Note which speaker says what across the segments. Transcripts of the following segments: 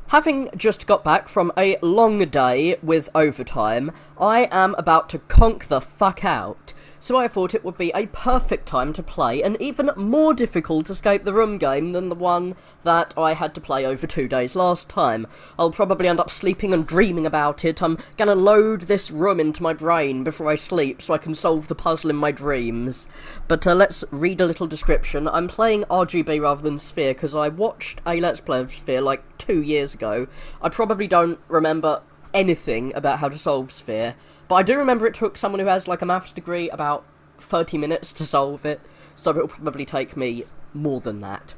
Speaker 1: Having just got back from a long day with overtime, I am about to conk the fuck out. So I thought it would be a perfect time to play an even more difficult escape the room game than the one that I had to play over 2 days last time. I'll probably end up sleeping and dreaming about it. I'm gonna load this room into my brain before I sleep so I can solve the puzzle in my dreams. But let's read a little description. I'm playing RGB rather than Sphere because I watched a Let's Play of Sphere like 2 years ago. I probably don't remember anything about how to solve Sphere. But I do remember it took someone who has, like, a maths degree about 30 minutes to solve it, so it'll probably take me more than that.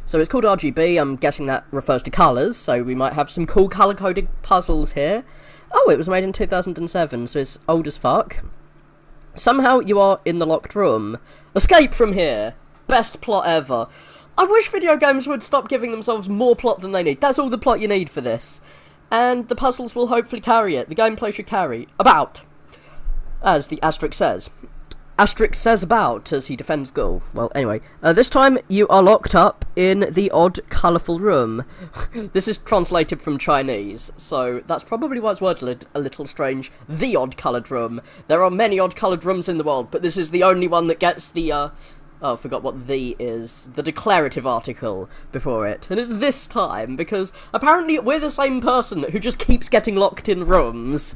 Speaker 1: So it's called RGB, I'm guessing that refers to colours, so we might have some cool colour-coded puzzles here. Oh, it was made in 2007, so it's old as fuck. Somehow you are in the locked room. Escape from here! Best plot ever. I wish video games would stop giving themselves more plot than they need. That's all the plot you need for this. And the puzzles will hopefully carry it. The gameplay should carry. About. As the asterisk says. Asterisk says about as he defends goal. Well, anyway. This time you are locked up in the odd, colourful room. This is translated from Chinese, so that's probably why it's worded a little strange. The odd coloured room. There are many odd coloured rooms in the world, but this is the only one that gets the, oh, I forgot what "the" is. The declarative article before it. And it's this time, because apparently we're the same person who just keeps getting locked in rooms.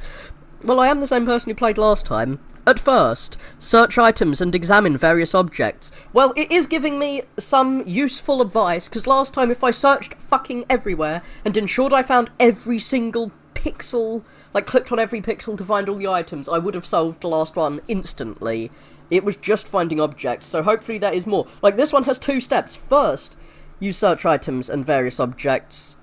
Speaker 1: Well, I am the same person who played last time. At first, search items and examine various objects. Well, it is giving me some useful advice, because last time if I searched fucking everywhere and ensured I found every single pixel, like clicked on every pixel to find all the items, I would have solved the last one instantly. It was just finding objects, so hopefully there is more. Like, this one has 2 steps. First, you search items and various objects.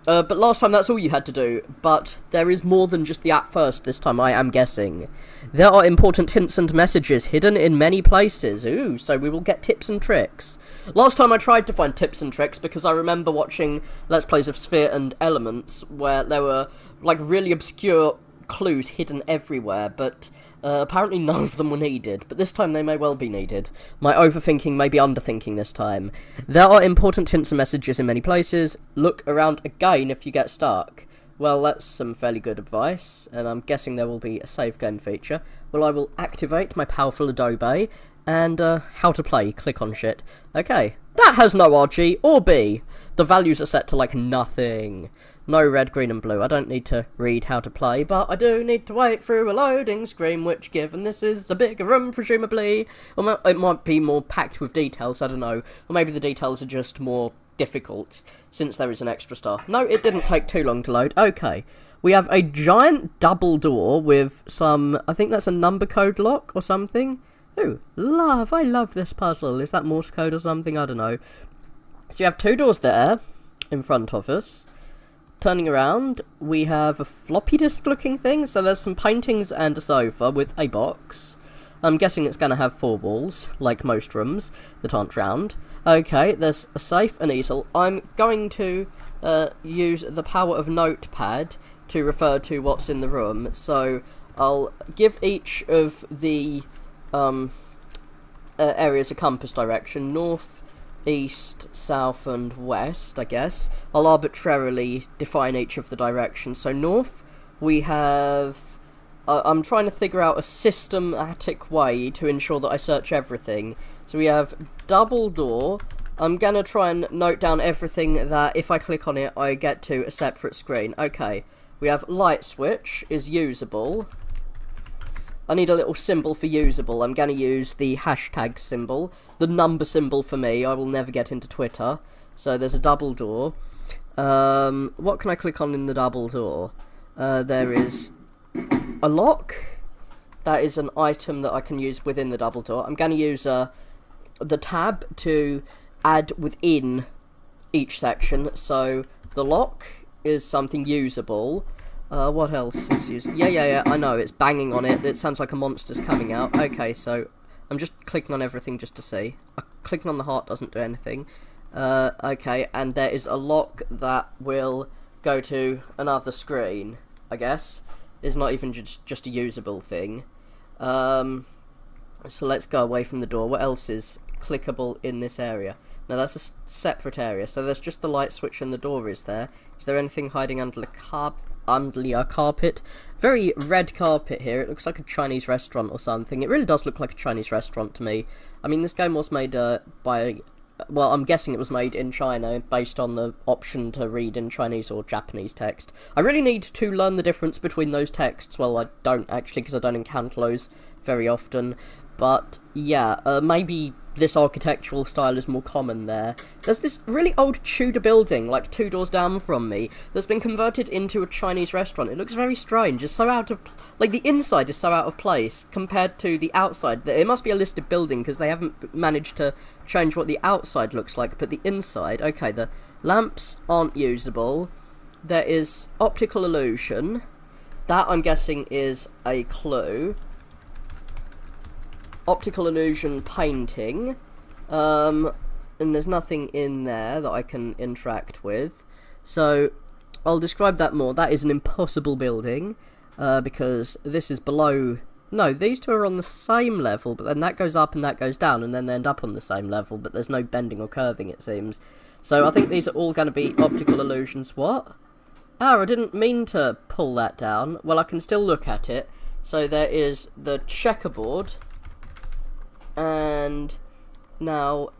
Speaker 1: But last time that's all you had to do. But there is more than just the at first this time, I am guessing. There are important hints and messages hidden in many places. Ooh, so we will get tips and tricks. Last time I tried to find tips and tricks because I remember watching Let's Plays of Sphere and Elements where there were, like, really obscure clues hidden everywhere, but apparently none of them were needed, but this time they may well be needed. My overthinking may be underthinking this time. There are important hints and messages in many places. Look around again if you get stuck. Well, that's some fairly good advice, and I'm guessing there will be a save game feature. Well, I will activate my powerful Adobe, and how to play, click on shit. Okay, that has no RG or B. The values are set to, like, nothing. No red, green and blue. I don't need to read how to play, but I do need to wait through a loading screen, which, given this is a bigger room, presumably, or it might be more packed with details, I don't know. Or maybe the details are just more difficult, since there is an extra star. No, it didn't take too long to load. Okay. We have a giant double door with some, I think that's a number code lock or something. Ooh, love, I love this puzzle. Is that Morse code or something? I don't know. So you have 2 doors there, in front of us. Turning around, we have a floppy disk looking thing, so there's some paintings and a sofa with a box. I'm guessing it's going to have 4 walls, like most rooms that aren't round. Okay, there's a safe, an easel. I'm going to use the power of Notepad to refer to what's in the room, so I'll give each of the areas a compass direction. North, east, south and west, I guess. I'll arbitrarily define each of the directions. So north, we have... I'm trying to figure out a systematic way to ensure that I search everything. So we have double door. I'm gonna try and note down everything that if I click on it, I get to a separate screen. Okay, we have light switch is usable. I need a little symbol for usable. I'm going to use the hashtag symbol. The number symbol for me. I will never get into Twitter. So there's a double door. What can I click on in the double door? There is a lock. That is an item that I can use within the double door. I'm going to use the tab to add within each section. So the lock is something usable. What else is used? Yeah, I know, it's banging on it. It sounds like a monster's coming out. Okay, so I'm just clicking on everything just to see. Clicking on the heart doesn't do anything. Okay, and there is a lock that will go to another screen, I guess. It's not even just a usable thing. So let's go away from the door. What else is clickable in this area? No, that's a separate area. So there's just the light switch and the door is there. Is there anything hiding under a carpet? Very red carpet here. It looks like a Chinese restaurant or something. It really does look like a Chinese restaurant to me. I mean, this game was made by... Well, I'm guessing it was made in China, based on the option to read in Chinese or Japanese text. I really need to learn the difference between those texts. Well, I don't, actually, because I don't encounter those very often. But, yeah, maybe this architectural style is more common there. There's this really old Tudor building, like 2 doors down from me, that's been converted into a Chinese restaurant. It looks very strange. It's so out of... Like, the inside is so out of place compared to the outside. It must be a listed building, because they haven't managed to change what the outside looks like, but the inside... Okay, the lamps aren't usable. There is optical illusion. That, I'm guessing, is a clue. Optical illusion painting, and there's nothing in there that I can interact with, so I'll describe that more. That is an impossible building, because this is below... No, these two are on the same level, but then that goes up and that goes down, and then they end up on the same level, but there's no bending or curving, it seems. So I think these are all going to be optical illusions. What? Oh, I didn't mean to pull that down. Well, I can still look at it. So there is the checkerboard. And now,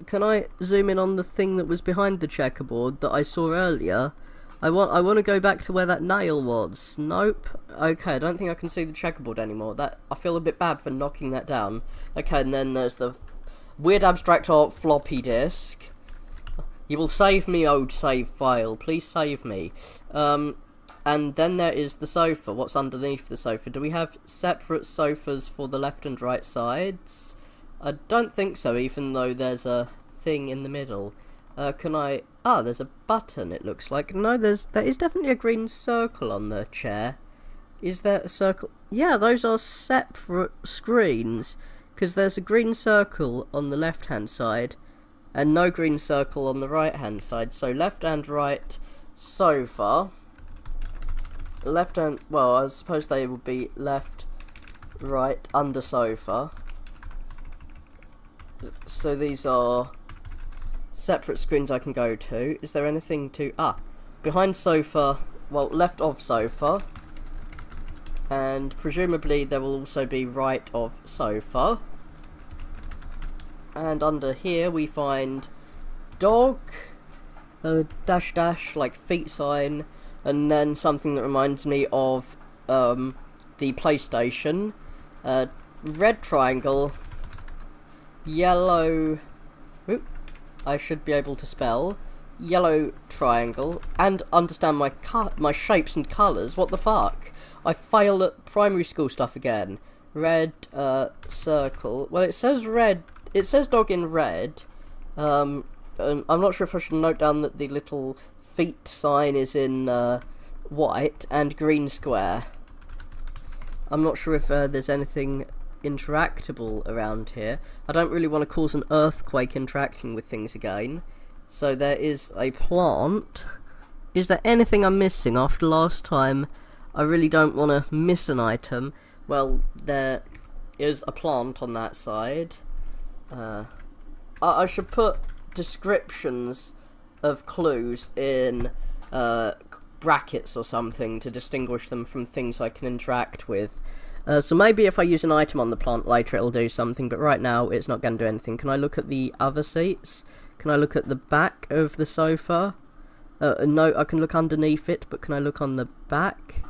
Speaker 1: can I zoom in on the thing that was behind the checkerboard that I saw earlier? I want to go back to where that nail was. Nope. Okay, I don't think I can see the checkerboard anymore. I feel a bit bad for knocking that down. Okay, and then there's the weird abstract art floppy disk. You will save me, old save file. Please save me. And then there is the sofa. What's underneath the sofa? Do we have separate sofas for the left and right sides? I don't think so, even though there's a thing in the middle. Can I... Ah, there's a button, it looks like. No, there is definitely a green circle on the chair. Is there a circle? Yeah, those are separate screens. Because there's a green circle on the left-hand side, and no green circle on the right-hand side. So left and right sofa... Left and... Well, I suppose they would be left, right, under sofa. So these are separate screens I can go to. Is there anything to... Ah, behind sofa... Well, left of sofa. And presumably there will also be right of sofa. And under here we find dog, dash dash, like feet sign, and then something that reminds me of the PlayStation, red triangle, yellow, oop, I should be able to spell, yellow triangle, and understand my shapes and colours. What the fuck? I fail at primary school stuff again. Red circle. Well, it says red. It says dog in red. And I'm not sure if I should note down that the little feet sign is in white and green square. I'm not sure if there's anything interactable around here. I don't really want to cause an earthquake interacting with things again. So there is a plant. Is there anything I'm missing after last time? I really don't want to miss an item. Well, there is a plant on that side. I should put descriptions of clues in brackets or something to distinguish them from things I can interact with. So maybe if I use an item on the plant later it'll do something, but right now it's not going to do anything. Can I look at the other seats? Can I look at the back of the sofa? No, I can look underneath it, but can I look on the back?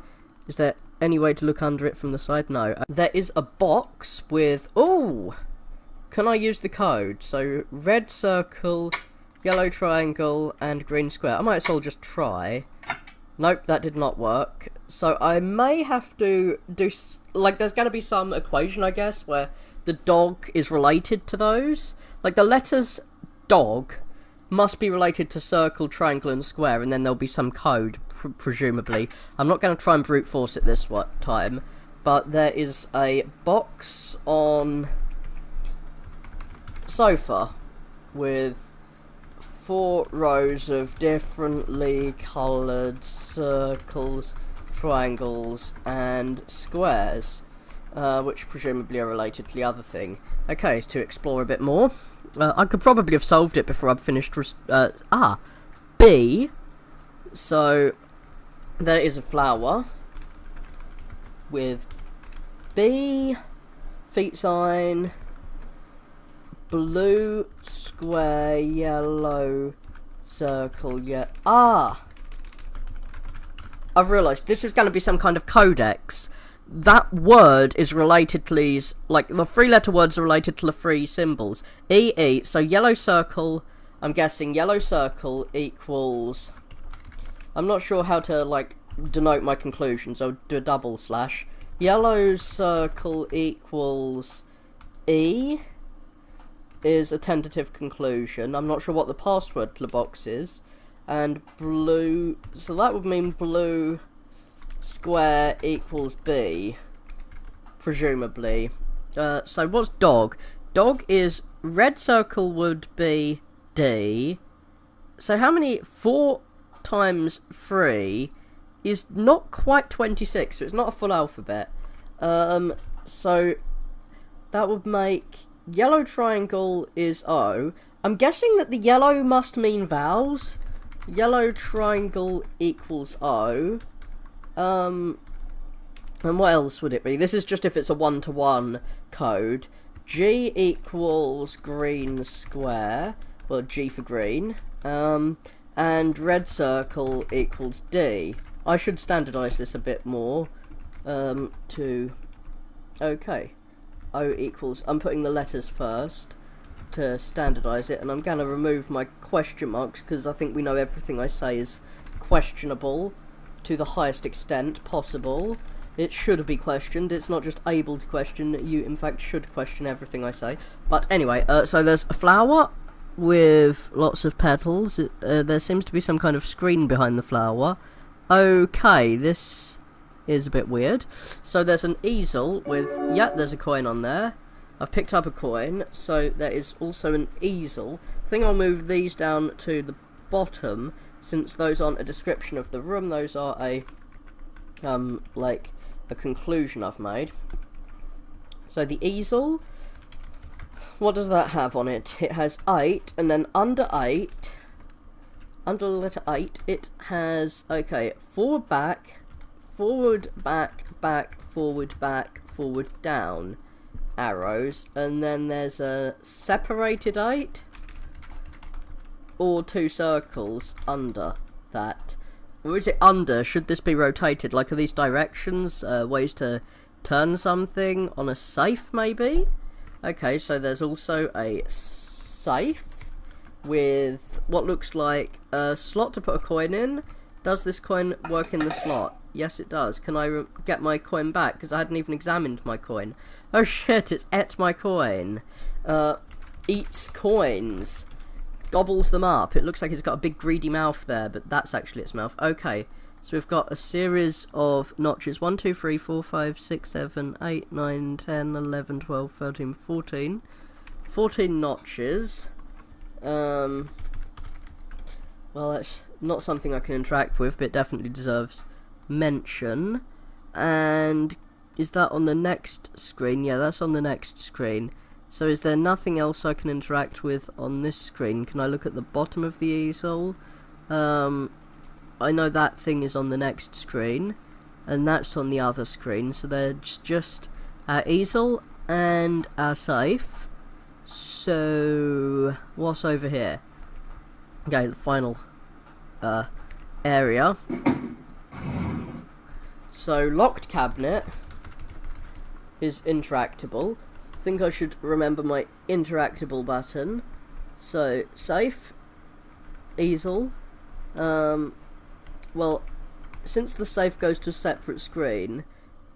Speaker 1: Is there any way to look under it from the side? No. There is a box with... Ooh! Can I use the code? So, red circle, yellow triangle, and green square. I might as well just try. Nope, that did not work. So, I may have to do... Like, there's going to be some equation, I guess, where the dog is related to those. Like, the letters dog must be related to circle, triangle, and square, and then there'll be some code, presumably. I'm not going to try and brute force it this time, but there is a box on sofa with 4 rows of differently coloured circles, triangles, and squares, which presumably are related to the other thing. Okay, to explore a bit more. I could probably have solved it before I've finished... B. So, there is a flower with B, feet sign, blue, square, yellow, circle, I've realised this is going to be some kind of codex. That word is related to these, like, the 3-letter words are related to the 3 symbols. E, so yellow circle, I'm guessing yellow circle equals... I'm not sure how to, like, denote my conclusions. I'll do a double slash. Yellow circle equals E is a tentative conclusion. I'm not sure what the password to the box is. And blue, so that would mean blue square equals B, presumably. So what's dog? Dog is red circle would be D. So how many? 4 times 3 is not quite 26, so it's not a full alphabet. So that would make yellow triangle is O. I'm guessing that the yellow must mean vowels. Yellow triangle equals O. And what else would it be? This is just if it's a 1-to-1 code. G equals green square. Well, G for green. And red circle equals D. I should standardise this a bit more. Okay. O equals... I'm putting the letters first to standardise it, and I'm going to remove my question marks because I think we know everything I say is questionable to the highest extent possible. It should be questioned. It's not just able to question. You, in fact, should question everything I say. But anyway, so there's a flower with lots of petals. There seems to be some kind of screen behind the flower. Okay, this is a bit weird. So there's an easel with... Yeah, there's a coin on there. I've picked up a coin, so there is also an easel. I think I'll move these down to the bottom, since those aren't a description of the room. Those are a... like, a conclusion I've made. So the easel... What does that have on it? It has 8, and then under 8... Under the letter 8, it has... Okay, forward, back, back, forward, down arrows, and then there's a separated 8 or 2 circles under that. Or is it under? Should this be rotated? Like, are these directions ways to turn something on a safe, maybe? Okay, so there's also a safe with what looks like a slot to put a coin in. Does this coin work in the slot? Yes, it does. Can I get my coin back? Because I hadn't even examined my coin. Oh shit, it's ate my coin. Eats coins. Gobbles them up. It looks like it's got a big greedy mouth there, but that's actually its mouth. Okay, so we've got a series of notches. 1, 2, 3, 4, 5, 6, 7, 8, 9, 10, 11, 12, 13, 14. 14 notches. Well, that's not something I can interact with, but it definitely deserves mention. And is that on the next screen? Yeah, that's on the next screen. So is there nothing else I can interact with on this screen? Can I look at the bottom of the easel? I know that thing is on the next screen, and that's on the other screen. So there's just our easel and our safe. So what's over here? Okay, the final area. So locked cabinet is interactable. I think I should remember my interactable button. So safe, easel. Well, since the safe goes to a separate screen,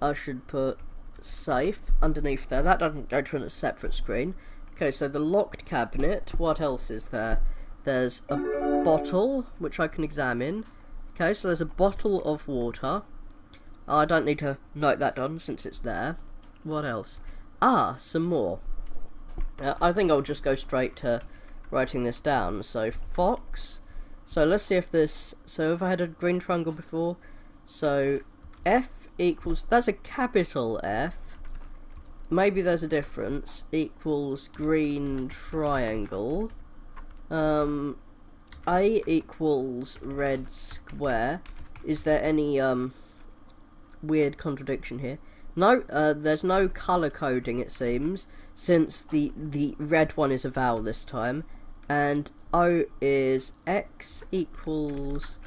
Speaker 1: I should put safe underneath there. That doesn't go to a separate screen. Okay, so the locked cabinet. What else is there? There's a bottle, which I can examine. Okay, so there's a bottle of water. I don't need to note that down since it's there. What else? Ah, some more. I think I'll just go straight to writing this down. So, fox. So, let's see if this... So, have I had a green triangle before? So, F equals... That's a capital F. maybe there's a difference. Equals green triangle. A equals red square. Is there any weird contradiction here? No, there's no colour coding, it seems, since the red one is a vowel this time. And O is X equals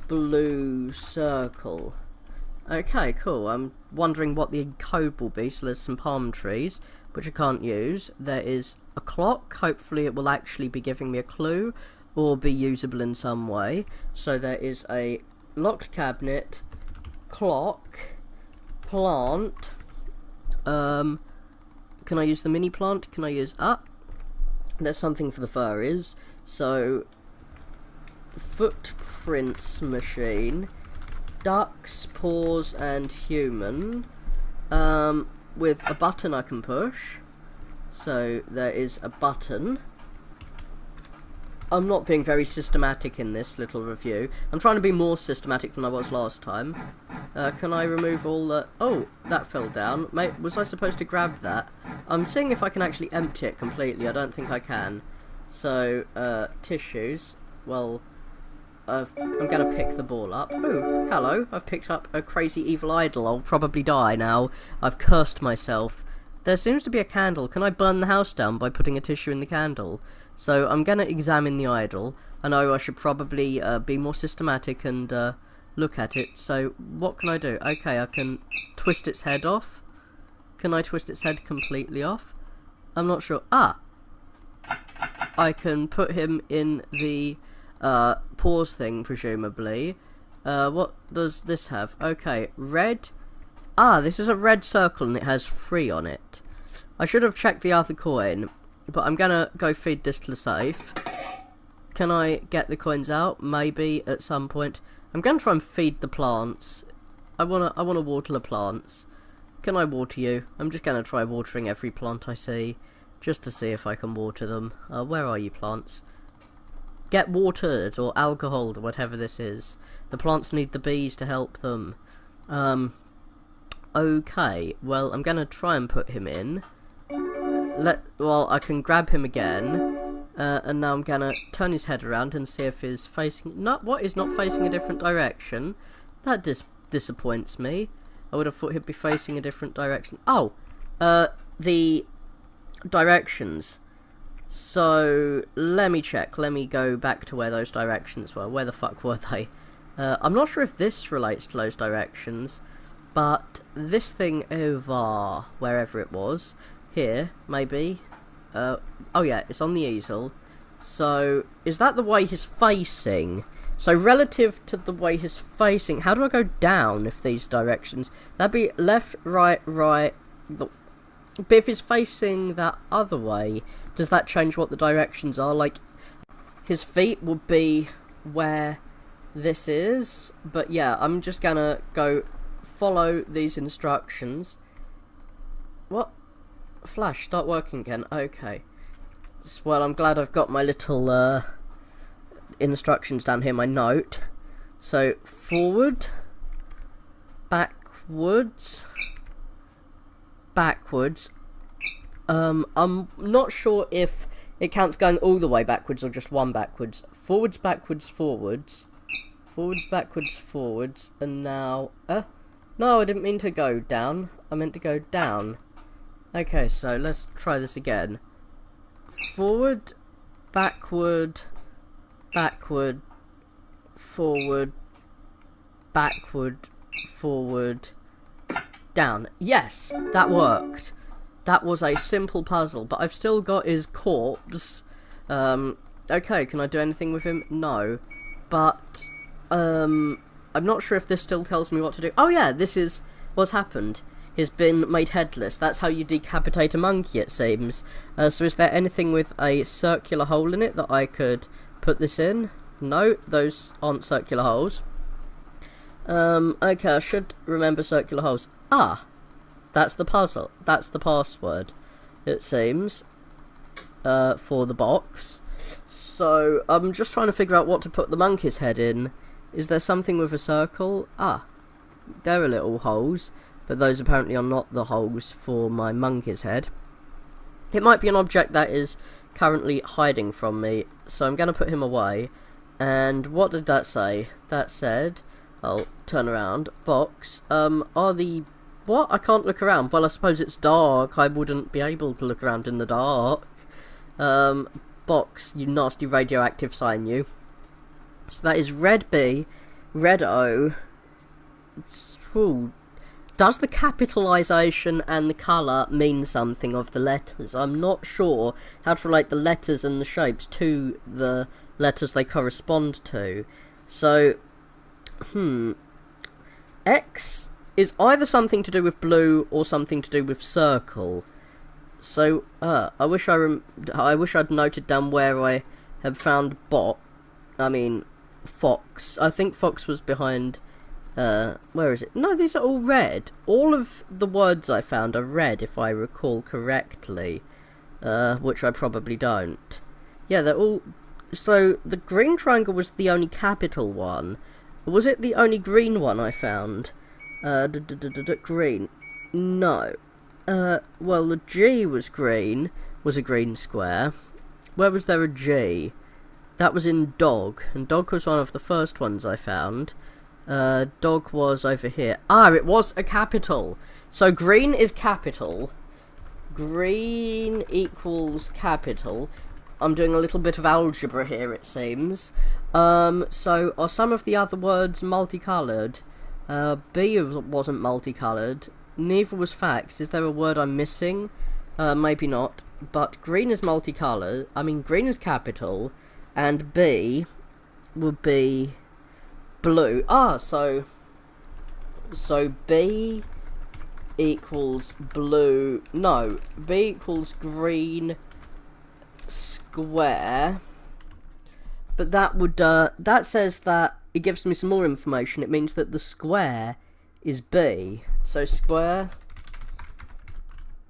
Speaker 1: blue circle. Okay, cool. I'm wondering what the code will be. So there's some palm trees, which I can't use. There is a clock. Hopefully it will actually be giving me a clue or be usable in some way. So there is a locked cabinet, clock, plant. Can I use the mini plant? Can I use... there's something for the furries. So, footprints machine, ducks, paws, and human. With a button I can push. So, there is a button. I'm not being very systematic in this little review. I'm trying to be more systematic than I was last time. Can I remove all the... Oh, that fell down. Mate, was I supposed to grab that? I'm seeing if I can actually empty it completely. I don't think I can. So, tissues. Well, I'm going to pick the ball up. Oh, hello. I've picked up a crazy evil idol. I'll probably die now. I've cursed myself. There seems to be a candle. Can I burn the house down by putting a tissue in the candle? So I'm going to examine the idol. I know I should probably be more systematic and look at it. So what can I do? Okay, I can twist its head off. Can I twist its head completely off? I'm not sure. I can put him in the pause thing, presumably. What does this have? Okay, red. This is a red circle and it has 3 on it. I should have checked the other coin. But I'm gonna go feed this to the safe. Can I get the coins out? Maybe at some point. I'm gonna try and feed the plants. I wanna water the plants. Can I water you? I'm just gonna try watering every plant I see, just to see if I can water them. Where are you, plants? Get watered, or alcohol, or whatever this is. The plants need the bees to help them. Okay. Well, I'm gonna try and put him in. Well, I can grab him again, and now I'm gonna turn his head around and see if he's facing... What is not facing a different direction? That disappoints me. I would have thought he'd be facing a different direction. Oh, the directions. So, let me check. Let me go back to where those directions were. Where the fuck were they? I'm not sure if this relates to those directions, but this thing over, wherever it was... Here, maybe. Oh yeah, it's on the easel. So, is that the way he's facing? So, relative to the way he's facing, how do I go down if these directions? That'd be left, right, right. But if he's facing that other way, does that change what the directions are? Like, his feet would be where this is. But yeah, I'm just gonna go follow these instructions. What? Flash, start working again. Okay. Well, I'm glad I've got my little instructions down here, my note. So, forward, backwards, backwards. I'm not sure if it counts going all the way backwards or just one backwards. Forwards, backwards, forwards. Forwards, backwards, forwards. And now... no, I didn't mean to go down. I meant to go down. Okay, so let's try this again. Forward, backward, backward, forward, backward, forward, down. Yes, that worked. That was a simple puzzle, but I've still got his corpse. Okay, can I do anything with him? No. But, I'm not sure if this still tells me what to do. Oh yeah, this is what's happened. He's been made headless. That's how you decapitate a monkey, it seems. So is there anything with a circular hole in it that I could put this in? No, those aren't circular holes. Okay, I should remember circular holes. That's the puzzle. That's the password, it seems, for the box. So, I'm just trying to figure out what to put the monkey's head in. Is there something with a circle? There are little holes. but those apparently are not the holes for my monkey's head. It might be an object that is currently hiding from me, so I'm going to put him away. And what did that say? That said, I'll turn around, box, are the... What? I can't look around. Well, I suppose it's dark. I wouldn't be able to look around in the dark. Box, you nasty radioactive sign, you. So that is red B, red O. Ooh. Does the capitalisation and the colour mean something of the letters? I'm not sure how to relate the letters and the shapes to the letters they correspond to. So, X is either something to do with blue or something to do with circle. So, I wish I'd noted down where I had found Fox. I think Fox was behind, where is it? No, these are all red. All of the words I found are red, if I recall correctly. Which I probably don't. Yeah, they're all... So, the green triangle was the only capital one. Was it the only green one I found? Green. No. Well, the G was green, was a green square. Where was there a G? That was in dog, and dog was one of the first ones I found. Dog was over here. Ah, it was a capital. So green is capital. Green equals capital. I'm doing a little bit of algebra here, it seems. So are some of the other words multicoloured? B wasn't multicoloured. Neither was fax. Is there a word I'm missing? Maybe not. But green is multicoloured. I mean, green is capital. And B would be blue. Ah, so B equals blue. No, B equals green square. But that would, that says that it gives me some more information. It means that the square is B. So square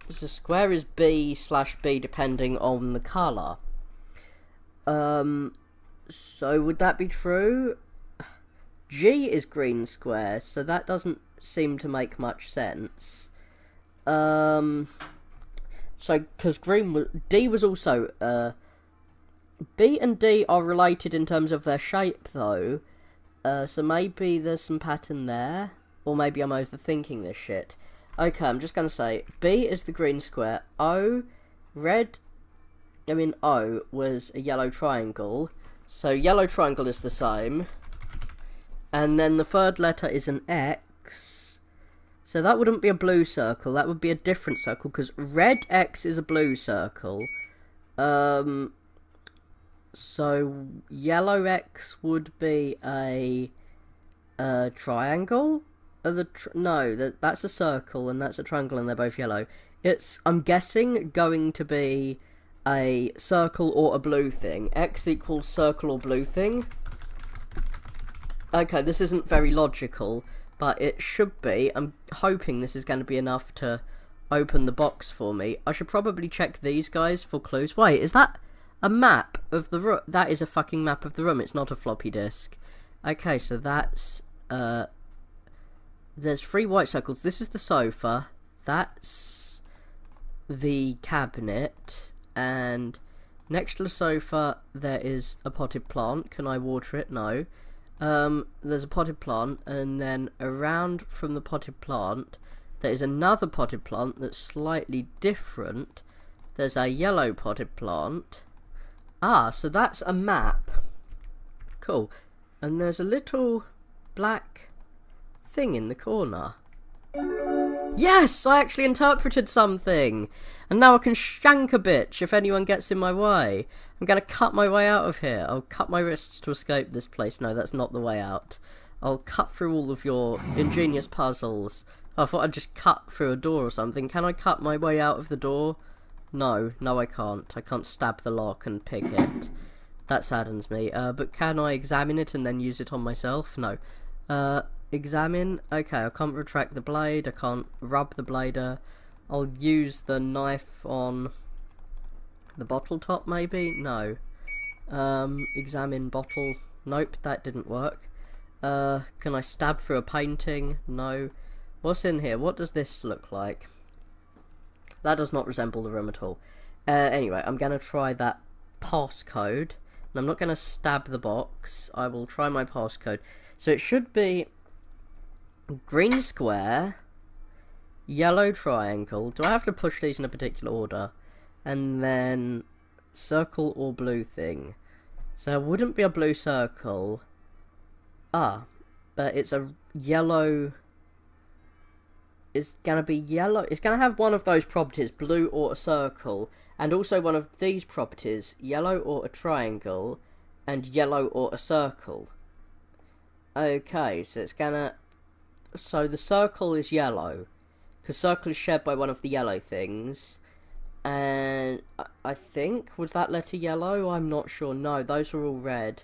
Speaker 1: is B/B depending on the colour. So would that be true? G is green square, so that doesn't seem to make much sense. So, because D was also, B and D are related in terms of their shape, though. So maybe there's some pattern there. Or maybe I'm overthinking this shit. Okay, I'm just going to say, B is the green square. O was a yellow triangle. So yellow triangle is the same. And then the third letter is an X. So that wouldn't be a blue circle. That would be a different circle, because red X is a blue circle. So yellow X would be a triangle? That's a circle and that's a triangle and they're both yellow. It's, I'm guessing, going to be a circle or a blue thing. X equals circle or blue thing. Okay, this isn't very logical, but it should be. I'm hoping this is going to be enough to open the box for me. I should probably check these guys for clues. Wait, is that a map of the room? That is a fucking map of the room. It's not a floppy disk. Okay, so that's, there's 3 white circles. This is the sofa. That's the cabinet. And next to the sofa, there is a potted plant. Can I water it? No. There's a potted plant. And then around from the potted plant, there is another potted plant that's slightly different. There's a yellow potted plant. Ah, so that's a map. Cool. And there's a little black thing in the corner. Yes! I actually interpreted something! And now I can shank a bitch if anyone gets in my way. I'm gonna cut my way out of here. I'll cut my wrists to escape this place. No, that's not the way out. I'll cut through all of your ingenious puzzles. I thought I'd just cut through a door or something. Can I cut my way out of the door? No, I can't. I can't stab the lock and pick it. That saddens me. But can I examine it and then use it on myself? No. Examine. Okay, I can't retract the blade. I can't rub the blader. I'll use the knife on the bottle top, maybe? No. Examine bottle. Nope, that didn't work. Can I stab through a painting? No. What's in here? What does this look like? That does not resemble the room at all. Anyway, I'm going to try that passcode. And I'm not going to stab the box. I will try my passcode. So it should be green square, yellow triangle. Do I have to push these in a particular order? And then circle or blue thing. So it wouldn't be a blue circle. Ah, but it's a yellow. It's gonna be yellow. It's gonna have one of those properties, blue or a circle, and also one of these properties, yellow or a triangle, and yellow or a circle. Okay, so it's gonna. So the circle is yellow, because circle is shared by one of the yellow things, and I think was that letter yellow? I'm not sure. No, those are all red.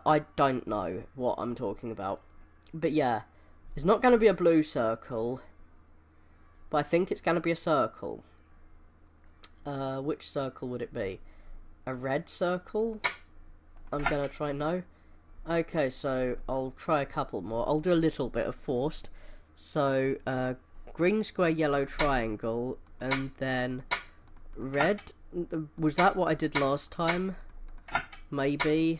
Speaker 1: I don't know what I'm talking about, but yeah, it's not gonna be a blue circle. But I think it's going to be a circle. Which circle would it be? A red circle? I'm going to try no. Okay, so I'll try a couple more. I'll do a little bit of forced. So, green square, yellow triangle, and then red. Was that what I did last time? Maybe.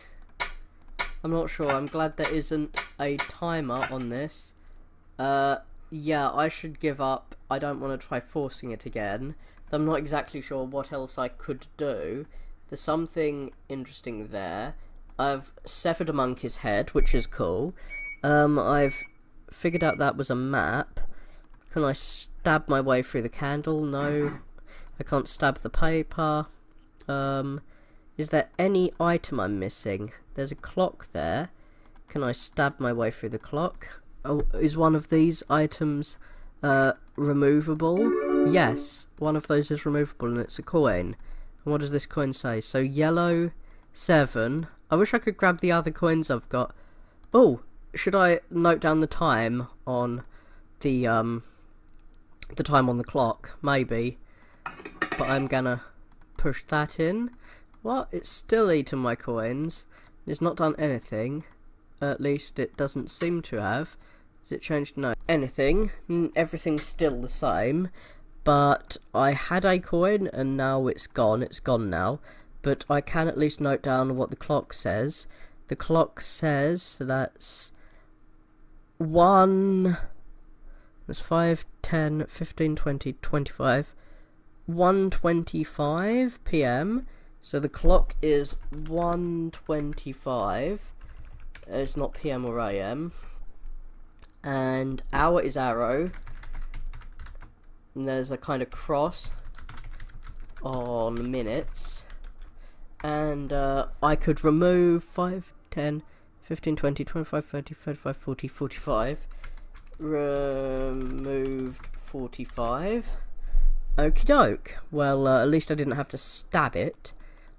Speaker 1: I'm not sure. I'm glad there isn't a timer on this. Yeah, I should give up. I don't want to try forcing it again. I'm not exactly sure what else I could do. There's something interesting there. I've severed a monkey's head, which is cool. I've figured out that was a map. Can I stab my way through the candle? No. I can't stab the paper. Is there any item I'm missing? There's a clock there. Can I stab my way through the clock? Oh, is one of these items removable? Yes, one of those is removable and it's a coin. And what does this coin say? So yellow 7. I wish I could grab the other coins I've got. Oh, should I note down the time on the time on the clock? Maybe. But I'm gonna push that in. What? It's still eaten my coins. It's not done anything. At least it doesn't seem to have. Has it changed? No. Anything. Everything's still the same. But I had a coin and now it's gone. It's gone now. But I can at least note down what the clock says. The clock says that's 1... That's 5, 10, 15, 20, 25... 1:25 PM. So the clock is 1:25. It's not PM or AM. And hour is arrow. And there's a kind of cross on minutes. And I could remove 5, 10, 15, 20, 25, 30, 35, 40, 45. Removed 45. Okie doke. Well, at least I didn't have to stab it.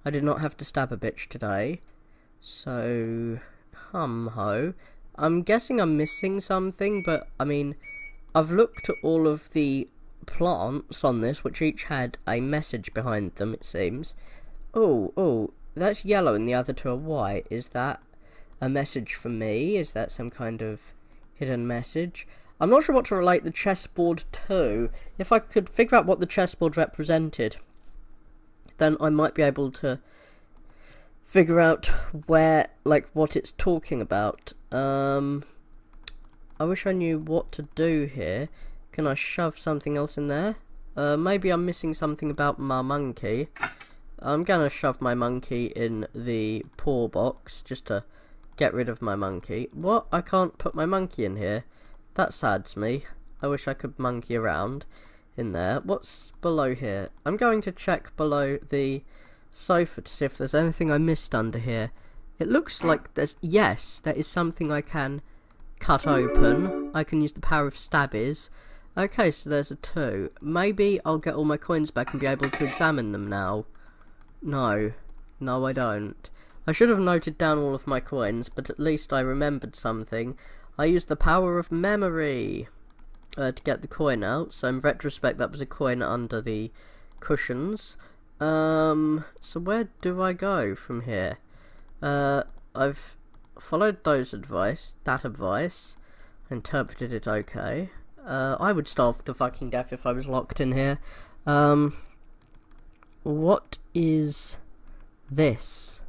Speaker 1: I did not have to stab a bitch today. So, hum-ho. I'm guessing I'm missing something, but, I mean, I've looked at all of the plants on this, which each had a message behind them, it seems. Oh, that's yellow and the other two are white. Is that a message for me? Is that some kind of hidden message? I'm not sure what to relate the chessboard to. If I could figure out what the chessboard represented, then I might be able to figure out where, like, what it's talking about. I wish I knew what to do here. Can I shove something else in there? Maybe I'm missing something about my monkey. I'm gonna shove my monkey in the paw box, just to get rid of my monkey. What? I can't put my monkey in here? That sads me. I wish I could monkey around in there. What's below here? I'm going to check below the sofa to see if there's anything I missed under here. It looks like there's... Yes, there is something I can cut open. I can use the power of stabbies. Okay, so there's a 2. Maybe I'll get all my coins back and be able to examine them now. No, I don't. I should have noted down all of my coins, but at least I remembered something. I used the power of memory to get the coin out, so in retrospect that was a coin under the cushions. So where do I go from here? I've followed that advice, interpreted it okay. I would starve to fucking death if I was locked in here. What is this?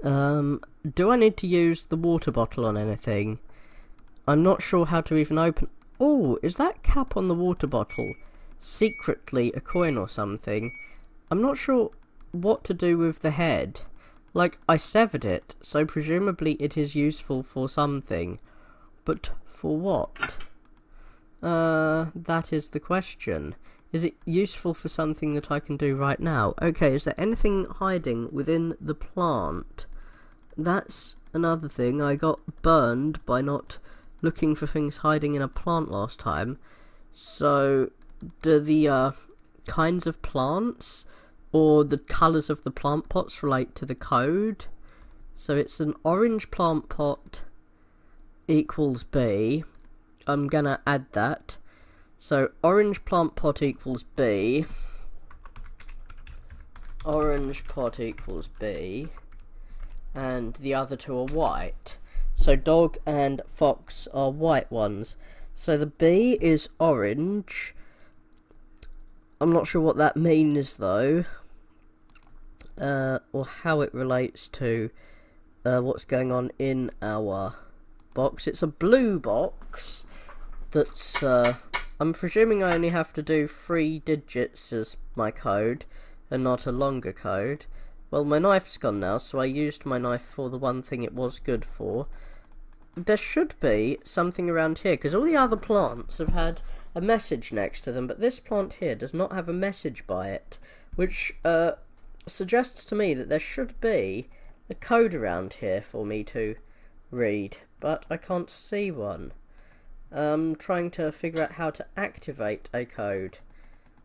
Speaker 1: Do I need to use the water bottle on anything? I'm not sure how to even open... Oh, is that cap on the water bottle secretly a coin or something? I'm not sure what to do with the head. Like, I severed it, so presumably it is useful for something. But for what? That is the question. Is it useful for something that I can do right now? Okay, is there anything hiding within the plant? That's another thing. I got burned by not looking for things hiding in a plant last time. So, do the kinds of plants or the colours of the plant pots relate to the code? So it's an orange plant pot equals B. I'm gonna add that. So orange plant pot equals B. Orange pot equals B. And the other two are white. So dog and fox are white ones. So the B is orange. I'm not sure what that means though. Or how it relates to what's going on in our box. It's a blue box that's I'm presuming I only have to do 3 digits as my code and not a longer code. Well, my knife's gone now, so I used my knife for the one thing it was good for. There should be something around here, because all the other plants have had a message next to them, but this plant here does not have a message by it, which suggests to me that there should be a code around here for me to read, but I can't see one. I'm trying to figure out how to activate a code.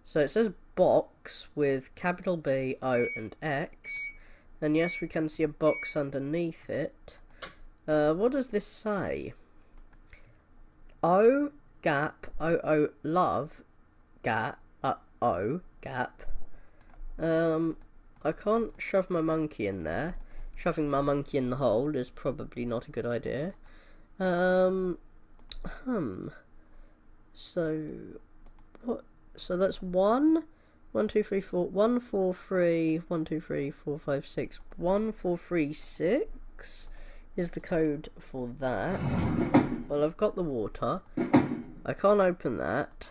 Speaker 1: So it says box with capital B, O and X, and yes, we can see a box underneath it. What does this say? O gap, O love gap, O gap. I can't shove my monkey in there. Shoving my monkey in the hole is probably not a good idea. So what? So that's 1, 1, 2, 3, 4, 1, 4, 3, 1, 2, 3, 4, 5, 6, 1, 4, 3, 6 is the code for that. Well, I've got the water. I can't open that.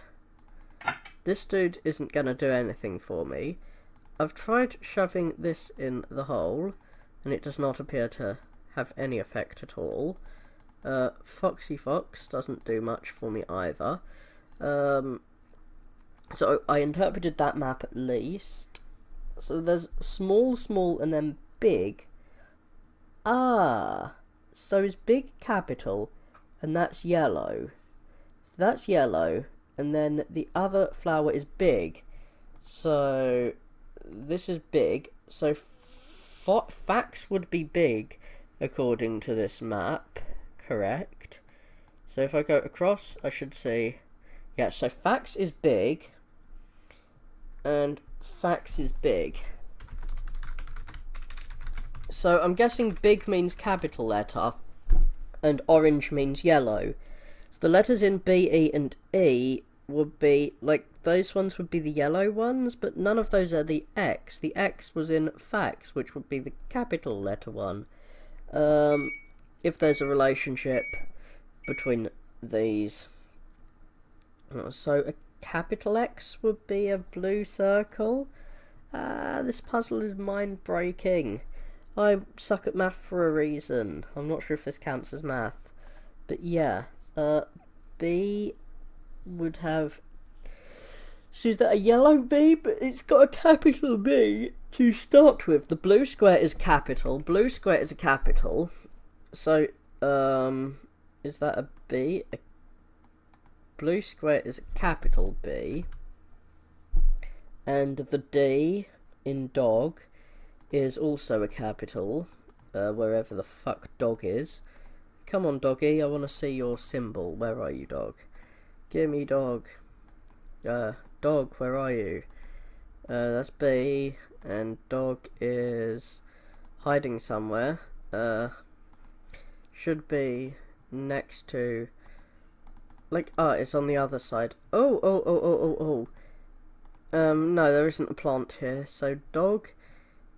Speaker 1: This dude isn't gonna do anything for me. I've tried shoving this in the hole, and it does not appear to have any effect at all. Foxy Fox doesn't do much for me either. So I interpreted that map at least. So there's small, and then big. Ah, so is big capital, and that's yellow. That's yellow, and then the other flower is big. So this is big. So fax would be big according to this map, correct? So if I go across, I should see, yeah, so fax is big, and fax is big. So I'm guessing big means capital letter, and orange means yellow. So the letters in B, E, and E would be, like, those ones would be the yellow ones, but none of those are the X. The X was in fax, which would be the capital letter one. If there's a relationship between these. So a capital X would be a blue circle. This puzzle is mind-breaking. I suck at math for a reason. I'm not sure if this counts as math. But yeah, B would have... So is that a yellow B? But it's got a capital B to start with. The blue square is capital. Blue square is a capital. So, is that a B? A blue square is a capital B. And the D in dog is also a capital, wherever the fuck dog is. Come on, doggy, I want to see your symbol. Where are you, dog? Gimme, dog. Dog, where are you? That's B, and dog is hiding somewhere. Should be next to Like, it's on the other side. Oh. No, there isn't a plant here. So dog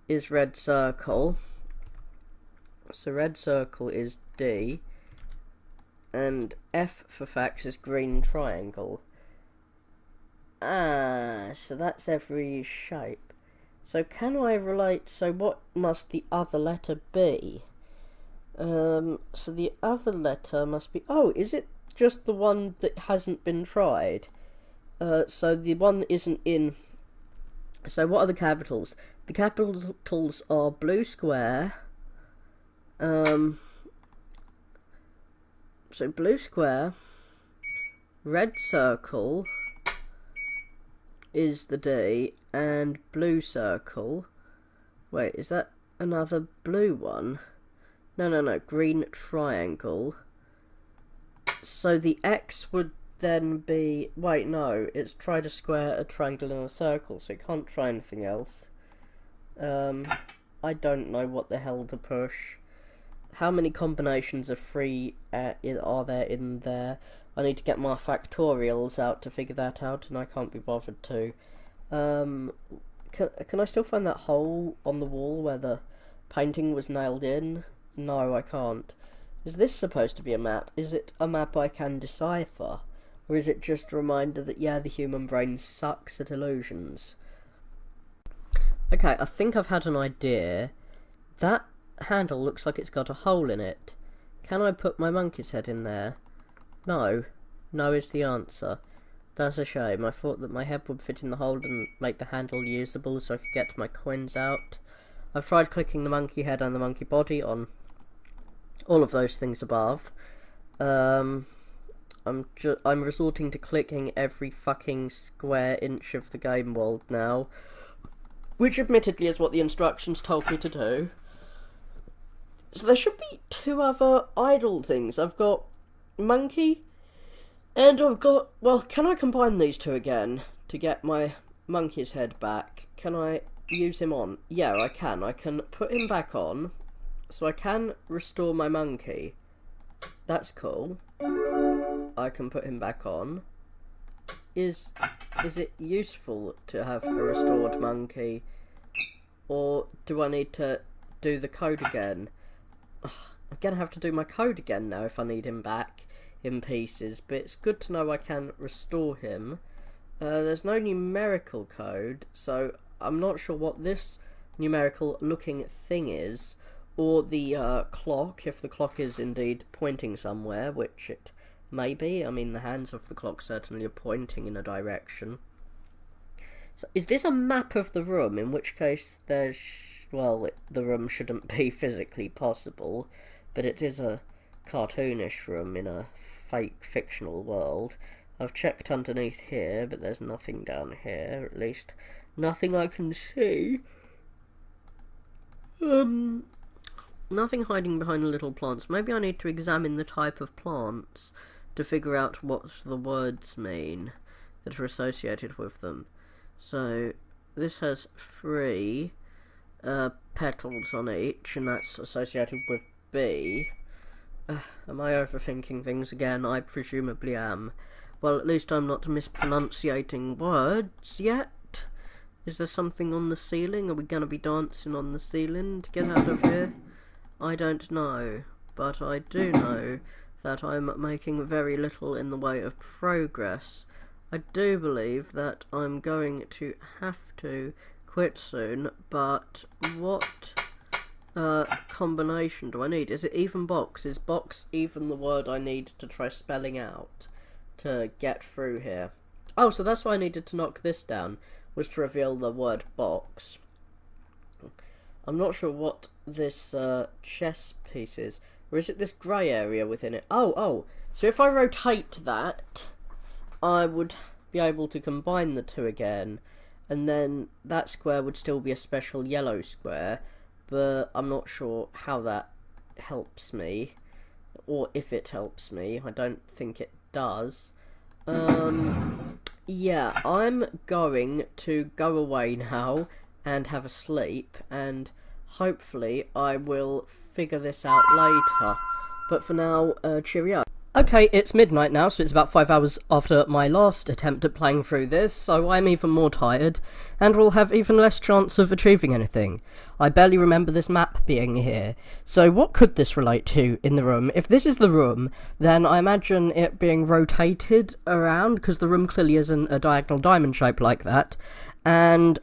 Speaker 1: is red circle. So red circle is D. And F for fax is green triangle. Ah, so that's every shape. So can I relate, so what must the other letter be? So the other letter must be, oh, is it just the one that hasn't been tried? So the one that isn't in, so what are the capitals? The capitals are blue square, so blue square, red circle is the D, and blue circle, wait, is that another blue one? No, green triangle. So the X would then be, wait, no, it's try to square a triangle and a circle, so it can't try anything else. I don't know what the hell to push. How many combinations of 3 are there in there? I need to get my factorials out to figure that out, and I can't be bothered to. Can I still find that hole on the wall where the painting was nailed in? No, I can't. Is this supposed to be a map? Is it a map I can decipher? Or is it just a reminder that, yeah, the human brain sucks at illusions? Okay, I think I've had an idea. That handle looks like it's got a hole in it. Can I put my monkey's head in there? No. No is the answer. That's a shame. I thought that my head would fit in the hole and make the handle usable so I could get my coins out. I've tried clicking the monkey head and the monkey body on all of those things above. I'm resorting to clicking every fucking square inch of the game world now, which admittedly is what the instructions told me to do. So there should be 2 other idle things. I've got monkey, and I've got, well, can I combine these 2 again to get my monkey's head back? Can I use him on? Yeah, I can. I can put him back on, so I can restore my monkey. That's cool. I can put him back on. Is it useful to have a restored monkey, or do I need to do the code again? Ugh, I'm gonna have to do my code again now if I need him back in pieces, but it's good to know I can restore him. There's no numerical code, so I'm not sure what this numerical looking thing is, or the clock, if the clock is indeed pointing somewhere, which it may be. I mean, the hands of the clock certainly are pointing in a direction. So is this a map of the room, in which case there's, well, the room shouldn't be physically possible, but it is a cartoonish room in a fake fictional world. I've checked underneath here, but there's nothing down here, at least nothing I can see. Nothing hiding behind the little plants. Maybe I need to examine the type of plants to figure out what the words mean that are associated with them. So this has 3 petals on each, and that's associated with B. Am I overthinking things again? I presumably am. Well, at least I'm not mispronunciating words yet. Is there something on the ceiling? Are we going to be dancing on the ceiling to get out of here? I don't know, but I do know that I'm making very little in the way of progress. I do believe that I'm going to have to quit soon, but what combination do I need? Is it even box? Is box even the word I need to try spelling out to get through here? Oh, so that's why I needed to knock this down, was to reveal the word box. I'm not sure what this chess piece is. Or is it this grey area within it? Oh, so if I rotate that, I would be able to combine the 2 again, and then that square would still be a special yellow square, but I'm not sure how that helps me, or if it helps me. I don't think it does. Yeah, I'm going to go away now and have a sleep, and hopefully I will figure this out later. But for now, cheerio. Okay, it's midnight now, so it's about 5 hours after my last attempt at playing through this, so I'm even more tired, and will have even less chance of achieving anything. I barely remember this map being here. So what could this relate to in the room? If this is the room, then I imagine it being rotated around, because the room clearly isn't a diagonal diamond shape like that, and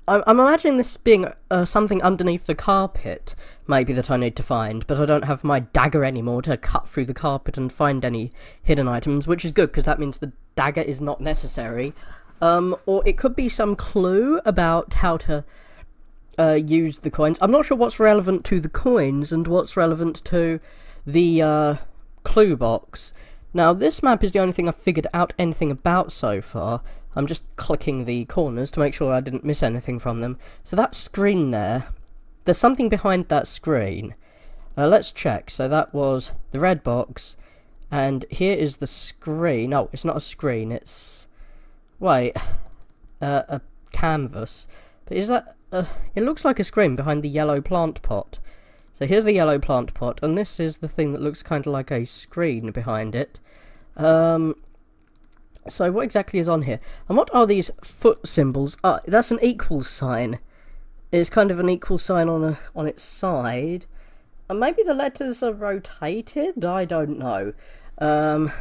Speaker 1: I'm imagining this being something underneath the carpet, maybe, that I need to find, but I don't have my dagger anymore to cut through the carpet and find any hidden items, which is good, because that means the dagger is not necessary. Or it could be some clue about how to use the coins. I'm not sure what's relevant to the coins and what's relevant to the clue box. Now, this map is the only thing I've figured out anything about so far. I'm just clicking the corners to make sure I didn't miss anything from them. So that screen there, there's something behind that screen. Let's check. So that was the red box, and here is the screen. Oh, it's not a screen, it's... wait. A canvas. But is that... it looks like a screen behind the yellow plant pot. So here's the yellow plant pot, and this is the thing that looks kind of like a screen behind it. So what exactly is on here? And what are these foot symbols? That's an equal sign. It's kind of an equal sign on its side. And maybe the letters are rotated? I don't know. I'm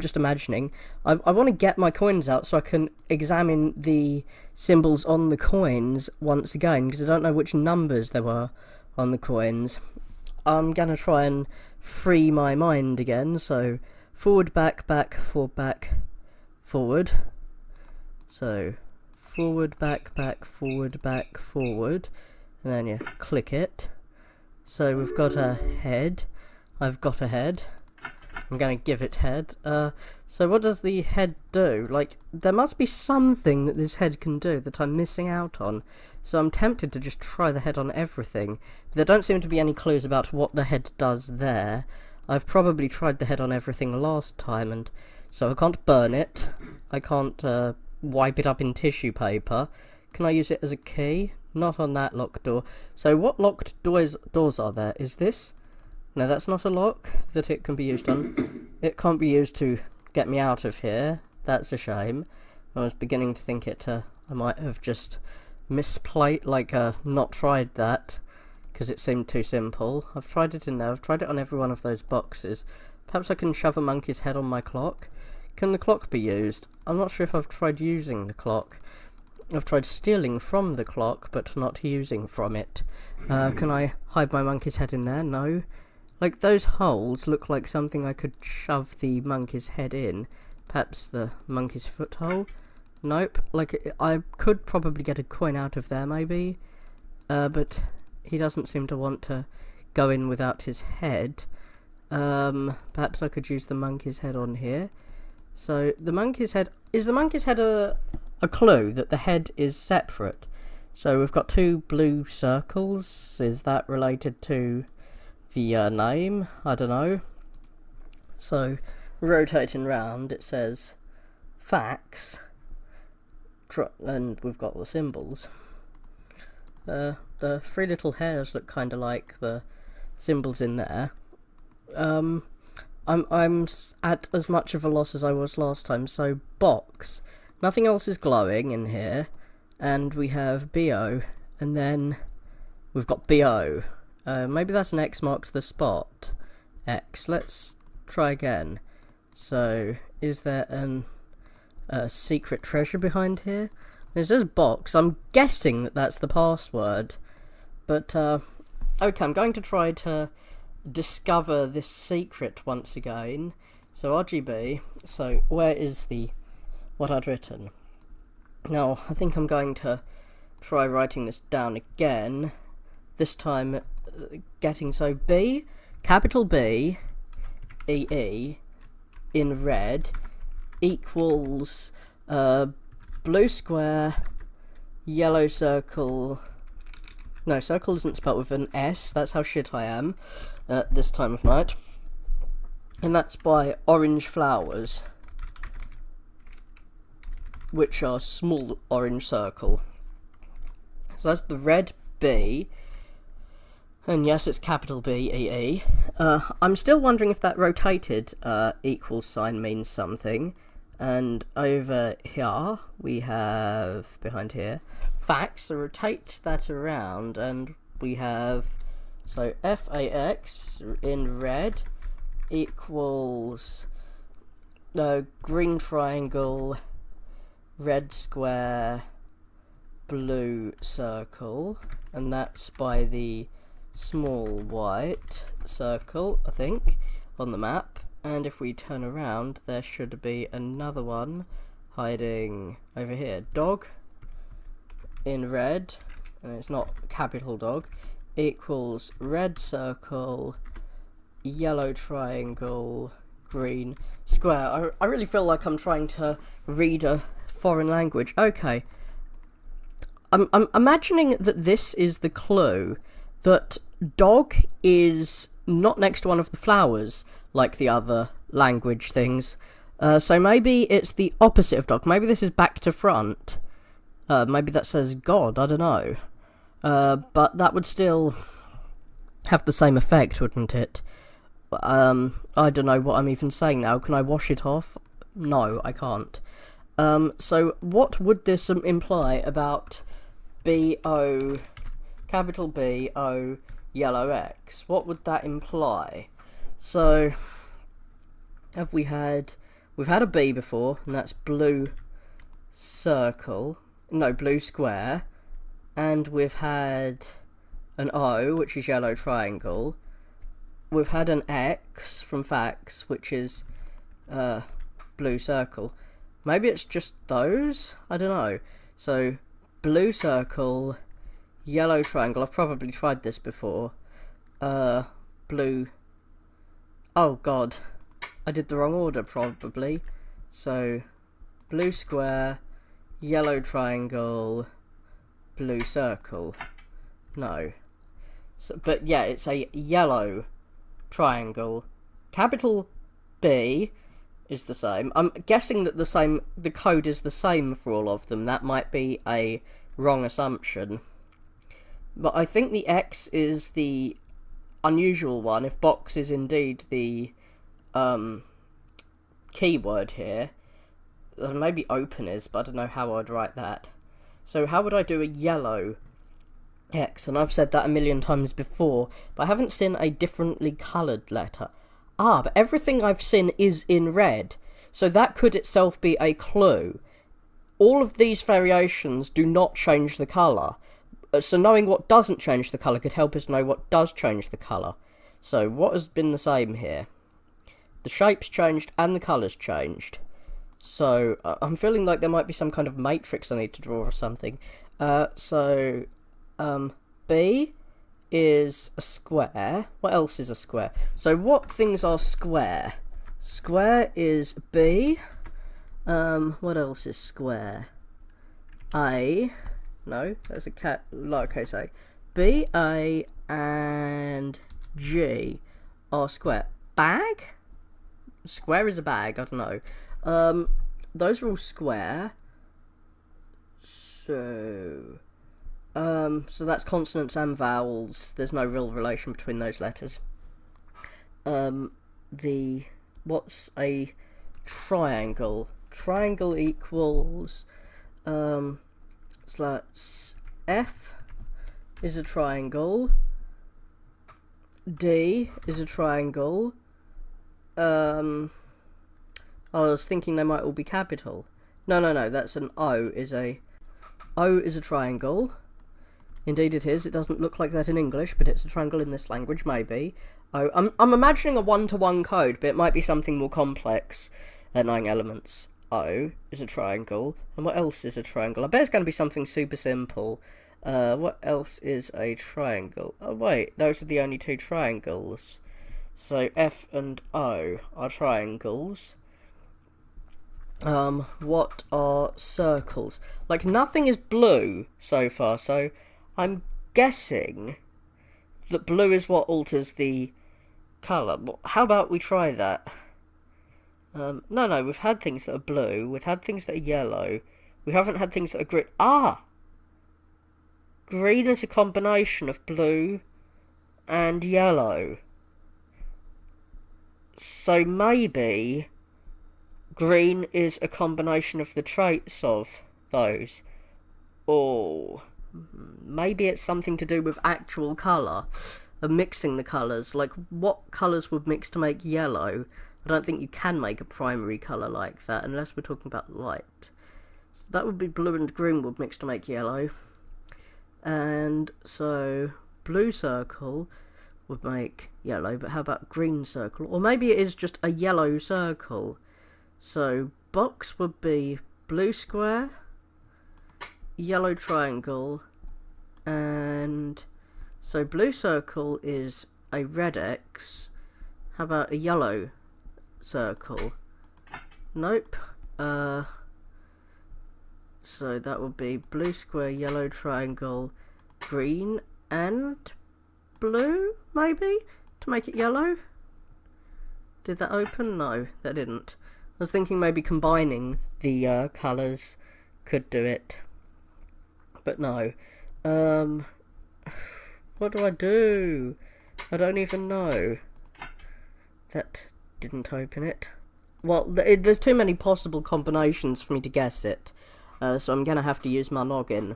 Speaker 1: just imagining. I want to get my coins out so I can examine the symbols on the coins once again, because I don't know which numbers there were on the coins. I'm going to try and free my mind again, so forward, back, back, forward, back, forward. So forward, back, back, forward, back, forward, and then you click it. So we've got a head. I've got a head. I'm going to give it head. So what does the head do? Like, there must be something that this head can do that I'm missing out on. So I'm tempted to just try the head on everything. But there don't seem to be any clues about what the head does there. I've probably tried the head on everything last time, and so I can't burn it. I can't wipe it up in tissue paper. Can I use it as a key? Not on that locked door. So what locked doors are there? Is this? No, that's not a lock that it can be used on. It can't be used to get me out of here. That's a shame. I was beginning to think I might have just not tried that, because it seemed too simple. I've tried it in there. I've tried it on every one of those boxes. Perhaps I can shove a monkey's head on my clock. Can the clock be used? I'm not sure if I've tried using the clock. I've tried stealing from the clock, but not using from it. Can I hide my monkey's head in there? No. Like, those holes look like something I could shove the monkey's head in. Perhaps the monkey's foot hole? Nope. Like, I could probably get a coin out of there, maybe. But he doesn't seem to want to go in without his head. Perhaps I could use the monkey's head on here. So, the monkey's head... Is the monkey's head a clue that the head is separate? So, we've got two blue circles. Is that related to the name? I don't know. So, rotating round, it says facts, and we've got the symbols. The three little hairs look kind of like the symbols in there. I'm at as much of a loss as I was last time. So box, nothing else is glowing in here, and we have BO, and then we've got BO. Maybe that's an X marks the spot. X. Let's try again. So, is there a secret treasure behind here? It says box. I'm guessing that that's the password. But, okay, I'm going to try to discover this secret once again. So, RGB. So, where is what I'd written? Now, I think I'm going to try writing this down again. This time, getting so B, capital B, EE, in red, equals blue square, yellow circle. No, circle isn't spelled with an S. That's how shit I am at this time of night. And that's by orange flowers, which are small orange circle. So that's the red B. And yes, it's capital B-E-E. I'm still wondering if that rotated equals sign means something. And over here, we have, behind here, facts. So rotate that around, and we have, so F-A-X in red equals green triangle, red square, blue circle, and that's by the small white circle, I think, on the map. And if we turn around, there should be another one hiding over here. Dog in red, and it's not capital dog, equals red circle, yellow triangle, green square. I really feel like I'm trying to read a foreign language. Okay. I'm imagining that this is the clue, that dog is not next to one of the flowers, like the other language things. So maybe it's the opposite of dog. Maybe this is back to front. Maybe that says God, I don't know. But that would still have the same effect, wouldn't it? I don't know what I'm even saying now. Can I wash it off? No, I can't. So what would this imply about B-O, capital B-O, yellow X? What would that imply? So, we've had a B before, and that's blue circle, no, blue square, and we've had an O, which is yellow triangle. We've had an X from facts, which is blue circle. Maybe it's just those? I don't know. So, blue circle, yellow triangle. I've probably tried this before. Blue. Oh god. I did the wrong order, probably. So, blue square, yellow triangle, blue circle. No. So, but yeah, it's a yellow triangle. Capital B is the same. I'm guessing that the code is the same for all of them. That might be a wrong assumption. But I think the X is the unusual one. If box is indeed the keyword here, maybe open is, but I don't know how I'd write that. So how would I do a yellow X? And I've said that a million times before, but I haven't seen a differently coloured letter. Ah, but everything I've seen is in red, so that could itself be a clue. All of these variations do not change the colour, so knowing what doesn't change the colour could help us know what does change the colour. So what has been the same here? The shape's changed and the colour's changed. So I'm feeling like there might be some kind of matrix I need to draw or something. B is a square. What else is a square? So what things are square? Square is B. What else is square? A. No, that's a lowercase a. B, A, and G are square. Bag? Square is a bag, I don't know. Those are all square. So that's consonants and vowels. There's no real relation between those letters. What's a triangle? Triangle equals, so that's F is a triangle, D is a triangle. I was thinking they might all be capital. No, that's an O is a triangle. Indeed it is. It doesn't look like that in English, but it's a triangle in this language, maybe. Oh, I'm imagining a one-to-one code, but it might be something more complex at 9 elements. O is a triangle. And what else is a triangle? I bet it's going to be something super simple. What else is a triangle? Oh, wait, those are the only two triangles. So F and O are triangles. What are circles? Like, nothing is blue so far, so I'm guessing that blue is what alters the colour. How about we try that? No, we've had things that are blue, we've had things that are yellow, we haven't had things that are green. Ah! Green is a combination of blue and yellow. So maybe green is a combination of the traits of those. Or maybe it's something to do with actual colour, of mixing the colours. Like, what colours would mix to make yellow? I don't think you can make a primary colour like that, unless we're talking about light. So that would be blue and green would mix to make yellow. And so, blue circle would make yellow, but how about green circle? Or maybe it is just a yellow circle. So, box would be blue square, yellow triangle, and so blue circle is a red X. How about a yellow circle? Nope. So that would be blue square, yellow triangle, green and blue, maybe, to make it yellow? Did that open? No, that didn't. I was thinking maybe combining the colours could do it. But no. What do I do? I don't even know. That didn't open it. Well, there's too many possible combinations for me to guess it. So I'm gonna have to use my noggin.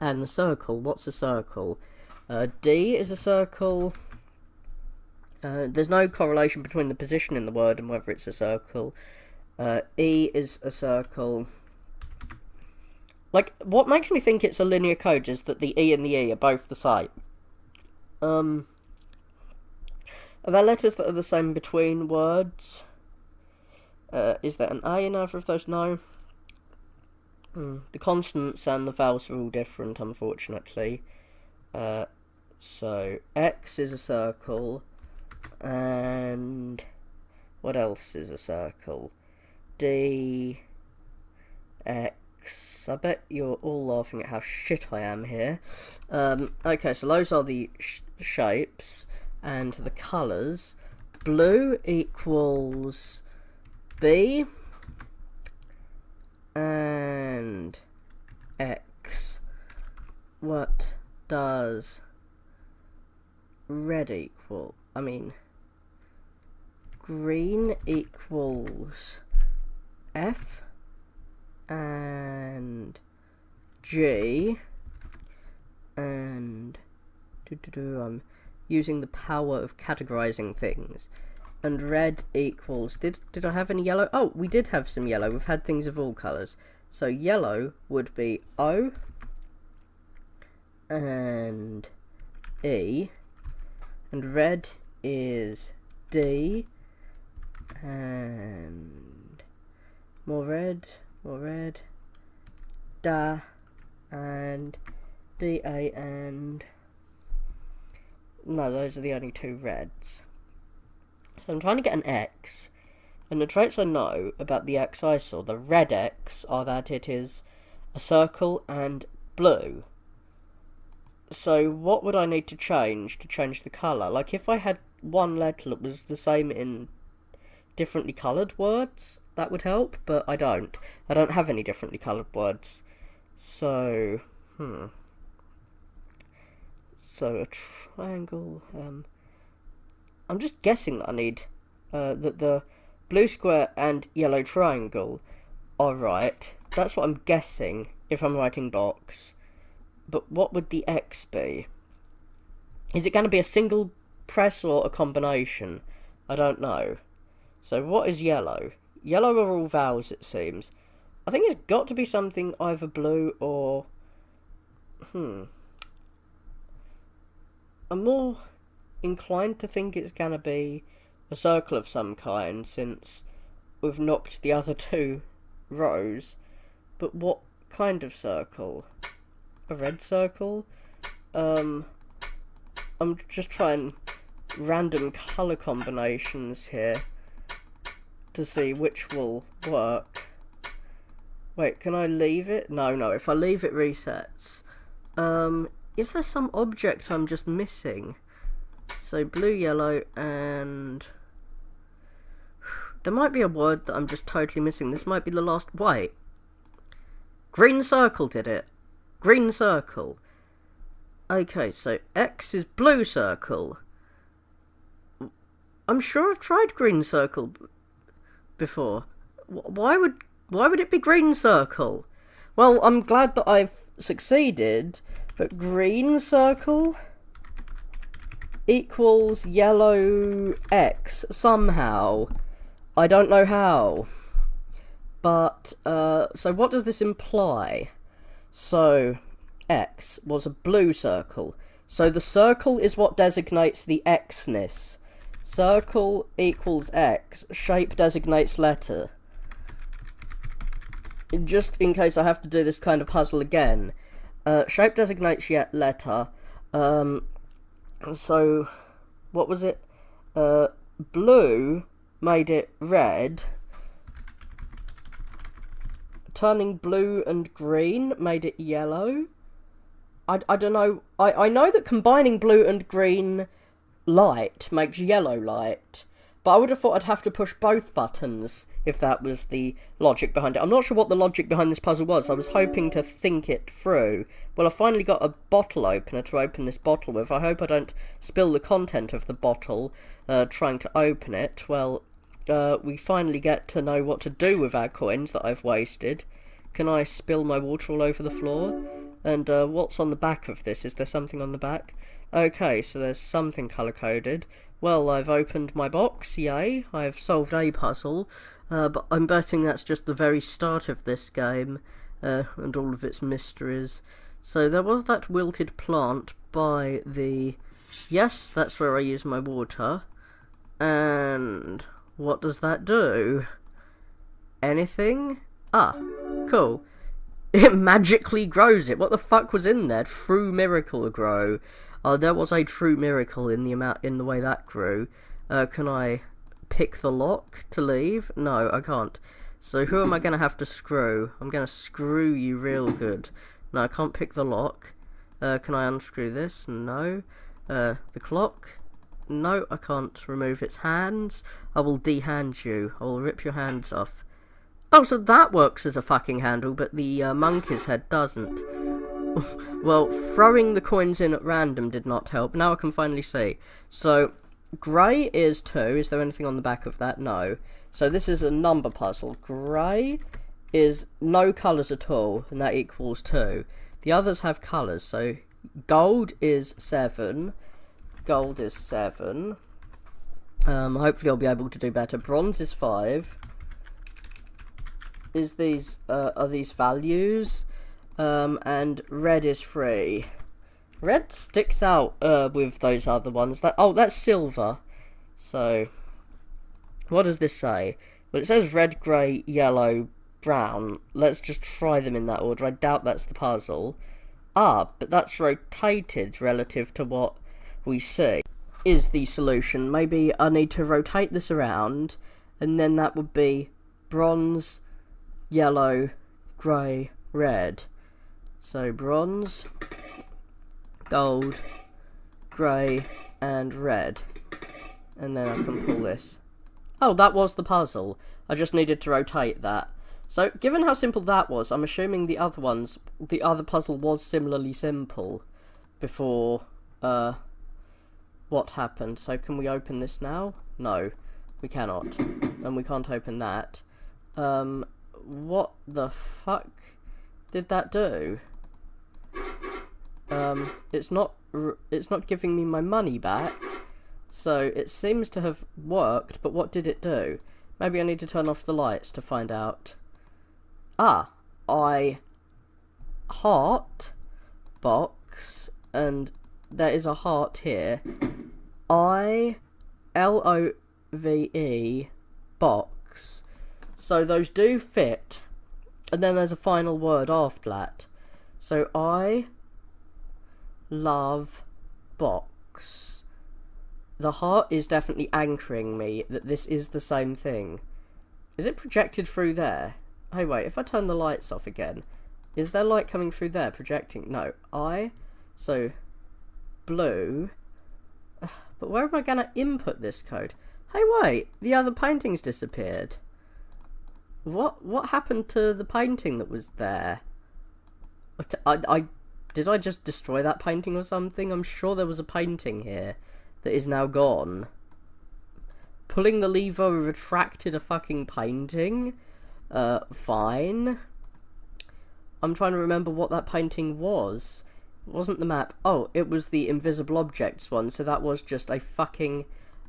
Speaker 1: And the circle, what's a circle? D is a circle. There's no correlation between the position in the word and whether it's a circle. E is a circle. Like, what makes me think it's a linear code is that the E and the E are both the same. Are there letters that are the same between words? Is there an A in either of those? No. The consonants and the vowels are all different, unfortunately. So, X is a circle. And what else is a circle? D, X. I bet you're all laughing at how shit I am here. Okay, so those are the shapes and the colours. Blue equals B and X. What does red equal? I mean, green equals F and G and I'm using the power of categorizing things. And red equals, did I have any yellow? Oh, we did have some yellow. We've had things of all colours. So yellow would be O and E, and red is D, and more red, da, and DA, and no, those are the only two reds. So I'm trying to get an X, and the traits I know about the X I saw, the red X, are that it is a circle and blue. So what would I need to change the colour? Like, if I had one letter that was the same in differently coloured words, that would help, but I don't. I don't have any differently coloured words. So, So a triangle, I'm just guessing that I need, that the blue square and yellow triangle are right. That's what I'm guessing if I'm writing box. But what would the X be? Is it going to be a single press or a combination? I don't know. So what is yellow? Yellow are all vowels, it seems. I think it's got to be something either blue or... I'm more inclined to think it's going to be a circle of some kind, since we've knocked the other two rows. But what kind of circle? A red circle? I'm just trying random colour combinations here to see which will work. Wait, can I leave it? No, if I leave it resets. Is there some object I'm just missing? So blue, yellow, and... there might be a word that I'm just totally missing. This might be the last... wait. Green circle did it. Green circle. Okay, so X is blue circle. I'm sure I've tried green circle before. Why would it be green circle? Well, I'm glad that I've succeeded, but green circle equals yellow X somehow. I don't know how. But, so what does this imply? So, X was a blue circle. So the circle is what designates the Xness. Circle equals X. Shape designates letter. Just in case I have to do this kind of puzzle again. Shape designates yet letter. So, what was it? Blue made it red. Turning blue and green made it yellow. I don't know. I know that combining blue and green light makes yellow light, but I would have thought I'd have to push both buttons if that was the logic behind it. I'm not sure what the logic behind this puzzle was. I was hoping to think it through. Well, I finally got a bottle opener to open this bottle with. I hope I don't spill the content of the bottle trying to open it. Well, we finally get to know what to do with our coins that I've wasted. Can I spill my water all over the floor? And what's on the back of this? Is there something on the back? Okay, so there's something colour-coded. Well, I've opened my box, yay. I've solved a puzzle, but I'm betting that's just the very start of this game, and all of its mysteries. So there was that wilted plant by the... Yes, that's where I use my water. And what does that do? Anything? Ah, cool. It magically grows it. What the fuck was in there? True miracle grow. There was a true miracle in the way that grew. Can I pick the lock to leave? No, I can't. So who am I going to have to screw? I'm going to screw you real good. No, I can't pick the lock. Can I unscrew this? No. The clock? No, I can't remove its hands. I will de-hand you. I will rip your hands off. Oh, so that works as a fucking handle, but the monkey's head doesn't. Well, throwing the coins in at random did not help. Now I can finally see. So, grey is 2. Is there anything on the back of that? No. So this is a number puzzle. Grey is no colours at all, and that equals 2. The others have colours, so gold is 7. Gold is 7. Hopefully I'll be able to do better. Bronze is 5. Are these values? And red is 3. Red sticks out with those other ones. That's silver. So, what does this say? Well, it says red, grey, yellow, brown. Let's just try them in that order. I doubt that's the puzzle. Ah, but that's rotated relative to what we see. Is the solution. Maybe I need to rotate this around, and then that would be bronze, yellow, grey, red. So bronze, gold, grey, and red. And then I can pull this. Oh, that was the puzzle. I just needed to rotate that. So, given how simple that was, I'm assuming the other puzzle was similarly simple before, what happened. So, can we open this now? No, we cannot. And we can't open that. What the fuck did that do? It's not giving me my money back. So it seems to have worked, but what did it do? Maybe I need to turn off the lights to find out. Ah, heart box, and there is a heart here. LOVE box. So those do fit, and then there's a final word after that. So I love box. The heart is definitely anchoring me that this is the same thing. Is it projected through there? Hey, wait, if I turn the lights off again, is there light coming through there projecting? No. So, blue. But where am I going to input this code? Hey, wait, the other painting's disappeared. What happened to the painting that was there? I Did I just destroy that painting or something? I'm sure there was a painting here that is now gone. Pulling the lever retracted a fucking painting? Fine. I'm trying to remember what that painting was. It wasn't the map. Oh, it was the invisible objects one, so that was just a fucking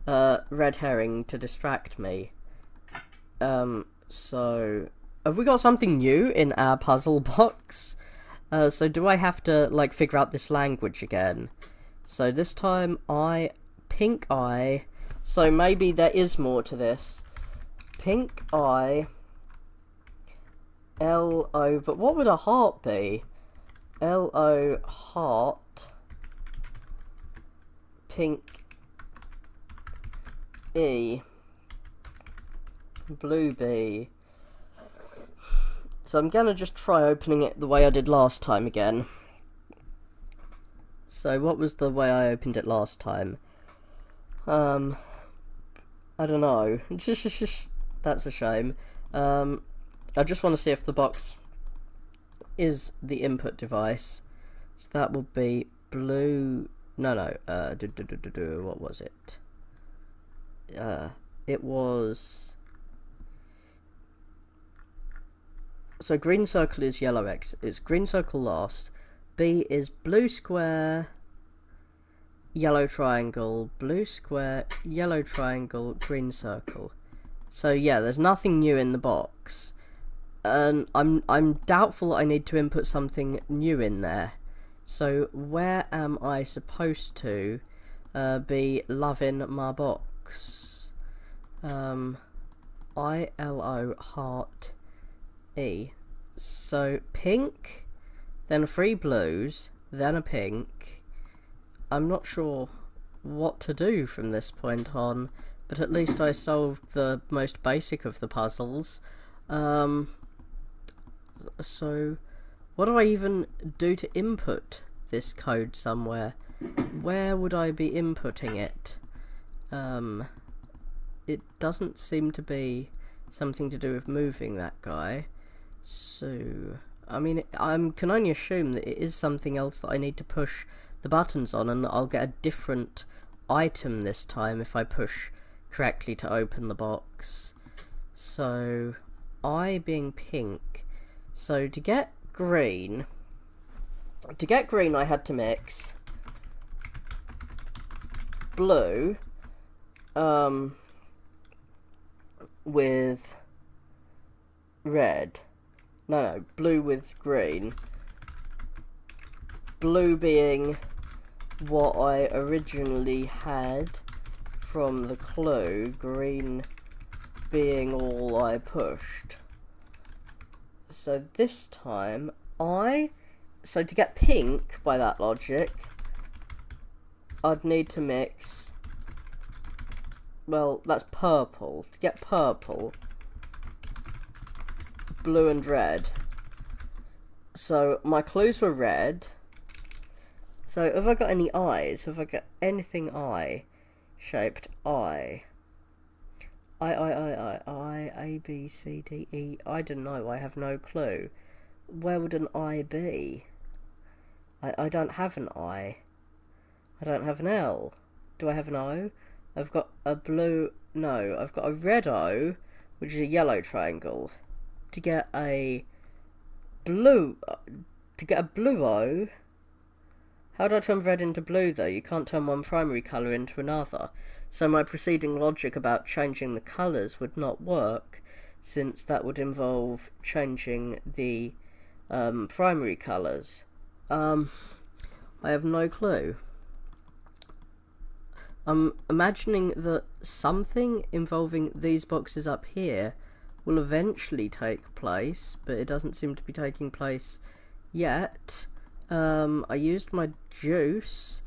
Speaker 1: red herring to distract me. So have we got something new in our puzzle box? So do I have to, like, figure out this language again? So this time pink eye. So maybe there is more to this. Pink eye. L-O, but what would a heart be? L-O, heart. Pink. E. Blue B. So I'm gonna just try opening it the way I did last time again. So what was the way I opened it last time? I don't know. That's a shame. I just want to see if the box is the input device. So that will be blue. No. What was it? It was. So green circle is yellow X. It's green circle last. B is blue square, yellow triangle, blue square, yellow triangle, green circle. So yeah, there's nothing new in the box. And I'm doubtful I need to input something new in there. So where am I supposed to be loving my box? I-L-O heart E. So pink, then 3 blues, then a pink. I'm not sure what to do from this point on, but at least I solved the most basic of the puzzles. So what do I even do to input this code somewhere? Where would I be inputting it? It doesn't seem to be something to do with moving that guy. So, I mean, I can only assume that it is something else that I need to push the buttons on, and I'll get a different item this time if I push correctly to open the box. So, I being pink. So, to get green I had to mix blue with red. No, blue with green. Blue being what I originally had from the clue, green being all I pushed. So this time, so to get pink, by that logic, I'd need to mix, well, that's purple. To get purple, blue and red. So my clues were red. So have I got any eyes? Have I got anything eye shaped? I, A, B, C, D, E. I don't know. I have no clue. Where would an I be? I don't have an I. I don't have an L. Do I have an O? I've got a blue. No, I've got a red O, which is a yellow triangle. To get a blue O, how do I turn red into blue though? You can't turn one primary colour into another. So my preceding logic about changing the colours would not work, since that would involve changing the primary colours. I have no clue. I'm imagining that something involving these boxes up here will eventually take place, but it doesn't seem to be taking place yet. I used my juice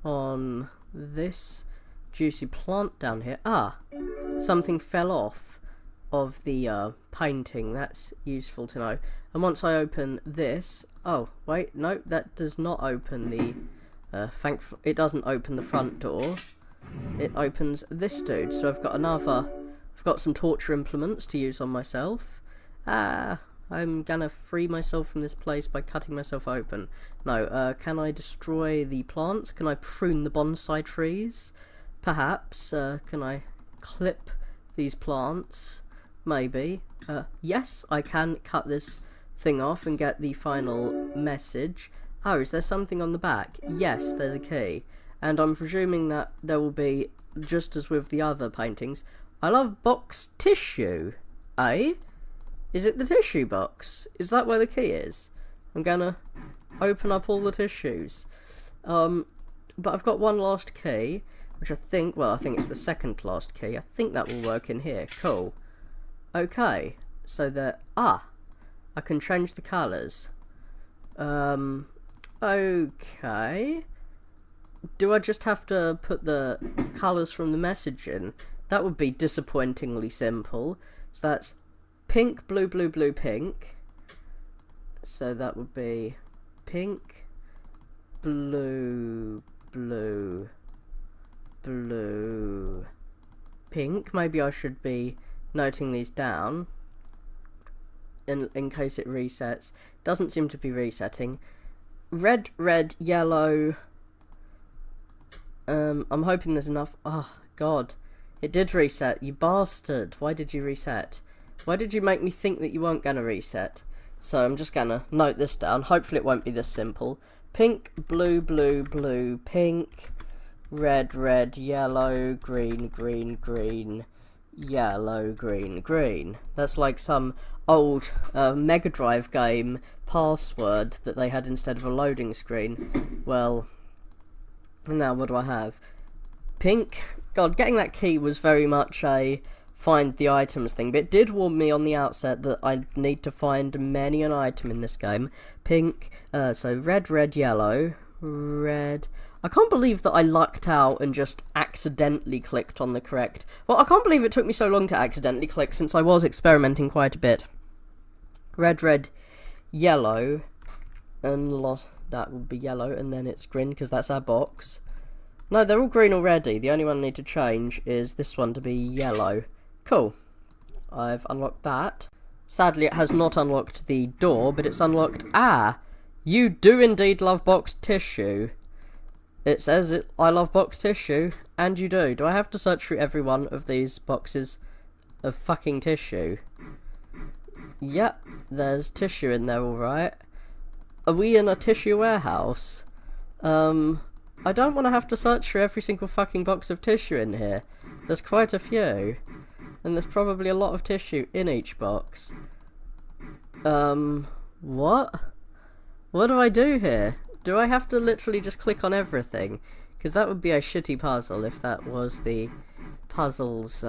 Speaker 1: on this juicy plant down here. Something fell off of the painting. That's useful to know. And once I open this, oh wait, no, that does not open the it doesn't open the front door. It opens this dude. So I've got some torture implements to use on myself. I'm gonna free myself from this place by cutting myself open. No, can I destroy the plants? Can I prune the bonsai trees? Perhaps. Can I clip these plants? Maybe. Yes, I can cut this thing off and get the final message. Oh, is there something on the back? Yes, there's a key. And I'm presuming that there will be, just as with the other paintings, I love box tissue. Eh? Is it the tissue box? Is that where the key is? I'm gonna open up all the tissues. But I've got one last key, which I think it's the second last key. I think that will work in here. Cool. Okay. So that, I can change the colours. Okay. Do I just have to put the colours from the message in? That would be disappointingly simple. So that's pink, blue, blue, blue, pink. So that would be pink, blue, blue, blue, pink. Maybe I should be noting these down in case it resets. Doesn't seem to be resetting. Red, red, yellow. I'm hoping there's enough. Oh, God. It did reset, you bastard. Why did you reset? Why did you make me think that you weren't going to reset? So I'm just going to note this down. Hopefully it won't be this simple. Pink, blue, blue, blue, pink, red, red, yellow, green, green, green, yellow, green, green. That's like some old Mega Drive game password that they had instead of a loading screen. Well, now what do I have? Pink. God, getting that key was very much a find the items thing, but it did warn me on the outset that I need to find many an item in this game. Pink, so red, red, yellow, red. I can't believe that I lucked out and just accidentally clicked on the correct... Well, I can't believe it took me so long to accidentally click since I was experimenting quite a bit. Red, red, yellow, and that would be yellow, and then it's green because that's our box. No, they're all green already. The only one I need to change is this one to be yellow. Cool. I've unlocked that. Sadly, it has not unlocked the door, but it's unlocked... You do indeed love box tissue. It says I love box tissue, and you do. Do I have to search through every one of these boxes of fucking tissue? Yep, there's tissue in there, alright. Are we in a tissue warehouse? I don't want to have to search for every single fucking box of tissue in here. There's quite a few. And there's probably a lot of tissue in each box. What? What do I do here? Do I have to literally just click on everything? Because that would be a shitty puzzle if that was the puzzle's,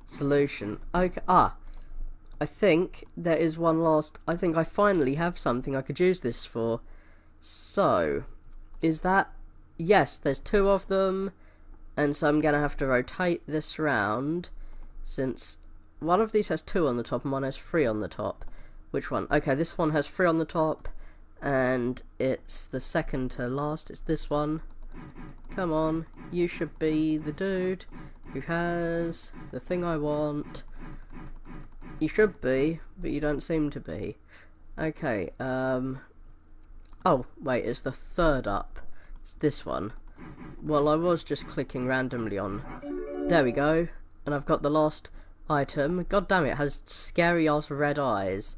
Speaker 1: solution. Okay, I think there is one last... I think I finally have something I could use this for. So, is that... Yes, there's two of them, and so I'm going to have to rotate this round, since one of these has 2 on the top and one has 3 on the top. Which one? Okay, this one has 3 on the top, and it's the second to last. It's this one. Come on, you should be the dude who has the thing I want. You should be, but you don't seem to be. Okay, oh, wait, it's the third up. This one. Well, I was just clicking randomly on... There we go. And I've got the last item. God damn it has scary ass red eyes.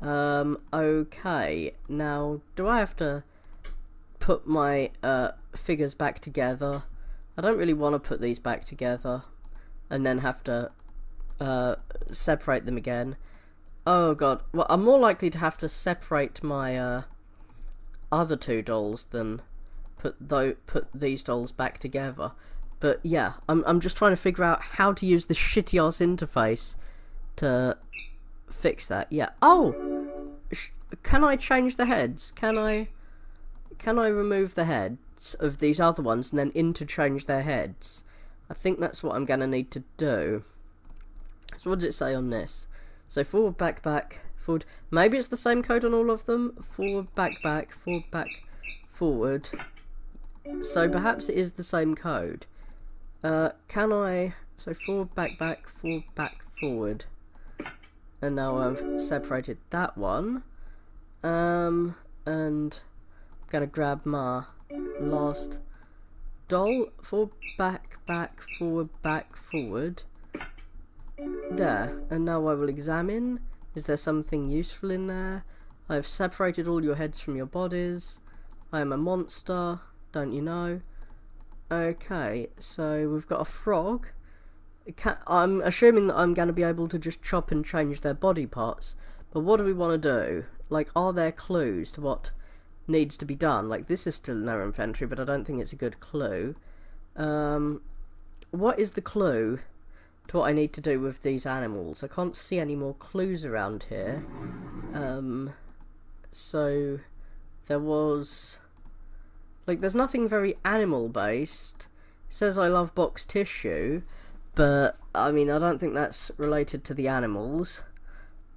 Speaker 1: Okay. Now, do I have to put my figures back together? I don't really want to put these back together and then have to separate them again. Oh god. Well, I'm more likely to have to separate my other 2 dolls than put these dolls back together. But yeah, I'm just trying to figure out how to use the shitty ass interface to fix that. Yeah. Oh, can I change the heads? Can I remove the heads of these other ones and then interchange their heads? I think that's what I'm gonna need to do. So what does it say on this? So forward, back, back, forward. Maybe it's the same code on all of them. Forward, back, back, forward, back, forward. So perhaps it is the same code. Can I... So forward, back, back, forward, back, forward. And now I've separated that one. And I'm gonna grab my last doll. Forward, back, forward, back, forward. There. And now I will examine. Is there something useful in there? I've separated all your heads from your bodies. I am a monster, don't you know? Okay, so we've got a frog. I'm assuming that I'm going to be able to just chop and change their body parts. But what do we want to do? Like, are there clues to what needs to be done? Like, this is still in our inventory, but I don't think it's a good clue. What is the clue to what I need to do with these animals? I can't see any more clues around here. So there was... like, there's nothing very animal-based. It says I love box tissue, but, I mean, I don't think that's related to the animals.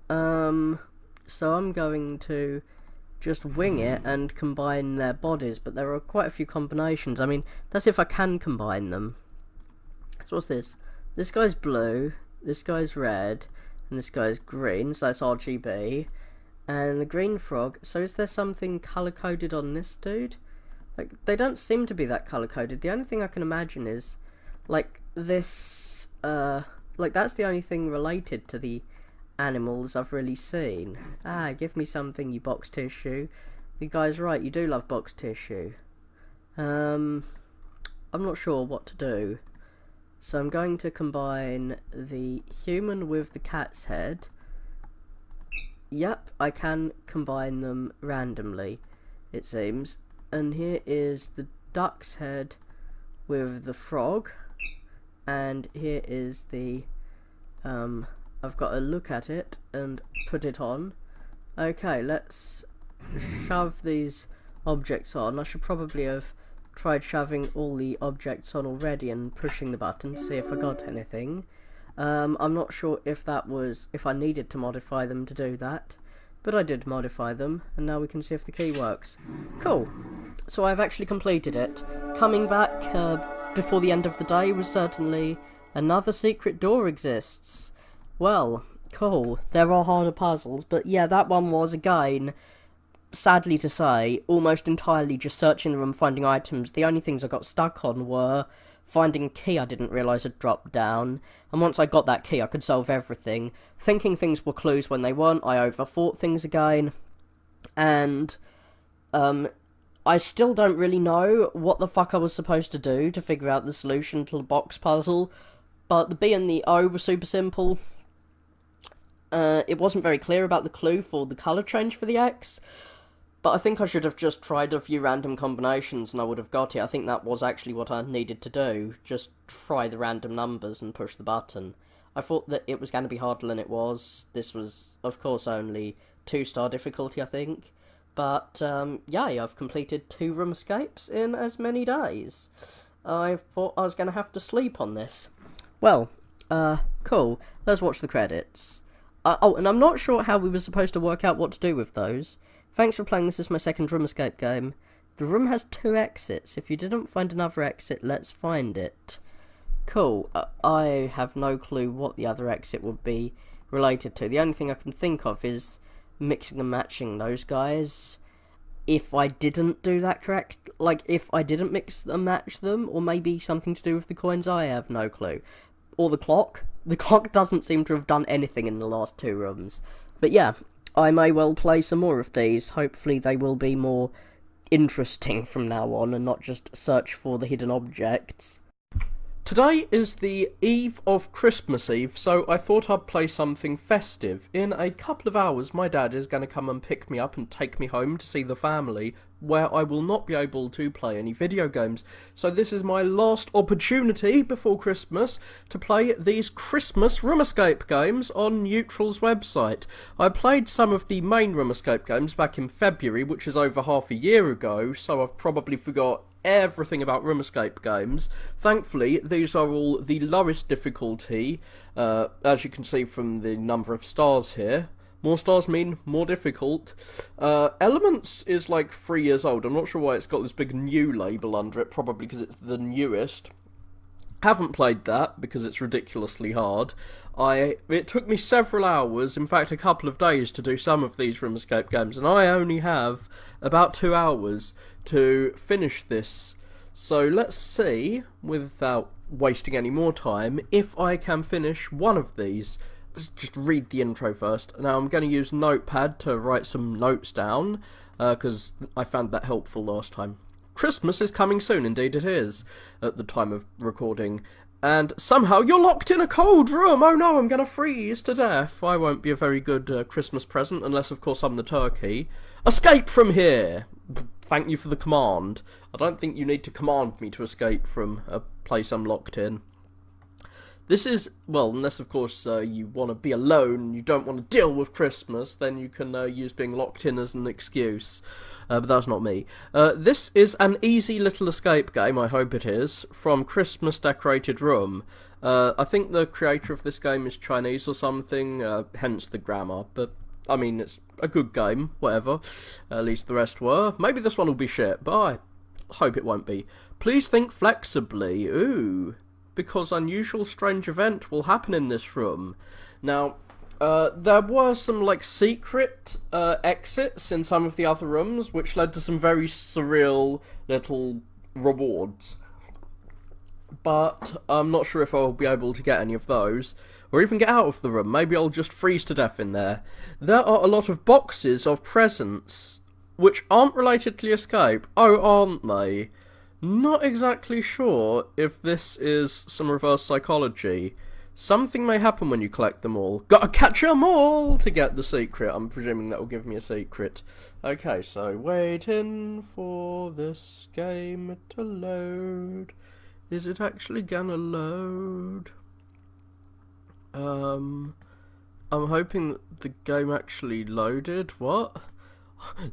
Speaker 1: So I'm going to just wing it and combine their bodies, but there are quite a few combinations. I mean, that's if I can combine them. So what's this? This guy's blue, this guy's red, and this guy's green, so that's RGB. And the green frog, so is there something colour-coded on this dude? Like, they don't seem to be that colour-coded. The only thing I can imagine is, like, this, like, that's the only thing related to the animals I've really seen. Ah, give me something, you box tissue. The guy's right, you do love box tissue. I'm not sure what to do. So I'm going to combine the human with the cat's head. Yep, I can combine them randomly, it seems. And here is the duck's head with the frog. And here is the... I've got to look at it and put it on. Okay, let's shove these objects on. I should probably have tried shoving all the objects on already and pushing the button to see if I got anything. I'm not sure if I needed to modify them to do that, but I did modify them, and now we can see if the key works. Cool. So I've actually completed it. Coming back before the end of the day was certainly another secret door exists. Well, cool. There are harder puzzles, but yeah, that one was, again, sadly to say, almost entirely just searching the room, finding items. The only things I got stuck on were finding a key I didn't realise had dropped down, and once I got that key I could solve everything. Thinking things were clues when they weren't, I overthought things again, and I still don't really know what the fuck I was supposed to do to figure out the solution to the box puzzle, but the B and the O were super simple. It wasn't very clear about the clue for the colour change for the X, but I think I should have just tried a few random combinations and I would have got it. I think that was actually what I needed to do, just try the random numbers and push the button. I thought that it was going to be harder than it was. This was, of course, only 2-star difficulty, I think. But, yeah, I've completed 2 room escapes in as many days. I thought I was going to have to sleep on this. Well, cool. Let's watch the credits. Oh, and I'm not sure how we were supposed to work out what to do with those. Thanks for playing. This is my second room escape game. The room has 2 exits. If you didn't find another exit, let's find it. Cool. I have no clue what the other exit would be related to. The only thing I can think of is mixing and matching those guys. If I didn't do that correct, like if I didn't mix and match them, or maybe something to do with the coins, I have no clue. Or the clock. The clock doesn't seem to have done anything in the last 2 rooms. But yeah, I may well play some more of these. Hopefully they will be more interesting from now on and not just search for the hidden objects.
Speaker 2: Today is the eve of Christmas Eve, so I thought I'd play something festive. In a couple of hours, my dad is going to come and pick me up and take me home to see the family, where I will not be able to play any video games. So this is my last opportunity before Christmas to play these Christmas Room Escape games on Neutral's website. I played some of the main Room Escape games back in February, which is over half a year ago, so I've probably forgot everything about Room Escape games. Thankfully, these are all the lowest difficulty, as you can see from the number of stars here. More stars mean more difficult. Elements is like 3 years old. I'm not sure why it's got this big new label under it, probably because it's the newest. Haven't played that because it's ridiculously hard. It took me several hours, in fact a couple of days, to do some of these room escape games, and I only have about 2 hours to finish this. So let's see, without wasting any more time, if I can finish one of these. Just read the intro first. Now I'm going to use Notepad to write some notes down, because I found that helpful last time. Christmas is coming soon, indeed it is, at the time of recording. And somehow you're locked in a cold room! Oh no, I'm gonna freeze to death. I won't be a very good Christmas present, unless of course I'm the turkey. Escape from here! Thank you for the command. I don't think you need to command me to escape from a place I'm locked in. This is, well, unless of course you want to be alone, you don't want to deal with Christmas, then you can use being locked in as an excuse. But that's not me. This is an easy little escape game, I hope it is, from Christmas Decorated Room. I think the creator of this game is Chinese or something, hence the grammar, but I mean, it's a good game, whatever. At least the rest were. Maybe this one will be shit, but I hope it won't be. Please think flexibly. Ooh. Because unusual strange event will happen in this room. Now, there were some, like, secret exits in some of the other rooms, which led to some very surreal little rewards. But I'm not sure if I'll be able to get any of those, or even get out of the room. Maybe I'll just freeze to death in there. There are a lot of boxes of presents, which aren't related to the escape. Oh, aren't they? Not exactly sure if this is some reverse psychology. Something may happen when you collect them all. Gotta catch them all to get the secret. I'm presuming that will give me a secret. Okay, so waiting for this game to load. Is it actually gonna load? I'm hoping that the game actually loaded. What?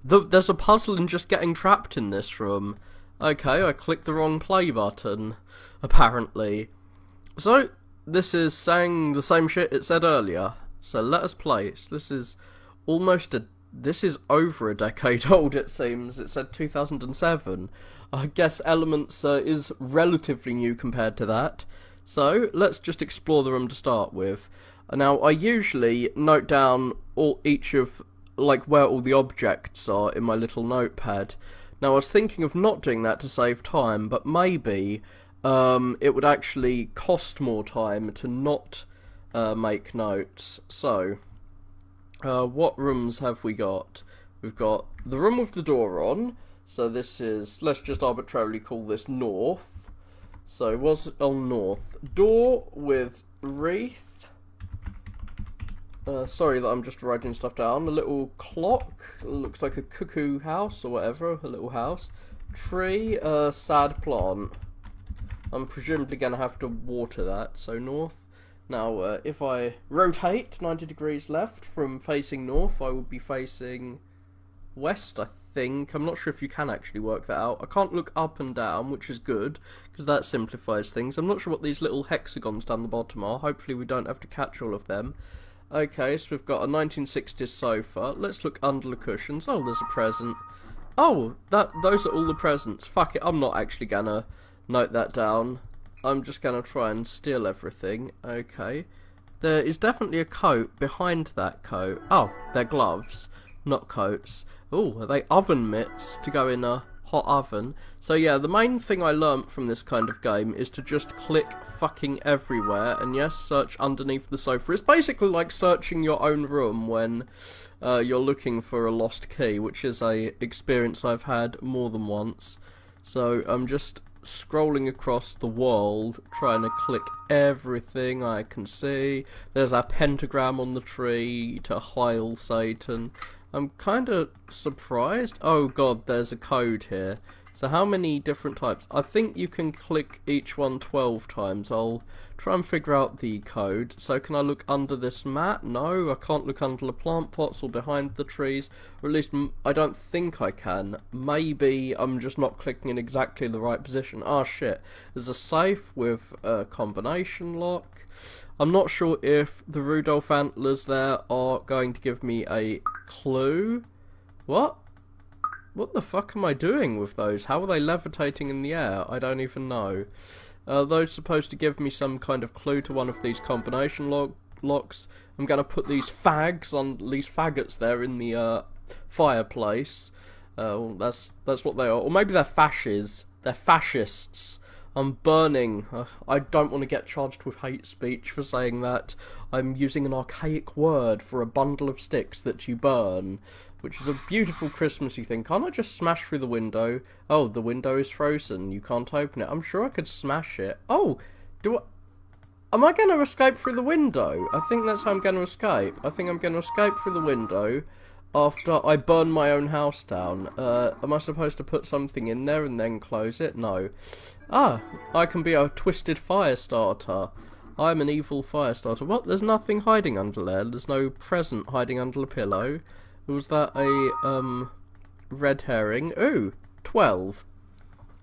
Speaker 2: There's a puzzle in just getting trapped in this room. Okay, I clicked the wrong play button, apparently. So, this is saying the same shit it said earlier. So let us play. This is this is over a decade old, it seems. It said 2007. I guess Elements is relatively new compared to that. So, let's just explore the room to start with. Now, I usually note down each of, like, where all the objects are in my little notepad. Now, I was thinking of not doing that to save time, but maybe it would actually cost more time to not make notes. So, what rooms have we got? We've got the room with the door on. So this is, let's just arbitrarily call this North. So, was it on North? Door with wreath. Sorry that I'm just writing stuff down. A little clock, looks like a cuckoo house or whatever, a little house. Tree, sad plant. I'm presumably going to have to water that, so north. Now, if I rotate 90 degrees left from facing north, I will be facing west, I think. I'm not sure if you can actually work that out. I can't look up and down, which is good, because that simplifies things. I'm not sure what these little hexagons down the bottom are. Hopefully we don't have to catch all of them. Okay, so we've got a 1960s sofa. Let's look under the cushions. Oh, there's a present. Oh, those are all the presents. Fuck it, I'm not actually gonna note that down. I'm just gonna try and steal everything. Okay. There is definitely a coat behind that coat. Oh, they're gloves, not coats. Oh, are they oven mitts to go in a hot oven? So yeah, the main thing I learnt from this kind of game is to just click fucking everywhere, and yes, search underneath the sofa. It's basically like searching your own room when you're looking for a lost key, which is a experience I've had more than once. So I'm just scrolling across the world, trying to click everything I can see. There's a pentagram on the tree to Heil Satan. I'm kind of surprised. Oh god, there's a code here. So how many different types? I think you can click each one 12 times. I'll try and figure out the code. So can I look under this mat? No, I can't look under the plant pots or behind the trees. Or at least I don't think I can. Maybe I'm just not clicking in exactly the right position. Ah, shit. There's a safe with a combination lock. I'm not sure if the Rudolph antlers there are going to give me a clue. What? What the fuck am I doing with those? How are they levitating in the air? I don't even know. Those supposed to give me some kind of clue to one of these combination locks. I'm gonna put these faggots there in the fireplace. That's what they are. Or maybe they're fascists. They're fascists. I'm burning. I don't want to get charged with hate speech for saying that. I'm using an archaic word for a bundle of sticks that you burn, which is a beautiful Christmassy thing. Can't I just smash through the window? Oh, the window is frozen. You can't open it. I'm sure I could smash it. Oh, am I going to escape through the window? I think that's how I'm going to escape. I think I'm going to escape through the window after I burn my own house down. Am I supposed to put something in there and then close it? No. Ah, I can be a twisted fire starter. I'm an evil fire starter. What? There's nothing hiding under there. There's no present hiding under the pillow. Was that a, red herring? Ooh, 12.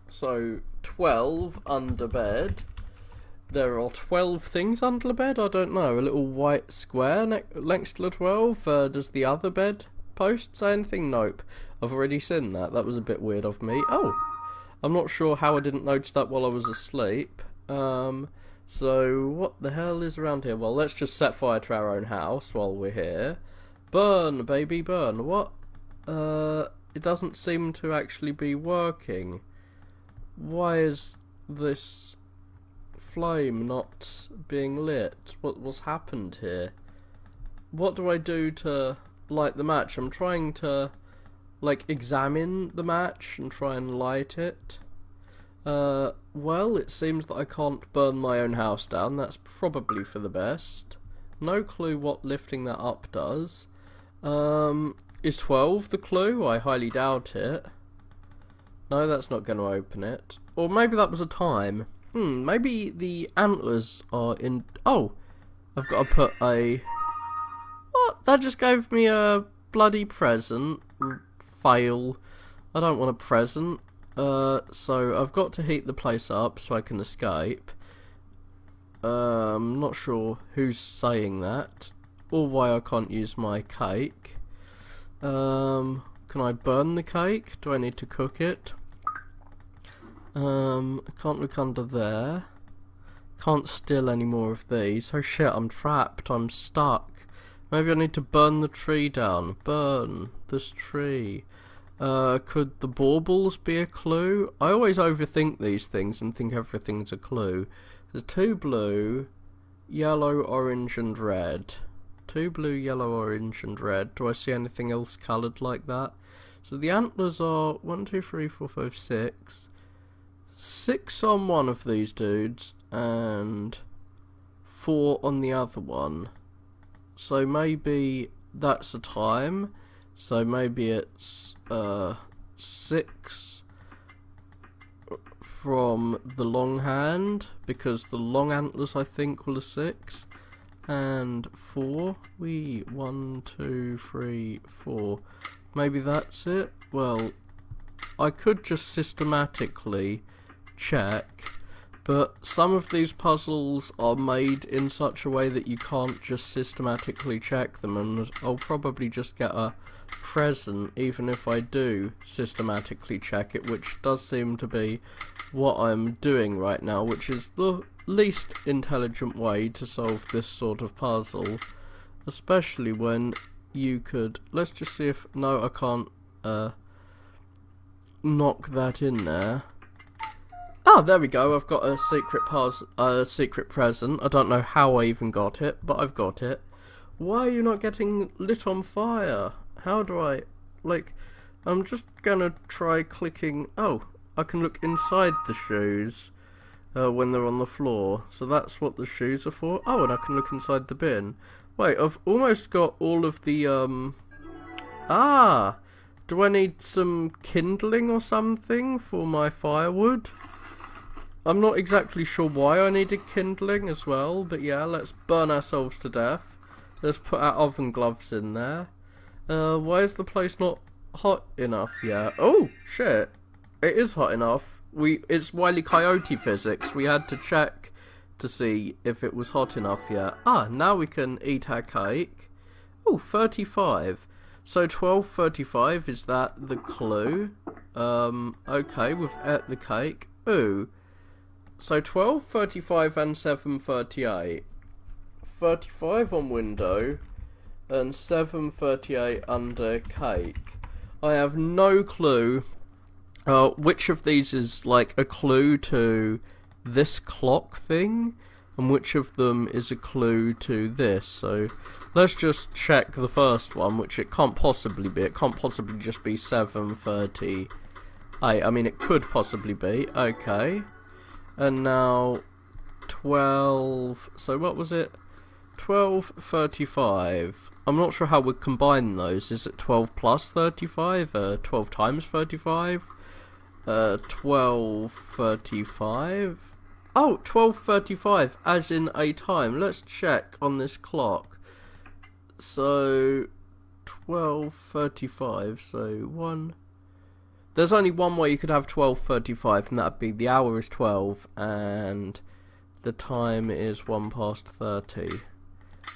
Speaker 2: So, 12 under bed. There are 12 things under the bed? I don't know. A little white square next to the 12. Does the other bed post say anything? Nope. I've already seen that. That was a bit weird of me. Oh, I'm not sure how I didn't notice that while I was asleep. So what the hell is around here? Well, let's just set fire to our own house while we're here. Burn, baby, burn. What? It doesn't seem to actually be working. Why is this flame not being lit? What's happened here? What do I do to light the match? I'm trying to, like, examine the match and try and light it. Well, it seems that I can't burn my own house down. That's probably for the best. No clue what lifting that up does. Is 12 the clue? I highly doubt it. No, that's not going to open it. Or maybe that was a time. Maybe the antlers are in... Oh! I've got to put a... What? That just gave me a bloody present. Fail. I don't want a present. So I've got to heat the place up so I can escape. I'm not sure who's saying that, or why I can't use my cake. Can I burn the cake? Do I need to cook it? I can't look under there. Can't steal any more of these. Oh shit, I'm trapped. I'm stuck. Maybe I need to burn the tree down. Burn this tree. Could the baubles be a clue? I always overthink these things and think everything's a clue. There's 2 blue, yellow, orange and red. 2 blue, yellow, orange and red. Do I see anything else coloured like that? So the antlers are 1, 2, 3, 4, 5, 6. 6 on one of these dudes and 4 on the other one. So maybe that's a time. So maybe it's 6 from the long hand, because the long antlers I think were 6, and 4. 1, 2, 3, 4. Maybe that's it. Well, I could just systematically check, but some of these puzzles are made in such a way that you can't just systematically check them, and I'll probably just get a present even if I do systematically check it, which does seem to be what I'm doing right now, which is the least intelligent way to solve this sort of puzzle, especially when you could... Let's just see if... No, I can't knock that in there. Ah, there we go. I've got a secret present. I don't know how I even got it, but I've got it. Why are you not getting lit on fire? How do I... Like, I'm just gonna try clicking... Oh, I can look inside the shoes when they're on the floor. So that's what the shoes are for. Oh, and I can look inside the bin. Wait, I've almost got all of the... Ah! Do I need some kindling or something for my firewood? I'm not exactly sure why I needed kindling as well, but yeah, let's burn ourselves to death. Let's put our oven gloves in there. Why is the place not hot enough yet? Oh, shit. It is hot enough. It's Wile E. Coyote physics. We had to check to see if it was hot enough yet. Ah, now we can eat our cake. Oh, 35. So 12:35, is that the clue? Okay, we've ate the cake. Ooh. So 12:35 and 7:38. 35 on window and 7:38 under cake. I have no clue which of these is like a clue to this clock thing and which of them is a clue to this. So let's just check the first one, which it can't possibly be. It can't possibly just be 7:38. I mean, it could possibly be. Okay. And now 12. So what was it? 12:35. I'm not sure how we'd combine those. Is it 12 plus 35? 12 times 35? 12:35? Oh, 12:35 as in a time. Let's check on this clock. So 12:35. So one. There's only one way you could have 12:35, and that'd be the hour is 12 and the time is 1 past 30.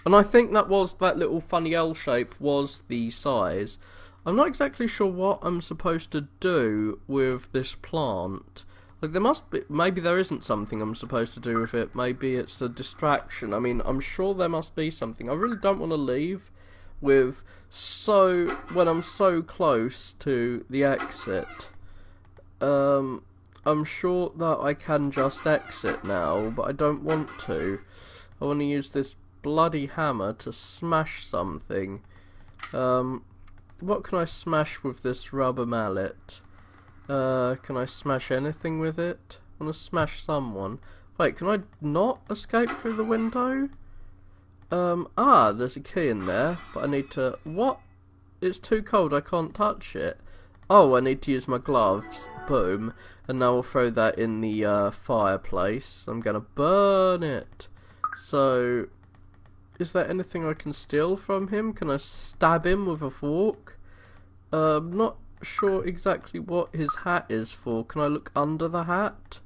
Speaker 2: And I think that little funny L shape was the size. I'm not exactly sure what I'm supposed to do with this plant. Like, there must be, maybe there isn't something I'm supposed to do with it. Maybe it's a distraction. I mean, I'm sure there must be something. I really don't want to leave when I'm so close to the exit. I'm sure that I can just exit now, but I don't want to. I want to use this bloody hammer to smash something. What can I smash with this rubber mallet? Can I smash anything with it? I want to smash someone. Wait, can I not escape through the window? There's a key in there, but I need to... What? It's too cold, I can't touch it. Oh, I need to use my gloves. Boom. And now I'll throw that in the fireplace. I'm gonna burn it. So, is there anything I can steal from him? Can I stab him with a fork? Not sure exactly what his hat is for. Can I look under the hat?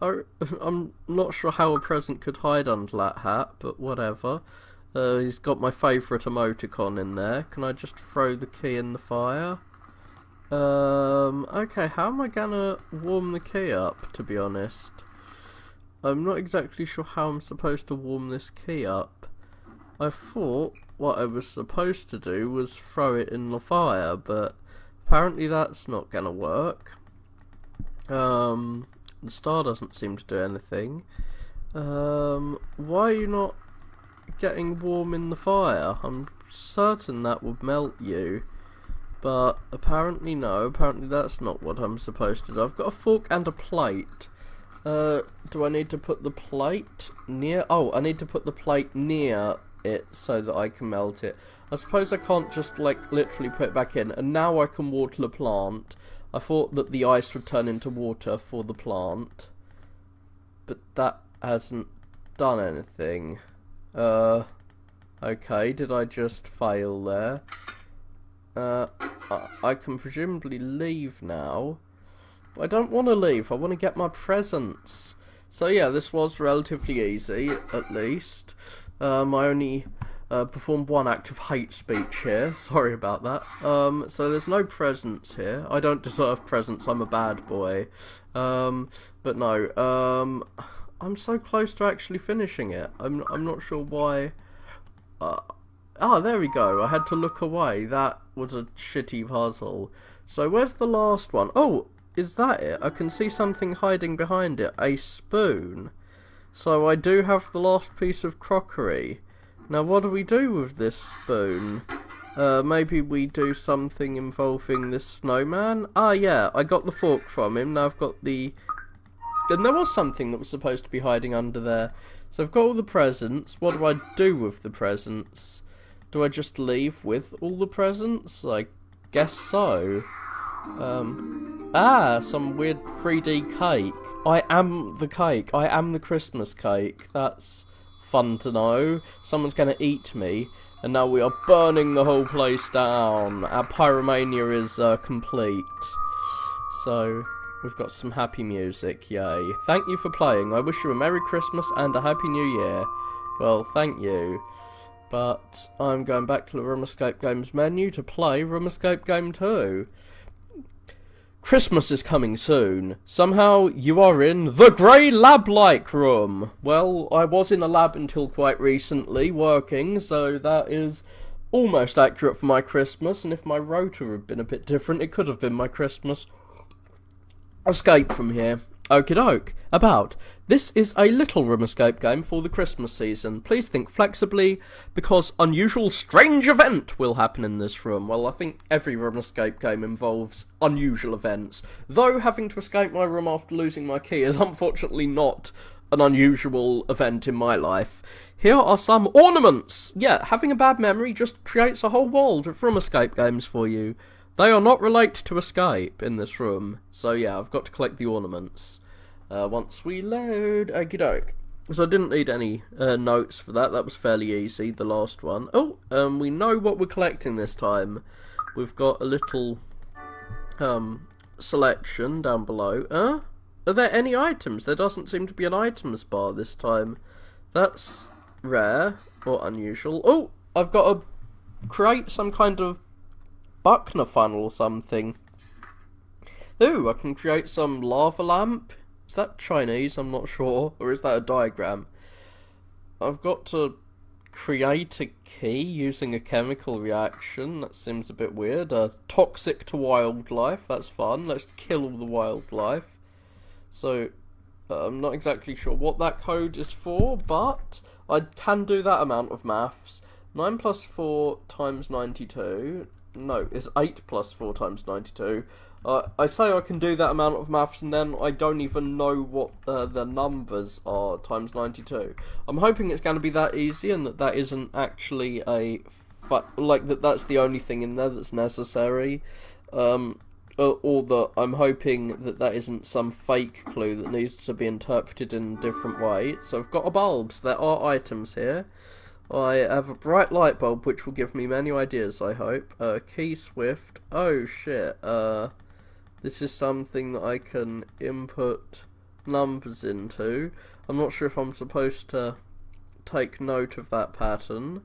Speaker 2: I'm not sure how a present could hide under that hat, but whatever. He's got my favourite emoticon in there. Can I just throw the key in the fire? Okay, how am I gonna warm the key up, to be honest? I'm not exactly sure how I'm supposed to warm this key up. I thought what I was supposed to do was throw it in the fire, but apparently that's not gonna work. The star doesn't seem to do anything. Why are you not getting warm in the fire? I'm certain that would melt you. But apparently no, apparently that's not what I'm supposed to do. I've got a fork and a plate. Do I need to put the plate near... Oh, I need to put the plate near it so that I can melt it. I suppose I can't just, like, literally put it back in. And now I can water the plant. I thought that the ice would turn into water for the plant. But that hasn't done anything. Okay, did I just fail there? I can presumably leave now. But I don't want to leave, I want to get my presents. So yeah, this was relatively easy, at least. I only performed one act of hate speech here, sorry about that. So there's no presents here. I don't deserve presents, I'm a bad boy. But no, I'm so close to actually finishing it. I'm not sure why. There we go. I had to look away. That was a shitty puzzle. So where's the last one? Oh, is that it? I can see something hiding behind it. A spoon. So I do have the last piece of crockery. Now what do we do with this spoon? Maybe we do something involving this snowman? Yeah, I got the fork from him. Now I've got the... And there was something that was supposed to be hiding under there. So I've got all the presents. What do I do with the presents? Do I just leave with all the presents? I guess so. Some weird 3D cake. I am the cake. I am the Christmas cake. That's fun to know. Someone's gonna eat me. And now we are burning the whole place down. Our pyromania is complete. So... we've got some happy music, yay. Thank you for playing. I wish you a Merry Christmas and a Happy New Year. Well, thank you. But I'm going back to the Room Escape Games menu to play Room Escape Game 2. Christmas is coming soon. Somehow you are in the grey lab-like room. Well, I was in a lab until quite recently, working, so that is almost accurate for my Christmas, and if my rota had been a bit different, it could have been my Christmas. Escape from here. Okie doke. About. This is a little room escape game for the Christmas season. Please think flexibly, because unusual strange event will happen in this room. Well, I think every room escape game involves unusual events, though having to escape my room after losing my key is unfortunately not an unusual event in my life. Here are some ornaments! Yeah, having a bad memory just creates a whole world of room escape games for you. They are not related to escape in this room, so yeah, I've got to collect the ornaments. Once we load, okie doke. So I didn't need any notes for that was fairly easy, the last one. Oh, we know what we're collecting this time. We've got a little selection down below. Are there any items? There doesn't seem to be an items bar this time. That's rare or unusual. Oh, I've got to create some kind of Buckner funnel or something. Ooh, I can create some lava lamp. Is that Chinese? I'm not sure. Or is that a diagram? I've got to create a key using a chemical reaction. That seems a bit weird. Toxic to wildlife. That's fun. Let's kill all the wildlife. So, I'm not exactly sure what that code is for, but I can do that amount of maths. 9 plus 4 times 92... No, it's 8 plus 4 times 92. I say I can do that amount of maths and then I don't even know what the numbers are times 92. I'm hoping it's going to be that easy and that isn't actually that's the only thing in there that's necessary. Or that I'm hoping that isn't some fake clue that needs to be interpreted in a different way. So I've got a bulbs. There are items here. I have a bright light bulb, which will give me many ideas, I hope. Key Swift. Oh, shit. This is something that I can input numbers into. I'm not sure if I'm supposed to take note of that pattern,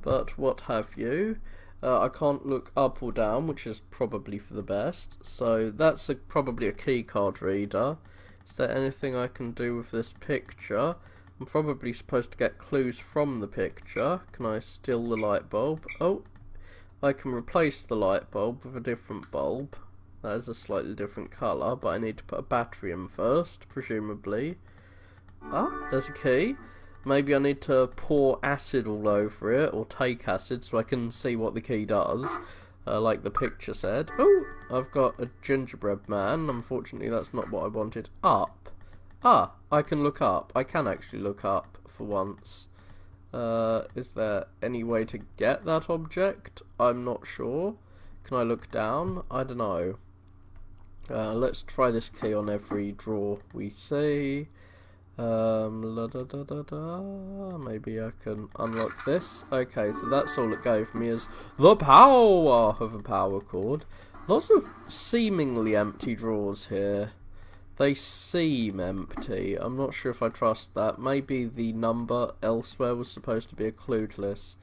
Speaker 2: but what have you. I can't look up or down, which is probably for the best. So that's probably a key card reader. Is there anything I can do with this picture? I'm probably supposed to get clues from the picture. Can I steal the light bulb? Oh, I can replace the light bulb with a different bulb. That is a slightly different colour, but I need to put a battery in first, presumably. Ah, there's a key. Maybe I need to pour acid all over it, or take acid, so I can see what the key does, like the picture said. Oh, I've got a gingerbread man. Unfortunately, that's not what I wanted. Up. Ah, I can look up. I can actually look up for once. Is there any way to get that object? I'm not sure. Can I look down? I don't know. Let's try this key on every drawer we see. Maybe I can unlock this. Okay, so that's all it gave me is the power of a power cord. Lots of seemingly empty drawers here. They seem empty. I'm not sure if I trust that. Maybe the number elsewhere was supposed to be a clue to this.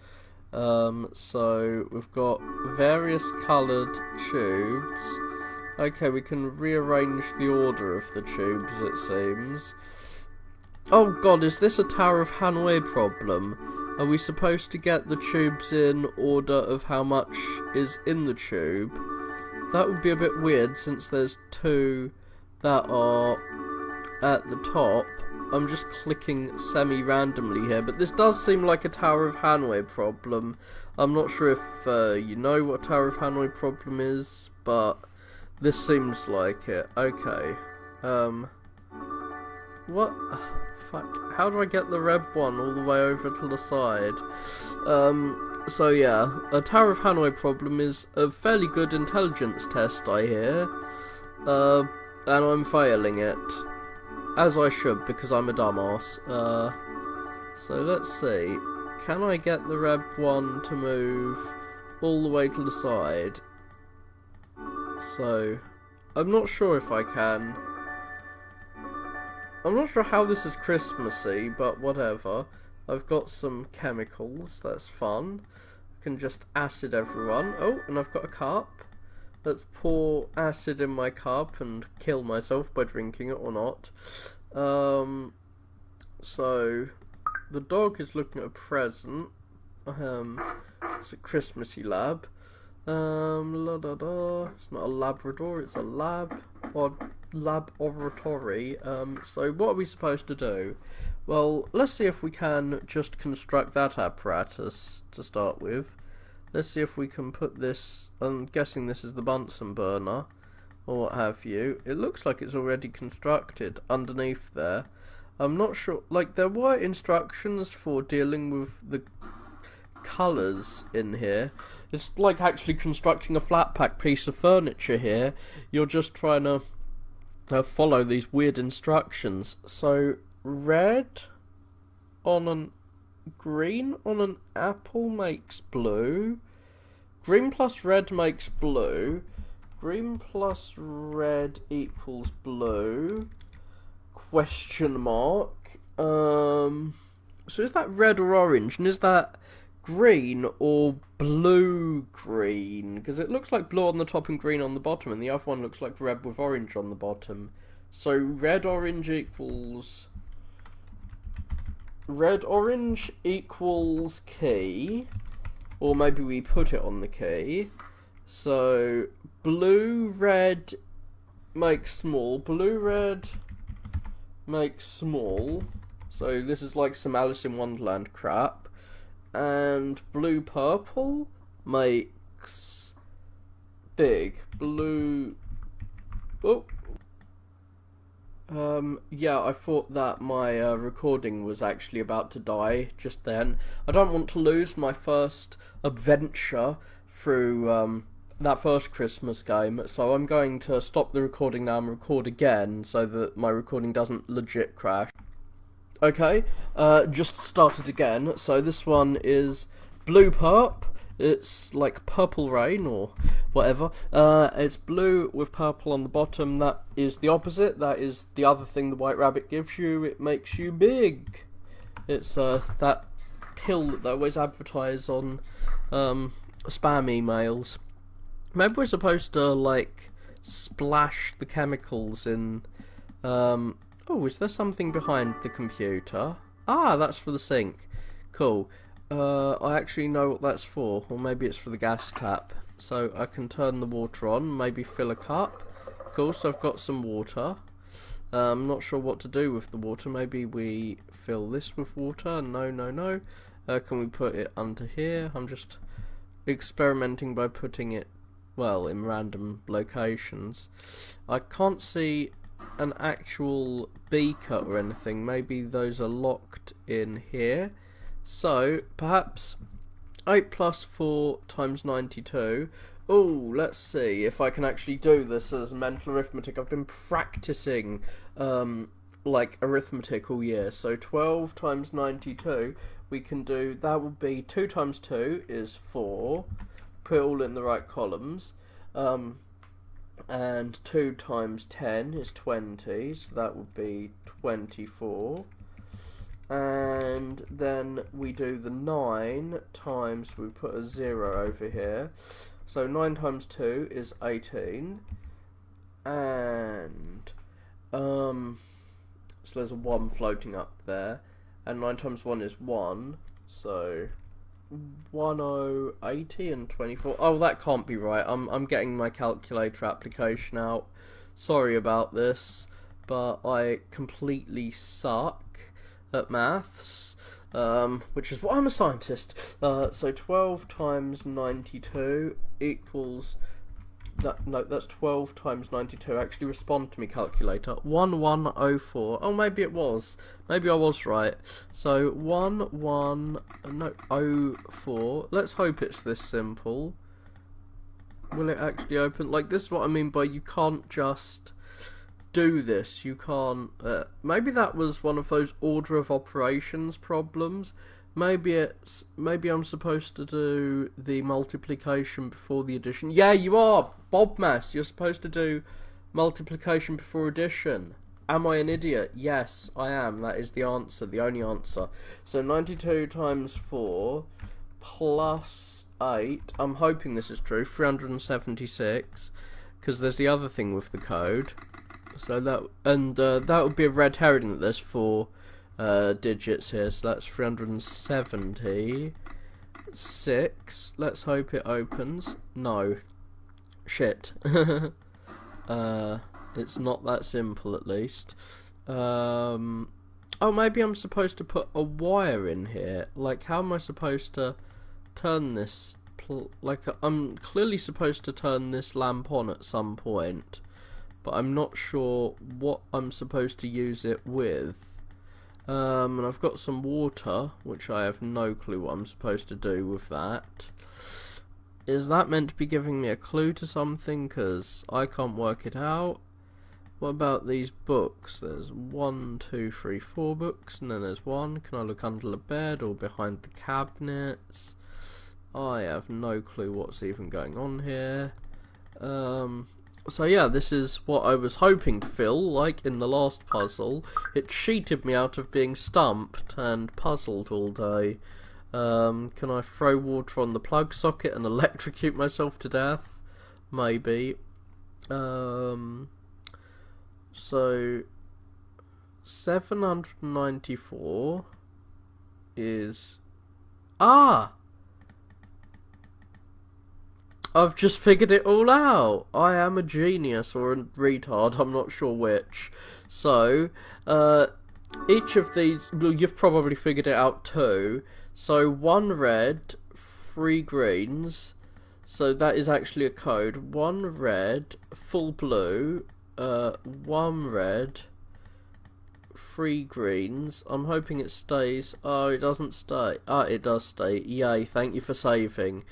Speaker 2: So we've got various coloured tubes. Okay, we can rearrange the order of the tubes, it seems. Oh god, is this a Tower of Hanoi problem? Are we supposed to get the tubes in order of how much is in the tube? That would be a bit weird since there's two that are at the top. I'm just clicking semi-randomly here, but this does seem like a Tower of Hanoi problem. I'm not sure if you know what Tower of Hanoi problem is, but this seems like it. Okay. What? Fuck. How do I get the red one all the way over to the side? So yeah, a Tower of Hanoi problem is a fairly good intelligence test, I hear. And I'm failing it. As I should, because I'm a dumbass. So let's see. Can I get the red one to move all the way to the side? So, I'm not sure if I can. I'm not sure how this is Christmassy, but whatever. I've got some chemicals, that's fun. I can just acid everyone. Oh, and I've got a cup. Let's pour acid in my cup and kill myself by drinking it or not. So the dog is looking at a present. It's a Christmassy lab. La da da. It's not a Labrador, it's a lab or laboratory. So what are we supposed to do? Well, let's see if we can just construct that apparatus to start with. Let's see if we can put this. I'm guessing this is the Bunsen burner or what have you. It looks like it's already constructed underneath there. I'm not sure. Like, there were instructions for dealing with the colours in here. It's like actually constructing a flat pack piece of furniture here. You're just trying to follow these weird instructions. So red on an green on an apple makes blue. Green plus red makes blue. Green plus red equals blue. Question mark. So is that red or orange? And is that green or blue-green? Because it looks like blue on the top and green on the bottom, and the other one looks like red with orange on the bottom. So red-orange equals... red-orange equals key. Or maybe we put it on the key. So blue-red makes small. Blue-red makes small. So this is like some Alice in Wonderland crap. And blue-purple makes big. Blue... Oh. Yeah, I thought that my recording was actually about to die just then. I don't want to lose my first adventure through that first Christmas game, so I'm going to stop the recording now and record again so that my recording doesn't legit crash. Okay, just started again. So this one is blue perp. It's like purple rain or whatever. It's blue with purple on the bottom. That is the opposite. That is the other thing the White Rabbit gives you. It makes you big. It's that pill that they always advertise on spam emails. Maybe we're supposed to like splash the chemicals in. Oh, is there something behind the computer? Ah, that's for the sink. Cool. I actually know what that's for, or maybe it's for the gas tap. So I can turn the water on, maybe fill a cup. Cool, so I've got some water. I'm not sure what to do with the water. Maybe we fill this with water. No. Can we put it under here? I'm just experimenting by putting it, well, in random locations. I can't see an actual beaker or anything. Maybe those are locked in here. So, perhaps 8 plus 4 times 92. Oh, let's see if I can actually do this as mental arithmetic. I've been practicing, like, arithmetic all year. So, 12 times 92, we can do, that would be 2 times 2 is 4. Put it all in the right columns. And 2 times 10 is 20, so that would be 24. And then we do the 9 times, we put a 0 over here. So 9 times 2 is 18. And, so there's a 1 floating up there. And 9 times 1 is 1. So 1080 and 24. Oh, that can't be right. I'm getting my calculator application out. Sorry about this, but I completely suck at maths, which is why I'm a scientist. So 12 times 92 equals that. No, that's 12 times 92. Actually, respond to me, calculator. 1104. Oh, maybe it was. Maybe I was right. So 1104. Let's hope it's this simple. Will it actually open? Like, this is what I mean by you can't just do this. You can't. Maybe that was one of those order of operations problems. Maybe I'm supposed to do the multiplication before the addition. Yeah, you are, Bobmas. You're supposed to do multiplication before addition. Am I an idiot? Yes, I am. That is the answer, the only answer. So 92 times 4 plus 8. I'm hoping this is true. 376. Because there's the other thing with the code. So that, and that would be a red herring that there's 4 digits here. So that's 376. Let's hope it opens. No. Shit. It's not that simple, at least. Oh, maybe I'm supposed to put a wire in here. Like, how am I supposed to turn this? Like, I'm clearly supposed to turn this lamp on at some point, but I'm not sure what I'm supposed to use it with. And I've got some water, which I have no clue what I'm supposed to do with that. Is that meant to be giving me a clue to something? Because I can't work it out. What about these books? There's 1, 2, 3, 4 books, and then there's 1. Can I look under the bed or behind the cabinets? I have no clue what's even going on here. So yeah, this is what I was hoping to fill, like in the last puzzle. It cheated me out of being stumped and puzzled all day. Can I throw water on the plug socket and electrocute myself to death? Maybe. So 794 is... Ah! I've just figured it all out. I am a genius or a retard, I'm not sure which. So, each of these, well, you've probably figured it out too. So 1 red, 3 greens. So that is actually a code. 1 red, full blue, 1 red, 3 greens. I'm hoping it stays. Oh, it doesn't stay. Ah, it does stay. Yay, thank you for saving.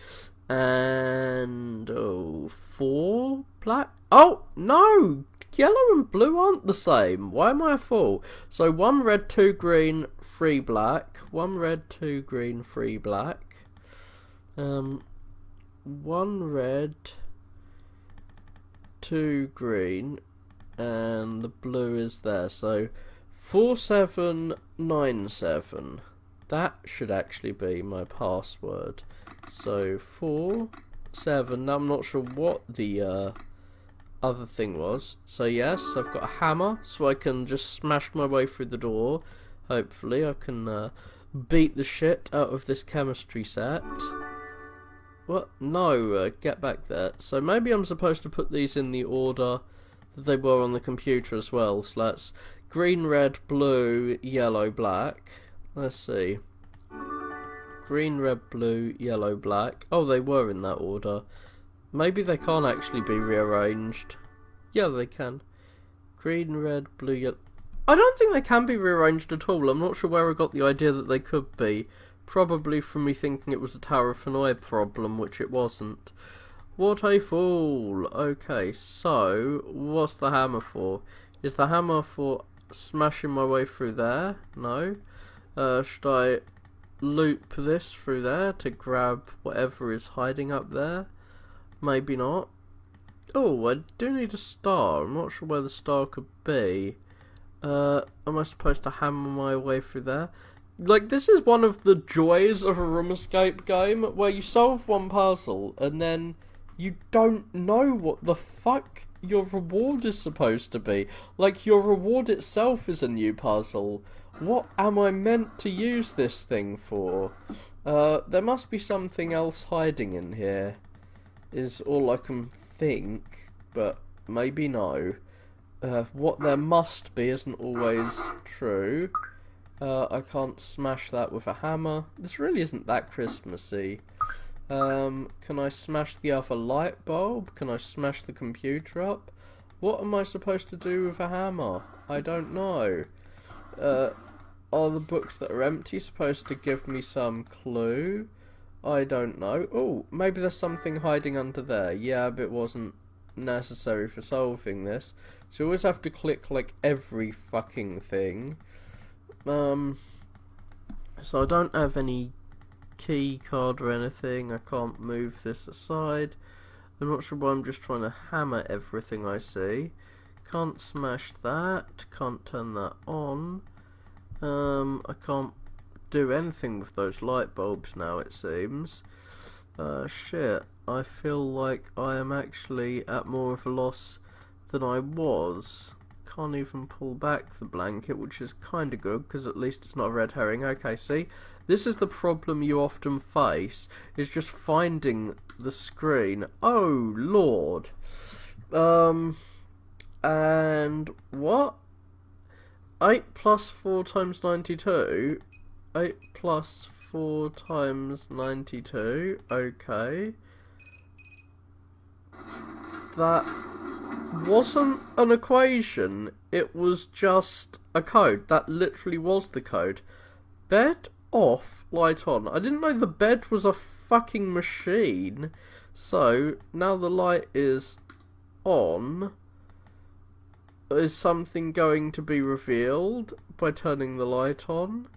Speaker 2: And 4 black. Oh no, yellow and blue aren't the same. Why am I a fool? So 1 red, 2 green, 3 black. 1 red, 2 green, 3 black. 1 red, 2 green, and the blue is there. So 4797. That should actually be my password. So 4, 7. Now I'm not sure what the other thing was. So yes, I've got a hammer, so I can just smash my way through the door. Hopefully I can beat the shit out of this chemistry set. What? No, get back there. So maybe I'm supposed to put these in the order that they were on the computer as well. So that's green, red, blue, yellow, black. Let's see. Green, red, blue, yellow, black. Oh, they were in that order. Maybe they can't actually be rearranged. Yeah, they can. Green, red, blue, yellow. I don't think they can be rearranged at all. I'm not sure where I got the idea that they could be. Probably from me thinking it was a Tower of Hanoi problem, which it wasn't. What a fool. Okay, so what's the hammer for? Is the hammer for smashing my way through there? No. Should I loop this through there to grab whatever is hiding up there? Maybe not. Oh, I do need a star. I'm not sure where the star could be. Am I supposed to hammer my way through there? Like, this is one of the joys of a room escape game, where you solve one puzzle, and then you don't know what the fuck your reward is supposed to be. Like, your reward itself is a new puzzle. What am I meant to use this thing for? There must be something else hiding in here, is all I can think, but maybe no. What there must be isn't always true. I can't smash that with a hammer. This really isn't that Christmassy. Can I smash the other light bulb? Can I smash the computer up? What am I supposed to do with a hammer? I don't know. Are the books that are empty supposed to give me some clue? I don't know. Oh, maybe there's something hiding under there. Yeah, but it wasn't necessary for solving this. So you always have to click like every fucking thing. So I don't have any key card or anything. I can't move this aside. I'm not sure why I'm just trying to hammer everything I see. Can't smash that. Can't turn that on. I can't do anything with those light bulbs now, it seems. Shit. I feel like I am actually at more of a loss than I was. Can't even pull back the blanket, which is kind of good, because at least it's not a red herring. Okay, see? This is the problem you often face, is just finding the screen. Oh, Lord. And what? 8 plus 4 times 92. 8 plus 4 times 92. Okay. That wasn't an equation. It was just a code. That literally was the code. Bed off, light on. I didn't know the bed was a fucking machine. So, now the light is on. Is something going to be revealed by turning the light on?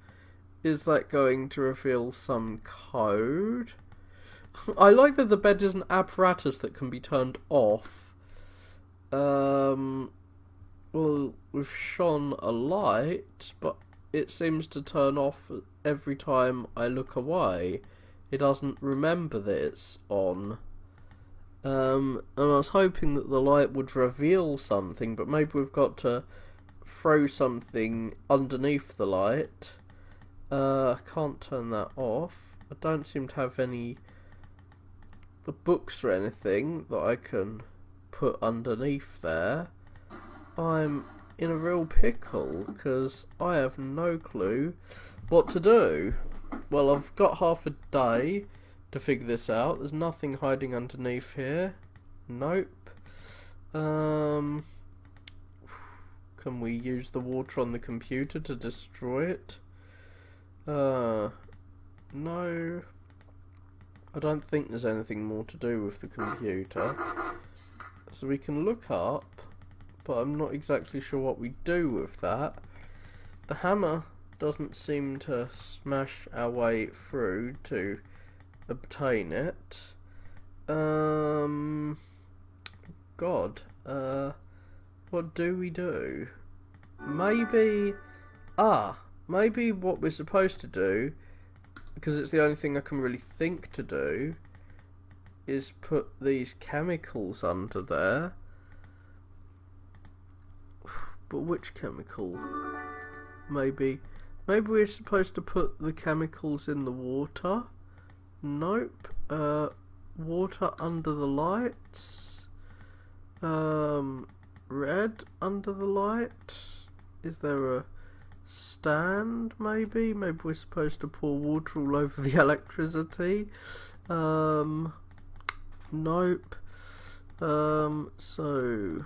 Speaker 2: Is that going to reveal some code? I like that the bed is an apparatus that can be turned off. Well, we've shone a light, but it seems to turn off every time I look away. It doesn't remember that it's on. And I was hoping that the light would reveal something, but maybe we've got to throw something underneath the light. I can't turn that off. I don't seem to have any the books or anything that I can put underneath there. I'm in a real pickle because I have no clue what to do. Well, I've got half a day to figure this out. There's nothing hiding underneath here. Nope. Can we use the water on the computer to destroy it? No. I don't think there's anything more to do with the computer. So we can look up, but I'm not exactly sure what we do with that. The hammer doesn't seem to smash our way through to obtain it. God. What do we do? Maybe what we're supposed to do, because it's the only thing I can really think to do, is put these chemicals under there. But which chemical? Maybe we're supposed to put the chemicals in the water. Nope. Water under the lights. Red under the light. Is there a stand? Maybe we're supposed to pour water all over the electricity. Nope. So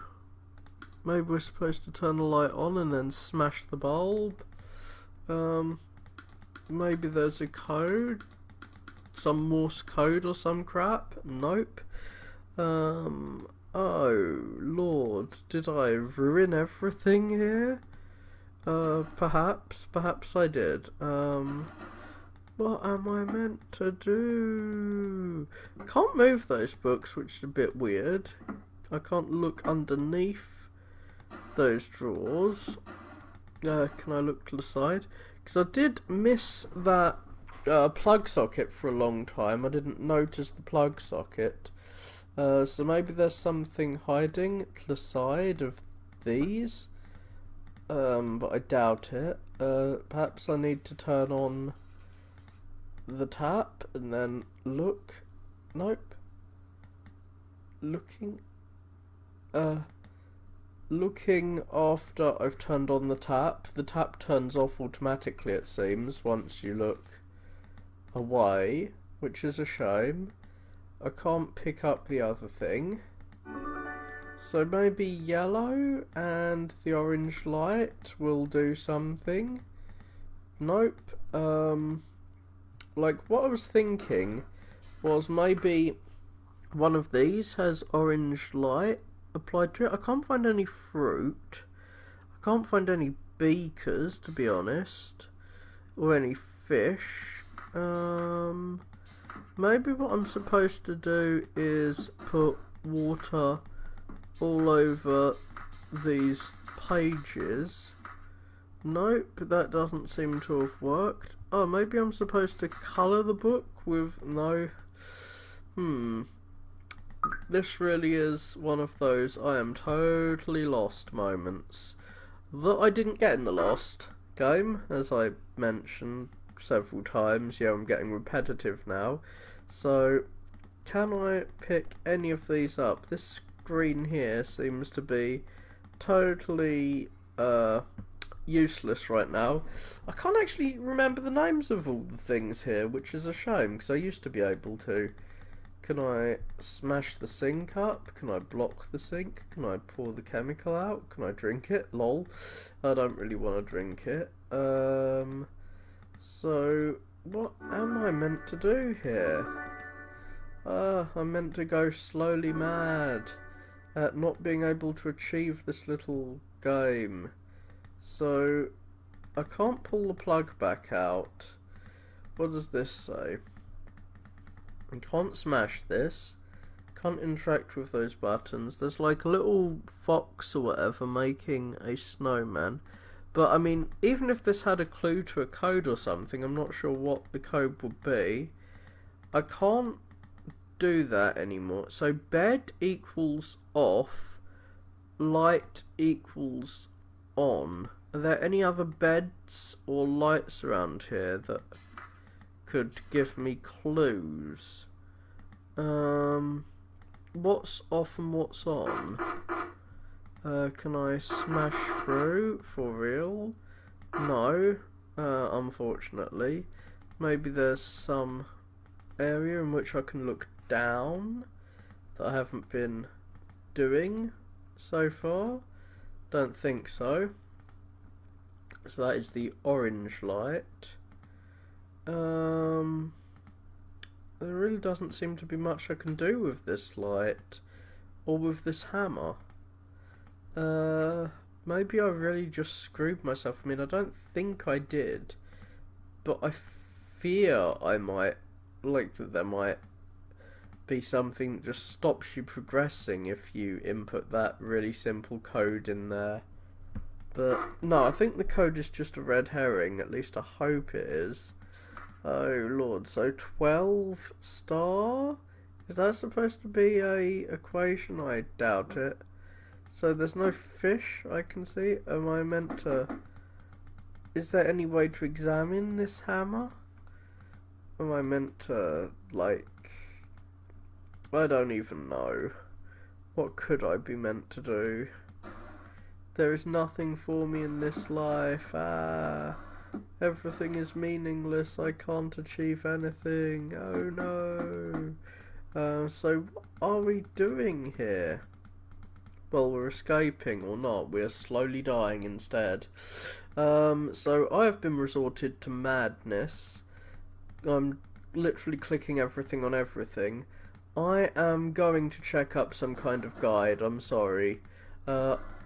Speaker 2: maybe we're supposed to turn the light on and then smash the bulb. Maybe there's a code, some Morse code or some crap. Nope. Oh Lord, did I ruin everything here? Perhaps I did. What am I meant to do? Can't move those books, which is a bit weird. I can't look underneath those drawers. Can I look to the side? Because I did miss that plug socket for a long time. I didn't notice the plug socket. So maybe there's something hiding to the side of these. But I doubt it. Perhaps I need to turn on the tap and then look. Nope. Looking after I've turned on the tap. The tap turns off automatically, it seems, once you look away, which is a shame. I can't pick up the other thing. So maybe yellow and the orange light will do something. Nope. Like, what I was thinking was maybe one of these has orange light applied to it. I can't find any fruit. I can't find any beakers, to be honest. Or any fish. Maybe what I'm supposed to do is put water all over these pages. Nope, that doesn't seem to have worked. Oh, maybe I'm supposed to colour the book with... No. This really is one of those I am totally lost moments that I didn't get in the last game, as I mentioned several times. Yeah, I'm getting repetitive now. So, can I pick any of these up? This screen here seems to be totally useless right now. I can't actually remember the names of all the things here, which is a shame, because I used to be able to. Can I smash the sink up? Can I block the sink? Can I pour the chemical out? Can I drink it? Lol. I don't really want to drink it. So, what am I meant to do here? I'm meant to go slowly mad at not being able to achieve this little game. So, I can't pull the plug back out. What does this say? I can't smash this. Can't interact with those buttons. There's like a little fox or whatever making a snowman. But I mean, even if this had a clue to a code or something, I'm not sure what the code would be. I can't do that anymore. So bed equals off, light equals on. Are there any other beds or lights around here that could give me clues? What's off and what's on? Can I smash through for real? No, unfortunately. Maybe there's some area in which I can look down that I haven't been doing so far. Don't think so. So that is the orange light. There really doesn't seem to be much I can do with this light or with this hammer. Maybe I really just screwed myself. I mean, I don't think I did, but I fear I might, like that there might be something that just stops you progressing if you input that really simple code in there. But no, I think the code is just a red herring, at least I hope it is. Oh lord, so 12 star? Is that supposed to be a equation? I doubt it. So there's no fish I can see. Am I meant to... Is there any way to examine this hammer? Am I meant to, like... I don't even know. What could I be meant to do? There is nothing for me in this life. Everything is meaningless. I can't achieve anything. Oh no. So what are we doing here? Well, we're escaping or not. We're slowly dying instead. So I have been resorted to madness. I'm literally clicking everything on everything. I am going to check up some kind of guide. I'm sorry.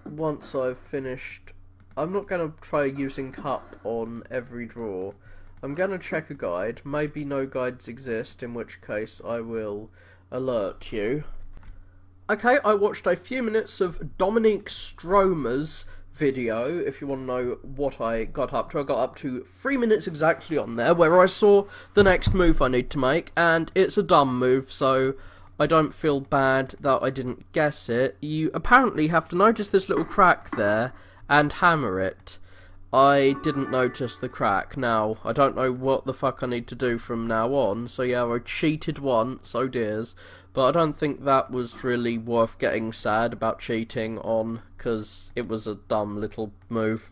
Speaker 2: Once I've finished... I'm not going to try using cup on every drawer. I'm going to check a guide. Maybe no guides exist, in which case I will alert you. Okay, I watched a few minutes of Dominique Stromer's video, if you want to know what I got up to. I got up to 3 minutes exactly on there, where I saw the next move I need to make, and it's a dumb move, so I don't feel bad that I didn't guess it. You apparently have to notice this little crack there, and hammer it. I didn't notice the crack. Now, I don't know what the fuck I need to do from now on, so yeah, I cheated once, oh dears, but I don't think that was really worth getting sad about cheating on, because it was a dumb little move.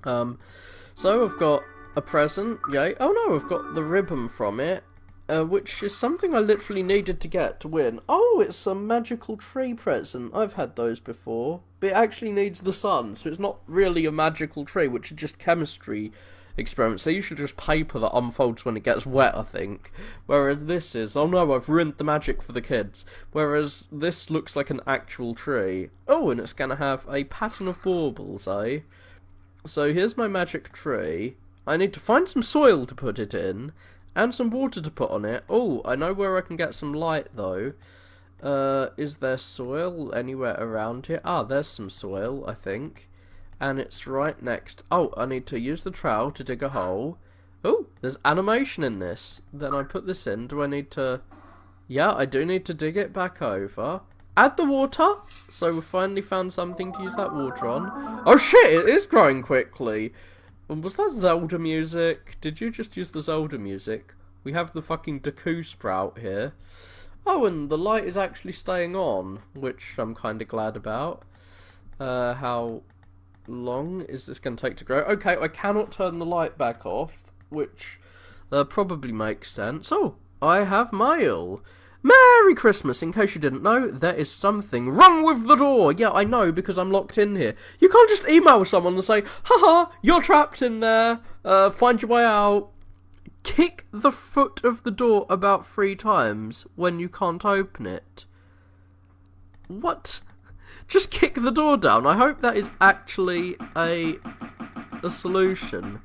Speaker 2: So I've got a present, yay. Oh no, I've got the ribbon from it, which is something I literally needed to get to win. Oh, it's a magical tree present. I've had those before. But it actually needs the sun, so it's not really a magical tree, which is just chemistry experiments. They're usually just paper that unfolds when it gets wet, I think. Whereas this is, oh no, I've ruined the magic for the kids. Whereas this looks like an actual tree. Oh, and it's going to have a pattern of baubles, eh? So here's my magic tree. I need to find some soil to put it in, and some water to put on it. Oh, I know where I can get some light, though. Is there soil anywhere around here? Ah, there's some soil, I think. And it's right next... Oh, I need to use the trowel to dig a hole. Oh, there's animation in this. Then I put this in. Do I need to Yeah, I do need to dig it back over. Add the water. So we finally found something to use that water on. Oh shit, it is growing quickly. Was that Zelda music? Did you just use the Zelda music? We have the fucking Deku sprout here. Oh, and the light is actually staying on, which I'm kind of glad about. How long is this going to take to grow? Okay, I cannot turn the light back off, which probably makes sense. Oh, I have mail. Merry Christmas! In case you didn't know, there is something wrong with the door. Yeah, I know, because I'm locked in here. You can't just email someone and say, haha, you're trapped in there, find your way out. Kick the foot of the door about 3 times when you can't open it. What? Just kick the door down. I hope that is actually a solution.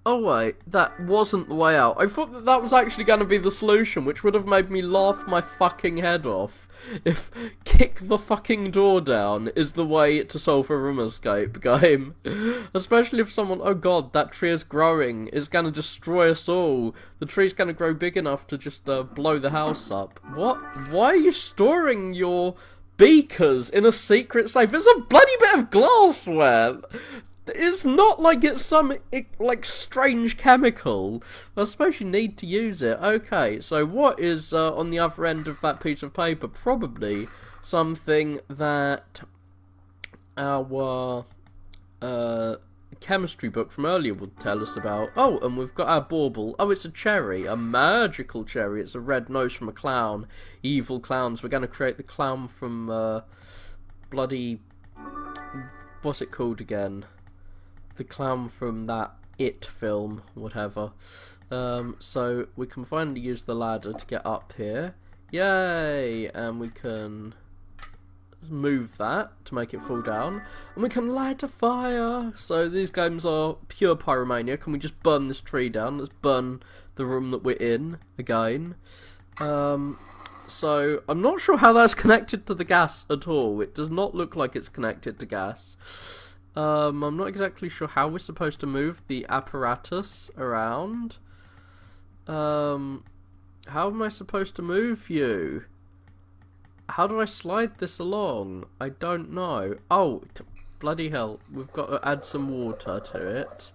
Speaker 2: Oh wait, that wasn't the way out. I thought that that was actually going to be the solution, which would have made me laugh my fucking head off. If kick the fucking door down is the way to solve a room escape game. Especially if someone, oh god, that tree is growing, it's going to destroy us all. The tree's going to grow big enough to just blow the house up. What? Why are you storing your beakers in a secret safe? It's a bloody bit of glassware. It's not like it's some, like, strange chemical. I suppose you need to use it. Okay, so what is on the other end of that piece of paper? Probably something that our chemistry book from earlier would tell us about. Oh, and we've got our bauble. Oh, it's a cherry. A magical cherry. It's a red nose from a clown. Evil clowns. We're going to create the clown from bloody... What's it called again? The clown from that It film, whatever. So we can finally use the ladder to get up here. Yay! And we can move that to make it fall down. And we can light a fire! So these games are pure pyromania. Can we just burn this tree down? Let's burn the room that we're in again. So I'm not sure how that's connected to the gas at all. It does not look like it's connected to gas. I'm not exactly sure how we're supposed to move the apparatus around. How am I supposed to move you? How do I slide this along? I don't know. Oh, bloody hell. We've got to add some water to it.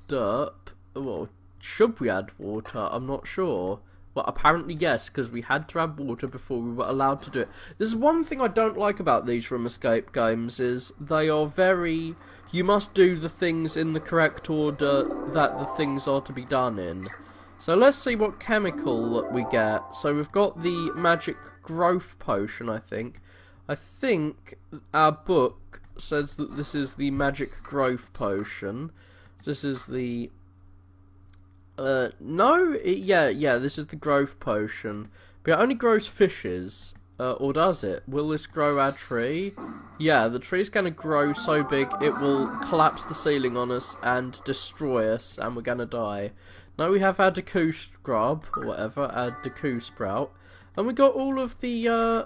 Speaker 2: Derp. Well, should we add water? I'm not sure. Well, apparently yes, because we had to add water before we were allowed to do it. There's one thing I don't like about these room escape games is they are very... You must do the things in the correct order that the things are to be done in. So let's see what chemical we get. So we've got the magic growth potion, I think. I think our book says that this is the magic growth potion. This is the... yeah, this is the growth potion. But it only grows fishes. Or does it? Will this grow our tree? Yeah, the tree's gonna grow so big it will collapse the ceiling on us and destroy us, and we're gonna die. Now we have our Deku scrub, or whatever, our Deku sprout. And we got all of the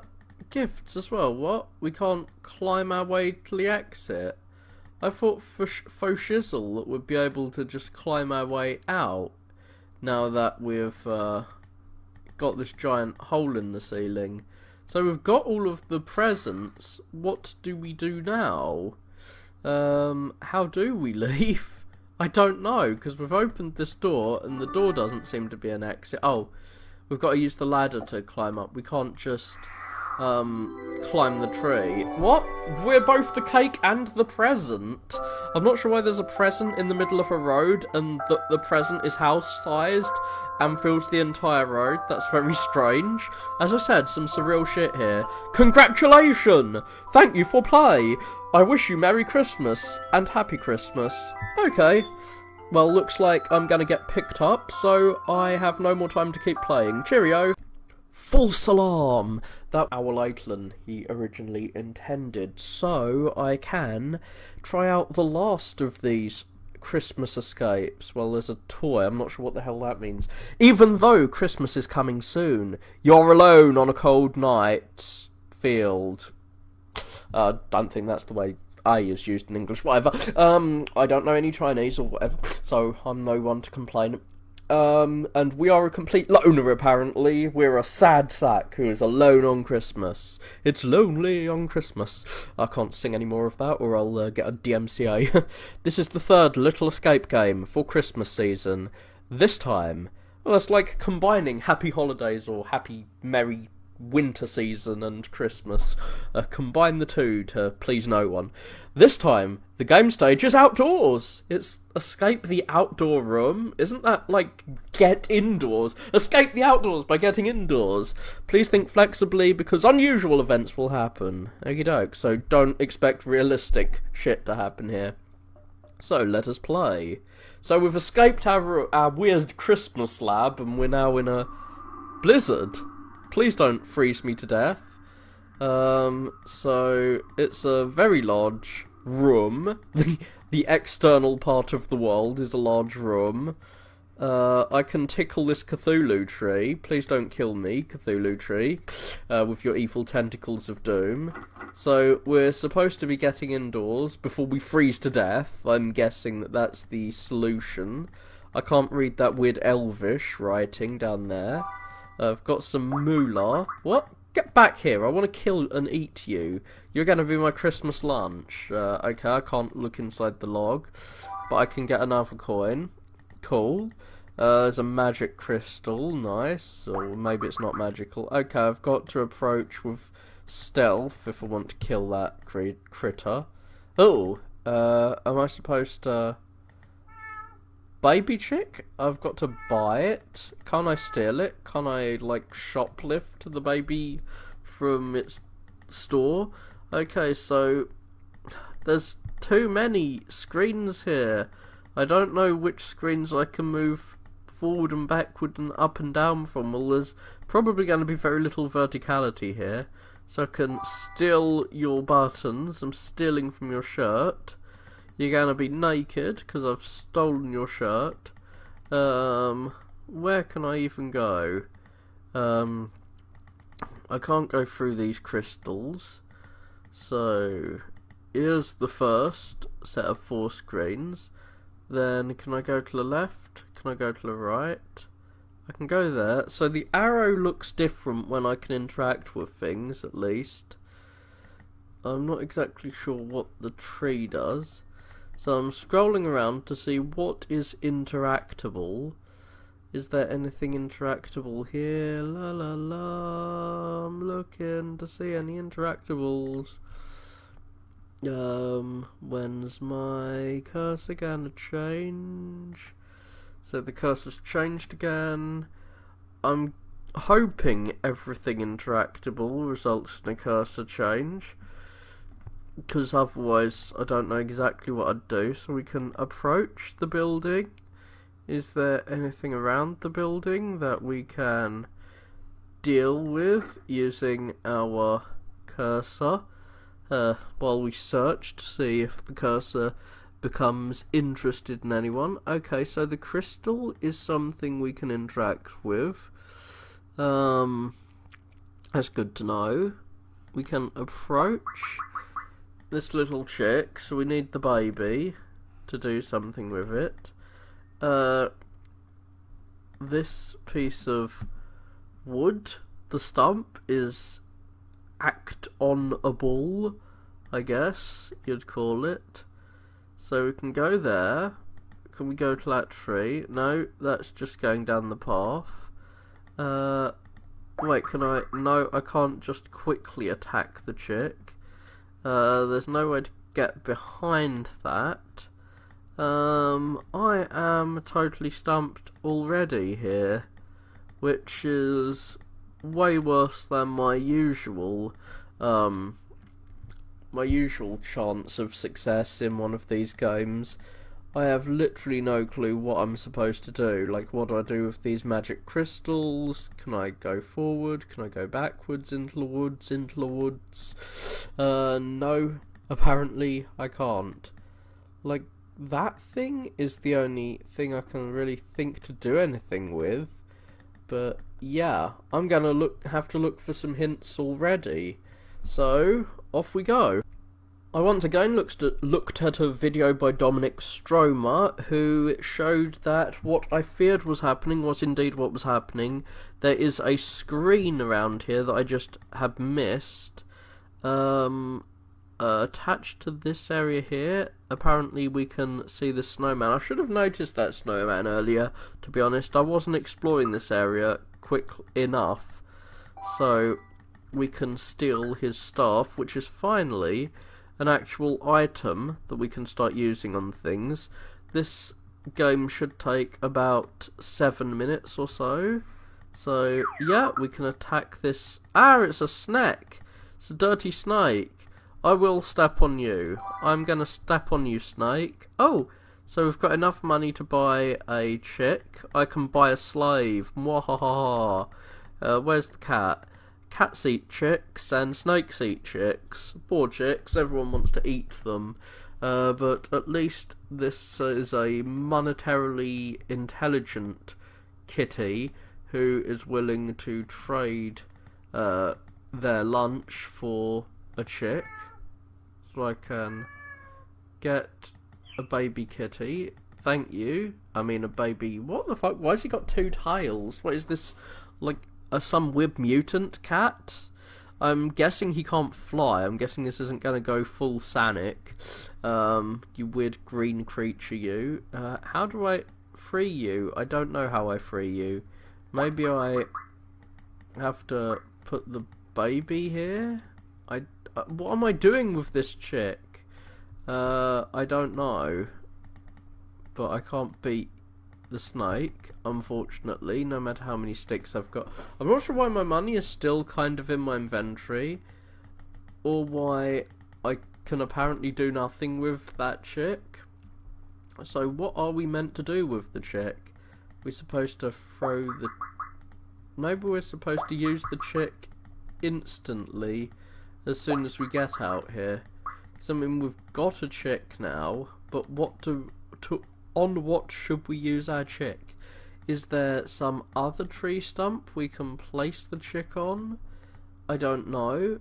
Speaker 2: gifts as well. What? We can't climb our way to the exit? I thought for shizzle that we'd be able to just climb our way out. Now that we've got this giant hole in the ceiling. So we've got all of the presents. What do we do now? How do we leave? I don't know, because we've opened this door and the door doesn't seem to be an exit. Oh, we've got to use the ladder to climb up. We can't just climb the tree. What? We're both the cake and the present? I'm not sure why there's a present in the middle of a road and the present is house-sized and fills the entire road. That's very strange. As I said, some surreal shit here. Congratulations! Thank you for play! I wish you Merry Christmas and Happy Christmas. Okay. Well, looks like I'm gonna get picked up, so I have no more time to keep playing. Cheerio! False alarm! That our Lakeland he originally intended, so I can try out the last of these Christmas escapes. Well, there's a toy, I'm not sure what the hell that means. Even though Christmas is coming soon, you're alone on a cold night field. Don't think that's the way A is used in English, whatever. I don't know any Chinese or whatever, so I'm no one to complain. And we are a complete loner, apparently. We're a sad sack who is alone on Christmas. It's lonely on Christmas. I can't sing any more of that, or I'll get a DMCA. This is the third Little Escape game for Christmas season. This time, well, it's like combining Happy Holidays or Happy Merry Winter season and Christmas. Combine the two to please no one. This time, the game stage is outdoors. It's escape the outdoor room. Isn't that like get indoors? Escape the outdoors by getting indoors. Please think flexibly, because unusual events will happen. Okie doke. So don't expect realistic shit to happen here. So let us play. So we've escaped our weird Christmas lab, and we're now in a blizzard. Please don't freeze me to death. So it's a very large room. The external part of the world is a large room. I can tickle this Cthulhu tree. Please don't kill me, Cthulhu tree, with your evil tentacles of doom. So we're supposed to be getting indoors before we freeze to death. I'm guessing that that's the solution. I can't read that weird elvish writing down there. I've got some moolah. What? Get back here. I want to kill and eat you. You're going to be my Christmas lunch. Okay, I can't look inside the log, but I can get another coin. Cool. There's a magic crystal. Nice. Or maybe it's not magical. Okay, I've got to approach with stealth if I want to kill that critter. Oh, am I supposed to... Baby chick? I've got to buy it. Can't I steal it? Can I, like, shoplift the baby from its store? Okay, so there's too many screens here. I don't know which screens I can move forward and backward and up and down from. Well, there's probably going to be very little verticality here. So I can steal your buttons. I'm stealing from your shirt. You're gonna be naked because I've stolen your shirt. Where can I even go? I can't go through these crystals. So here's the first set of 4 screens. Then can I go to the left? Can I go to the right? I can go there. So the arrow looks different when I can interact with things, at least. I'm not exactly sure what the tree does. So I'm scrolling around to see what is interactable. Is there anything interactable here? La la la. I'm looking to see any interactables. When's my cursor gonna change? So the cursor's changed again. I'm hoping everything interactable results in a cursor change, because otherwise I don't know exactly what I'd do. So we can approach the building. Is there anything around the building that we can deal with using our cursor while we search to see if the cursor becomes interested in anyone? Okay, so the crystal is something we can interact with. That's good to know. We can approach this little chick, so we need the baby to do something with it. This piece of wood, the stump, is act-on-able, I guess you'd call it. So we can go there. Can we go to that tree? No, that's just going down the path. Wait, can I? No, I can't just quickly attack the chick. There's no way to get behind that. I am totally stumped already here, which is way worse than my usual chance of success in one of these games. I have literally no clue what I'm supposed to do. Like, what do I do with these magic crystals? Can I go forward? Can I go backwards into the woods? No, apparently I can't. Like, that thing is the only thing I can really think to do anything with. But yeah, I'm gonna have to look for some hints already. So off we go. I once again looked at a video by Dominic Stromer, who showed that what I feared was happening was indeed what was happening. There is a screen around here that I just have missed, attached to this area here. Apparently we can see the snowman. I should have noticed that snowman earlier, to be honest. I wasn't exploring this area quick enough, so we can steal his staff, which is finally an actual item that we can start using on things. This game should take about 7 minutes or so. So, yeah, we can attack this. Ah, it's a snake. It's a dirty snake. I will step on you. I'm gonna step on you, snake. Oh, so we've got enough money to buy a chick. I can buy a slave. Mwahaha. Where's the cat? Cats eat chicks and snakes eat chicks. Poor chicks, everyone wants to eat them. But at least this is a monetarily intelligent kitty who is willing to trade their lunch for a chick. So I can get a baby kitty. Thank you. I mean a baby... What the fuck? Why has he got 2 tails? What is this, like... some weird mutant cat? I'm guessing he can't fly. I'm guessing this isn't going to go full Sonic. You weird green creature, you. How do I free you? I don't know how I free you. Maybe I have to put the baby here? What am I doing with this chick? I don't know. But I can't beat the snake, unfortunately, no matter how many sticks I've got. I'm not sure why my money is still kind of in my inventory, or why I can apparently do nothing with that chick. So what are we meant to do with the chick? We're supposed to throw the... Maybe we're supposed to use the chick instantly as soon as we get out here. Because I mean, we've got a chick now, but on what should we use our chick? Is there some other tree stump we can place the chick on? I don't know.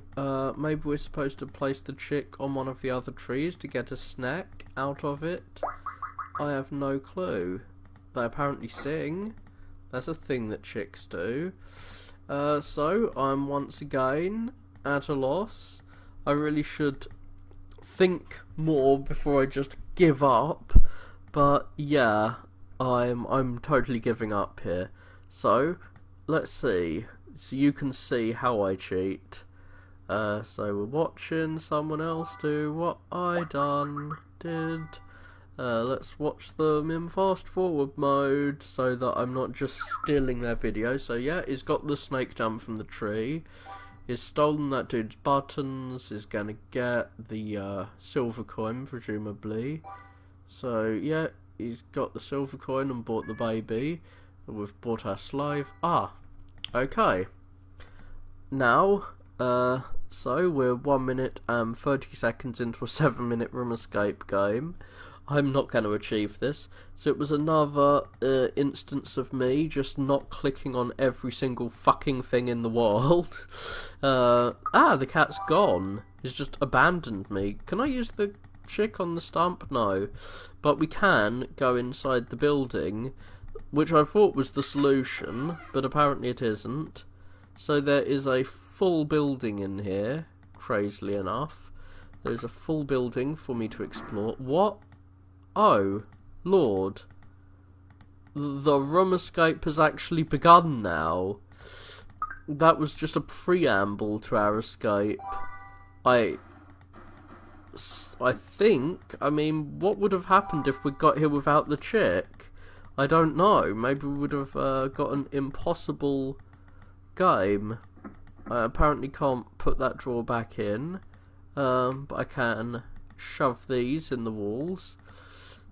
Speaker 2: Maybe we're supposed to place the chick on one of the other trees to get a snack out of it? I have no clue. They apparently sing. That's a thing that chicks do. So, I'm once again at a loss. I really should think more before I just give up. But yeah, I'm totally giving up here. So let's see. So you can see how I cheat. So we're watching someone else do what I did. Let's watch them in fast forward mode so that I'm not just stealing their video. So yeah, he's got the snake down from the tree. He's stolen that dude's buttons. He's gonna get the silver coin, presumably. So, yeah, he's got the silver coin and bought the baby. We've bought our slave. Ah, okay. Now, so we're 1 minute and 30 seconds into a 7-minute room escape game. I'm not going to achieve this. So it was another instance of me just not clicking on every single fucking thing in the world. The cat's gone. He's just abandoned me. Can I use the chick on the stump? No. But we can go inside the building, which I thought was the solution, but apparently it isn't. So there is a full building in here, crazily enough. There's a full building for me to explore. What? Oh, Lord. The room escape has actually begun now. That was just a preamble to our escape. I think, I mean, what would have happened if we got here without the chick? I don't know. Maybe we would have got an impossible game. I apparently can't put that drawer back in, but I can shove these in the walls.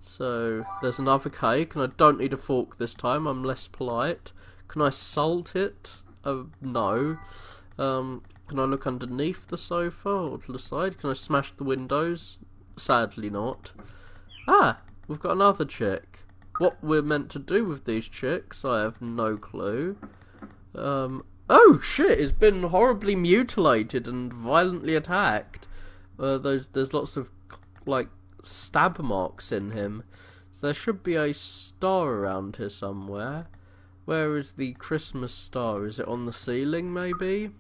Speaker 2: So there's another cake, and I don't need a fork this time. I'm less polite. Can I salt it? No. Can I look underneath the sofa or to the side? Can I smash the windows? Sadly not. Ah, we've got another chick. What we're meant to do with these chicks, I have no clue. Oh shit, it's been horribly mutilated and violently attacked. There's lots of like stab marks in him. So there should be a star around here somewhere. Where is the Christmas star? Is it on the ceiling maybe?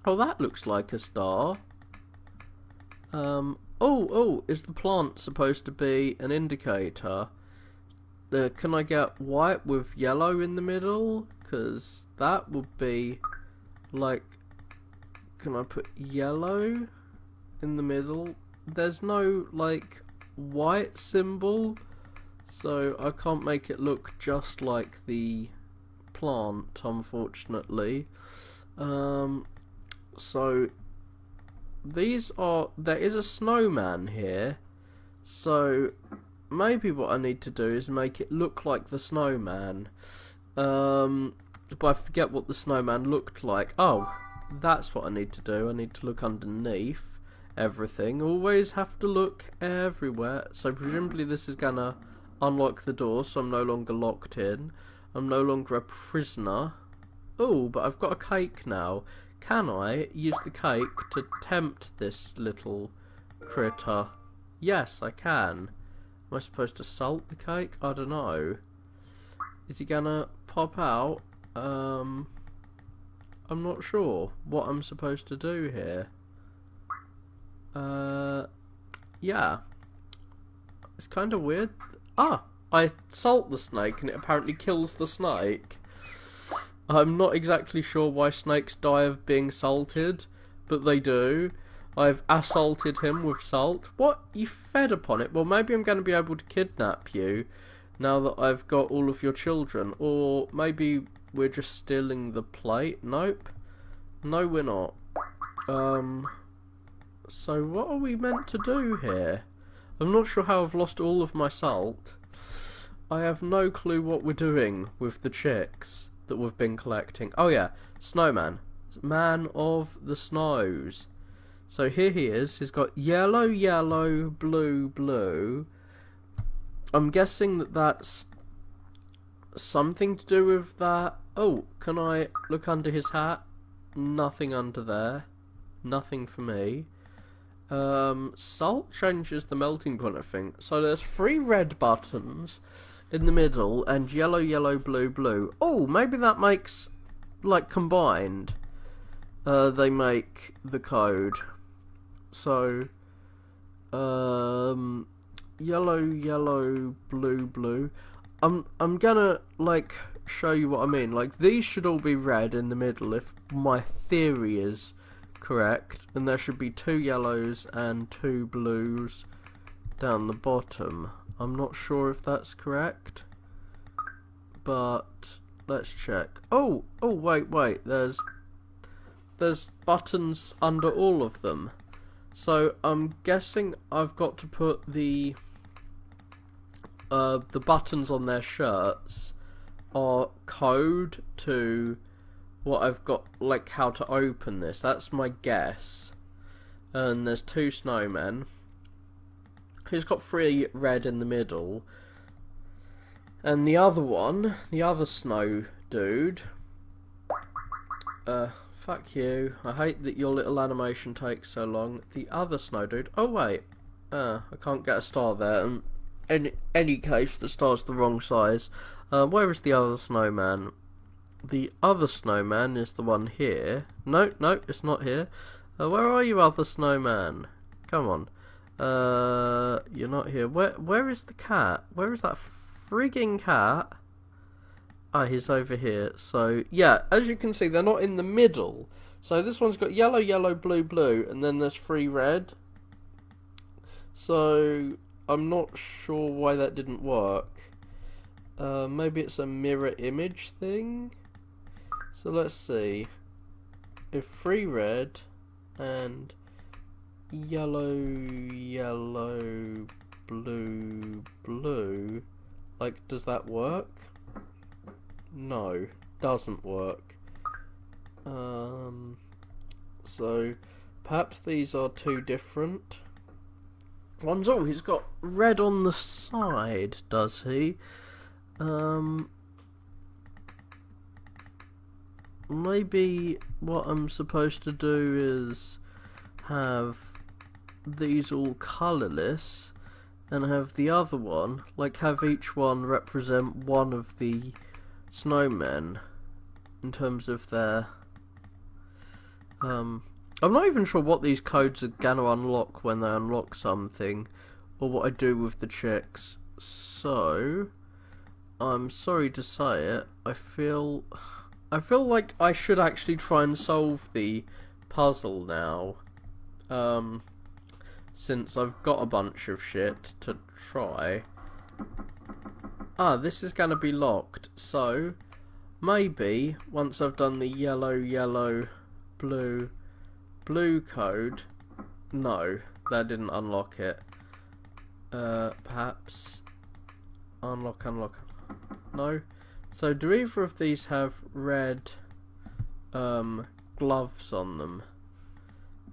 Speaker 2: Oh, that looks like a star. Is the plant supposed to be an indicator? Can I get white with yellow in the middle? Because that would be like... Can I put yellow in the middle? There's no like white symbol, so I can't make it look just like the plant, unfortunately. So there is a snowman here, so maybe what I need to do is make it look like the snowman. But I forget what the snowman looked like. Oh, that's what I need to do. I need to look underneath everything. Always have to look everywhere. So presumably this is gonna unlock the door, so I'm no longer locked in. I'm no longer a prisoner. Oh, but I've got a cake now. Can I use the cake to tempt this little critter? Yes, I can. Am I supposed to salt the cake? I don't know. Is he gonna pop out? I'm not sure what I'm supposed to do here. Yeah. It's kind of weird. Ah! I salt the snake and it apparently kills the snake. I'm not exactly sure why snakes die of being salted, but they do. I've assaulted him with salt. What? You fed upon it? Well, maybe I'm going to be able to kidnap you now that I've got all of your children. Or maybe we're just stealing the plate. Nope. No, we're not. So what are we meant to do here? I'm not sure how I've lost all of my salt. I have no clue what we're doing with the chicks that we've been collecting. Oh yeah, snowman. Man of the snows. So here he is. He's got yellow, yellow, blue, blue. I'm guessing that that's something to do with that. Oh, can I look under his hat? Nothing under there. Nothing for me. Salt changes the melting point, I think. So there's 3 red buttons in the middle and yellow, yellow, blue, blue. Oh, maybe that makes, like, combined. They make the code. So, yellow, yellow, blue, blue. I'm gonna, like, show you what I mean. Like, these should all be red in the middle if my theory is correct. And there should be 2 yellows and 2 blues down the bottom. I'm not sure if that's correct, but let's check. Oh, wait. There's buttons under all of them. So I'm guessing I've got to put the buttons on their shirts are code to what I've got, like how to open this. That's my guess. And there's 2 snowmen. He's got 3 red in the middle. And the other one, the other snow dude. Fuck you. I hate that your little animation takes so long. The other snow dude. Oh wait. I can't get a star there. In any case, the star's the wrong size. Where is the other snowman? The other snowman is the one here. No, it's not here. Where are you, other snowman? Come on. You're not here. Where is the cat? Where is that frigging cat? Ah, he's over here. So, yeah, as you can see, they're not in the middle. So this one's got yellow, yellow, blue, blue, and then there's 3 red. So, I'm not sure why that didn't work. Maybe it's a mirror image thing? So let's see. If 3 red and yellow, yellow, blue, blue, like, does that work? No, doesn't work. So perhaps these are 2 different ones. Oh, he's got red on the side, does he? Maybe what I'm supposed to do is have these all colourless and have the other one, like have each one represent one of the snowmen in terms of their I'm not even sure what these codes are gonna unlock when they unlock something, or what I do with the chicks, so I'm sorry to say it, I feel like I should actually try and solve the puzzle now, since I've got a bunch of shit to try. This is gonna be locked, so maybe once I've done the yellow, blue code, no, that didn't unlock it. Perhaps unlock, no. So do either of these have red gloves on them?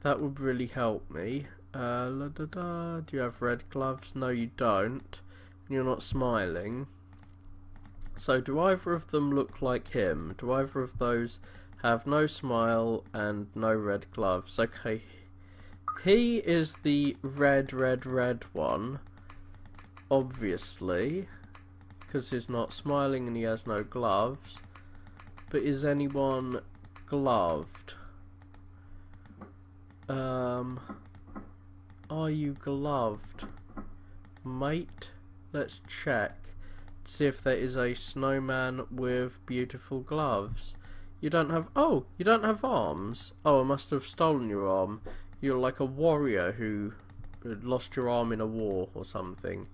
Speaker 2: That would really help me. Do you have red gloves? No, you don't. You're not smiling. So do either of them look like him? Do either of those have no smile and no red gloves? Okay, he is the red one, obviously, because he's not smiling and he has no gloves. But is anyone gloved? Are you gloved, mate? Let's check. See if there is a snowman with beautiful gloves. You don't have... Oh, you don't have arms? Oh, I must have stolen your arm. You're like a warrior who lost your arm in a war or something.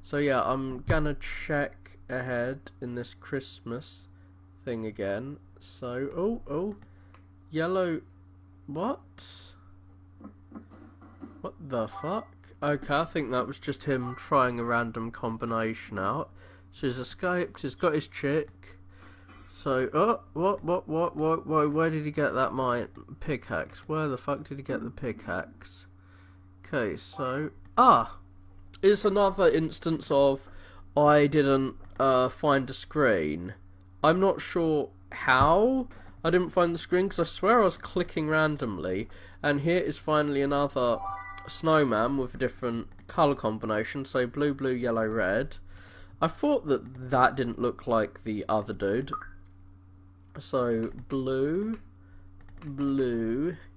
Speaker 2: So yeah, I'm gonna check ahead in this Christmas thing again. So, oh, yellow... What? What the fuck? Okay, I think that was just him trying a random combination out. So he's escaped, he's got his chick. So, what, where did he get that pickaxe? Where the fuck did he get the pickaxe? Okay, so, it's another instance of I didn't find a screen. I'm not sure how I didn't find the screen, because I swear I was clicking randomly, and here is finally another snowman with a different colour combination, so blue, yellow, red. I thought that didn't look like the other dude. So, blue,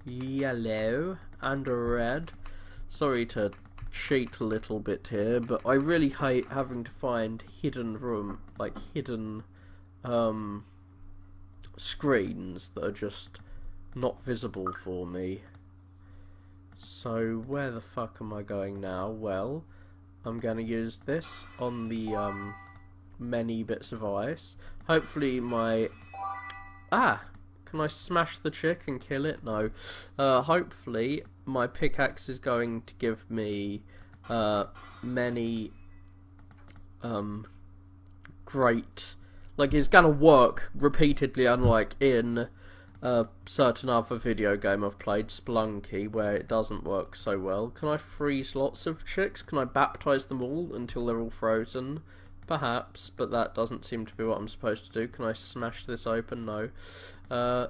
Speaker 2: yellow, and red. Sorry to cheat a little bit here, but I really hate having to find hidden screens that are just not visible for me. So, where the fuck am I going now? Well, I'm going to use this on the many bits of ice. Hopefully my... Can I smash the chick and kill it? No. Hopefully my pickaxe is going to give me many great... Like, it's going to work repeatedly, unlike in a certain other video game I've played, Splunky, where it doesn't work so well. Can I freeze lots of chicks? Can I baptize them all until they're all frozen? Perhaps, but that doesn't seem to be what I'm supposed to do. Can I smash this open? No.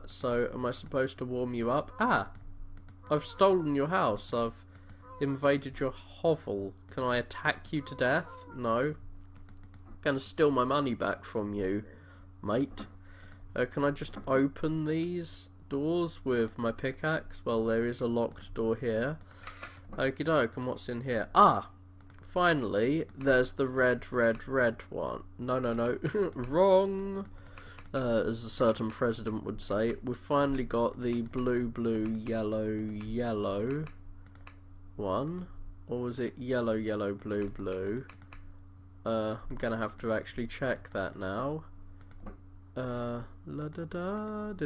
Speaker 2: So, am I supposed to warm you up? I've stolen your house. I've invaded your hovel. Can I attack you to death? No. Gonna steal my money back from you, mate. Can I just open these doors with my pickaxe? Well, there is a locked door here. Okie doke, and what's in here? Finally, there's the red one. No, wrong. As a certain president would say, we've finally got the blue, yellow one. Or was it yellow, blue? I'm gonna have to actually check that now. Did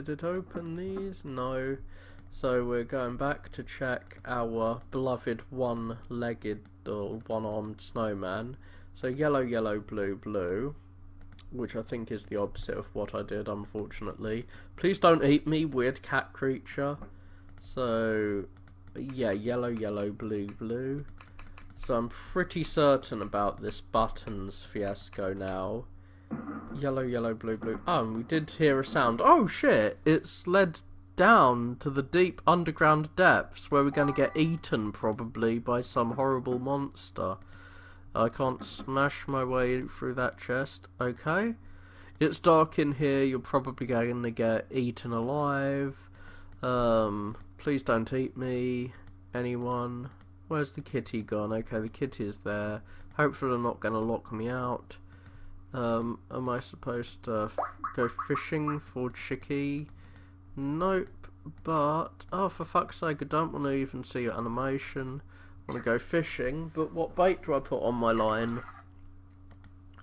Speaker 2: it open these? No. So we're going back to check our beloved one-legged or one-armed snowman. So yellow, blue, which I think is the opposite of what I did, unfortunately. Please don't eat me, weird cat creature. So, yeah, yellow, blue. So I'm pretty certain about this buttons fiasco now. Yellow, blue. Oh, and we did hear a sound. Oh shit! It's led down to the deep underground depths where we're going to get eaten probably by some horrible monster. I can't smash my way through that chest. Okay. It's dark in here. You're probably going to get eaten alive. Please don't eat me. Anyone? Where's the kitty gone? Okay, the kitty is there. Hopefully they're not going to lock me out. Am I supposed to go fishing for Chicky? Nope. But, oh, for fuck's sake, I don't want to even see your animation. I want to go fishing, but what bait do I put on my line?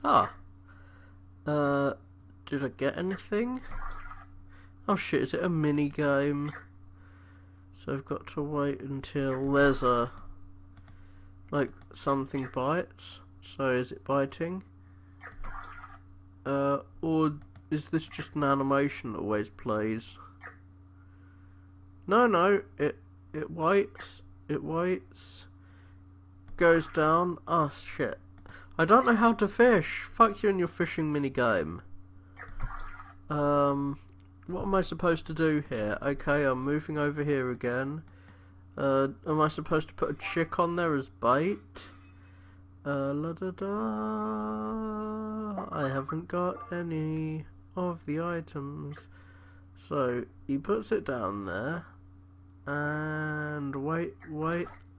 Speaker 2: Ah. Did I get anything? Oh shit, is it a mini game? So I've got to wait until there's a, like, something bites. So is it biting? Or is this just an animation that always plays? No, it waits, goes down. Oh shit. I don't know how to fish. Fuck you and your fishing mini game. What am I supposed to do here? Okay, I'm moving over here again. Am I supposed to put a chick on there as bait? La da da. I haven't got any of the items. So he puts it down there. And wait.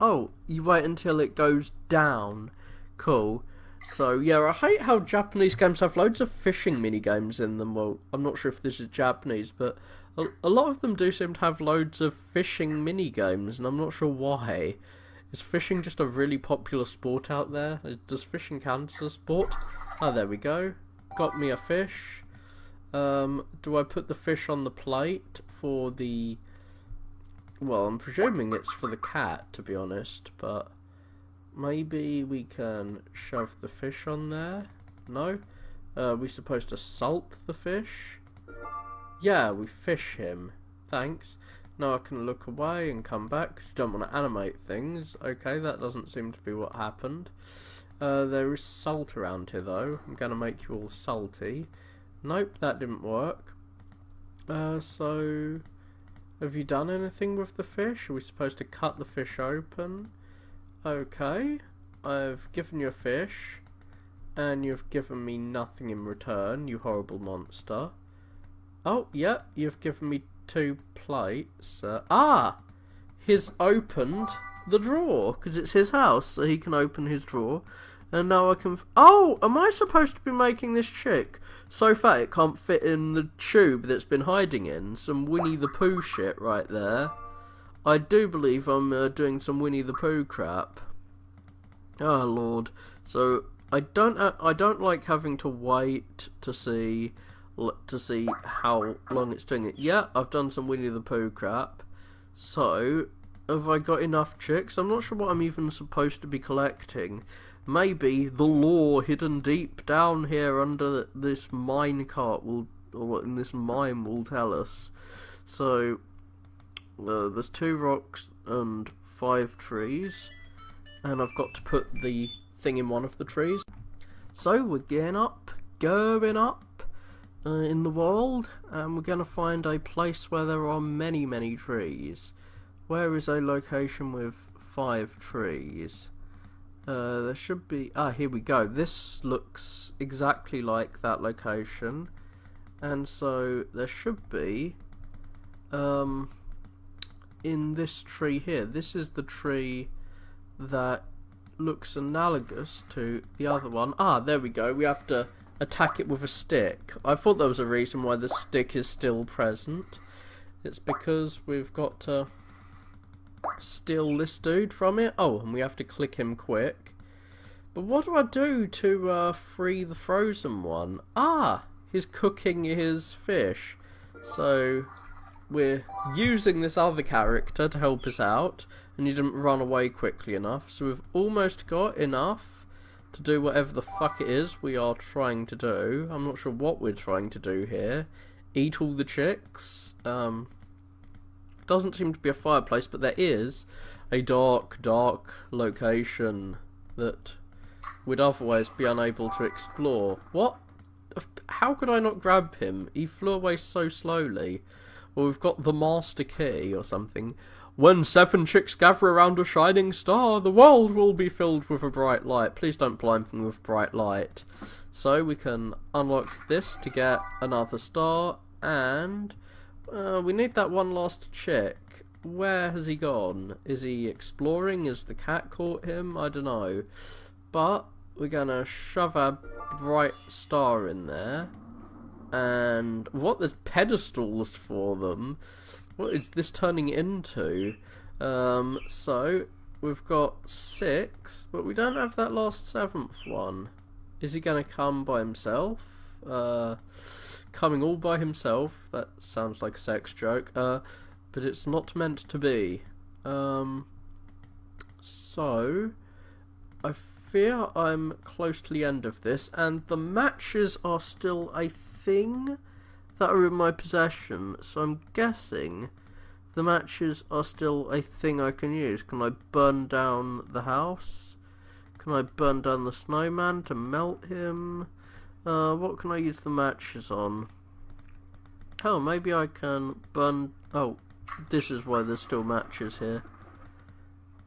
Speaker 2: Oh, you wait until it goes down. Cool. So yeah, I hate how Japanese games have loads of fishing mini games in them. Well, I'm not sure if this is Japanese, but a lot of them do seem to have loads of fishing mini games, and I'm not sure why. Is fishing just a really popular sport out there? Does fishing count as a sport? Oh, there we go. Got me a fish. Do I put the fish on the plate for the... Well, I'm presuming it's for the cat, to be honest, but maybe we can shove the fish on there? No? We're supposed to salt the fish? Yeah, we fish him. Thanks. Now I can look away and come back, because you don't want to animate things. Okay, that doesn't seem to be what happened. There is salt around here, though. I'm going to make you all salty. Nope, that didn't work. So... Have you done anything with the fish? Are we supposed to cut the fish open? Okay. I've given you a fish. And you've given me nothing in return, you horrible monster. Oh, yeah, you've given me 2 plates. He's opened the drawer, because it's his house, so he can open his drawer. And now I can... Oh, am I supposed to be making this chick so fat it can't fit in the tube that's been hiding in? Some Winnie the Pooh shit right there. I do believe I'm doing some Winnie the Pooh crap. Oh lord. So I don't like having to wait to see how long it's doing it. Yeah, I've done some Winnie the Pooh crap. So have I got enough chicks? I'm not sure what I'm even supposed to be collecting. Maybe the lore hidden deep down here under this mine cart or in this mine will tell us. So, there's 2 rocks and 5 trees, and I've got to put the thing in one of the trees. So we're going up in the world, and we're going to find a place where there are many trees. Where is a location with 5 trees? There should be... here we go. This looks exactly like that location. And so there should be... in this tree here. This is the tree that looks analogous to the other one. There we go. We have to attack it with a stick. I thought there was a reason why the stick is still present. It's because we've got to... steal this dude from it. Oh, and we have to click him quick. But what do I do to free the frozen one? He's cooking his fish. So we're using this other character to help us out, and he didn't run away quickly enough. So we've almost got enough to do whatever the fuck it is we are trying to do. I'm not sure what we're trying to do here. Eat all the chicks. Doesn't seem to be a fireplace, but there is a dark location that we'd otherwise be unable to explore. What? How could I not grab him? He flew away so slowly. Or we've got the master key or something. When 7 chicks gather around a shining star, the world will be filled with a bright light. Please don't blind me with bright light. So we can unlock this to get another star, and we need that one last chick. Where has he gone? Is he exploring? Has the cat caught him? I don't know. But we're gonna shove our bright star in there. And what? There's pedestals for them. What is this turning into? So we've got 6, but we don't have that last 7th one. Is he gonna come by himself? Coming all by himself. That sounds like a sex joke. But it's not meant to be. So I fear I'm close to the end of this, and the matches are still a thing that are in my possession, so I'm guessing the matches are still a thing I can use. Can I burn down the house? Can I burn down the snowman to melt him? What can I use the matches on? Oh, maybe I can burn... Oh, this is why there's still matches here.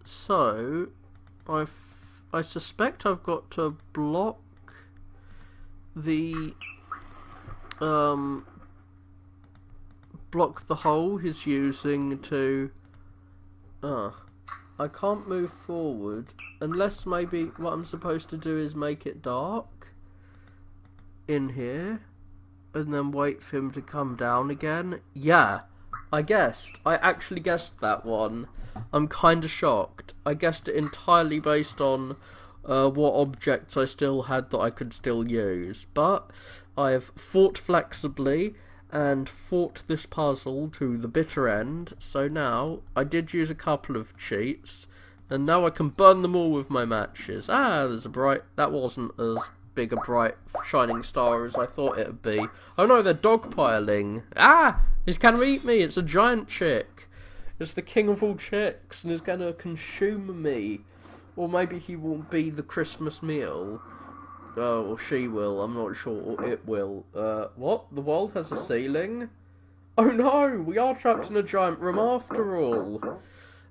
Speaker 2: So, I suspect I've got to block the hole he's using to... I can't move forward unless maybe what I'm supposed to do is make it dark in here and then wait for him to come down again. Yeah, I actually guessed that one. I'm kinda shocked. I guessed it entirely based on what objects I still had that I could still use. But I have fought flexibly and fought this puzzle to the bitter end. So now, I did use a couple of cheats, and now I can burn them all with my matches. There's a bright... That wasn't as big a bright shining star as I thought it would be. Oh no, they're dogpiling. He's gonna eat me. It's a giant chick. It's the king of all chicks, and he's gonna consume me. Or maybe he will be the Christmas meal. Or she will, I'm not sure, or it will. What? The world has a ceiling? Oh no, we are trapped in a giant room after all.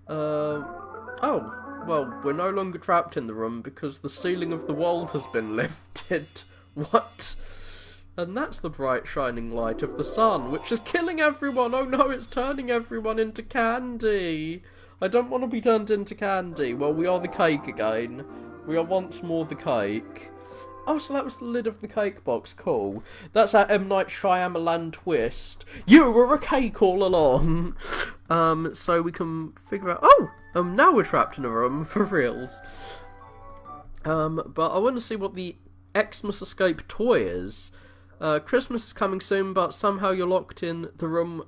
Speaker 2: Oh, well, we're no longer trapped in the room because the ceiling of the world has been lifted. What? And that's the bright shining light of the sun, which is killing everyone. Oh no, it's turning everyone into candy. I don't want to be turned into candy. Well, we are the cake again. We are once more the cake. Oh, so that was the lid of the cake box. Cool. That's our M. Night Shyamalan twist. You were a cake all along. So we can figure out... Oh! Now we're trapped in a room, for reals. But I want to see what the Xmas Escape toy is. Christmas is coming soon, but somehow you're locked in the room...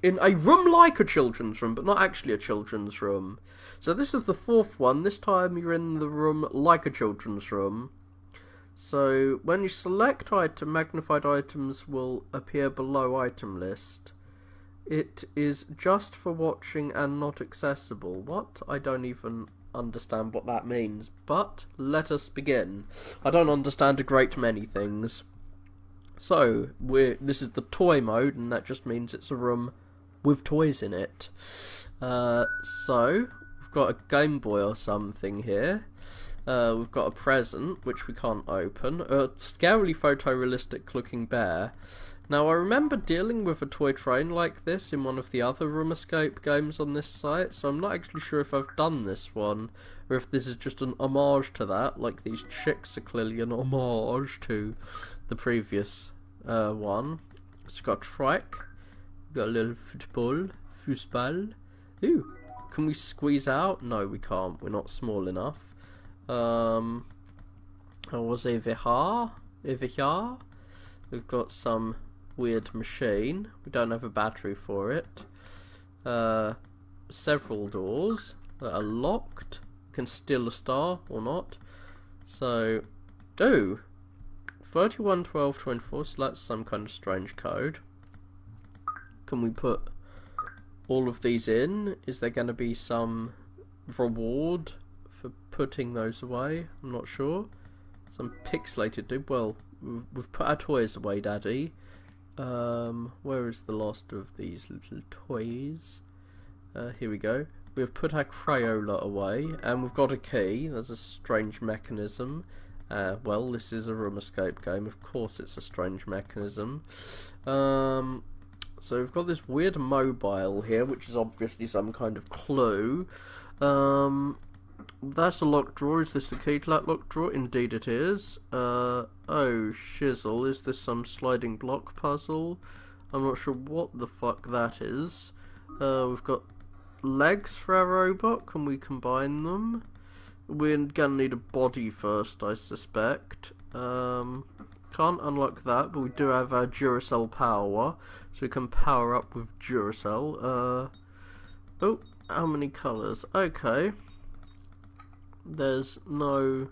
Speaker 2: In a room like a children's room, but not actually a children's room. So this is the 4th one. This time you're in the room like a children's room. So, when you select item, magnified items will appear below item list. It is just for watching and not accessible. What? I don't even understand what that means. But, let us begin. I don't understand a great many things. So, this is the toy mode, and that just means it's a room with toys in it. So, we've got a Game Boy or something here. We've got a present, which we can't open. A scarily photorealistic looking bear. Now, I remember dealing with a toy train like this in one of the other room escape games on this site, so I'm not actually sure if I've done this one, or if this is just an homage to that, like these chicks are clearly an homage to the previous one. So we've got a trike, we've got a little football. Ooh, can we squeeze out? No, we can't, we're not small enough. Was over here. We've got some weird machine. We don't have a battery for it. Several doors that are locked. Can steal a star or not. So, 31, 12, 24. So that's some kind of strange code. Can we put all of these in? Is there going to be some reward for putting those away? I'm not sure. Some pixelated dude. Well, we've put our toys away, Daddy. Where is the last of these little toys? Here we go. We've put our Crayola away, and we've got a key. There's a strange mechanism. Well, this is a room escape game. Of course it's a strange mechanism. So we've got this weird mobile here, which is obviously some kind of clue. That's a locked drawer. Is this the key to that locked drawer? Indeed it is. Oh, shizzle. Is this some sliding block puzzle? I'm not sure what the fuck that is. We've got legs for our robot. Can we combine them? We're gonna need a body first, I suspect. Can't unlock that, but we do have our Duracell power, so we can power up with Duracell. Oh, how many colours? Okay. There's no...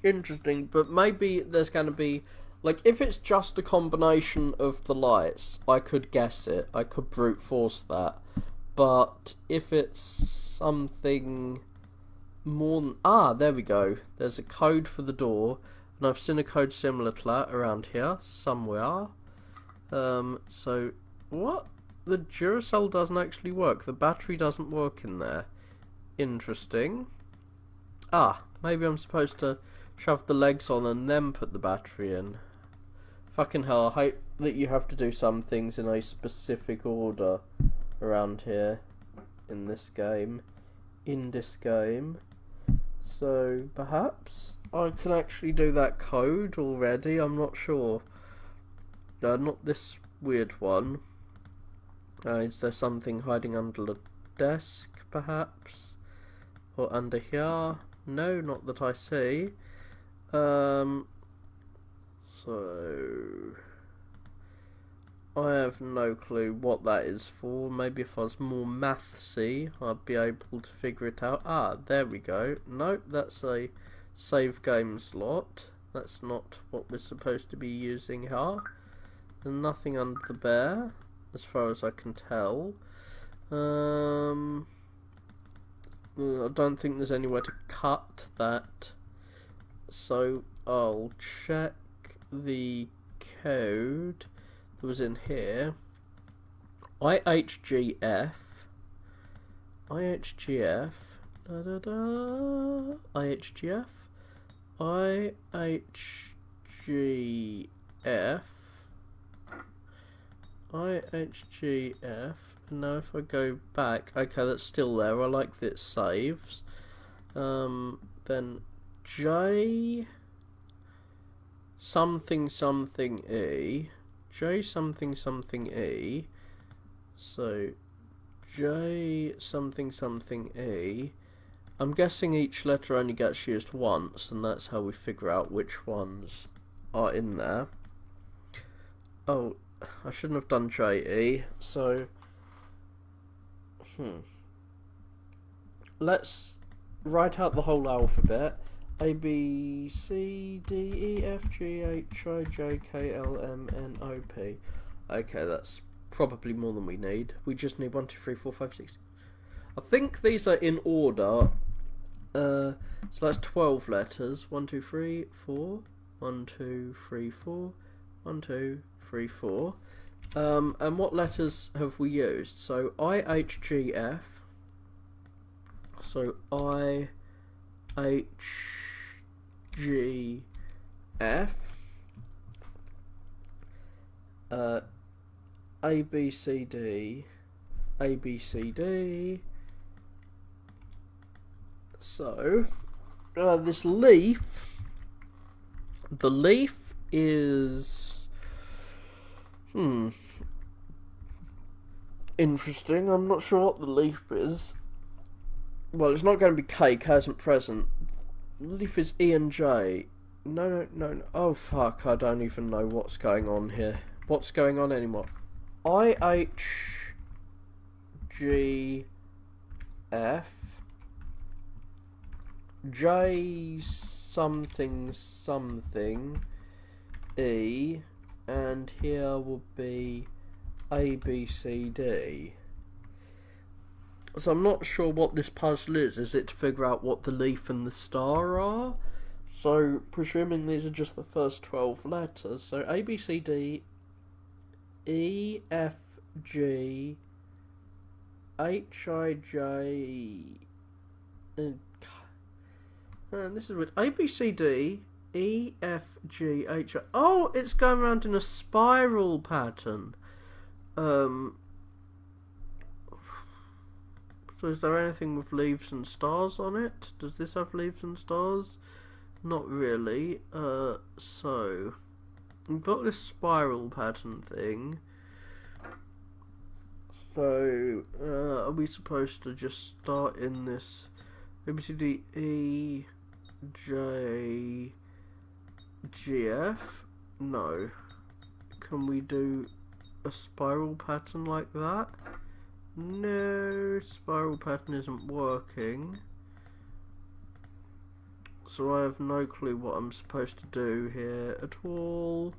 Speaker 2: interesting, but maybe there's gonna be... Like, if it's just a combination of the lights, I could guess it. I could brute force that. But if it's something more than... Ah, there we go. There's a code for the door. And I've seen a code similar to that around here, somewhere. So, what? The Duracell doesn't actually work. The battery doesn't work in there. Interesting. Ah, maybe I'm supposed to shove the legs on and then put the battery in. Fucking hell, I hope that you have to do some things in a specific order around here in this game. So perhaps I can actually do that code already. I'm not sure. Not this weird one. Is there something hiding under the desk perhaps, or under here? No, not that I see. So I have no clue what that is for. Maybe if I was more mathsy, I'd be able to figure it out. Ah, there we go. Nope, that's a save game slot. That's not what we're supposed to be using here. There's nothing under the bear, as far as I can tell. I don't think there's anywhere to cut that. So I'll check the code that was in here. IHGF, IHGF, IHGF, IHGF. Now if I go back, okay, that's still there. I like that it saves. Then J something something E. J something something E. So J something something E. I'm guessing each letter only gets used once, and that's how we figure out which ones are in there. Oh, I shouldn't have done JE, so let's write out the whole alphabet. A, B, C, D, E, F, G, H, I, J, K, L, M, N, O, P. Okay, that's probably more than we need. We just need 1, 2, 3, 4, 5, 6. I think these are in order. So that's 12 letters. 1, 2, 3, 4. 1, 2, 3, 4. 1, 2, 3, 4. And what letters have we used? So IHGF. So IHGF. ABCD. ABCD. So this leaf. The leaf is interesting. I'm not sure what the leaf is. Well, it's not going to be cake, hasn't present. The leaf is E and J. No. Oh, fuck. I don't even know what's going on here. What's going on anymore? IHGF. J something something E. And here will be A, B, C, D. So I'm not sure what this puzzle is. Is it to figure out what the leaf and the star are? So, presuming these are just the first 12 letters, so A, B, C, D, E, F, G, H, I, J, and this is weird. A, B, C, D, E, F, G, H, I. Oh, it's going around in a spiral pattern. So is there anything with leaves and stars on it? Does this have leaves and stars? Not really. So we've got this spiral pattern thing. So are we supposed to just start in this A, B, C, D, E, J, G, F? No. Can we do a spiral pattern like that? No, spiral pattern isn't working. So I have no clue what I'm supposed to do here at all.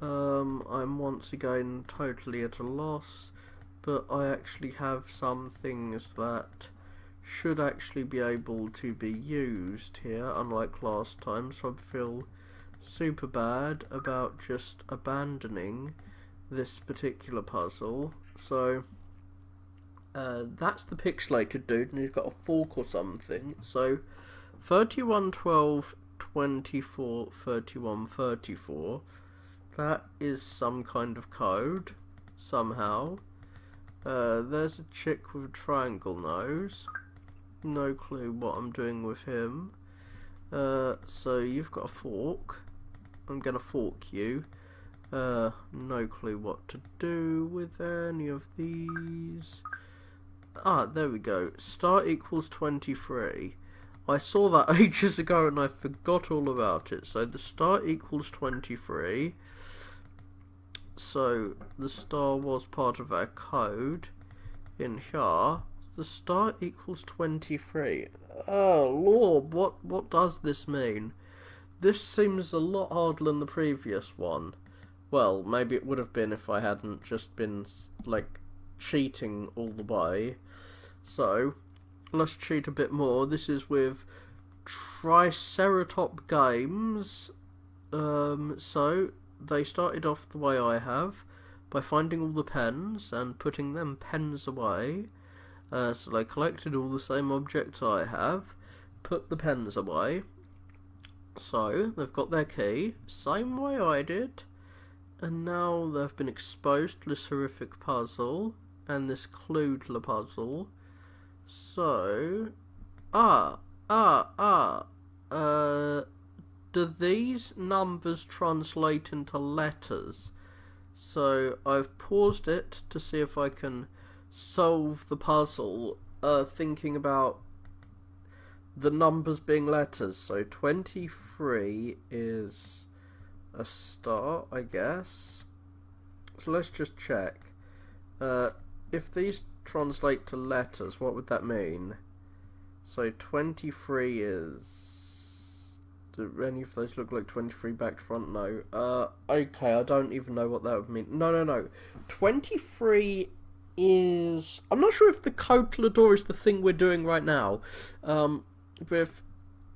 Speaker 2: I'm once again totally at a loss, but I actually have some things that should actually be able to be used here, unlike last time, so I feel super bad about just abandoning this particular puzzle. So that's the pixelated dude, and he's got a fork or something. So 31, 12, 24, 31, 34. That is some kind of code, somehow. There's a chick with a triangle nose. No clue what I'm doing with him. So you've got a fork. I'm gonna fork you. No clue what to do with any of these. Ah, there we go. Star equals 23. I saw that ages ago and I forgot all about it. So the star equals 23. So the star was part of our code in here. The star equals 23. Oh Lord, what does this mean? This seems a lot harder than the previous one. Well, maybe it would have been if I hadn't just been like cheating all the way. So let's cheat a bit more. This is with Triceratop Games. So they started off the way I have, by finding all the pens and putting them pens away. So they collected all the same objects I have, put the pens away. So they've got their key, same way I did, and now they've been exposed to this horrific puzzle and this Kloodler puzzle. So, do these numbers translate into letters? So I've paused it to see if I can solve the puzzle, thinking about the numbers being letters. So 23 is a star, I guess. So let's just check. If these translate to letters, what would that mean? So 23 is... Do any of those look like 23 back to front? No. Okay, I don't even know what that would mean. No. 23 is... I'm not sure if the Ketone-Kun is the thing we're doing right now. But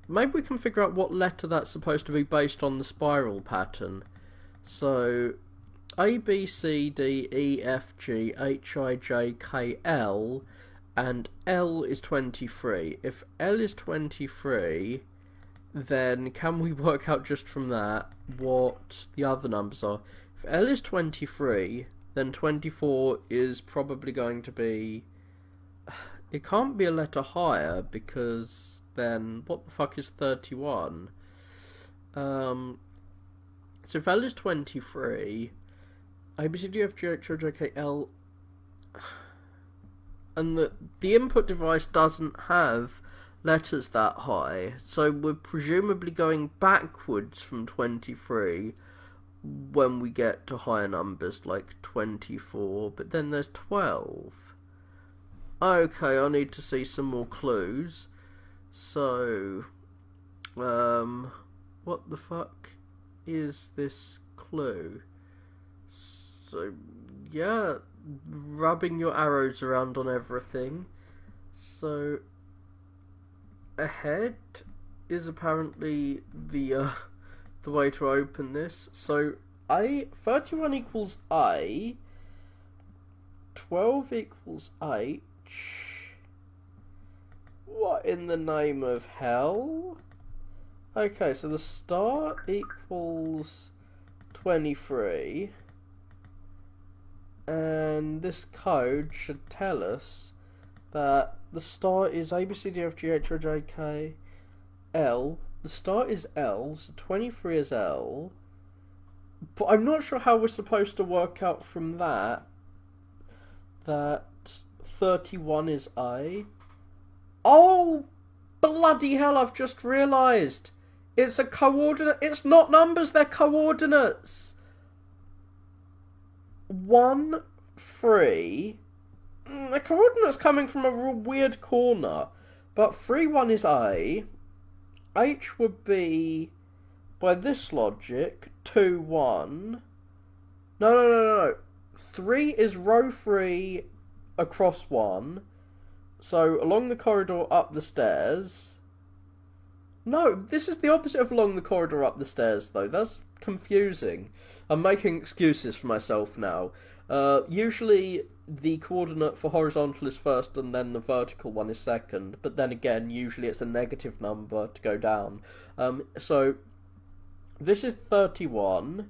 Speaker 2: maybe we can figure out what letter that's supposed to be based on the spiral pattern. So A, B, C, D, E, F, G, H, I, J, K, L, and L is 23. If L is 23, then can we work out just from that what the other numbers are? If L is 23, then 24 is probably going to be... It can't be a letter higher, because then what the fuck is 31? So if L is 23, A, B, C, D, F, G, H, I, J, K, L, and the input device doesn't have letters that high, so we're presumably going backwards from 23 when we get to higher numbers like 24, but then there's 12. Okay, I need to see some more clues. So, what the fuck is this clue? So, yeah, rubbing your arrows around on everything. So, ahead is apparently the way to open this. So 31 equals A, 12 equals H. What in the name of hell? Okay, so the star equals 23, and this code should tell us that the star is A, B, C, D, F, G, H, I, J, K, L. The star is L, so 23 is L. But I'm not sure how we're supposed to work out from that 31 is A. Oh, bloody hell, I've just realised. It's a coordinate. It's not numbers, they're coordinates. 1, 3. The coordinate's coming from a real weird corner. But 3, 1 is A. H would be, by this logic, 2, 1. No. 3 is row 3 across 1. So, along the corridor, up the stairs. No, this is the opposite of along the corridor, up the stairs, though. That's confusing. I'm making excuses for myself now. Usually, the coordinate for horizontal is first, and then the vertical one is second. But then again, usually it's a negative number to go down. So, this is 31.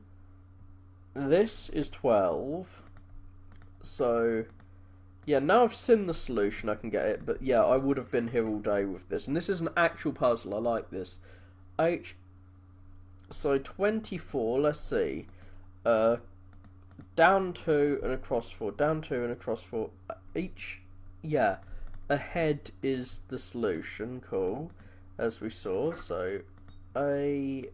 Speaker 2: This is 12. So... yeah, now I've seen the solution, I can get it, but yeah, I would have been here all day with this. And this is an actual puzzle, I like this. So 24, let's see. Down 2 and across 4, down 2 and across 4. Yeah, ahead is the solution, cool, as we saw. So, ahead.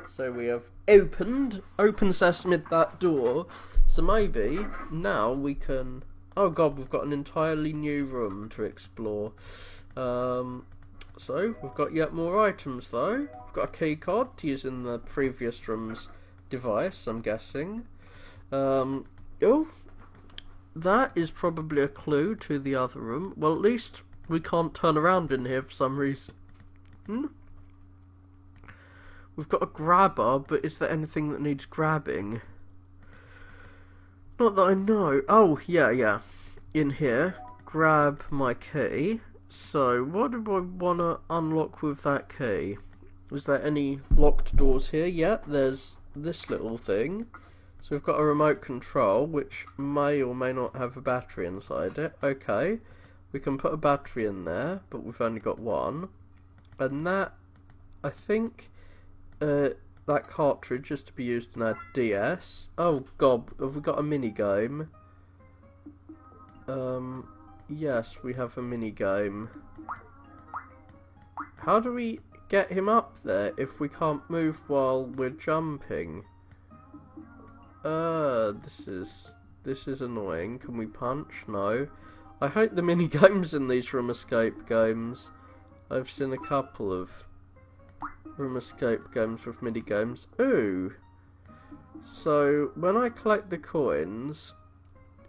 Speaker 2: So we have open sesame that door. So maybe now we can... oh god, we've got an entirely new room to explore. So we've got yet more items though. We've got a key card to use in the previous room's device, I'm guessing. Oh, that is probably a clue to the other room. Well, at least we can't turn around in here for some reason. We've got a grabber, but is there anything that needs grabbing? Not that I know. Oh, yeah. In here, grab my key. So, what do I want to unlock with that key? Is there any locked doors here? Yeah, there's this little thing. So we've got a remote control, which may or may not have a battery inside it. Okay, we can put a battery in there, but we've only got one. And that, I think... that cartridge is to be used in our DS. Oh god, have we got a mini game? Yes, we have a mini game. How do we get him up there if we can't move while we're jumping? This is annoying. Can we punch? No. I hate the mini games in these room escape games. I've seen a couple of room escape games with mini games. Ooh. So when I collect the coins,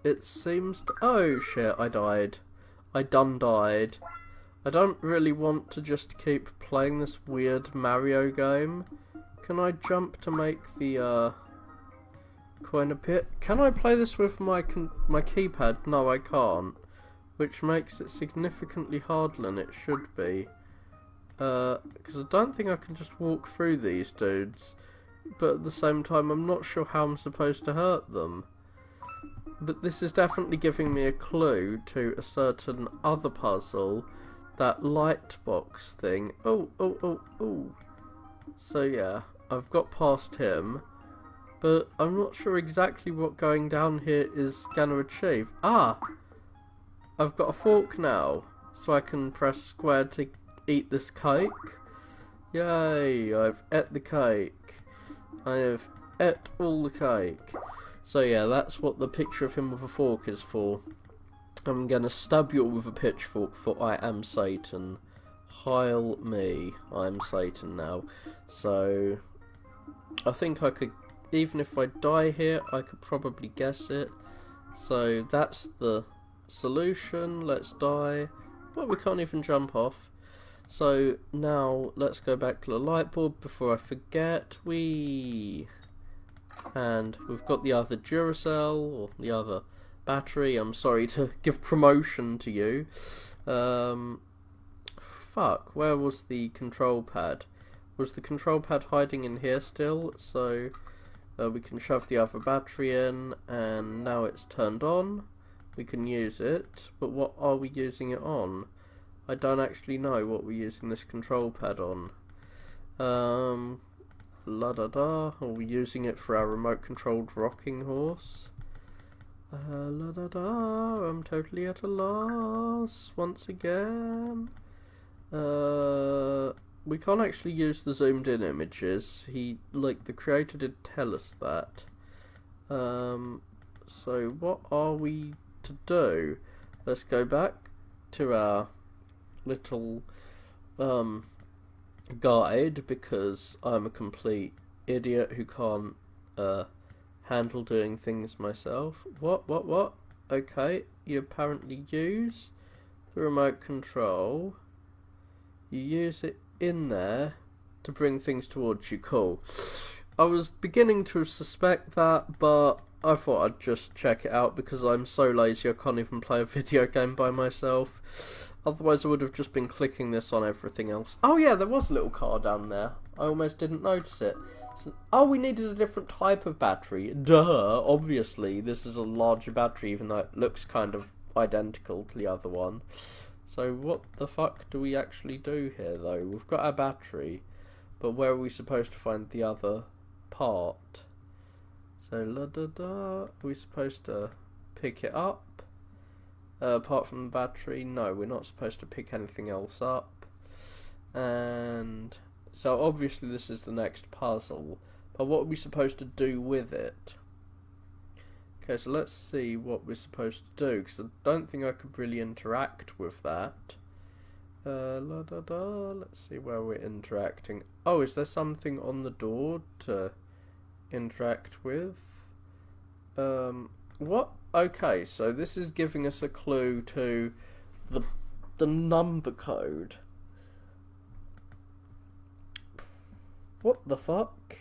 Speaker 2: it seems to... oh shit, I died. I done died. I don't really want to just keep playing this weird Mario game. Can I jump to make the coin appear? Can I play this with my keypad? No, I can't. Which makes it significantly harder than it should be. Because I don't think I can just walk through these dudes, but at the same time I'm not sure how I'm supposed to hurt them. But this is definitely giving me a clue to a certain other puzzle, that light box thing. Oh. So yeah, I've got past him, but I'm not sure exactly what going down here is going to achieve. Ah! I've got a fork now, so I can press square to eat this cake. Yay, I've ate the cake. I have ate all the cake. So yeah, that's what the picture of him with a fork is for. I'm gonna stab you all with a pitchfork, for I am Satan. Heil me, I'm Satan now. So, I think I could, even if I die here, I could probably guess it. So that's the solution. Let's die. Well, we can't even jump off. So now let's go back to the light bulb before I forget. And we've got the other Duracell, or the other battery. I'm sorry to give promotion to you. Fuck, where was the control pad? Was the control pad hiding in here still? So we can shove the other battery in, and now it's turned on. We can use it, but what are we using it on? I don't actually know what we're using this control pad on. La da da. Are we using it for our remote controlled rocking horse? La da da. I'm totally at a loss once again. We can't actually use the zoomed in images. The creator did tell us that. So what are we to do? Let's go back to our little guide, because I'm a complete idiot who can't handle doing things myself. What? Okay, you apparently use the remote control. You use it in there to bring things towards you. Cool. I was beginning to suspect that, but I thought I'd just check it out because I'm so lazy I can't even play a video game by myself. Otherwise I would have just been clicking this on everything else. Oh yeah, there was a little car down there. I almost didn't notice it. Oh, we needed a different type of battery. Duh, obviously. This is a larger battery, even though it looks kind of identical to the other one. So what the fuck do we actually do here, though? We've got our battery, but where are we supposed to find the other part? So, la da da, are we supposed to pick it up? Apart from the battery, no, we're not supposed to pick anything else up. And so obviously this is the next puzzle, but what are we supposed to do with it? Okay, so let's see what we're supposed to do, because I don't think I could really interact with that. La da da, let's see where we're interacting. Oh, is there something on the door to interact with? What? Okay, so this is giving us a clue to the number code. What the fuck?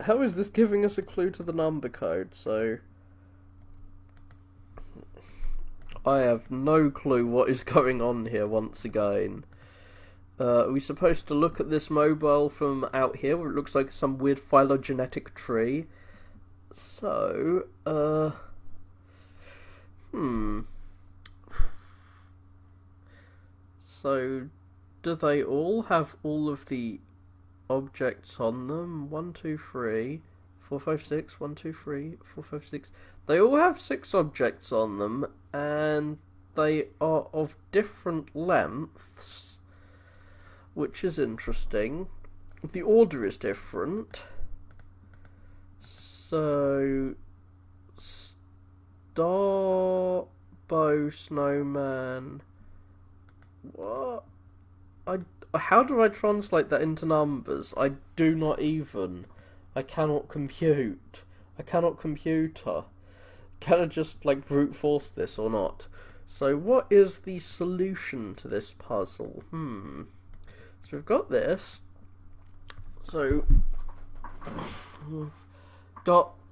Speaker 2: How is this giving us a clue to the number code? So I have no clue what is going on here once again. Are we supposed to look at this mobile from out here where it looks like some weird phylogenetic tree? So, So, do they all have all of the objects on them? 1, 2, 3, 4, 5, 6. 1, 2, 3, 4, 5, 6. They all have 6 objects on them, and they are of different lengths, which is interesting. The order is different. So, star, bow, snowman. What? How do I translate that into numbers? I do not even. I cannot compute. I cannot computer. Can I just brute force this or not? So what is the solution to this puzzle? So we've got this. So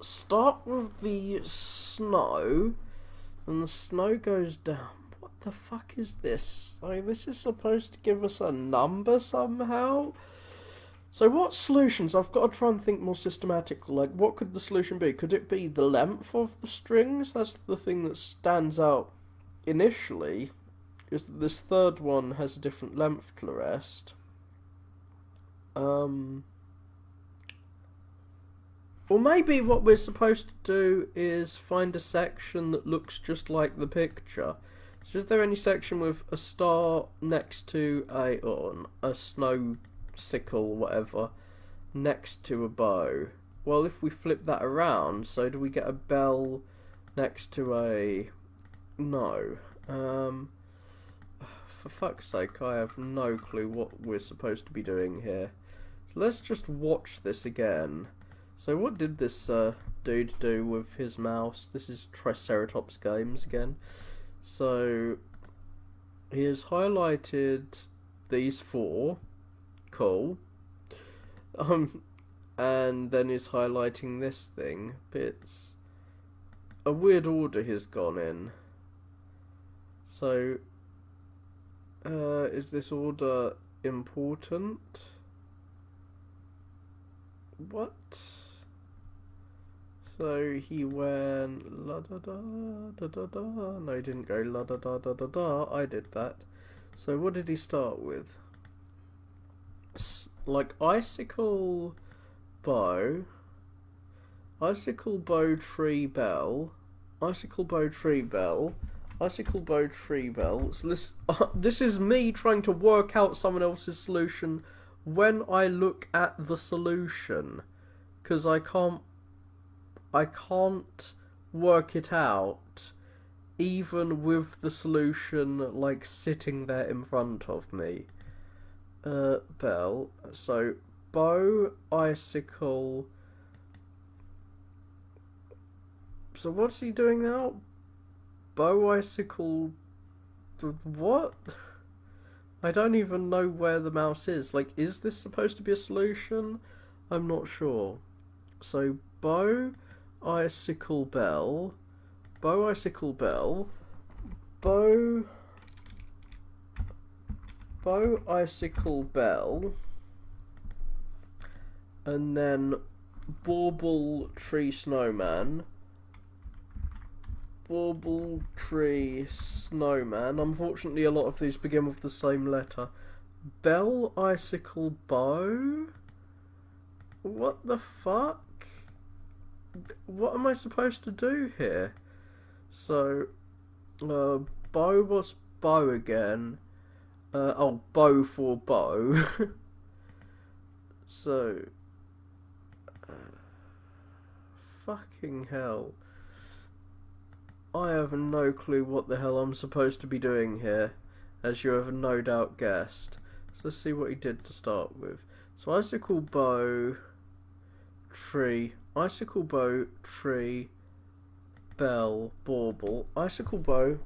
Speaker 2: start with the snow, and the snow goes down. What the fuck is this? This is supposed to give us a number somehow? So what solutions? I've got to try and think more systematically. What could the solution be? Could it be the length of the strings? That's the thing that stands out initially, is that this third one has a different length to the rest. Or maybe what we're supposed to do is find a section that looks just like the picture. So is there any section with a star next to a snow sickle, whatever, next to a bow? Well, if we flip that around, so do we get a bell next to a... No. For fuck's sake, I have no clue what we're supposed to be doing here. So let's just watch this again. So what did this dude do with his mouse? This is Triceratops Games again. So He has highlighted these four. Cool. And then he's highlighting this thing. But it's a weird order he's gone in. So, is this order important? What? So he went la da da da da da. No, he didn't go la da da da da da. I did that. So what did he start with? Like icicle bow, tree bell, icicle bow tree bell, icicle bow tree bell. So this is me trying to work out someone else's solution when I look at the solution, because I can't work it out even with the solution like sitting there in front of me. Bell. So bow, icicle. So what's he doing now? Bow, icicle. What? I don't even know where the mouse is. Like, is this supposed to be a solution? I'm not sure. So bow, icicle bell, bow, icicle bell, bow, icicle bell, and then bauble tree snowman, bauble tree snowman. Unfortunately, a lot of these begin with the same letter. Bell, icicle bow. What the fuck? What am I supposed to do here? So, bow was bow again. Bow for bow. So, fucking hell. I have no clue what the hell I'm supposed to be doing here, as you have no doubt guessed. So let's see what he did to start with. So icicle bow, tree, icicle bow, tree, bell, bauble, icicle bow,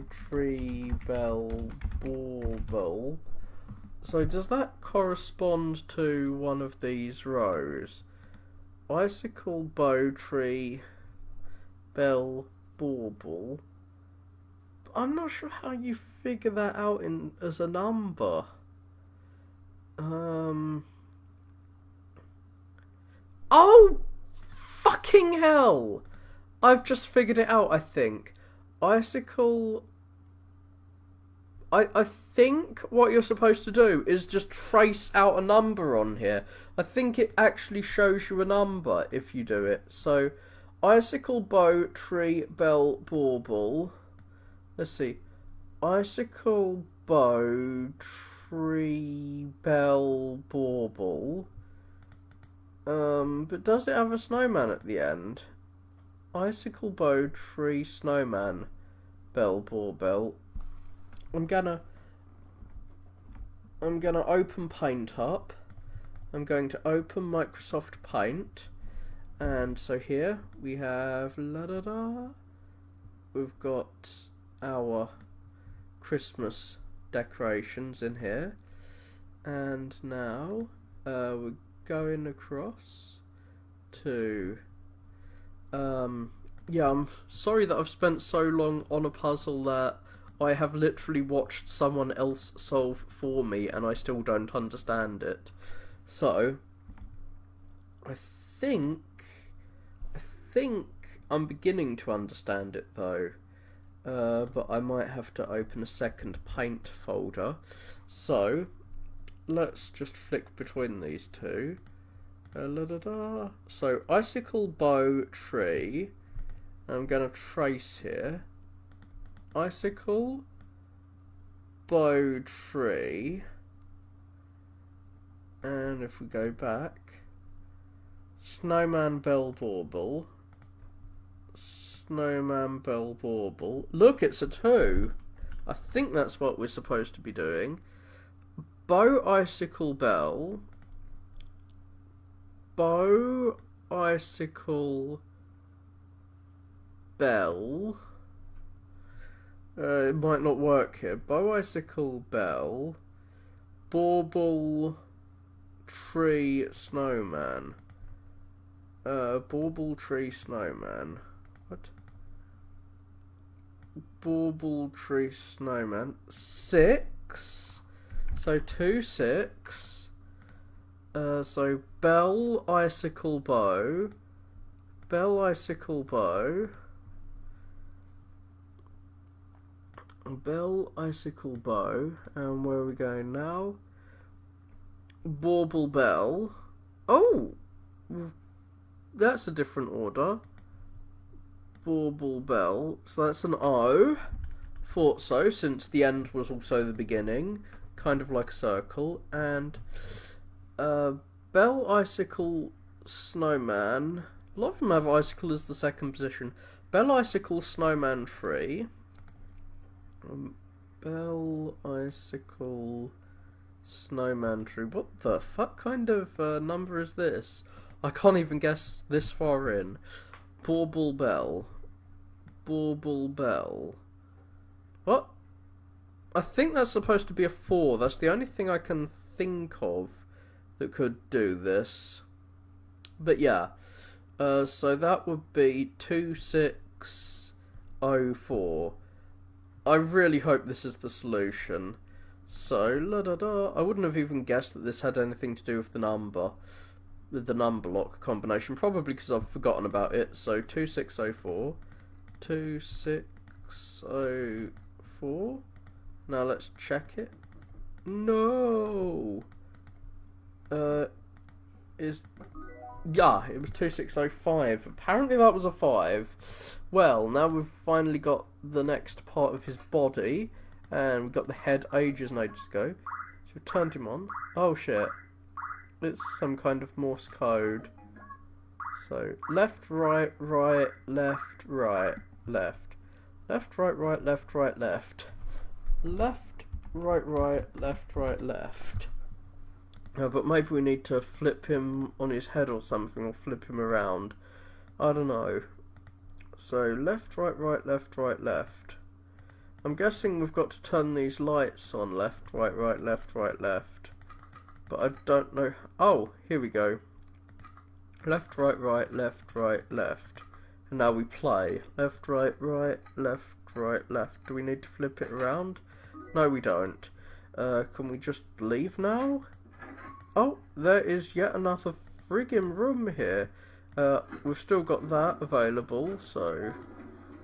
Speaker 2: tree, bell, bauble. So does that correspond to one of these rows? Icicle, bow, tree, bell, bauble. I'm not sure how you figure that out as a number. Oh, fucking hell! I've just figured it out, I think. Icicle... I think what you're supposed to do is just trace out a number on here. I think it actually shows you a number if you do it. So, icicle, bow, tree, bell, bauble. Let's see. Icicle, bow, tree, bell, bauble. But does it have a snowman at the end? Icicle, bow, tree, snowman, bell, bauble. I'm gonna open Paint up. I'm going to open Microsoft Paint, and so here we have we've got our Christmas decorations in here, and now we're going across to yeah, I'm sorry that I've spent so long on a puzzle that I have literally watched someone else solve for me and I still don't understand it. So, I think I'm beginning to understand it though. But I might have to open a second Paint folder. So, let's just flick between these two. So, icicle, bow, tree. I'm going to trace here. Icicle, bow, tree, and if we go back, snowman, bell, bauble, snowman, bell, bauble. Look, it's a 2. I think that's what we're supposed to be doing. Bow, icicle, bell, bow, icicle, bell. It might not work here. Bicycle bell. Bauble tree snowman. Bauble tree snowman. What? Bauble tree snowman. 6. So 2, 6. So bell icicle bow. Bell icicle bow. Bell icicle bow. And where are we going now? Bauble bell. Oh! That's a different order. Bauble bell. So that's an O. Thought so, since the end was also the beginning. Kind of like a circle. And bell icicle snowman. A lot of them have icicle as the second position. Bell icicle snowman 3. Bell icicle snowman 3. What the fuck kind of number is this? I can't even guess this far in. Bauble bell. Bauble bell. What? I think that's supposed to be a 4. That's the only thing I can think of that could do this. But yeah. So that would be 2604. I really hope this is the solution. So, I wouldn't have even guessed that this had anything to do with the number lock combination, probably because I've forgotten about it. So 2604. 2604. Now let's check it. No! Yeah, it was 2605. Apparently that was a 5. Well, now we've finally got the next part of his body, and we've got the head ages and ages ago. So we turned him on. Oh shit. It's some kind of Morse code. So, left, right, right, left, right, left. Left, right, right, left, right, left. Left, right, right, left, right, left. But maybe we need to flip him on his head or something, or flip him around. I don't know. So, left, right, right, left, right, left. I'm guessing we've got to turn these lights on. Left, right, right, left, right, left. But I don't know. Oh, here we go. Left, right, right, left, right, left. And now we play. Left, right, right, left, right, left. Do we need to flip it around? No, we don't. Can we just leave now? Oh, there is yet another friggin' room here. We've still got that available, so...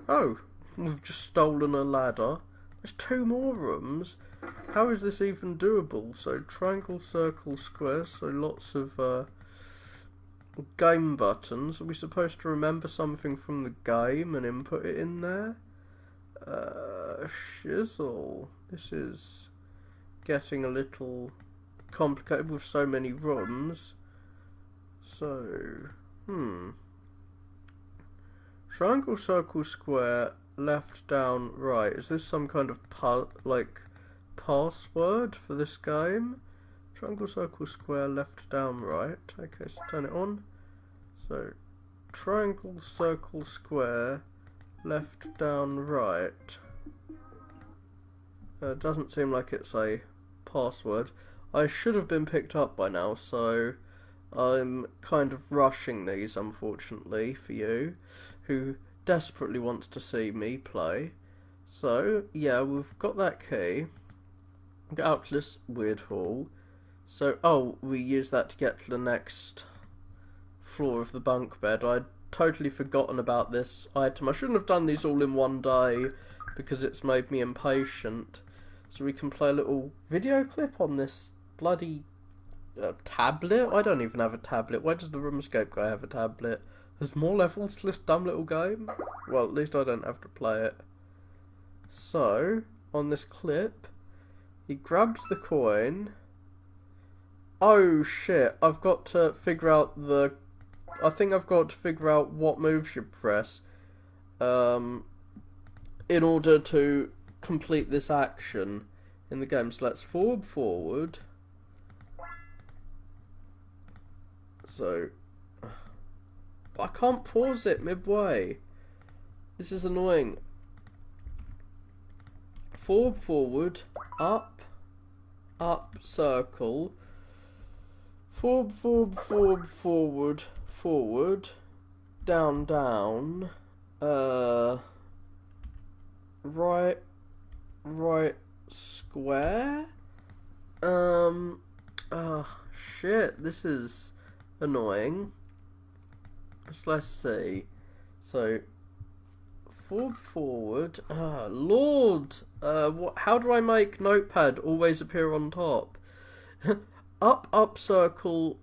Speaker 2: Oh, we've just stolen a ladder. There's 2 more rooms. How is this even doable? So, triangle, circle, square, so lots of game buttons. Are we supposed to remember something from the game and input it in there? Shizzle. This is getting a little complicated with so many rooms. So, triangle, circle, square, left, down, right. Is this some kind of password for this game? Triangle, circle, square, left, down, right. Okay, so turn it on. So, triangle, circle, square, left, down, right. Doesn't seem like it's a password. I should have been picked up by now, so I'm kind of rushing these, unfortunately, for you, who desperately wants to see me play. So, yeah, we've got that key. Get out to this weird hall. So, oh, we use that to get to the next floor of the bunk bed. I'd totally forgotten about this item. I shouldn't have done these all in one day, because it's made me impatient. So we can play a little video clip on this bloody tablet? I don't even have a tablet. Why does the RuneScape guy have a tablet? There's more levels to this dumb little game? Well, at least I don't have to play it. So, on this clip, he grabs the coin. Oh shit, I've got to figure out I think I've got to figure out what moves you press in order to complete this action in the game. So let's forward. So, I can't pause it midway. This is annoying. forward, forward, up, up, circle, forward, forward, forward, forward, forward, down, down, right, right, square, oh, shit, this is annoying. So let's see, so, forward, forward, lord, how do I make notepad always appear on top? Up, up, circle,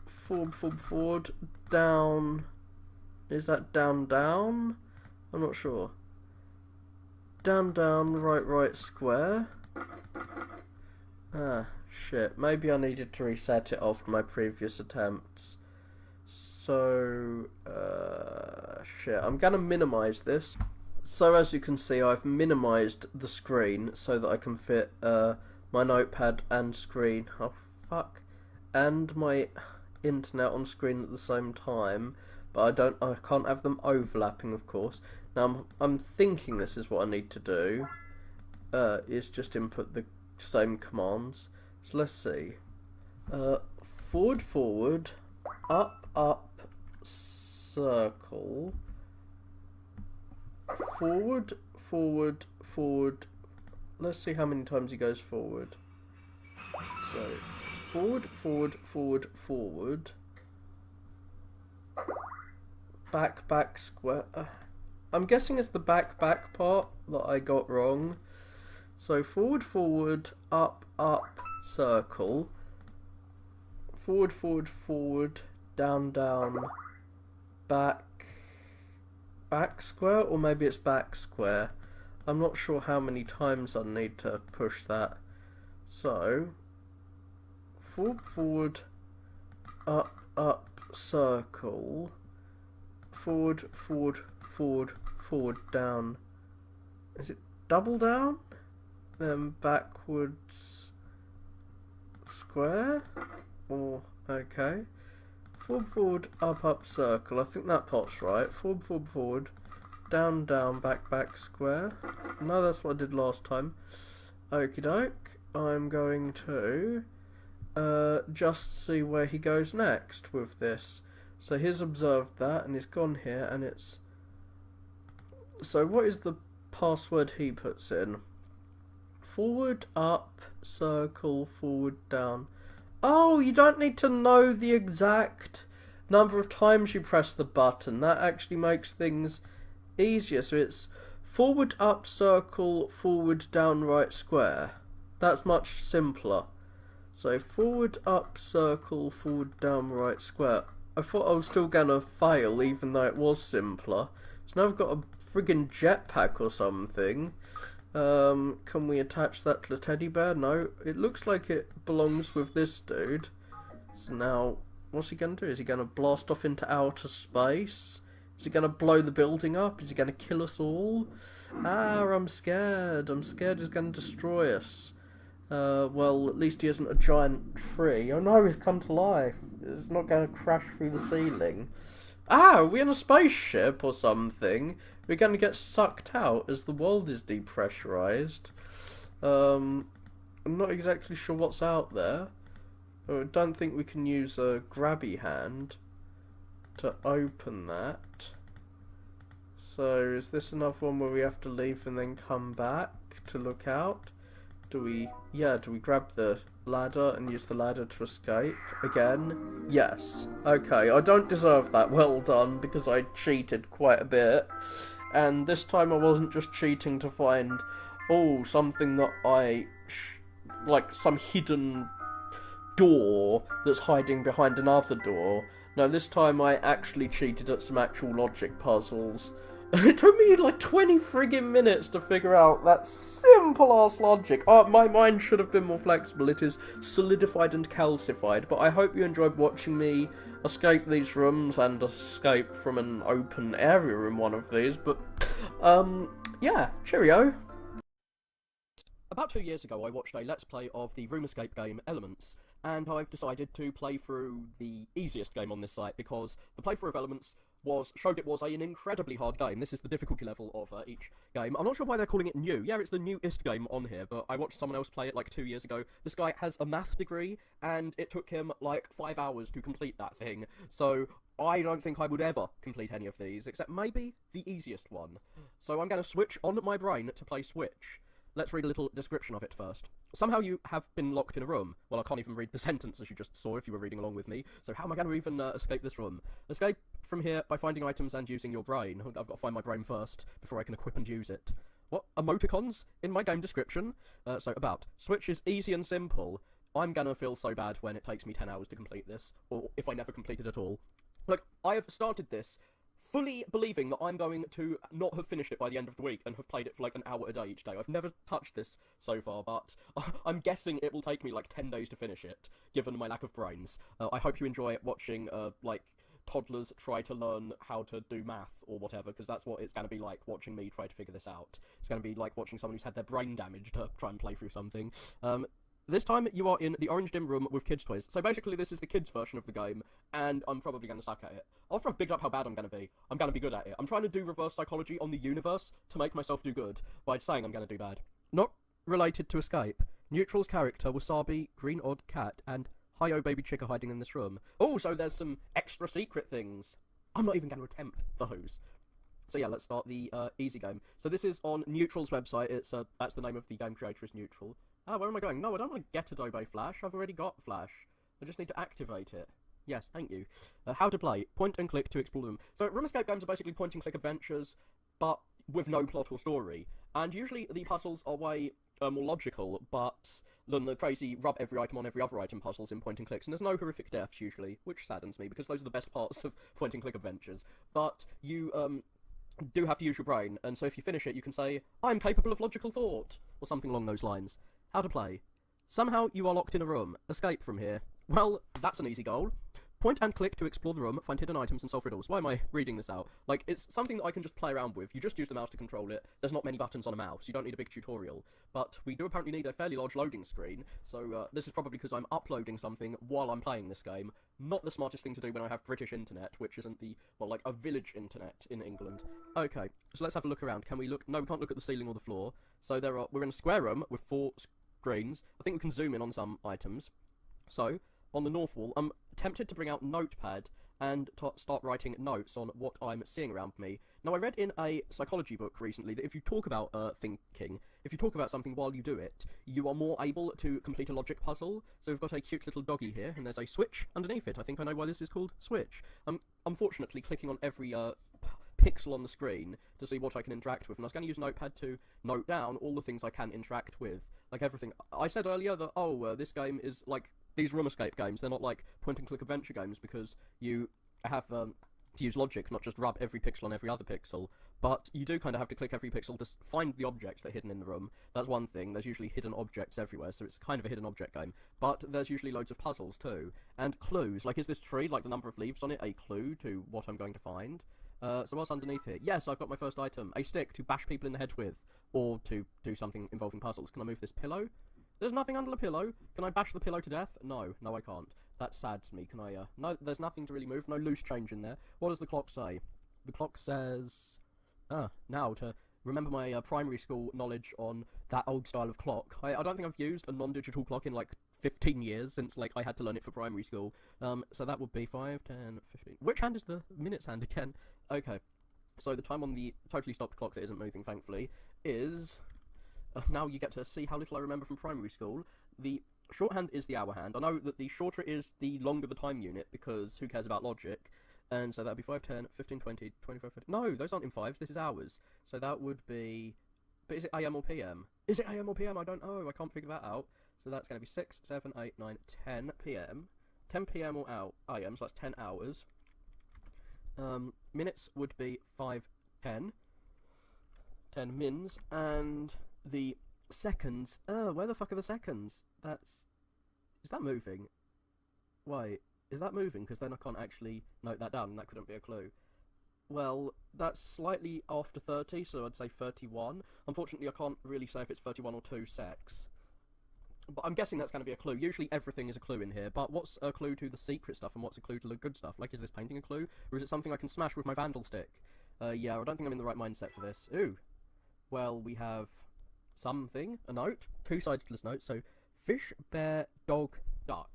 Speaker 2: forward, forward, forward, down, is that down, down? I'm not sure. Down, down, right, right, square. Ah, shit, maybe I needed to reset it after my previous attempts. So, shit, I'm gonna minimize this. So as you can see, I've minimized the screen so that I can fit, my notepad and screen, oh fuck, and my internet on screen at the same time, but I can't have them overlapping, of course. Now I'm thinking this is what I need to do, is just input the same commands. So let's see, forward, forward, up, up, circle, forward, forward, forward. Let's see how many times he goes forward. So, forward, forward, forward, forward. Back, back, square. I'm guessing it's the back, back part that I got wrong. So, forward, forward, up, up, circle. Forward, forward, forward, down, down, back, back square, or maybe it's back square. I'm not sure how many times I need to push that. So, forward, forward, up, up, circle, forward, forward, forward, forward, down. Is it double down? Then backwards, square? Or, okay. Forward, forward, up, up, circle. I think that part's right. Forward, forward, forward. Down, down, back, back, square. No, that's what I did last time. Okie doke. I'm going to just see where he goes next with this. So he's observed that and he's gone here and it's... So what is the password he puts in? Forward, up, circle, forward, down. Oh, you don't need to know the exact number of times you press the button. That actually makes things easier. So it's forward, up, circle, forward, down, right, square. That's much simpler. So forward, up, circle, forward, down, right, square. I thought I was still gonna fail even though it was simpler. So now I've got a friggin' jetpack or something. Can we attach that to the teddy bear? No, it looks like it belongs with this dude. So now, what's he gonna do? Is he gonna blast off into outer space? Is he gonna blow the building up? Is he gonna kill us all? Ah, I'm scared. I'm scared he's gonna destroy us. Well, at least he isn't a giant tree. Oh no, he's come to life. It's not gonna crash through the ceiling. Ah, are we in a spaceship or something? We're going to get sucked out as the world is depressurized. I'm not exactly sure what's out there. I don't think we can use a grabby hand to open that. So is this another one where we have to leave and then come back to look out? Do we grab the ladder and use the ladder to escape again? Yes. Okay, I don't deserve that. Well done, because I cheated quite a bit. And this time I wasn't just cheating to find, oh, something that like some hidden door that's hiding behind another door. No, this time I actually cheated at some actual logic puzzles. It took me like 20 friggin' minutes to figure out that simple-ass logic. Oh, my mind should have been more flexible. It is solidified and calcified. But I hope you enjoyed watching me escape these rooms and escape from an open area in one of these. But, yeah, cheerio.
Speaker 1: About 2 years ago, I watched a Let's Play of the Room Escape game Elements, and I've decided to play through the easiest game on this site because the playthrough of Elements
Speaker 2: showed it was an incredibly hard game. This is the difficulty level of each game. I'm not sure why they're calling it new. Yeah, it's the newest game on here, but I watched someone else play it like 2 years ago. This guy has a math degree, and it took him like 5 hours to complete that thing. So I don't think I would ever complete any of these, except maybe the easiest one. So I'm going to switch on my brain to play Switch. Let's read a little description of it first. Somehow you have been locked in a room. Well, I can't even read the sentence as you just saw if you were reading along with me. So how am I going to even escape this room? Escape from here by finding items and using your brain. I've got to find my brain first before I can equip and use it. What? Emoticons in my game description? So about. Switch is easy and simple. I'm going to feel so bad when it takes me 10 hours to complete this, or if I never complete it at all. Look, I have started this fully believing that I'm going to not have finished it by the end of the week and have played it for like an hour a day each day. I've never touched this so far, but I'm guessing it will take me like 10 days to finish it, given my lack of brains. I hope you enjoy watching, like, toddlers try to learn how to do math or whatever, because that's what it's going to be like watching me try to figure this out. It's going to be like watching someone who's had their brain damaged to try and play through something. This time, you are in the orange dim room with kids' toys. So basically, this is the kids' version of the game, and I'm probably going to suck at it. After I've bigged up how bad I'm going to be good at it. I'm trying to do reverse psychology on the universe to make myself do good, by saying I'm going to do bad. Not related to Escape. Neutral's character, Wasabi, Green Odd Cat, and Hi-Yo Baby Chick are hiding in this room. Oh, so there's some extra secret things. I'm not even going to attempt those. So yeah, let's start the easy game. So this is on Neutral's website. It's that's the name of the game creator, is Neutral. Ah, where am I going? No, I don't want to get Adobe Flash. I've already got Flash. I just need to activate it. Yes, thank you. How to play. Point and click to explore them. So room escape games are basically point and click adventures, but with no plot or story. And usually the puzzles are way more logical, but than the crazy rub every item on every other item puzzles in point and clicks. And there's no horrific deaths usually, which saddens me, because those are the best parts of point and click adventures. But you do have to use your brain, and so if you finish it, you can say, I'm capable of logical thought, or something along those lines. How to play. Somehow you are locked in a room. Escape from here. Well, that's an easy goal. Point and click to explore the room, find hidden items and solve riddles. Why am I reading this out? Like, it's something that I can just play around with. You just use the mouse to control it. There's not many buttons on a mouse. You don't need a big tutorial. But we do apparently need a fairly large loading screen, so this is probably because I'm uploading something while I'm playing this game. Not the smartest thing to do when I have British internet, which isn't the, well, like, a village internet in England. Okay, so let's have a look around. Can we look? No, we can't look at the ceiling or the floor. So we're in a square room with 4 screens. I think we can zoom in on some items. So, on the north wall, I'm tempted to bring out Notepad and start writing notes on what I'm seeing around me. Now, I read in a psychology book recently that if you talk about thinking, if you talk about something while you do it, you are more able to complete a logic puzzle. So we've got a cute little doggy here, and there's a switch underneath it. I think I know why this is called Switch. I'm unfortunately clicking on every pixel on the screen to see what I can interact with, and I was going to use Notepad to note down all the things I can interact with, like everything. I said earlier that, this game is like these room escape games. They're not like point-and-click adventure games because you have to use logic, not just rub every pixel on every other pixel, but you do kind of have to click every pixel to find the objects that are hidden in the room. That's one thing. There's usually hidden objects everywhere, so it's kind of a hidden object game. But there's usually loads of puzzles too, and clues. Like, is this tree, like the number of leaves on it, a clue to what I'm going to find? So what's underneath here? Yes, I've got my first item. A stick to bash people in the head with, or to do something involving puzzles. Can I move this pillow? There's nothing under the pillow. Can I bash the pillow to death? No, I can't. That sads me. Can I, no, there's nothing to really move. No loose change in there. What does the clock say? The clock says... now to remember my primary school knowledge on that old style of clock. I don't think I've used a non-digital clock in, like, 15 years since, like, I had to learn it for primary school. So that would be 5, 10, 15... Which hand is the minutes hand again? Okay. So the time on the totally stopped clock that isn't moving, thankfully, is... now you get to see how little I remember from primary school. The shorthand is the hour hand. I know that the shorter is the longer the time unit, because who cares about logic? And so that would be 5, 10, 15, 20, 25, 50... No, those aren't in fives, this is hours. So that would be... But is it AM or PM? Is it AM or PM? I don't know, I can't figure that out. So that's going to be 6, 7, 8, 9, 10 PM. 10 PM or AM, so that's 10 hours. Minutes would be 5, 10. 10 mins, and... the seconds... where the fuck are the seconds? Is that moving? Wait, is that moving? Because then I can't actually note that down, and that couldn't be a clue. Well, that's slightly after 30, so I'd say 31. Unfortunately, I can't really say if it's 31 or 2 secs. But I'm guessing that's going to be a clue. Usually everything is a clue in here, but what's a clue to the secret stuff and what's a clue to the good stuff? Like, is this painting a clue? Or is it something I can smash with my vandal stick? Yeah, I don't think I'm in the right mindset for this. Ooh. Well, we have something, a note, two-sided to this note, so fish, bear, dog, duck.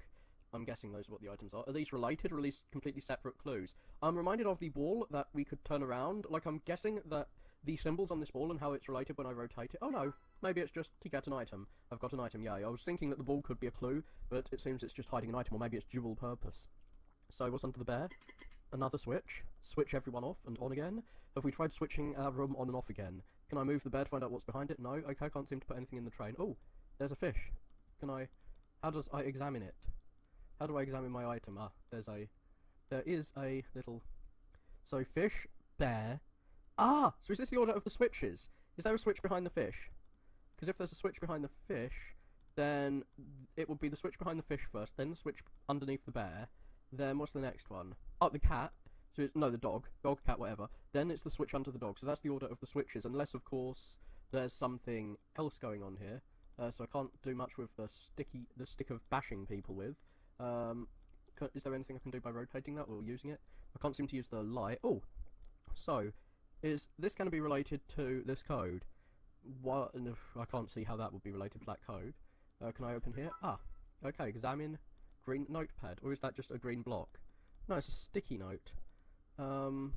Speaker 2: I'm guessing those are what the items are. Are these related, or are these completely separate clues? I'm reminded of the ball that we could turn around. Like, I'm guessing that the symbols on this ball and how it's related when I rotate it. Oh no, maybe it's just to get an item. I've got an item, yay. I was thinking that the ball could be a clue, but it seems it's just hiding an item, or maybe it's dual purpose. So, what's under the bear? Another switch. Switch everyone off and on again. Have we tried switching our room on and off again? Can I move the bear to find out what's behind it? No? Okay, I can't seem to put anything in the train. Oh, there's a fish. Can I... How does I examine it? How do I examine my item? Ah, there is a little... So, fish, bear... Ah! So is this the order of the switches? Is there a switch behind the fish? Because if there's a switch behind the fish, then it would be the switch behind the fish first, then the switch underneath the bear, then what's the next one? Oh, the cat. So it's, no, the dog. Dog, cat, whatever. Then it's the switch under the dog. So that's the order of the switches, unless, of course, there's something else going on here. So I can't do much with the stick of bashing people with. Is there anything I can do by rotating that or using it? I can't seem to use the light. Oh! So... is this going to be related to this code? What? I can't see how that would be related to that code. Can I open here? Ah, okay, examine green notepad. Or is that just a green block? No, it's a sticky note. Can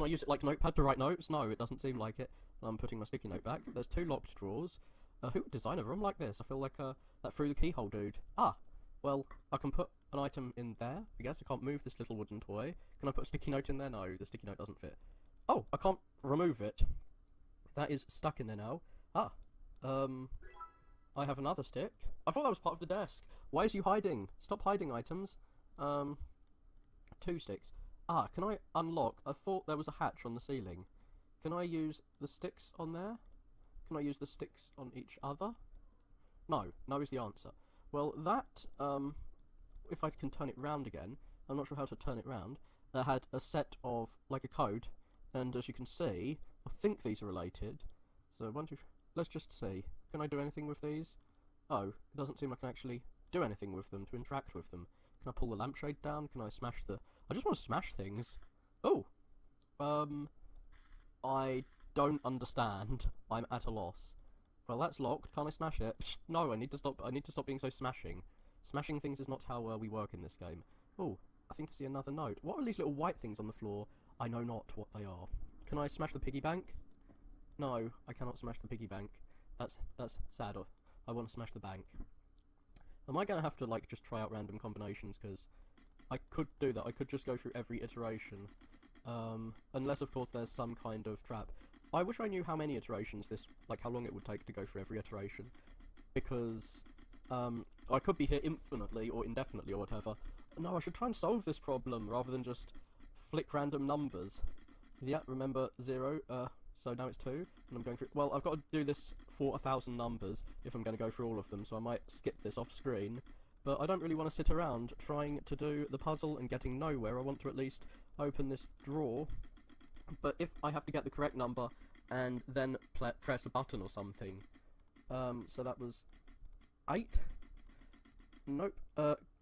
Speaker 2: I use it like notepad to write notes? No, it doesn't seem like it. I'm putting my sticky note back. There's two locked drawers. Who would design a room like this? I feel like that through the keyhole dude. Ah, well, I can put an item in there. I guess I can't move this little wooden toy. Can I put a sticky note in there? No, the sticky note doesn't fit. Oh, I can't remove it. That is stuck in there now. Ah, I have another stick. I thought that was part of the desk. Why is you hiding? Stop hiding items. Two sticks. Ah, can I unlock? I thought there was a hatch on the ceiling. Can I use the sticks on there? Can I use the sticks on each other? No. No is the answer. Well, that, if I can turn it round again, I'm not sure how to turn it round, that had a set of, like a code, and as you can see, I think these are related. So, let's just see. Can I do anything with these? Oh, it doesn't seem I can actually do anything with them, to interact with them. Can I pull the lampshade down? Can I smash the... I just want to smash things. Oh! I don't understand. I'm at a loss. Well, that's locked. Can't I smash it? No, I need to stop being so smashing. Smashing things is not how we work in this game. Oh, I think I see another note. What are these little white things on the floor? I know not what they are. Can I smash the piggy bank? No, I cannot smash the piggy bank. That's sad. I want to smash the bank. Am I going to have to, like, just try out random combinations? Because I could do that. I could just go through every iteration. Unless, of course, there's some kind of trap. I wish I knew how many iterations like, how long it would take to go through every iteration. Because, I could be here infinitely or indefinitely or whatever. No, I should try and solve this problem rather than just flick random numbers. Yeah, remember 0, so now it's 2, and I'm going through... Well, I've got to do this for 1,000 numbers if I'm going to go through all of them, so I might skip this off screen. But I don't really want to sit around trying to do the puzzle and getting nowhere. I want to at least open this drawer. But if I have to get the correct number and then press a button or something... so that was 8? Nope.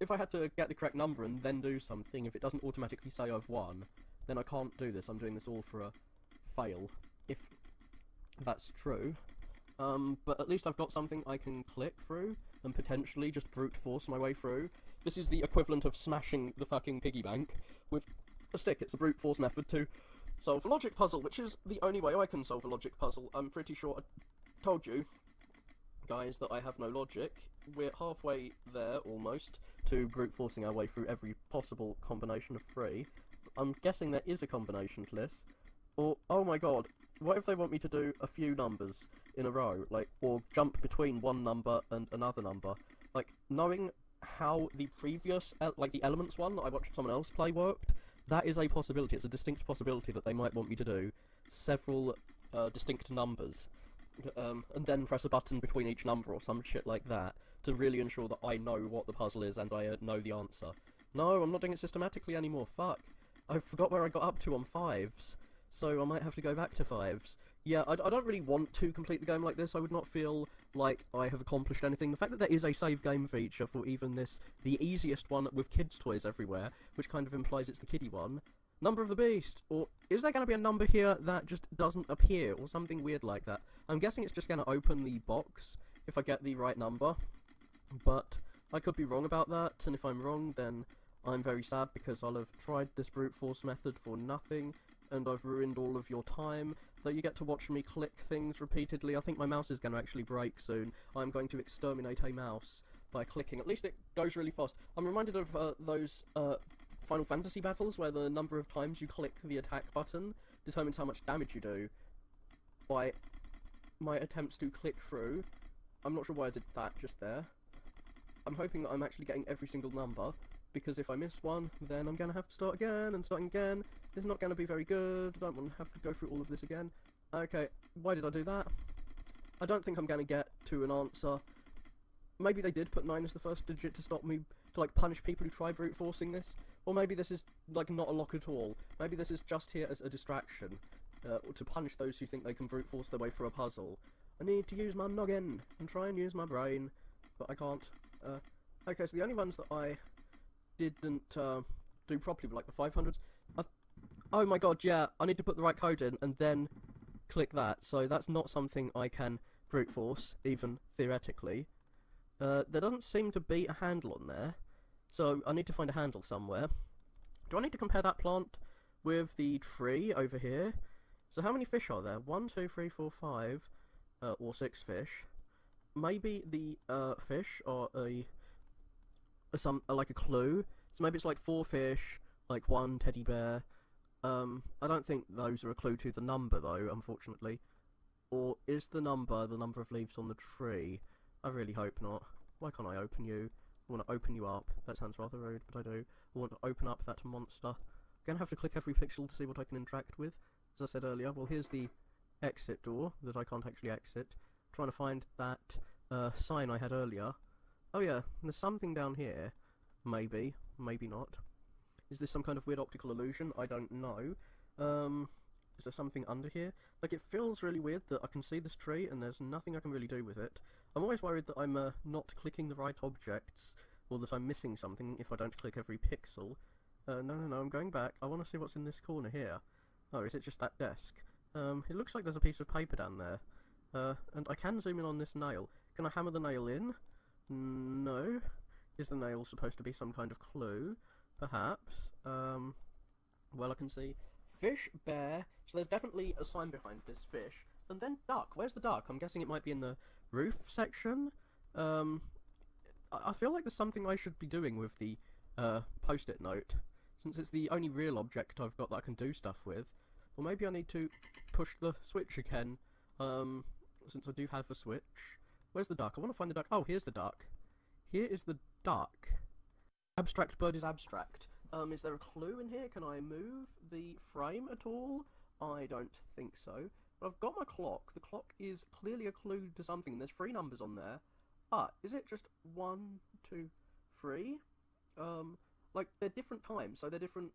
Speaker 2: If I had to get the correct number and then do something, if it doesn't automatically say I've won, then I can't do this. I'm doing this all for a fail, if that's true. But at least I've got something I can click through, and potentially just brute force my way through. This is the equivalent of smashing the fucking piggy bank with a stick. It's a brute force method to solve a logic puzzle, which is the only way I can solve a logic puzzle. I'm pretty sure I told you, guys, that I have no logic. We're halfway there, almost, to brute forcing our way through every possible combination of 3. I'm guessing there is a combination to this. Or, oh my god, what if they want me to do a few numbers in a row, like, or jump between one number and another number? Like, knowing how the previous, like the Elements one that I watched someone else play worked, that is a possibility. It's a distinct possibility that they might want me to do several distinct numbers. And then press a button between each number or some shit like that, to really ensure that I know what the puzzle is and I know the answer. No, I'm not doing it systematically anymore, fuck. I forgot where I got up to on 5s, so I might have to go back to 5s. Yeah, I don't really want to complete the game like this. I would not feel like I have accomplished anything. The fact that there is a save game feature for even this, the easiest one with kids' toys everywhere, which kind of implies it's the kiddie one. Number of the beast, or is there going to be a number here that just doesn't appear, or something weird like that? I'm guessing it's just going to open the box if I get the right number, but I could be wrong about that, and if I'm wrong, then I'm very sad because I'll have tried this brute force method for nothing, and I've ruined all of your time, that you get to watch me click things repeatedly. I think my mouse is going to actually break soon. I'm going to exterminate a mouse by clicking. At least it goes really fast. I'm reminded of those Final Fantasy battles where the number of times you click the attack button determines how much damage you do. By my attempts to click through, I'm not sure why I did that just there. I'm hoping that I'm actually getting every single number, because if I miss one, then I'm going to have to start again, and starting again is not going to be very good. I don't want to have to go through all of this again. Okay, why did I do that? I don't think I'm going to get to an answer. Maybe they did put 9 as the first digit to stop me, to like punish people who try brute forcing this, or maybe this is like not a lock at all. Maybe this is just here as a distraction, to punish those who think they can brute force their way through a puzzle. I need to use my noggin and try and use my brain, but I can't. Okay, so the only ones that I didn't do properly were like the 500s. Oh my god, yeah, I need to put the right code in and then click that, so that's not something I can brute force, even theoretically. There doesn't seem to be a handle on there, so I need to find a handle somewhere. Do I need to compare that plant with the tree over here? So how many fish are there? 1, 2, 3, 4, 5, or 6 fish. Maybe the fish are like a clue. So maybe it's like 4 fish, like 1 teddy bear. I don't think those are a clue to the number though, unfortunately. Or is the number of leaves on the tree? I really hope not. Why can't I open you? I want to open you up. That sounds rather rude, but I do. I want to open up that monster. I'm gonna have to click every pixel to see what I can interact with. As I said earlier, well here's the exit door that I can't actually exit. Trying to find that sign I had earlier. Oh yeah, there's something down here. Maybe, maybe not. Is this some kind of weird optical illusion? I don't know. Is there something under here? Like, it feels really weird that I can see this tree and there's nothing I can really do with it. I'm always worried that I'm not clicking the right objects, or that I'm missing something if I don't click every pixel. No, I'm going back. I want to see what's in this corner here. Oh, is it just that desk? It looks like there's a piece of paper down there. And I can zoom in on this nail. Can I hammer the nail in? No. Is the nail supposed to be some kind of clue? Perhaps. Well, I can see fish, bear, so there's definitely a sign behind this fish. And then duck. Where's the duck? I'm guessing it might be in the roof section. I feel like there's something I should be doing with the post-it note, since it's the only real object I've got that I can do stuff with. Or maybe I need to push the switch again, since I do have a switch. Where's the duck? I want to find the duck. Oh, here's the duck. Here is the duck. Abstract bird is abstract. Is there a clue in here? Can I move the frame at all? I don't think so. But I've got my clock. The clock is clearly a clue to something. There's 3 numbers on there. But is it just 1, 2, 3? Like, they're different times, so they're different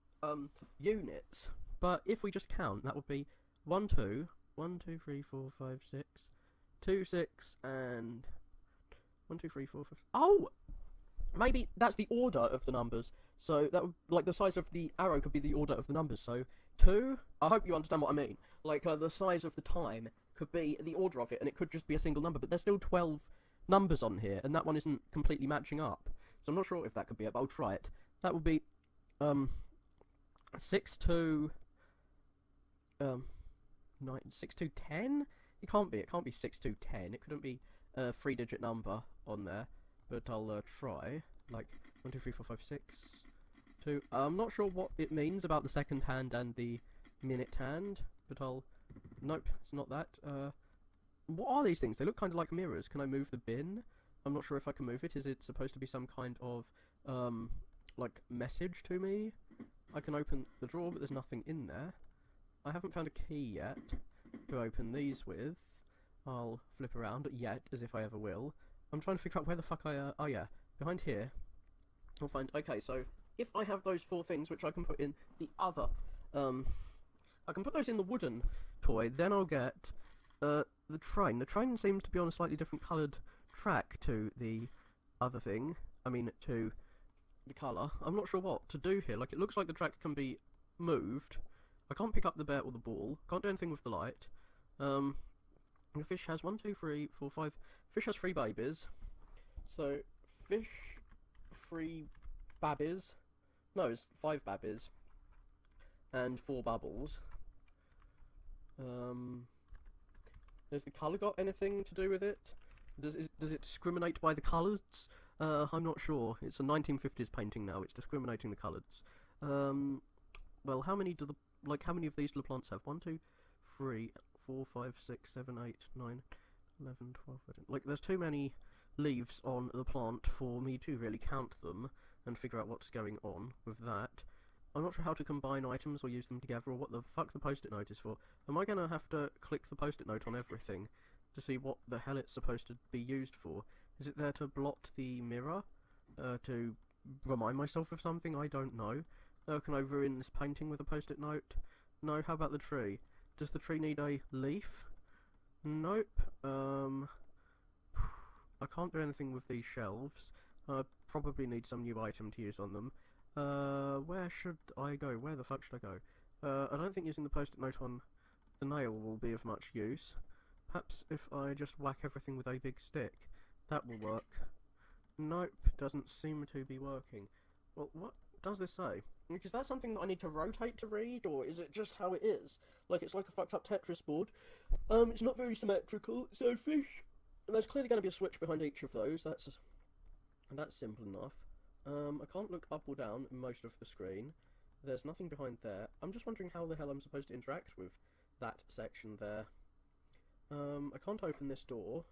Speaker 2: units. But if we just count, that would be 1, 2, 1, 2, 3, 4, 5, 6, 2, 6, and 1, 2, 3, 4, 5. Oh! Maybe that's the order of the numbers. So that would, like, the size of the arrow could be the order of the numbers. So 2. I hope you understand what I mean. Like, the size of the time could be the order of it, and it could just be a single number. But there's still 12 numbers on here, and that one isn't completely matching up. So I'm not sure if that could be it, but I'll try it. That would be 6 to 9, 6 to 10. It can't be. It can't be 6 to 10. It couldn't be a 3-digit number on there. But I'll try. Like 1, 2, 3, 4, 5, 6, 2. I'm not sure what it means about the second hand and the minute hand, but I'll. Nope, it's not that. What are these things? They look kind of like mirrors. Can I move the bin? I'm not sure if I can move it. Is it supposed to be some kind of like message to me? I can open the drawer, but there's nothing in there. I haven't found a key yet to open these with. I'll flip around yet, as if I ever will. I'm trying to figure out where the fuck I, oh yeah, behind here. I'll find, okay, so, if I have those 4 things, which I can put in the other, I can put those in the wooden toy, then I'll get, the train. The train seems to be on a slightly different coloured track to the other thing. I mean, to the colour. I'm not sure what to do here. Like, it looks like the track can be moved. I can't pick up the bear or the ball. Can't do anything with the light. The fish has 1, 2, 3, 4, 5. Fish has 3 babies. So, fish, 3 babbies. No, it's 5 babbies. And 4 bubbles. Has the colour got anything to do with it? Does it discriminate by the colours? I'm not sure. It's a 1950s painting now. It's discriminating the colours. Well, how many of these do the plants have? 1, 2, 3, 4, 5, 6, 7, 8, 9, 11, 12, 13. Like, there's too many leaves on the plant for me to really count them and figure out what's going on with that. I'm not sure how to combine items or use them together, or what the fuck the post-it note is for. Am I going to have to click the post-it note on everything to see what the hell it's supposed to be used for? Is it there to blot the mirror? To remind myself of something? I don't know. Can I ruin this painting with a post-it note? No, how about the tree? Does the tree need a leaf? Nope. I can't do anything with these shelves. I probably need some new item to use on them. Where should I go? Where the fuck should I go? I don't think using the post-it note on the nail will be of much use. Perhaps if I just whack everything with a big stick, that will work. Nope, doesn't seem to be working. Well, what does this say? Is that something that I need to rotate to read, or is it just how it is? Like, it's like a fucked up Tetris board. It's not very symmetrical, so fish. And there's clearly going to be a switch behind each of those, that's simple enough. I can't look up or down in most of the screen. There's nothing behind there. I'm just wondering how the hell I'm supposed to interact with that section there. I can't open this door.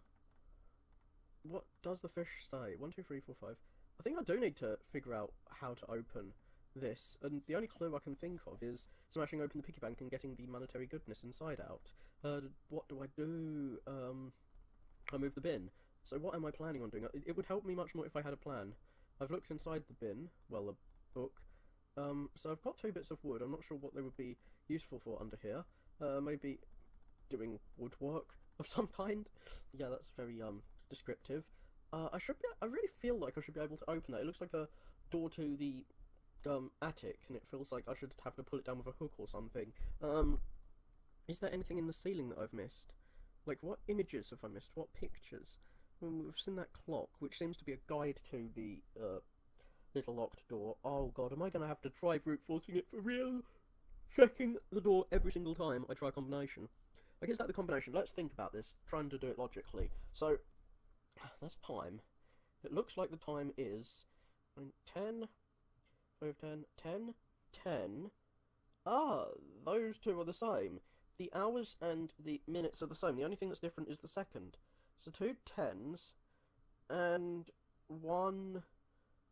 Speaker 2: What does the fish say? 1, 2, 3, 4, 5. I think I do need to figure out how to open this, and the only clue I can think of is smashing open the piggy bank and getting the monetary goodness inside out. What do I do? I move the bin. So what am I planning on doing? It would help me much more if I had a plan. I've looked inside the bin, well, the book. So I've got 2 bits of wood. I'm not sure what they would be useful for under here. Maybe doing woodwork of some kind. Yeah, that's very descriptive. I really feel like I should be able to open that. It looks like a door to the attic, and it feels like I should have to pull it down with a hook or something. Is there anything in the ceiling that I've missed? Like, what images have I missed? What pictures? We've seen that clock, which seems to be a guide to the little locked door. Oh god, am I going to have to try brute forcing it for real? Checking the door every single time I try a combination. Okay, is that the combination? Let's think about this, trying to do it logically. So, that's time. It looks like the time is 10, 5, 10, 10, 10. Ah, those two are the same. The hours and the minutes are the same. The only thing that's different is the second. So 2 10s, and 1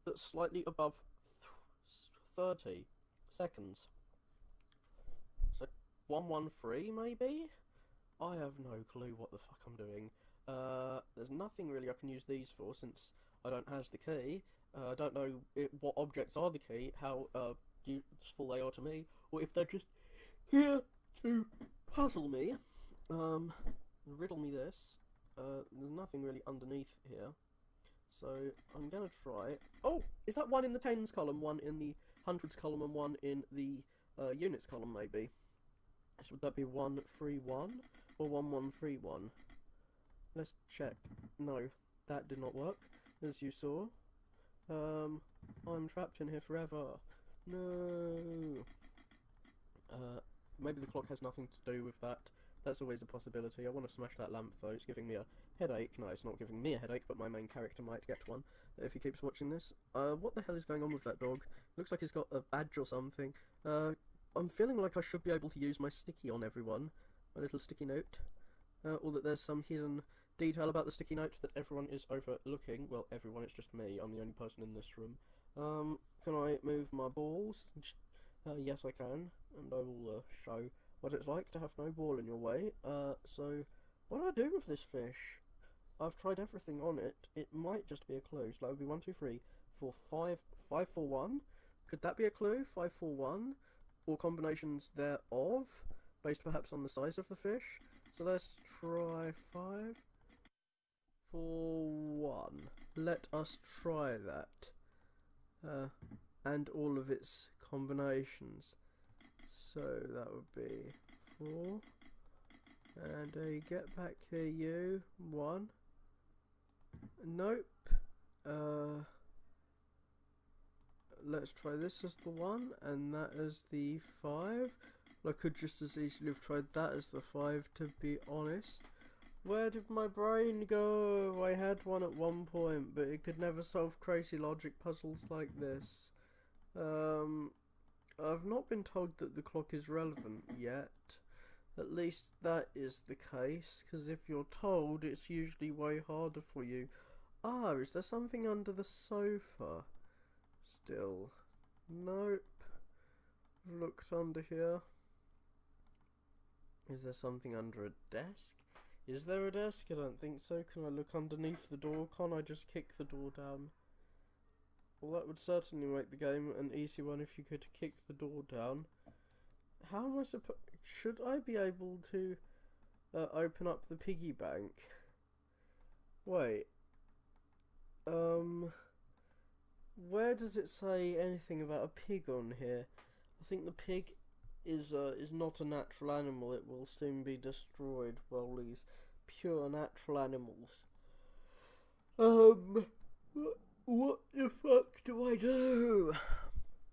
Speaker 2: that's slightly above 30 seconds. So 113 maybe? I have no clue what the fuck I'm doing. There's nothing really I can use these for since I don't have the key. I don't know what objects are the key, how useful they are to me, or if they're just here to puzzle me. Riddle me this. There's nothing really underneath here, so I'm gonna try. Oh, is that 1 in the tens column, 1 in the hundreds column, and 1 in the units column? Maybe. So would that be 131 or 1131? Let's check. No, that did not work, as you saw. I'm trapped in here forever. No. Maybe the clock has nothing to do with that. That's always a possibility. I want to smash that lamp though, it's giving me a headache. No, it's not giving me a headache, but my main character might get one if he keeps watching this. What the hell is going on with that dog? Looks like he's got a badge or something. I'm feeling like I should be able to use my sticky on everyone. My little sticky note. Or that there's some hidden detail about the sticky note that everyone is overlooking. Well, everyone, it's just me. I'm the only person in this room. Can I move my balls? Yes, I can. And I will show what it's like to have no ball in your way. So, what do I do with this fish? I've tried everything on it. It might just be a clue. So that would be 1, 2, 3, 4, 5, 5, 4, 1. Could that be a clue? 5, 4, 1? Or combinations thereof, based perhaps on the size of the fish? So let's try 5, 4, 1. Let us try that. And all of its combinations. So that would be 4. And get back here, you. 1. Nope. Let's try this as the 1, and that as the 5. I could just as easily have tried that as the 5, to be honest. Where did my brain go? I had one at one point, but it could never solve crazy logic puzzles like this. I've not been told that the clock is relevant yet. At least that is the case, because if you're told, it's usually way harder for you. Ah, is there something under the sofa? Still. Nope. I've looked under here. Is there something under a desk? Is there a desk? I don't think so. Can I look underneath the door? Can't I just kick the door down? Well, that would certainly make the game an easy one if you could kick the door down. How am I supposed... Should I be able to open up the piggy bank? Wait. Where does it say anything about a pig on here? I think the pig is not a natural animal. It will soon be destroyed. Well, these pure natural animals. What the fuck do I do?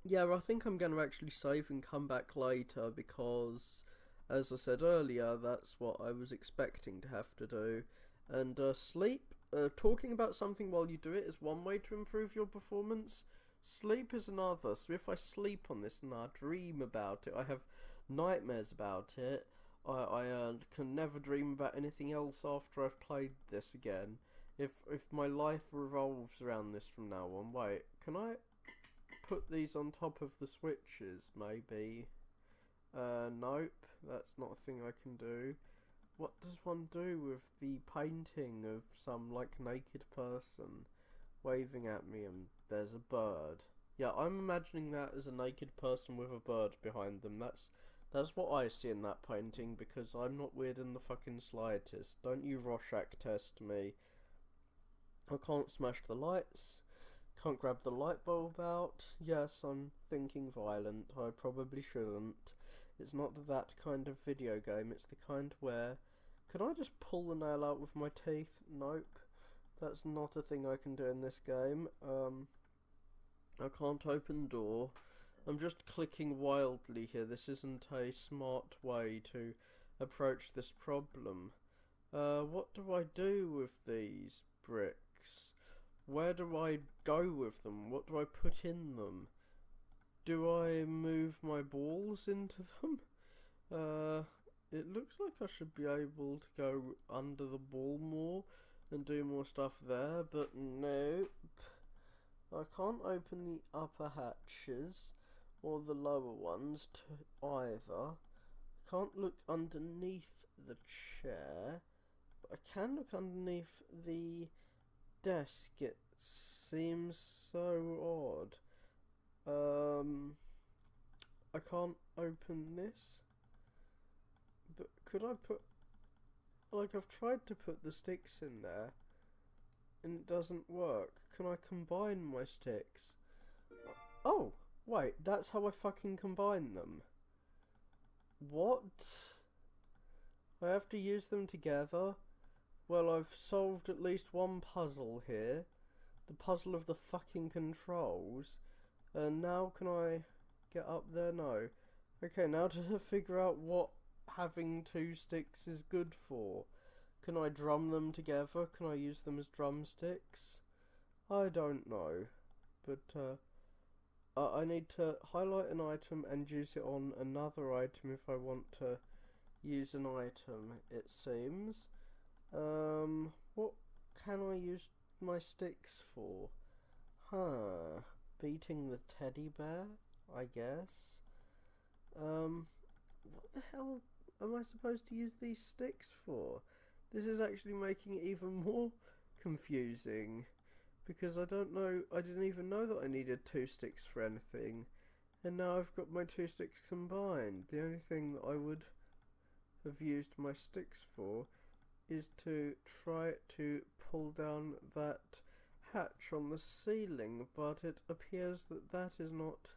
Speaker 2: Yeah, I think I'm going to actually save and come back later because, as I said earlier, that's what I was expecting to have to do. And sleep, talking about something while you do it is one way to improve your performance. Sleep is another. So if I sleep on this and I dream about it, I have nightmares about it, I can never dream about anything else after I've played this again. If my life revolves around this from now on. Wait, can I put these on top of the switches, maybe? Nope, that's not a thing I can do. What does one do with the painting of some, like, naked person waving at me and there's a bird? Yeah, I'm imagining that as a naked person with a bird behind them. That's what I see in that painting, because I'm not weird in the fucking slightest. Don't you Rorschach test me. I can't smash the lights. Can't grab the light bulb out. Yes, I'm thinking violent. I probably shouldn't. It's not that kind of video game. It's the kind where... Can I just pull the nail out with my teeth? Nope. That's not a thing I can do in this game. I can't open the door. I'm just clicking wildly here. This isn't a smart way to approach this problem. What do I do with these bricks? Where do I go with them? What do I put in them? Do I move my balls into them? It looks like I should be able to go under the ball more and do more stuff there, but nope. I can't open the upper hatches or the lower ones either. I can't look underneath the chair, but I can look underneath the desk. It seems so odd. I can't open this. But could I put... Like, I've tried to put the sticks in there and it doesn't work. Can I combine my sticks? Oh! Wait, that's how I fucking combine them. What? I have to use them together? Well, I've solved at least one puzzle here. The puzzle of the fucking controls. And now can I get up there? No. Okay, now to figure out what having two sticks is good for. Can I drum them together? Can I use them as drumsticks? I don't know. But, I need to highlight an item and use it on another item if I want to use an item, it seems. What can I use my sticks for? Huh. Beating the teddy bear, I guess. What the hell am I supposed to use these sticks for? This is actually making it even more confusing, because I don't know, I didn't even know that I needed two sticks for anything, and now I've got my two sticks combined. The only thing that I would have used my sticks for is to try to pull down that hatch on the ceiling, but it appears that that is not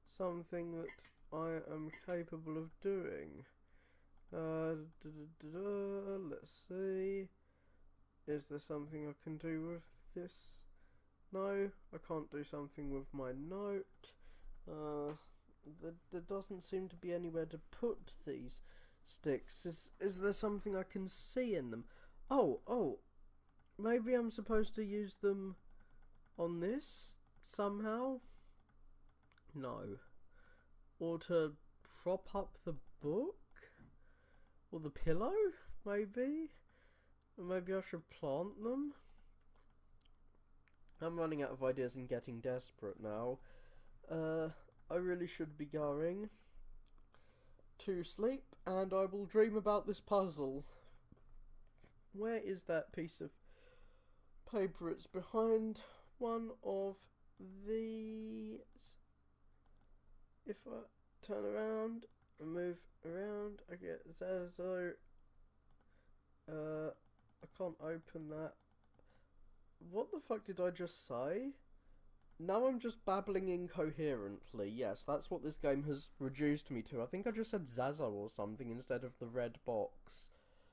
Speaker 2: something that I am capable of doing. Let's see. Is there something I can do with this? No, I can't do something with my note. There doesn't seem to be anywhere to put these sticks. Is there something I can see in them? Oh, maybe I'm supposed to use them on this somehow? No. Or to prop up the book? Or the pillow, maybe? Or maybe I should plant them? I'm running out of ideas and getting desperate now. I really should be going to sleep, and I will dream about this puzzle. Where is that piece of paper? It's behind one of these. If I turn around and move around, I get Zazo. I can't open that. What the fuck did I just say? Now I'm just babbling incoherently. Yes, that's what this game has reduced me to. I think I just said Zazo or something instead of the red box.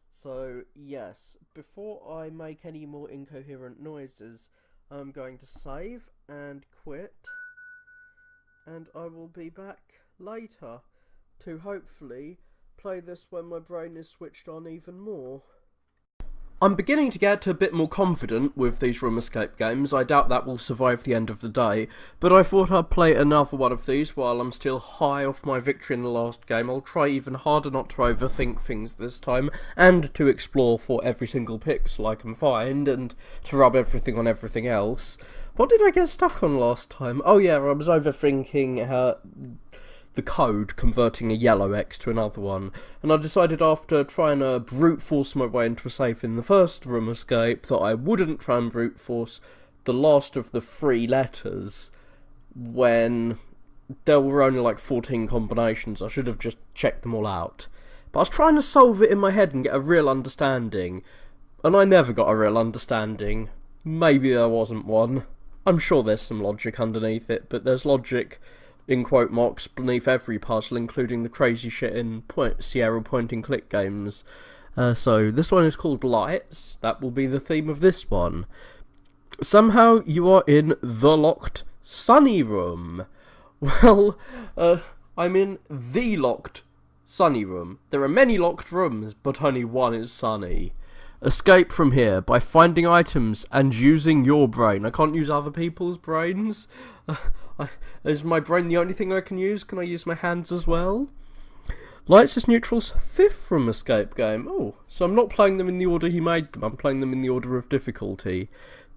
Speaker 2: So, yes, before I make any more incoherent noises, I'm going to save and quit. And I will be back later to hopefully play this when my brain is switched on even more. I'm beginning to get a bit more confident with these room escape games. I doubt that will survive the end of the day, but I thought I'd play another one of these while I'm still high off my victory in the last game. I'll try even harder not to overthink things this time, and to explore for every single pixel I can find, and to rub everything on everything else. What did I get stuck on last time? Oh yeah, I was overthinking the code converting a yellow X to another one, and I decided after trying to brute force my way into a safe in the first room escape that I wouldn't try and brute force the last of the 3 letters when there were only like 14 combinations. I should have just checked them all out. But I was trying to solve it in my head and get a real understanding, and I never got a real understanding. Maybe there wasn't one. I'm sure there's some logic underneath it, but there's logic in quote marks beneath every puzzle, including the crazy shit in Sierra point-and-click games. So this one is called Lights. That will be the theme of this one. Somehow you are in the locked sunny room. Well, I'm in the locked sunny room. There are many locked rooms, but only one is sunny. Escape from here by finding items and using your brain. I can't use other people's brains. Is my brain the only thing I can use? Can I use my hands as well? Lights is Neutral's 5th room escape game. Oh, so I'm not playing them in the order he made them. I'm playing them in the order of difficulty.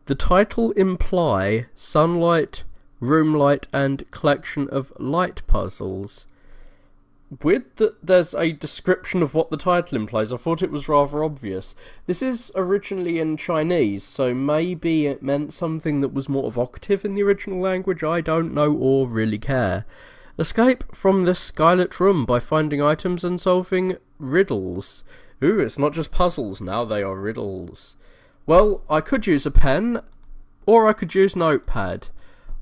Speaker 2: The title imply sunlight, room light, and collection of light puzzles. Weird that there's a description of what the title implies. I thought it was rather obvious. This is originally in Chinese, so maybe it meant something that was more evocative in the original language. I don't know or really care. Escape from this skylit room by finding items and solving riddles. Ooh, it's not just puzzles now, they are riddles. Well, I could use a pen, or I could use Notepad.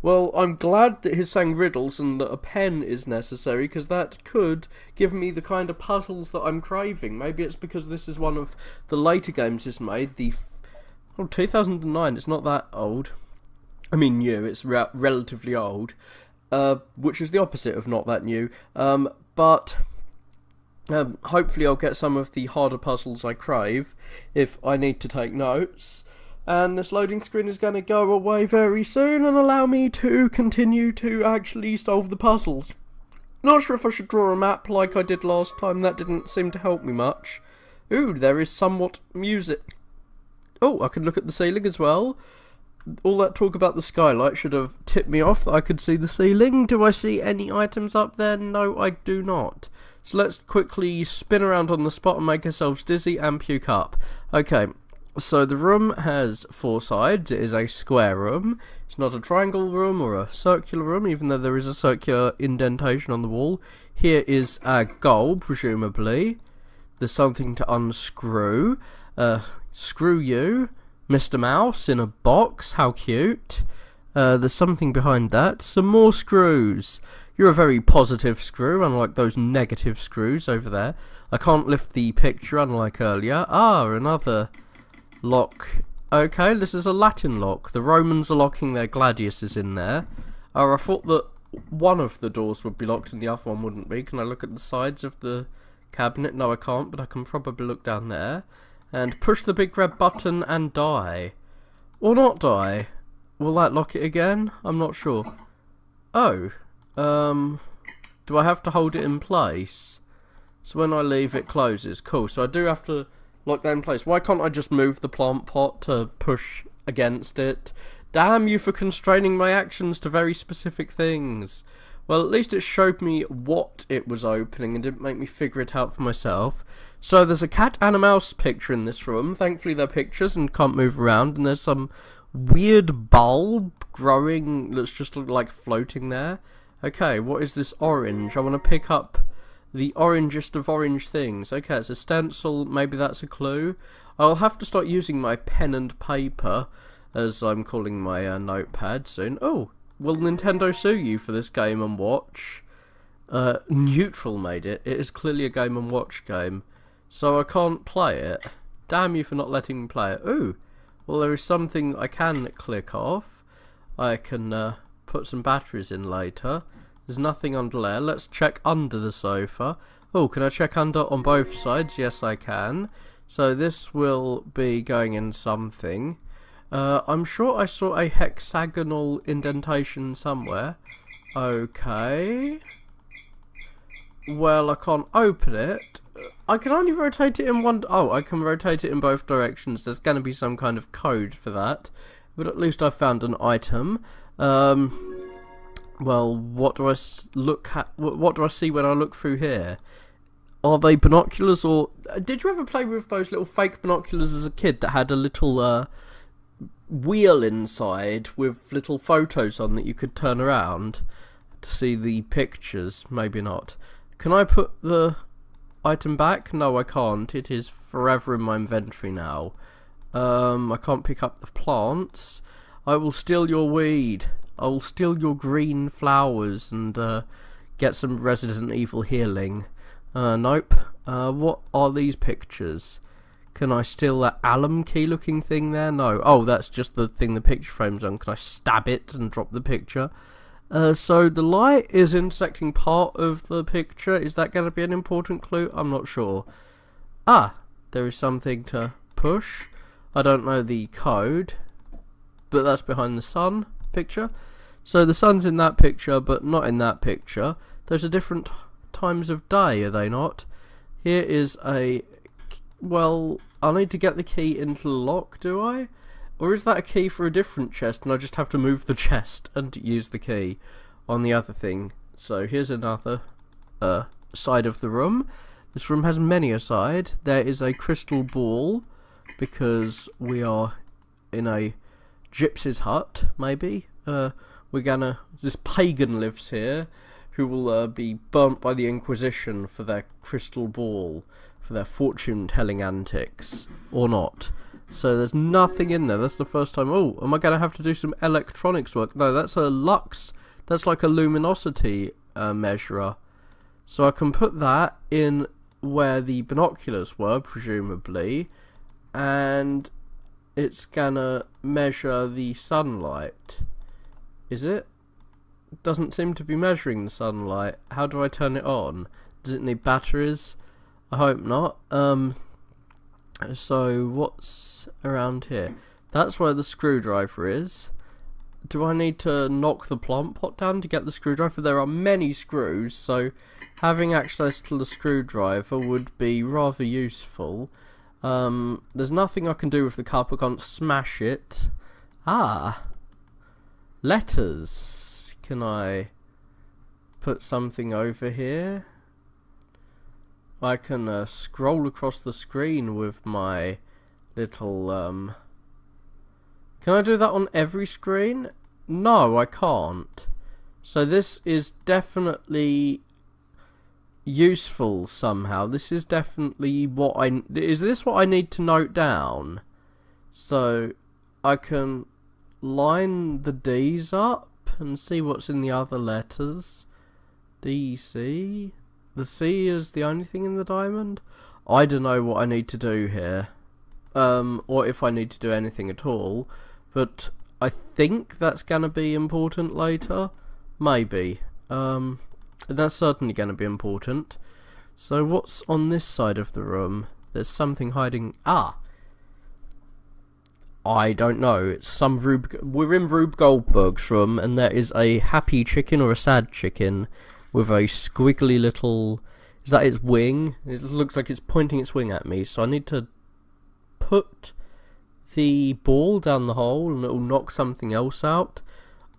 Speaker 2: Well, I'm glad that he's saying riddles and that a pen is necessary, because that could give me the kind of puzzles that I'm craving. Maybe it's because this is one of the later games he's made, 2009, it's not that old. I mean new, it's relatively old, which is the opposite of not that new, but hopefully I'll get some of the harder puzzles I crave if I need to take notes. And this loading screen is going to go away very soon and allow me to continue to actually solve the puzzles. Not sure if I should draw a map like I did last time, that didn't seem to help me much. Ooh, there is somewhat music. Oh, I can look at the ceiling as well. All that talk about the skylight should have tipped me off that I could see the ceiling. Do I see any items up there? No, I do not. So let's quickly spin around on the spot and make ourselves dizzy and puke up. Okay. So the room has 4 sides. It is a square room. It's not a triangle room or a circular room, even though there is a circular indentation on the wall. Here is a goal, presumably. There's something to unscrew. Screw you, Mr. Mouse, in a box. How cute. There's something behind that. Some more screws. You're a very positive screw, unlike those negative screws over there. I can't lift the picture, unlike earlier. Ah, another lock. Okay, this is a Latin lock. The Romans are locking their gladiuses in there. Oh, I thought that one of the doors would be locked and the other one wouldn't be. Can I look at the sides of the cabinet? No, I can't, but I can probably look down there. And push the big red button and die. Or not die. Will that lock it again? I'm not sure. Oh. Do I have to hold it in place? So when I leave it closes. Cool, so I do have to lock that in place. Why can't I just move the plant pot to push against it? Damn you for constraining my actions to very specific things. Well, at least it showed me what it was opening and didn't make me figure it out for myself. So there's a cat and a mouse picture in this room. Thankfully they're pictures and can't move around. And there's some weird bulb growing that's just like floating there. Okay, what is this orange? I want to pick up the orangest of orange things. Okay, it's a stencil. Maybe that's a clue. I'll have to start using my pen and paper, as I'm calling my notepad soon. Oh, will Nintendo sue you for this Game & Watch? Neutral made it. It is clearly a Game & Watch game. So I can't play it. Damn you for not letting me play it. Ooh, well there is something I can click off. I can put some batteries in later. There's nothing under there. Let's check under the sofa. Oh, can I check under on both sides? Yes, I can. So this will be going in something. I'm sure I saw a hexagonal indentation somewhere. Okay. Well, I can't open it. I can only rotate it in one... Oh, I can rotate it in both directions. There's going to be some kind of code for that. But at least I found an item. Well, what do I look at? What do I see when I look through here? Are they binoculars or... Did you ever play with those little fake binoculars as a kid that had a little wheel inside with little photos on that you could turn around to see the pictures? Maybe not. Can I put the item back? No, I can't. It is forever in my inventory now. I can't pick up the plants. I will steal your weed. I will steal your green flowers and get some Resident Evil healing. Nope. What are these pictures? Can I steal that alum key looking thing there? No. Oh, that's just the thing the picture frame's on. Can I stab it and drop the picture? So the light is intersecting part of the picture. Is that going to be an important clue? I'm not sure. Ah, there is something to push. I don't know the code, but that's behind the sun picture. So the sun's in that picture, but not in that picture. Those are different times of day, are they not? Here is a... Well, I need to get the key into the lock, do I? Or is that a key for a different chest and I just have to move the chest and use the key on the other thing? So here's another side of the room. This room has many a side. There is a crystal ball because we are in a gypsy's hut, maybe. This pagan lives here who will be burnt by the Inquisition for their crystal ball, for their fortune-telling antics, or not. So there's nothing in there. That's the first time. Oh, am I going to have to do some electronics work? No, that's a lux. That's like a luminosity measurer. So I can put that in where the binoculars were, presumably, and it's gonna measure the sunlight. Is it? It doesn't seem to be measuring the sunlight. How do I turn it on? Does it need batteries? I hope not. So what's around here? That's where the screwdriver is. Do I need to knock the plant pot down to get the screwdriver? There are many screws, so having access to the screwdriver would be rather useful. There's nothing I can do with the cup. I can't smash it. Ah, letters. Can I put something over here? I can scroll across the screen with my little... Can I do that on every screen? No, I can't. So this is definitely useful somehow. This is definitely what I... Is this what I need to note down? So I can line the D's up and see what's in the other letters. D, C. The C is the only thing in the diamond? I don't know what I need to do here. Or if I need to do anything at all. But I think that's going to be important later. Maybe. That's certainly going to be important. So what's on this side of the room? There's something hiding... Ah! I don't know. It's some We're in Rube Goldberg's room, and there is a happy chicken or a sad chicken with a squiggly little... Is that its wing? It looks like it's pointing its wing at me, so I need to put the ball down the hole and it'll knock something else out.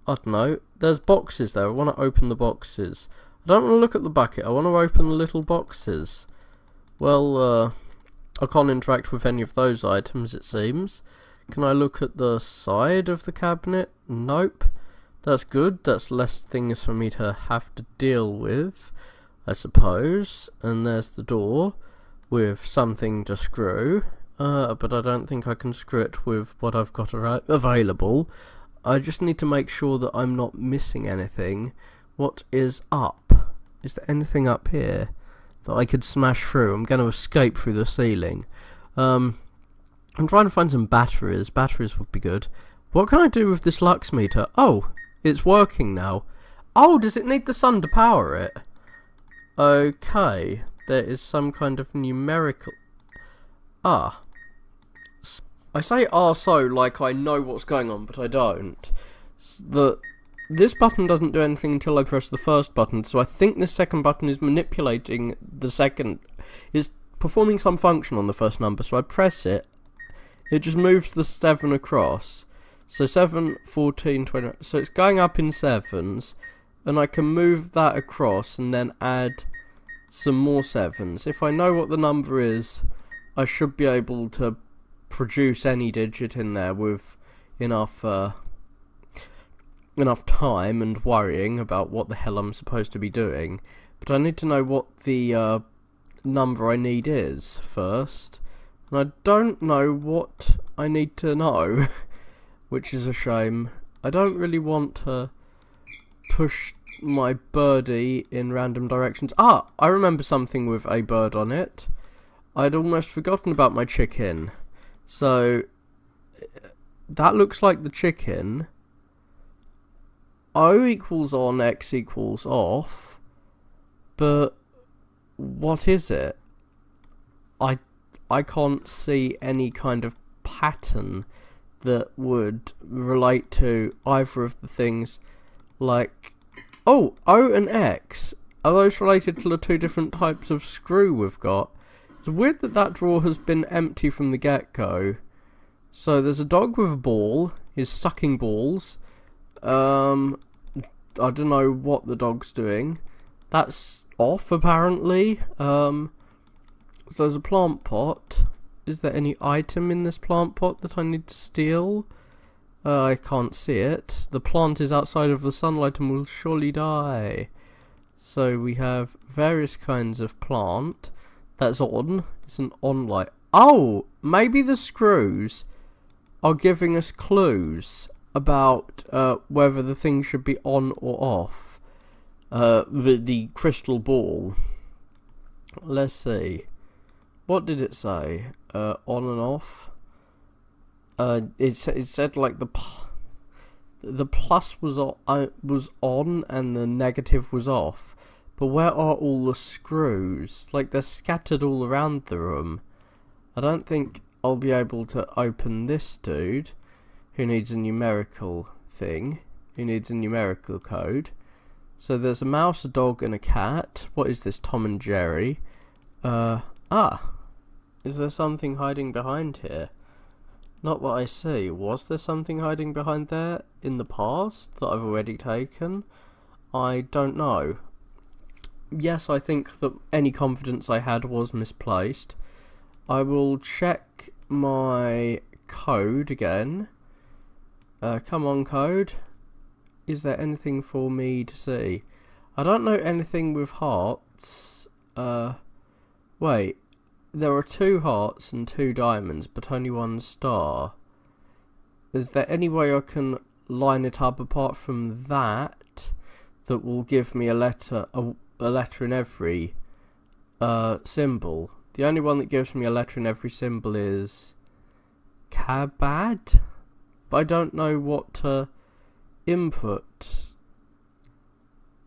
Speaker 2: I don't know. There's boxes there. I want to open the boxes. I don't want to look at the bucket. I want to open the little boxes. Well, I can't interact with any of those items, it seems. Can I look at the side of the cabinet? Nope. That's good. That's less things for me to have to deal with, I suppose. And there's the door with something to screw. But I don't think I can screw it with what I've got available. I just need to make sure that I'm not missing anything. What is up? Is there anything up here that I could smash through? I'm going to escape through the ceiling. I'm trying to find some batteries. Batteries would be good. What can I do with this lux meter? Oh, it's working now. Oh, does it need the sun to power it? Okay, there is some kind of numerical... Ah. I say so like I know what's going on, but I don't. This button doesn't do anything until I press the first button, so I think this second button is manipulating the second... is performing some function on the first number, so I press it. It just moves the 7 across. So 7, 14, 20... So it's going up in 7s, and I can move that across and then add some more 7s. If I know what the number is, I should be able to produce any digit in there with enough time and worrying about what the hell I'm supposed to be doing. But I need to know what the number I need is first. And I don't know what I need to know, which is a shame. I don't really want to push my birdie in random directions. Ah, I remember something with a bird on it. I'd almost forgotten about my chicken. So, that looks like the chicken. O equals on, X equals off. But, what is it? I can't see any kind of pattern that would relate to either of the things. Like, oh, O and X. Are those related to the two different types of screw we've got? It's weird that that drawer has been empty from the get-go. So there's a dog with a ball. He's sucking balls. I don't know what the dog's doing. That's off, apparently. So there's a plant pot. Is there any item in this plant pot that I need to steal? I can't see it. The plant is outside of the sunlight and will surely die. So we have various kinds of plant. That's on. It's an on light. Oh! Maybe the screws are giving us clues about whether the thing should be on or off. The crystal ball. Let's see. What did it say? On and off? It said like the plus was on and the negative was off. But where are all the screws? Like, they're scattered all around the room. I don't think I'll be able to open this dude, who needs a numerical thing, who needs a numerical code. So there's a mouse, a dog, and a cat. What is this, Tom and Jerry? Is there something hiding behind here? Not that I see. Was there something hiding behind there in the past that I've already taken? I don't know. Yes, I think that any confidence I had was misplaced. I will check my code again. Come on, code. Is there anything for me to see? I don't know anything with hearts. Wait. There are 2 hearts and 2 diamonds, but only 1 star. Is there any way I can line it up apart from that will give me a letter in every symbol? The only one that gives me a letter in every symbol is Kabad, but I don't know what to input.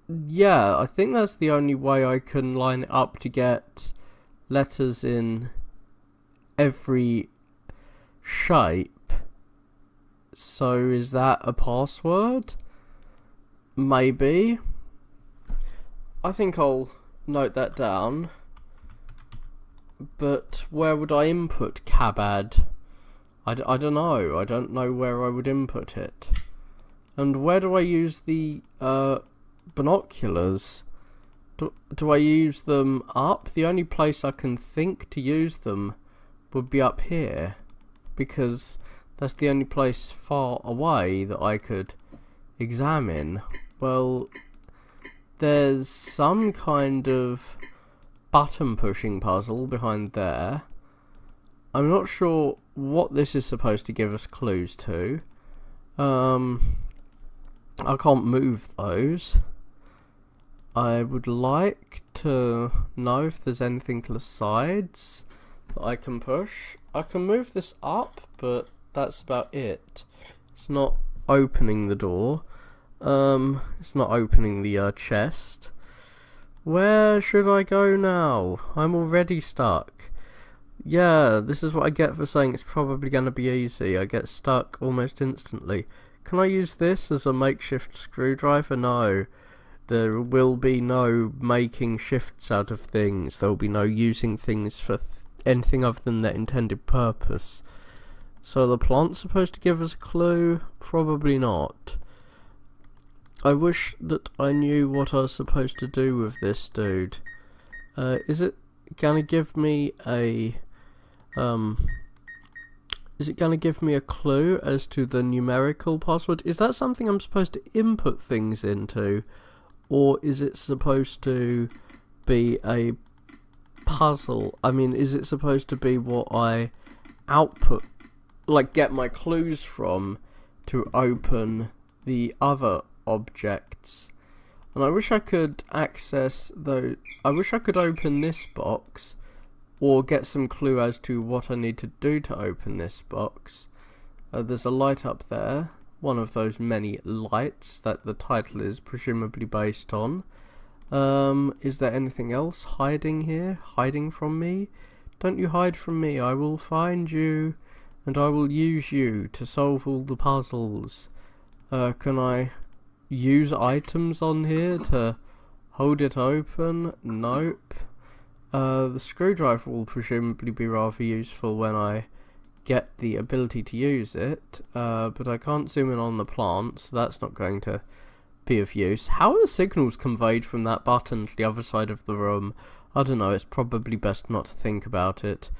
Speaker 2: Yeah, I think that's the only way I can line it up to get letters in every shape. So is that a password? Maybe. I think I'll note that down. But where would I input Kabad? I don't know. I don't know where I would input it. And where do I use the binoculars? Do I use them up? The only place I can think to use them would be up here, because that's the only place far away that I could examine. Well, there's some kind of button pushing puzzle behind there. I'm not sure what this is supposed to give us clues to. I can't move those. I would like to know if there's anything to the sides that I can push. I can move this up, but that's about it. It's not opening the door. It's not opening the chest. Where should I go now? I'm already stuck. Yeah, this is what I get for saying it's probably going to be easy. I get stuck almost instantly. Can I use this as a makeshift screwdriver? No. There will be no making shifts out of things. There will be no using things for anything other than their intended purpose. So the plant's supposed to give us a clue? Probably not. I wish that I knew what I was supposed to do with this dude. Is it gonna give me a is it gonna give me a clue as to the numerical password? Is that something I'm supposed to input things into? Or is it supposed to be a puzzle? I mean, is it supposed to be what I output, like get my clues from to open the other objects? And I wish I could access those. I wish I could open this box or get some clue as to what I need to do to open this box. There's a light up there. One of those many lights that the title is presumably based on. Is there anything else hiding here? Hiding from me? Don't you hide from me. I will find you, and I will use you to solve all the puzzles. Can I use items on here to hold it open? Nope. The screwdriver will presumably be rather useful when I get the ability to use it, but I can't zoom in on the plant, so that's not going to be of use. How are the signals conveyed from that button to the other side of the room? I don't know, it's probably best not to think about it.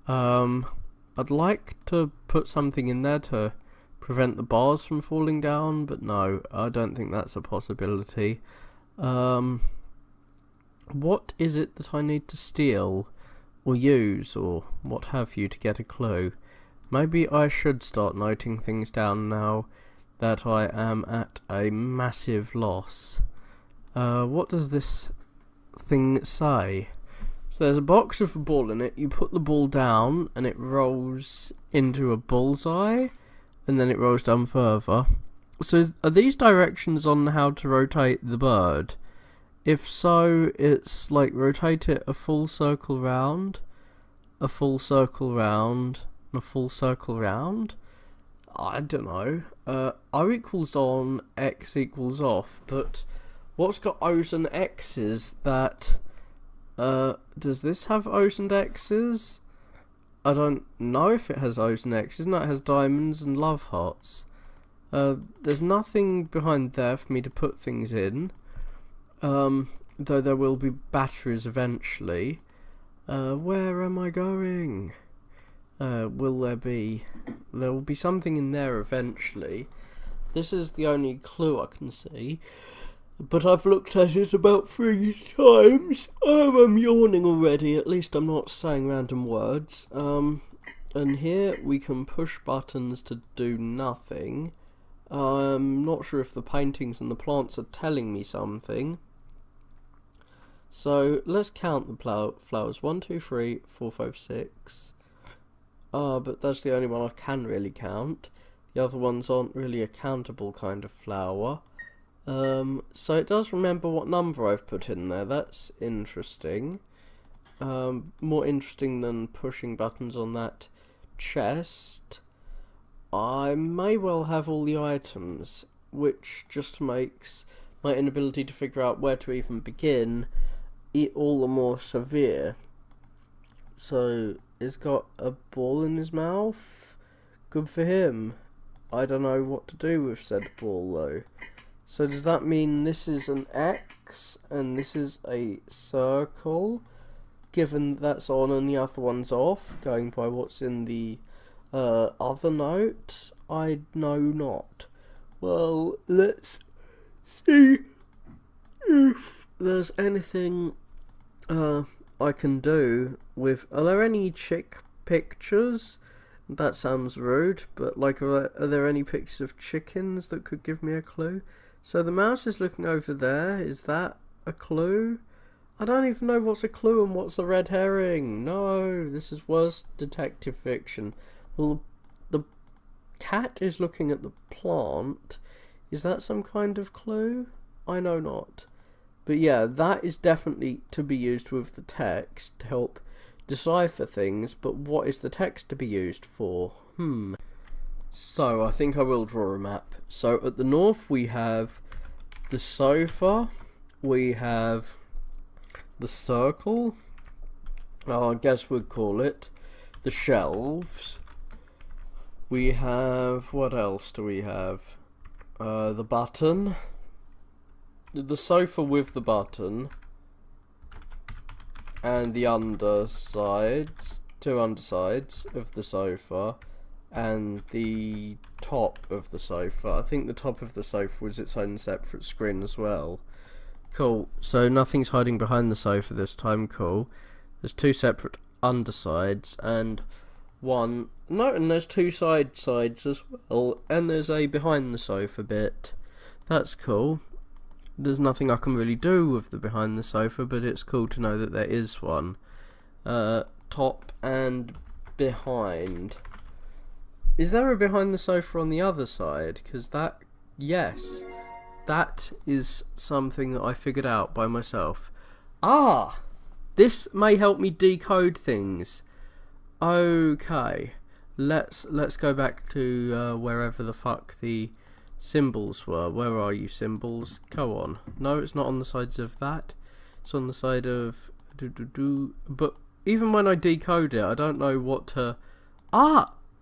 Speaker 2: I'd like to put something in there to prevent the bars from falling down, but no, I don't think that's a possibility. What is it that I need to steal or use or what have you to get a clue? Maybe I should start noting things down now that I am at a massive loss. What does this thing say? So there's a box with a ball in it. You put the ball down and it rolls into a bullseye, and then it rolls down further. So are these directions on how to rotate the bird? If so, it's like rotate it a full circle round, a full circle round, a full circle round. I don't know. O equals on, X equals off, but what's got O's and X's that does this have O's and X's? I don't know if it has O's and X's. No, it has diamonds and love hearts. There's nothing behind there for me to put things in, though there will be batteries eventually. Where am I going? There will be something in there eventually. This is the only clue I can see. but I've looked at it about 3 times. Oh, I'm yawning already. At least I'm not saying random words. And here we can push buttons to do nothing. I'm not sure if the paintings and the plants are telling me something. So let's count the flowers. 1, 2, 3, 4, 5, 6. But that's the only one I can really count. The other ones aren't really a countable kind of flower. So it does remember what number I've put in there. That's interesting. More interesting than pushing buttons on that chest. I may well have all the items, which just makes my inability to figure out where to even begin it all the more severe. So he's got a ball in his mouth. Good for him. I don't know what to do with said ball though. So does that mean this is an X and this is a circle, given that's on and the other one's off, going by what's in the other note? I know not. Well, let's see if there's anything I can do with... Are there any chick pictures? That sounds rude, but like, are there any pictures of chickens that could give me a clue? So the mouse is looking over there. Is that a clue? I don't even know what's a clue and what's a red herring. No, this is worse detective fiction. Well, the cat is looking at the plant. Is that some kind of clue? I know not. But yeah, that is definitely to be used with the text to help decipher things, but what is the text to be used for? So I think I will draw a map. So at the north we have the sofa, we have the circle, I guess we'd call it, the shelves, we have, what else do we have? The button, the sofa with the button, and the undersides, 2 undersides of the sofa, and the top of the sofa. I think the top of the sofa was its own separate screen as well. Cool, so nothing's hiding behind the sofa this time, cool. There's 2 separate undersides, and and there's 2 sides as well, and there's a behind the sofa bit. That's cool. There's nothing I can really do with the behind the sofa, but it's cool to know that there is one. Top and behind. Is there a behind the sofa on the other side? Because yes, that is something that I figured out by myself. This may help me decode things. Okay, let's go back to wherever the fuck the symbols were. Where are you, symbols? Go on. No, it's not on the sides of that. It's on the side of but even when I decode it, I don't know what to...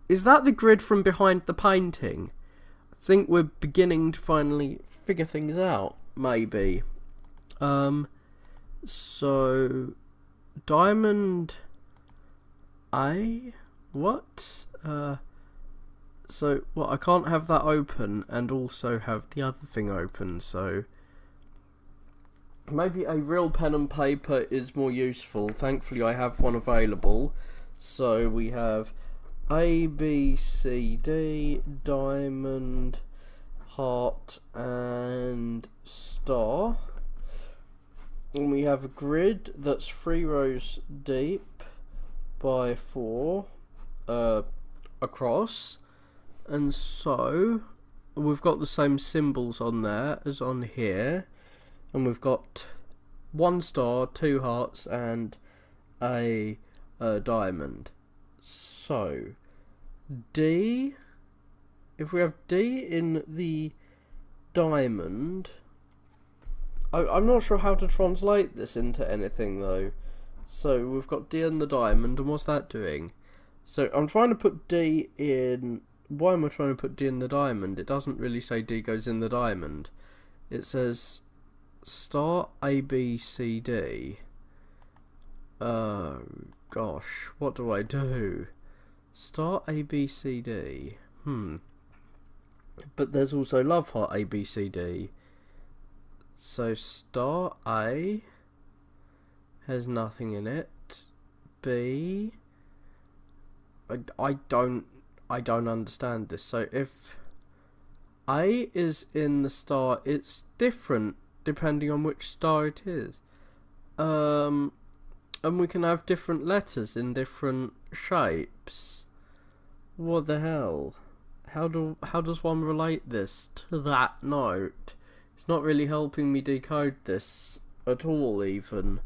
Speaker 2: Is that the grid from behind the painting? I think we're beginning to finally figure things out, maybe. So diamond A? What? So, what, I can't have that open and also have the other thing open, so... Maybe a real pen and paper is more useful. Thankfully I have one available. So we have A, B, C, D, diamond, heart and star. And we have a grid that's 3 rows deep by 4 across. And so we've got the same symbols on there as on here, and we've got 1 star, 2 hearts and a diamond. So D, if we have D in the diamond, I'm not sure how to translate this into anything though. So we've got D in the diamond, and what's that doing? So I'm trying to put D in... Why am I trying to put D in the diamond? It doesn't really say D goes in the diamond. It says star A, B, C, D. Oh gosh, what do I do? Star A, B, C, D. But there's also love heart A, B, C, D. So star A has nothing in it. B, I don't understand this. So if A is in the star, it's different depending on which star it is. And we can have different letters in different shapes. What the hell? How does one relate this to that note? It's not really helping me decode this at all, even.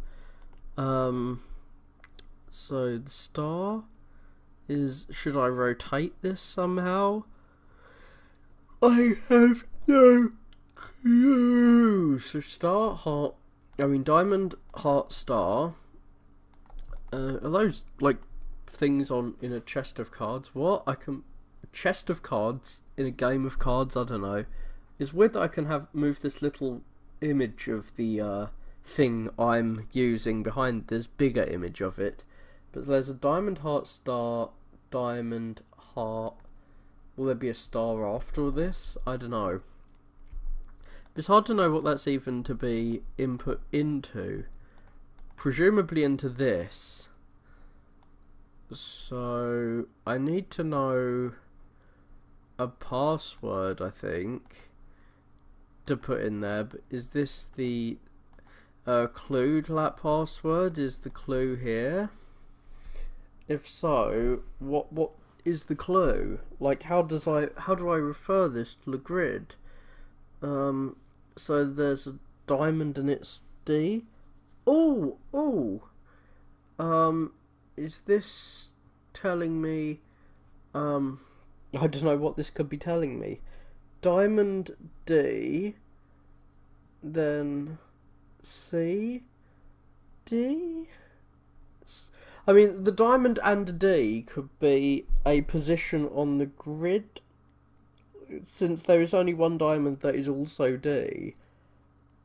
Speaker 2: So the star is... Should I rotate this somehow? I have no clue. So star, heart... diamond, heart, star. Are those, like, things in a chest of cards? What? A chest of cards in a game of cards? I don't know. It's weird that I can move this little image of the thing I'm using behind this bigger image of it. But there's a diamond, heart, star, diamond, heart. Will there be a star after all this? I don't know. It's hard to know what that's even to be input into. Presumably into this. So I need to know a password, I think, to put in there. But is this the clue to that password? Is the clue here? If so, what is the clue? Like, how do I refer this to the grid? So there's a diamond and it's D. Is this telling me, I don't know what this could be telling me. Diamond D, then C, D? The diamond and D could be a position on the grid, since there is only one diamond that is also D.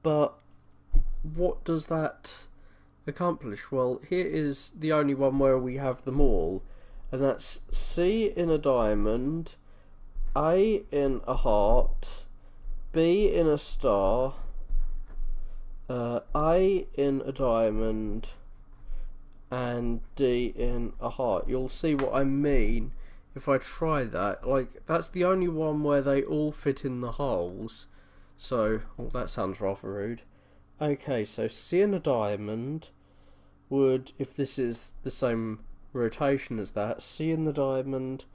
Speaker 2: But what does that accomplish? Well, here is the only one where we have them all, and that's C in a diamond, A in a heart, B in a star, A in a diamond, and D in a heart. You'll see what I mean if I try that. Like, that's the only one where they all fit in the holes. So, that sounds rather rude. Okay, so C in a diamond would, if this is the same rotation as that, C in the diamond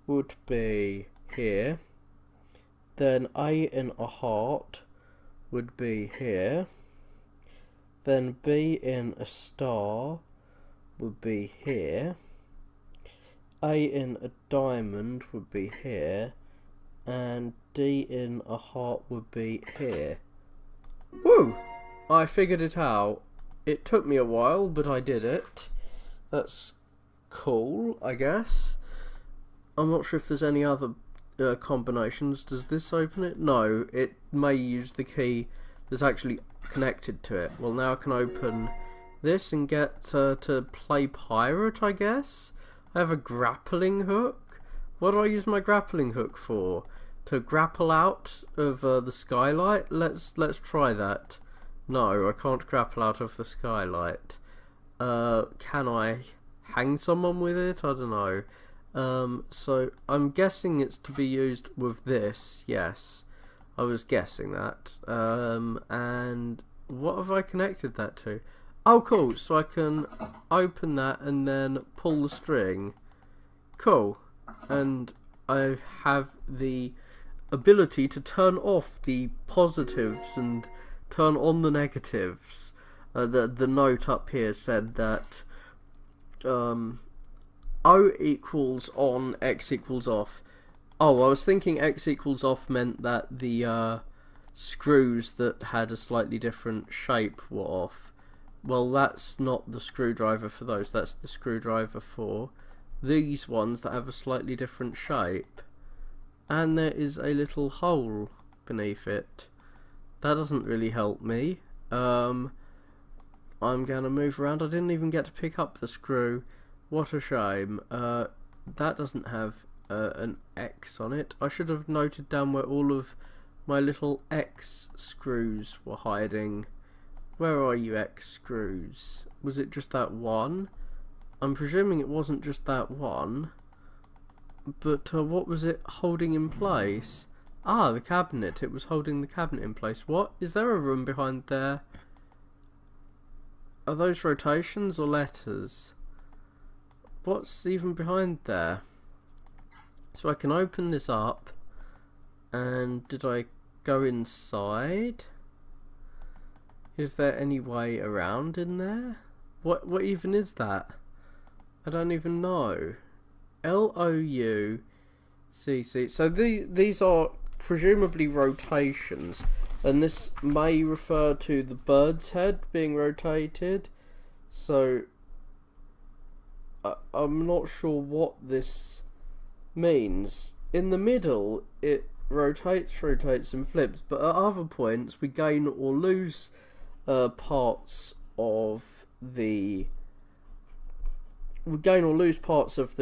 Speaker 2: would be here. Then A in a heart would be here. Then B in a star would be here. A in a diamond would be here. And D in a heart would be here. Woo! I figured it out. It took me a while, but I did it. That's cool, I guess. I'm not sure if there's any other combinations. Does this open it? No, it may use the key that's actually connected to it. Well, now I can open this and get to play pirate, I guess. I have a grappling hook. What do I use my grappling hook for? To grapple out of the skylight? Let's try that. No, I can't grapple out of the skylight. Can I hang someone with it? I don't know. So I'm guessing it's to be used with this. Yes, I was guessing that. And what have I connected that to? Oh, cool. So I can open that and then pull the string. Cool. And I have the ability to turn off the positives and turn on the negatives. The note up here said that O equals on, X equals off. Oh, I was thinking X equals off meant that the screws that had a slightly different shape were off. Well, that's not the screwdriver for those. That's the screwdriver for these ones that have a slightly different shape. And there is a little hole beneath it. That doesn't really help me. I'm going to move around. I didn't even get to pick up the screw. What a shame. That doesn't have an X on it. I should have noted down where all of my little X screws were hiding. Where are you, X screws? Was it just that one? I'm presuming it wasn't just that one. But what was it holding in place? Ah, the cabinet. It was holding the cabinet in place. What? Is there a room behind there? Are those rotations or letters? What's even behind there? So I can open this up. And did I go inside? Is there any way around in there? What even is that? I don't even know. L-O-U-C-C. So these are presumably rotations, and this may refer to the bird's head being rotated. So I'm not sure what this means. In the middle, it rotates and flips, but at other points we gain or lose parts of the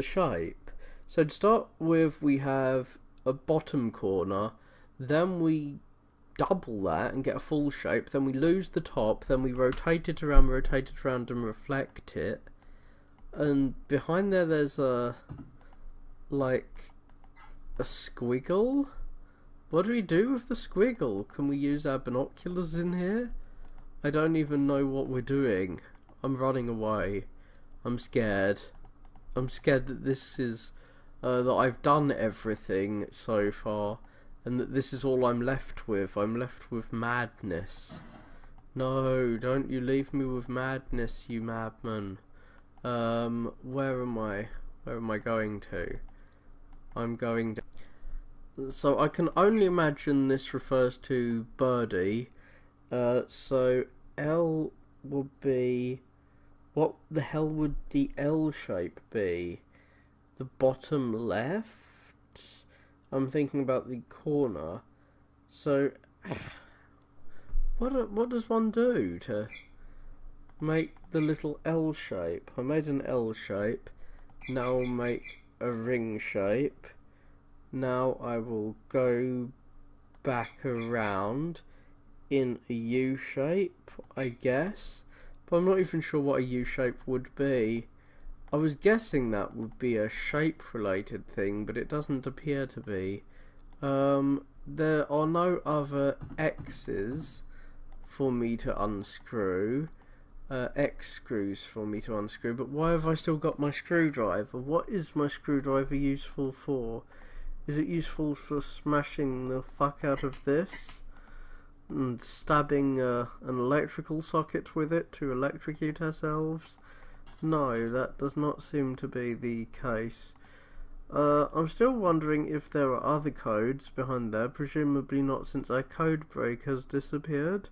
Speaker 2: shape. So to start with, we have a bottom corner, then we double that and get a full shape, then we lose the top, then we rotate it around and reflect it, and behind there's a squiggle. What do we do with the squiggle? Can we use our binoculars in here? I don't even know what we're doing. I'm running away. I'm scared. I'm scared that this is that I've done everything so far, and that this is all I'm left with. I'm left with madness. No, don't you leave me with madness, you madman. Where am I? Where am I going to? I'm going to... So I can only imagine this refers to Birdie. So L would be... What the hell would the L shape be? The bottom left? I'm thinking about the corner. So, what does one do to make the little L shape? I made an L shape. Now I'll make a ring shape. Now I will go back around in a U shape, I guess. But I'm not even sure what a U shape would be. I was guessing that would be a shape related thing, but it doesn't appear to be. There are no other X's for me to unscrew. X screws for me to unscrew, but why have I still got my screwdriver? What is my screwdriver useful for? Is it useful for smashing the fuck out of this? And stabbing an electrical socket with it to electrocute ourselves? No, that does not seem to be the case. I'm still wondering if there are other codes behind there, presumably not, since our code break has disappeared.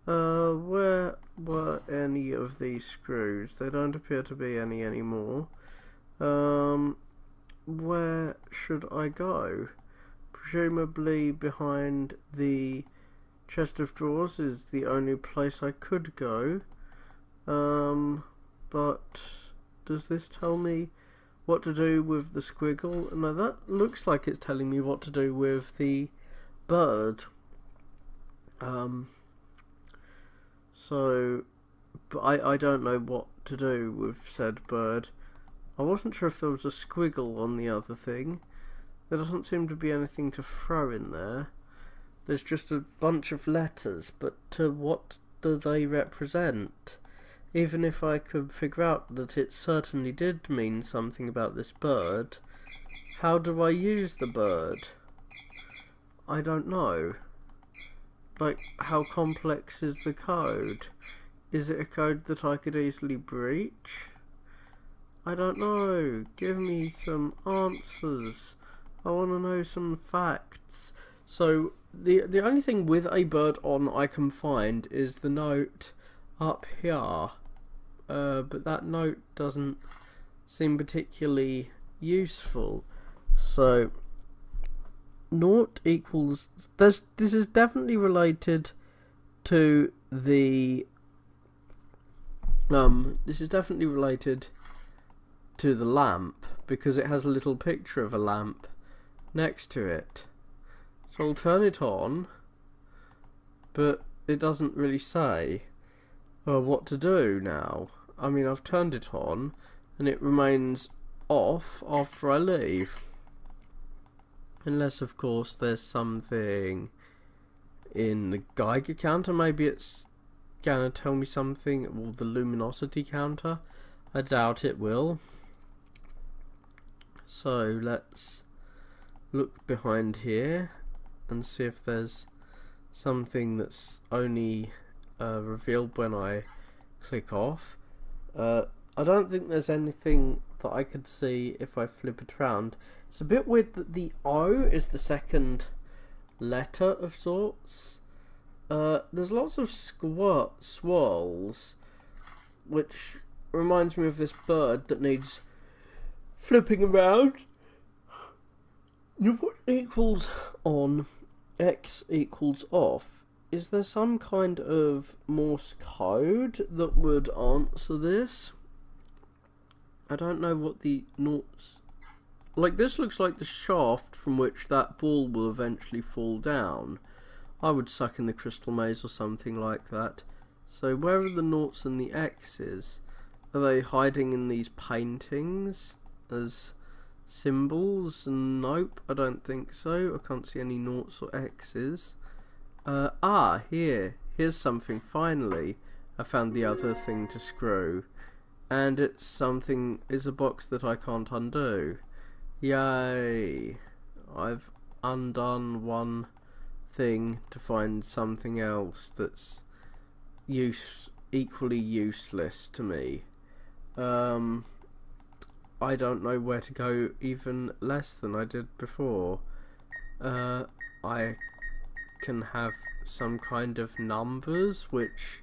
Speaker 2: Where were any of these screws? There don't appear to be any anymore. Where should I go? Presumably behind the chest of drawers is the only place I could go. But does this tell me what to do with the squiggle? No, that looks like it's telling me what to do with the bird. So, but I don't know what to do with said bird. I wasn't sure if there was a squiggle on the other thing. There doesn't seem to be anything to throw in there. There's just a bunch of letters, but what do they represent? Even if I could figure out that it certainly did mean something about this bird, how do I use the bird? I don't know. Like, how complex is the code? Is it a code that I could easily breach? I don't know. Give me some answers. I want to know some facts. So, the only thing with a bird on I can find is the note up here. But that note doesn't seem particularly useful. So, naught equals... This is definitely related to the... This is definitely related to the lamp, because it has a little picture of a lamp next to it. So I'll turn it on, but it doesn't really say what to do now. I mean, I've turned it on, and it remains off after I leave. Unless, of course, there's something in the Geiger counter. Maybe it's gonna tell me something, or the luminosity counter. I doubt it will. So let's look behind here and see if there's something that's only revealed when I click off. I don't think there's anything that I could see if I flip it around. It's a bit weird that the O is the second letter of sorts. There's lots of swirls, which reminds me of this bird that needs flipping around. You put equals on, X equals off. Is there some kind of Morse code that would answer this? I don't know what the noughts... Like, this looks like the shaft from which that ball will eventually fall down. I would suck in the crystal maze or something like that. So where are the noughts and the X's? Are they hiding in these paintings as symbols? Nope, I don't think so. I can't see any noughts or X's. Here's something finally. I found the other thing to screw. And it's a box that I can't undo. Yay! I've undone one thing to find something else that's equally useless to me. I don't know where to go even less than I did before. I can have some kind of numbers which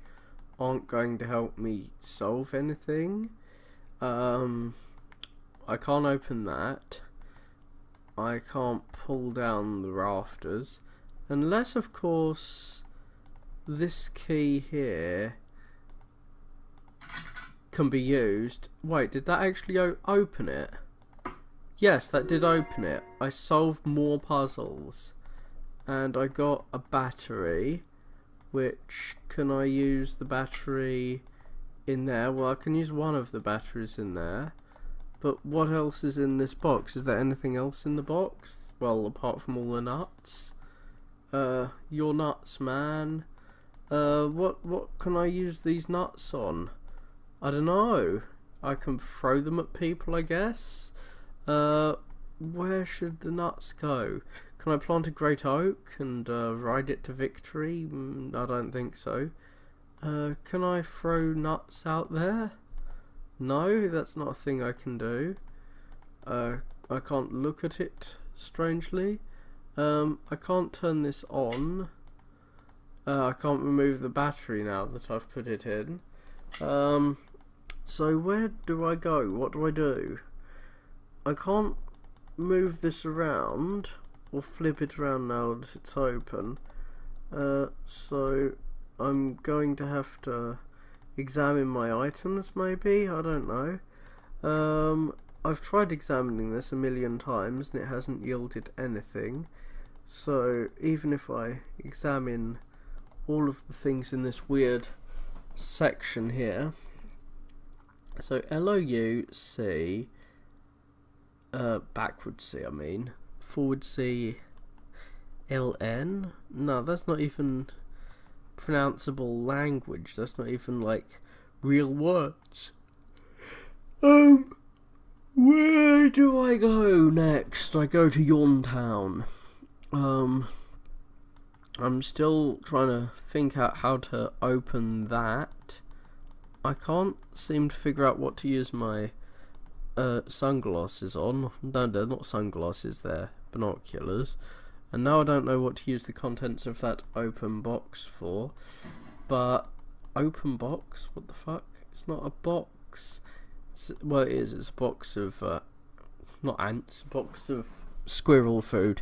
Speaker 2: aren't going to help me solve anything. I can't open that. I can't pull down the rafters. Unless, of course, this key here can be used. Wait, did that actually open it? Yes, that did open it. I solved more puzzles. And I got a battery. Which, can I use the battery in there? Well, I can use one of the batteries in there. But what else is in this box? Is there anything else in the box? Well, apart from all the nuts. You're nuts, man. What can I use these nuts on? I don't know. I can throw them at people, I guess. Where should the nuts go? Can I plant a great oak and ride it to victory? I don't think so. Can I throw nuts out there? No, that's not a thing I can do. I can't look at it, strangely. I can't turn this on. I can't remove the battery now that I've put it in. So where do I go? What do I do? I can't move this around or flip it around now that it's open. So I'm going to have to examine my items, maybe? I don't know. I've tried examining this a million times and it hasn't yielded anything. So even if I examine all of the things in this weird section here, so L-O-U-C, backwards C, I mean, forward C, L-N? No, that's not even pronounceable language. That's not even like real words. Where do I go next? I go to Yorntown. I'm still trying to think out how to open that. I can't seem to figure out what to use my sunglasses on. No, they're not sunglasses, they're binoculars. And now I don't know what to use the contents of that open box for. But, open box? What the fuck? It's not a box. Well, it is. It's a box of, not ants, a box of squirrel food.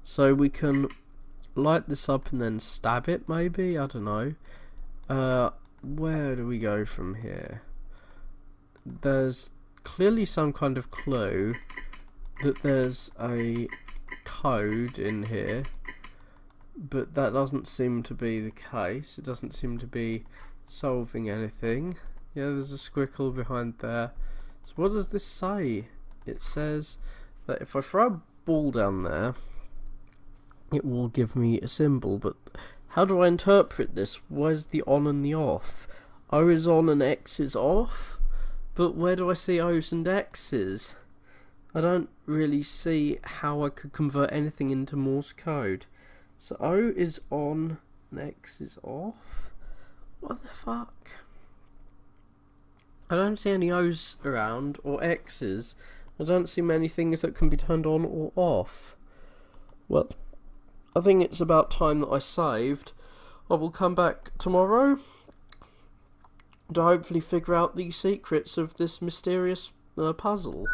Speaker 2: So we can light this up and then stab it, maybe? I don't know. Where do we go from here? There's clearly some kind of clue that there's a code in here. But that doesn't seem to be the case. It doesn't seem to be solving anything. Yeah, there's a squiggle behind there. So what does this say? It says that if I throw a ball down there, it will give me a symbol, but how do I interpret this? Where's the on and the off? O is on and X is off? But where do I see O's and X's? I don't really see how I could convert anything into Morse code. So O is on and X is off? What the fuck? I don't see any O's around or X's. I don't see many things that can be turned on or off. Well, I think it's about time that I saved. I will come back tomorrow to hopefully figure out the secrets of this mysterious puzzle.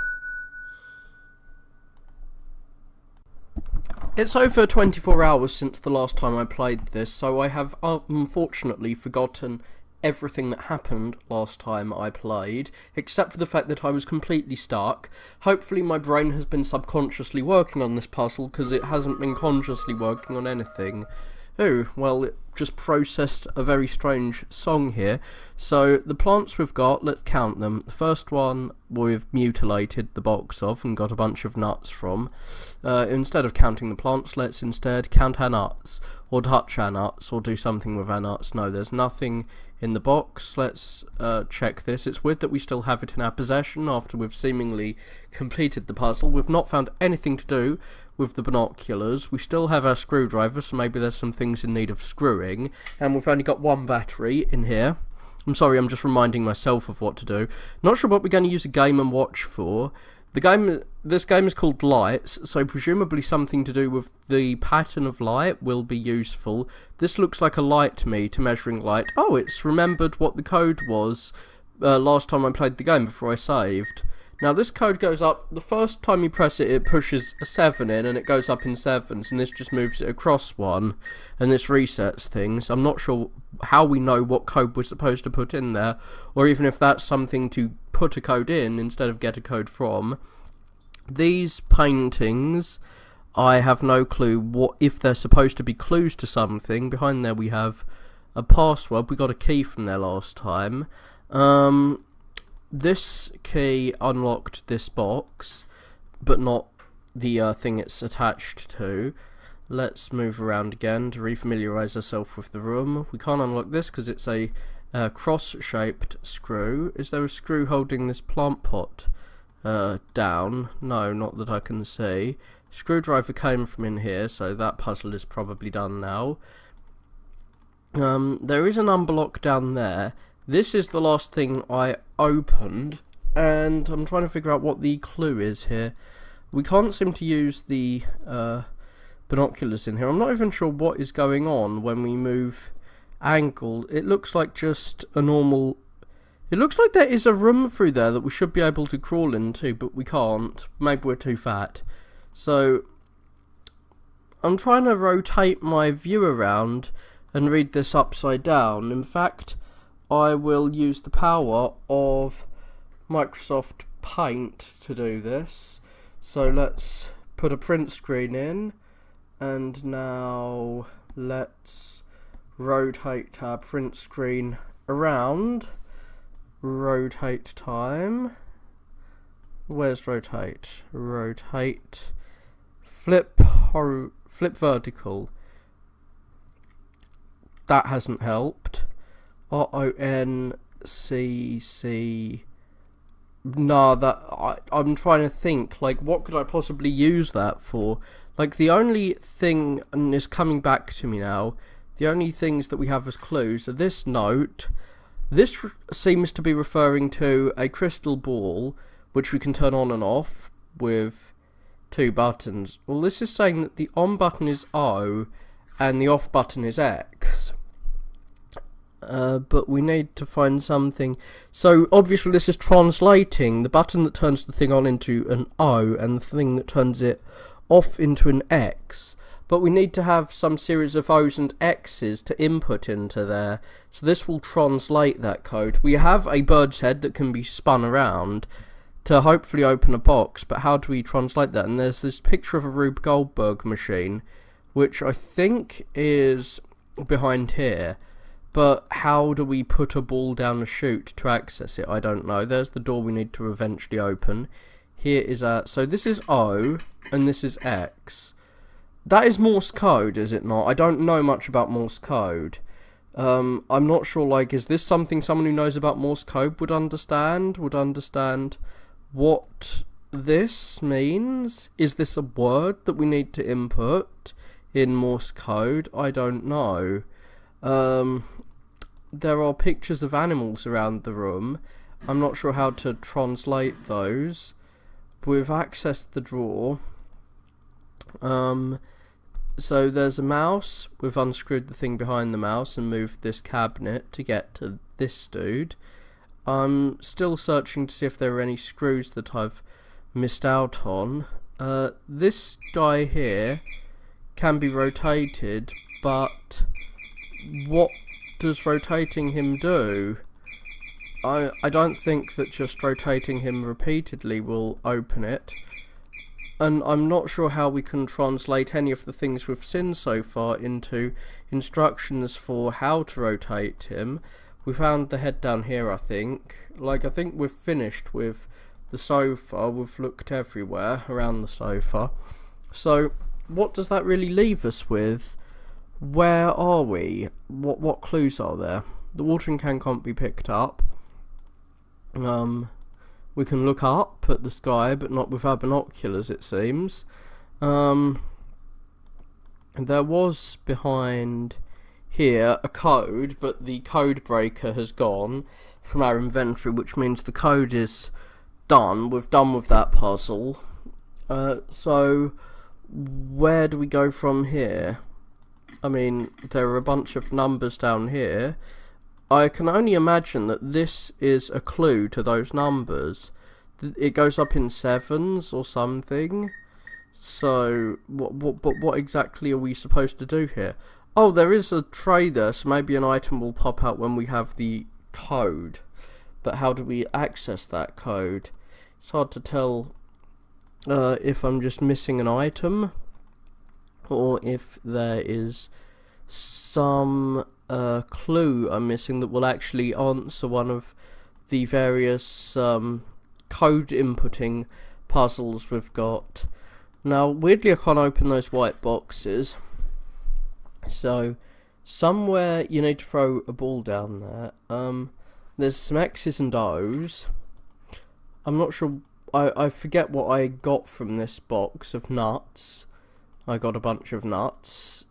Speaker 2: It's over 24 hours since the last time I played this, so I have unfortunately forgotten everything that happened last time I played, except for the fact that I was completely stuck. Hopefully my brain has been subconsciously working on this puzzle, because it hasn't been consciously working on anything. Oh, well, it just processed a very strange song here. So, the plants we've got, let's count them. The first one we've mutilated the box of and got a bunch of nuts from. Instead of counting the plants, let's instead count our nuts, or touch our nuts, or do something with our nuts. No, there's nothing in the box. Let's check this. It's weird that we still have it in our possession after we've seemingly completed the puzzle. We've not found anything to do with the binoculars. We still have our screwdriver, so maybe there's some things in need of screwing, and we've only got one battery in here. I'm sorry, I'm just reminding myself of what to do. Not sure what we're going to use a Game & Watch for. This game is called Lights, so presumably something to do with the pattern of light will be useful. This looks like a light to me, to measuring light. Oh, it's remembered what the code was last time I played the game before I saved. Now this code goes up, the first time you press it, it pushes a 7 in and it goes up in 7s, and this just moves it across 1, and this resets things. I'm not sure how we know what code we're supposed to put in there, or even if that's something to put a code in instead of get a code from. These paintings, I have no clue what if they're supposed to be clues to something. Behind there we have a password, we got a key from there last time. This key unlocked this box, but not the thing it's attached to. Let's move around again to refamiliarise ourselves with the room. We can't unlock this because it's a cross-shaped screw. Is there a screw holding this plant pot down? No, not that I can see. Screwdriver came from in here, so that puzzle is probably done now. There is an unblock down there. This is the last thing I opened, and I'm trying to figure out what the clue is here. We can't seem to use the binoculars in here. I'm not even sure what is going on when we move angle. It looks like just a normal... It looks like there is a room through there that we should be able to crawl into, but we can't. Maybe we're too fat. So, I'm trying to rotate my view around and read this upside down. In fact, I will use the power of Microsoft Paint to do this. So let's put a print screen in, and now let's rotate our print screen around. Rotate time. Where's rotate? Rotate. Flip vertical. That hasn't helped. RONCC. Nah, I'm trying to think, like, what could I possibly use that for? Like, the only thing, and it's coming back to me now, the only things that we have as clues are this note. This seems to be referring to a crystal ball, which we can turn on and off with 2 buttons. Well, this is saying that the on button is O, and the off button is X. But we need to find something. So obviously this is translating the button that turns the thing on into an O and the thing that turns it off into an X. But we need to have some series of O's and X's to input into there. So this will translate that code. We have a bird's head that can be spun around to hopefully open a box, but how do we translate that? And there's this picture of a Rube Goldberg machine, which I think is behind here. But how do we put a ball down a chute to access it? I don't know. There's the door we need to eventually open. Here is so this is O, and this is X. That is Morse code, is it not? I don't know much about Morse code. I'm not sure, like, is this something someone who knows about Morse code would understand? Would understand what this means? Is this a word that we need to input in Morse code? I don't know. There are pictures of animals around the room. I'm not sure how to translate those. We've accessed the drawer. So there's a mouse. We've unscrewed the thing behind the mouse and moved this cabinet to get to this dude. I'm still searching to see if there are any screws that I've missed out on. This guy here can be rotated, but what does rotating him do? I don't think that just rotating him repeatedly will open it. And I'm not sure how we can translate any of the things we've seen so far into instructions for how to rotate him. We found the head down here, I think. Like, I think we've finished with the sofa. We've looked everywhere around the sofa. So, what does that really leave us with? Where are we? What clues are there? The watering can can't be picked up. We can look up at the sky, but not with our binoculars, it seems. There was behind here a code, but the code breaker has gone from our inventory, which means the code is done. We've done with that puzzle. So, where do we go from here? I mean, there are a bunch of numbers down here. I can only imagine that this is a clue to those numbers. It goes up in sevens or something. So, what exactly are we supposed to do here? Oh, there is a tray there, so maybe an item will pop out when we have the code. But how do we access that code? It's hard to tell if I'm just missing an item, or if there is some clue I'm missing that will actually answer one of the various code inputting puzzles we've got. Now, weirdly, I can't open those white boxes. So, somewhere you need to throw a ball down there. There's some X's and O's. I'm not sure. I forget what I got from this box of nuts. I got a bunch of nuts.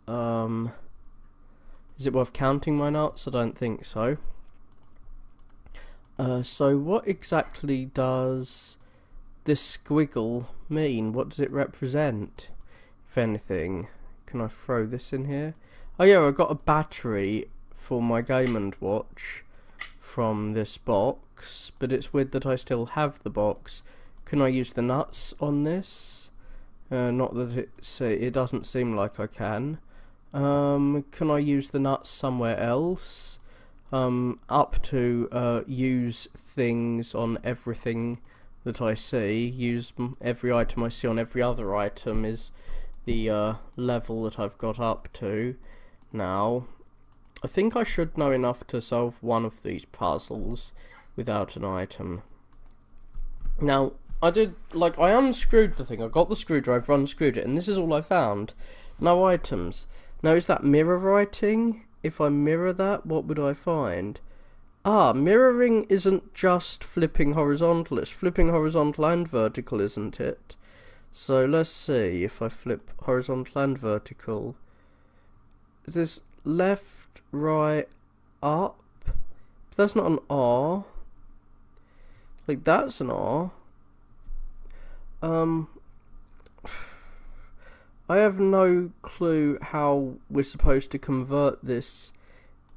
Speaker 2: Is it worth counting my nuts? I don't think so. So what exactly does this squiggle mean? What does it represent, if anything? Can I throw this in here? Oh yeah, I got a battery for my Game & Watch from this box, but it's weird that I still have the box. Can I use the nuts on this? Not that it doesn't seem like I can. Can I use the nuts somewhere else? Up to use things on everything that I see. Use every item I see on every other item is the level that I've got up to now. I think I should know enough to solve one of these puzzles without an item. Now, I unscrewed the thing. I got the screwdriver, unscrewed it, and this is all I found. No items. Now, is that mirror writing? If I mirror that, what would I find? Ah, mirroring isn't just flipping horizontal. It's flipping horizontal and vertical, isn't it? So, let's see if I flip horizontal and vertical. Is this left, right, up? But that's not an R. Like, that's an R. I have no clue how we're supposed to convert this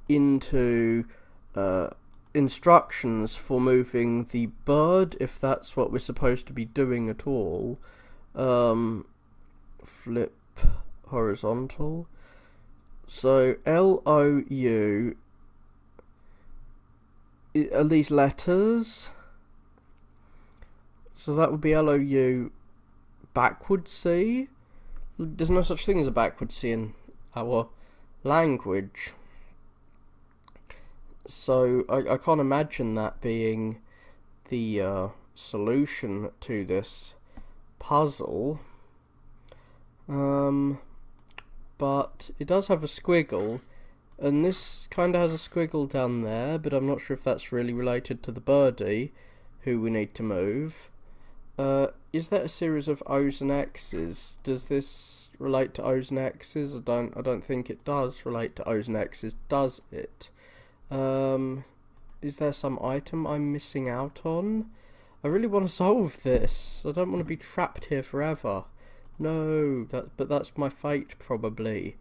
Speaker 2: into instructions for moving the bird, if that's what we're supposed to be doing at all. Flip horizontal. So L-O-U, are these letters? So that would be L-O-U backwards C. There's no such thing as a backwards C in our language. So I can't imagine that being the solution to this puzzle. But it does have a squiggle, and this kind of has a squiggle down there, but I'm not sure if that's really related to the birdie, who we need to move. Is that a series of O's and X's? Does this relate to O's and X's? I don't think it does relate to O's and X's, does it? Is there some item I'm missing out on? I really want to solve this. I don't want to be trapped here forever. No, but that's my fate, probably.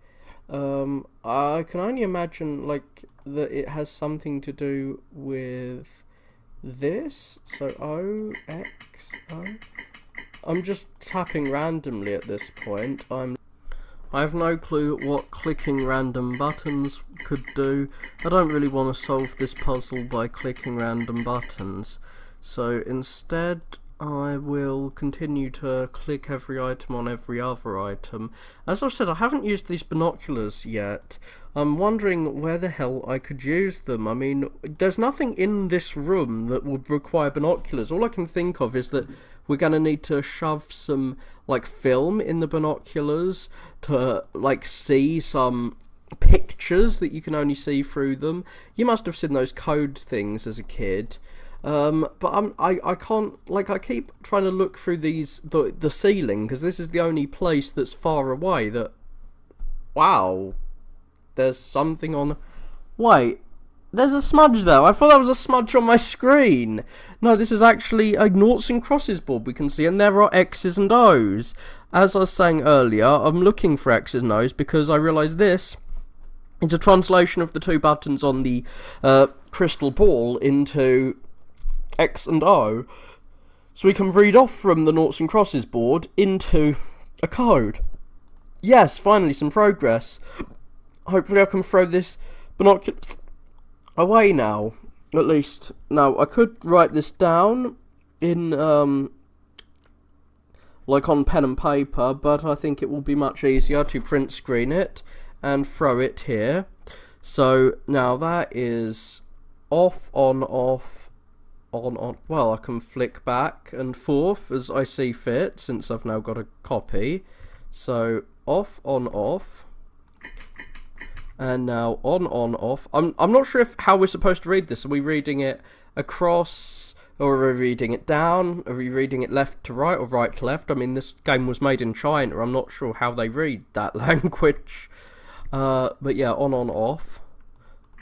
Speaker 2: I can only imagine, like, that it has something to do with this. So O, X, O. I'm just tapping randomly at this point. I have no clue what clicking random buttons could do. I don't really want to solve this puzzle by clicking random buttons. So instead, I will continue to click every item on every other item. As I said, I haven't used these binoculars yet. I'm wondering where the hell I could use them. I mean, there's nothing in this room that would require binoculars. All I can think of is that we're going to need to shove some, like, film in the binoculars to, like, see some pictures that you can only see through them. You must have seen those code things as a kid. But I can't, like, I keep trying to look through the ceiling, because this is the only place that's far away that, wow, there's something on, wait, there's a smudge there. I thought that was a smudge on my screen. No, this is actually a noughts and crosses board we can see, and there are X's and O's. As I was saying earlier, I'm looking for X's and O's because I realised this is a translation of the two buttons on the crystal ball into X and O, so we can read off from the noughts and crosses board into a code. Yes, finally some progress. Hopefully I can throw this binoculars away now, at least. Now, I could write this down in, like on pen and paper, but I think it will be much easier to print screen it and throw it here. So, now that is off, on, off, on. Well, I can flick back and forth as I see fit, since I've now got a copy. So, off, on, off. And now on, off. I'm not sure how we're supposed to read this. Are we reading it across, or are we reading it down? Are we reading it left to right or right to left? I mean, this game was made in China. I'm not sure how they read that language. But yeah, on, off.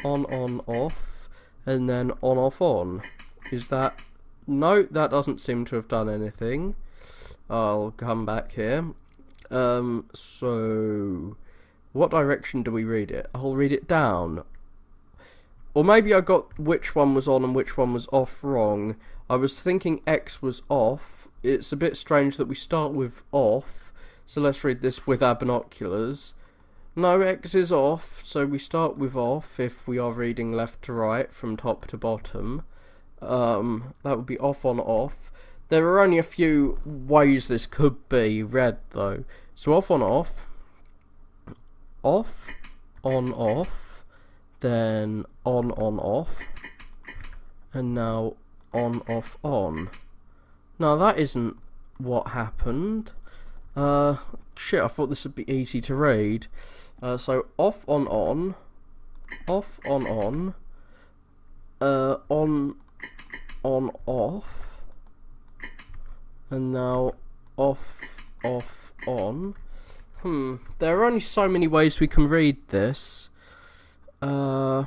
Speaker 2: On, off. And then on, off, on. Is that... No, that doesn't seem to have done anything. I'll come back here. So... what direction do we read it? I'll read it down. Or maybe I got which one was on and which one was off wrong. I was thinking X was off. It's a bit strange that we start with off. So let's read this with our binoculars. No, X is off, so we start with off if we are reading left to right from top to bottom. That would be off, on, off. There are only a few ways this could be read, though. So off, on, off. Off, on, off. Then on, off. And now on, off, on. Now that isn't what happened. Shit, I thought this would be easy to read. So off, on, off, on, off, and now off, on. There are only so many ways we can read this. Or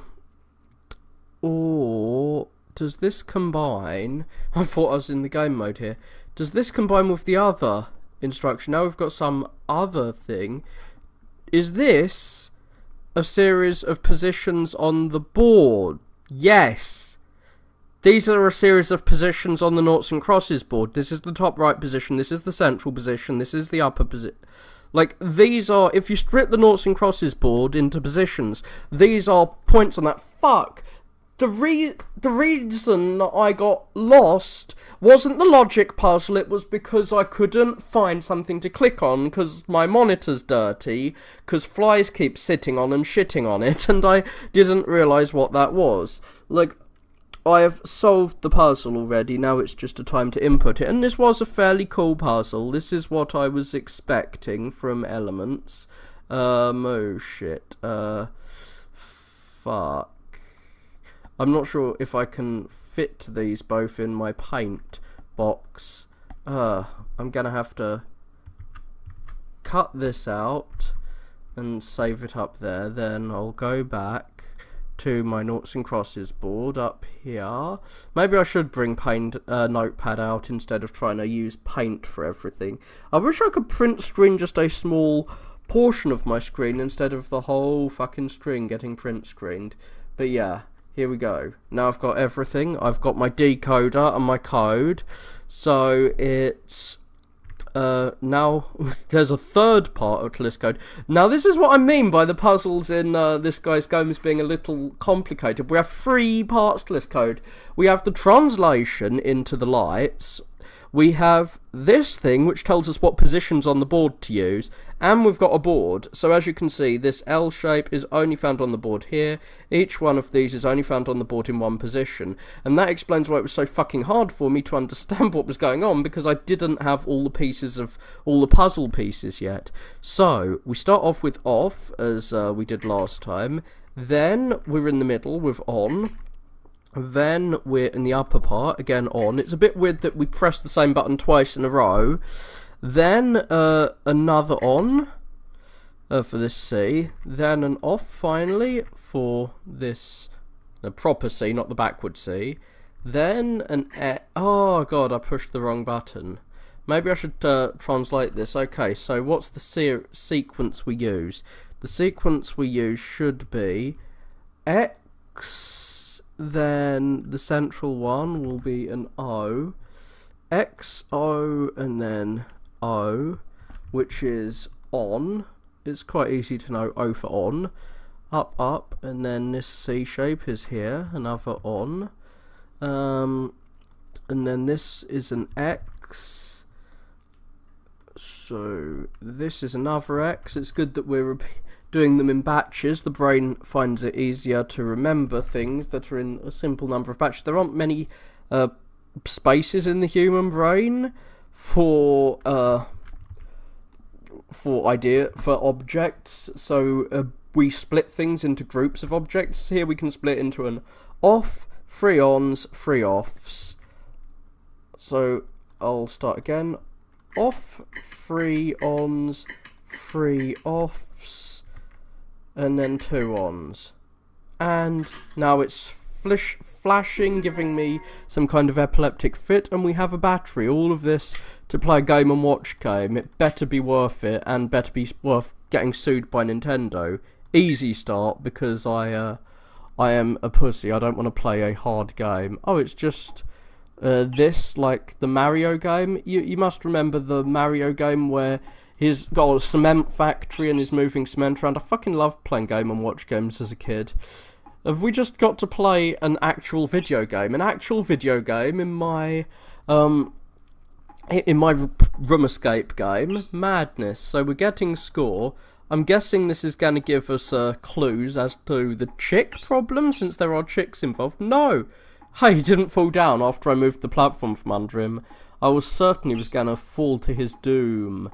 Speaker 2: does this combine? I thought I was in the game mode here. Does this combine with the other instruction? Now we've got some other thing. Is this a series of positions on the board? Yes. These are a series of positions on the noughts and crosses board. This is the top right position. This is the central position. This is the upper position. Like, these are, if you split the noughts and crosses board into positions, these are points on that. Fuck! the reason that I got lost wasn't the logic puzzle, it was because I couldn't find something to click on because my monitor's dirty, because flies keep sitting on and shitting on it, and I didn't realise what that was. Like, I have solved the puzzle already, now it's just a time to input it, and this was a fairly cool puzzle. This is what I was expecting from Elements. Oh shit, fuck. I'm not sure if I can fit these both in my paint box. I'm gonna have to cut this out and save it up there. Then I'll go back to my noughts and crosses board up here. Maybe I should bring paint notepad out instead of trying to use paint for everything. I wish I could print screen just a small portion of my screen instead of the whole fucking screen getting print screened. But yeah. Here we go. Now I've got everything. I've got my decoder and my code. So it's... now there's a third part of this code. Now this is what I mean by the puzzles in this guy's games being a little complicated. We have 3 parts to this code. We have the translation into the lights. We have this thing which tells us what positions on the board to use, and we've got a board. So as you can see, this L shape is only found on the board here. Each one of these is only found on the board in one position, and that explains why it was so fucking hard for me to understand what was going on, because I didn't have all the pieces of all the puzzle pieces yet. So we start off with off, as we did last time. Then we're in the middle with on. Then we're in the upper part, again on. It's a bit weird that we press the same button twice in a row. Then another on for this C. Then an off finally for this proper C, not the backward C. Then an E. Oh god, I pushed the wrong button. Maybe I should translate this. Okay, so what's the sequence we use? The sequence we use should be X. Then the central one will be an O, X, O, and then O, which is on. It's quite easy to know O for on. Up, up, and then this C shape is here, another on. And then this is an X. So this is another X. It's good that we're doing them in batches. The brain finds it easier to remember things that are in a simple number of batches. There aren't many spaces in the human brain for objects, so we split things into groups of objects. Here we can split into an off, 3 ons, 3 offs. So I'll start again. Off, 3 ons, 3 offs, and then 2 ons. And now it's flashing, giving me some kind of epileptic fit, and we have a battery. All of this to play a Game & Watch game. It better be worth it, and better be worth getting sued by Nintendo. Easy start, because I am a pussy. I don't want to play a hard game. Oh, it's just this, like the Mario game. You must remember the Mario game where he's got a cement factory and is moving cement around. I fucking loved playing Game & Watch games as a kid. Have we just got to play an actual video game? An actual video game in my room escape game? Madness. So we're getting score. I'm guessing this is going to give us clues as to the chick problem, since there are chicks involved. No! Hey, he didn't fall down after I moved the platform from under him. I was certain he was going to fall to his doom.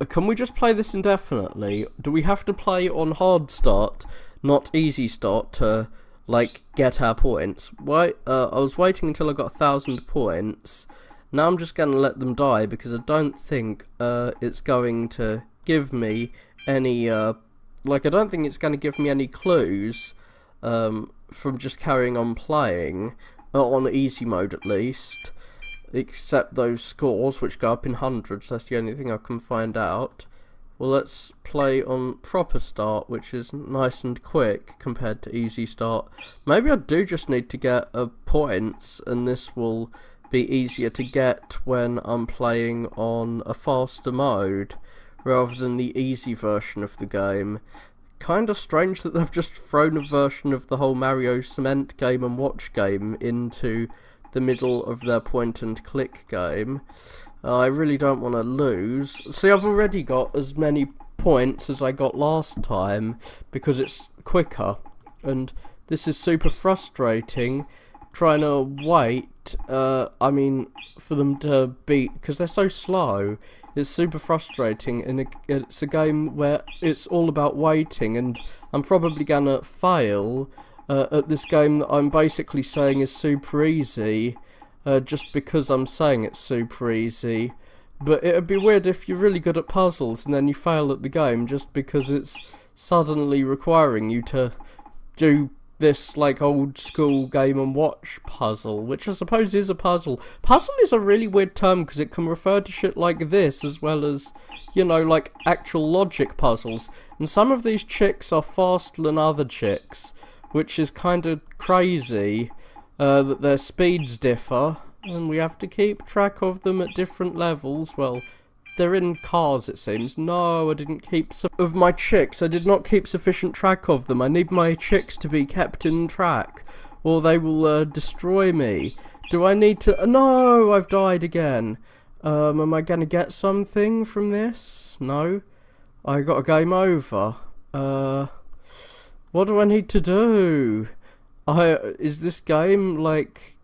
Speaker 2: Can we just play this indefinitely? Do we have to play on hard start, not easy start, to, like, get our points? Why? I was waiting until I got 1,000 points. Now I'm just going to let them die, because I don't think it's going to give me any, I don't think it's going to give me any clues from just carrying on playing, on easy mode at least. Except those scores, which go up in hundreds. That's the only thing I can find out. Well, let's play on proper start, which is nice and quick compared to easy start. Maybe I do just need to get points, and this will be easier to get when I'm playing on a faster mode, rather than the easy version of the game. kind of strange that they've just thrown a version of the whole Mario Cement Game and Watch game into the middle of their point-and-click game. I really don't want to lose. See, I've already got as many points as I got last time because it's quicker, and this is super frustrating trying to wait, for them to beat, because they're so slow. It's super frustrating, and it's a game where it's all about waiting, and I'm probably gonna fail at this game that I'm basically saying is super easy, just because I'm saying it's super easy. But it'd be weird if you're really good at puzzles and then you fail at the game just because it's suddenly requiring you to do this, like, old school Game and Watch puzzle, which I suppose is a puzzle. Puzzle is a really weird term because it can refer to shit like this as well as, you know, like actual logic puzzles. And some of these chicks are faster than other chicks, which is kind of crazy, that their speeds differ, and we have to keep track of them at different levels. Well, they're in cars, it seems. No, I didn't keep of my chicks. I did not keep sufficient track of them. I need my chicks to be kept in track, or they will destroy me. Do I need to... No, I've died again. Am I going to get something from this? No. I got a game over. What do I need to do? Is this game, like,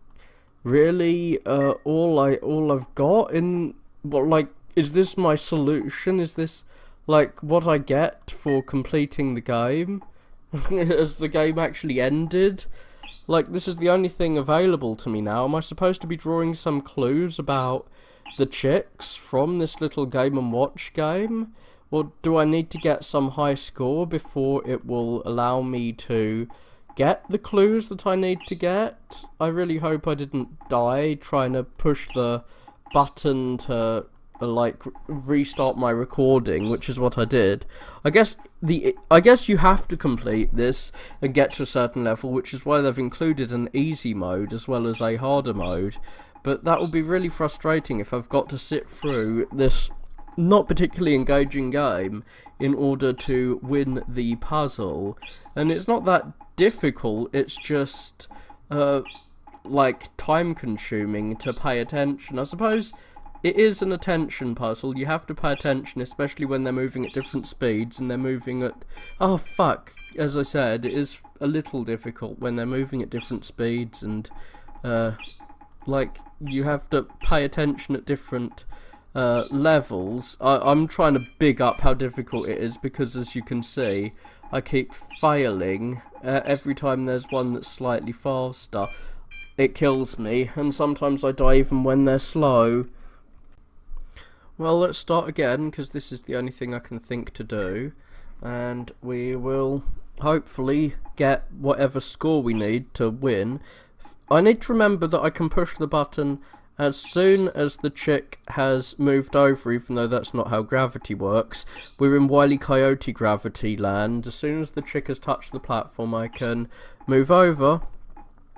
Speaker 2: really all I've got in... What, like... Is this my solution? Is this, like, what I get for completing the game? Has the game actually ended? Like, this is the only thing available to me now. Am I supposed to be drawing some clues about the chicks from this little Game and Watch game? Or do I need to get some high score before it will allow me to get the clues that I need to get? I really hope I didn't die trying to push the button to... like, restart my recording, which is what I did. I guess you have to complete this and get to a certain level, which is why they've included an easy mode as well as a harder mode. But that will be really frustrating if I've got to sit through this not particularly engaging game in order to win the puzzle. And it's not that difficult, it's just like time consuming to pay attention. I suppose it is an attention puzzle. You have to pay attention, especially when they're moving at different speeds and they're moving at... Oh, fuck. As I said, it is a little difficult when they're moving at different speeds and, like, you have to pay attention at different levels. I'm trying to big up how difficult it is because, as you can see, I keep failing every time there's one that's slightly faster. It kills me, and sometimes I die even when they're slow. Well, let's start again, because this is the only thing I can think to do, and we will hopefully get whatever score we need to win. I need to remember that I can push the button as soon as the chick has moved over, even though that's not how gravity works. We're in Wile E. Coyote gravity land. As soon as the chick has touched the platform, I can move over,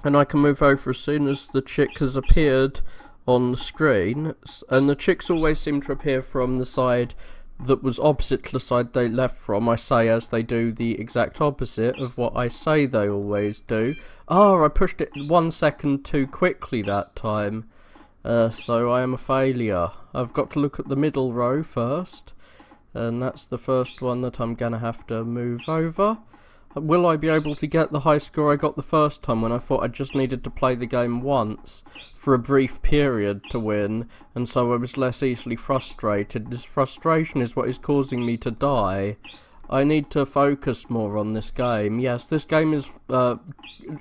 Speaker 2: and I can move over as soon as the chick has appeared on the screen, and the chicks always seem to appear from the side that was opposite to the side they left from. I say as they do the exact opposite of what I say they always do. Oh, I pushed it 1 second too quickly that time, so I am a failure. I've got to look at the middle row first, and that's the first one that I'm gonna have to move over. Will I be able to get the high score I got the first time when I thought I just needed to play the game once for a brief period to win, and so I was less easily frustrated? This frustration is what is causing me to die. I need to focus more on this game. Yes, this game is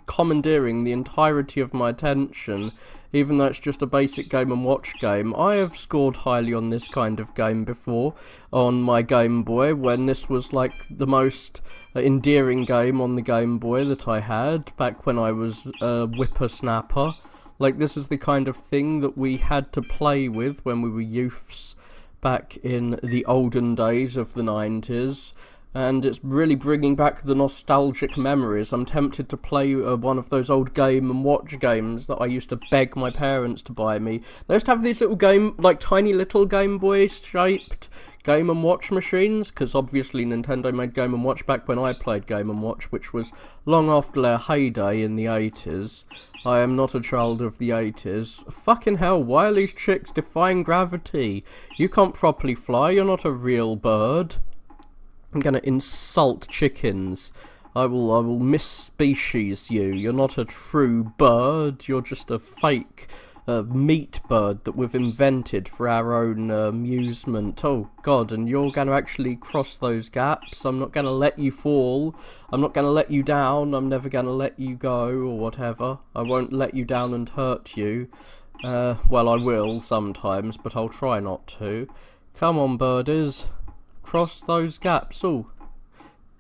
Speaker 2: commandeering the entirety of my attention, even though it's just a basic Game and Watch game. I have scored highly on this kind of game before on my Game Boy, when this was like the most endearing game on the Game Boy that I had back when I was a whippersnapper. Like, this is the kind of thing that we had to play with when we were youths back in the olden days of the 90s. and it's really bringing back the nostalgic memories. I'm tempted to play one of those old Game and Watch games that I used to beg my parents to buy me. They used to have these little tiny little Game Boy shaped Game and Watch machines, because obviously Nintendo made Game and Watch back when I played Game and Watch, which was long after their heyday in the 80s. I am not a child of the 80s. Fucking hell, why are these chicks defying gravity? You can't properly fly, you're not a real bird. I'm gonna insult chickens. I will misspecies you. You're not a true bird, you're just a fake meat bird that we've invented for our own amusement. Oh god, and you're gonna actually cross those gaps. I'm not gonna let you fall. I'm not gonna let you down. I'm never gonna let you go, or whatever. I won't let you down and hurt you. Well, I will sometimes, but I'll try not to. Come on, birdies. Cross those gaps. Oh,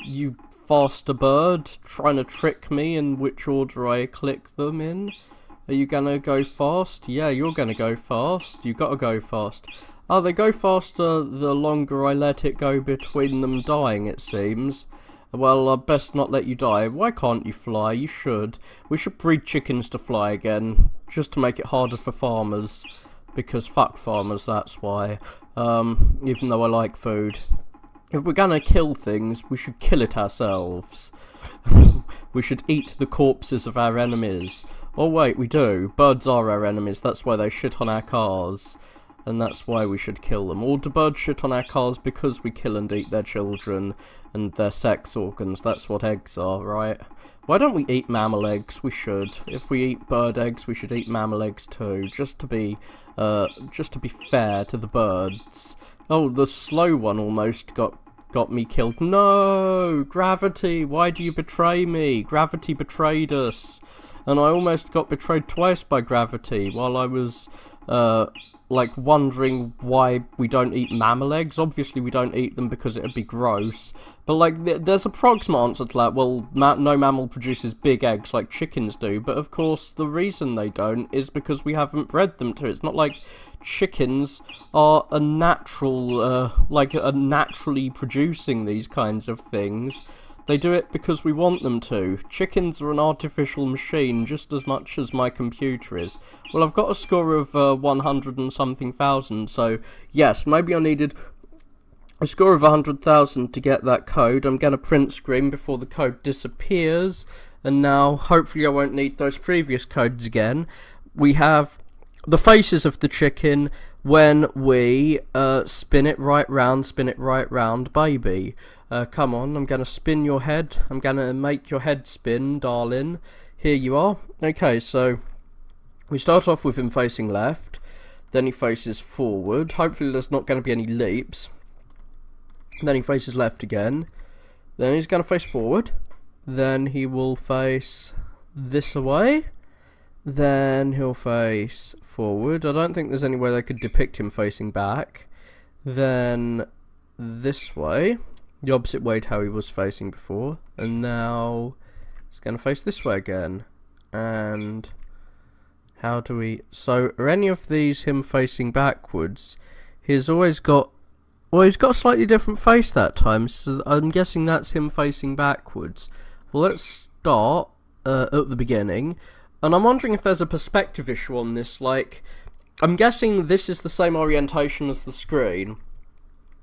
Speaker 2: you faster bird, trying to trick me in which order I click them in. Are you gonna go fast? Yeah, you're gonna go fast. You gotta go fast. Oh, they go faster the longer I let it go between them dying, it seems. Well, I'd best not let you die. Why can't you fly? You should. We should breed chickens to fly again, just to make it harder for farmers. Because fuck farmers, that's why. Even though I like food. If we're gonna kill things, we should kill it ourselves. We should eat the corpses of our enemies. Oh wait, we do. Birds are our enemies, that's why they shit on our cars. And that's why we should kill them. Or do birds shit on our cars because we kill and eat their children and their sex organs? That's what eggs are, right? Why don't we eat mammal eggs? We should. If we eat bird eggs, we should eat mammal eggs too, just to be fair to the birds. Oh, the slow one almost got me killed. No! Gravity! Why do you betray me? Gravity betrayed us. And I almost got betrayed twice by gravity while I was, wondering why we don't eat mammal eggs. Obviously we don't eat them because it'd be gross. But, there's a proximate answer to that. Well, no mammal produces big eggs like chickens do. But, of course, the reason they don't is because we haven't bred them to. It's not like chickens are a natural, naturally producing these kinds of things. They do it because we want them to. Chickens are an artificial machine just as much as my computer is. Well, I've got a score of 100 and something thousand, so yes, maybe I needed a score of 100,000 to get that code. I'm going to print screen before the code disappears, and now hopefully I won't need those previous codes again. We have the faces of the chicken when we spin it right round, baby. Come on, I'm going to spin your head. I'm going to make your head spin, darling. Here you are. Okay, so we start off with him facing left. Then he faces forward. Hopefully there's not going to be any leaps. Then he faces left again. Then he's going to face forward. Then he will face this way. Then he'll face forward. I don't think there's any way they could depict him facing back. Then this way. The opposite way to how he was facing before. And now he's going to face this way again. And how do we... So, are any of these him facing backwards? He's always got... Well, he's got a slightly different face that time. So I'm guessing that's him facing backwards. Well, let's start at the beginning. And I'm wondering if there's a perspective issue on this. I'm guessing this is the same orientation as the screen.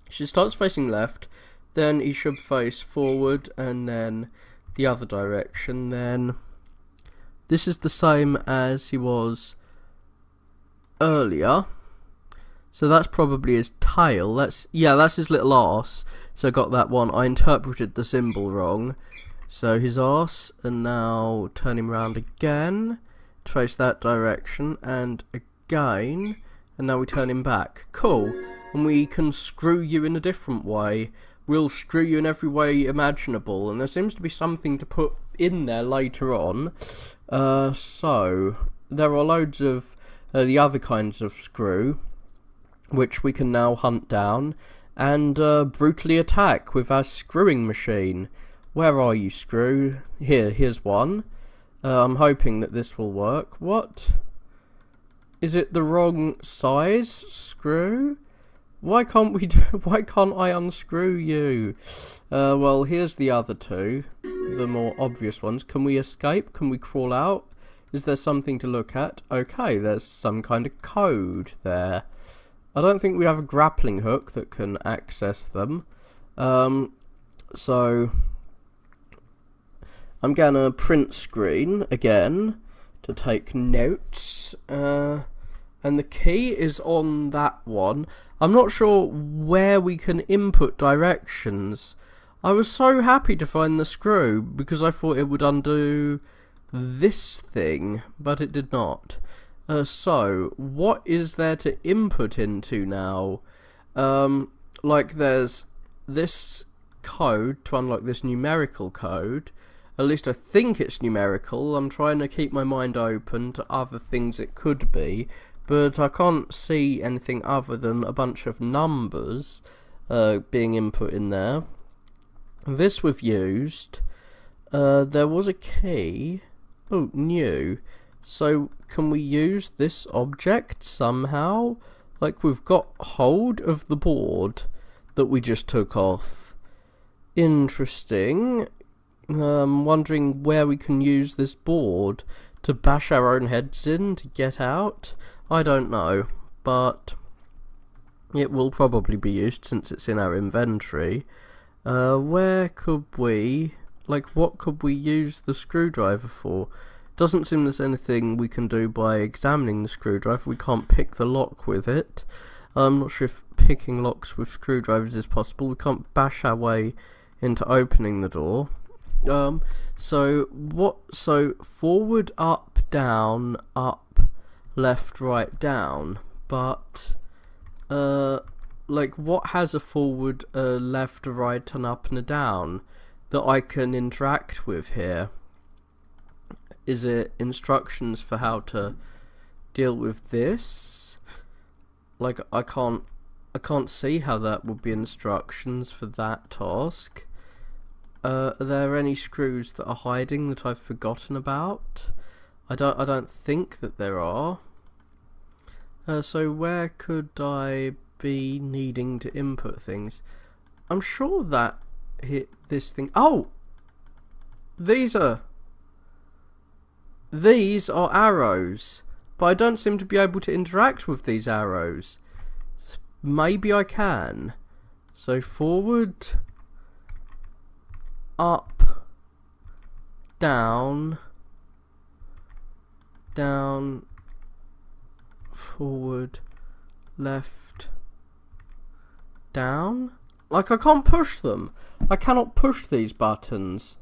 Speaker 2: She starts facing left. Then he should face forward, and then the other direction. Then this is the same as he was earlier. So that's probably his tail. That's his little arse. So I got that one. I interpreted the symbol wrong. So his arse, and now turn him around again to face that direction, and again, and now we turn him back. Cool. And we can screw you in a different way. We'll screw you in every way imaginable, and there seems to be something to put in there later on. So, there are loads of the other kinds of screw, which we can now hunt down, and brutally attack with our screwing machine. Where are you, screw? Here's one. I'm hoping that this will work. What? Is it the wrong size screw? Why can't we do? Why can't I unscrew you? Well, here's the other two, the more obvious ones. Can we escape? Can we crawl out? Is there something to look at? Okay, there's some kind of code there. I don't think we have a grappling hook that can access them. So I'm gonna print screen again to take notes. And the key is on that one. I'm not sure where we can input directions. I was so happy to find the screw because I thought it would undo this thing, but it did not. So, what is there to input into now? Like there's this code to unlock this numerical code. At least I think it's numerical. I'm trying to keep my mind open to other things it could be, but I can't see anything other than a bunch of numbers being input in there. This we've used. There was a key. Oh, new. So, can we use this object somehow? Like, we've got hold of the board that we just took off. Interesting. Wondering where we can use this board to bash our own heads in to get out. I don't know, but it will probably be used since it's in our inventory. Where could we... Like, what could we use the screwdriver for? Doesn't seem there's anything we can do by examining the screwdriver. We can't pick the lock with it. I'm not sure if picking locks with screwdrivers is possible. We can't bash our way into opening the door. So forward, up, down, up, left, right, down. But, like, what has a forward, left, a right, and up, and a down that I can interact with here? Is it instructions for how to deal with this? Like, I can't see how that would be instructions for that task. Are there any screws that are hiding that I've forgotten about? I don't think that there are. So where could I be needing to input things? I'm sure that hit this thing. Oh! These are arrows, but I don't seem to be able to interact with these arrows. Maybe I can. So forward, up, down, down, forward, left, down. Like, I can't push them. I cannot push these buttons.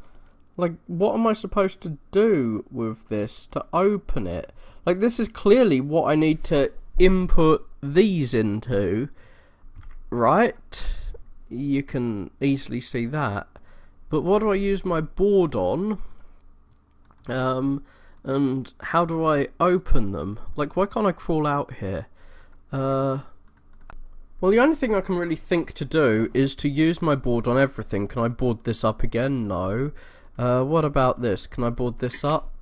Speaker 2: Like, what am I supposed to do with this to open it? Like, this is clearly what I need to input these into, right? You can easily see that. But what do I use my board on? And how do I open them? Like, why can't I crawl out here? Well, the only thing I can really think to do is to use my board on everything. Can I board this up again? No. What about this? Can I board this up?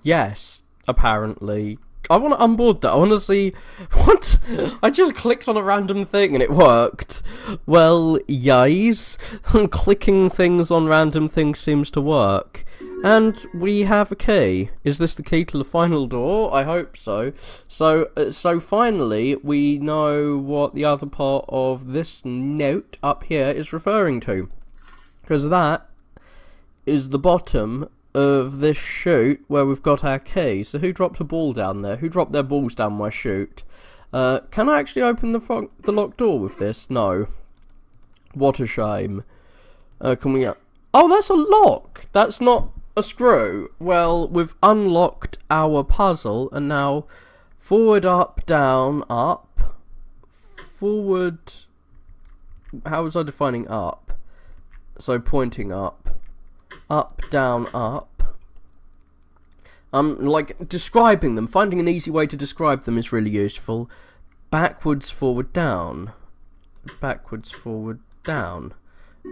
Speaker 2: Yes, apparently. I want to unboard that. I want to see... What? I just clicked on a random thing and it worked. Well, yes. Clicking things on random things seems to work. And we have a key. Is this the key to the final door? I hope so. So finally, we know what the other part of this note up here is referring to. Because that is the bottom of this chute where we've got our key. So who dropped a ball down there? Who dropped their balls down my chute? Can I actually open the locked door with this? No. What a shame. Can we... Oh, that's a lock! That's not a screw. Well, we've unlocked our puzzle, and now forward, up, down, up. Forward... How was I defining up? So pointing up. Up, down, up. Like, describing them, finding an easy way to describe them is really useful. Backwards, forward, down. Backwards, forward, down.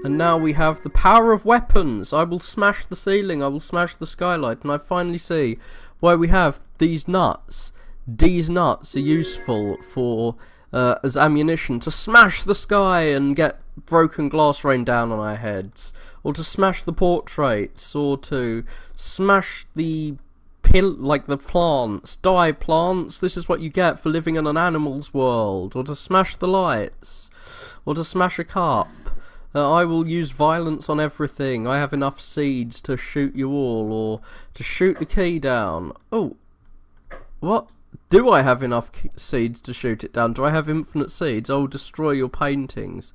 Speaker 2: And now we have the power of weapons. I will smash the ceiling, I will smash the skylight, and I finally see why we have these nuts. These nuts are useful for as ammunition to smash the sky and get broken glass rain down on our heads, or to smash the portraits, or to smash the the plants. Die, plants, this is what you get for living in an animal's world. Or to smash the lights, or to smash a cup. I will use violence on everything. I have enough seeds to shoot you all, or to shoot the key down. Oh, what? Do I have enough seeds to shoot it down? Do I have infinite seeds? I will destroy your paintings.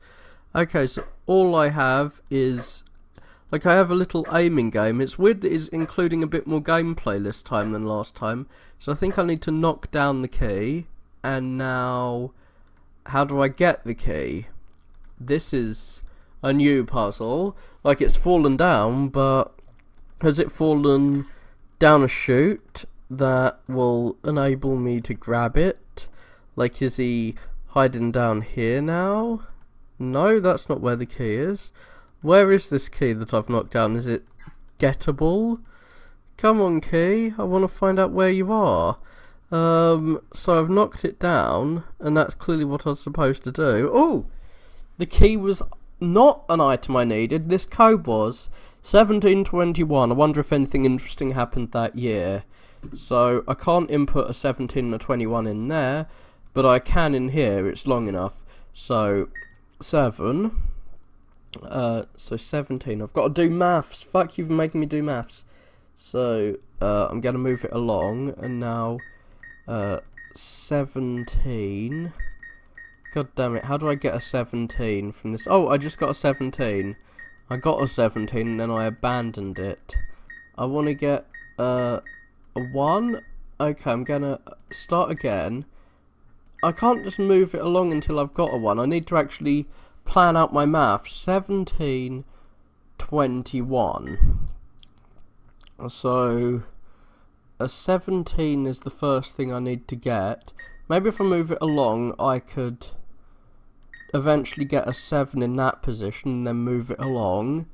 Speaker 2: Okay, so all I have is... Like, I have a little aiming game. It's weird that it's including a bit more gameplay this time than last time. So I think I need to knock down the key. And now... How do I get the key? This is a new puzzle. Like, it's fallen down, but... Has it fallen down a chute that will enable me to grab it? Like, is he hiding down here now? No, that's not where the key is. Where is this key that I've knocked down? Is it gettable? Come on, key. I want to find out where you are. So I've knocked it down, and that's clearly what I was supposed to do. Oh! The key was not an item I needed. This code was 1721. I wonder if anything interesting happened that year. So I can't input a 17 and a 21 in there, but I can in here. It's long enough. So 7. So 17. I've got to do maths. Fuck you for making me do maths. So I'm going to move it along, and now 17. God damn it, how do I get a 17 from this? Oh, I just got a 17. I got a 17 and then I abandoned it. I want to get a 1. Okay, I'm going to start again. I can't just move it along until I've got a 1. I need to actually plan out my maths. 17, 21. So a 17 is the first thing I need to get. Maybe if I move it along, I could eventually get a 7 in that position and then move it along.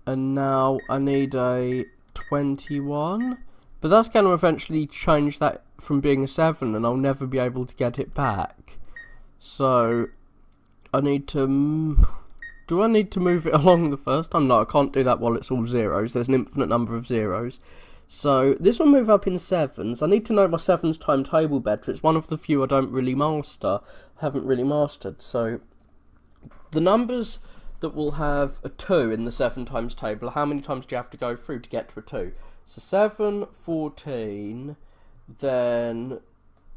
Speaker 2: And now I need a 21. But that's going to eventually change that from being a 7, and I'll never be able to get it back. So I need to... Do I need to move it along the first time? No, I can't do that while it's all zeros. There's an infinite number of zeros. So this will move up in 7s. I need to know my 7s timetable better. It's one of the few I don't really master. Haven't really mastered. So the numbers that will have a 2 in the 7 times table, how many times do you have to go through to get to a 2? So 7, 14, then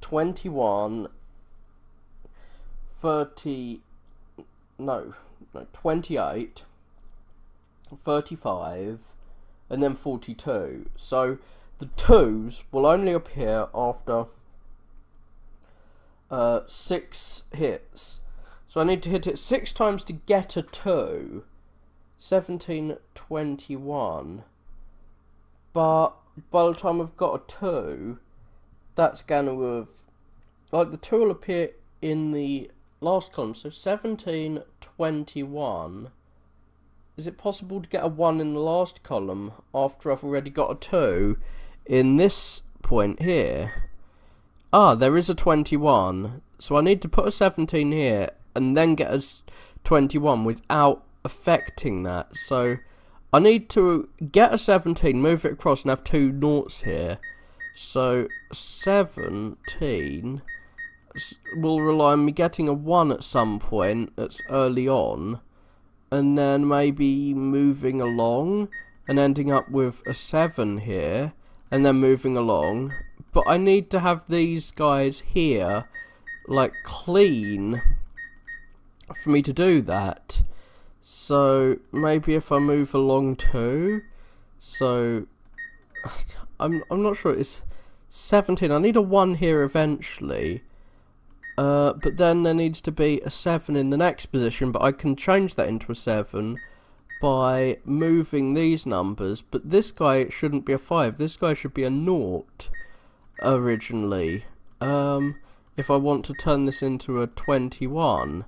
Speaker 2: 21, 30, no, 28, 35, and then 42. So the 2s will only appear after 6 hits. So I need to hit it 6 times to get a 2. 17, 21. But by the time I've got a 2, that's going to have... Like, the 2 will appear in the last column. So 17, 21. Is it possible to get a 1 in the last column after I've already got a 2 in this point here? Ah, there is a 21. So I need to put a 17 here and then get a 21 without affecting that. So I need to get a 17, move it across, and have 2 noughts here. So 17 will rely on me getting a 1 at some point that's early on, and then maybe moving along and ending up with a 7 here, and then moving along. But I need to have these guys here, like, clean for me to do that. So maybe if I move along too. So I'm not sure. It's 17. I need a 1 here eventually. But then there needs to be a 7 in the next position, but I can change that into a 7 by moving these numbers. But this guy shouldn't be a 5. This guy should be a 0 originally. If I want to turn this into a 21.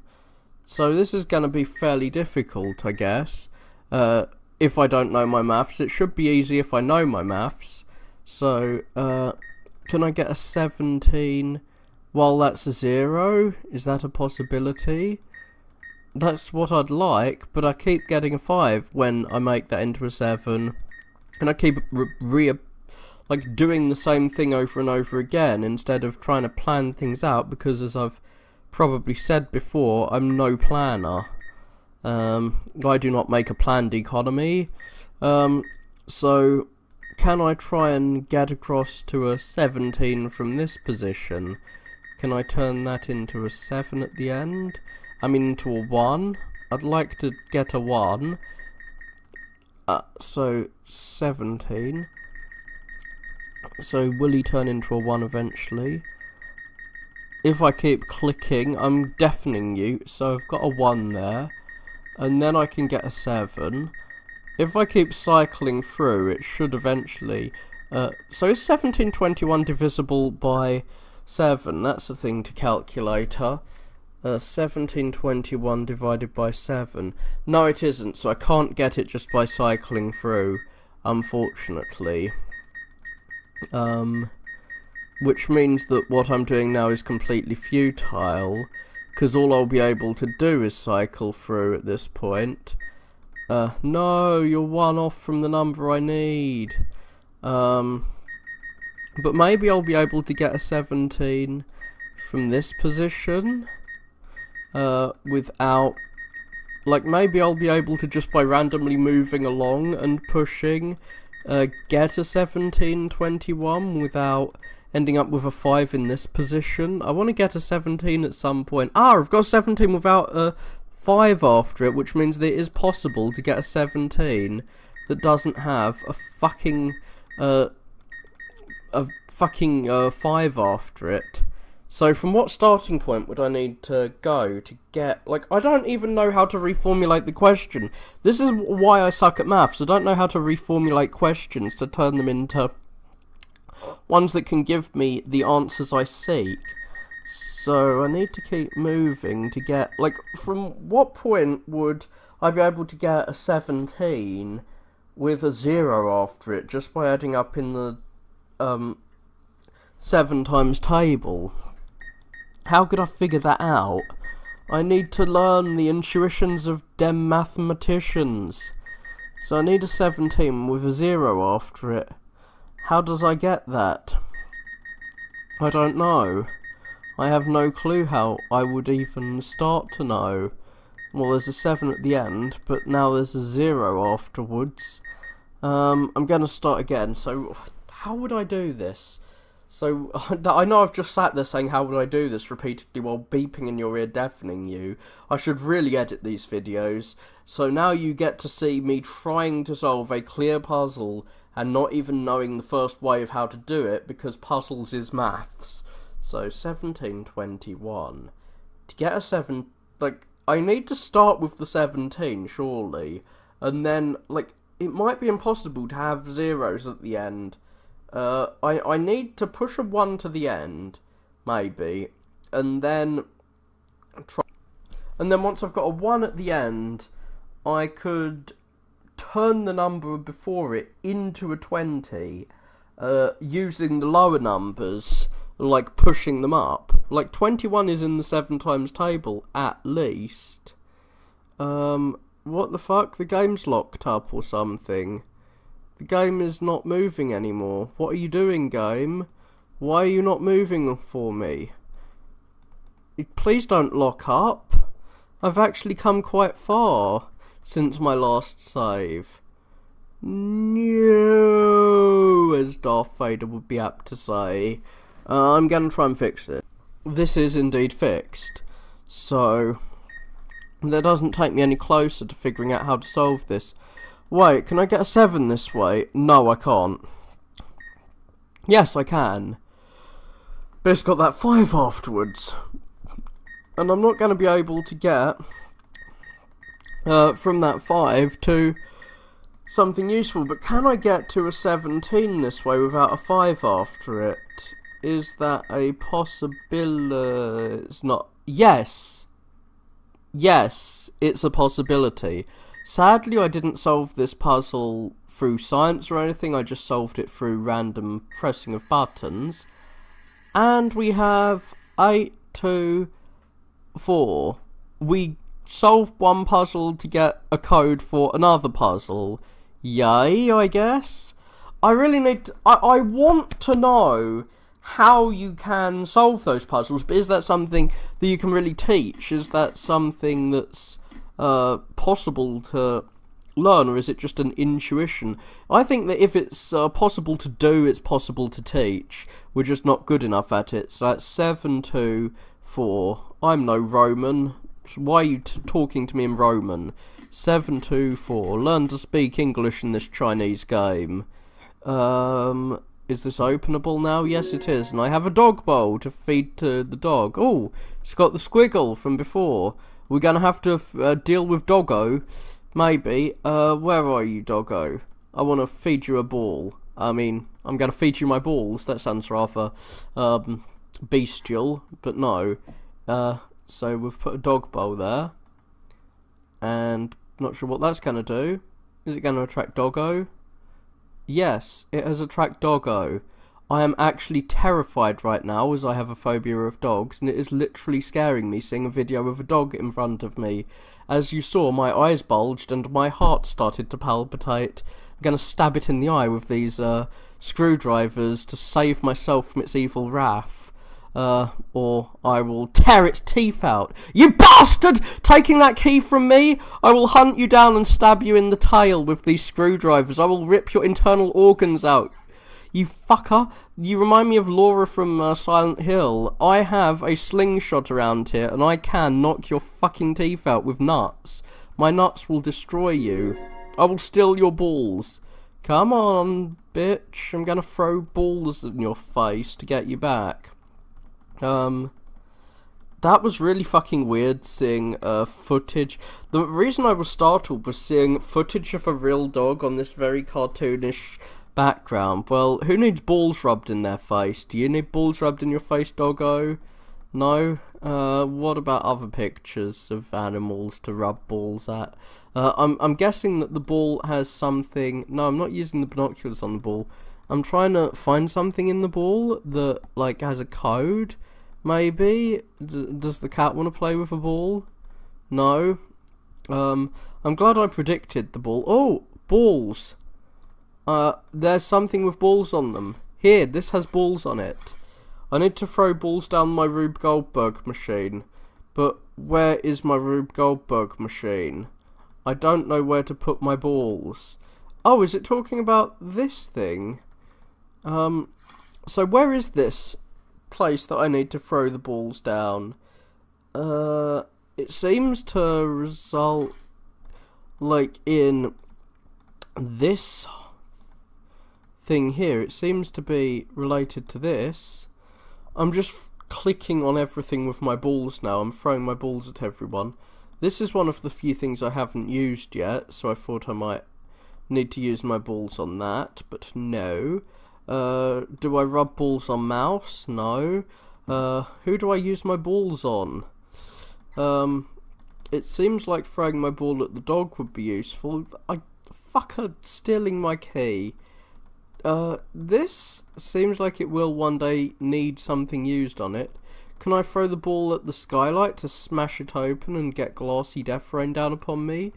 Speaker 2: So this is going to be fairly difficult, I guess, if I don't know my maths. It should be easy if I know my maths. So, can I get a 17 While that's a 0, is that a possibility? That's what I'd like, but I keep getting a 5 when I make that into a 7. And I keep doing the same thing over and over again instead of trying to plan things out, because as I've probably said before, I'm no planner. I do not make a planned economy. So can I try and get across to a 17 from this position? Can I turn that into a 7 at the end? I mean, into a 1? I'd like to get a 1. So 17. So will he turn into a 1 eventually? If I keep clicking, I'm deafening you, so I've got a 1 there. And then I can get a 7. If I keep cycling through, it should eventually... so is 1721 divisible by 7? That's the thing to calculator. 1721 divided by 7. No, it isn't, so I can't get it just by cycling through, unfortunately. Which means that what I'm doing now is completely futile, because all I'll be able to do is cycle through at this point. No, you're 1 off from the number I need. But maybe I'll be able to get a 17 from this position. Without... Like, maybe I'll be able to, just by randomly moving along and pushing, get a 1721 without ending up with a 5 in this position. I want to get a 17 at some point. I've got a 17 without a 5 after it, which means that it is possible to get a 17 that doesn't have a fucking 5 after it. So from what starting point would I need to go to get... Like, I don't even know how to reformulate the question. This is why I suck at maths. I don't know how to reformulate questions to turn them into ones that can give me the answers I seek. So I need to keep moving to get... Like, from what point would I be able to get a 17 with a 0 after it just by adding up in the 7 times table? How could I figure that out? I need to learn the intuitions of dem mathematicians. So I need a 17 with a 0 after it. How does I get that? I don't know. I have no clue how I would even start to know. Well, there's a 7 at the end, but now there's a 0 afterwards. I'm gonna start again, so how would I do this? So, I know I've just sat there saying how would I do this repeatedly while beeping in your ear, deafening you. I should really edit these videos. So now you get to see me trying to solve a clear puzzle and not even knowing the first way of how to do it, because puzzles is maths. So 1721. To get a 7... Like, I need to start with the 17, surely. And then, like, it might be impossible to have zeros at the end. I need to push a 1 to the end, maybe, and then once I've got a 1 at the end, I could turn the number before it into a 20, using the lower numbers, like pushing them up. Like 21 is in the 7 times table, at least. What the fuck? The game's locked up or something. The game is not moving anymore. What are you doing, game? Why are you not moving for me? Please don't lock up. I've actually come quite far since my last save. No, as Darth Vader would be apt to say. I'm gonna try and fix it. This is indeed fixed. So, that doesn't take me any closer to figuring out how to solve this. Wait, can I get a 7 this way? No, I can't. Yes, I can. But it's got that 5 afterwards. And I'm not going to be able to get from that 5 to something useful. But can I get to a 17 this way without a 5 after it? Is that a possibility? It's not. Yes. Yes, it's a possibility. Sadly, I didn't solve this puzzle through science or anything, I just solved it through random pressing of buttons. And we have 8, 2, 4. We solve one puzzle to get a code for another puzzle. Yay, I guess. I really need to, I want to know how you can solve those puzzles, but is that something that you can really teach? Is that something that's possible to learn, or is it just an intuition? I think that if it's possible to do, it's possible to teach. We're just not good enough at it. So that's 7, 2, 4. I'm no Roman. Why are you talking to me in Roman? 7, 2, 4. Learn to speak English in this Chinese game. Is this openable now? Yes, it is. And I have a dog bowl to feed to the dog. Oh, it's got the squiggle from before. We're going to have to deal with Doggo. Maybe. Where are you, Doggo? I want to feed you a ball. I mean, I'm going to feed you my balls. That sounds rather bestial, but no. So we've put a dog bowl there. And not sure what that's going to do. Is it going to attract Doggo? Yes, it has attracted Doggo. I am actually terrified right now, as I have a phobia of dogs, and it is literally scaring me seeing a video of a dog in front of me. As you saw, my eyes bulged and my heart started to palpitate. I'm going to stab it in the eye with these screwdrivers to save myself from its evil wrath. Or I will tear its teeth out. You bastard! Taking that key from me? I will hunt you down and stab you in the tail with these screwdrivers. I will rip your internal organs out. You fucker. You remind me of Laura from Silent Hill. I have a slingshot around here, and I can knock your fucking teeth out with nuts. My nuts will destroy you. I will steal your balls. Come on, bitch. I'm gonna throw balls in your face to get you back. That was really fucking weird seeing footage. The reason I was startled was seeing footage of a real dog on this very cartoonish background. Well, who needs balls rubbed in their face? Do you need balls rubbed in your face, Doggo? No? What about other pictures of animals to rub balls at? I'm guessing that the ball has something... No, I'm not using the binoculars on the ball. I'm trying to find something in the ball that, like, has a code, maybe? Does the cat want to play with a ball? No. I'm glad I predicted the ball. Oh, balls. There's something with balls on them. Here, this has balls on it. I need to throw balls down my Rube Goldberg machine. But where is my Rube Goldberg machine? I don't know where to put my balls. Oh, is it talking about this thing? So where is this place that I need to throw the balls down? It seems to result, like, in this thing here. It seems to be related to this. I'm just clicking on everything with my balls now. I'm throwing my balls at everyone. This is one of the few things I haven't used yet, so I thought I might need to use my balls on that, but no. Do I rub balls on mouse? No. Who do I use my balls on? It seems like throwing my ball at the dog would be useful. Fucker stealing my key. This seems like it will one day need something used on it. Can I throw the ball at the skylight to smash it open and get glassy death rain down upon me?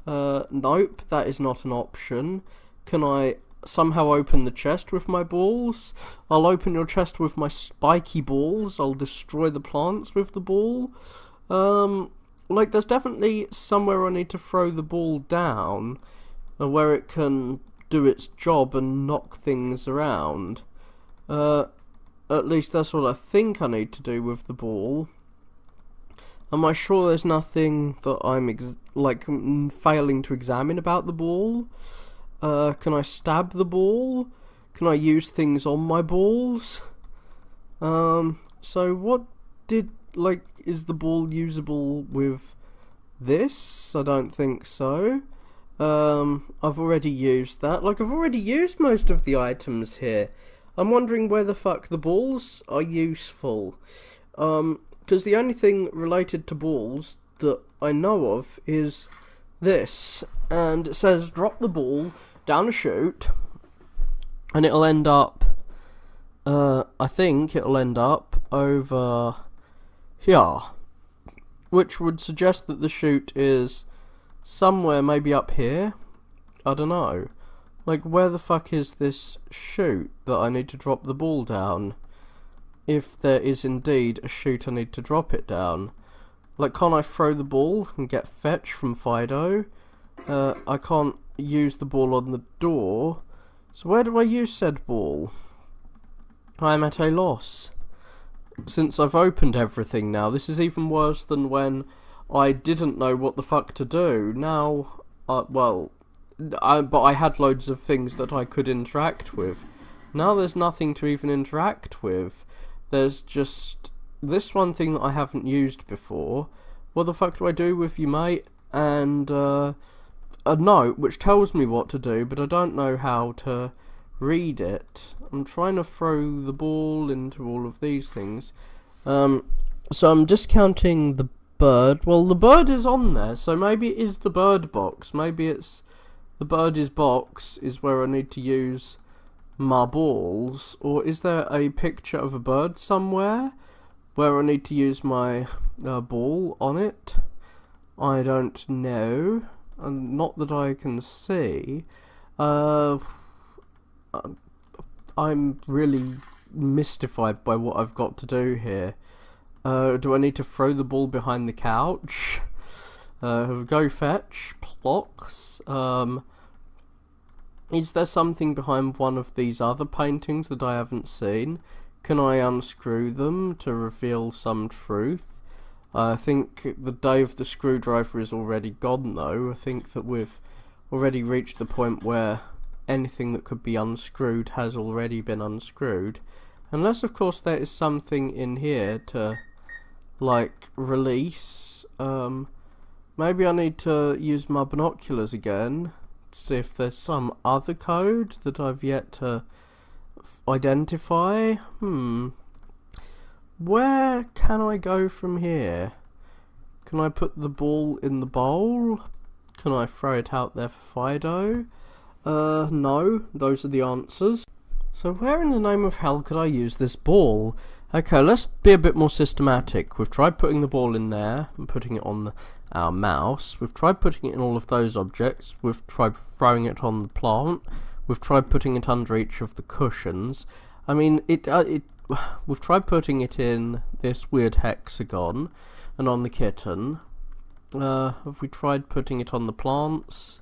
Speaker 2: Nope, that is not an option. Can I somehow open the chest with my balls? I'll open your chest with my spiky balls. I'll destroy the plants with the ball. Like, there's definitely somewhere I need to throw the ball down where it can do its job and knock things around. At least that's what I think I need to do with the ball. Am I sure there's nothing that I'm failing to examine about the ball? Can I stab the ball? Can I use things on my balls? So what is the ball usable with this? I don't think so. I've already used that. I've already used most of the items here. I'm wondering where the fuck the balls are useful. Because the only thing related to balls that I know of is this. And it says drop the ball down a chute, and it'll end up, I think it'll end up over Yeah. Which would suggest that the chute is somewhere maybe up here. I don't know. Like, where the fuck is this chute that I need to drop the ball down? If there is indeed a chute I need to drop it down. Like, can't I throw the ball and get fetch from Fido? I can't use the ball on the door. So where do I use said ball? I am at a loss. Since I've opened everything now, this is even worse than when I didn't know what the fuck to do. Now, but I had loads of things that I could interact with. Now there's nothing to even interact with. There's just this one thing that I haven't used before. What the fuck do I do with you, mate? And a note which tells me what to do, but I don't know how to read it. I'm trying to throw the ball into all of these things. So I'm discounting the bird. Well, the bird is on there, so maybe it is the bird box. Maybe it's the bird's box is where I need to use my balls. Or is there a picture of a bird somewhere where I need to use my ball on it? I don't know. And not that I can see. I'm really mystified by what I've got to do here. Do I need to throw the ball behind the couch? Go fetch. Blocks. Is there something behind one of these other paintings that I haven't seen? Can I unscrew them to reveal some truth? I think the day of the screwdriver is already gone though. I think that we've already reached the point where anything that could be unscrewed has already been unscrewed. Unless of course there is something in here to like release. Maybe I need to use my binoculars again to see if there's some other code that I've yet to identify. Where can I go from here? Can I put the ball in the bowl? Can I throw it out there for Fido? No, those are the answers. So where in the name of hell could I use this ball? Okay, let's be a bit more systematic. We've tried putting the ball in there and putting it on our mouse. We've tried putting it in all of those objects. We've tried throwing it on the plant. We've tried putting it under each of the cushions. I mean, we've tried putting it in this weird hexagon and on the kitten. Have we tried putting it on the plants?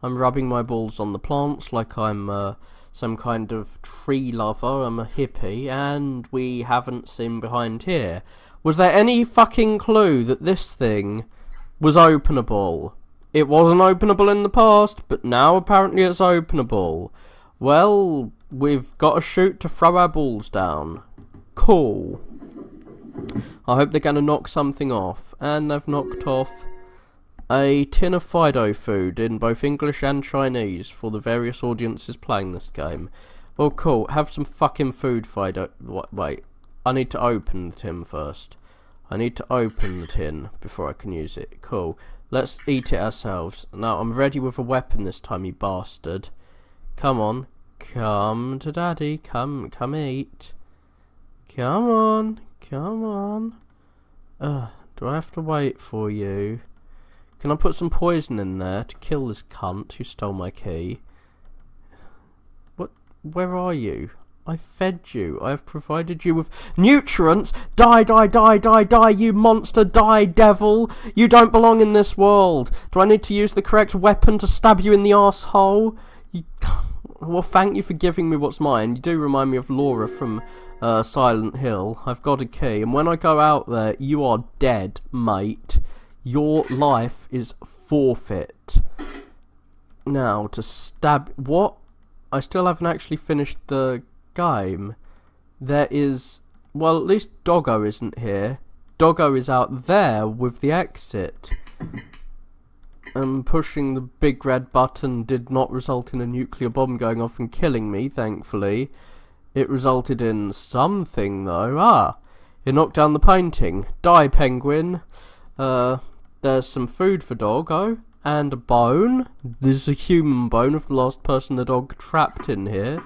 Speaker 2: I'm rubbing my balls on the plants like I'm some kind of tree lover. I'm a hippie, and we haven't seen behind here. Was there any fucking clue that this thing was openable? It wasn't openable in the past, but now apparently it's openable. Well, we've got a chute to throw our balls down. Cool. I hope they're going to knock something off. And they've knocked off a tin of Fido food in both English and Chinese for the various audiences playing this game. Well, cool. Have some fucking food, Fido. Wait. I need to open the tin first. I need to open the tin before I can use it. Cool. Let's eat it ourselves. Now, I'm ready with a weapon this time, you bastard. Come on. Come to daddy. Come eat. Come on. Come on. Do I have to wait for you? Can I put some poison in there to kill this cunt who stole my key? What? Where are you? I fed you. I have provided you with nutrients. Die, die, die, die, die, you monster. Die, devil. You don't belong in this world. Do I need to use the correct weapon to stab you in the arsehole? Well, thank you for giving me what's mine. You do remind me of Laura from Silent Hill. I've got a key, and when I go out there, you are dead, mate. Your life is forfeit. Now, to stab... What? I still haven't actually finished the game. There is... Well, at least Doggo isn't here. Doggo is out there with the exit. Pushing the big red button did not result in a nuclear bomb going off and killing me, thankfully. It resulted in something, though. It knocked down the painting. Die, penguin. There's some food for Doggo, and a bone. There's a human bone of the last person the dog trapped in here.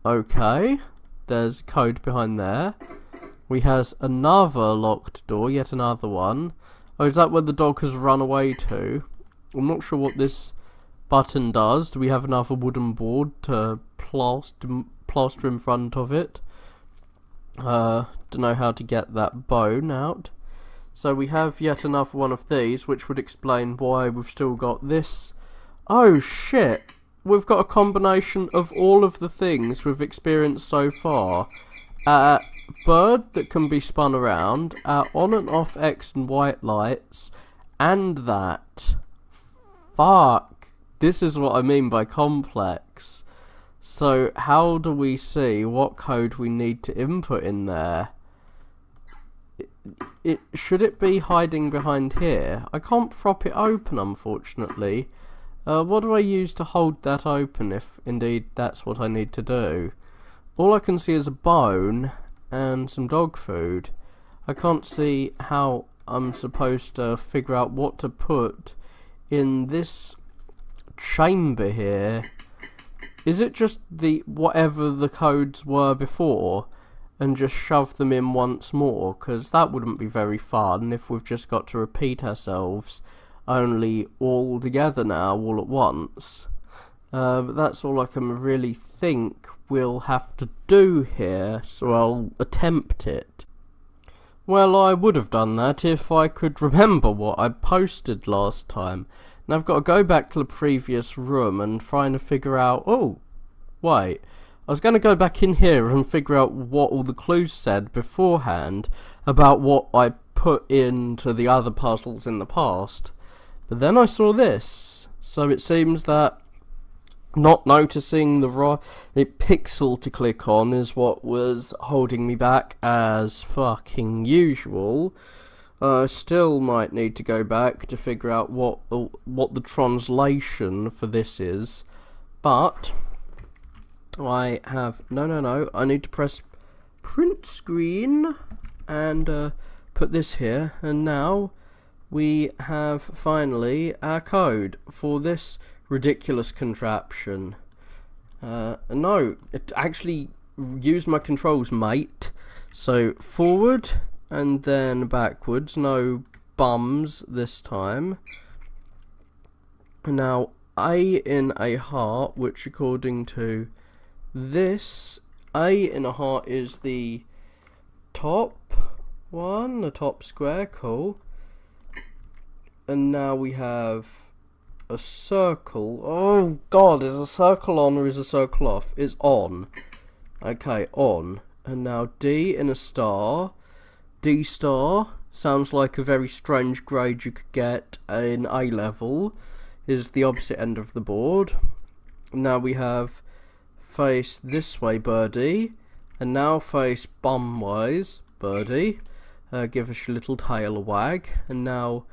Speaker 2: Okay. There's code behind there. We has another locked door, yet another one. Oh, is that where the dog has run away to? I'm not sure what this button does. Do we have another wooden board to plaster in front of it? Don't know how to get that bone out. So we have yet another one of these, which would explain why we've still got this. Oh shit! We've got a combination of all of the things we've experienced so far. Bird that can be spun around, on and off X and white lights, and that. Fuck! This is what I mean by complex. So how do we see what code we need to input in there? Should it be hiding behind here? I can't prop it open, unfortunately. What do I use to hold that open, if indeed that's what I need to do? All I can see is a bone and some dog food. I can't see how I'm supposed to figure out what to put in this chamber here. Is it just whatever the codes were before and just shove them in once more? Because that wouldn't be very fun if we've just got to repeat ourselves only all together now, all at once. But that's all I can really think we'll have to do here, so I'll attempt it. Well, I would have done that if I could remember what I posted last time. Now I've got to go back to the previous room and try to figure out... Oh, wait. I was going to go back in here and figure out what all the clues said beforehand about what I put into the other puzzles in the past. But then I saw this. So it seems that not noticing the right pixel to click on is what was holding me back, as fucking usual. Still might need to go back to figure out what the translation for this is, but I have no. I need to press print screen and put this here, and now we have finally our code for this ridiculous contraption. No, it actually used my controls, mate. So forward. And then backwards, no bums this time. Now, A in a heart, which according to this, A in a heart is the top one, the top square, cool. And now we have a circle. Oh god, is a circle on or is a circle off? It's on. Okay, on. And now D in a star. D star sounds like a very strange grade you could get in A level, is the opposite end of the board. Now we have face this way birdie, and now face bum wise birdie. Give us your little tail a wag, and now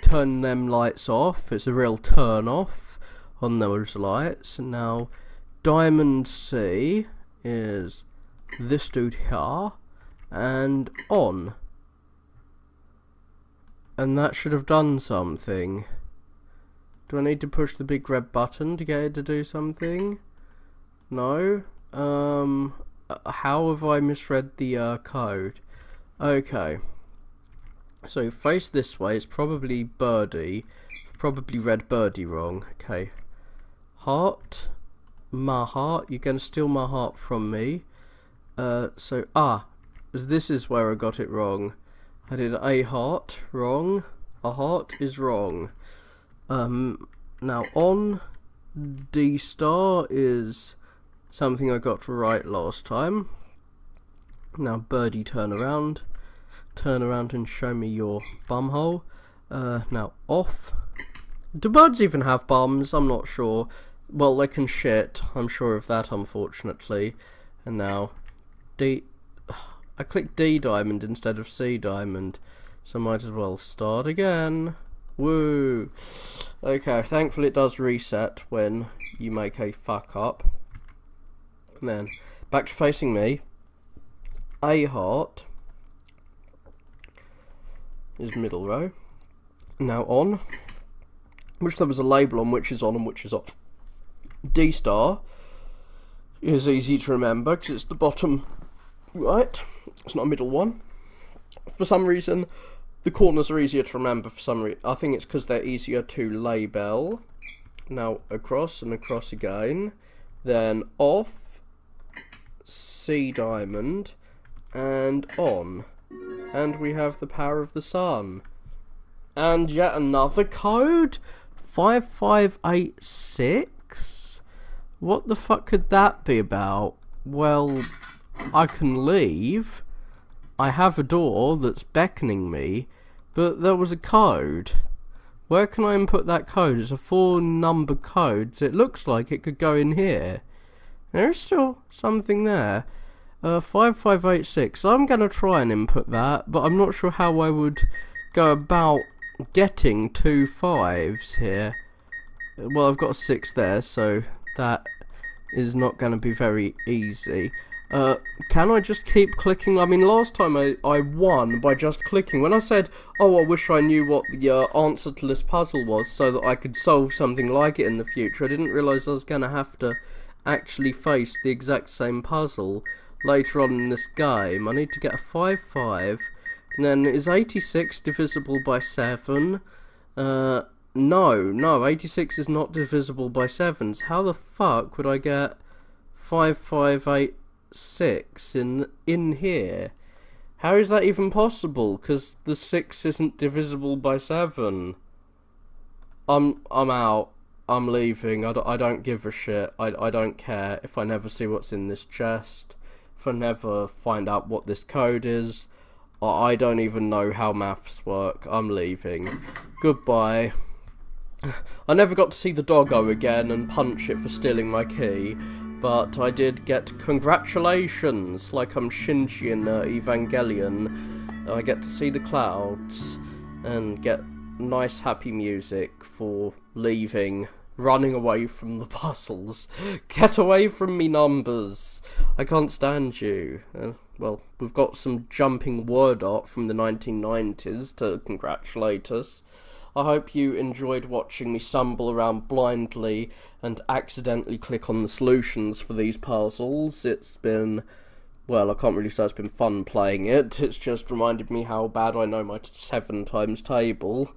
Speaker 2: turn them lights off. It's a real turn off on those lights. And now diamond C is this dude here. And on. And that should have done something. Do I need to push the big red button to get it to do something? No? How have I misread the code? Okay. So face this way, it's probably birdie. Probably read birdie wrong. Okay. Heart. My heart. You're going to steal my heart from me. This is where I got it wrong. I did a heart wrong. A heart is wrong. Now on D star is something I got right last time. Now birdie, turn around and show me your bumhole. Now off. Do birds even have bums? I'm not sure. Well, they can shit. I'm sure of that, unfortunately. And now D. I clicked D diamond instead of C diamond, so I might as well start again. Woo! Okay, thankfully it does reset when you make a fuck up. And then, back to facing me. A heart is middle row. Now on, which there was a label on which is on and which is off. D star is easy to remember because it's the bottom right. It's not a middle one. For some reason, the corners are easier to remember for some reason. I think it's because they're easier to label. Now, across and across again. Then off, C diamond, and on. And we have the power of the sun. And yet another code? 5586? What the fuck could that be about? Well, I can leave. I have a door that's beckoning me, but there was a code. Where can I input that code? It's a 4-number code, so it looks like it could go in here. There is still something there. 5586. I'm going to try and input that, but I'm not sure how I would go about getting 2 5s here. Well, I've got a 6 there, so that is not going to be very easy. Can I just keep clicking? I mean, last time I won by just clicking. When I said, oh, I wish I knew what the answer to this puzzle was so that I could solve something like it in the future, I didn't realise I was going to have to actually face the exact same puzzle later on in this game. I need to get a 5-5. And then, is 86 divisible by 7? No, 86 is not divisible by 7s. How the fuck would I get 5586 in here? How is that even possible? Because the 6 isn't divisible by 7. I'm out. I'm leaving. I don't give a shit. I don't care if I never see what's in this chest. If I never find out what this code is. I don't even know how maths work. I'm leaving. Goodbye. I never got to see the doggo again and punch it for stealing my key, but I did get congratulations, like I'm Shinji in Evangelion. I get to see the clouds and get nice happy music for leaving, running away from the puzzles. Get away from me, numbers. I can't stand you. Well, we've got some jumping word art from the 1990s to congratulate us. I hope you enjoyed watching me stumble around blindly and accidentally click on the solutions for these puzzles. It's been, well, I can't really say it's been fun playing it. It's just reminded me how bad I know my 7 times table,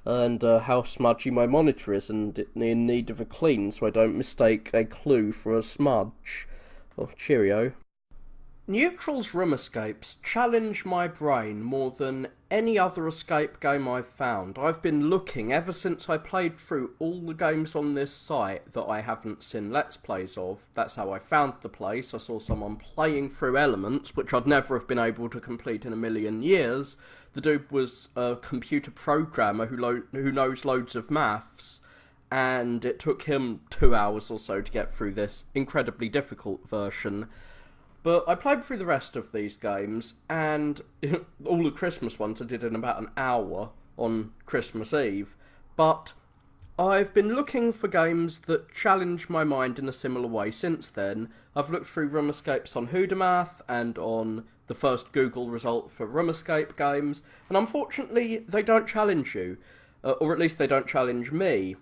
Speaker 2: and how smudgy my monitor is, and in need of a clean so I don't mistake a clue for a smudge. Oh, cheerio. Neutral's room escapes challenge my brain more than any other escape game I've found. I've been looking ever since I played through all the games on this site that I haven't seen Let's Plays of. That's how I found the place. I saw someone playing through Elements, which I'd never have been able to complete in a million years. The dude was a computer programmer who knows loads of maths, and it took him 2 hours or so to get through this incredibly difficult version. But I played through the rest of these games, and all the Christmas ones I did in about an hour on Christmas Eve. But I've been looking for games that challenge my mind in a similar way since then. I've looked through Room Escapes on Hoodamath and on the first Google result for Room Escape games, and unfortunately they don't challenge you, or at least they don't challenge me.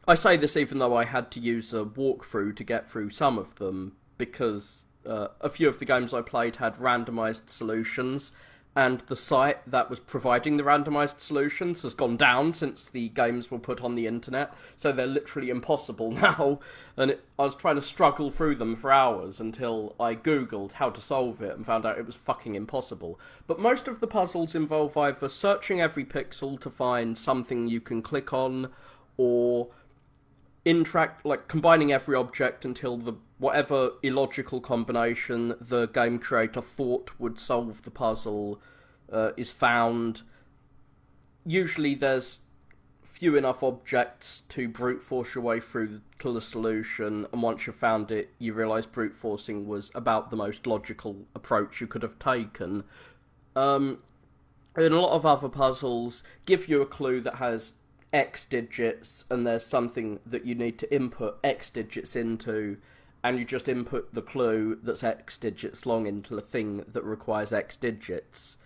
Speaker 2: I say this even though I had to use a walkthrough to get through some of them, because a few of the games I played had randomised solutions, and the site that was providing the randomised solutions has gone down since the games were put on the internet, so they're literally impossible now, and I was trying to struggle through them for hours until I googled how to solve it and found out it was fucking impossible. But most of the puzzles involve either searching every pixel to find something you can click on, or combining every object until the whatever illogical combination the game creator thought would solve the puzzle is found. Usually there's few enough objects to brute force your way through to the solution, and once you've found it, you realise brute forcing was about the most logical approach you could have taken. And a lot of other puzzles give you a clue that has X digits, and there's something that you need to input X digits into, and you just input the clue that's X digits long into the thing that requires X digits.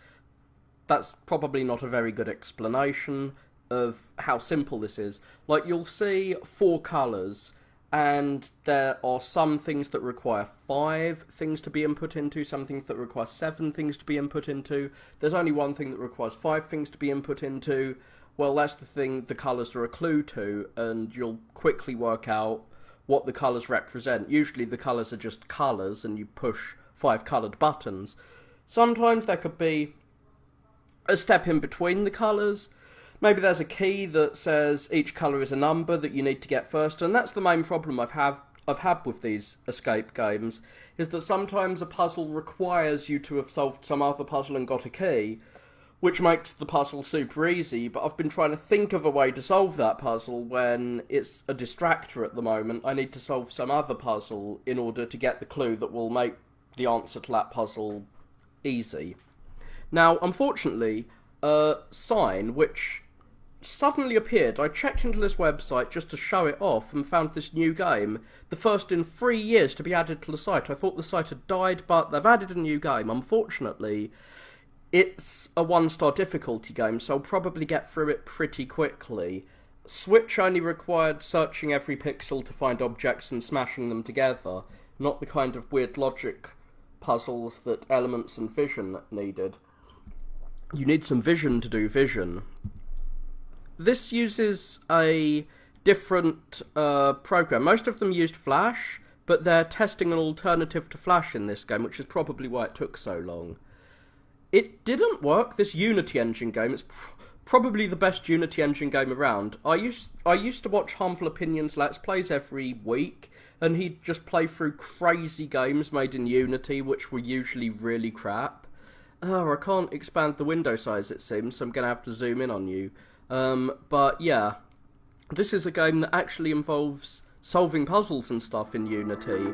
Speaker 2: That's probably not a very good explanation of how simple this is. Like, you'll see 4 colours, and there are some things that require 5 things to be input into, some things that require 7 things to be input into. There's only one thing that requires 5 things to be input into. Well, that's the thing the colours are a clue to, and you'll quickly work out what the colours represent. Usually the colours are just colours, and you push 5 coloured buttons. Sometimes there could be a step in between the colours. Maybe there's a key that says each colour is a number that you need to get first, and that's the main problem I've had with these escape games, is that sometimes a puzzle requires you to have solved some other puzzle and got a key, which makes the puzzle super easy, but I've been trying to think of a way to solve that puzzle when it's a distractor at the moment. I need to solve some other puzzle in order to get the clue that will make the answer to that puzzle easy. Now, unfortunately, a sign which suddenly appeared, I checked into this website just to show it off and found this new game, the first in 3 years to be added to the site. I thought the site had died, but they've added a new game. Unfortunately, it's a 1-star difficulty game, so I'll probably get through it pretty quickly. Switch only required searching every pixel to find objects and smashing them together, not the kind of weird logic puzzles that Elements and Vision needed. You need some vision to do vision. This uses a different program. Most of them used Flash, but they're testing an alternative to Flash in this game, which is probably why it took so long. It didn't work, this Unity engine game. It's probably the best Unity engine game around. I used to watch Harmful Opinions Let's Plays every week, and he'd just play through crazy games made in Unity, which were usually really crap. Oh, I can't expand the window size, it seems, so I'm going to have to zoom in on you. But yeah, this is a game that actually involves solving puzzles and stuff in Unity.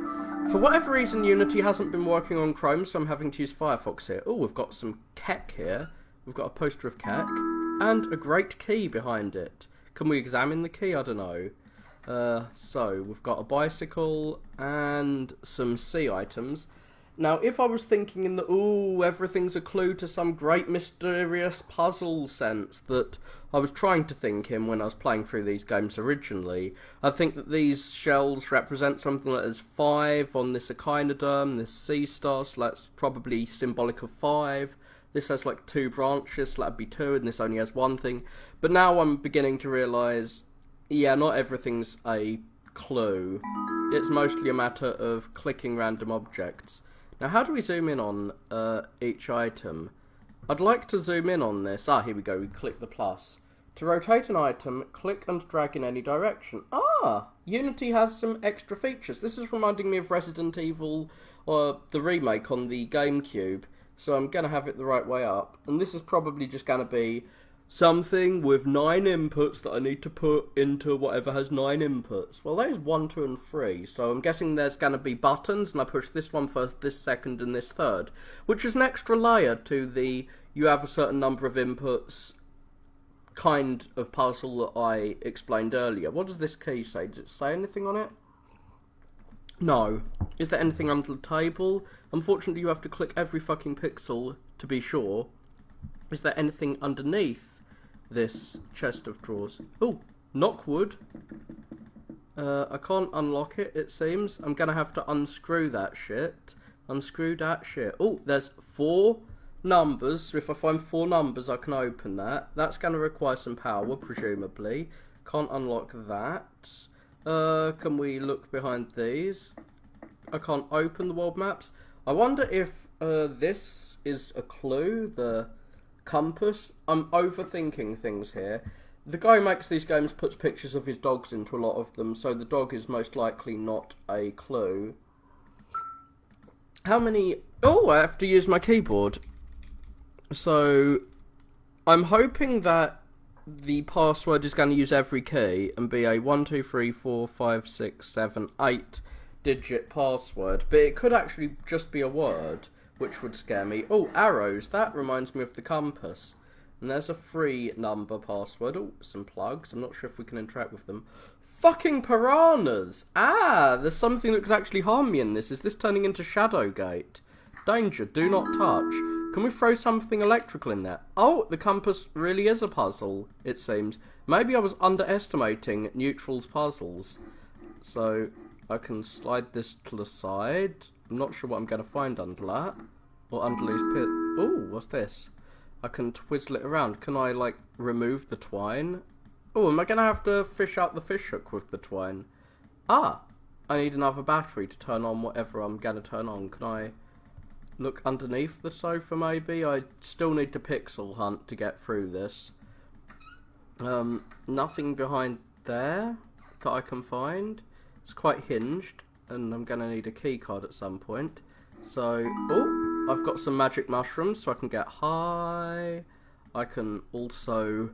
Speaker 2: For whatever reason, Unity hasn't been working on Chrome, so I'm having to use Firefox here. Oh, we've got some Keck here. We've got a poster of Keck, and a great key behind it. Can we examine the key? I don't know. So, we've got a bicycle and some C items. Now, if I was thinking in the, everything's a clue to some great mysterious puzzle sense that I was trying to think in when I was playing through these games originally, I think that these shells represent something like there's 5 on this echinoderm, this sea star, so that's probably symbolic of 5. This has like 2 branches, so that'd be 2, and this only has 1 thing. But now I'm beginning to realise, yeah, not everything's a clue. It's mostly a matter of clicking random objects. Now, how do we zoom in on each item? I'd like to zoom in on this. Ah, here we go. We click the plus. To rotate an item, click and drag in any direction. Ah! Unity has some extra features. This is reminding me of Resident Evil, the remake on the GameCube. So I'm going to have it the right way up. And this is probably just going to be something with 9 inputs that I need to put into whatever has 9 inputs. Well, there's 1, 2, and 3, so I'm guessing there's going to be buttons, and I push this one first, this second, and this third, which is an extra layer to the you have a certain number of inputs kind of puzzle that I explained earlier. What does this key say? Does it say anything on it? No. Is there anything under the table? Unfortunately, you have to click every fucking pixel to be sure. Is there anything underneath this chest of drawers? Oh, knockwood. I can't unlock it, it seems. I'm going to have to unscrew that shit. Unscrew that shit. Oh, there's 4 numbers. So if I find 4 numbers, I can open that. That's going to require some power, presumably. Can't unlock that. Can we look behind these? I can't open the world maps. I wonder if this is a clue, the compass. I'm overthinking things here. The guy who makes these games puts pictures of his dogs into a lot of them, so the dog is most likely not a clue. How many... Oh, I have to use my keyboard. So, I'm hoping that the password is going to use every key and be a 1, 2, 3, 4, 5, 6, 7, 8 digit password, but it could actually just be a word, which would scare me. Oh, arrows. That reminds me of the compass. And there's a 3 number password. Oh, some plugs. I'm not sure if we can interact with them. Fucking piranhas! Ah, there's something that could actually harm me in this. Is this turning into Shadowgate? Danger, do not touch. Can we throw something electrical in there? Oh, the compass really is a puzzle, it seems. Maybe I was underestimating Neutral's puzzles. So I can slide this to the side. I'm not sure what I'm going to find under that. Or under these pit. Oh, what's this? I can twizzle it around. Can I, like, remove the twine? Oh, am I going to have to fish out the fish hook with the twine? Ah! I need another battery to turn on whatever I'm going to turn on. Can I look underneath the sofa, maybe? I still need to pixel hunt to get through this. Nothing behind there that I can find. It's quite hinged, and I'm going to need a key card at some point. So, oh, I've got some magic mushrooms, so I can get high. I can also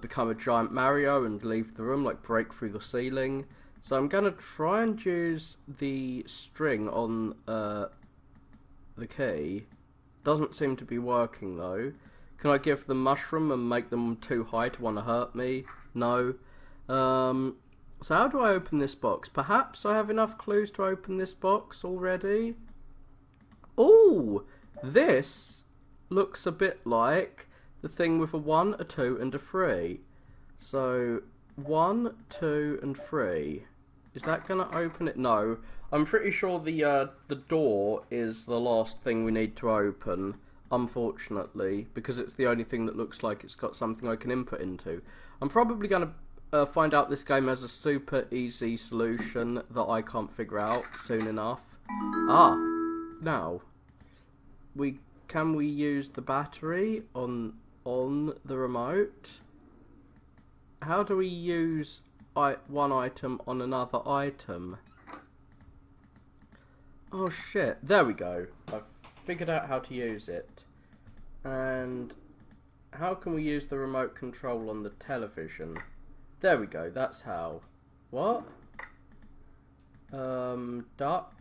Speaker 2: become a giant Mario and leave the room, like break through the ceiling. So I'm going to try and use the string on the key. Doesn't seem to be working, though. Can I give them mushroom and make them too high to want to hurt me? No. So how do I open this box? Perhaps I have enough clues to open this box already? Oh! This looks a bit like the thing with a 1, a 2 and a 3. So 1, 2 and 3. Is that going to open it? No. I'm pretty sure the door is the last thing we need to open, unfortunately, because it's the only thing that looks like it's got something I can input into. I'm probably going to find out this game has a super easy solution that I can't figure out soon enough. Ah, now can we use the battery on the remote? How do we use one item on another item? Oh shit, there we go. I've figured out how to use it. And how can we use the remote control on the television? There we go, that's how. What? Duck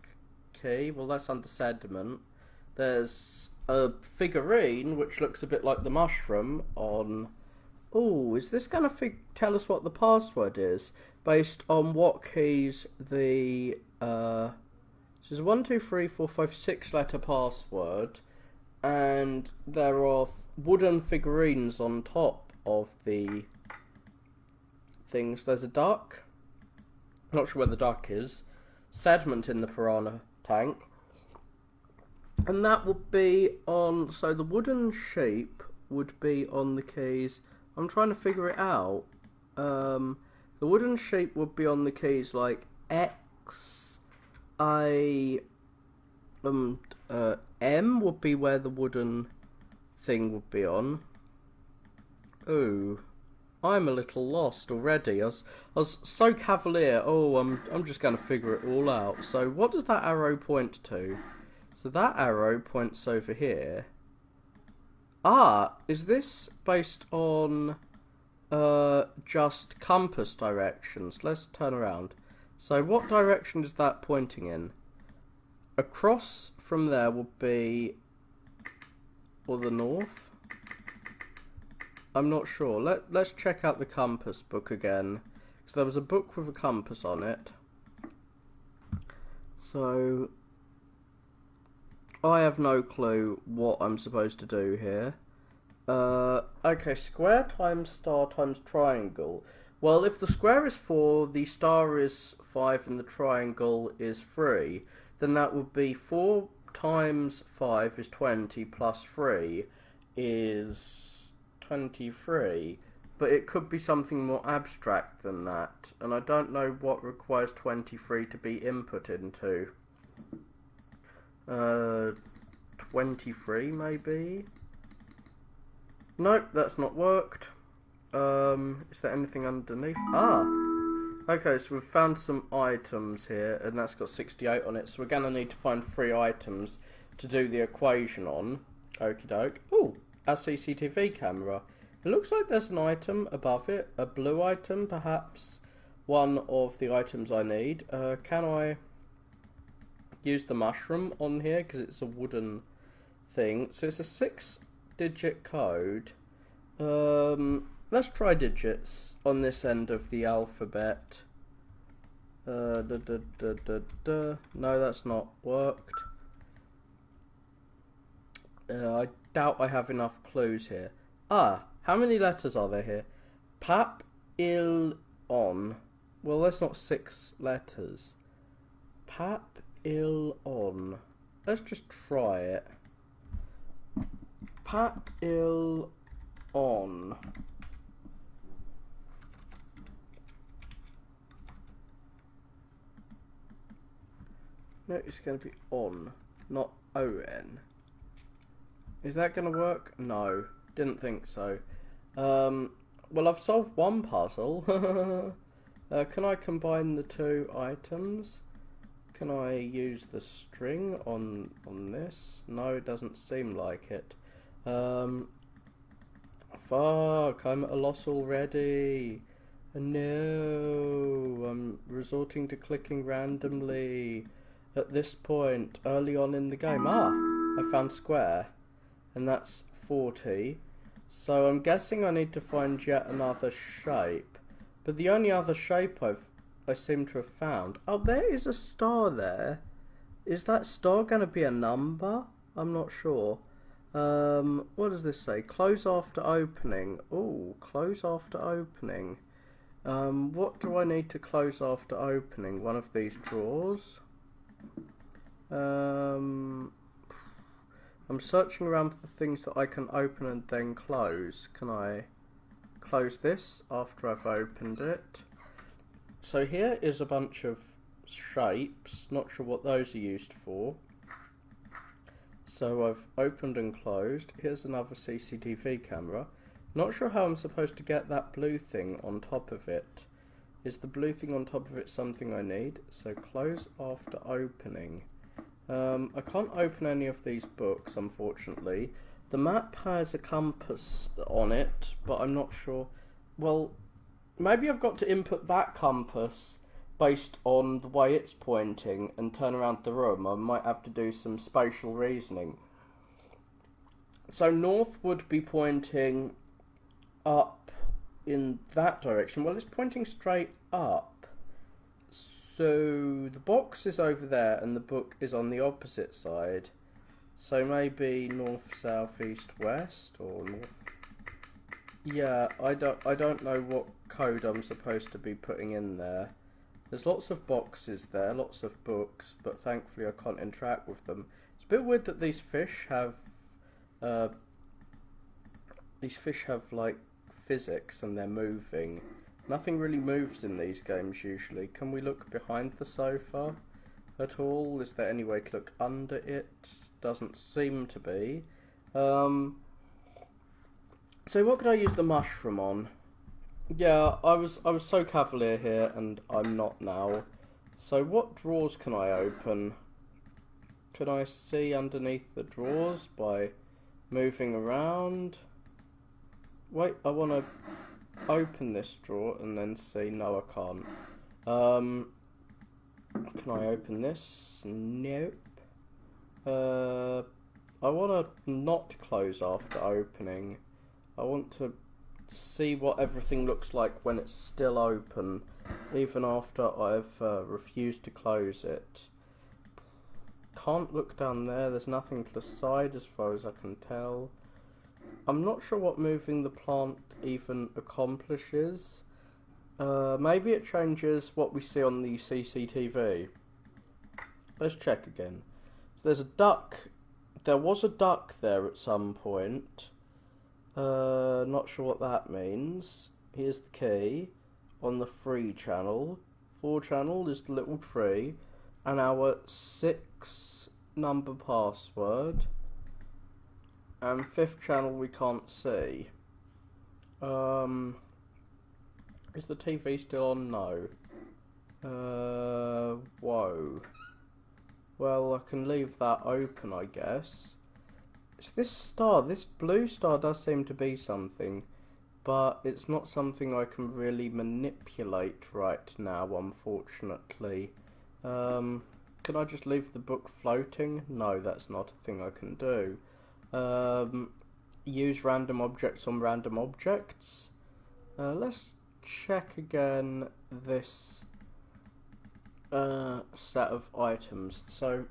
Speaker 2: key, well that's under sediment. There's a figurine which looks a bit like the mushroom on... Oh, is this going to tell us what the password is? Based on what keys the... So there's 1, 2, 3, 4, 5, 6 letter password. And there are wooden figurines on top of the things. There's a duck. Not sure where the duck is. Sediment in the piranha tank. And that would be on... So the wooden sheep would be on the keys... I'm trying to figure it out. The wooden sheep would be on the keys like X, I, M would be where the wooden thing would be on. Ooh, I'm a little lost already. I was so cavalier. Oh, I'm just going to figure it all out. So what does that arrow point to? So that arrow points over here. Ah, is this based on just compass directions? Let's turn around. So what direction is that pointing in? Across from there would be... or the north? I'm not sure. Let's check out the compass book again. So there was a book with a compass on it. So... I have no clue what I'm supposed to do here. Okay, square times star times triangle. Well, if the square is 4, the star is 5, and the triangle is 3, then that would be 4 times 5 is 20, plus 3 is 23. But it could be something more abstract than that, and I don't know what requires 23 to be input into. 23 maybe? Nope, that's not worked. Is there anything underneath? Ah! Okay, so we've found some items here, and that's got 68 on it, so we're going to need to find 3 items to do the equation on. Okie doke. Ooh, a CCTV camera. It looks like there's an item above it, a blue item, perhaps one of the items I need. Can I use the mushroom on here, because it's a wooden thing? So it's a 6-digit code. Let's try digits on this end of the alphabet. No, that's not worked. I doubt I have enough clues here. Ah, how many letters are there here? Pap, il, on. Well, that's not 6 letters. Papillon. Let's just try it. Papillon. No, it's going to be on, not O-N. Is that going to work? No, didn't think so. Well, I've solved one puzzle. Can I combine the 2 items? Can I use the string on this? No, it doesn't seem like it. Fuck, I'm at a loss already. No, I'm resorting to clicking randomly. At this point, early on in the game. I found square. And that's 40. So I'm guessing I need to find yet another shape. But the only other shape I seem to have found... Oh, there is a star there. Is that star going to be a number? I'm not sure. What does this say? Close after opening. Oh, close after opening. What do I need to close after opening? One of these drawers? I'm searching around for things that I can open and then close. Can I close this after I've opened it? So here is a bunch of shapes. Not sure what those are used for. So I've opened and closed. Here's another CCTV camera. Not sure how I'm supposed to get that blue thing on top of it. Is the blue thing on top of it something I need? So close after opening. I can't open any of these books, unfortunately. The map has a compass on it, but I'm not sure. Well, maybe I've got to input that compass based on the way it's pointing and turn around the room. I might have to do some spatial reasoning. So north would be pointing up in that direction. Well, it's pointing straight up. So the box is over there and the book is on the opposite side. So maybe north, south, east, west, or north. Yeah, I don't know what code I'm supposed to be putting in there. There's lots of boxes there, lots of books, but thankfully I can't interact with them. It's a bit weird that these fish have like physics and they're moving. Nothing really moves in these games usually. Can we look behind the sofa at all? Is there any way to look under it? Doesn't seem to be. So what could I use the mushroom on? Yeah, I was so cavalier here and I'm not now. So what drawers can I open? Can I see underneath the drawers by moving around? Wait, I want to open this drawer and then see. No, I can't. Can I open this? Nope. I want to not close after opening. I want to see what everything looks like when it's still open, even after I've refused to close it. Can't look down there. There's nothing to the side as far as I can tell. I'm not sure what moving the plant even accomplishes. Maybe it changes what we see on the CCTV. Let's check again. So there's a duck. There was a duck there at some point. Not sure what that means. Here's the key on the 3 channel. 4 channel is the little tree. And our 6 number password. And 5th channel we can't see. Is the TV still on? No. Whoa. Well, I can leave that open, I guess. It's this star. This blue star does seem to be something, but it's not something I can really manipulate right now, unfortunately. Can I just leave the book floating? No, that's not a thing I can do. Use random objects on random objects. Let's check again this set of items. So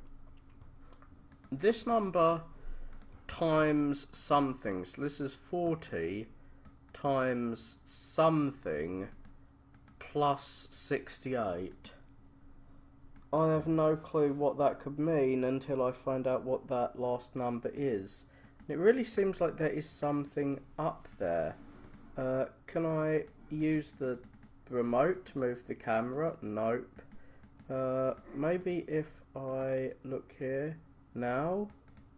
Speaker 2: this number times something. So this is 40 times something plus 68. I have no clue what that could mean until I find out what that last number is. It really seems like there is something up there. Can I use the remote to move the camera? Nope. Maybe if I look here now?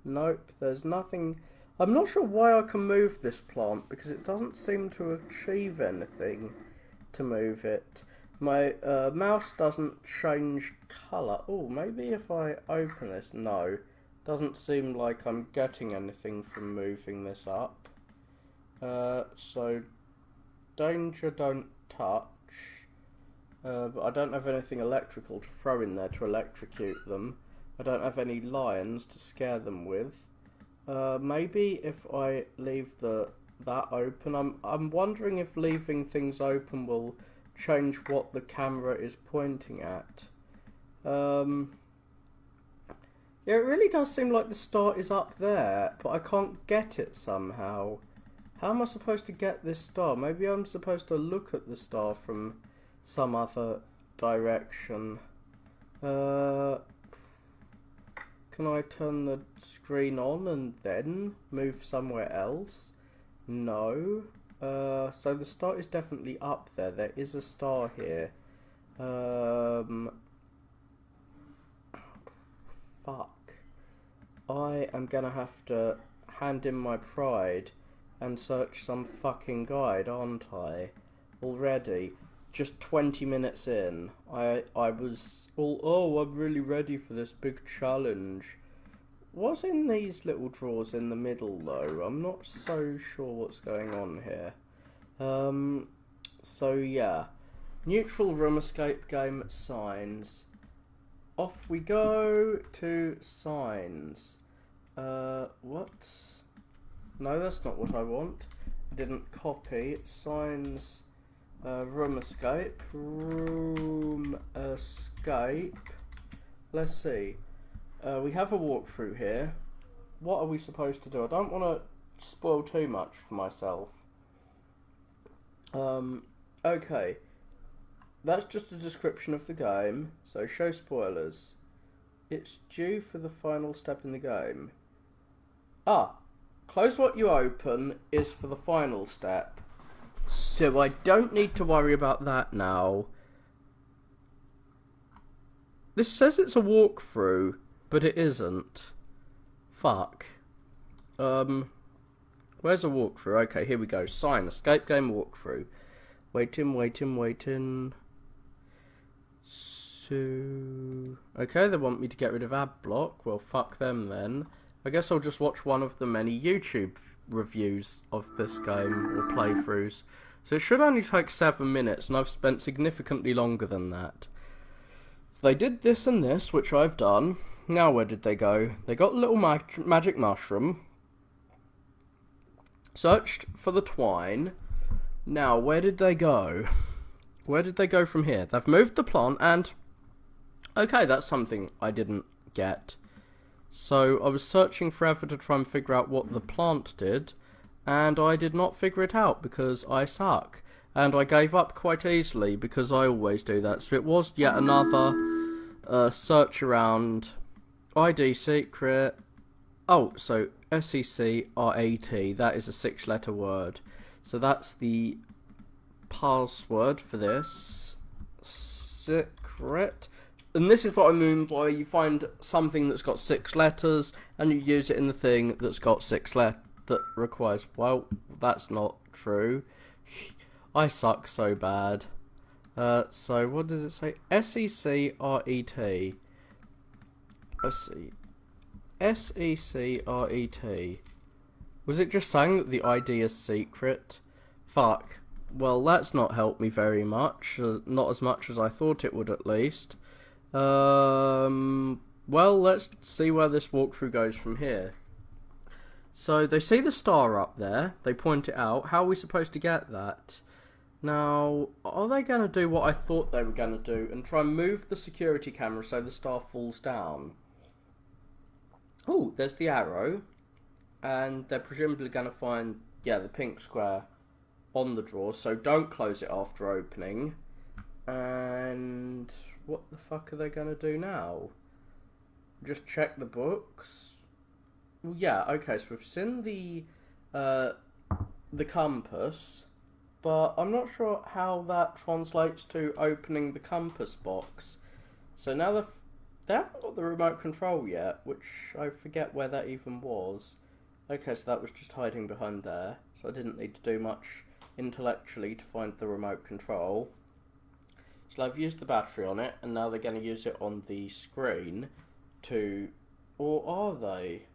Speaker 2: Nope, there's nothing. I'm not sure why I can move this plant because it doesn't seem to achieve anything to move it. My mouse doesn't change colour. Oh, maybe if I open this. No, doesn't seem like I'm getting anything from moving this up. So danger, don't touch. But I don't have anything electrical to throw in there to electrocute them. I don't have any lions to scare them with. Maybe if I leave that open, I'm wondering if leaving things open will change what the camera is pointing at. Yeah, it really does seem like the star is up there, but I can't get it somehow. How am I supposed to get this star? Maybe I'm supposed to look at the star from some other direction. Can I turn the screen on and then move somewhere else? No. So the star is definitely up there. There is a star here. Fuck. I am gonna have to hand in my pride and search some fucking guide, aren't I? Already. Just 20 minutes in. I was all, oh, I'm really ready for this big challenge. What's in these little drawers in the middle, though? I'm not so sure what's going on here. So yeah. Neutral room escape game signs. Off we go to signs. What? No, that's not what I want. I didn't copy. Signs, room escape. Room escape. Let's see. We have a walkthrough here. What are we supposed to do? I don't want to spoil too much for myself. Okay. That's just a description of the game, so show spoilers. It's due for the final step in the game. Ah, close what you open is for the final step. So I don't need to worry about that now. This says it's a walkthrough, but it isn't. Fuck. Where's a walkthrough? Okay, here we go. Sign, escape game walkthrough. Waiting. So, okay, they want me to get rid of ad block. Well, fuck them then. I guess I'll just watch one of the many YouTube reviews of this game, or playthroughs. So it should only take 7 minutes, and I've spent significantly longer than that. So they did this and this, which I've done. Now where did they go? They got a little magic mushroom. Searched for the twine. Now, where did they go? Where did they go from here? They've moved the plant and... Okay, that's something I didn't get. So, I was searching forever to try and figure out what the plant did, and I did not figure it out because I suck. And I gave up quite easily because I always do that. So it was yet another search around ID secret. Oh, so S-E-C-R-A-T, that is a 6-letter word. So that's the password for this secret. And this is what I mean by you find something that's got 6 letters and you use it in the thing that's got 6 letters that requires... Well, that's not true. I suck so bad. So what does it say? S-E-C-R-E-T. Let's see. S-E-C-R-E-T. Was it just saying that the ID is secret? Fuck. Well, that's not helped me very much. Not as much as I thought it would, at least. Well, let's see where this walkthrough goes from here. So, they see the star up there. They point it out. How are we supposed to get that? Now, are they going to do what I thought they were going to do and try and move the security camera so the star falls down? Oh, there's the arrow. And they're presumably going to find, yeah, the pink square on the drawer. So don't close it after opening. And what the fuck are they going to do now? Just check the books? Well, yeah, okay, so we've seen the compass, but I'm not sure how that translates to opening the compass box. So now they haven't got the remote control yet, which I forget where that even was. Okay, so that was just hiding behind there, so I didn't need to do much intellectually to find the remote control. So I've used the battery on it, and now they're going to use it on the screen to... Or are they?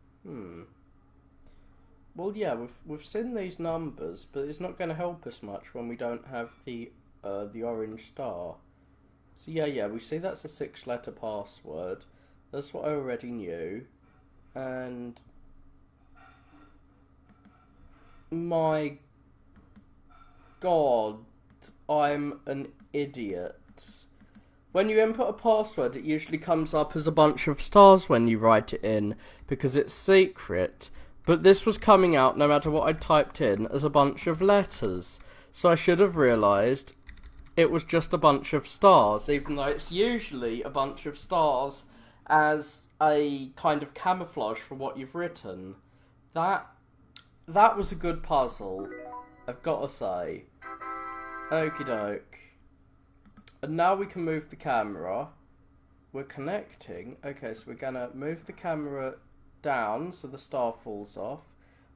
Speaker 2: Well, yeah, we've seen these numbers, but it's not going to help us much when we don't have the orange star. So yeah, we see that's a 6-letter password. That's what I already knew. And... My God, I'm an idiot. When you input a password, it usually comes up as a bunch of stars when you write it in, because it's secret. But this was coming out, no matter what I typed in, as a bunch of letters. So I should have realised it was just a bunch of stars, even though it's usually a bunch of stars as a kind of camouflage for what you've written. That was a good puzzle, I've got to say. Okie doke. And now we can move the camera. We're connecting. Okay, so we're gonna move the camera down so the star falls off.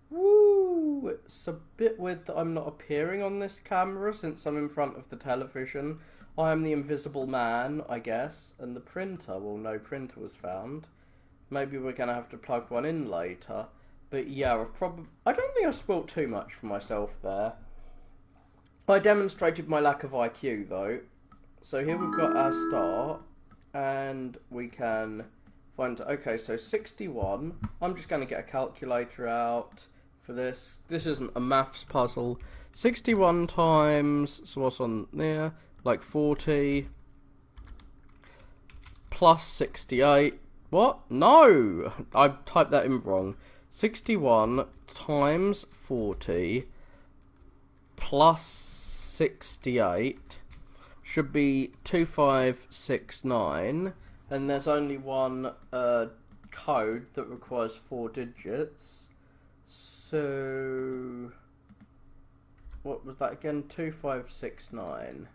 Speaker 2: Woo! It's a bit weird that I'm not appearing on this camera since I'm in front of the television. I am the invisible man, I guess. And the printer, well, no printer was found. Maybe we're gonna have to plug one in later. But yeah, I don't think I've spoilt too much for myself there. I demonstrated my lack of IQ though. So here we've got our star, and we can find, okay, so 61. I'm just going to get a calculator out for this. This isn't a maths puzzle. 61 times, so what's on there? Like 40 plus 68. What? No! I typed that in wrong. 61 times 40 plus 68 should be 2569, and there's only one code that requires 4 digits. So what was that again? 2569.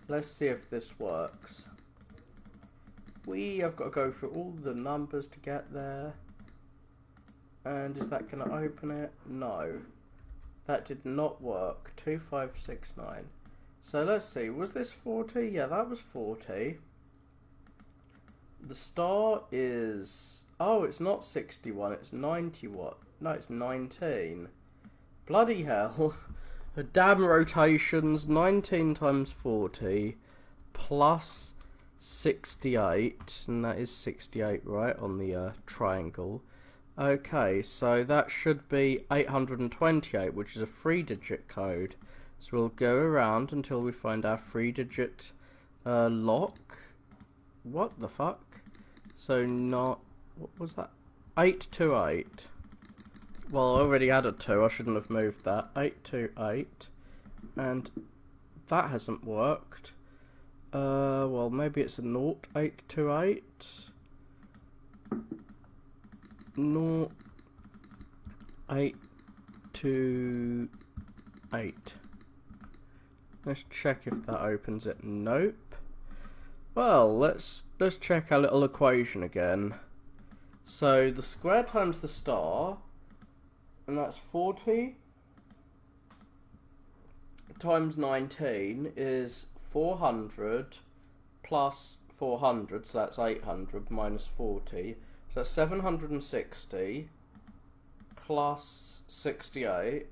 Speaker 2: Let's see if this works. We have got to go through all the numbers to get there. And is that going to open it? No. That did not work. 2569. So let's see. Was this 40? Yeah, that was 40. The star is... Oh, it's not 61. It's 90 what? No, it's 19. Bloody hell. The damn rotations. 19 times 40 plus 68. And that is 68, right? On the triangle. Okay, so that should be 828, which is a 3-digit code. So we'll go around until we find our 3-digit lock. What the fuck? So not... What was that? 828. Well, I already had a 2. I shouldn't have moved that. 828. And that hasn't worked. Well, maybe it's a 0. 828. 0. 828. Let's check if that opens it. Nope. Well, let's check our little equation again. So the square times the star, and that's 40 times 19 is 400 plus 400, so that's 800 minus 40. So that's 760 plus 68.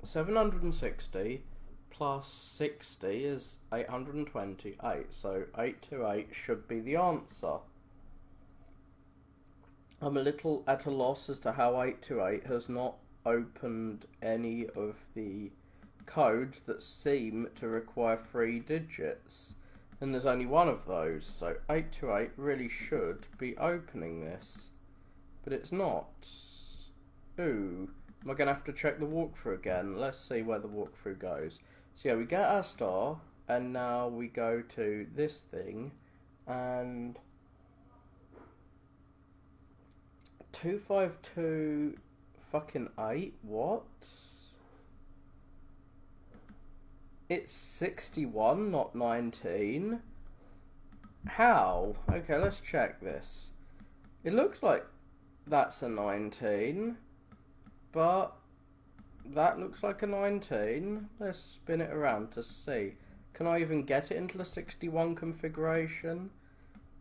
Speaker 2: 760 plus 60 is 828, so 828 should be the answer. I'm a little at a loss as to how 828 has not opened any of the codes that seem to require 3 digits. And there's only one of those, so 828 really should be opening this. But it's not. Ooh. Am I going to have to check the walkthrough again? Let's see where the walkthrough goes. So yeah, we get our star, and now we go to this thing, and 252 fucking 8, what? It's 61, not 19. How? Okay, let's check this. It looks like that's a 19, but that looks like a 19. Let's spin it around to see. Can I even get it into the 61 configuration?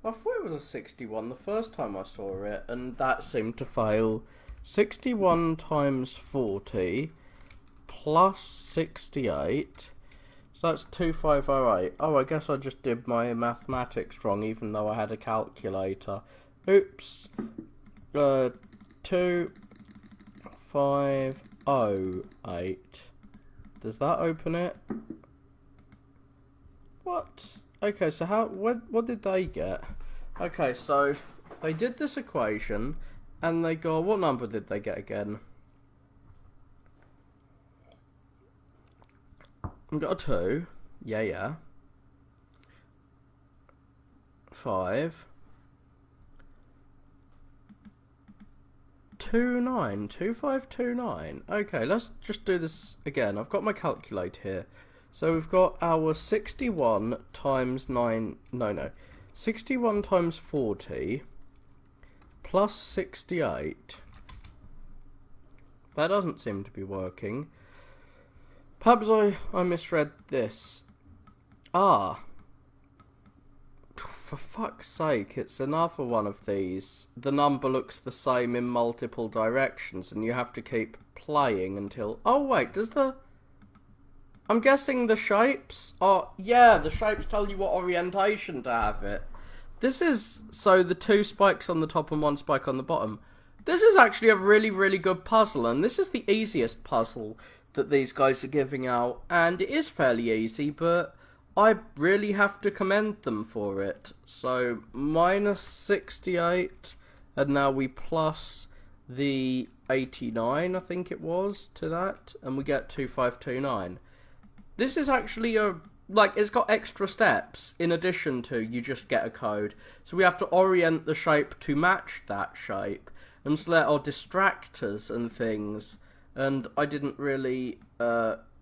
Speaker 2: I thought it was a 61 the first time I saw it, and that seemed to fail. 61 times 40 plus 68. So that's 2508. Oh, I guess I just did my mathematics wrong, even though I had a calculator. Oops. 2508. Does that open it? What? Okay, so what did they get? Okay, so they did this equation, and they got, what number did they get again? We got a 2. Yeah. 5. 29. 2529. Okay, let's just do this again. I've got my calculator here. So we've got our 61 times 9... No. 61 times 40 plus 68. That doesn't seem to be working. Perhaps I misread this. For fuck's sake, it's another one of these. The number looks the same in multiple directions, and you have to keep playing until... Oh wait, does the... I'm guessing the shapes are... Yeah, the shapes tell you what orientation to have it. This is... So the 2 spikes on the top and 1 spike on the bottom. This is actually a really, really good puzzle, and this is the easiest puzzle that these guys are giving out, and it is fairly easy, but I really have to commend them for it. So, minus 68, and now we plus the 89, I think it was, to that, and we get 2529. This is actually it's got extra steps in addition to you just get a code. So we have to orient the shape to match that shape, and so there are distractors and things. And I didn't really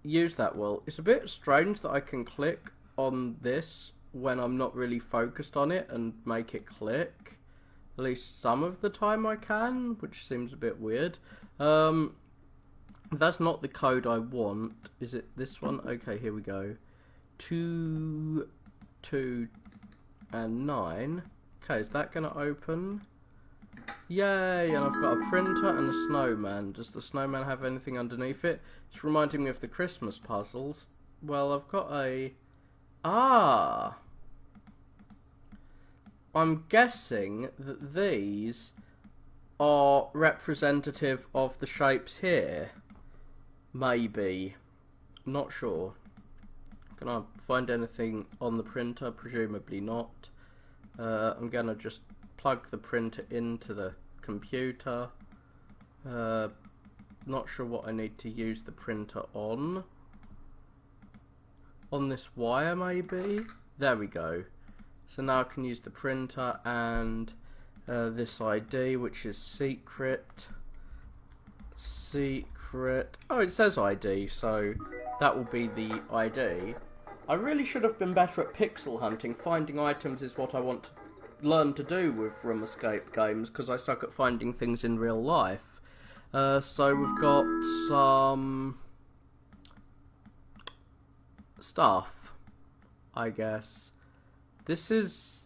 Speaker 2: use that well. It's a bit strange that I can click on this when I'm not really focused on it and make it click. At least some of the time I can, which seems a bit weird. That's not the code I want. Is it this one? Okay, here we go. 2, 2, and 9. Okay, is that going to open? Yay, and I've got a printer and a snowman. Does the snowman have anything underneath it? It's reminding me of the Christmas puzzles. Well, I've got a... I'm guessing that these are representative of the shapes here. Maybe. Not sure. Can I find anything on the printer? Presumably not. I'm gonna just plug the printer into the computer. Not sure what I need to use the printer on. On this wire, maybe? There we go. So now I can use the printer and this ID, which is secret. Oh, it says ID, so that will be the ID. I really should have been better at pixel hunting. Finding items is what I want to learn to do with room escape games, because I suck at finding things in real life. So we've got some stuff, I guess. This is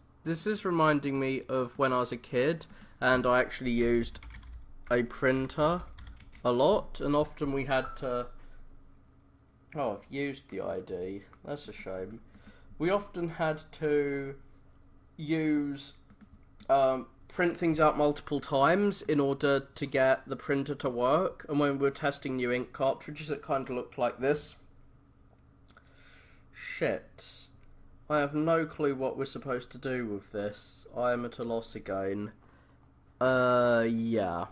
Speaker 2: reminding me of when I was a kid and I actually used a printer a lot, and often we had to... Oh, I've used the ID. That's a shame. We often had to use print things out multiple times in order to get the printer to work, and when we were testing new ink cartridges it kind of looked like this. Shit. I have no clue what we're supposed to do with this. I am at a loss again. Yeah.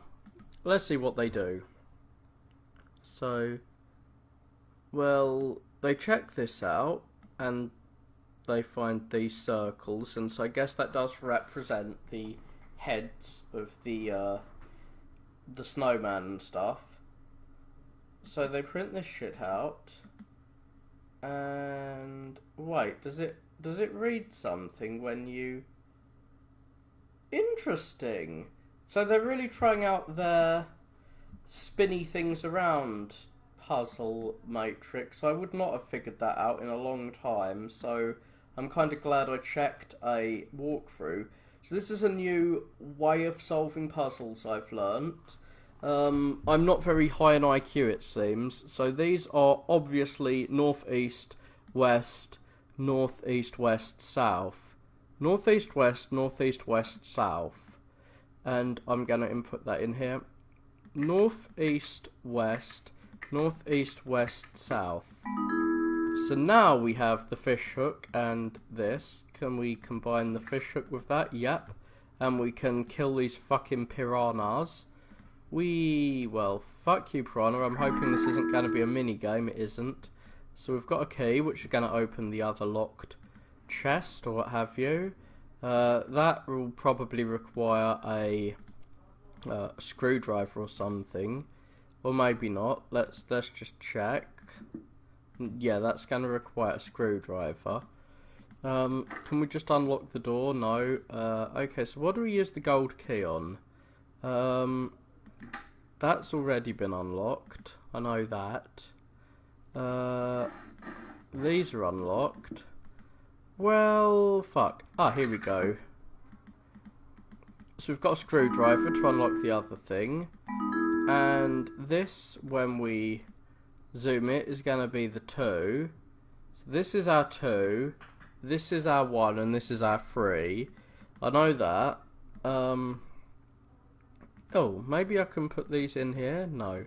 Speaker 2: Let's see what they do. So, well, they check this out, and they find these circles, and so I guess that does represent the heads of the snowman and stuff. So they print this shit out, and wait, does it read something when you? Interesting. So they're really trying out their spinny things around puzzle matrix. I would not have figured that out in a long time, so I'm kind of glad I checked a walkthrough. So this is a new way of solving puzzles I've learnt. I'm not very high in IQ, it seems, so these are obviously northeast, west, northeast, west, south. Northeast, west, northeast, west, south. And I'm going to input that in here. Northeast, west, northeast, west, south. So now we have the fish hook and this. Can we combine the fish hook with that? Yep. And we can kill these fucking piranhas. Well, fuck you, piranha. I'm hoping this isn't going to be a mini game. It isn't. So we've got a key, which is going to open the other locked chest or what have you. That will probably require a screwdriver or something, or maybe not. Let's just check. Yeah, that's going to require a screwdriver. Can we just unlock the door? No. Okay, so what do we use the gold key on? That's already been unlocked. I know that. These are unlocked. Well, fuck. Ah, here we go. So we've got a screwdriver to unlock the other thing. And this, when we zoom it, is going to be the 2. So this is our 2. This is our 1, and this is our 3. I know that. Oh, maybe I can put these in here? No.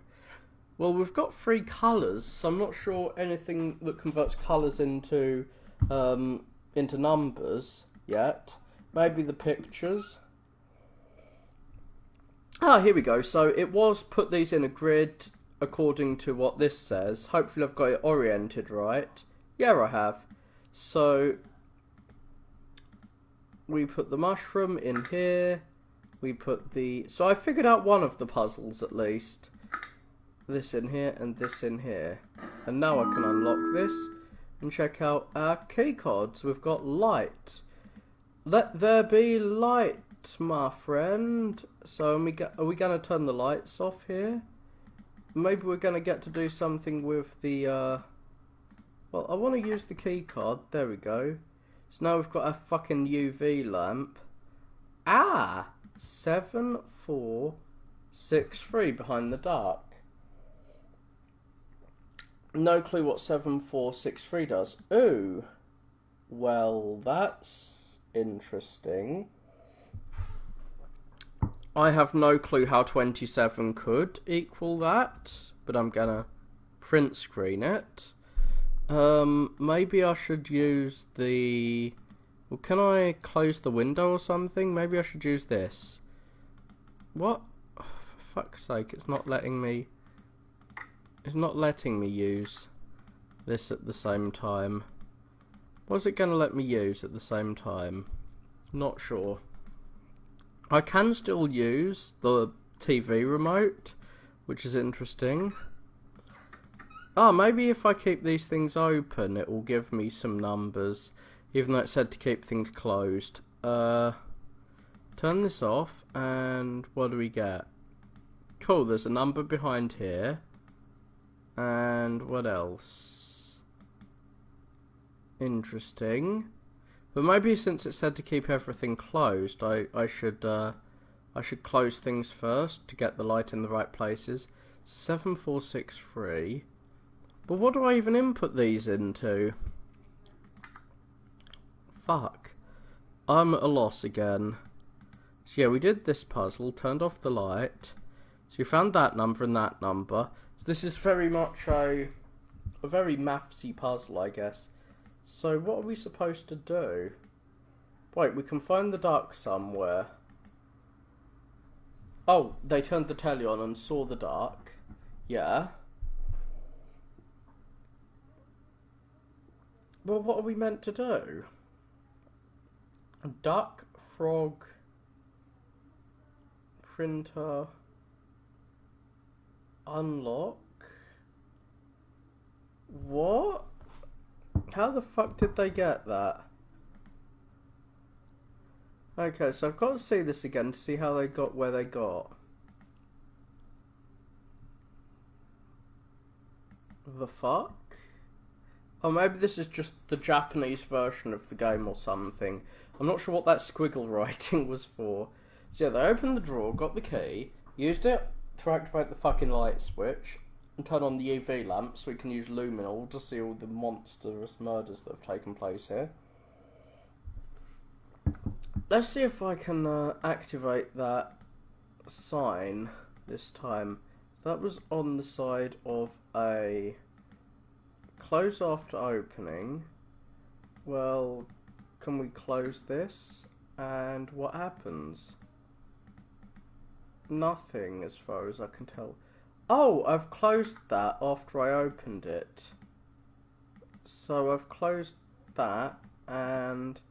Speaker 2: Well, we've got 3 colours, so I'm not sure anything that converts colours into numbers yet. Maybe the pictures. Ah, here we go. So it was put these in a grid according to what this says. Hopefully I've got it oriented right. Yeah, I have. So we put the mushroom in here. We put the... So I figured out one of the puzzles at least. This in here and this in here. And now I can unlock this and check out our key cards. We've got light. Let there be light, my friend. So are we going to turn the lights off here? Maybe we're going to get to do something with the... Well, I want to use the key card. There we go. So now we've got a fucking UV lamp. Ah! 7463 behind the dark. No clue what 7463 does. Ooh. Well, that's interesting. I have no clue how 27 could equal that, but I'm gonna print screen it. Maybe I should use the... Well, can I close the window or something? Maybe I should use this. What? Oh, for fuck's sake, it's not letting me... It's not letting me use this at the same time. What's it going to let me use at the same time? Not sure. I can still use the TV remote, which is interesting. Ah, maybe if I keep these things open, it will give me some numbers, even though it said to keep things closed. Turn this off, and what do we get? Cool, there's a number behind here. And what else? Interesting. But maybe since it said to keep everything closed, I should close things first to get the light in the right places. 7463. But what do I even input these into? Fuck. I'm at a loss again. So yeah, we did this puzzle, turned off the light. So we found that number and that number. So this is very much a very mathsy puzzle, I guess. So what are we supposed to do? Wait, we can find the duck somewhere. Oh, they turned the telly on and saw the duck. Yeah. Well, what are we meant to do? Duck, frog, printer, unlock. What? How the fuck did they get that? Okay, so I've got to see this again to see how they got where they got. The fuck? Oh, maybe this is just the Japanese version of the game or something. I'm not sure what that squiggle writing was for. So yeah, they opened the drawer, got the key, used it to activate the fucking light switch, and turn on the UV lamp so we can use luminol to see all the monstrous murders that have taken place here. Let's see if I can activate that sign this time. That was on the side of a close after opening. Well, can we close this? And what happens? Nothing, as far as I can tell. Oh, I've closed that after I opened it. So I've closed that, and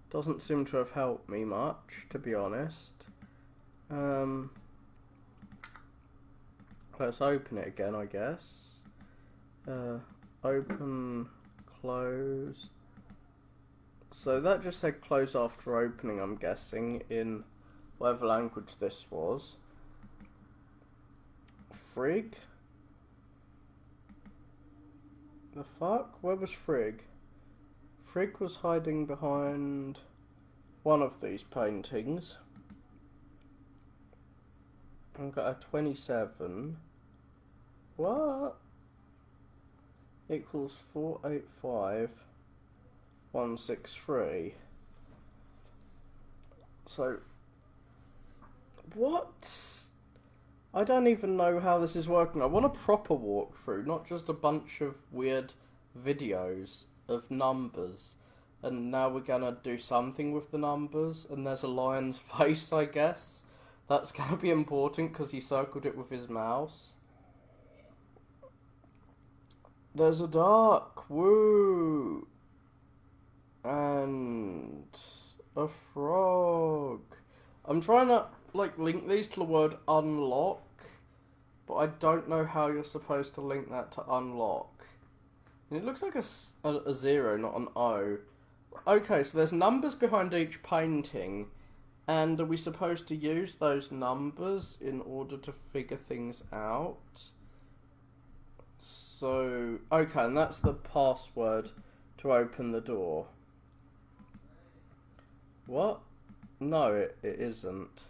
Speaker 2: doesn't seem to have helped me much, to be honest. Let's open it again, I guess. Open, close. So that just said close after opening, I'm guessing, in whatever language this was. Frig? The fuck? Where was Frig? Frig was hiding behind one of these paintings. I've got a 27. What? Equals 485,163. So, what? I don't even know how this is working. I want a proper walkthrough, not just a bunch of weird videos of numbers. And now we're gonna do something with the numbers, and there's a lion's face, I guess. That's gonna be important because he circled it with his mouse. There's a duck, woo! And a frog. I'm trying to link these to the word unlock, but I don't know how you're supposed to link that to unlock. And it looks like a zero, not an O. Okay, so there's numbers behind each painting, and are we supposed to use those numbers in order to figure things out? So, okay, and that's the password to open the door. What? No, it isn't.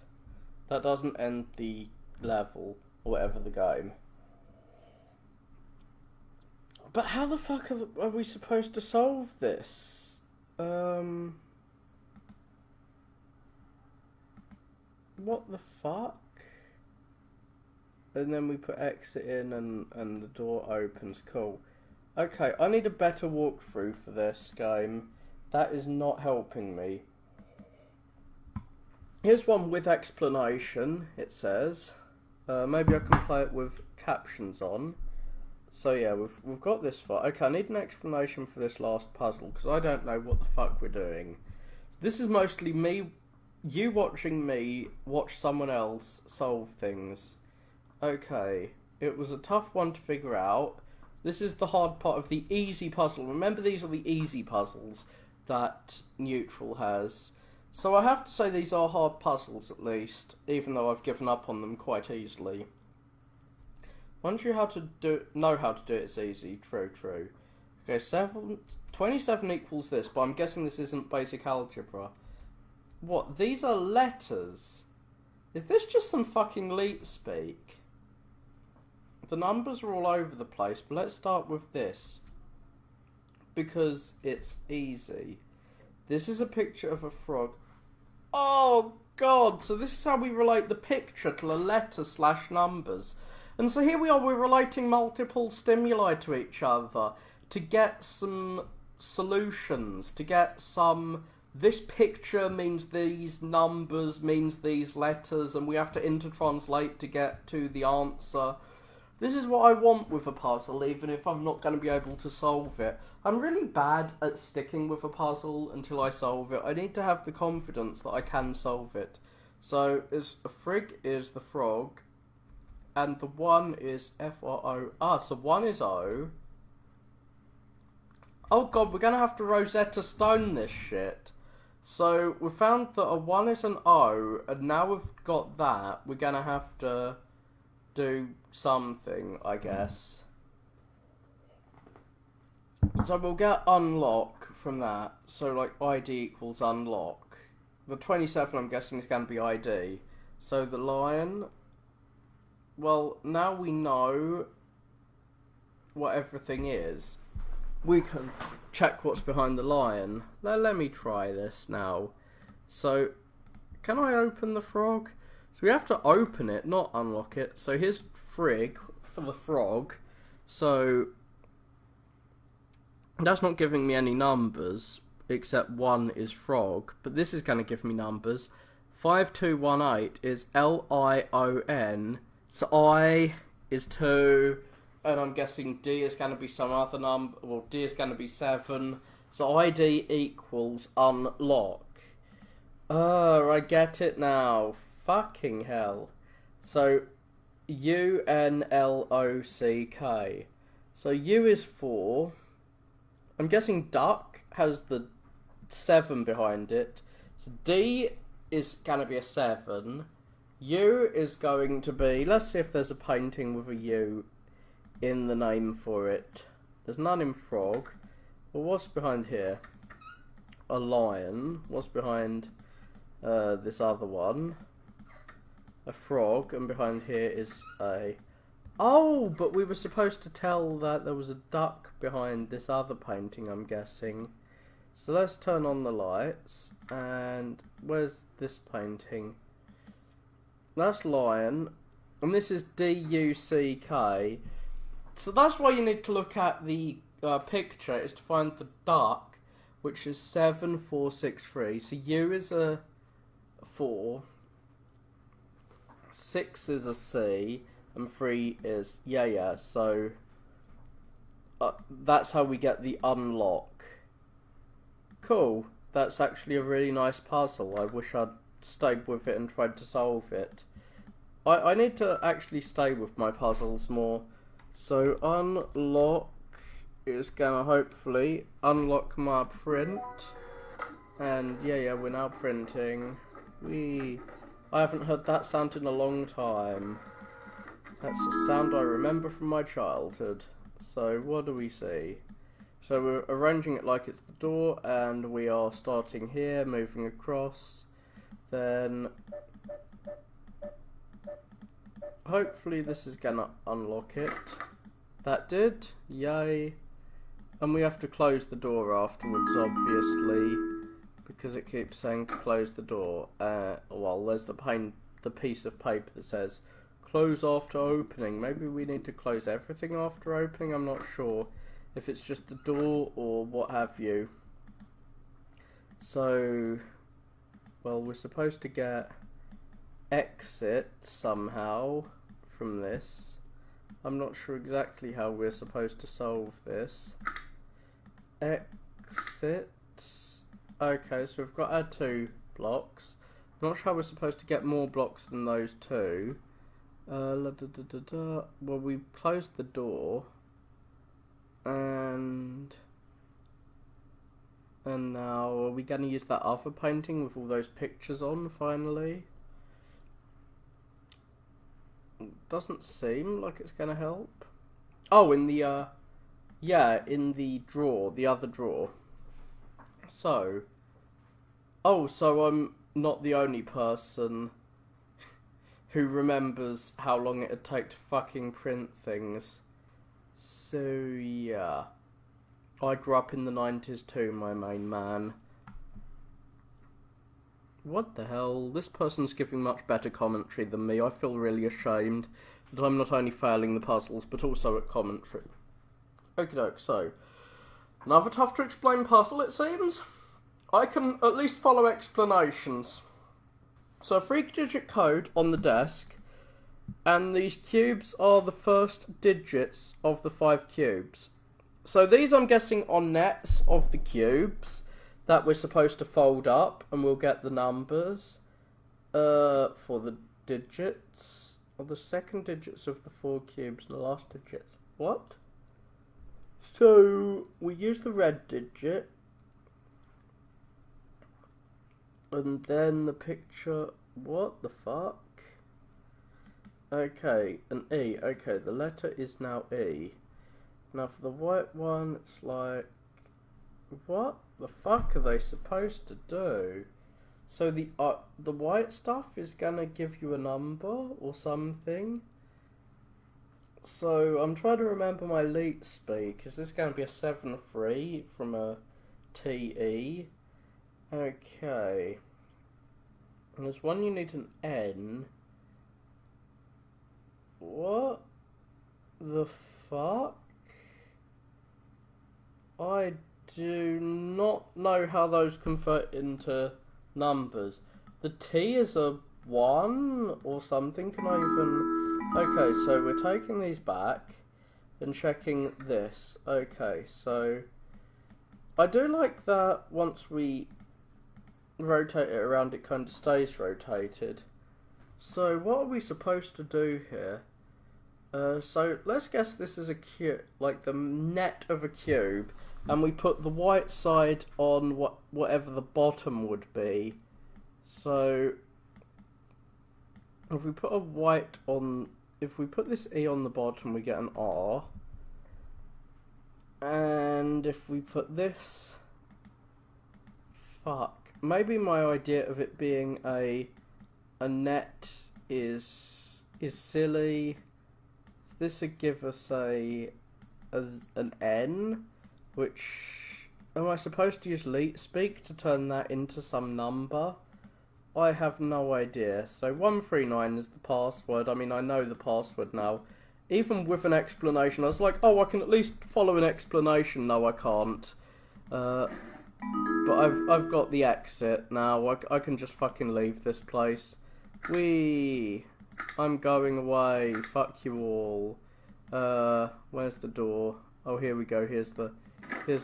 Speaker 2: That doesn't end the level, or whatever the game. But how the fuck are we supposed to solve this? What the fuck? And then we put exit in and the door opens. Cool. Okay, I need a better walkthrough for this game. That is not helping me. Here's one with explanation, it says. Maybe I can play it with captions on. So yeah, we've got this far. Okay, I need an explanation for this last puzzle, because I don't know what the fuck we're doing. So this is mostly you watching me watch someone else solve things. Okay, it was a tough one to figure out. This is the hard part of the easy puzzle. Remember, these are the easy puzzles that Neutral has. So I have to say these are hard puzzles, at least, even though I've given up on them quite easily. Once you know how to do it, it's easy. True. Okay, 27 equals this, but I'm guessing this isn't basic algebra. What? These are letters? Is this just some fucking leet speak? The numbers are all over the place, but let's start with this, because it's easy. This is a picture of a frog. Oh god, so this is how we relate the picture to the letter / numbers. And so here we are, we're relating multiple stimuli to each other to get some solutions, to get some, this picture means these numbers, means these letters, and we have to intertranslate to get to the answer. This is what I want with a puzzle, even if I'm not going to be able to solve it. I'm really bad at sticking with a puzzle until I solve it. I need to have the confidence that I can solve it. So, a frig is the frog, and the 1 is F-R-O. So 1 is O. Oh god, we're going to have to Rosetta Stone this shit. So, we found that a 1 is an O, and now we've got that, we're going to have to do something, I guess. So we'll get unlock from that. So, like, ID equals unlock. The 27, I'm guessing, is going to be ID. So, the lion... Well, now we know what everything is. We can check what's behind the lion. Let me try this now. So, can I open the frog? So we have to open it, not unlock it. So here's frig for the frog. So, that's not giving me any numbers, except 1 is frog. But this is going to give me numbers. 5218 is L-I-O-N. So I is 2. And I'm guessing D is going to be some other number. Well, D is going to be 7. So ID equals unlock. Oh, I get it now. Fucking hell. So, U-N-L-O-C-K. So, U is 4. I'm guessing duck has the 7 behind it. So, D is going to be a 7. U is going to be... Let's see if there's a painting with a U in the name for it. There's none in frog. Well, what's behind here? A lion. What's behind this other one? A frog. And behind here is a... Oh, but we were supposed to tell that there was a duck behind this other painting, I'm guessing. So let's turn on the lights. And where's this painting? That's lion. And this is D-U-C-K. So that's why you need to look at the picture, is to find the duck, which is 7463. So U is a 4, 6 is a C, and 3 is yeah. So that's how we get the unlock. Cool. That's actually a really nice puzzle. I wish I'd stayed with it and tried to solve it. I need to actually stay with my puzzles more. So unlock is gonna hopefully unlock my print. And yeah, we're now printing. I haven't heard that sound in a long time. That's a sound I remember from my childhood. So what do we see? So we're arranging it like it's the door, and we are starting here, moving across. Then hopefully this is gonna unlock it. That did, yay. And we have to close the door afterwards, obviously, because it keeps saying to close the door. Well, there's the piece of paper that says close after opening. Maybe we need to close everything after opening, I'm not sure if it's just the door or what have you. So, well, we're supposed to get exit somehow from this. I'm not sure exactly how we're supposed to solve this. Exit. Okay, so we've got our 2 blocks. I'm not sure how we're supposed to get more blocks than those 2. Well, we closed the door. And now, are we going to use that other painting with all those pictures on, finally? Doesn't seem like it's going to help. Oh, in the, in the drawer, the other drawer. So, so I'm not the only person who remembers how long it'd take to fucking print things. So, yeah. I grew up in the 90s too, my main man. What the hell? This person's giving much better commentary than me. I feel really ashamed that I'm not only failing the puzzles, but also at commentary. Okie doke, so. Another tough to explain puzzle, it seems. I can at least follow explanations. So a 3-digit code on the desk, And these cubes are the first digits of the 5 cubes. So these, I'm guessing, are nets of the cubes that we're supposed to fold up, and we'll get the numbers for the digits, or the second digits of the 4 cubes and the last digits. What? So we use the red digit, and then the picture. What the fuck? Okay, an E. Okay, the letter is now E. Now for the white one, it's like, what the fuck are they supposed to do? So the white stuff is gonna give you a number or something. So I'm trying to remember my leet speak. Is this gonna be a 7-3 from a TE? Okay. And there's one you need an N. What the fuck? I do not know how those convert into numbers. The T is a 1 or something. Can I even... Okay, so we're taking these back and checking this. Okay, so I do like that once we rotate it around, it kind of stays rotated. So what are we supposed to do here? So let's guess this is a cube, like the net of a cube, and we put the white side on whatever the bottom would be. So if we put a white on, if we put this E on the bottom, we get an R. And if we put this, fuck, maybe my idea of it being a net is silly. This would give us an N, which, am I supposed to use leet speak to turn that into some number? I have no idea. So 139 is the password. I mean, I know the password now. Even with an explanation, I was like, oh, I can at least follow an explanation. No, I can't. But I've got the exit now. I can just fucking leave this place. I'm going away. Fuck you all. Where's the door? Oh, here we go. Here's the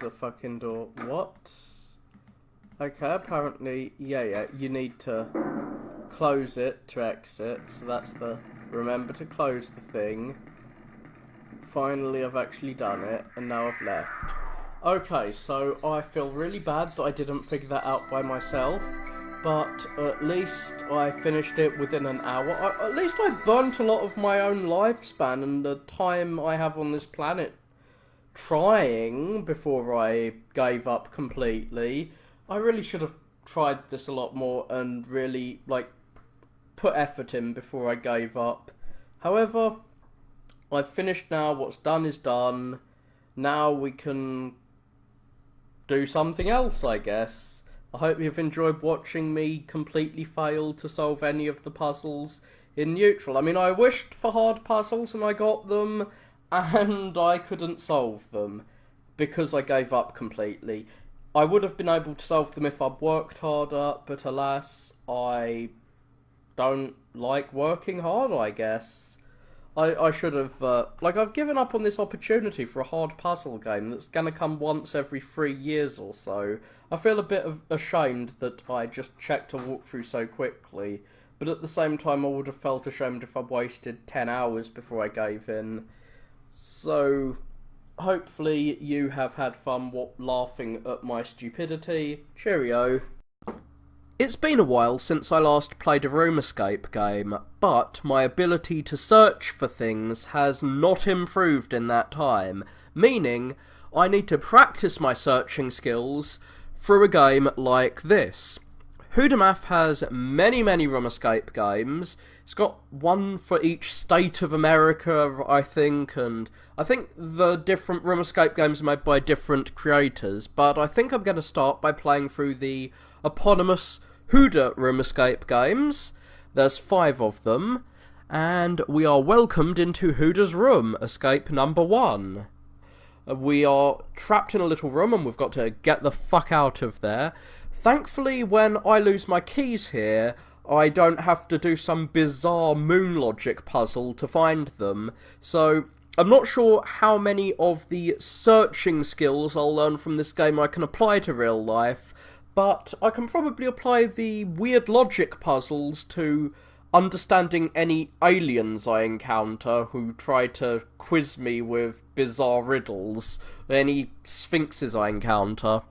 Speaker 2: fucking door. What? Okay, apparently, yeah, you need to close it to exit. So that's the, remember to close the thing. Finally, I've actually done it, and now I've left. Okay, so I feel really bad that I didn't figure that out by myself. But at least I finished it within an hour. At least I burnt a lot of my own lifespan and the time I have on this planet trying before I gave up completely. I really should have tried this a lot more and really, like, put effort in before I gave up. However, I've finished now. What's done is done. Now we can do something else, I guess. I hope you've enjoyed watching me completely fail to solve any of the puzzles in neutral. I mean, I wished for hard puzzles and I got them, and I couldn't solve them because I gave up completely. I would have been able to solve them if I'd worked harder, but alas, I don't like working hard, I guess. I should have, I've given up on this opportunity for a hard puzzle game that's going to come once every 3 years or so. I feel a bit ashamed that I just checked a walkthrough so quickly, but at the same time I would have felt ashamed if I'd wasted 10 hours before I gave in. So, hopefully you have had fun laughing at my stupidity. Cheerio. It's been a while since I last played a room escape game, but my ability to search for things has not improved in that time, meaning I need to practice my searching skills through a game like this. Hoodamath has many room escape games. It's got one for each state of America, I think, and I think the different room escape games are made by different creators, but I think I'm going to start by playing through the eponymous Hooda room escape games. There's 5 of them, and we are welcomed into Hooda's room, escape number 1. We are trapped in a little room and we've got to get the fuck out of there. Thankfully, when I lose my keys here, I don't have to do some bizarre moon logic puzzle to find them. So I'm not sure how many of the searching skills I'll learn from this game I can apply to real life, but I can probably apply the weird logic puzzles to understanding any aliens I encounter who try to quiz me with bizarre riddles, any sphinxes I encounter.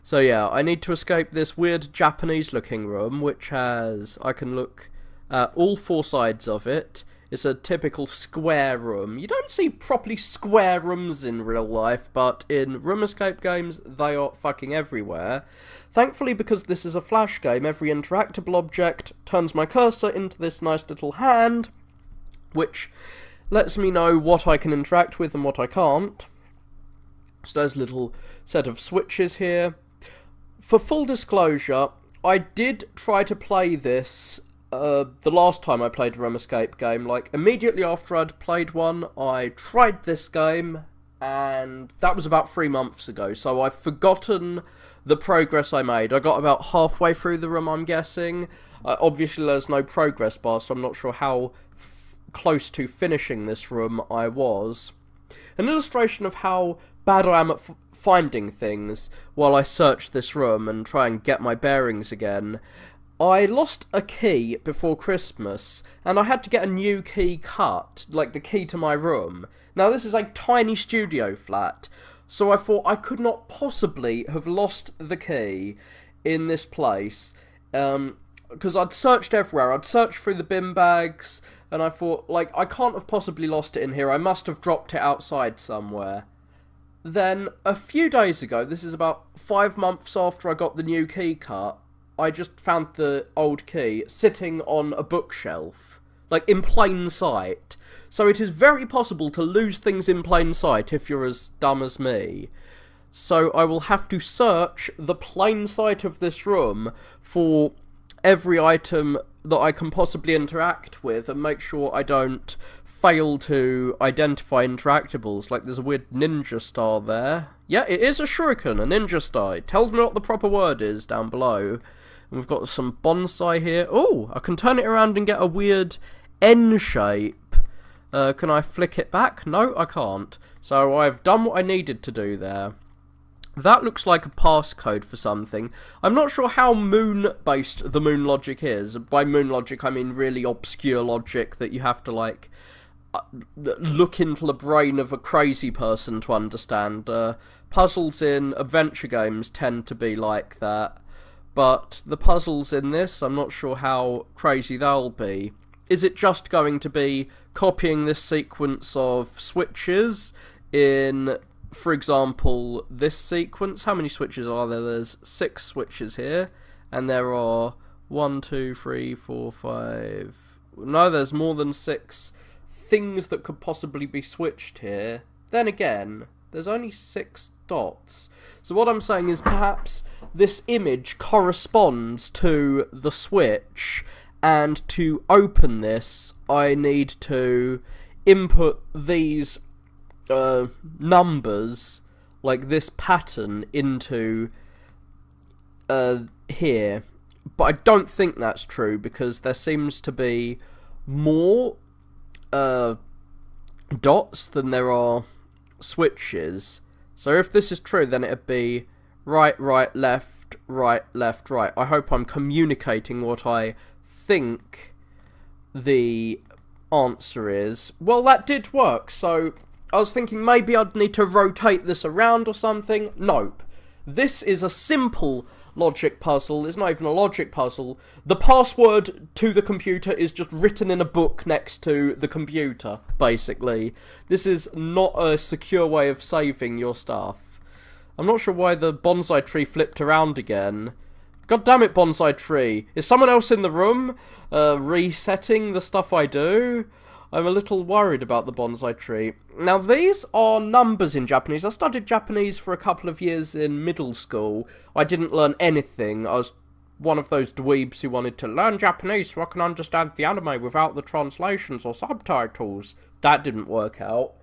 Speaker 2: So yeah, I need to escape this weird Japanese-looking room, which has... I can look at all four sides of it. It's a typical square room. You don't see properly square rooms in real life, but in room escape games, they are fucking everywhere. Thankfully, because this is a flash game, every interactable object turns my cursor into this nice little hand, which lets me know what I can interact with and what I can't. So there's a little set of switches here. For full disclosure, I did try to play this the last time I played a room escape game. Like, immediately after I'd played one, I tried this game, and that was about 3 months ago, so I've forgotten the progress I made. I got about halfway through the room, I'm guessing. Obviously there's no progress bar, so I'm not sure how close to finishing this room I was. An illustration of how bad I am at finding things while I search this room and try and get my bearings again. I lost a key before Christmas, and I had to get a new key cut, like the key to my room. Now this is a tiny studio flat, so I thought I could not possibly have lost the key in this place, because I'd searched everywhere. I'd searched through the bin bags, and I thought, like, I can't have possibly lost it in here. I must have dropped it outside somewhere. Then, a few days ago, this is about 5 months after I got the new key cut, I just found the old key sitting on a bookshelf, like in plain sight. So it is very possible to lose things in plain sight if you're as dumb as me. So I will have to search the plain sight of this room for every item that I can possibly interact with and make sure I don't fail to identify interactables. Like, there's a weird ninja star there. Yeah, it is a shuriken, a ninja star. It tells me what the proper word is down below. And we've got some bonsai here. Oh, I can turn it around and get a weird N shape. Can I flick it back? No, I can't. So I've done what I needed to do there. That looks like a passcode for something. I'm not sure how moon-based the moon logic is. By moon logic, I mean really obscure logic that you have to, like, look into the brain of a crazy person to understand. Puzzles in adventure games tend to be like that. But the puzzles in this, I'm not sure how crazy they'll be. Is it just going to be copying this sequence of switches in, for example, this sequence? How many switches are there? There's 6 switches here, and there are 1, 2, 3, 4, 5... No, there's more than 6 things that could possibly be switched here. Then again, there's only 6 dots. So what I'm saying is perhaps this image corresponds to the switch, and to open this I need to input these numbers, like this pattern, into here. But I don't think that's true, because there seems to be more dots than there are switches. So if this is true, then it'd be right, right, left, right, left, right. I hope I'm communicating what I think the answer is. Well, that did work, so I was thinking maybe I'd need to rotate this around or something. Nope. This is a simple logic puzzle. It's not even a logic puzzle. The password to the computer is just written in a book next to the computer, basically. This is not a secure way of saving your stuff. I'm not sure why the bonsai tree flipped around again. God damn it, bonsai tree. Is someone else in the room resetting the stuff I do? I'm a little worried about the bonsai tree. Now, these are numbers in Japanese. I studied Japanese for a couple of years in middle school. I didn't learn anything. I was one of those dweebs who wanted to learn Japanese so I can understand the anime without the translations or subtitles. That didn't work out.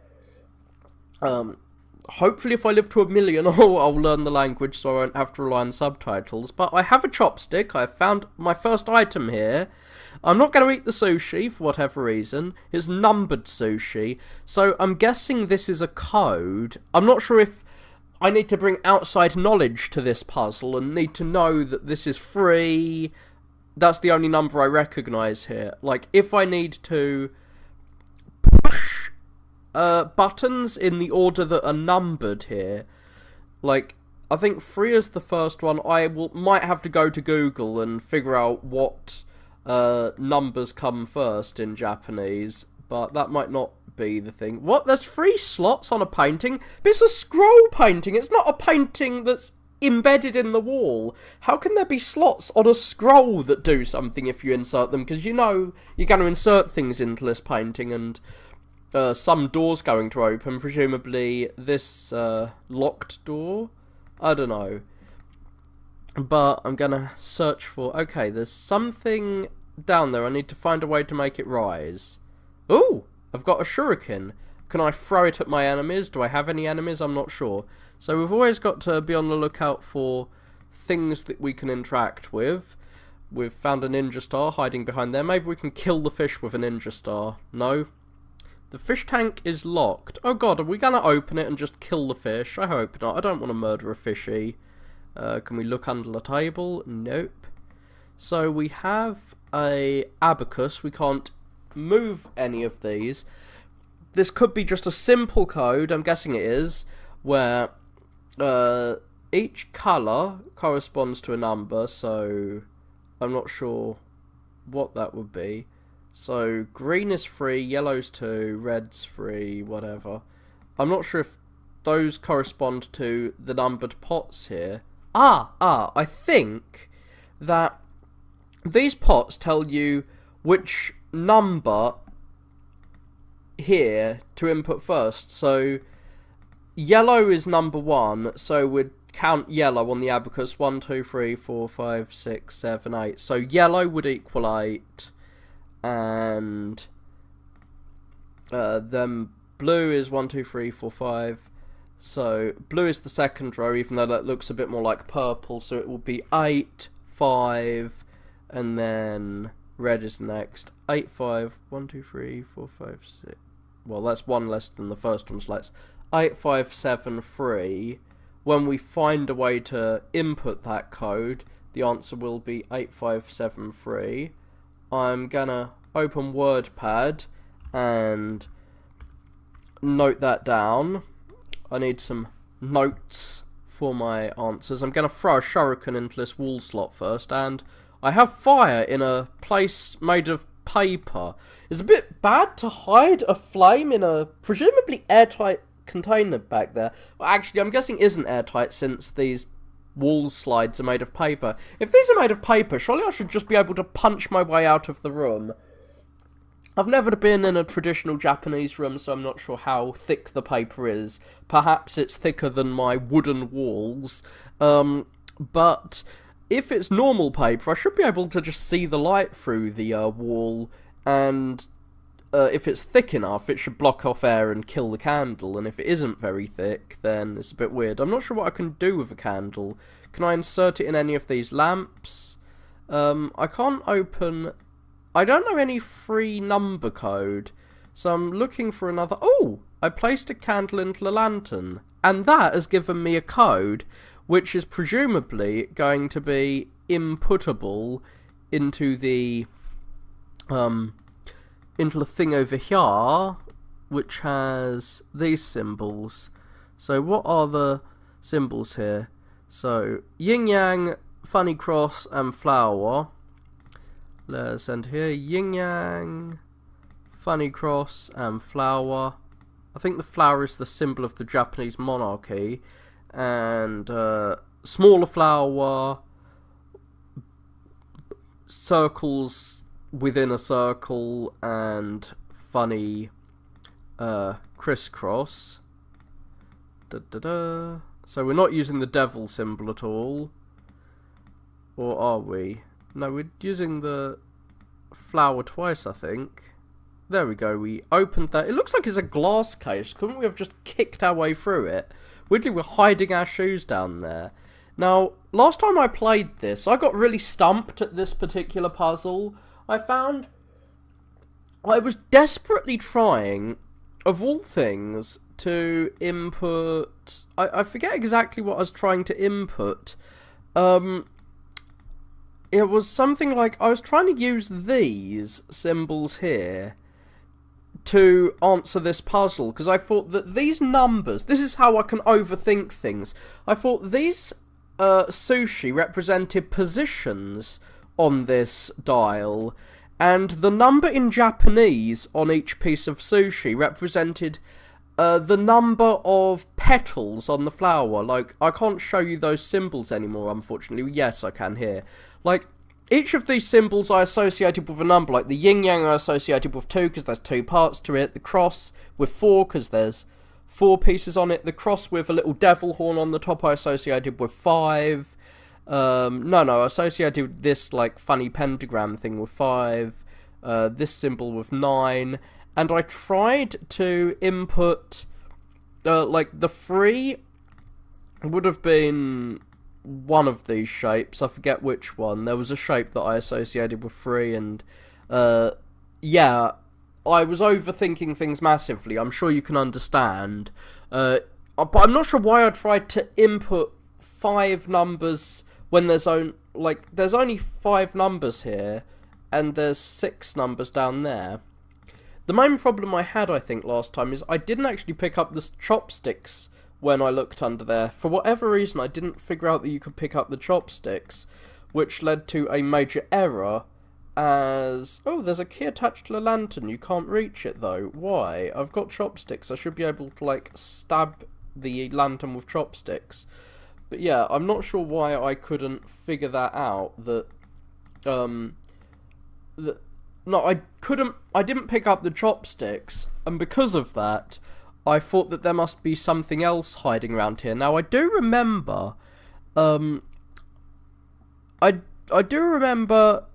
Speaker 2: hopefully if I live to 1,000,000, I'll learn the language so I won't have to rely on subtitles. But I have a chopstick. I found my first item here. I'm not going to eat the sushi for whatever reason. It's numbered sushi. So I'm guessing this is a code. I'm not sure if I need to bring outside knowledge to this puzzle and need to know that this is free. That's the only number I recognise here. Like, if I need to push buttons in the order that are numbered here, like, I think 3 is the first one. Might have to go to Google and figure out what numbers come first in Japanese, but that might not be the thing. What? There's 3 slots on a painting? But it's a scroll painting. It's not a painting that's embedded in the wall. How can there be slots on a scroll that do something if you insert them? Because you know you're going to insert things into this painting, and some door's going to open. Presumably this locked door? I don't know. But I'm going to search for... Okay, there's something down there. I need to find a way to make it rise. Ooh! I've got a shuriken. Can I throw it at my enemies? Do I have any enemies? I'm not sure. So we've always got to be on the lookout for things that we can interact with. We've found a ninja star hiding behind there. Maybe we can kill the fish with a ninja star. No? The fish tank is locked. Oh god, are we going to open it and just kill the fish? I hope not. I don't want to murder a fishy. Can we look under the table? Nope. So we have a abacus. We can't move any of these. This could be just a simple code, I'm guessing it is, where each colour corresponds to a number, so I'm not sure what that would be. So green is 3, yellow's 2, red's 3, whatever. I'm not sure if those correspond to the numbered pots here. I think that these pots tell you which number here to input first. So yellow is number 1, so we'd count yellow on the abacus. 1, 2, 3, 4, 5, 6, 7, 8. So yellow would equal 8, and then blue is 1, 2, 3, 4, 5. So blue is the second row, even though that looks a bit more like purple, so it will be 8, 5, and then red is next. 8, 5, 1, 2, 3, 4, 5, 6. Well, that's 1 less than the first one, so let's 8, 5, 7, 3. When we find a way to input that code, the answer will be 8, 5, 7, 3. I'm gonna open WordPad and note that down. I need some notes for my answers. I'm going to throw a shuriken into this wall slot first, and I have fire in a place made of paper. It's a bit bad to hide a flame in a presumably airtight container back there. Well, actually, I'm guessing it isn't airtight since these wall slides are made of paper. If these are made of paper, surely I should just be able to punch my way out of the room. I've never been in a traditional Japanese room, so I'm not sure how thick the paper is. Perhaps it's thicker than my wooden walls. But if it's normal paper, I should be able to just see the light through the wall, and if it's thick enough, it should block off air and kill the candle, and if it isn't very thick, then it's a bit weird. I'm not sure what I can do with a candle. Can I insert it in any of these lamps? I can't open... I don't know any free number code, so I'm looking for another... Oh! I placed a candle into the lantern, and that has given me a code, which is presumably going to be inputtable into the thing over here, which has these symbols. So what are the symbols here? So yin-yang, funny cross, and flower. Let's send here yin-yang, funny cross, and flower. I think the flower is the symbol of the Japanese monarchy. And smaller flower, circles within a circle, and funny crisscross. So we're not using the devil symbol at all. Or are we? No, we're using the flower twice, I think. There we go, we opened that. It looks like it's a glass case. Couldn't we have just kicked our way through it? Weirdly, we're hiding our shoes down there. Now, last time I played this, I got really stumped at this particular puzzle. I found I was desperately trying, of all things, to input... I forget exactly what I was trying to input. It was something like, I was trying to use these symbols here to answer this puzzle, because I thought that these numbers, this is how I can overthink things. I thought these sushi represented positions on this dial, and the number in Japanese on each piece of sushi represented the number of petals on the flower. Like, I can't show you those symbols anymore, unfortunately. Yes, I can here. Like, each of these symbols I associated with a number. Like, the yin-yang I associated with 2, because there's 2 parts to it. The cross with 4, because there's 4 pieces on it. The cross with a little devil horn on the top I associated with 5. I associated this, like, funny pentagram thing with 5. This symbol with 9. And I tried to input, like, the 3 would have been one of these shapes. I forget which one. There was a shape that I associated with 3, and, yeah, I was overthinking things massively. I'm sure you can understand. But I'm not sure why I tried to input 5 numbers when there's only 5 numbers here, and there's 6 numbers down there. The main problem I had, I think, last time is I didn't actually pick up the chopsticks when I looked under there. For whatever reason, I didn't figure out that you could pick up the chopsticks, which led to a major error as... Oh, there's a key attached to the lantern. You can't reach it, though. Why? I've got chopsticks. I should be able to, like, stab the lantern with chopsticks. But yeah, I'm not sure why I couldn't figure that out. No, I didn't pick up the chopsticks, and because of that, I thought that there must be something else hiding around here. Now, I do remember, I do remember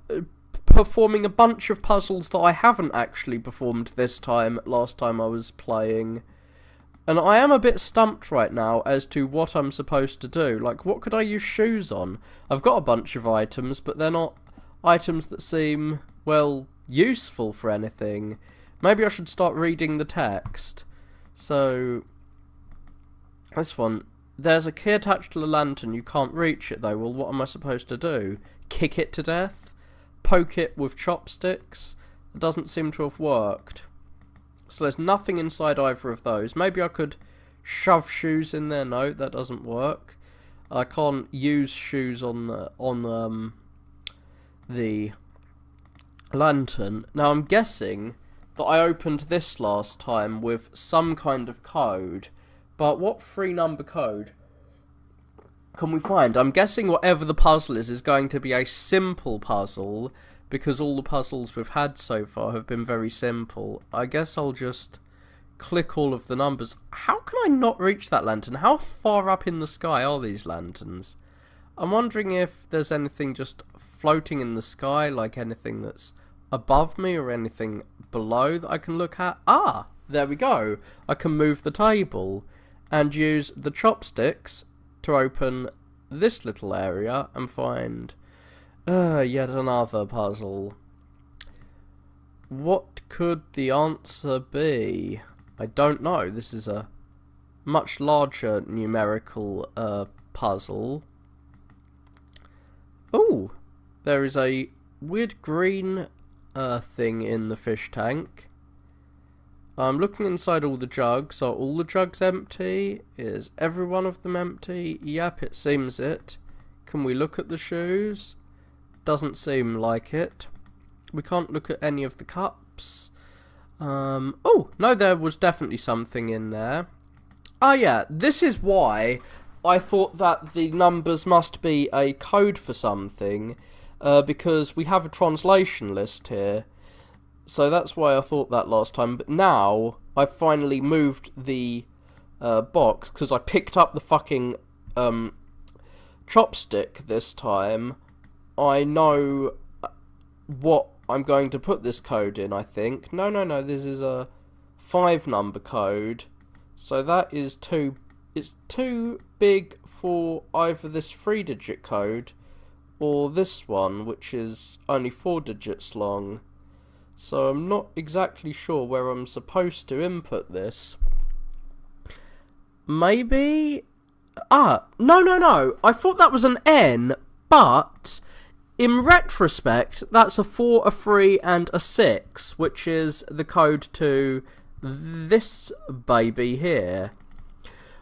Speaker 2: performing a bunch of puzzles that I haven't actually performed this time, last time I was playing. And I am a bit stumped right now as to what I'm supposed to do. Like, what could I use shoes on? I've got a bunch of items, but they're not items that seem, well, useful for anything. Maybe I should start reading the text. So, this one. There's a key attached to the lantern. You can't reach it, though. Well, what am I supposed to do? Kick it to death? Poke it with chopsticks? It doesn't seem to have worked. So there's nothing inside either of those. Maybe I could shove shoes in there. No, that doesn't work. I can't use shoes on the lantern. Now I'm guessing that I opened this last time with some kind of code. But what 3-number code can we find? I'm guessing whatever the puzzle is going to be a simple puzzle, because all the puzzles we've had so far have been very simple. I guess I'll just click all of the numbers. How can I not reach that lantern? How far up in the sky are these lanterns? I'm wondering if there's anything just floating in the sky, like anything that's above me or anything below that I can look at. Ah, there we go. I can move the table and use the chopsticks to open this little area and find yet another puzzle. What could the answer be? I don't know. This is a much larger numerical puzzle. Oh, there is a weird green thing in the fish tank. I'm looking inside all the jugs. Are all the jugs empty? Is every one of them empty? Yep, it seems it. Can we look at the shoes? Doesn't seem like it. We can't look at any of the cups. Oh, no, there was definitely something in there. Oh yeah, this is why I thought that the numbers must be a code for something, because we have a translation list here. So that's why I thought that last time. But now I've finally moved the box, because I picked up the fucking chopstick this time. I know what I'm going to put this code in, I think. No, this is a 5-number code. So that is it's too big for either this 3-digit code or this one, which is only 4 digits long. So I'm not exactly sure where I'm supposed to input this. Maybe... no. I thought that was an N, but in retrospect, that's a 4, a 3, and a 6, which is the code to this baby here.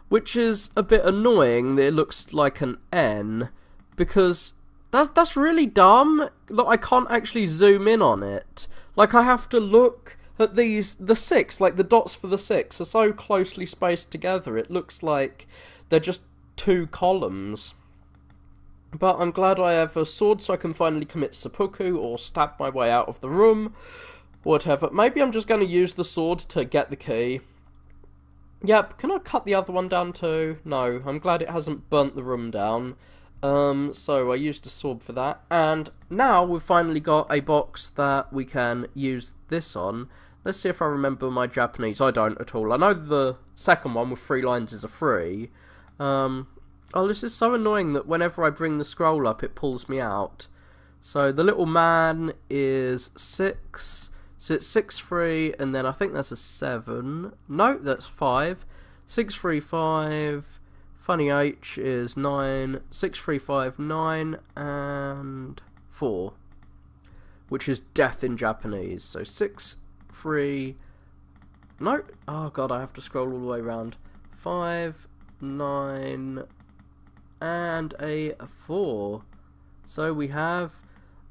Speaker 2: Which is a bit annoying that it looks like an N, because that's really dumb. Look, I can't actually zoom in on it. Like, I have to look at the 6, like the dots for the 6 are so closely spaced together, it looks like they're just 2 columns. But I'm glad I have a sword so I can finally commit seppuku or stab my way out of the room. Whatever. Maybe I'm just going to use the sword to get the key. Yep, can I cut the other one down too? No, I'm glad it hasn't burnt the room down. So I used a sword for that. And now we've finally got a box that we can use this on. Let's see if I remember my Japanese. I don't at all. I know the second one with 3 lines is a 3. Oh, this is so annoying that whenever I bring the scroll up, it pulls me out. So the little man is 6. So it's 6, 3, and then I think that's a 7. No, that's 5. 6, 3, 5. Funny H is 9. 6, 3, 5, 9, and 4. Which is death in Japanese. So 6, 3... No. Oh god, I have to scroll all the way around. 5, 9, and a 4. So we have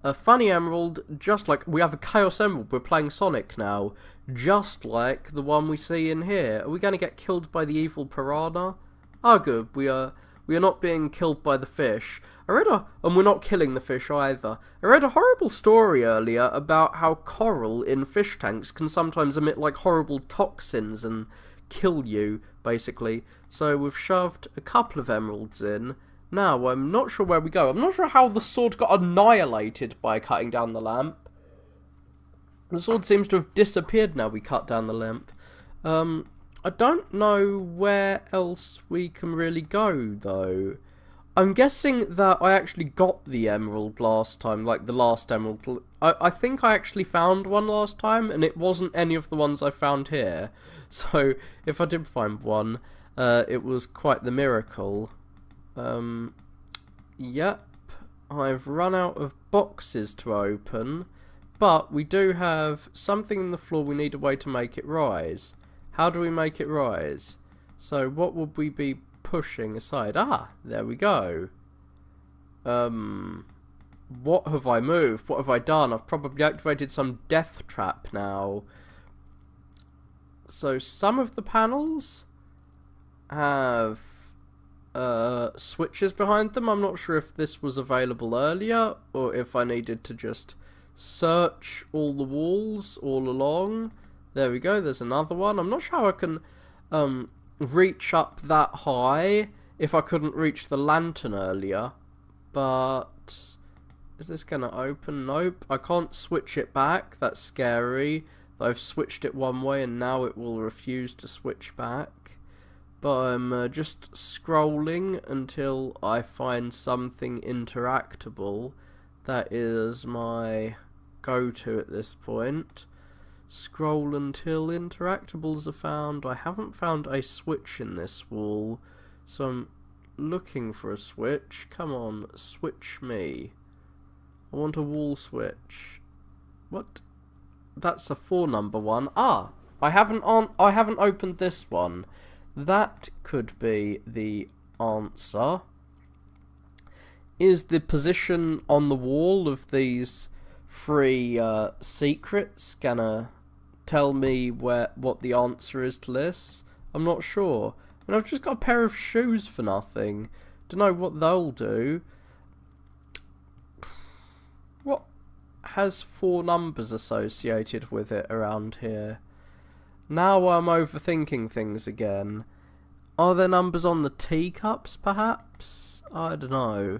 Speaker 2: a funny emerald, just like... We have a chaos emerald. We're playing Sonic now. Just like the one we see in here. Are we going to get killed by the evil piranha? Oh good, we are not being killed by the fish. And we're not killing the fish either. I read a horrible story earlier about how coral in fish tanks can sometimes emit like horrible toxins and kill you, basically. So we've shoved a couple of emeralds in. Now, I'm not sure where we go. I'm not sure how the sword got annihilated by cutting down the lamp. The sword seems to have disappeared now we cut down the lamp. I don't know where else we can really go, though. I'm guessing that I actually got the emerald last time, like the last emerald. I think I actually found one last time, and it wasn't any of the ones I found here. So, if I did find one, it was quite the miracle. Yep. I've run out of boxes to open, but we do have something in the floor we need a way to make it rise. How do we make it rise? So what would we be pushing aside? Ah, there we go. What have I moved? What have I done? I've probably activated some death trap now. So some of the panels have switches behind them. I'm not sure if this was available earlier or if I needed to just search all the walls all along. There we go, there's another one. I'm not sure how I can reach up that high if I couldn't reach the lantern earlier. But is this going to open? Nope. I can't switch it back. That's scary. I've switched it one way and now it will refuse to switch back. But I'm just scrolling until I find something interactable. That is my go-to at this point. Scroll until interactables are found. I haven't found a switch in this wall, so I'm looking for a switch. Come on, switch me. I want a wall switch. What? That's a 4-number one. Ah, I haven't opened this one. That could be the answer. Is the position on the wall of these 3 secrets gonna tell me what the answer is to this? I'm not sure. And I've just got a pair of shoes for nothing. Don't know what they'll do. What has 4 numbers associated with it around here? Now I'm overthinking things again. Are there numbers on the teacups, perhaps? I don't know.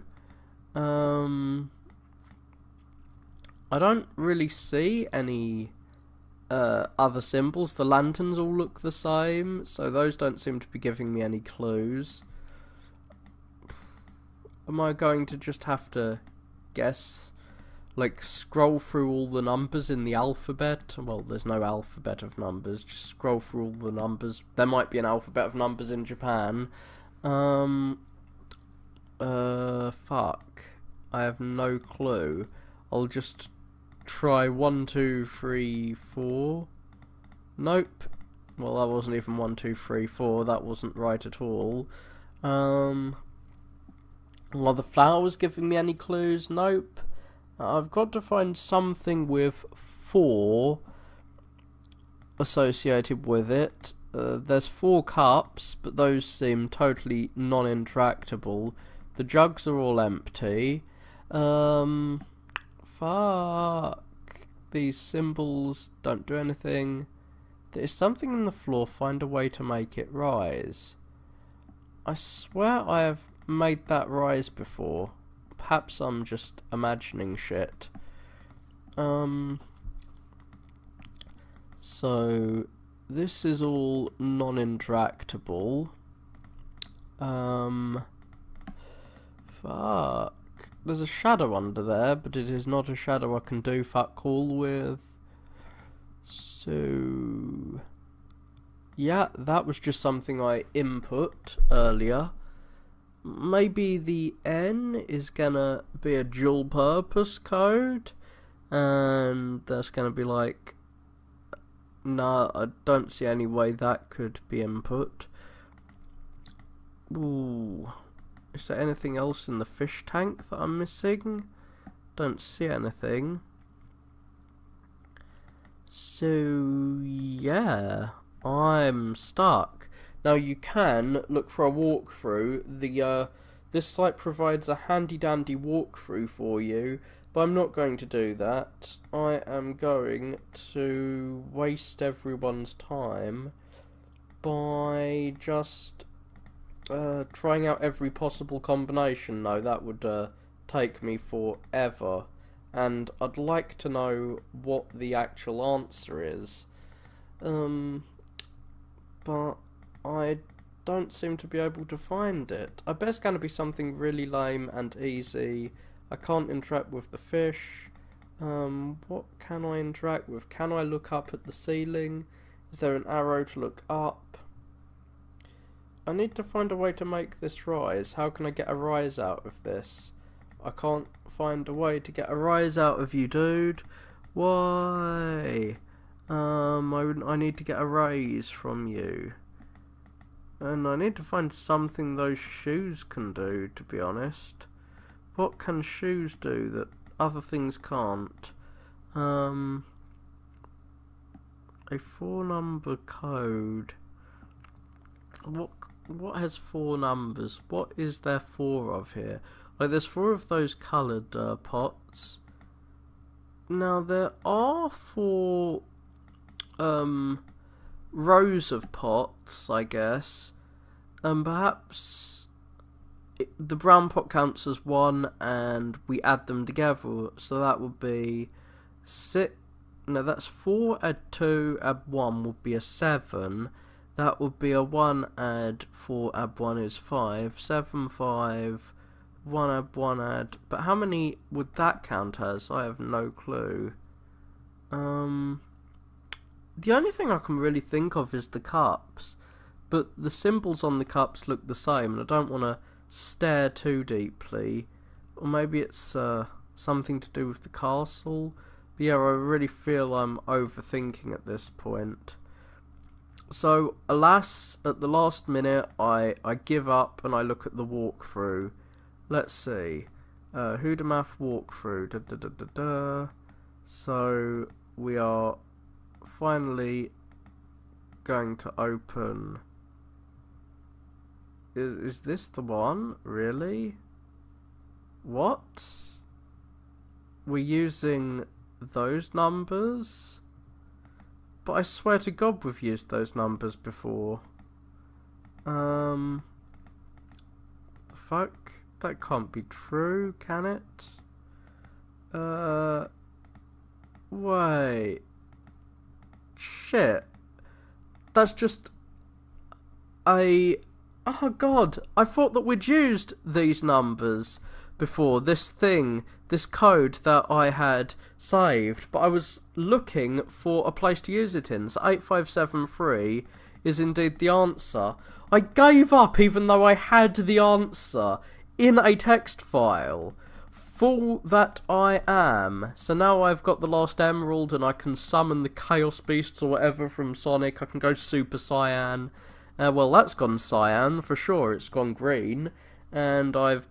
Speaker 2: I don't really see any other symbols. The lanterns all look the same, so those don't seem to be giving me any clues. Am I going to just have to guess, like scroll through all the numbers in the alphabet? Well, there's no alphabet of numbers, just scroll through all the numbers. There might be an alphabet of numbers in Japan. Fuck. I have no clue. I'll just try 1, 2, 3, 4. Nope. Well, that wasn't even 1, 2, 3, 4. That wasn't right at all. Are the flowers giving me any clues? Nope. I've got to find something with 4 associated with it. There's 4 cups, but those seem totally non-interactable. The jugs are all empty. Fuck. These symbols don't do anything. There is something in the floor. Find a way to make it rise. I swear I have made that rise before. Perhaps I'm just imagining shit. So this is all non-interactable. Fuck. There's a shadow under there, but it is not a shadow I can do fuck all with. So yeah, that was just something I input earlier. Maybe the N is gonna be a dual purpose code, and that's gonna be like, nah, I don't see any way that could be input. Ooh, is there anything else in the fish tank that I'm missing? Don't see anything. So yeah, I'm stuck. Now you can look for a walkthrough. This site provides a handy dandy walkthrough for you, but I'm not going to do that. I am going to waste everyone's time by just trying out every possible combination. No, that would take me forever, and I'd like to know what the actual answer is. But I don't seem to be able to find it. I bet it's going to be something really lame and easy. I can't interact with the fish. What can I interact with? Can I look up at the ceiling? Is there an arrow to look up? I need to find a way to make this rise. How can I get a rise out of this? I can't find a way to get a rise out of you, dude. Why? I need to get a raise from you. And I need to find something those shoes can do, to be honest. What can shoes do that other things can't? A 4-number code. What has 4 numbers? What is there 4 of here? Like, there's 4 of those coloured pots. Now, there are 4 rows of pots, I guess. And perhaps the brown pot counts as 1, and we add them together. So that would be 6. No, that's 4 add 2 add 1 would be a 7. That would be a 1 add 4 add 1 is 5. 7, 5, 1 add 1 add. But how many would that count as? I have no clue. The only thing I can really think of is the cups. But the symbols on the cups look the same, and I don't want to stare too deeply. Or maybe it's something to do with the castle. But yeah, I really feel I'm overthinking at this point. So, alas, at the last minute, I give up and I look at the walkthrough. Let's see. Huda Math walkthrough. Da, da, da, da, da. So, we are finally going to open. Is this the one? Really? What? We're using those numbers? But I swear to God we've used those numbers before. Fuck? That can't be true, can it? Wait. Shit. That's just a... Oh god, I thought that we'd used these numbers before, this code that I had saved, but I was looking for a place to use it in, so 8573 is indeed the answer. I gave up even though I had the answer in a text file. Fool that I am. So now I've got the last emerald and I can summon the Chaos Beasts or whatever from Sonic. I can go Super Cyan. Well, that's gone cyan for sure. It's gone green. And I've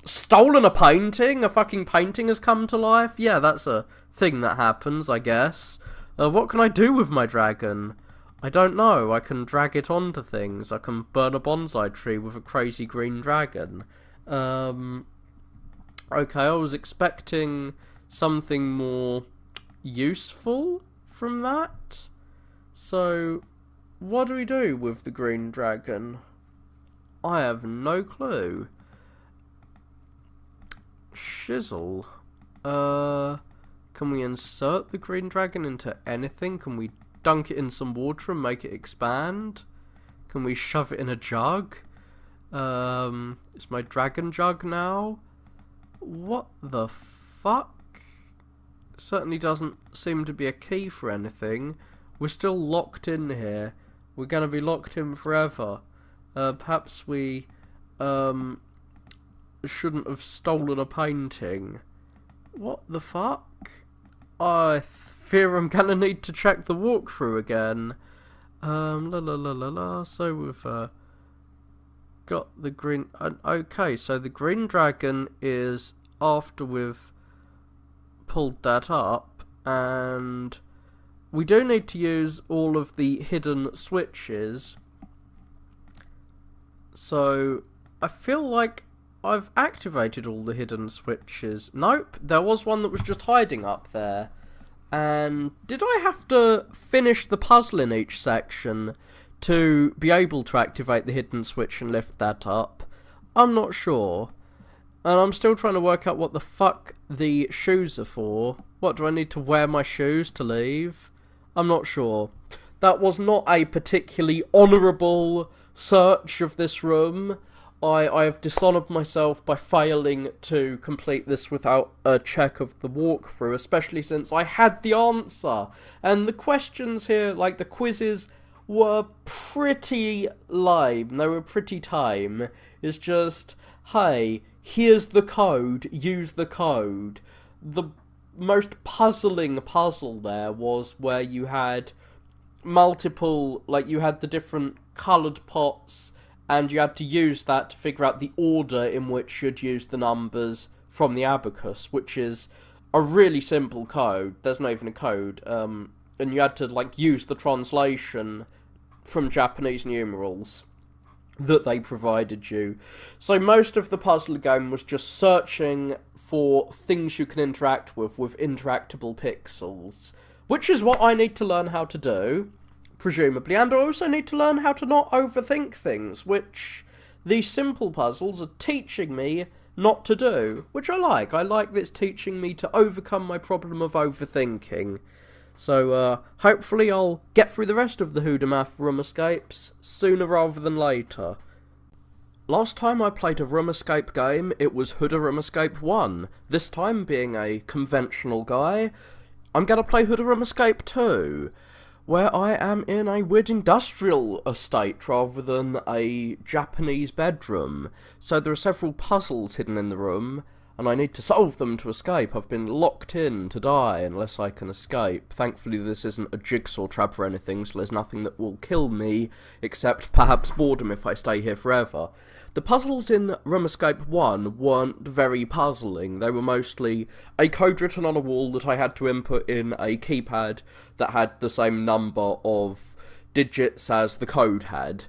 Speaker 2: stolen a painting. A fucking painting has come to life. Yeah, that's a thing that happens, I guess. What can I do with my dragon? I don't know. I can drag it onto things. I can burn a bonsai tree with a crazy green dragon. Okay, I was expecting something more useful from that. So, what do we do with the green dragon? I have no clue. Shizzle. Can we insert the green dragon into anything? Can we dunk it in some water and make it expand? Can we shove it in a jug? It's my dragon jug now. What the fuck? Certainly doesn't seem to be a key for anything. We're still locked in here. We're gonna be locked in forever. Perhaps we shouldn't have stolen a painting. What the fuck? I fear I'm gonna need to check the walkthrough again. So we've got the green... okay, so the green dragon is after we've pulled that up, and we do need to use all of the hidden switches. So I feel like I've activated all the hidden switches. Nope, there was one that was just hiding up there. And did I have to finish the puzzle in each section to be able to activate the hidden switch and lift that up? I'm not sure. And I'm still trying to work out what the fuck the shoes are for. What, do I need to wear my shoes to leave? I'm not sure. That was not a particularly honourable search of this room. I have dishonoured myself by failing to complete this without a check of the walkthrough, especially since I had the answer. And the questions here, like the quizzes, were pretty lame. They were pretty tame. It's just, hey, here's the code, use the code. The most puzzling puzzle there was where you had multiple, like you had the different coloured pots, and you had to use that to figure out the order in which you'd use the numbers from the abacus, which is a really simple code. There's not even a code. And you had to, like, use the translation from Japanese numerals that they provided you. So most of the puzzle game was just searching for things you can interact with interactable pixels, which is what I need to learn how to do, presumably, and I also need to learn how to not overthink things, which these simple puzzles are teaching me not to do, which I like. I like that it's teaching me to overcome my problem of overthinking. So, hopefully I'll get through the rest of the Hoodamath room escapes sooner rather than later. Last time I played a room escape game, it was Hood Room Escape 1. This time, being a conventional guy, I'm gonna play Hood Room Escape 2, where I am in a weird industrial estate rather than a Japanese bedroom. So there are several puzzles hidden in the room, and I need to solve them to escape. I've been locked in to die unless I can escape. Thankfully this isn't a jigsaw trap or anything, so there's nothing that will kill me, except perhaps boredom if I stay here forever. The puzzles in Room Escape 1 weren't very puzzling. They were mostly a code written on a wall that I had to input in a keypad that had the same number of digits as the code had.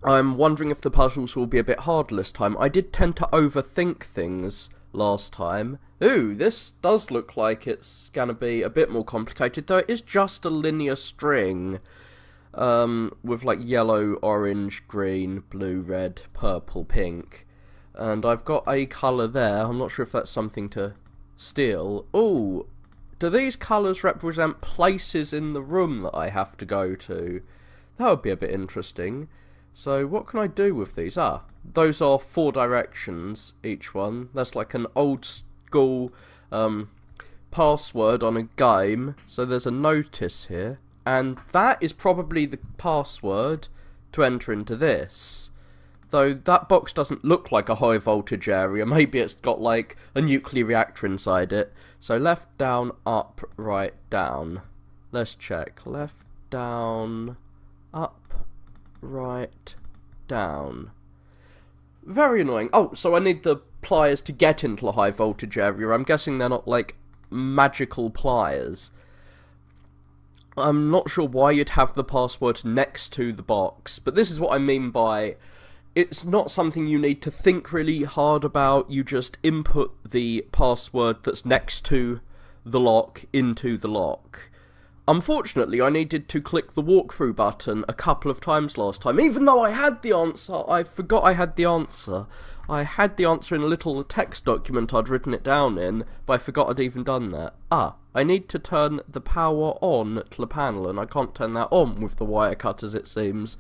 Speaker 2: I'm wondering if the puzzles will be a bit harder this time. I did tend to overthink things last time. Ooh, this does look like it's gonna be a bit more complicated, though it is just a linear string. With like yellow, orange, green, blue, red, purple, pink. And I've got a colour there. I'm not sure if that's something to steal. Ooh, do these colours represent places in the room that I have to go to? That would be a bit interesting. So what can I do with these? Those are 4 directions, each one. That's like an old school password on a game. So there's a notice here. And that is probably the password to enter into this. Though that box doesn't look like a high voltage area. Maybe it's got like a nuclear reactor inside it. So left, down, up, right, down. Let's check. Left, down, up, right, down. Very annoying. Oh, so I need the pliers to get into the high voltage area. I'm guessing they're not like magical pliers. I'm not sure why you'd have the password next to the box, but this is what I mean by it's not something you need to think really hard about. You just input the password that's next to the lock into the lock. Unfortunately, I needed to click the walkthrough button a couple of times last time. Even though I had the answer, I forgot I had the answer. I had the answer in a little text document I'd written it down in, but I forgot I'd even done that. I need to turn the power on to the panel, and I can't turn that on with the wire cutters, it seems.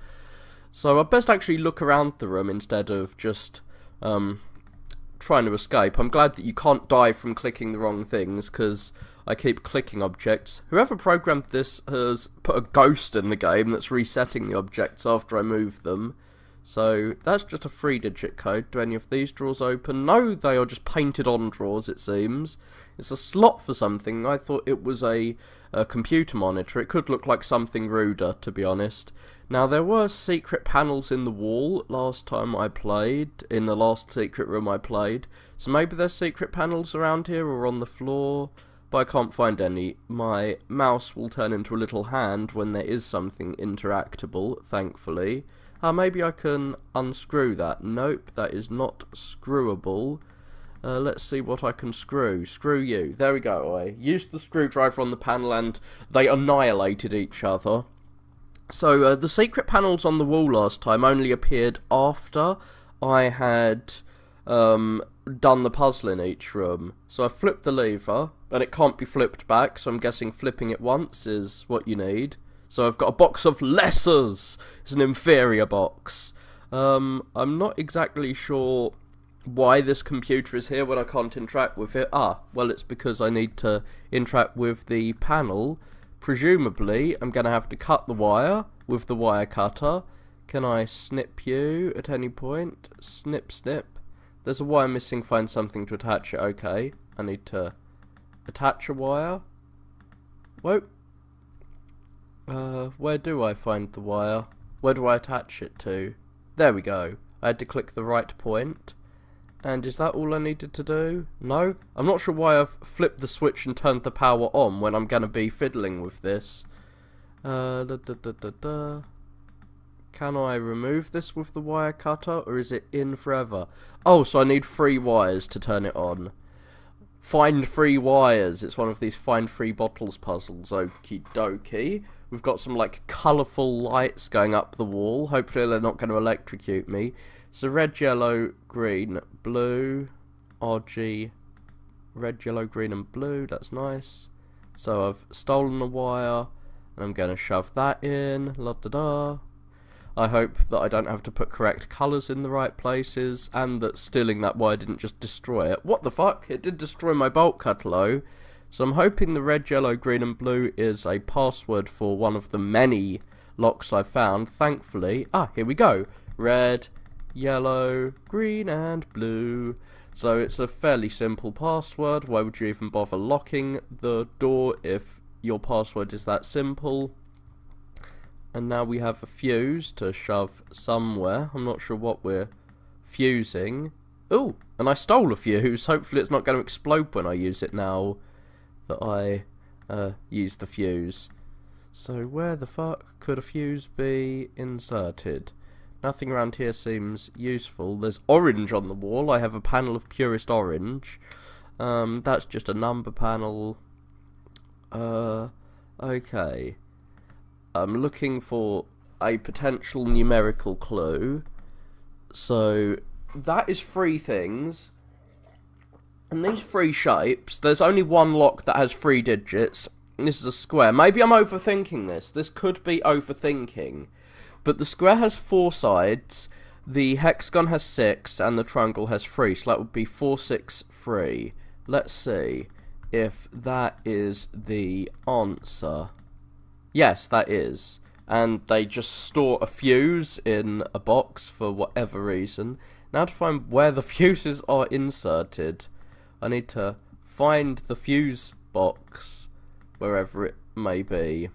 Speaker 2: So I'd best actually look around the room instead of just trying to escape. I'm glad that you can't die from clicking the wrong things, because I keep clicking objects. Whoever programmed this has put a ghost in the game that's resetting the objects after I move them. So that's just a 3-digit code. Do any of these drawers open? No, they are just painted on drawers, it seems. It's a slot for something. I thought it was a computer monitor. It could look like something ruder, to be honest. Now, there were secret panels in the wall last time I played, in the last secret room I played. So maybe there's secret panels around here or on the floor, but I can't find any. My mouse will turn into a little hand when there is something interactable, thankfully. Maybe I can unscrew that. Nope, that is not screwable. Let's see what I can screw. Screw you. There we go. I used the screwdriver on the panel and they annihilated each other. So the secret panels on the wall last time only appeared after I had done the puzzle in each room. So I flipped the lever, and it can't be flipped back, so I'm guessing flipping it once is what you need. So I've got a box of lessers. It's an inferior box. I'm not exactly sure why this computer is here when I can't interact with it. Well, it's because I need to interact with the panel. Presumably, I'm going to have to cut the wire with the wire cutter. Can I snip you at any point? Snip, snip. There's a wire missing. Find something to attach it. Okay. I need to attach a wire. Whoa. Where do I find the wire? Where do I attach it to? There we go. I had to click the right point. And is that all I needed to do? No? I'm not sure why I've flipped the switch and turned the power on when I'm going to be fiddling with this. Can I remove this with the wire cutter, or is it in forever? Oh, so I need 3 wires to turn it on. Find 3 wires. It's one of these find 3 bottles puzzles. Okie dokie. We've got some like colourful lights going up the wall. Hopefully they're not going to electrocute me. So red, yellow, green, blue, RG, red, yellow, green and blue. That's nice. So I've stolen a wire and I'm going to shove that in. La da da. I hope that I don't have to put correct colours in the right places, and that stealing that wire didn't just destroy it. What the fuck? It did destroy my bolt cutter though. So I'm hoping the red, yellow, green and blue is a password for one of the many locks I've found. Thankfully. Here we go. Red, yellow, green and blue. So it's a fairly simple password. Why would you even bother locking the door if your password is that simple? And now we have a fuse to shove somewhere. I'm not sure what we're fusing. Ooh, and I stole a fuse. Hopefully it's not going to explode when I use it now that I use the fuse. So where the fuck could a fuse be inserted? Nothing around here seems useful. There's orange on the wall. I have a panel of purest orange. That's just a number panel. Okay. I'm looking for a potential numerical clue. So that is 3 things. And these three shapes, there's only one lock that has 3 digits. This is a square. Maybe I'm overthinking this. This could be overthinking. But the square has 4 sides, the hexagon has 6, and the triangle has 3. So that would be 4, 6, 3. Let's see if that is the answer. Yes, that is. And they just store a fuse in a box for whatever reason. Now to find where the fuses are inserted, I need to find the fuse box, wherever it may be.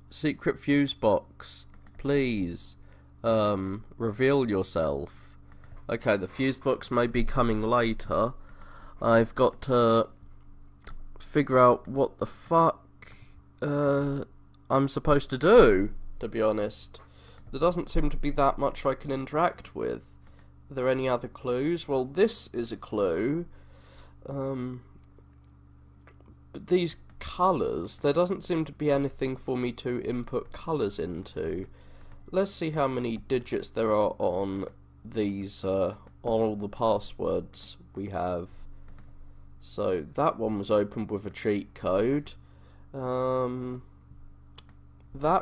Speaker 2: Secret fuse box, please, reveal yourself. Okay, the fuse box may be coming later. I've got to figure out what the fuck I'm supposed to do, to be honest. There doesn't seem to be that much I can interact with. Are there any other clues? Well, this is a clue. But these colours, there doesn't seem to be anything for me to input colours into. Let's see how many digits there are on these, all the passwords we have. So, that one was opened with a cheat code. That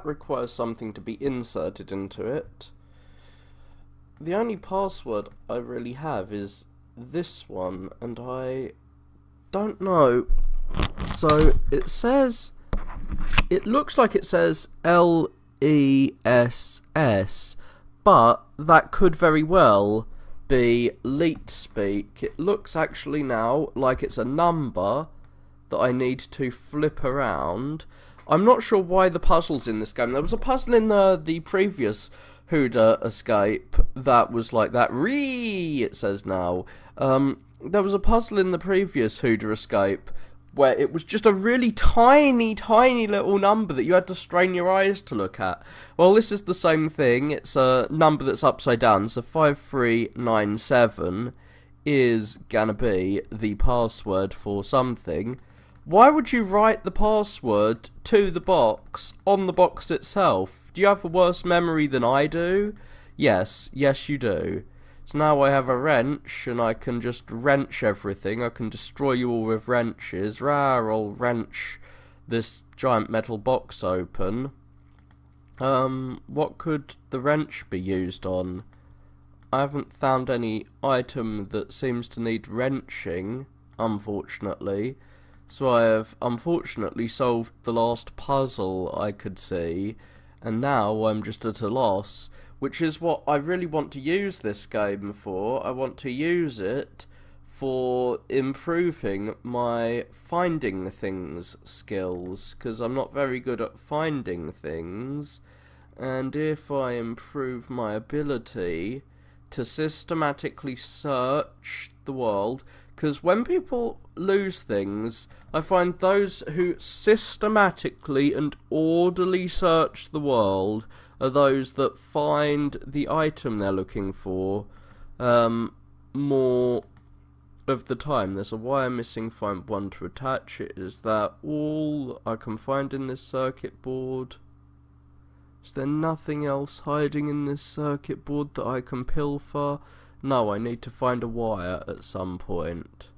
Speaker 2: requires something to be inserted into it. The only password I really have is this one, and I don't know. So it says, it looks like it says LESS, but that could very well be leet speak. It looks actually now like it's a number that I need to flip around. I'm not sure why the puzzle's in this game. There was a puzzle in the previous Huda escape that was like that. It says now. There was a puzzle in the previous Huda escape where it was just a really tiny little number that you had to strain your eyes to look at. Well, this is the same thing. It's a number that's upside down, so 5397 is gonna be the password for something. Why would you write the password to the box on the box itself? Do you have a worse memory than I do? Yes you do. So now I have a wrench, and I can just wrench everything. I can destroy you all with wrenches. I'll wrench this giant metal box open. What could the wrench be used on? I haven't found any item that seems to need wrenching, unfortunately. So I have unfortunately solved the last puzzle I could see, and now I'm just at a loss, which is what I really want to use this game for. I want to use it for improving my finding things skills, because I'm not very good at finding things, and if I improve my ability to systematically search the world, because when people lose things, I find those who systematically and orderly search the world are those that find the item they're looking for more of the time. There's a wire missing, find one to attach it. Is that all I can find in this circuit board? Is there nothing else hiding in this circuit board that I can pilfer? No, I need to find a wire at some point.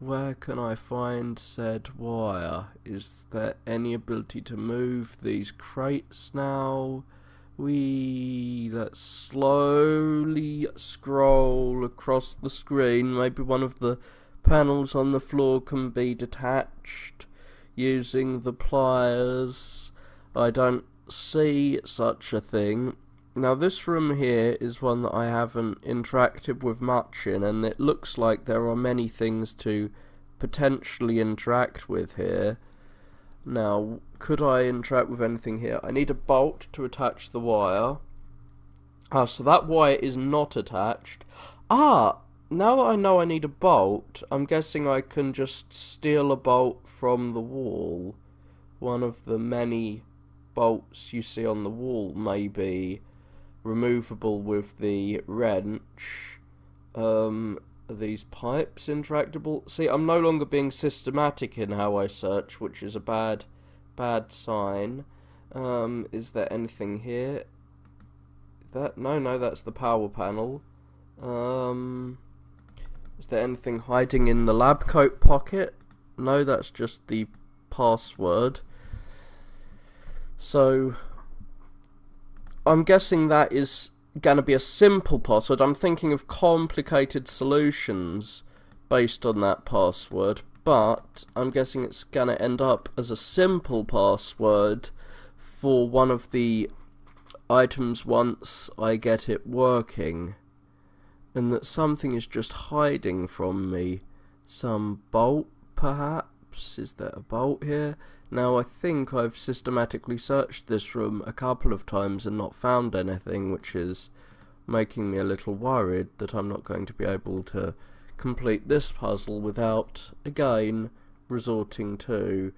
Speaker 2: Where can I find said wire? Is there any ability to move these crates now? Let's slowly scroll across the screen. Maybe one of the panels on the floor can be detached using the pliers. I don't see such a thing. Now this room here is one that I haven't interacted with much in, and it looks like there are many things to potentially interact with here. Now, could I interact with anything here? I need a bolt to attach the wire. So that wire is not attached. Now that I know I need a bolt, I'm guessing I can just steal a bolt from the wall. One of the many bolts you see on the wall may be removable with the wrench. Are these pipes interactable? See, I'm no longer being systematic in how I search, which is a bad sign. Is there anything here? No, that's the power panel. Is there anything hiding in the lab coat pocket? No, that's just the password. So, I'm guessing that is gonna be a simple password. I'm thinking of complicated solutions based on that password, but I'm guessing it's gonna end up as a simple password for one of the items once I get it working. And that something is just hiding from me. Some bolt, perhaps? Is there a bolt here? Now, I think I've systematically searched this room a couple of times and not found anything, which is making me a little worried that I'm not going to be able to complete this puzzle without, again, resorting to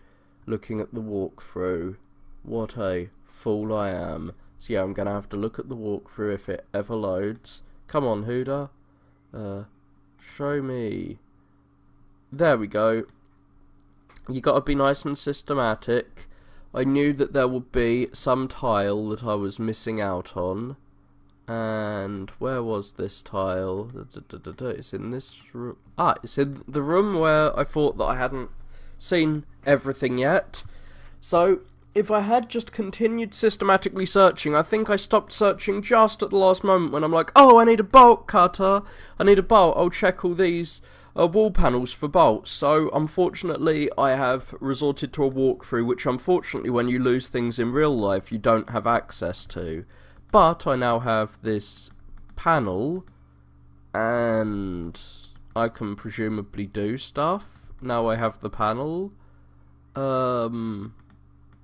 Speaker 2: looking at the walkthrough. What a fool I am. So yeah, I'm going to have to look at the walkthrough if it ever loads. Come on, Huda. Show me. There we go. You gotta be nice and systematic. I knew that there would be some tile that I was missing out on. And where was this tile? It's in this room. Ah, it's in the room where I thought that I hadn't seen everything yet. So, if I had just continued systematically searching, I think I stopped searching just at the last moment when I'm like, oh, I need a bolt cutter, I need a bolt, I'll check all these wall panels for bolts. So, unfortunately, I have resorted to a walkthrough, which unfortunately, when you lose things in real life, you don't have access to. But I now have this panel, and I can presumably do stuff. Now I have the panel.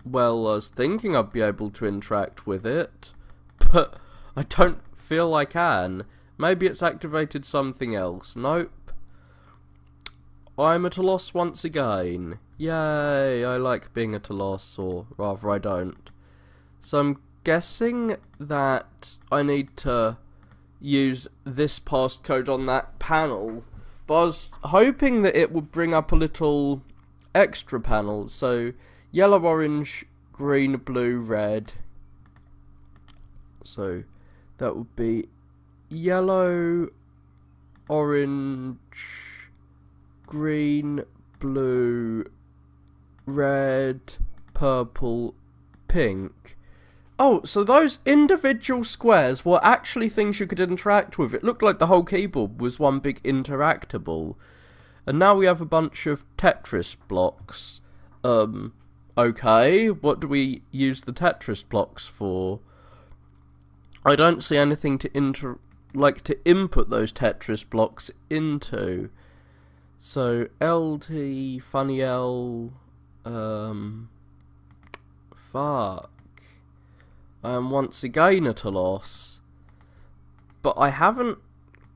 Speaker 2: Well, I was thinking I'd be able to interact with it, but I don't feel I can. Maybe it's activated something else. Nope. I'm at a loss once again. Yay, I like being at a loss, or rather I don't. So I'm guessing that I need to use this passcode on that panel, but I was hoping that it would bring up a little extra panel. So yellow, orange, green, blue, red. So that would be yellow, orange, green, blue, red, purple, pink. Oh, so those individual squares were actually things you could interact with. It looked like the whole keyboard was one big interactable. And now we have a bunch of Tetris blocks. Okay, what do we use the Tetris blocks for? I don't see anything to input those Tetris blocks into. So LT, funny L, fuck. I am once again at a loss. But I haven't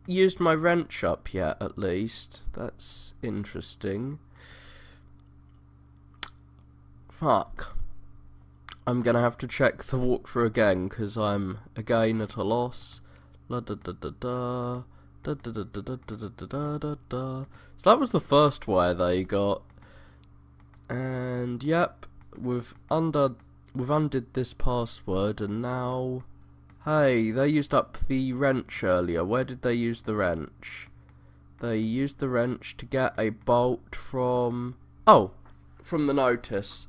Speaker 2: used my wrench up yet, at least. That's interesting. Fuck. I'm gonna have to check the walkthrough again, because I'm again at a loss. La da da da da. Da da da da da da da da da. So that was the first wire they got. And yep, we've undid this password, and now, hey, they used up the wrench earlier. Where did they use the wrench? They used the wrench to get a bolt from, from the notice.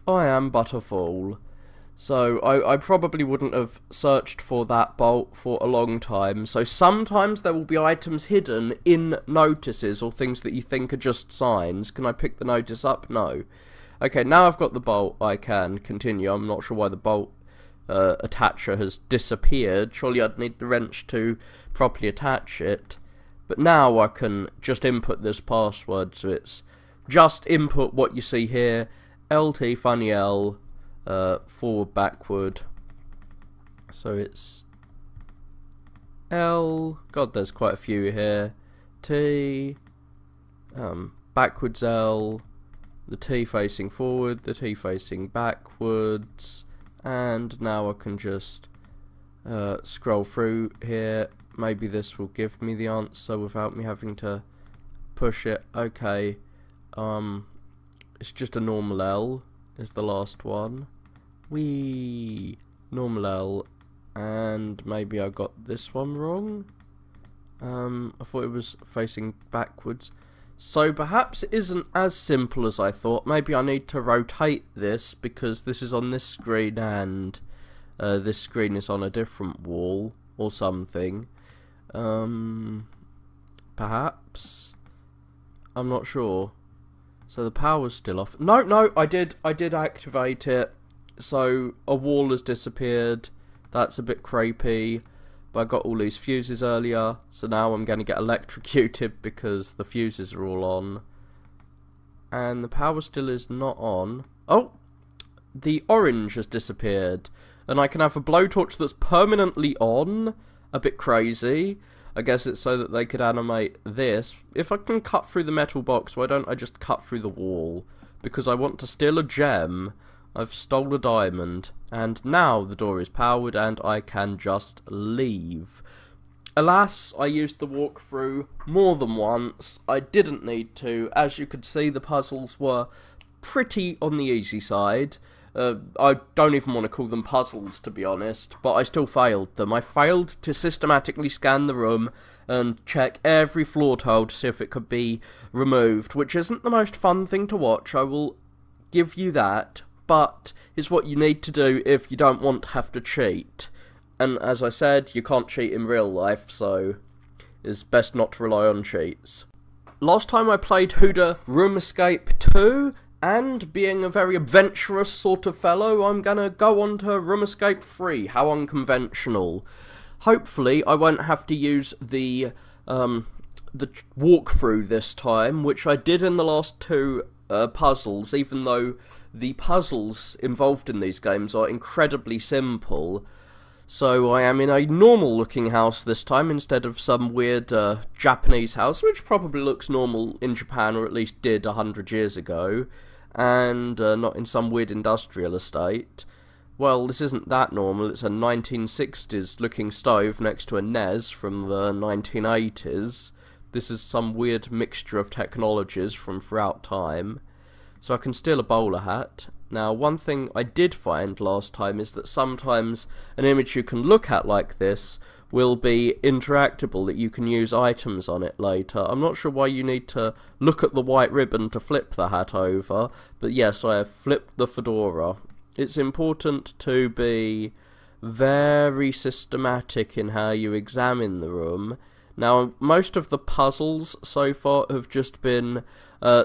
Speaker 2: I am but a fool. So I probably wouldn't have searched for that bolt for a long time. So sometimes there will be items hidden in notices or things that you think are just signs. Can I pick the notice up? No. Okay, now I've got the bolt, I can continue. I'm not sure why the bolt attacher has disappeared. Surely I'd need the wrench to properly attach it. But now I can just input this password, so it's just input what you see here. LT funny L, forward, backward. So it's L, God, there's quite a few here. T, backwards L, the T facing forward, the T facing backwards, and now I can just scroll through here. Maybe this will give me the answer without me having to push it. Okay, it's just a normal L is the last one. Whee! Normal L, and maybe I got this one wrong? I thought it was facing backwards. So perhaps it isn't as simple as I thought. Maybe I need to rotate this because this is on this screen and this screen is on a different wall or something. Perhaps. I'm not sure. So the power's still off. No, I did activate it. So a wall has disappeared. That's a bit creepy. But I got all these fuses earlier, so now I'm going to get electrocuted because the fuses are all on. And the power still is not on. Oh! The orange has disappeared. And I can have a blowtorch that's permanently on. A bit crazy. I guess it's so that they could animate this. If I can cut through the metal box, why don't I just cut through the wall? Because I want to steal a gem. I've stole a diamond, and now the door is powered and I can just leave. Alas, I used the walkthrough more than once. I didn't need to. As you could see, the puzzles were pretty on the easy side. I don't even want to call them puzzles, to be honest, but I still failed them. I failed to systematically scan the room and check every floor tile to see if it could be removed, which isn't the most fun thing to watch, I will give you that. But is what you need to do if you don't want to have to cheat. And as I said, you can't cheat in real life, so it's best not to rely on cheats. Last time I played Huda Room Escape 2, and being a very adventurous sort of fellow, I'm gonna go on to Room Escape 3. How unconventional. Hopefully I won't have to use the walkthrough this time, which I did in the last two puzzles, even though the puzzles involved in these games are incredibly simple. So I am in a normal looking house this time instead of some weird Japanese house, which probably looks normal in Japan, or at least did 100 years ago, and not in some weird industrial estate. Well, this isn't that normal. It's a 1960s looking stove next to a NES from the 1980s. This is some weird mixture of technologies from throughout time. So I can steal a bowler hat. Now, one thing I did find last time is that sometimes an image you can look at like this will be interactable, that you can use items on it later. I'm not sure why you need to look at the white ribbon to flip the hat over, but yes, I have flipped the fedora. It's important to be very systematic in how you examine the room. Now, most of the puzzles so far have just been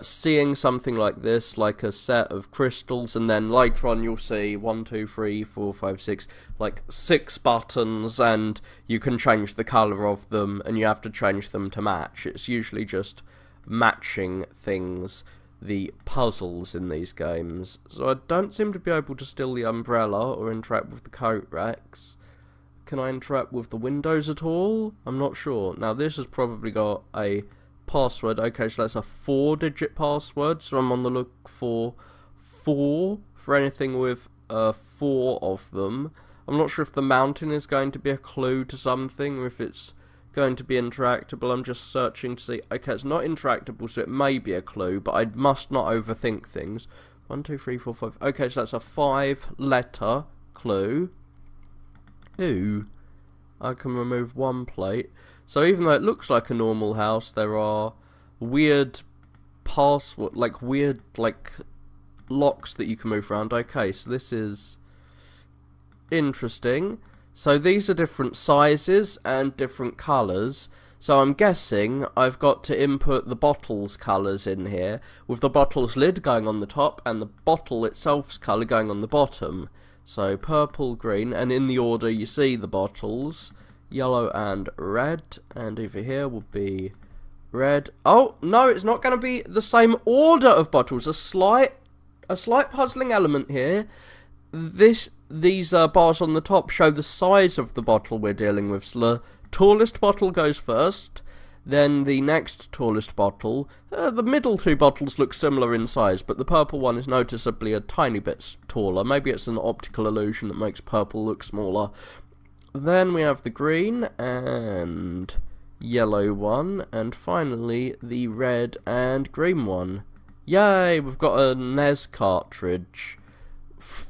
Speaker 2: seeing something like this, like a set of crystals, and then later on you'll see 1, 2, 3, 4, 5, 6, like 6 buttons, and you can change the colour of them, and you have to change them to match. It's usually just matching things, the puzzles in these games. So I don't seem to be able to steal the umbrella or interact with the coat racks. Can I interact with the windows at all? I'm not sure. Now this has probably got a password. Okay, so that's a 4-digit password, so I'm on the look for 4 for anything with 4 of them. I'm not sure if the mountain is going to be a clue to something, or if it's going to be interactable. I'm just searching to see. Okay, it's not interactable, so it may be a clue, but I must not overthink things. 1, 2, 3, 4, 5. Okay, so that's a 5-letter clue. Ooh, I can remove 1 plate. So even though it looks like a normal house, there are weird password, like weird locks that you can move around. Okay, so this is interesting. So these are different sizes and different colours. So I'm guessing I've got to input the bottle's colours in here, with the bottle's lid going on the top and the bottle itself's colour going on the bottom. So purple, green, and in the order you see the bottles, yellow and red, and over here will be red. Oh, no, it's not going to be the same order of bottles. A slight puzzling element here. These bars on the top show the size of the bottle we're dealing with. So the tallest bottle goes first, then the next tallest bottle. The middle 2 bottles look similar in size, but the purple one is noticeably a tiny bit taller. Maybe it's an optical illusion that makes purple look smaller. Then we have the green and yellow one, and finally the red and green one. Yay, we've got a NES cartridge.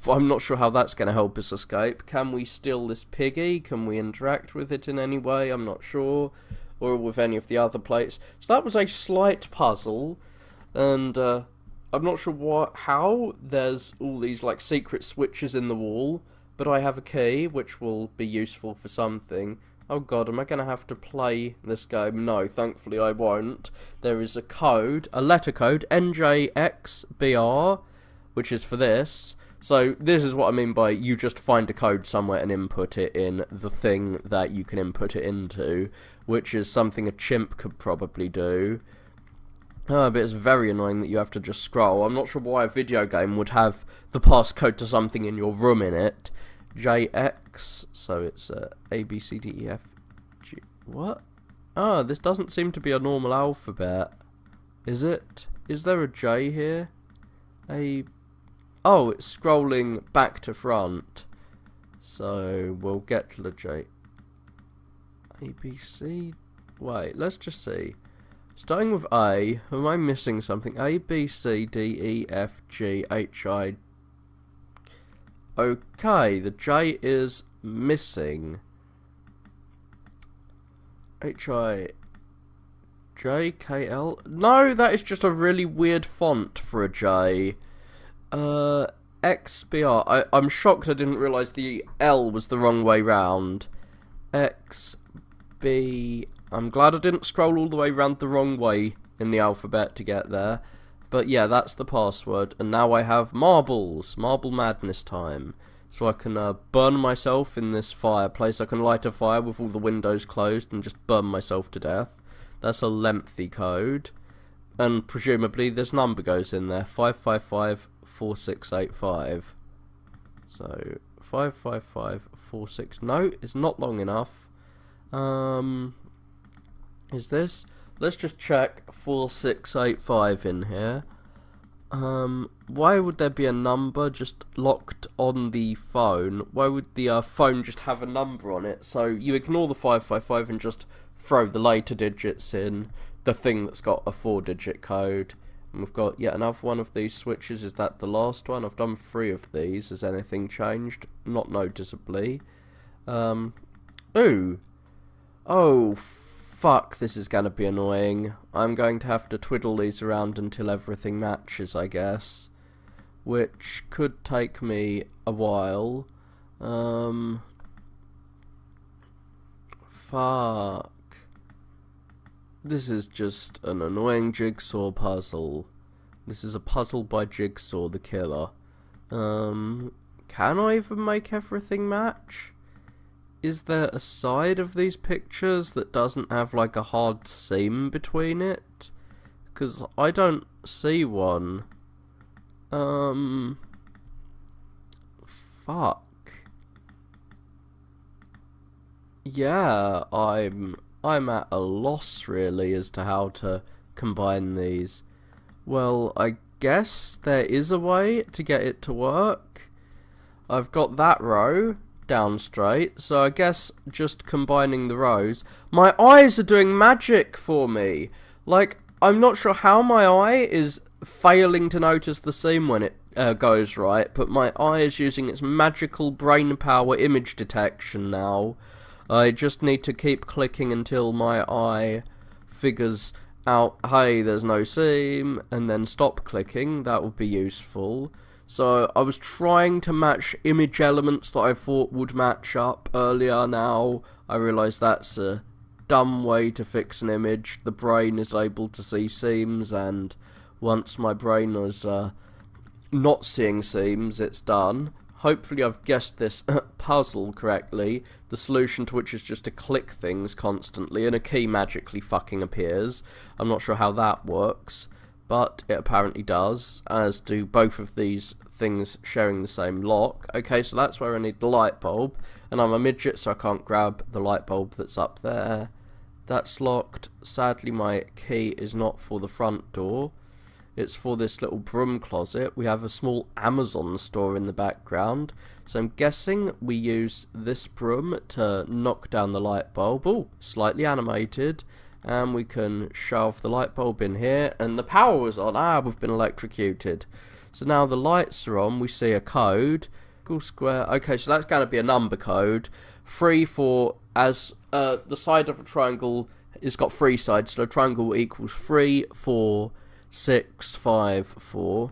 Speaker 2: I'm not sure how that's going to help us escape. Can we steal this piggy? Can we interact with it in any way? I'm not sure. or with any of the other plates. So that was a slight puzzle, and I'm not sure how there's all these like secret switches in the wall, but I have a key which will be useful for something. Oh god, am I going to have to play this game? No, thankfully I won't. There is a code, a letter code, NJXBR, which is for this. So this is what I mean by you just find a code somewhere and input it in the thing that you can input it into, which is something a chimp could probably do. But it's very annoying that you have to just scroll. I'm not sure why a video game would have the passcode to something in your room in it. JX, so it's A, B, C, D, E, F, G. What? Ah, this doesn't seem to be a normal alphabet. Is it? Is there a J here? A... Oh, it's scrolling back to front. So, we'll get to the J. A, B, C... Wait, let's just see. Starting with A, am I missing something? A, B, C, D, E, F, G, H, I... Okay, the J is missing. H, I... J, K, L... No, that is just a really weird font for a J. XBR. I'm shocked I didn't realise the L was the wrong way round. XB... I'm glad I didn't scroll all the way round the wrong way in the alphabet to get there. But yeah, that's the password. And now I have marbles. Marble madness time. So I can burn myself in this fireplace. I can light a fire with all the windows closed and just burn myself to death. That's a lengthy code. And presumably this number goes in there. 5554685. So 55546. No, it's not long enough. Is this? Let's just check 4685 in here. Why would there be a number just locked on the phone? Why would the phone just have a number on it? So you ignore the 555 and just throw the later digits in, the thing that's got a 4-digit code. And we've got yet another one of these switches. Is that the last one? I've done 3 of these. Has anything changed? Not noticeably. Ooh. Oh, fuck, this is going to be annoying. I'm going to have to twiddle these around until everything matches, I guess. Which could take me a while. Fuck. This is just an annoying jigsaw puzzle. This is a puzzle by Jigsaw the Killer. Can I even make everything match? Is there a side of these pictures that doesn't have like a hard seam between it? Because I don't see one. Fuck. Yeah, I'm at a loss really as to how to combine these. Well, I guess there is a way to get it to work. I've got that row down straight, so I guess just combining the rows. My eyes are doing magic for me. Like, I'm not sure how my eye is failing to notice the seam when it goes right, but my eye is using its magical brain power image detection now. I just need to keep clicking until my eye figures out, hey, there's no seam, and then stop clicking. That would be useful. So I was trying to match image elements that I thought would match up earlier. Now I realise that's a dumb way to fix an image. The brain is able to see seams, and once my brain was not seeing seams, it's done. Hopefully I've guessed this puzzle correctly, the solution to which is just to click things constantly and a key magically fucking appears. I'm not sure how that works, but it apparently does, as do both of these things sharing the same lock. Okay, so that's where I need the light bulb, and I'm a midget so I can't grab the light bulb that's up there. That's locked. Sadly my key is not for the front door. It's for this little broom closet. We have a small Amazon store in the background, so I'm guessing we use this broom to knock down the light bulb. Oh, slightly animated. And we can shove the light bulb in here, and the power was on. Ah, we've been electrocuted. So now the lights are on, we see a code. Square. Okay, so that's going to be a number code. 3 for, as the side of a triangle it's got 3 sides, so a triangle equals 3, 4, 6, 5, 4.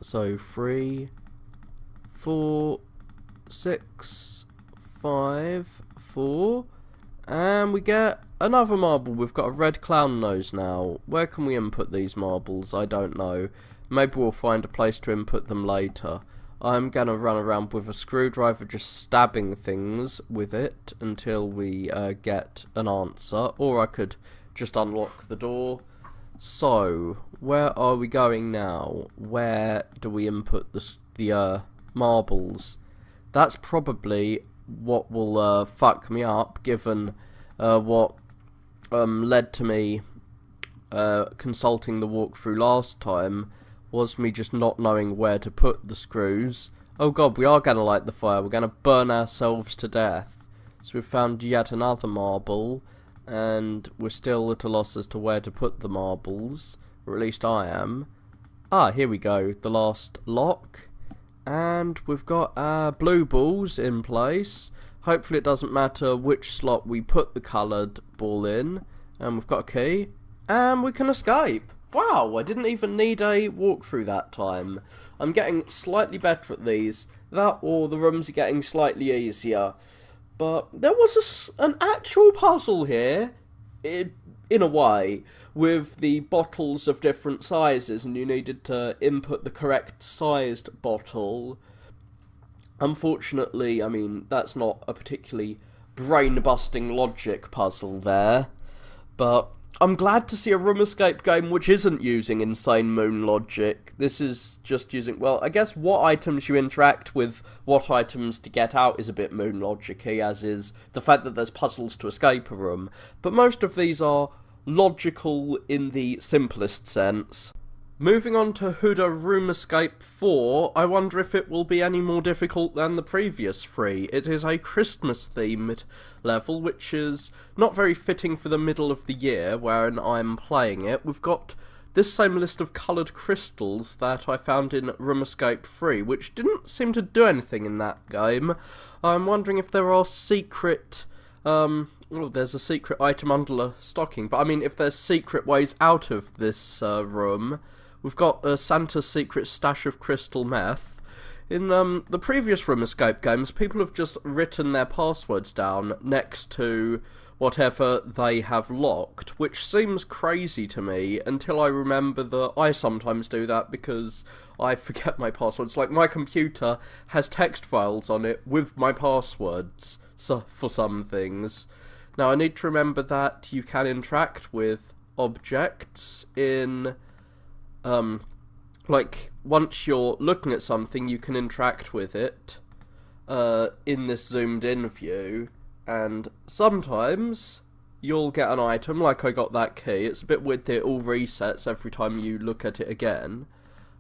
Speaker 2: So 3, 4, 6, 5, 4, and we get another marble. We've got a red clown nose now. Where can we input these marbles? I don't know. Maybe we'll find a place to input them later. I'm gonna run around with a screwdriver just stabbing things with it until we get an answer, or I could just unlock the door. So, where are we going now? Where do we input the marbles? That's probably what will fuck me up, given what led to me consulting the walkthrough last time, was me just not knowing where to put the screws. Oh god, we are going to light the fire. We're going to burn ourselves to death. So we've found yet another marble, and we're still at a loss as to where to put the marbles. Or at least I am. Ah, here we go. The last lock. And we've got our blue balls in place. Hopefully it doesn't matter which slot we put the coloured ball in. And we've got a key. And we can escape. Wow, I didn't even need a walkthrough that time. I'm getting slightly better at these. That or the rooms are getting slightly easier. But there was an actual puzzle here, in a way, with the bottles of different sizes, and you needed to input the correct sized bottle. Unfortunately, I mean, that's not a particularly brain-busting logic puzzle there, but I'm glad to see a room escape game which isn't using insane moon logic. This is just using, well, I guess what items you interact with, what items to get out is a bit moon logic-y, as is the fact that there's puzzles to escape a room. But most of these are logical in the simplest sense. Moving on to Huda Room Escape 4, I wonder if it will be any more difficult than the previous 3. It is a Christmas-themed level, which is not very fitting for the middle of the year when I'm playing it. We've got this same list of coloured crystals that I found in Room Escape 3, which didn't seem to do anything in that game. I'm wondering if there are secret... oh, there's a secret item under the stocking, but I mean, if there's secret ways out of this room... We've got Santa's secret stash of crystal meth. In the previous Room Escape games, people have just written their passwords down next to whatever they have locked, which seems crazy to me until I remember that I sometimes do that because I forget my passwords. Like, my computer has text files on it with my passwords for some things. Now, I need to remember that you can interact with objects in... like, once you're looking at something, you can interact with it in this zoomed-in view, and sometimes you'll get an item, like I got that key. It's a bit weird that it all resets every time you look at it again.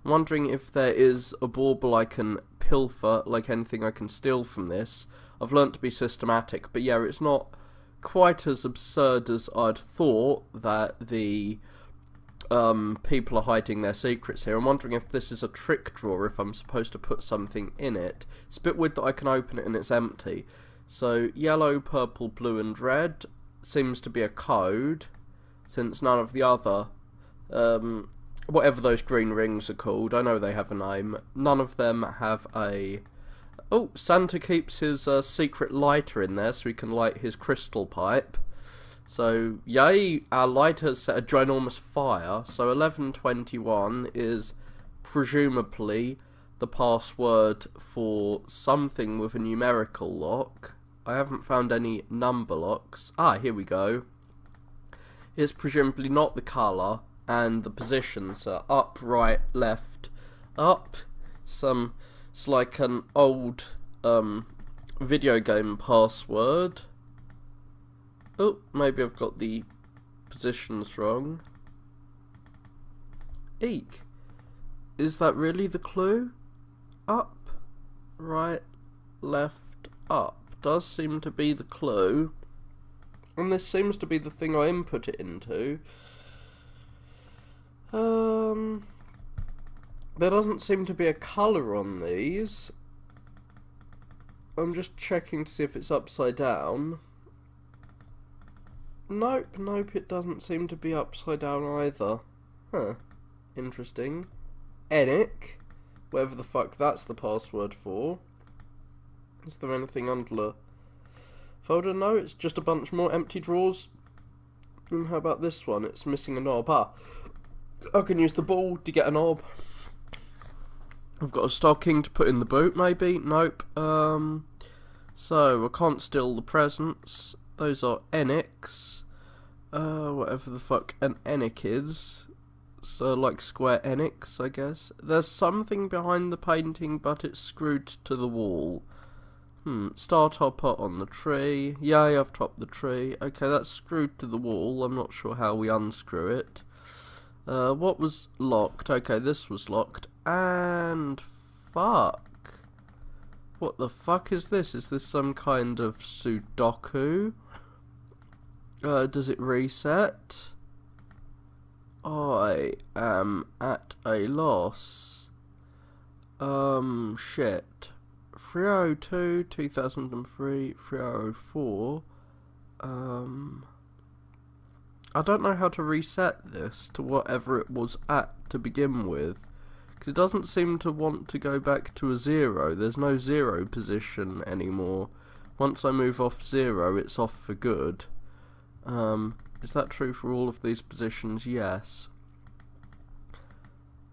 Speaker 2: I'm wondering if there is a bauble I can pilfer, like anything I can steal from this. I've learnt to be systematic, but yeah, it's not quite as absurd as I'd thought that the... people are hiding their secrets here. I'm wondering if this is a trick drawer, if I'm supposed to put something in it. It's a bit weird that I can open it and it's empty. So, yellow, purple, blue and red seems to be a code, since none of the other, whatever those green rings are called, I know they have a name, none of them have a... Oh, Santa keeps his secret lighter in there so he can light his crystal pipe. So, yay, our lighter has set a ginormous fire, so 1121 is presumably the password for something with a numerical lock. I haven't found any number locks. Ah, here we go. It's presumably not the colour, and the positions are up, right, left, up. It's like an old video game password. Oh, maybe I've got the positions wrong. Eek. Is that really the clue? Up, right, left, up. Does seem to be the clue. And this seems to be the thing I input it into. There doesn't seem to be a colour on these. I'm just checking to see if it's upside down. Nope, it doesn't seem to be upside down either. Huh. Interesting. Enic. Whatever the fuck that's the password for. Is there anything under the folder? No, it's just a bunch more empty drawers. And how about this one? It's missing a knob. I can use the ball to get a knob. I've got a stocking to put in the boot, maybe? Nope. So, I can't steal the presents. Those are Enics. Whatever the fuck an Enic is. So, like Square Enix, I guess. There's something behind the painting, but it's screwed to the wall. Star topper on the tree. Yay, I've topped the tree. Okay, that's screwed to the wall. I'm not sure how we unscrew it. What was locked? Okay, this was locked. And fuck. What the fuck is this? Is this some kind of Sudoku? Does it reset? I am at a loss. Shit. 302, 2003, 3004. I don't know how to reset this to whatever it was at to begin with. Because it doesn't seem to want to go back to a 0. There's no 0 position anymore. Once I move off 0, it's off for good. Is that true for all of these positions? Yes.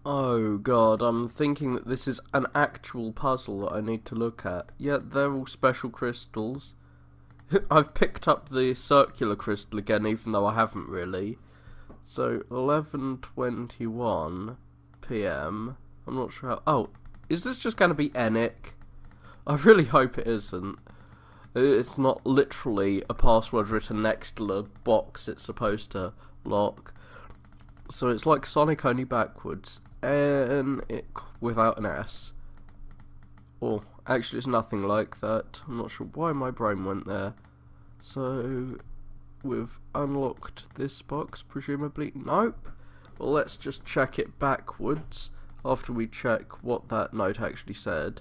Speaker 2: Oh god, I'm thinking that this is an actual puzzle that I need to look at. Yeah, they're all special crystals. I've picked up the circular crystal again, even though I haven't really. So, 11:21 PM. I'm not sure how... Oh, is this just going to be Enic? I really hope it isn't. It's not literally a password written next to the box it's supposed to lock. So it's like Sonic, only backwards. Enic without an S. Or, actually it's nothing like that. I'm not sure why my brain went there. So, we've unlocked this box, presumably. Nope. Well, let's just check it backwards after we check what that note actually said.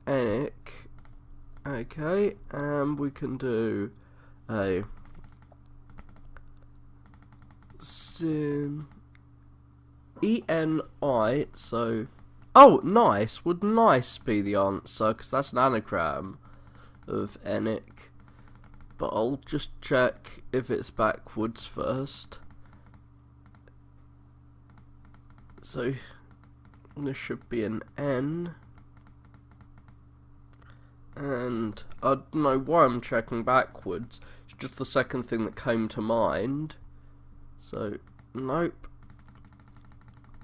Speaker 2: Enic. Okay, and we can do a sin ENI, so... Oh, nice! Would nice be the answer, because that's an anagram of Enic. But I'll just check if it's backwards first. So, this should be an N. And I don't know why I'm checking backwards. It's just the second thing that came to mind. So, nope.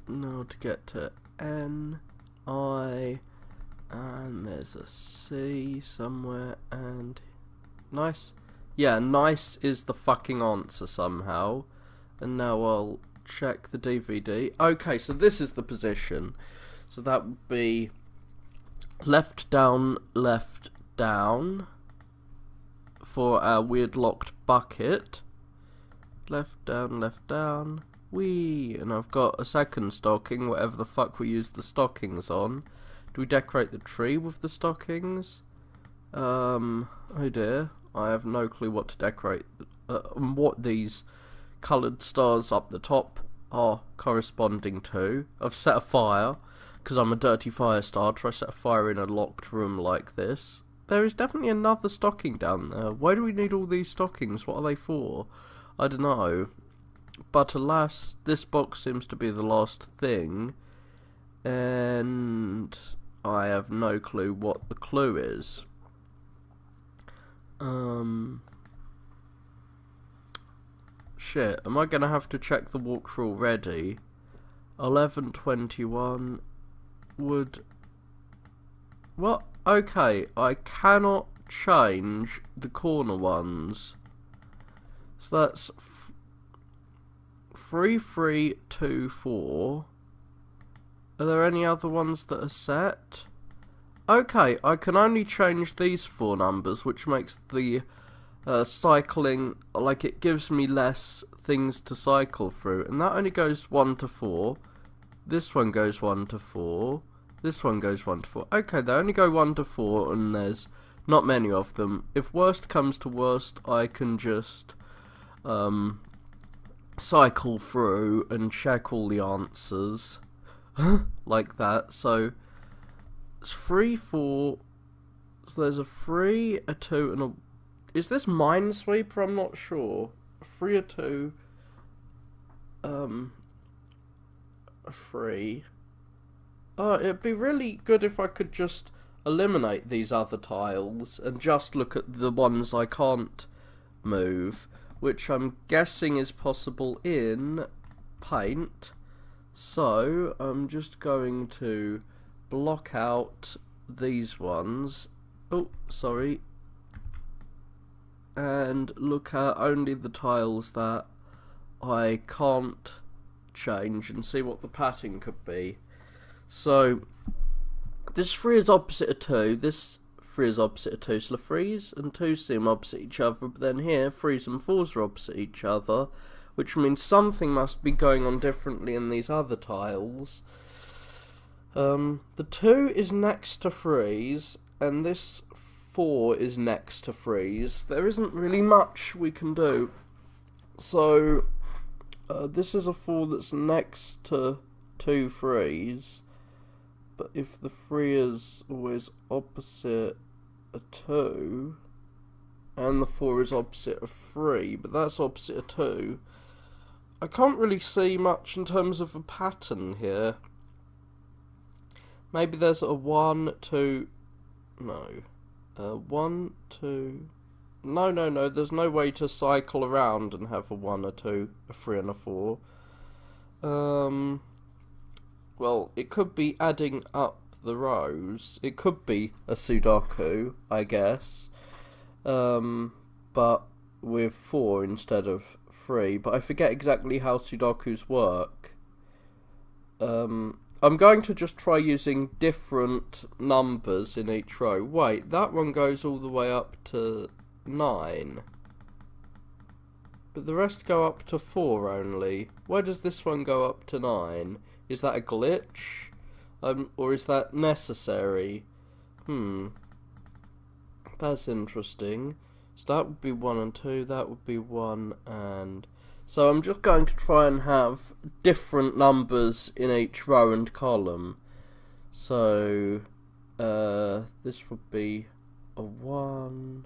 Speaker 2: Now to get to N, I, and there's a C somewhere, and nice. Yeah, nice is the fucking answer somehow. And now I'll check the DVD. Okay, so this is the position. So that would be left down for our weird locked bucket. Left down, wee. And I've got a second stocking, whatever the fuck we use the stockings on. Do we decorate the tree with the stockings? Oh dear, I have no clue what to decorate. What these coloured stars up the top are corresponding to. I've set a fire. Because I'm a dirty fire starter, I set a fire in a locked room like this. There is definitely another stocking down there. Why do we need all these stockings? What are they for? I don't know. But alas, this box seems to be the last thing. And I have no clue what the clue is. Shit, am I going to have to check the walkthrough already? 11:21... would... What? Okay, I cannot change the corner ones. So that's 3324. Are there any other ones that are set? Okay, I can only change these 4 numbers, which makes the cycling, like, it gives me less things to cycle through. And that only goes 1 to 4. This one goes 1 to 4. This one goes 1 to 4. Okay, they only go 1 to 4, and there's not many of them. If worst comes to worst, I can just cycle through and check all the answers like that. So it's 3, 4. So there's a 3, a 2, and a. Is this Minesweeper? I'm not sure. A 3, a 2. A 3. It'd be really good if I could just eliminate these other tiles and just look at the ones I can't move, which I'm guessing is possible in Paint. So I'm just going to block out these ones. Oh, sorry. And look at only the tiles that I can't change and see what the pattern could be. So this 3 is opposite of 2, this 3 is opposite of 2, so the 3s and 2s seem opposite each other, but then here 3s and 4s are opposite each other, which means something must be going on differently in these other tiles. The 2 is next to 3s, and this 4 is next to 3s. There isn't really much we can do. So this is a 4 that's next to 2 3s. But if the 3 is always opposite a 2, and the 4 is opposite a 3, but that's opposite a 2, I can't really see much in terms of a pattern here. Maybe there's a 1, 2, no. 1, 2, no, there's no way to cycle around and have a 1, a 2, a 3 and a 4. Well, it could be adding up the rows. It could be a Sudoku, I guess. But with 4 instead of 3. But I forget exactly how Sudokus work. I'm going to just try using different numbers in each row. Wait, that one goes all the way up to 9. But the rest go up to 4 only. Why does this one go up to 9? Is that a glitch? Or is that necessary? That's interesting. So that would be 1 and 2, that would be 1 and... So I'm just going to try and have different numbers in each row and column. So this would be a 1,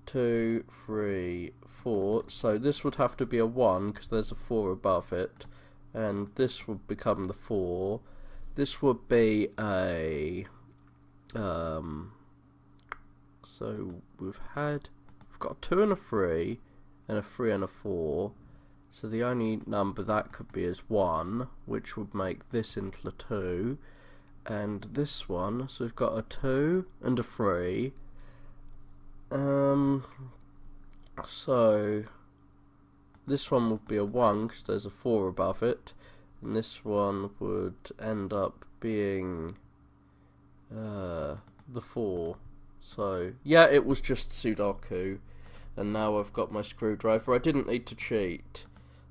Speaker 2: 2, 3, 4. So this would have to be a 1 because there's a 4 above it. And this would become the 4. This would be a so we've got a 2 and a 3 and a 3 and a 4. So the only number that could be is 1, which would make this into a 2, and this one, so we've got a 2 and a 3. So this one would be a 1 because there's a 4 above it, and this one would end up being the 4. So yeah, it was just Sudoku, and now I've got my screwdriver. I didn't need to cheat.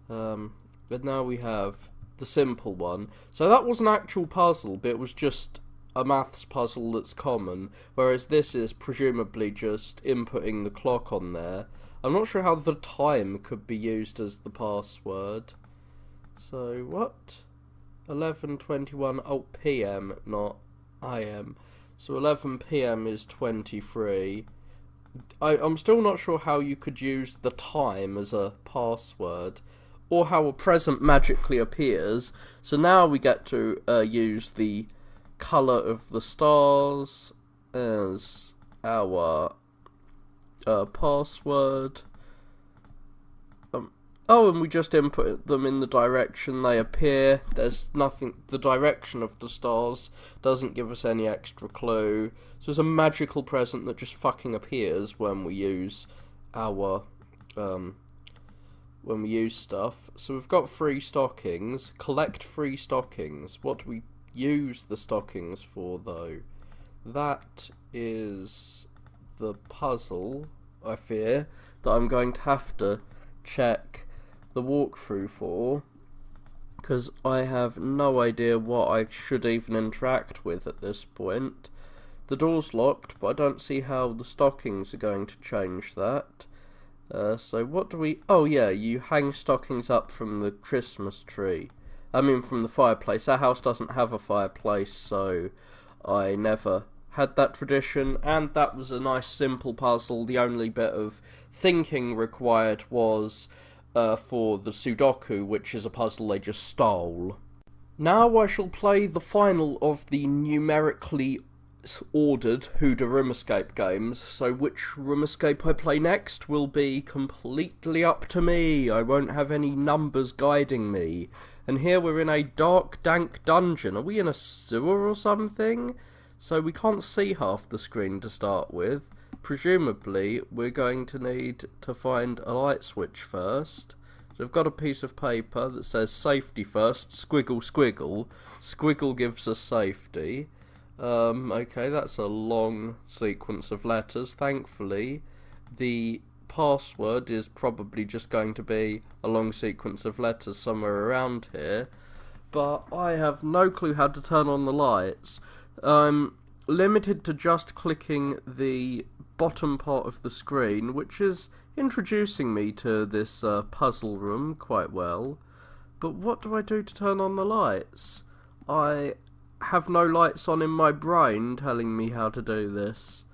Speaker 2: But now we have the simple one. So that was an actual puzzle, but it was just a maths puzzle that's common, whereas this is presumably just inputting the clock on there. I'm not sure how the time could be used as the password. So what? 11:21. Oh, PM, not IM. So 11 PM is 23. I'm still not sure how you could use the time as a password, or how a present magically appears. So now we get to use the colour of the stars as our password. Oh, and we just input them in the direction they appear. There's nothing, the direction of the stars doesn't give us any extra clue. So it's a magical present that just fucking appears when we use our, when we use stuff. So we've got 3 stockings. Collect 3 stockings. What do we use the stockings for, though? That is the puzzle, I fear, that I'm going to have to check the walkthrough for, because I have no idea what I should even interact with at this point. The door's locked, but I don't see how the stockings are going to change that. So what do we... Oh yeah, you hang stockings up from the Christmas tree. I mean from the fireplace. Our house doesn't have a fireplace, so I never had that tradition, and that was a nice simple puzzle. The only bit of thinking required was for the Sudoku, which is a puzzle they just stole. Now I shall play the final of the numerically ordered Huda Room Escape games, so which room escape I play next will be completely up to me. I won't have any numbers guiding me. And here we're in a dark, dank dungeon. Are we in a sewer or something? So we can't see half the screen to start with. Presumably we're going to need to find a light switch first. So I've got a piece of paper that says safety first, squiggle squiggle. Squiggle gives us safety. Okay, that's a long sequence of letters. Thankfully, the password is probably just going to be a long sequence of letters somewhere around here. But I have no clue how to turn on the lights. I'm limited to just clicking the bottom part of the screen, which is introducing me to this puzzle room quite well. But what do I do to turn on the lights? I have no lights on in my brain telling me how to do this.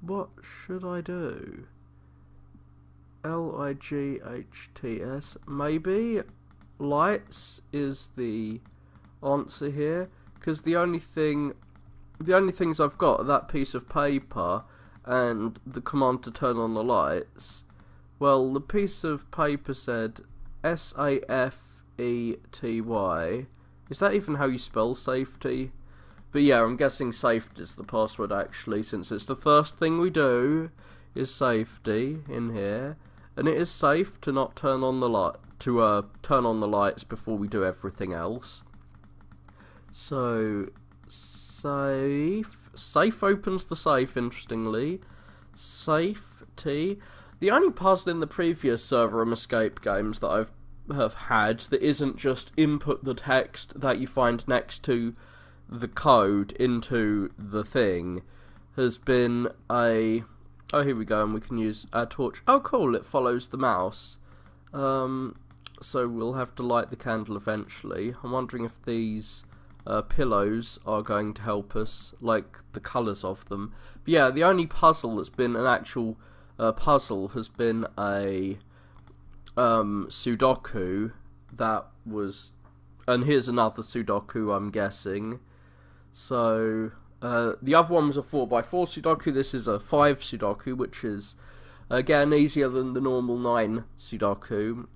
Speaker 2: What should I do? Lights, maybe? Lights is the answer here, because the only things I've got are that piece of paper and the command to turn on the lights. Well, the piece of paper said SAFETY. Is that even how you spell safety? But yeah, I'm guessing safety is the password actually, since it's the first thing we do is safety in here, and it is safe to not turn on the turn on the lights before we do everything else. So safe opens the safe. Interestingly, safety. The only puzzle in the previous server room escape games that I've have had that isn't just input the text that you find next to the code into the thing has been a... Oh, here we go, and we can use our torch. Oh, cool, it follows the mouse. So we'll have to light the candle eventually. I'm wondering if these pillows are going to help us, like the colours of them. But yeah, the only puzzle that's been an actual puzzle has been a Sudoku that was, and here's another Sudoku, I'm guessing. So the other one was a 4x4 Sudoku. This is a 5 Sudoku, which is again easier than the normal 9 Sudoku.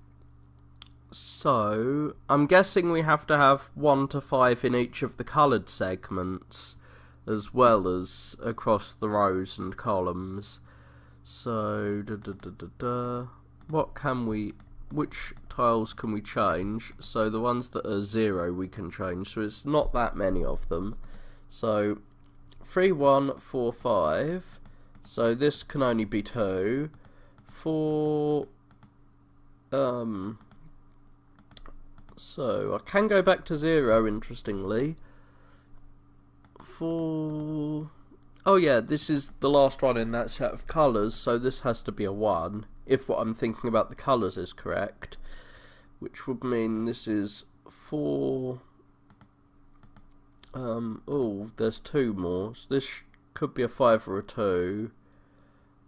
Speaker 2: So I'm guessing we have to have 1 to 5 in each of the coloured segments, as well as across the rows and columns. So which tiles can we change? So the ones that are 0 we can change, so it's not that many of them. So 3, 1, 4, 5, so this can only be 2. 4, so I can go back to 0, interestingly. 4, oh yeah, this is the last one in that set of colours, so this has to be a 1. If what I'm thinking about the colours is correct, which would mean this is 4. Oh, there's 2 more. So this could be a 5 or a 2.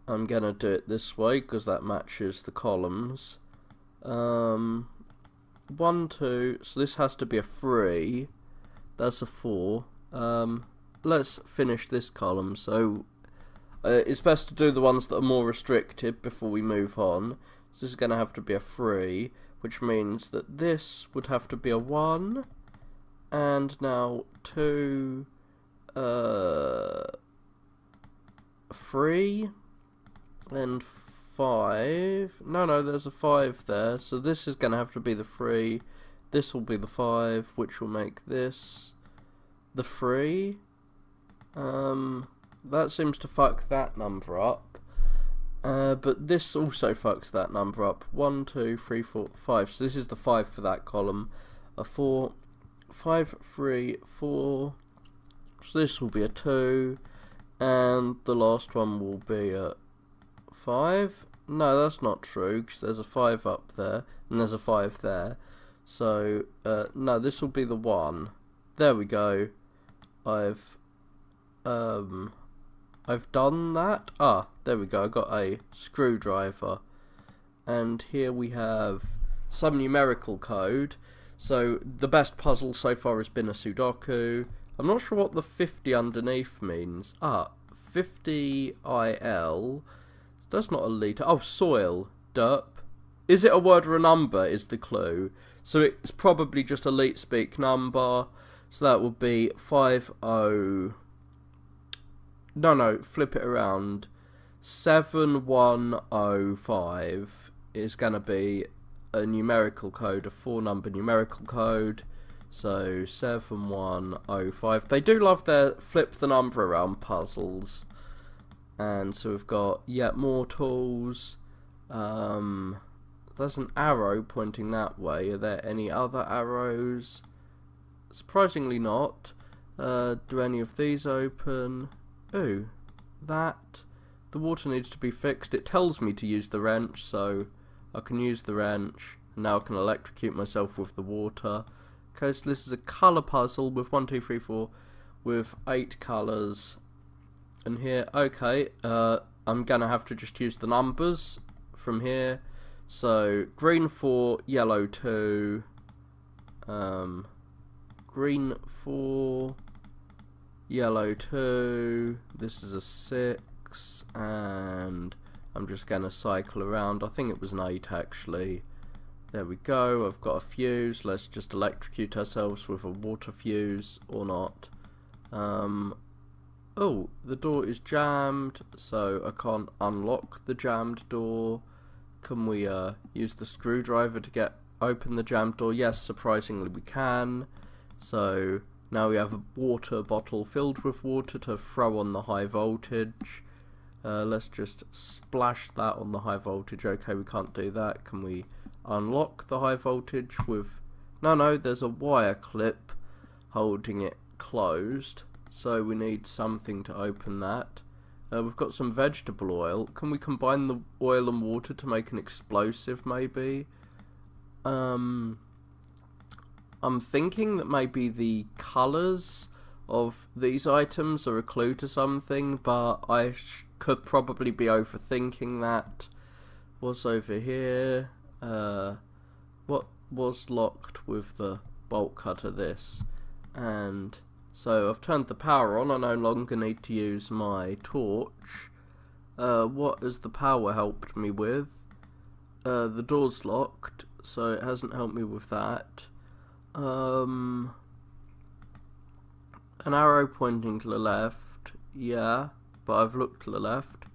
Speaker 2: I'm gonna do it this way because that matches the columns. 1, 2. So this has to be a 3. That's a 4. Let's finish this column. So it's best to do the ones that are more restricted before we move on. So this is going to have to be a 3, which means that this would have to be a 1, and now 2, 3, and 5. No, there's a 5 there, so this is going to have to be the 3, this will be the 5, which will make this the 3. That seems to fuck that number up. But this also fucks that number up. 1, 2, 3, 4, 5. So this is the 5 for that column. A 4, 5, 3, 4. So this will be a 2. And the last one will be a 5? No, that's not true, because there's a 5 up there, and there's a 5 there. So, no, this will be the 1. There we go. I've done that. Ah, there we go, I got a screwdriver. And here we have some numerical code. So, the best puzzle so far has been a Sudoku. I'm not sure what the 50 underneath means. Ah, 50 IL. That's not a litre. Oh, soil. Derp. Is it a word or a number is the clue. So it's probably just a leet speak number. So that would be 50... No, flip it around. 7105 is going to be a numerical code, a 4-number numerical code. So 7105. They do love their flip the number around puzzles. And so we've got yet more tools. There's an arrow pointing that way. Are there any other arrows? Surprisingly not. Do any of these open? Ooh, that. The water needs to be fixed. It tells me to use the wrench, so I can use the wrench. And now I can electrocute myself with the water. Okay, so this is a colour puzzle with 1, 2, 3, 4, with 8 colours. And here, okay, I'm gonna have to just use the numbers from here. So, green 4, yellow 2, green 4, yellow 2, this is a 6, and I'm just gonna cycle around. I think it was an 8 actually. There we go, I've got a fuse. Let's just electrocute ourselves with a water fuse, or not. Oh, the door is jammed, so I can't unlock the jammed door. Can we use the screwdriver to open the jammed door? Yes, surprisingly we can. So now we have a water bottle filled with water to throw on the high voltage. Let's just splash that on the high voltage. Okay, we can't do that. Can we unlock the high voltage with... No, there's a wire clip holding it closed. So we need something to open that. We've got some vegetable oil. Can we combine the oil and water to make an explosive, maybe? I'm thinking that maybe the colours of these items are a clue to something, but I could probably be overthinking that. What's over here? What was locked with the bolt cutter? This. And... so I've turned the power on. I no longer need to use my torch. What has the power helped me with? The door's locked, so it hasn't helped me with that. An arrow pointing to the left. Yeah, but I've looked to the left.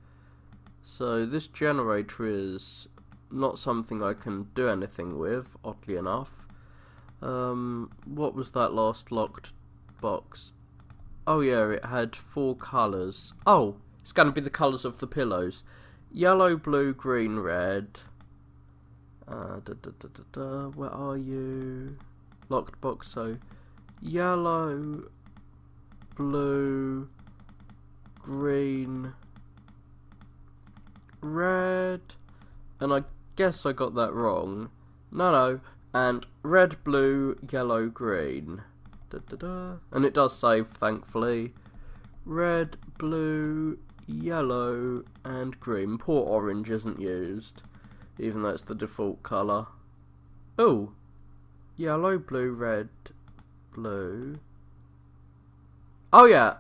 Speaker 2: So this generator is not something I can do anything with, oddly enough. What was that last locked box? Oh yeah, it had 4 colours. Oh, it's going to be the colours of the pillows. Yellow, blue, green, red. Where are you? Locked box, so yellow, blue, green, red. And I guess I got that wrong. No. And red, blue, yellow, green. And it does save, thankfully. Red, blue, yellow, and green. Poor orange isn't used, even though it's the default colour. Oh! Yellow, blue, red, blue. Oh yeah,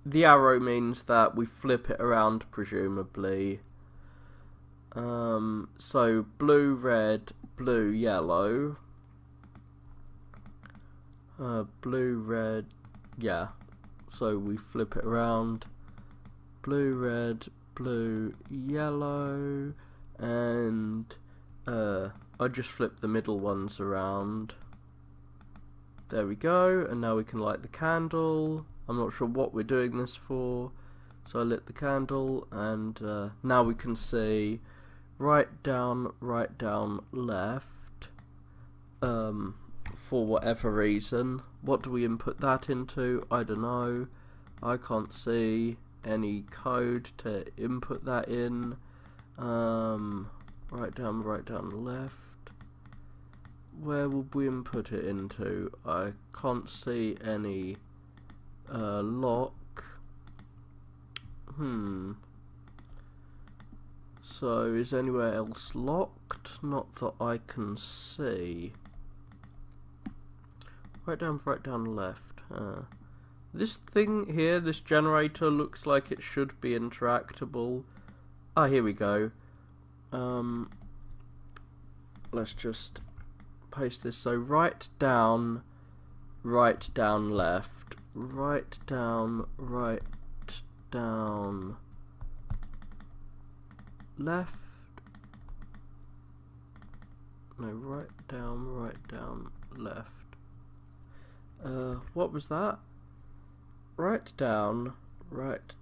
Speaker 2: the arrow means that we flip it around, presumably. So blue, red, blue, yellow. Blue, red, yeah. So we flip it around. Blue, red, blue, yellow, and I just flip the middle ones around. There we go, and now we can light the candle. I'm not sure what we're doing this for. So I lit the candle, and now we can see right down, left. For whatever reason. What do we input that into? I don't know. I can't see any code to input that in. Right down, left. Where would we input it into? I can't see any lock. So is anywhere else locked? Not that I can see. Right down, left. This thing here, this generator, looks like it should be interactable. Ah, here we go. Let's just paste this. So right down, left. Right down, left. No, right down, left. What was that? Right down, left.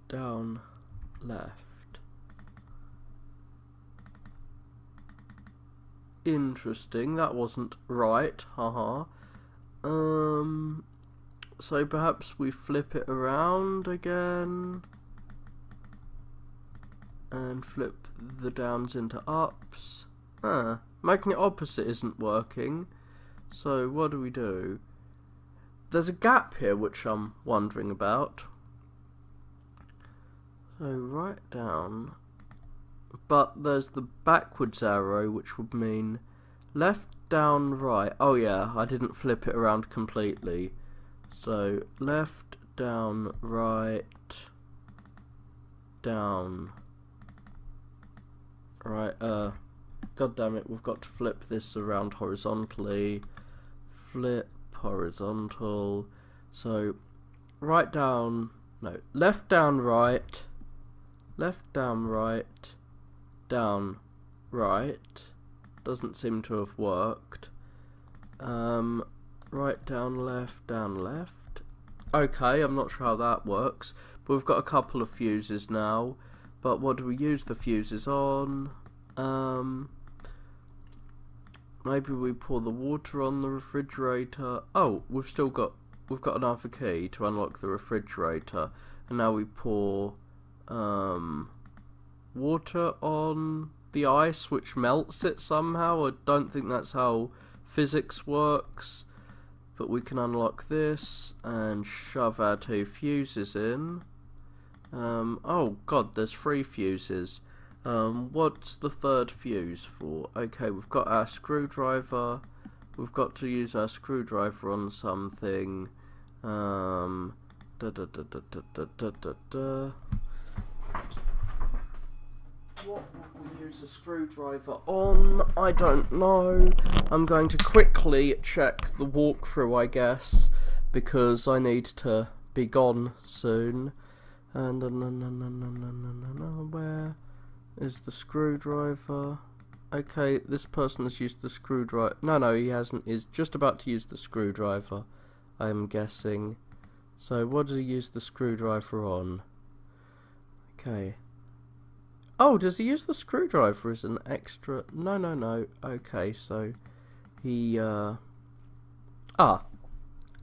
Speaker 2: Interesting, that wasn't right, haha. So perhaps we flip it around again. And flip the downs into ups. Making it opposite isn't working. So what do? There's a gap here which I'm wondering about. So right down. But there's the backwards arrow which would mean left, down, right. Oh yeah, I didn't flip it around completely. So left, down, right, down. Right, god damn it, we've got to flip this around horizontally. Flip, horizontal. So, right down, no, left down right, down right. Doesn't seem to have worked. Right down left. Okay, I'm not sure how that works, but we've got a couple of fuses now. But what do we use the fuses on? Maybe we pour the water on the refrigerator. Oh, we've got another key to unlock the refrigerator, and now we pour water on the ice, which melts it somehow. I don't think that's how physics works, but we can unlock this and shove our 2 fuses in. Oh god, there's 3 fuses. What's the 3rd fuse for? Okay, we've got our screwdriver. We've got to use our screwdriver on something. What would we use a screwdriver on? I don't know. I'm going to quickly check the walkthrough, I guess, because I need to be gone soon. And where is the screwdriver? Okay, this person has used the screwdriver. No, he hasn't. He's just about to use the screwdriver, I'm guessing. So what does he use the screwdriver on? Okay. Oh, does he use the screwdriver as an extra? No. Okay, so he you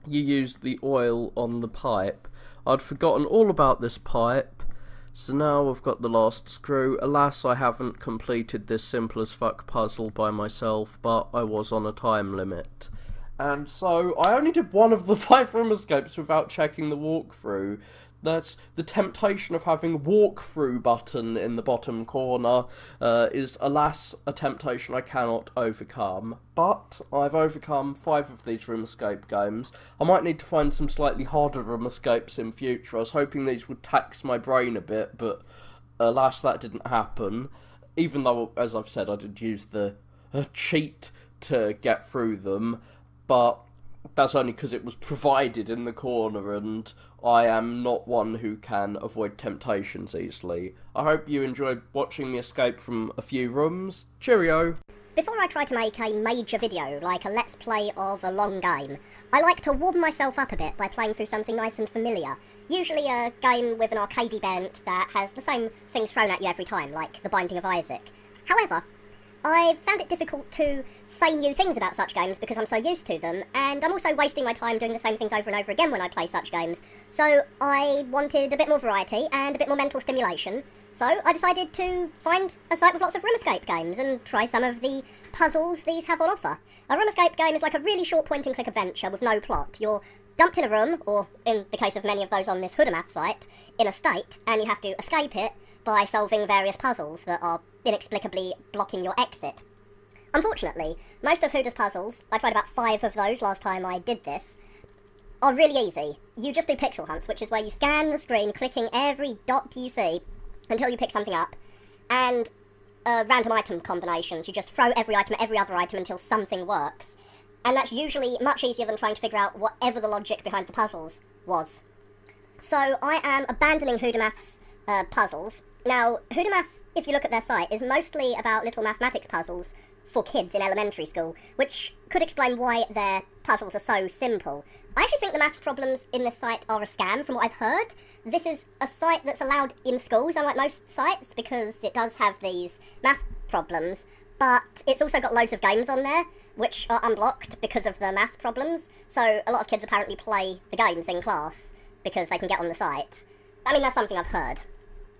Speaker 2: use the oil on the pipe. I'd forgotten all about this pipe, so now I've got the last screw. Alas, I haven't completed this simple as fuck puzzle by myself, but I was on a time limit. And so, I only did one of the 5 room escapes without checking the walkthrough. That's the temptation of having walkthrough button in the bottom corner is, alas, a temptation I cannot overcome. But I've overcome 5 of these room escape games. I might need to find some slightly harder room escapes in future. I was hoping these would tax my brain a bit, but alas, that didn't happen. Even though, as I've said, I did use the cheat to get through them, but that's only because it was provided in the corner, and I am not one who can avoid temptations easily. I hope you enjoyed watching me escape from a few rooms. Cheerio!
Speaker 3: Before I try to make a major video, like a let's play of a long game, I like to warm myself up a bit by playing through something nice and familiar. Usually a game with an arcadey bent that has the same things thrown at you every time, like The Binding of Isaac. However, I've found it difficult to say new things about such games because I'm so used to them, and I'm also wasting my time doing the same things over and over again when I play such games. So I wanted a bit more variety and a bit more mental stimulation, So I decided to find a site with lots of room escape games and try some of the puzzles these have on offer. A room escape game is like a really short point-and-click adventure with no plot. You're dumped in a room, or in the case of many of those on this Hoodamath site, in a state, and you have to escape it by solving various puzzles that are inexplicably blocking your exit. Unfortunately, most of Hooda's puzzles, I tried about 5 of those last time I did this, are really easy. You just do pixel hunts, which is where you scan the screen, clicking every dot you see until you pick something up, and random item combinations. You just throw every item at every other item until something works. And that's usually much easier than trying to figure out whatever the logic behind the puzzles was. So I am abandoning Hoodamath's puzzles. Now, Hoodamath, if you look at their site, is mostly about little mathematics puzzles for kids in elementary school, which could explain why their puzzles are so simple. I actually think the maths problems in this site are a scam, from what I've heard. This is a site that's allowed in schools, unlike most sites, because it does have these math problems, but it's also got loads of games on there, which are unblocked because of the math problems, so a lot of kids apparently play the games in class because they can get on the site. I mean, that's something I've heard.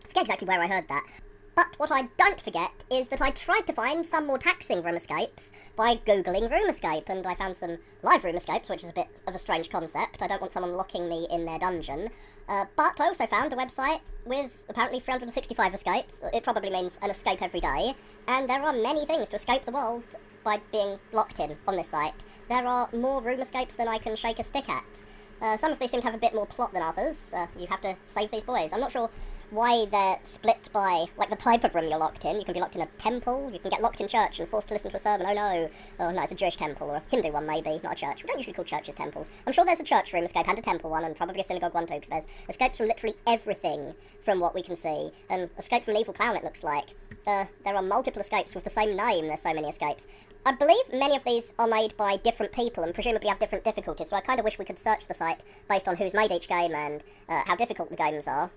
Speaker 3: I forget exactly where I heard that. But what I don't forget is that I tried to find some more taxing room escapes by googling room escape, and I found some live room escapes, which is a bit of a strange concept. I don't want someone locking me in their dungeon. But I also found a website with apparently 365 escapes. It probably means an escape every day, and there are many things to escape the world by being locked in on this site. There are more room escapes than I can shake a stick at. Some of these seem to have a bit more plot than others. You have to save these boys. I'm not sure why they're split by, like, the type of room you're locked in. You can be locked in a temple, you can get locked in church and forced to listen to a sermon. Oh no. Oh no, it's a Jewish temple, or a Hindu one maybe, not a church. We don't usually call churches temples. I'm sure there's a church room escape and a temple one, and probably a synagogue one too, because there's escapes from literally everything from what we can see. And escape from an evil clown, it looks like. There are multiple escapes with the same name, there's so many escapes. I believe many of these are made by different people and presumably have different difficulties, so I kind of wish we could search the site based on who's made each game and how difficult the games are.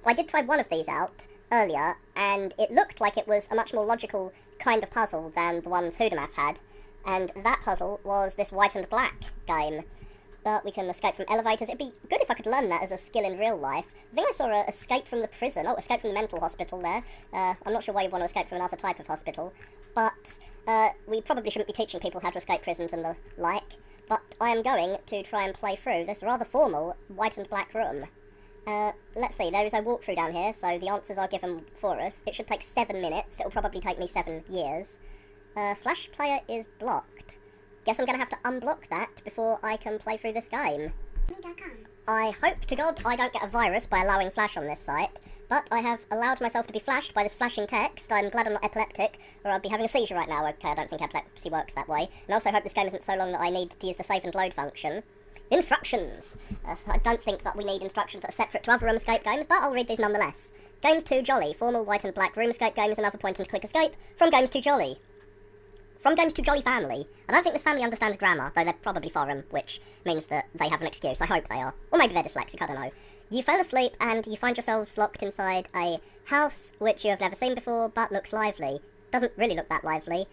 Speaker 3: I did try one of these out earlier, and it looked like it was a much more logical kind of puzzle than the ones Hoodamath had, and that puzzle was this white and black game. But we can escape from elevators. It'd be good if I could learn that as a skill in real life. I think I saw a escape from the prison. Oh, escape from the mental hospital there. I'm not sure why you'd want to escape from another type of hospital, but we probably shouldn't be teaching people how to escape prisons and the like. But I am going to try and play through this rather formal white and black room. Let's see, there is a walkthrough down here, so the answers are given for us. It should take 7 minutes. It'll probably take me 7 years. Flash player is blocked. Guess I'm going to have to unblock that before I can play through this game. I hope to God I don't get a virus by allowing flash on this site, but I have allowed myself to be flashed by this flashing text. I'm glad I'm not epileptic, or I'd be having a seizure right now. Okay, I don't think epilepsy works that way. And I also hope this game isn't so long that I need to use the save and load function. Instructions! So I don't think that we need instructions that are separate to other room escape games, but I'll read these nonetheless. Games 2 Jolly. Formal white and black room escape game is another point-and-click escape from Games 2 Jolly. From Games 2 Jolly family. I don't think this family understands grammar, though they're probably foreign, which means that they have an excuse. I hope they are. Or maybe they're dyslexic, I don't know. You fell asleep and you find yourselves locked inside a house which you have never seen before, but looks lively. Doesn't really look that lively.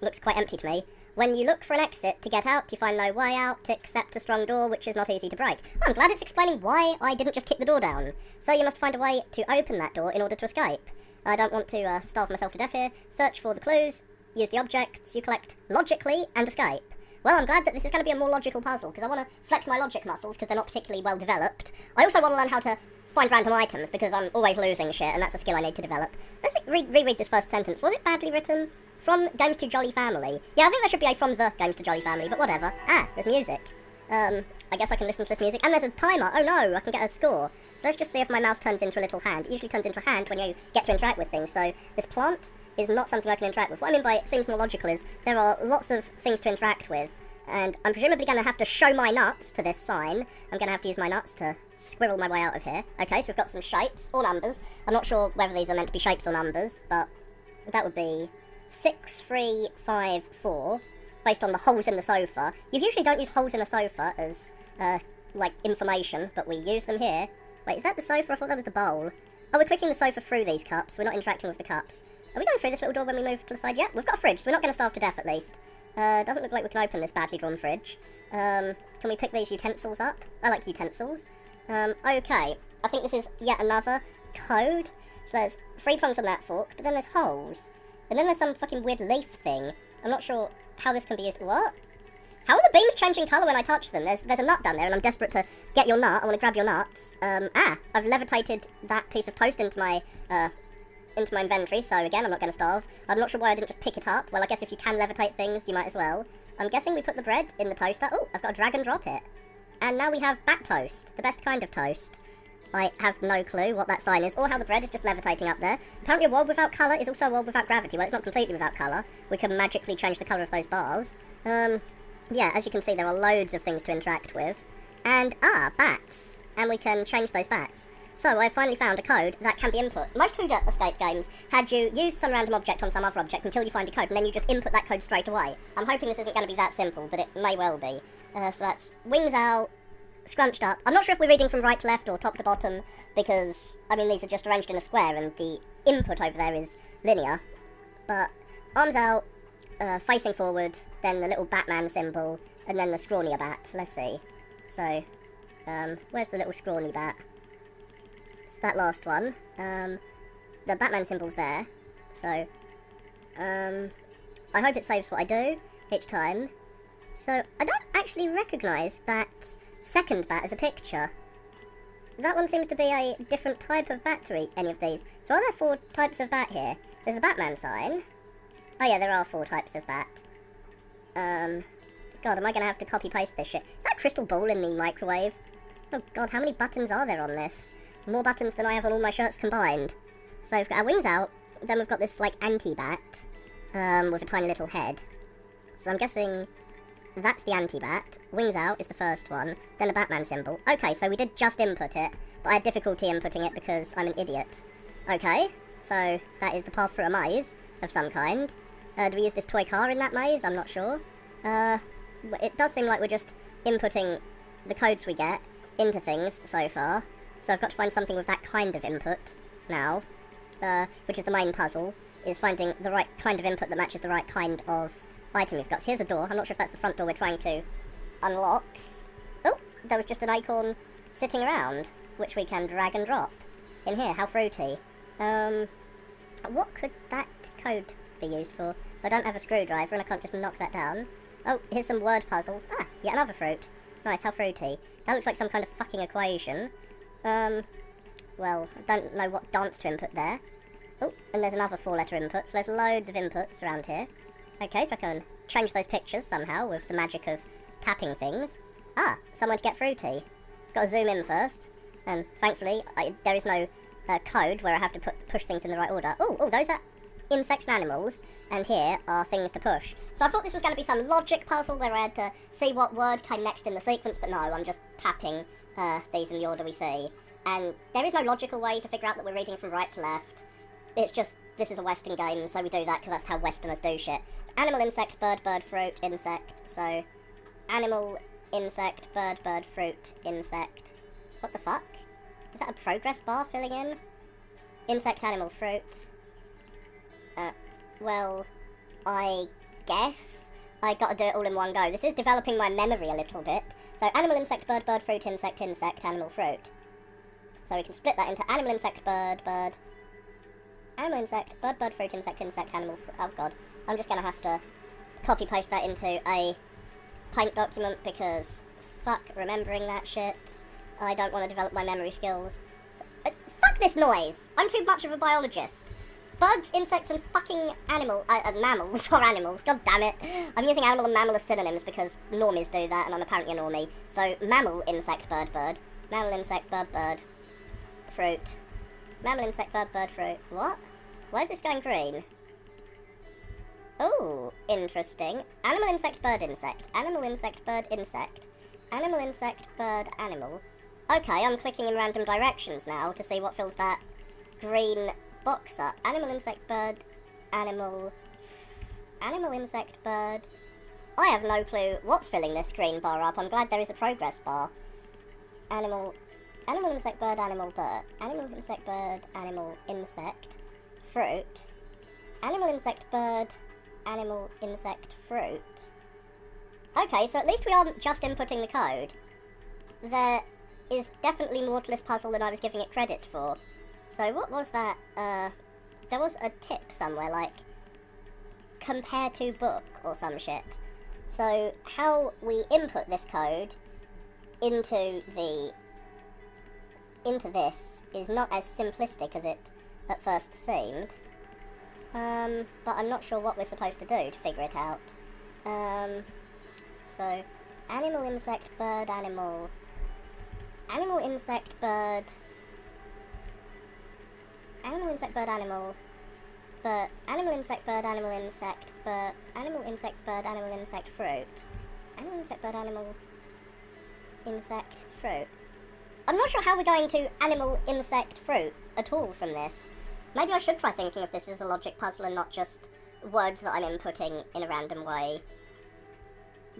Speaker 3: Looks quite empty to me. When you look for an exit to get out, you find no way out except a strong door, which is not easy to break. Oh, I'm glad it's explaining why I didn't just kick the door down. So you must find a way to open that door in order to escape. I don't want to starve myself to death here. Search for the clues, use the objects you collect logically, and escape. Well, I'm glad that this is going to be a more logical puzzle, because I want to flex my logic muscles, because they're not particularly well developed. I also want to learn how to find random items, because I'm always losing shit, and that's a skill I need to develop. Let's reread this first sentence. Was it badly written? From Games to Jolly Family. Yeah, I think there should be a from the Games to Jolly Family, but whatever. Ah, there's music. I guess I can listen to this music. And there's a timer. Oh no, I can get a score. So let's just see if my mouse turns into a little hand. It usually turns into a hand when you get to interact with things. So this plant is not something I can interact with. What I mean by it seems more logical is there are lots of things to interact with. And I'm presumably going to have to show my nuts to this sign. I'm going to have to use my nuts to squirrel my way out of here. Okay, so we've got some shapes or numbers. I'm not sure whether these are meant to be shapes or numbers, but that would be 6, 3, 5, 4, based on the holes in the sofa. You usually don't use holes in a sofa as, like, information, but we use them here. Wait, is that the sofa? I thought that was the bowl. Oh, we're clicking the sofa through these cups. We're not interacting with the cups. Are we going through this little door when we move to the side? Yeah, we've got a fridge, so we're not going to starve to death, at least. Doesn't look like we can open this badly drawn fridge. Can we pick these utensils up? I like utensils. Okay. I think this is yet another code. So there's 3 prongs on that fork, but then there's holes. And then there's some fucking weird leaf thing. I'm not sure how this can be used. What? How are the beams changing colour when I touch them? There's a nut down there, and I'm desperate to get your nut. I want to grab your nuts. I've levitated that piece of toast into my inventory, so again, I'm not going to starve. I'm not sure why I didn't just pick it up. Well, I guess if you can levitate things, you might as well. I'm guessing we put the bread in the toaster. Oh, I've got to drag and drop it. And now we have back toast, the best kind of toast. I have no clue what that sign is, or how the bread is just levitating up there. Apparently a world without colour is also a world without gravity. Well, it's not completely without colour. We can magically change the colour of those bars. Yeah, as you can see, there are loads of things to interact with. And, bats. And we can change those bats. So, I finally found a code that can be input. Most Hooter escape games had you use some random object on some other object until you find a code, and then you just input that code straight away. I'm hoping this isn't going to be that simple, but it may well be. So that's wings out, scrunched up. I'm not sure if we're reading from right to left or top to bottom, because, I mean, these are just arranged in a square, and the input over there is linear. But, arms out, facing forward, then the little Batman symbol, and then the scrawnier bat. Let's see. So, where's the little scrawny bat? It's that last one. The Batman symbol's there. So, I hope it saves what I do each time. So, I don't actually recognise that second bat as a picture. That one seems to be a different type of bat to any of these. So are there 4 types of bat here? There's the Batman sign. Oh yeah, there are 4 types of bat. God, am I going to have to copy-paste this shit? Is that a crystal ball in the microwave? Oh god, how many buttons are there on this? More buttons than I have on all my shirts combined. So we've got our wings out, then we've got this, like, anti-bat, with a tiny little head. So I'm guessing that's the anti-bat. Wings out is the first one, then the Batman symbol. Okay, so we did just input it, but I had difficulty inputting it because I'm an idiot. Okay, so that is the path through a maze of some kind. Do we use this toy car in that maze? I'm not sure. It does seem like we're just inputting the codes we get into things so far. So I've got to find something with that kind of input now, which is the main puzzle, is finding the right kind of input that matches the right kind of item we've got. So here's a door. I'm not sure if that's the front door we're trying to unlock. Oh, there was just an acorn sitting around, which we can drag and drop in here. How fruity. What could that code be used for? I don't have a screwdriver and I can't just knock that down. Oh, here's some word puzzles. Ah, yet another fruit. Nice, how fruity. That looks like some kind of fucking equation. Well, I don't know what dance to input there. Oh, and there's another 4-letter input, so there's loads of inputs around here. Okay, so I can change those pictures somehow with the magic of tapping things. Ah, somewhere to get fruity. Got to zoom in first, and thankfully there is no code where I have to push things in the right order. Oh, those are insects and animals, and here are things to push. So I thought this was going to be some logic puzzle where I had to see what word came next in the sequence, but no, I'm just tapping these in the order we see. And there is no logical way to figure out that we're reading from right to left. It's just, this is a Western game, so we do that because that's how Westerners do shit. Animal, insect, bird, bird, fruit, insect. So, animal, insect, bird, bird, fruit, insect. What the fuck? Is that a progress bar filling in? Insect, animal, fruit. Well, I guess I gotta do it all in one go. This is developing my memory a little bit. So, animal, insect, bird, bird, fruit, insect, insect, animal, fruit. So we can split that into animal, insect, bird, bird. Animal, insect, bird, bird, fruit, insect, insect, animal, fruit. Oh god. I'm just gonna have to copy-paste that into a Paint document because fuck remembering that shit. I don't want to develop my memory skills. So, fuck this noise! I'm too much of a biologist. Bugs, insects, and fucking mammals, or animals, god damn it. I'm using animal and mammal as synonyms because normies do that, and I'm apparently a normie. So, mammal, insect, bird, bird. Mammal, insect, bird, bird. Fruit. Mammal, insect, bird, bird, fruit. What? Why is this going green? Oh, interesting. Animal, insect, bird, insect. Animal, insect, bird, insect. Animal, insect, bird, animal. Okay, I'm clicking in random directions now to see what fills that green box up. Animal, insect, bird, animal. Animal, insect, bird. I have no clue what's filling this green bar up. I'm glad there is a progress bar. Animal, insect, bird, animal, bird. Animal, insect, bird, animal, insect, fruit. Animal, insect, bird, animal, insect, fruit. Okay, so at least we aren't just inputting the code. There is definitely more to this puzzle than I was giving it credit for. So what was that? There was a tip somewhere, like, compare to book or some shit. So how we input this code into this is not as simplistic as it at first seemed. But I'm not sure what we're supposed to do to figure it out. So, animal, insect, bird, animal. Animal, insect, bird. Animal, insect, bird, animal. But animal, insect, bird, animal, insect, but animal, insect, bird, animal, insect, fruit. Animal, insect, bird, animal, insect, fruit. I'm not sure how we're going to animal, insect, fruit at all from this. Maybe I should try thinking of this as a logic puzzle and not just words that I'm inputting in a random way.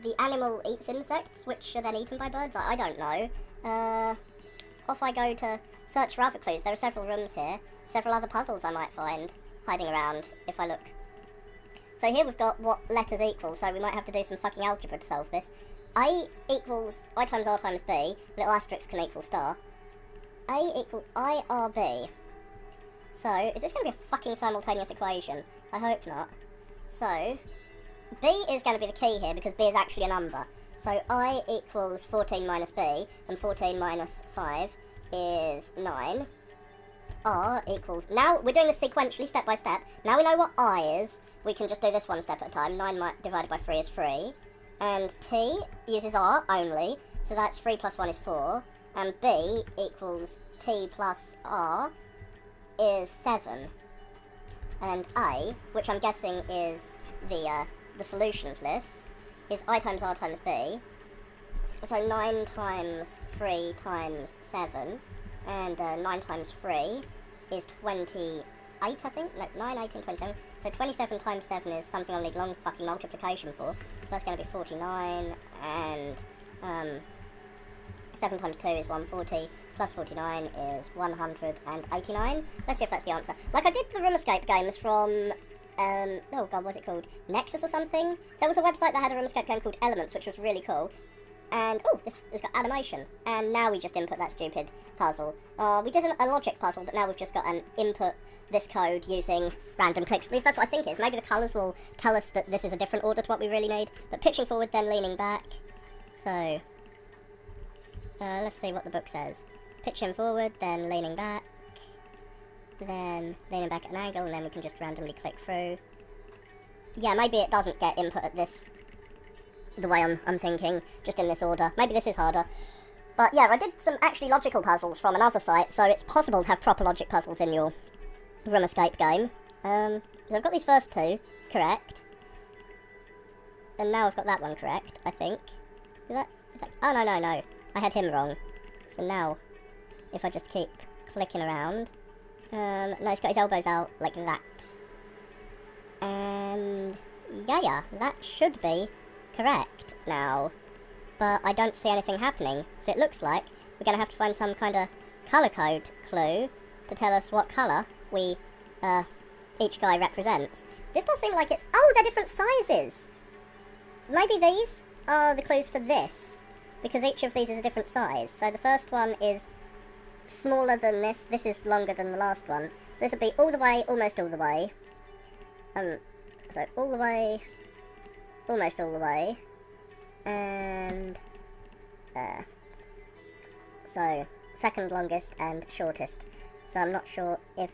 Speaker 3: The animal eats insects, which are then eaten by birds? I don't know. Off I go to search for other clues. There are several rooms here. Several other puzzles I might find hiding around if I look. So here we've got what letters equal, so we might have to do some fucking algebra to solve this. A equals I times R times B. Little asterisk can equal star. A equals IRB. So, is this going to be a fucking simultaneous equation? I hope not. So, B is going to be the key here because B is actually a number. So I equals 14 minus B, and 14 minus 5 is 9. R equals... Now, we're doing this sequentially, step by step. Now we know what I is. We can just do this one step at a time. 9 divided by 3 is 3. And T uses R only, so that's 3 plus 1 is 4. And B equals T plus R is 7. And A, which I'm guessing is the solution to this, is I times R times B. So 9 times 3 times 7. And 9 times 3 is 28, I think? No, 9, 18, 27. So 27 times 7 is something I'll need long fucking multiplication for. So that's going to be 49, and 7 times 2 is 140, plus 49 is 189. Let's see if that's the answer. Like, I did the room escape games from, oh god, what was it called? Nexus or something? There was a website that had a room escape game called Elements, which was really cool. And, oh, this has got animation. And now we just input that stupid puzzle. We did a logic puzzle, but now we've just got an input this code using random clicks. At least that's what I think it is. Maybe the colours will tell us that this is a different order to what we really need. But pitching forward, then leaning back. So, let's see what the book says. Pitching forward, then leaning back. Then leaning back at an angle, and then we can just randomly click through. Yeah, maybe it doesn't get input at this... the way I'm thinking, just in this order. Maybe this is harder. But yeah, I did some actually logical puzzles from another site, so it's possible to have proper logic puzzles in your room escape game. So I've got these first two correct. And now I've got that one correct, I think. Is that... Oh, no. I had him wrong. So now, if I just keep clicking around... no, he's got his elbows out like that. And... yeah, that should be correct now, but I don't see anything happening, so it looks like we're going to have to find some kind of colour code clue to tell us what colour we, each guy represents. This does seem like it's... oh, they're different sizes! Maybe these are the clues for this, because each of these is a different size. So the first one is smaller than this is longer than the last one. So this would be all the way, almost all the way. So all the way... almost all the way, and so second longest and shortest. So I'm not sure if...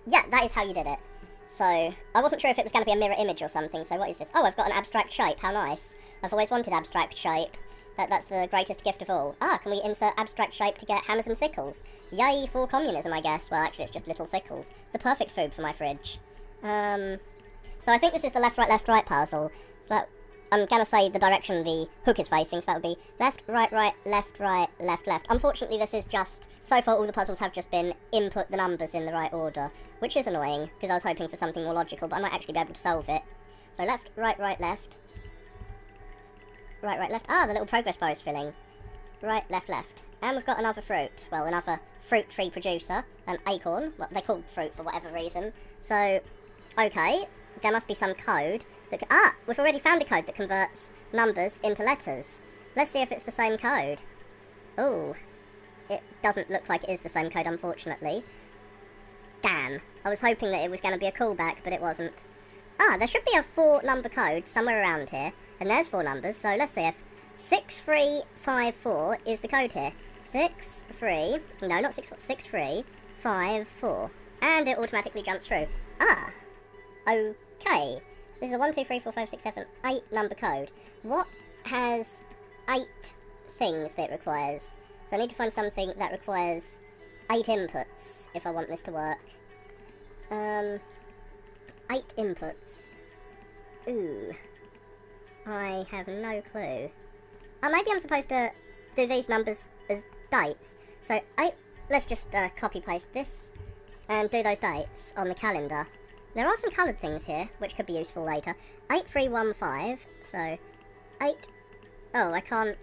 Speaker 3: yeah, that is how you did it. So I wasn't sure if it was going to be a mirror image or something. So what is this? Oh, I've got an abstract shape. How nice. I've always wanted abstract shape. That's the greatest gift of all. Ah, can we insert abstract shape to get hammers and sickles? Yay for communism, I guess. Well, actually, it's just little sickles. The perfect food for my fridge. So I think this is the left, right puzzle. So that, I'm going to say the direction the hook is facing, so that would be left, right, left, left. Unfortunately, this is just... so far, all the puzzles have just been input the numbers in the right order, which is annoying, because I was hoping for something more logical, but I might actually be able to solve it. So left, right, left. Right, left. Ah, the little progress bar is filling. Right, left. And we've got another fruit. Well, another fruit tree producer, an acorn. Well, they're called fruit for whatever reason. So, okay, there must be some code that... ah, we've already found a code that converts numbers into letters. Let's see if it's the same code. Oh, it doesn't look like it is the same code, unfortunately. Damn. I was hoping that it was going to be a callback, but it wasn't. Ah, there should be a 4-number code somewhere around here. And there's 4 numbers, so let's see if 6354 is the code here. 6354. And it automatically jumps through. Ah. Okay. This is a 1, 2, 3, 4, 5, 6, 7, 8 number code. What has 8 things that it requires? So I need to find something that requires 8 inputs if I want this to work. 8 inputs. Ooh. I have no clue. Oh, maybe I'm supposed to do these numbers as dates. So, let's just copy paste this and do those dates on the calendar. There are some coloured things here, which could be useful later. 8315, so 8... Oh, I can't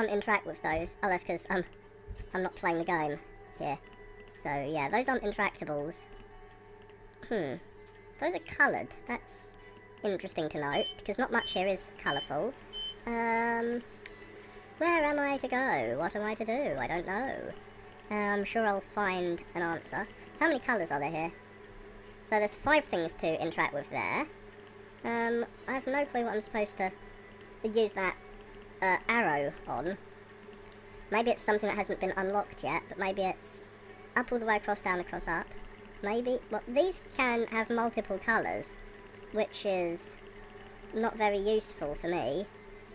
Speaker 3: interact with those. Oh, that's because I'm not playing the game here. So, yeah, those aren't interactables. Those are coloured. That's interesting to note, because not much here is colourful. Where am I to go? What am I to do? I don't know. I'm sure I'll find an answer. So how many colours are there here? So there's 5 things to interact with there. I have no clue what I'm supposed to use that arrow on. Maybe it's something that hasn't been unlocked yet, but maybe it's up all the way across, down, across, up. Maybe. Well, these can have multiple colours, which is not very useful for me.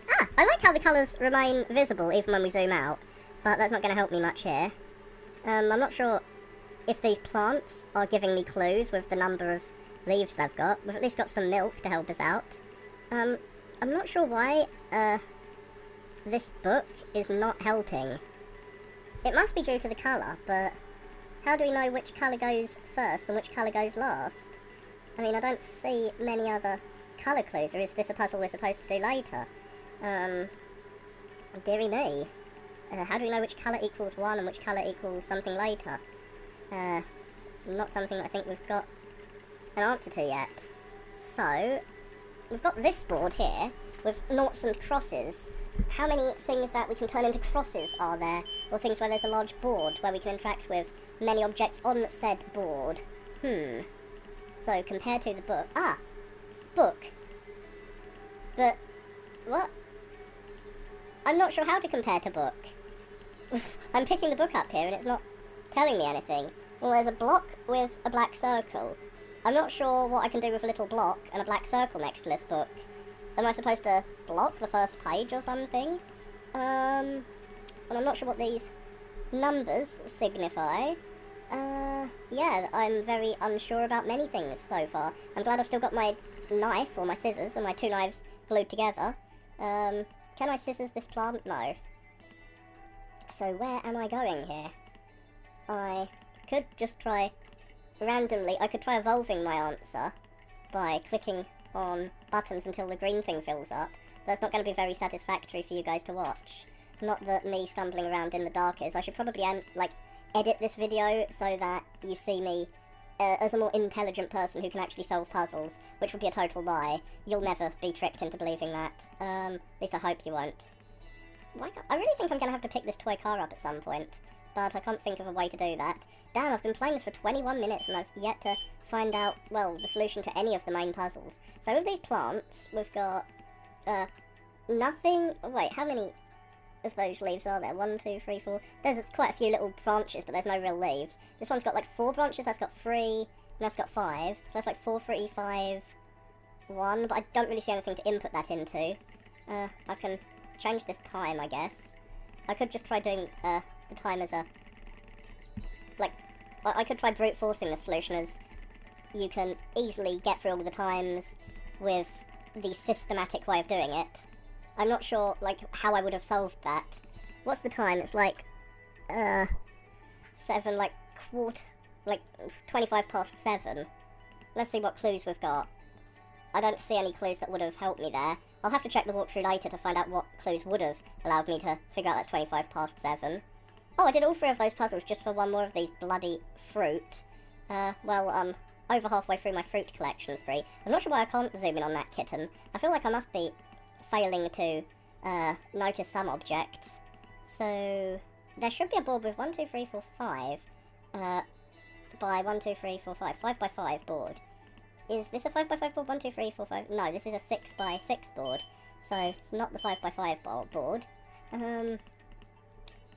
Speaker 3: Ah, I like how the colours remain visible even when we zoom out, but that's not going to help me much here. I'm not sure if these plants are giving me clues with the number of leaves they've got. We've at least got some milk to help us out. I'm not sure why this book is not helping. It must be due to the colour, but how do we know which colour goes first and which colour goes last? I mean, I don't see many other colour clues, or is this a puzzle we're supposed to do later? Dearie me. How do we know which colour equals 1 and which colour equals something later? It's not something that I think we've got an answer to yet. So, we've got this board here with noughts and crosses. How many things that we can turn into crosses are there? Or things where there's a large board where we can interact with many objects on said board? So, compared to the book... Ah! Book. But, what? I'm not sure how to compare to book. I'm picking the book up here and it's not telling me anything. Well, there's a block with a black circle. I'm not sure what I can do with a little block and a black circle next to this book. Am I supposed to block the first page or something? And I'm not sure what these numbers signify. Yeah, I'm very unsure about many things so far. I'm glad I've still got my knife, or my scissors, and my 2 knives glued together. Can I scissors this plant? No. So where am I going here? I could just try randomly, I could try evolving my answer by clicking on buttons until the green thing fills up. But that's not going to be very satisfactory for you guys to watch. Not that me stumbling around in the dark is. I should probably, like, edit this video so that you see me as a more intelligent person who can actually solve puzzles, which would be a total lie. You'll never be tricked into believing that. At least I hope you won't. I really think I'm going to have to pick this toy car up at some point, but I can't think of a way to do that. Damn, I've been playing this for 21 minutes and I've yet to find out, well, the solution to any of the main puzzles. So with these plants, we've got, nothing... Wait, how many of those leaves are there? 1, 2, 3, 4... There's quite a few little branches, but there's no real leaves. This one's got, like, 4 branches, that's got 3, and that's got 5. So that's, like, 4, 3, 5, 1, but I don't really see anything to input that into. I can change this time, I guess. I could just try doing, the time as a... Like, I could try brute forcing the solution, as you can easily get through all the times with the systematic way of doing it. I'm not sure, like, how I would have solved that. What's the time? It's like, 7, like, 25 past 7. Let's see what clues we've got. I don't see any clues that would have helped me there. I'll have to check the walkthrough later to find out what clues would have allowed me to figure out that's 25 past 7. Oh, I did all 3 of those puzzles just for 1 more of these bloody fruit. Well, I'm over halfway through my fruit collection spree. I'm not sure why I can't zoom in on that kitten. I feel like I must be failing to notice some objects. So there should be a board with 1, 2, 3, 4, 5 by 1, 2, 3, 4, 5. 5 by 5 board. Is this a 5 by 5 board? 1, 2, 3, 4, 5. No, this is a 6 by 6 board. So it's not the 5 by 5 board.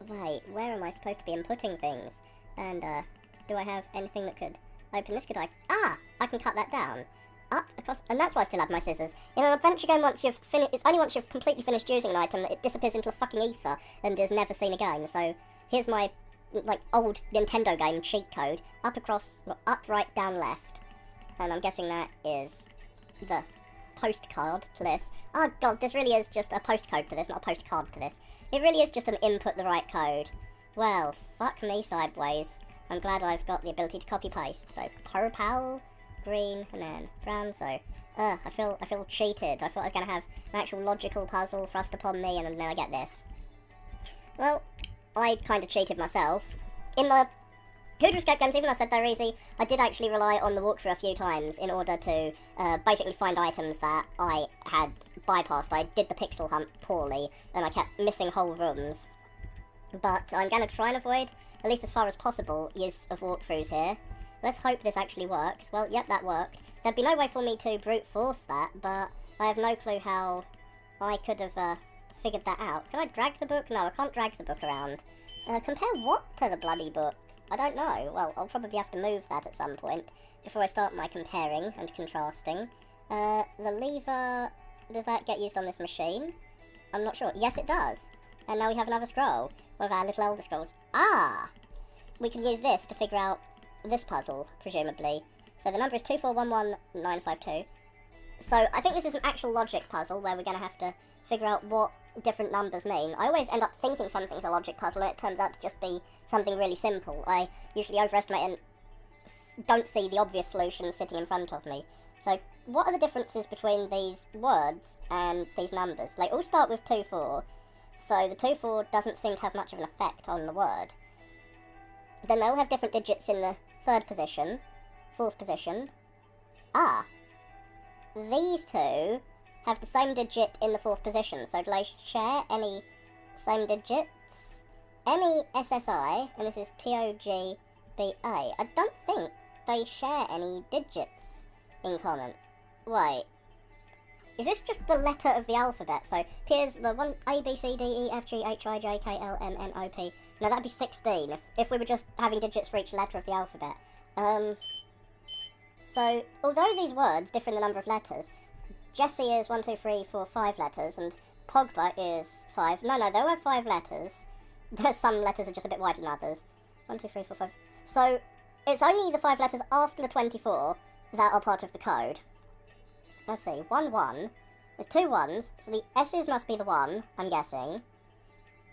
Speaker 3: Wait, where am I supposed to be inputting things? And do I have anything that could open this? Could I? Ah, I can cut that down. Up, across, and that's why I still have my scissors. In an adventure game, it's only once you've completely finished using an item that it disappears into the fucking ether and is never seen again. So here's my like old Nintendo game cheat code: up, across, up, right, down, left. And I'm guessing that is the postcard to this. Oh god, this really is just a postcode to this, not a postcard to this. It really is just an input the right code. Well, fuck me sideways. I'm glad I've got the ability to copy paste. So purple, green, and then brown. So I feel cheated. I thought I was gonna have an actual logical puzzle thrust upon me, and then I get this. Well, I kind of cheated myself. In the Hood Escape games, even though I said they're easy, I did actually rely on the walkthrough a few times in order to basically find items that I had bypassed. I did the pixel hunt poorly, and I kept missing whole rooms. But I'm going to try and avoid, at least as far as possible, use of walkthroughs here. Let's hope this actually works. Well, yep, that worked. There'd be no way for me to brute force that, but I have no clue how I could have figured that out. Can I drag the book? No, I can't drag the book around. Compare what to the bloody book? I don't know. Well, I'll probably have to move that at some point before I start my comparing and contrasting. The lever, does that get used on this machine? I'm not sure. Yes, it does. And now we have another scroll. One of our little Elder Scrolls. Ah! We can use this to figure out this puzzle, presumably. So the number is 2411952. So I think this is an actual logic puzzle where we're going to have to figure out what different numbers mean. I always end up thinking something's a logic puzzle and it turns out to just be something really simple. I usually overestimate and don't see the obvious solution sitting in front of me. So what are the differences between these words and these numbers? They all start with 2-4, so the 2-4 doesn't seem to have much of an effect on the word. Then they all have different digits in the 3rd position, 4th position. Ah, these two have the same digit in the 4th position, so do they share any same digits? MESSI, and this is POGBA. I don't think they share any digits in common. Wait, is this just the letter of the alphabet? So here's the one A, B, C, D, E, F, G, H, I, J, K, L, M, N, O, P. No, that'd be 16 if we were just having digits for each letter of the alphabet. So although these words differ in the number of letters, Jesse is 1, 2, 3, 4, 5 letters, and Pogba is 5. No, they all have 5 letters. There's some letters are just a bit wider than others. 1, 2, 3, 4, 5. So it's only the 5 letters after the 24 that are part of the code. Let's see, 1, 1. There's 2 1s, so the S's must be the 1, I'm guessing.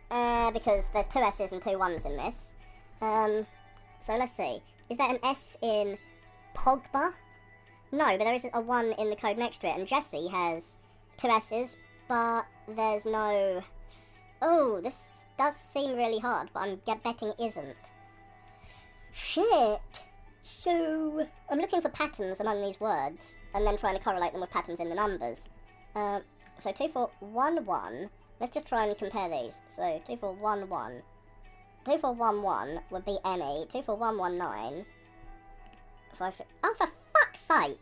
Speaker 3: Because there's 2 S's and 2 1s in this. So let's see. Is there an S in Pogba? No, but there is a 1 in the code next to it, and Jesse has 2 S's, but there's no... Oh, this does seem really hard, but I'm betting it isn't. Shit! So, I'm looking for patterns among these words, and then trying to correlate them with patterns in the numbers. So 2411, let's just try and compare these. So 2411, 2411 would be ME, 24119, oh, for fuck's sake!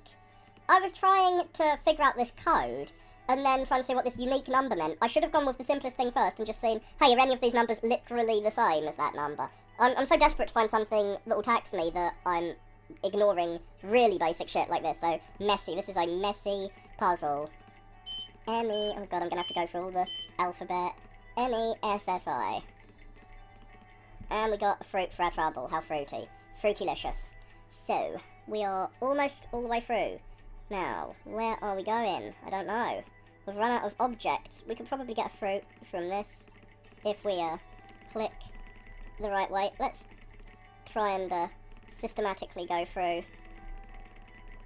Speaker 3: I was trying to figure out this code, and then trying to see what this unique number meant. I should have gone with the simplest thing first and just seen, hey, are any of these numbers literally the same as that number? I'm so desperate to find something that will tax me that I'm ignoring really basic shit like this. So, messy. This is a messy puzzle. M-E, oh god, I'm gonna have to go through all the alphabet. M-E-S-S-I. And we got a fruit for our trouble. How fruity. Fruitylicious. So, we are almost all the way through. Now, where are we going? I don't know. We've run out of objects. We could probably get a fruit from this if we click the right way. Let's try and systematically go through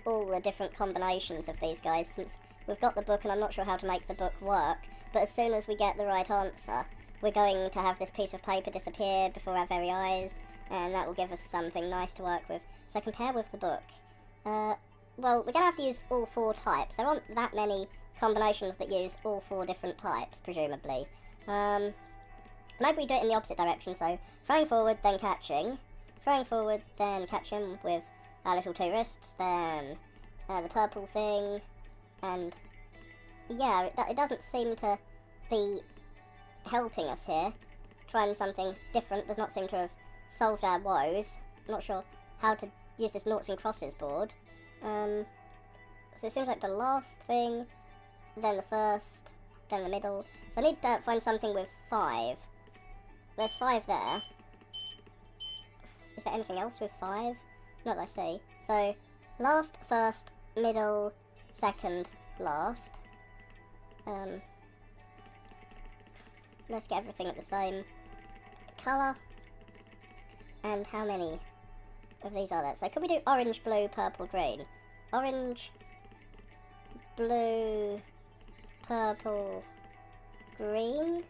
Speaker 3: all the different combinations of these guys, since we've got the book and I'm not sure how to make the book work. But as soon as we get the right answer, we're going to have this piece of paper disappear before our very eyes, and that will give us something nice to work with. So compare with the book. Well, we're going to have to use all 4 types. There aren't that many combinations that use all 4 different types, presumably. Maybe we do it in the opposite direction, so throwing forward, then catching throwing forward, then catch him with our little two wrists, then the purple thing, and yeah, it doesn't seem to be helping us here. Trying something different does not seem to have solved our woes. I'm not sure how to use this noughts and crosses board. So it seems like the last thing, then the first, then the middle. So I need to find something with 5. There's 5 there. Is there anything else with 5? Not that I see. So, last, first, middle, second, last. Let's get everything at the same colour. And how many of these are there? So could we do orange, blue, purple, green? Orange, blue, purple, green?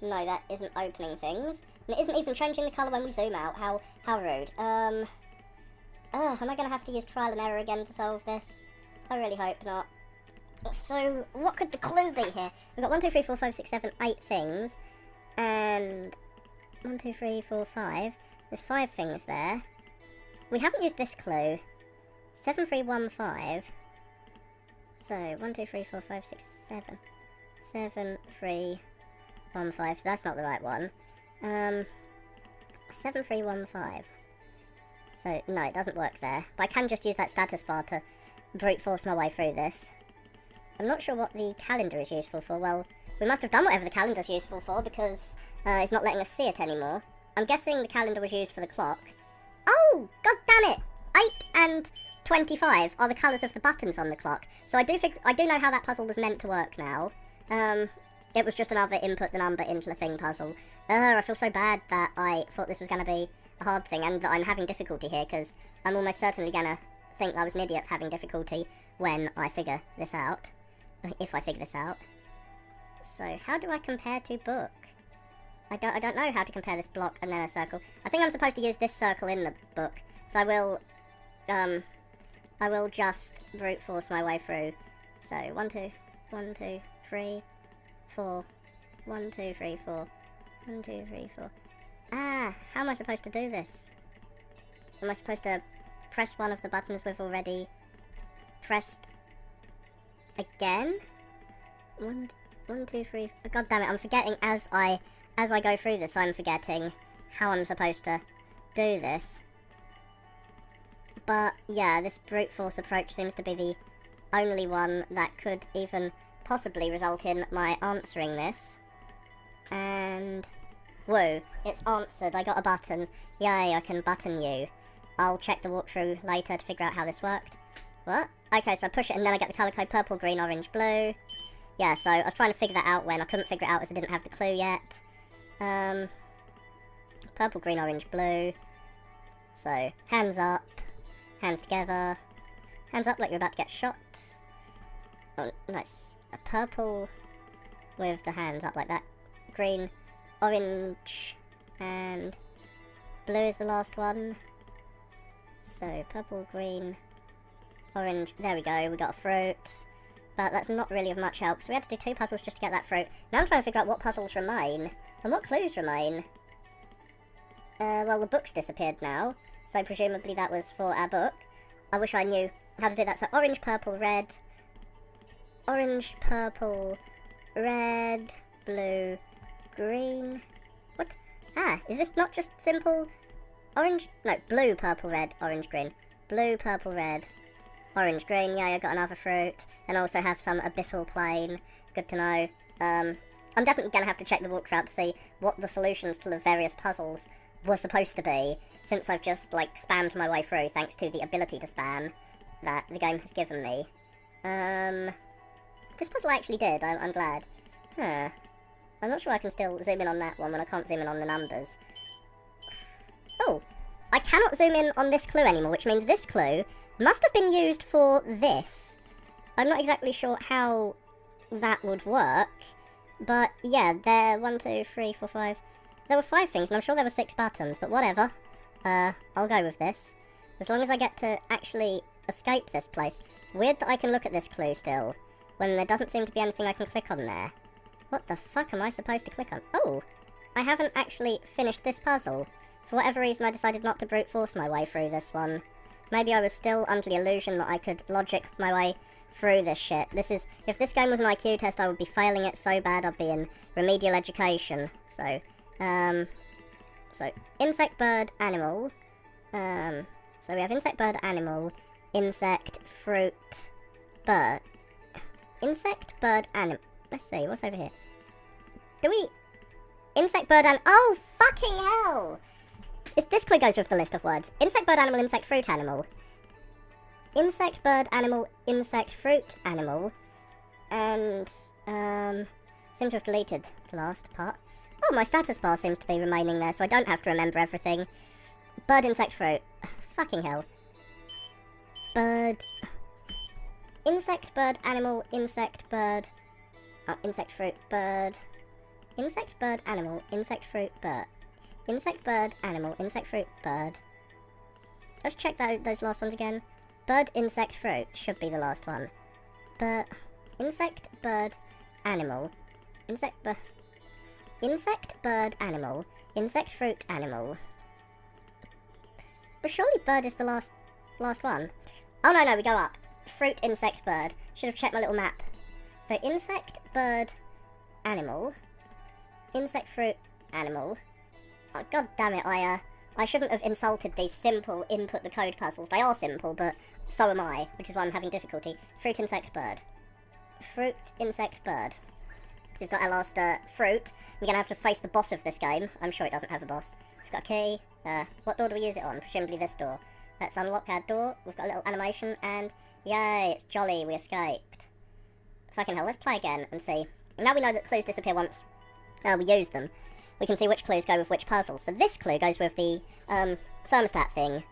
Speaker 3: No, that isn't opening things. And it isn't even changing the colour when we zoom out. How rude. Am I going to have to use trial and error again to solve this? I really hope not. So, what could the clue be here? We've got 1, 2, 3, 4, 5, 6, 7, 8 things. And 1, 2, 3, 4, 5. There's 5 things there. We haven't used this clue. 7, 3, 1, 5. So, 1, 2, 3, 4, 5, 6, 7. 7, 3, 1, 5. So that's not the right one. 7, 3, 1, 5. So, no, it doesn't work there. But I can just use that status bar to brute force my way through this. I'm not sure what the calendar is useful for. Well, we must have done whatever the calendar's useful for because it's not letting us see it anymore. I'm guessing the calendar was used for the clock. Oh, god damn it! 8 and 25 are the colours of the buttons on the clock. So I do know how that puzzle was meant to work now. It was just another input the number into the thing puzzle. I feel so bad that I thought this was going to be a hard thing and that I'm having difficulty here because I'm almost certainly going to think I was an idiot having difficulty when I figure this out. If I figure this out. So, how do I compare to book? I don't know how to compare this block and then a circle. I think I'm supposed to use this circle in the book. So I will just brute force my way through. So, 1, 2, 3, 4. 1, 2, 3, 4. 1, 2, 3, 4. Ah, how am I supposed to do this? Am I supposed to press one of the buttons we've already pressed again? 1, 2, 3. God damn it! I'm forgetting as I go through this. I'm forgetting how I'm supposed to do this. But yeah, this brute force approach seems to be the only one that could even possibly result in my answering this. And whoa, it's answered. I got a button. Yay! I can button you. I'll check the walkthrough later to figure out how this worked. What? Okay, so I push it and then I get the colour code purple, green, orange, blue. Yeah, so I was trying to figure that out when I couldn't figure it out as I didn't have the clue yet. Purple, green, orange, blue. So, hands up, hands together, hands up like you're about to get shot. Oh, nice. A purple with the hands up like that. Green, orange, and blue is the last one. So, purple, green, orange. There we go, we got a fruit. But that's not really of much help. So we had to do 2 puzzles just to get that fruit. Now I'm trying to figure out what puzzles remain. And what clues remain. Well, the book's disappeared now. So presumably that was for our book. I wish I knew how to do that. So orange, purple, red. Orange, purple, red, blue, green. What? Ah, is this not just simple orange? No, blue, purple, red, orange, green. Blue, purple, red, orange, green. Yeah, I got another fruit. And also have some abyssal plane. Good to know. I'm definitely going to have to check the walkthrough out to see what the solutions to the various puzzles were supposed to be, since I've just, like, spammed my way through thanks to the ability to spam that the game has given me. This puzzle I actually did, I'm glad. Huh. I'm not sure I can still zoom in on that one when I can't zoom in on the numbers. Oh, I cannot zoom in on this clue anymore, which means this clue must have been used for this. I'm not exactly sure how that would work, but yeah, there, 1, 2, 3, 4, 5. There were 5 things, and I'm sure there were 6 buttons, but whatever. I'll go with this. As long as I get to actually escape this place. It's weird that I can look at this clue still, when there doesn't seem to be anything I can click on there. What the fuck am I supposed to click on? Oh, I haven't actually finished this puzzle. For whatever reason, I decided not to brute force my way through this one. Maybe I was still under the illusion that I could logic my way through this shit. If this game was an IQ test, I would be failing it so bad I'd be in remedial education. So insect, bird, animal. So we have insect, bird, animal, insect, fruit, bird. Insect, bird, animal. Let's see, what's over here? Insect, bird, and oh, fucking hell! This clue goes with the list of words. Insect, bird, animal, insect, fruit, animal. Insect, bird, animal, insect, fruit, animal. And, seem to have deleted the last part. Oh, my status bar seems to be remaining there, so I don't have to remember everything. Bird, insect, fruit. Fucking hell. Bird. Insect, bird, animal, insect, bird. Insect, fruit, bird. Insect, bird, animal, insect, fruit, bird. Insect, bird, animal, insect, fruit, bird. Let's check those last ones again. Bird, insect, fruit should be the last one. Insect, bird, animal. Insect, bird, animal. Insect, fruit, animal. Well, surely bird is the last one. Oh, no, we go up. Fruit, insect, bird. Should have checked my little map. So, insect, bird, animal. Insect, fruit, animal. Oh, god damn it, I shouldn't have insulted these simple input the code puzzles. They are simple, but so am I, which is why I'm having difficulty. Fruit, insect, bird. Fruit, insect, bird. We've got our last fruit. We're going to have to face the boss of this game. I'm sure it doesn't have a boss. So we've got a key. What door do we use it on? Presumably this door. Let's unlock our door. We've got a little animation, and yay, it's jolly, we escaped. Fucking hell, let's play again and see. Now we know that clues disappear once we use them. We can see which clues go with which puzzles. So this clue goes with the thermostat thing.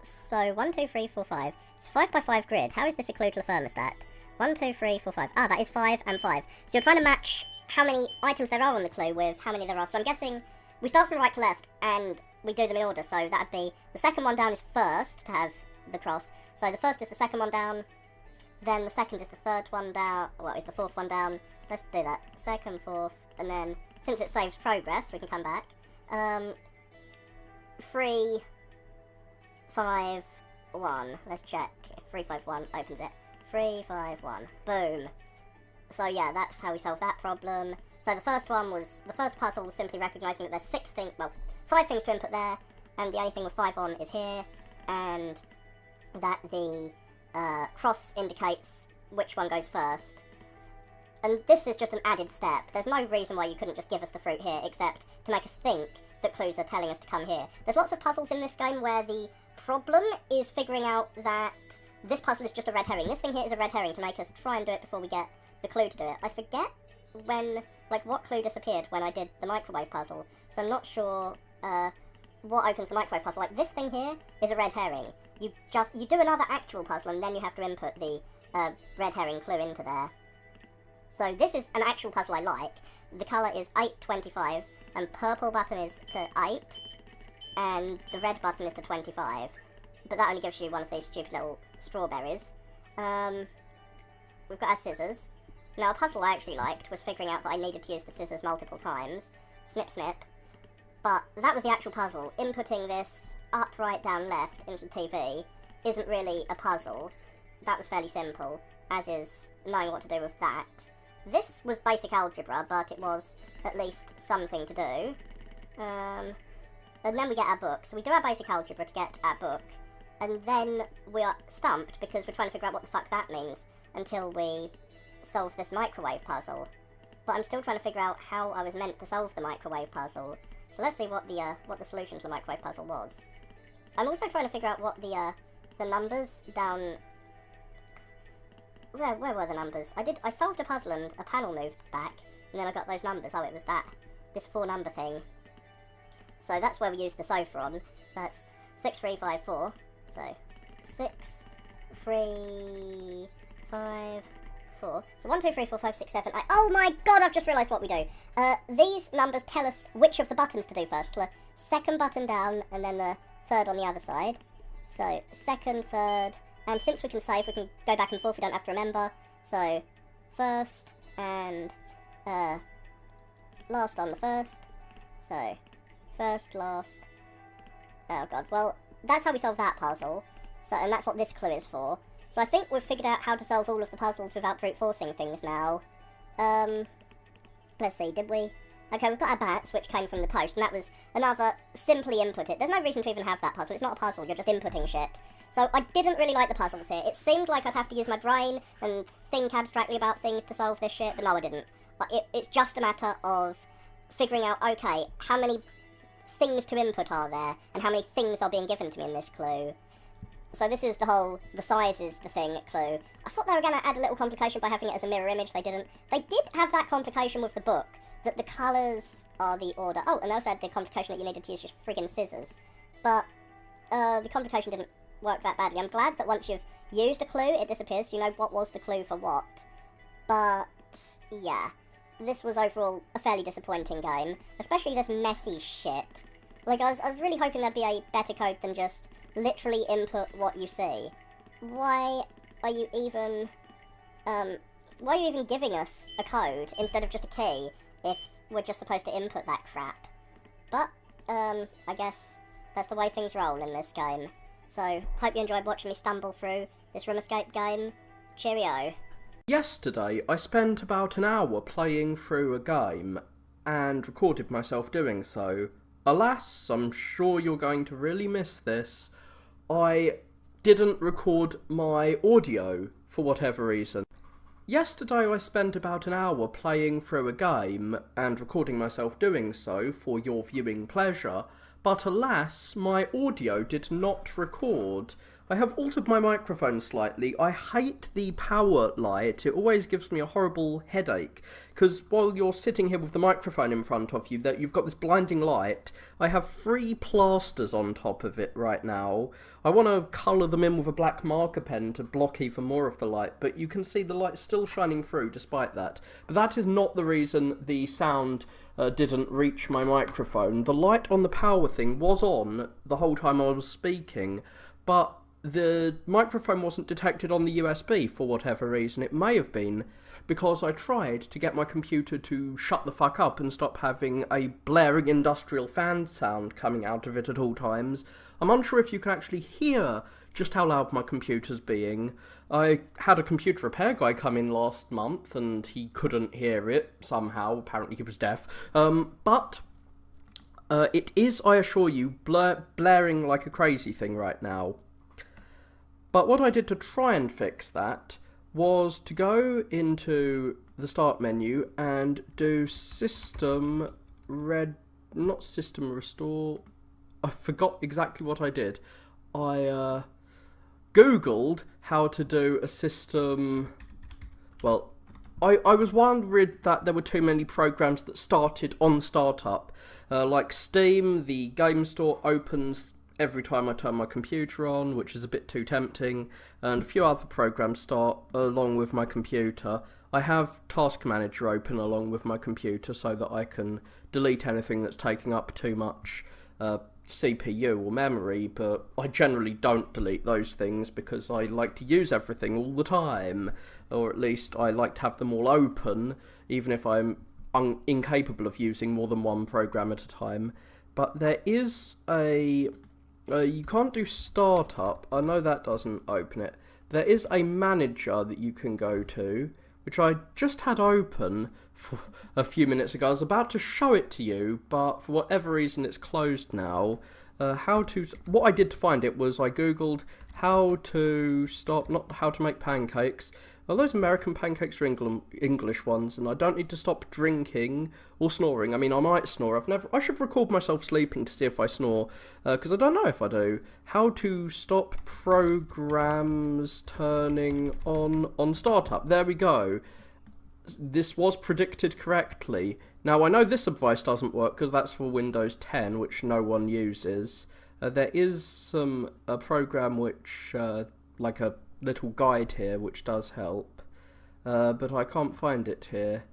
Speaker 3: So 1, 2, 3, 4, 5. It's 5 by 5 grid. How is this a clue to the thermostat? 1, 2, 3, 4, 5. Ah, that is 5 and 5. So you're trying to match how many items there are on the clue with how many there are. So I'm guessing we start from right to left and we do them in order. So that'd be the second one down is first to have the cross. So the first is the second one down. Then the second is the third one down. What is the fourth one down? Let's do that. Second, fourth, and then since it saves progress, we can come back. 3, 5, 1. Let's check. If 3, 5, 1 opens it. 3, 5, 1. Boom. So yeah, that's how we solve that problem. So the first puzzle was simply recognising that there's 5 things to input there, and the only thing with 5 on is here, and that the cross indicates which one goes first. And this is just an added step. There's no reason why you couldn't just give us the fruit here, except to make us think that clues are telling us to come here. There's lots of puzzles in this game where the problem is figuring out that this puzzle is just a red herring. This thing here is a red herring to make us try and do it before we get the clue to do it. I forget what clue disappeared when I did the microwave puzzle, so I'm not sure what opens the microwave puzzle. Like, this thing here is a red herring. You do another actual puzzle, and then you have to input the red herring clue into there. So this is an actual puzzle I like. The colour is 825, and purple button is to 8, and the red button is to 25. But that only gives you one of these stupid little strawberries. We've got our scissors. Now, a puzzle I actually liked was figuring out that I needed to use the scissors multiple times. Snip, snip. But that was the actual puzzle. Inputting this up, right, down, left into the TV isn't really a puzzle. That was fairly simple, as is knowing what to do with that. This was basic algebra, but it was at least something to do. And then we get our book. So we do our basic algebra to get our book. And then we are stumped because we're trying to figure out what the fuck that means until we solve this microwave puzzle. But I'm still trying to figure out how I was meant to solve the microwave puzzle. So let's see what the solution to the microwave puzzle was. I'm also trying to figure out what the numbers down... Where were the numbers? I solved a puzzle and a panel moved back, and then I got those numbers. Oh, it was this 4-number thing. So that's where we use the sofa on. That's 6, 3, 5, 4. So 6, 3, 5, 4. So 1, 2, 3, 4, 5, 6, 7, 8. Oh my god, I've just realised what we do. These numbers tell us which of the buttons to do first. The second button down, and then the third on the other side. So second, third, and since we can save, we can go back and forth, we don't have to remember. So first and last on the first. So first, last, Oh god, well, that's how we solve that puzzle. So, and that's what this clue is for. So I think we've figured out how to solve all of the puzzles without brute forcing things now. Let's see, did we? Okay, we've got our bats, which came from the toast, and that was another simply inputted. There's no reason to even have that puzzle. It's not a puzzle, you're just inputting shit. So I didn't really like the puzzles here. It seemed like I'd have to use my brain and think abstractly about things to solve this shit, but no, I didn't. It's just a matter of figuring out, okay, how many things to input are there, and how many things are being given to me in this clue. So this is the size is the thing clue. I thought they were going to add a little complication by having it as a mirror image. They didn't. They did have that complication with the book, that the colours are the order. Oh, and they also had the complication that you needed to use your friggin' scissors. But the complication didn't work that badly. I'm glad that once you've used a clue, it disappears, so you know what was the clue for what. But, yeah. This was overall a fairly disappointing game. Especially this messy shit. Like, I was really hoping there'd be a better code than just literally input what you see. Why are you even giving us a code instead of just a key if we're just supposed to input that crap? But, I guess that's the way things roll in this game. So, hope you enjoyed watching me stumble through this room escape game. Cheerio.
Speaker 2: Yesterday, I spent about an hour playing through a game and recorded myself doing so. Alas, I'm sure you're going to really miss this. I didn't record my audio for whatever reason. Yesterday I spent about an hour playing through a game and recording myself doing so for your viewing pleasure, but alas, my audio did not record. I have altered my microphone slightly. I hate the power light. It always gives me a horrible headache, because while you're sitting here with the microphone in front of you, that you've got this blinding light. I have 3 plasters on top of it right now. I want to colour them in with a black marker pen to block even more of the light, but you can see the light still shining through despite that. But that is not the reason the sound didn't reach my microphone. The light on the power thing was on the whole time I was speaking, but the microphone wasn't detected on the USB for whatever reason. It may have been because I tried to get my computer to shut the fuck up and stop having a blaring industrial fan sound coming out of it at all times. I'm unsure if you can actually hear just how loud my computer's being. I had a computer repair guy come in last month and he couldn't hear it somehow. Apparently he was deaf. But it is, I assure you, blaring like a crazy thing right now. But what I did to try and fix that was to go into the start menu and do not system restore. I forgot exactly what I did. I Googled how to do a system. Well, I was worried that there were too many programs that started on startup. Like Steam, the game store opens every time I turn my computer on, which is a bit too tempting, and a few other programs start along with my computer. I have Task Manager open along with my computer so that I can delete anything that's taking up too much CPU or memory, but I generally don't delete those things because I like to use everything all the time, or at least I like to have them all open, even if I'm incapable of using more than one program at a time. But there is a you can't do startup. I know that doesn't open it. There is a manager that you can go to, which I just had open for a few minutes ago. I was about to show it to you, but for whatever reason it's closed now. What I did to find it was I googled how to make pancakes. Well, those American pancakes are English ones, and I don't need to stop drinking or snoring. I mean, I might snore. I should record myself sleeping to see if I snore, because I don't know if I do. How to stop programs turning on startup. There we go. This was predicted correctly. Now, I know this advice doesn't work because that's for Windows 10, which no one uses. There is a program which, like a little guide here, which does help, but I can't find it here.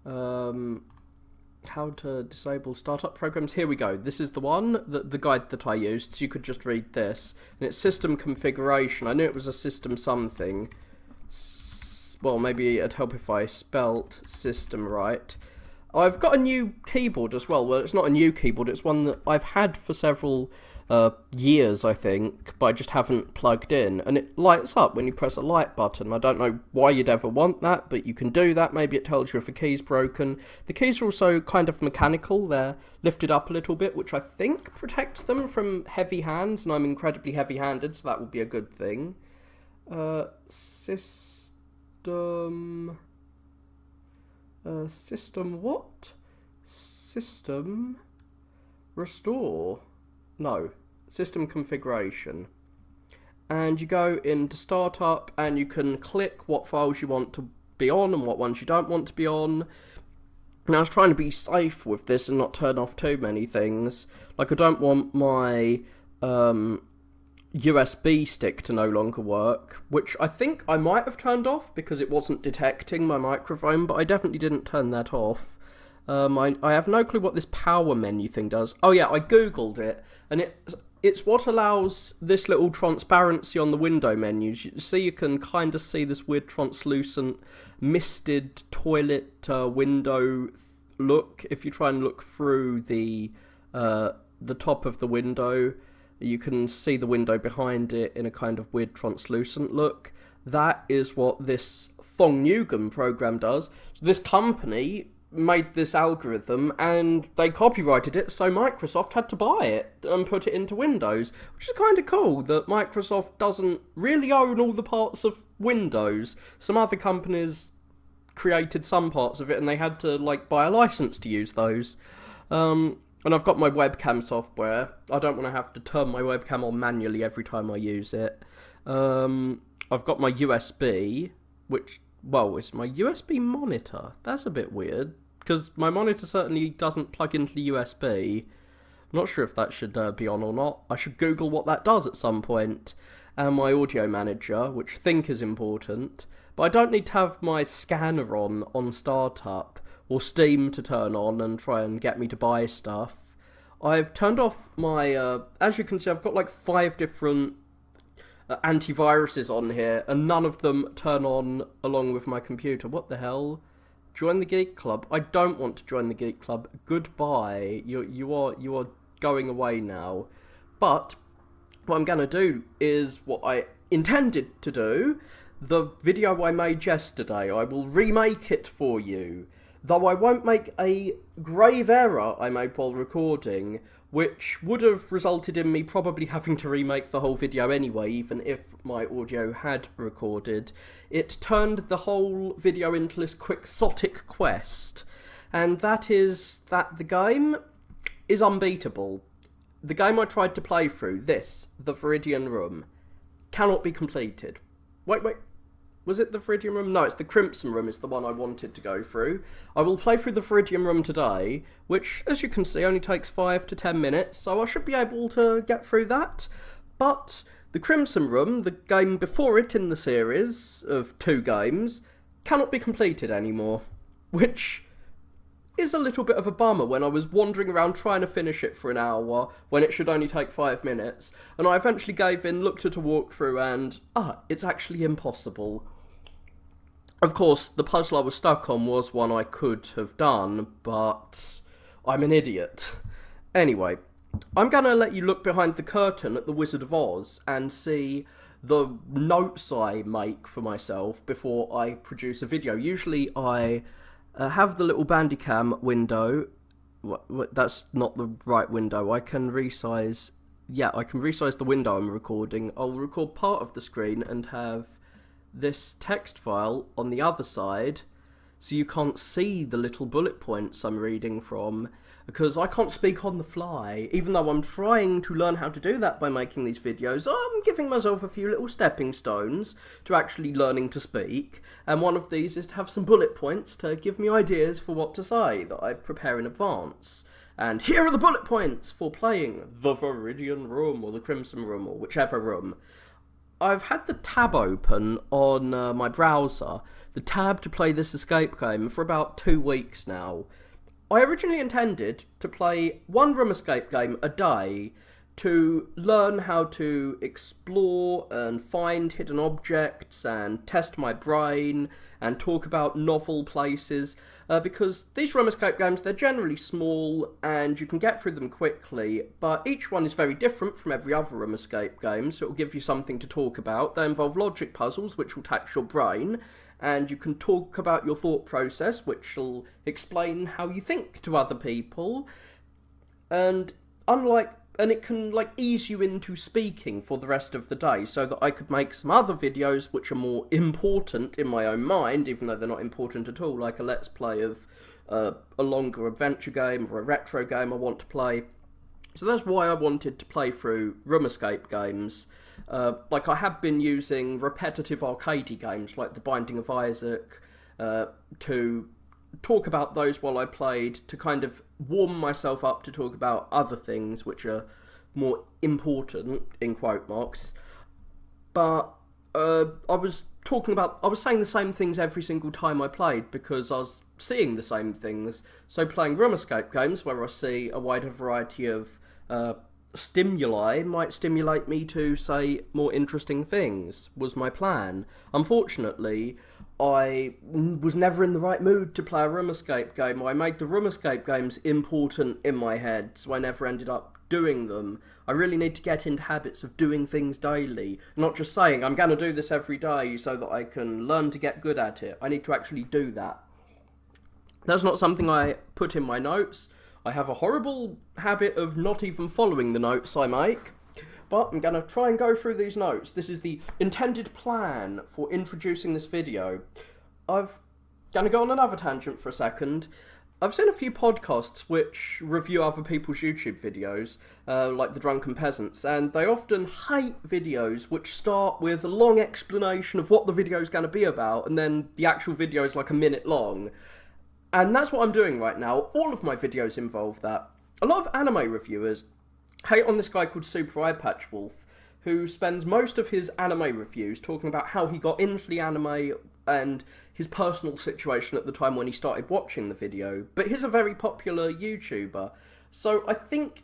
Speaker 2: How to disable startup programs. Here we go. This is the one, the guide that I used. So you could just read this, and it's system configuration. I knew it was a system something. Well, maybe it'd help if I spelt system right. I've got a new keyboard as well. Well, it's not a new keyboard, it's one that I've had for several years, I think, but I just haven't plugged in. And it lights up when you press a light button. I don't know why you'd ever want that, but you can do that. Maybe it tells you if a key's broken. The keys are also kind of mechanical. They're lifted up a little bit, which I think protects them from heavy hands, and I'm incredibly heavy-handed, so that would be a good thing. System what? System restore. No, system configuration. And you go into startup and you can click what files you want to be on and what ones you don't want to be on. Now I was trying to be safe with this and not turn off too many things. Like I don't want my USB stick to no longer work, which I think I might have turned off because it wasn't detecting my microphone, but I definitely didn't turn that off. I have no clue what this power menu thing does. Oh yeah, I googled it, and it's what allows this little transparency on the window menus. You see, you can kind of see this weird translucent, misted toilet window look. If you try and look through the top of the window, you can see the window behind it in a kind of weird translucent look. That is what this Thong-Nugan program does. This company made this algorithm and they copyrighted it, so Microsoft had to buy it and put it into Windows, which is kind of cool that Microsoft doesn't really own all the parts of Windows. Some other companies created some parts of it and they had to buy a license to use those. And I've got my webcam software. I don't want to have to turn my webcam on manually every time I use it. I've got my USB, which, well, it's my USB monitor. That's a bit weird, because my monitor certainly doesn't plug into the USB. I'm not sure if that should be on or not. I should Google what that does at some point. And my audio manager, which I think is important. But I don't need to have my scanner on startup, or Steam to turn on and try and get me to buy stuff. I've turned off my, as you can see, I've got 5 different antiviruses on here, and none of them turn on along with my computer. What the hell? Join the Geek Club. I don't want to join the Geek Club. Goodbye. You are going away now. But what I'm going to do is what I intended to do. The video I made yesterday, I will remake it for you. Though I won't make a grave error I made while recording, which would have resulted in me probably having to remake the whole video anyway, even if my audio had recorded. It turned the whole video into this quixotic quest, and that is that the game is unbeatable. The game I tried to play through, the Viridian Room, cannot be completed. Wait. Was it the Viridian Room? No, it's the Crimson Room is the one I wanted to go through. I will play through the Viridian Room today, which, as you can see, only takes 5 to 10 minutes, so I should be able to get through that. But the Crimson Room, the game before it in the series of 2 games, cannot be completed anymore, which is a little bit of a bummer when I was wandering around trying to finish it for an hour when it should only take 5 minutes, and I eventually gave in, looked at a walkthrough, and, it's actually impossible. Of course, the puzzle I was stuck on was one I could have done, but I'm an idiot. Anyway, I'm going to let you look behind the curtain at the Wizard of Oz and see the notes I make for myself before I produce a video. Usually I have the little Bandicam window. That's not the right window. I can resize the window I'm recording. I'll record part of the screen and have this text file on the other side, so you can't see the little bullet points I'm reading from, because I can't speak on the fly. Even though I'm trying to learn how to do that by making these videos, I'm giving myself a few little stepping stones to actually learning to speak, and one of these is to have some bullet points to give me ideas for what to say that I prepare in advance. And here are the bullet points for playing the Viridian Room, or the Crimson Room, or whichever room. I've had the tab open on my browser, the tab to play this escape game, for about 2 weeks now. I originally intended to play 1 room escape game a day, to learn how to explore and find hidden objects and test my brain and talk about novel places, because these room escape games, they're generally small and you can get through them quickly, but each one is very different from every other room escape game, so it will give you something to talk about. They involve logic puzzles, which will tax your brain, and you can talk about your thought process, which will explain how you think to other people, and it can ease you into speaking for the rest of the day, so that I could make some other videos which are more important in my own mind, even though they're not important at all, like a let's play of a longer adventure game or a retro game I want to play. So that's why I wanted to play through room escape games. I have been using repetitive arcadey games like The Binding of Isaac to talk about those while I played, to kind of warm myself up to talk about other things which are more important, in quote marks. But I was saying the same things every single time I played because I was seeing the same things. So playing room escape games where I see a wider variety of stimuli might stimulate me to say more interesting things, was my plan. Unfortunately, I was never in the right mood to play a room escape game. I made the room escape games important in my head, so I never ended up doing them. I really need to get into habits of doing things daily, not just saying I'm going to do this every day so that I can learn to get good at it. I need to actually do that. That's not something I put in my notes. I have a horrible habit of not even following the notes I make, but I'm going to try and go through these notes. This is the intended plan for introducing this video. I'm going to go on another tangent for a second. I've seen a few podcasts which review other people's YouTube videos, like The Drunken Peasants, and they often hate videos which start with a long explanation of what the video is going to be about, and then the actual video is like a minute long. And that's what I'm doing right now. All of my videos involve that. A lot of anime reviewers hate on this guy called Super Eye Patch Wolf, who spends most of his anime reviews talking about how he got into the anime and his personal situation at the time when he started watching the video. But he's a very popular YouTuber. So I think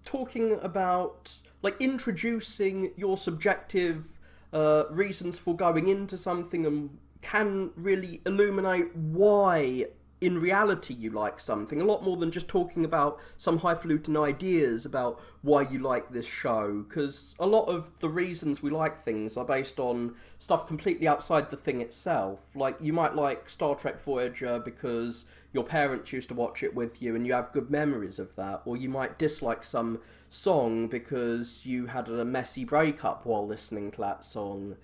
Speaker 2: talking about, introducing your subjective reasons for going into something can really illuminate why in reality you like something, a lot more than just talking about some highfalutin ideas about why you like this show, because a lot of the reasons we like things are based on stuff completely outside the thing itself. Like, you might like Star Trek Voyager because your parents used to watch it with you and you have good memories of that, or you might dislike some song because you had a messy breakup while listening to that song.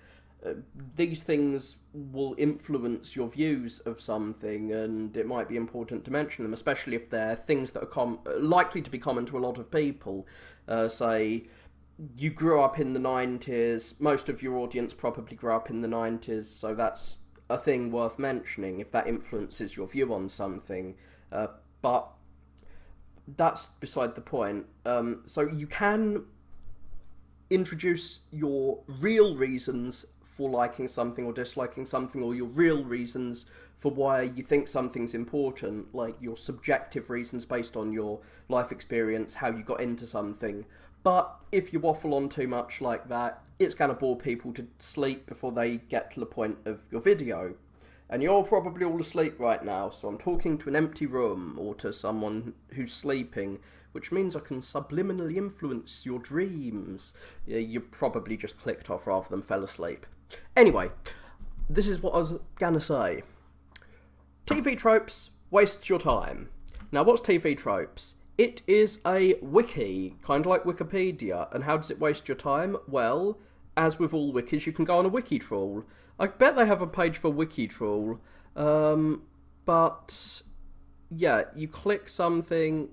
Speaker 2: These things will influence your views of something, and it might be important to mention them, especially if they're things that are likely to be common to a lot of people. Say, you grew up in the 90s, most of your audience probably grew up in the 90s, so that's a thing worth mentioning if that influences your view on something. But that's beside the point. So you can introduce your real reasons for liking something or disliking something, or your real reasons for why you think something's important, like your subjective reasons based on your life experience, how you got into something. But if you waffle on too much like that, it's going to bore people to sleep before they get to the point of your video. And you're probably all asleep right now, so I'm talking to an empty room or to someone who's sleeping, which means I can subliminally influence your dreams. You probably just clicked off rather than fell asleep. Anyway, this is what I was gonna say. TV tropes wastes your time. Now, what's TV tropes? It is a wiki, kind of like Wikipedia. And how does it waste your time? Well, as with all wikis, you can go on a wiki trawl. I bet they have a page for wiki trawl. But yeah, you click something.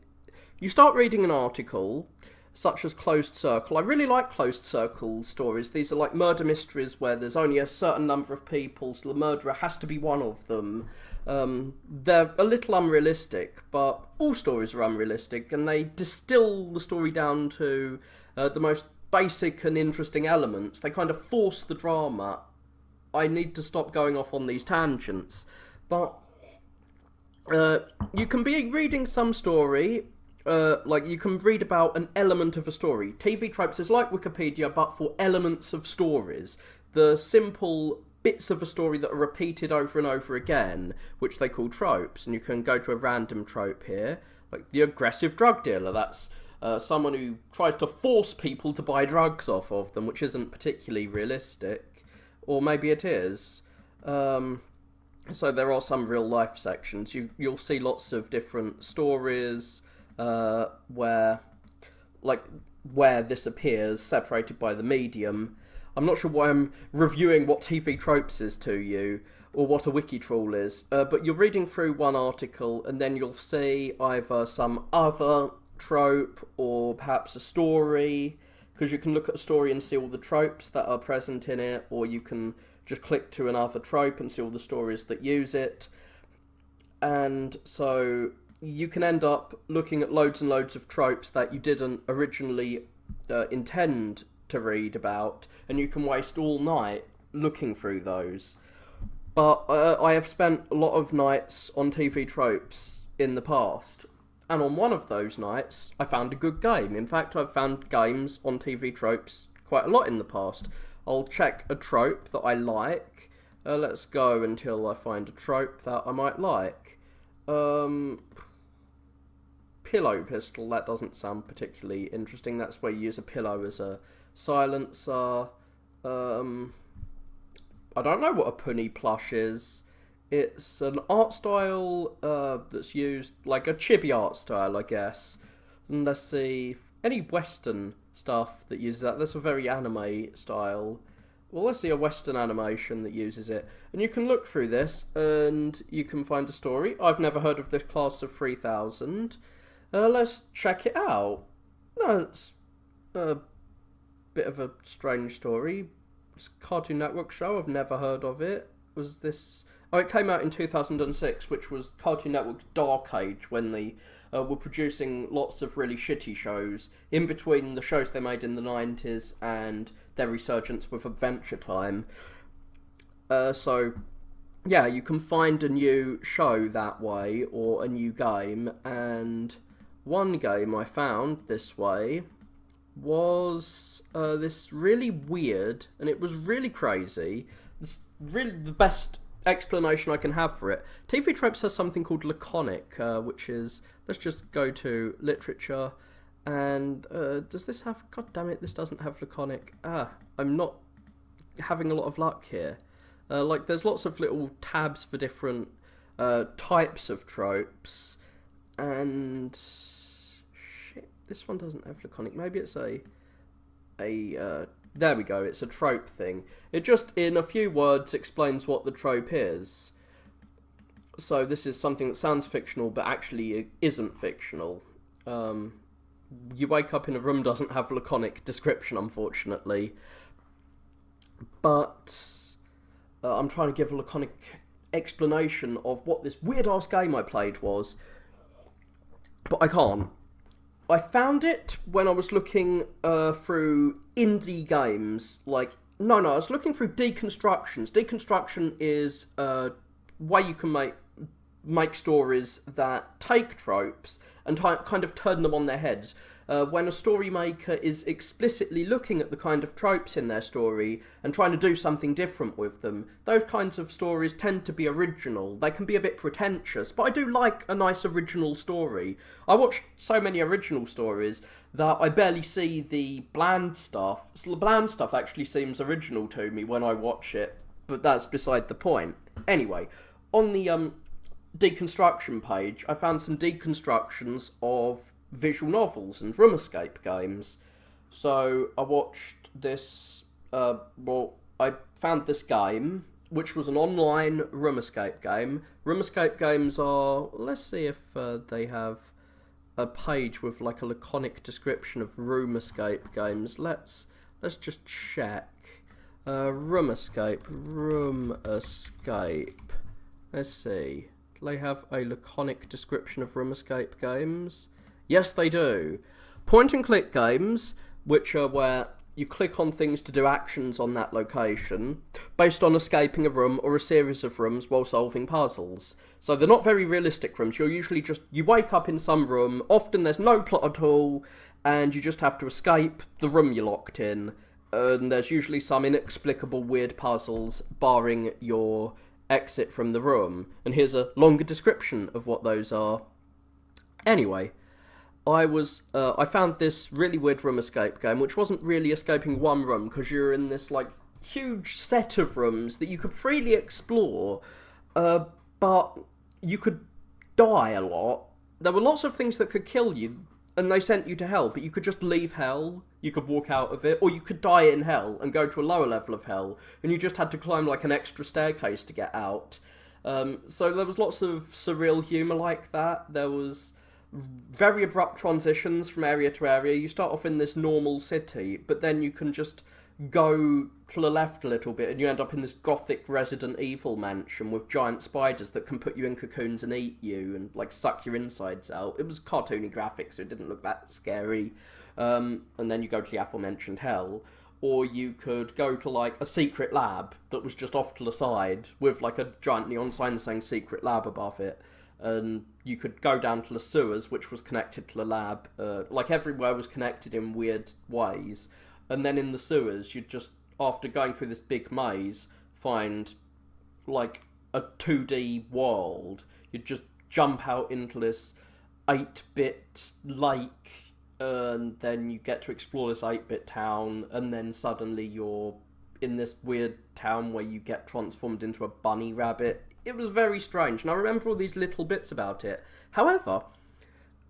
Speaker 2: You start reading an article, such as Closed Circle. I really like Closed Circle stories. These are like murder mysteries where there's only a certain number of people, so the murderer has to be one of them. They're a little unrealistic, but all stories are unrealistic, and they distill the story down to the most basic and interesting elements. They kind of force the drama. I need to stop going off on these tangents. But you can be reading some story, like, you can read about an element of a story. TV tropes is like Wikipedia, but for elements of stories. The simple bits of a story that are repeated over and over again, which they call tropes. And you can go to a random trope here, like the aggressive drug dealer. That's someone who tries to force people to buy drugs off of them, which isn't particularly realistic. Or maybe it is. So there are some real life sections. You'll see lots of different stories where this appears, separated by the medium. I'm not sure why I'm reviewing what TV tropes is to you, or what a wiki trawl is, but you're reading through one article and then you'll see either some other trope or perhaps a story, because you can look at a story and see all the tropes that are present in it, or you can just click to another trope and see all the stories that use it. And so you can end up looking at loads and loads of tropes that you didn't originally intend to read about, and you can waste all night looking through those. But I have spent a lot of nights on TV tropes in the past, and on one of those nights I found a good game. In fact, I've found games on TV tropes quite a lot in the past. I'll check a trope that I like. Let's go until I find a trope that I might like. Pillow pistol, that doesn't sound particularly interesting. That's where you use a pillow as a silencer. I don't know what a punny plush is. It's an art style that's used, like a chibi art style, I guess. And let's see, any Western stuff that uses that. That's a very anime style. Well, let's see a Western animation that uses it. And you can look through this and you can find a story. I've never heard of this class of 3000. Let's check it out. No, it's a bit of a strange story. It's a Cartoon Network show. I've never heard of it. Was this... Oh, it came out in 2006, which was Cartoon Network's dark age, when they were producing lots of really shitty shows in between the shows they made in the 90s and their resurgence with Adventure Time. So, yeah, you can find a new show that way, or a new game, and one game I found this way was this really weird, and it was really crazy. It's really the best explanation I can have for it. TV Tropes has something called laconic, which is, let's just go to literature, and does this have, god damn it, this doesn't have laconic. I'm not having a lot of luck here. Like, there's lots of little tabs for different types of tropes, and shit, this one doesn't have laconic. Maybe it's a there we go, it's a trope thing. It just, in a few words, explains what the trope is. So this is something that sounds fictional, but actually isn't fictional. You wake up in a room doesn't have laconic description, unfortunately. But I'm trying to give a laconic explanation of what this weird-ass game I played was. But I can't. I found it when I was looking through indie games, I was looking through deconstructions. Deconstruction is a way you can make stories that take tropes and kind of turn them on their heads. When a story maker is explicitly looking at the kind of tropes in their story and trying to do something different with them, those kinds of stories tend to be original. They can be a bit pretentious, but I do like a nice original story. I watch so many original stories that I barely see the bland stuff. So the bland stuff actually seems original to me when I watch it, but that's beside the point. Anyway, on the deconstruction page, I found some deconstructions of visual novels and room escape games. So I watched this, I found this game, which was an online room escape game. Room escape games are, let's see if they have a page with like a laconic description of room escape games. Let's just check. Room escape. Let's see. Do they have a laconic description of room escape games? Yes, they do. Point and click games, which are where you click on things to do actions on that location, based on escaping a room or a series of rooms while solving puzzles. So they're not very realistic rooms. You're usually you wake up in some room, often there's no plot at all, and you just have to escape the room you're locked in. And there's usually some inexplicable weird puzzles barring your exit from the room. And here's a longer description of what those are. Anyway, I found this really weird room escape game, which wasn't really escaping one room, because you're in this, like, huge set of rooms that you could freely explore, but you could die a lot. There were lots of things that could kill you, and they sent you to hell, but you could just leave hell, you could walk out of it, or you could die in hell and go to a lower level of hell, and you just had to climb, like, an extra staircase to get out. So there was lots of surreal humour like that. There was very abrupt transitions from area to area. You start off in this normal city, but then you can just go to the left a little bit and you end up in this gothic Resident Evil mansion with giant spiders that can put you in cocoons and eat you and, like, suck your insides out. It was cartoony graphics, so it didn't look that scary. And then you go to the aforementioned hell. Or you could go to, like, a secret lab that was just off to the side with, like, a giant neon sign saying secret lab above it. And you could go down to the sewers, which was connected to the lab. Like, everywhere was connected in weird ways. And then in the sewers, you'd just, after going through this big maze, find, like, a 2D world. You'd just jump out into this 8-bit lake, and then you get to explore this 8-bit town, and then suddenly you're in this weird town where you get transformed into a bunny rabbit. It was very strange, and I remember all these little bits about it. However,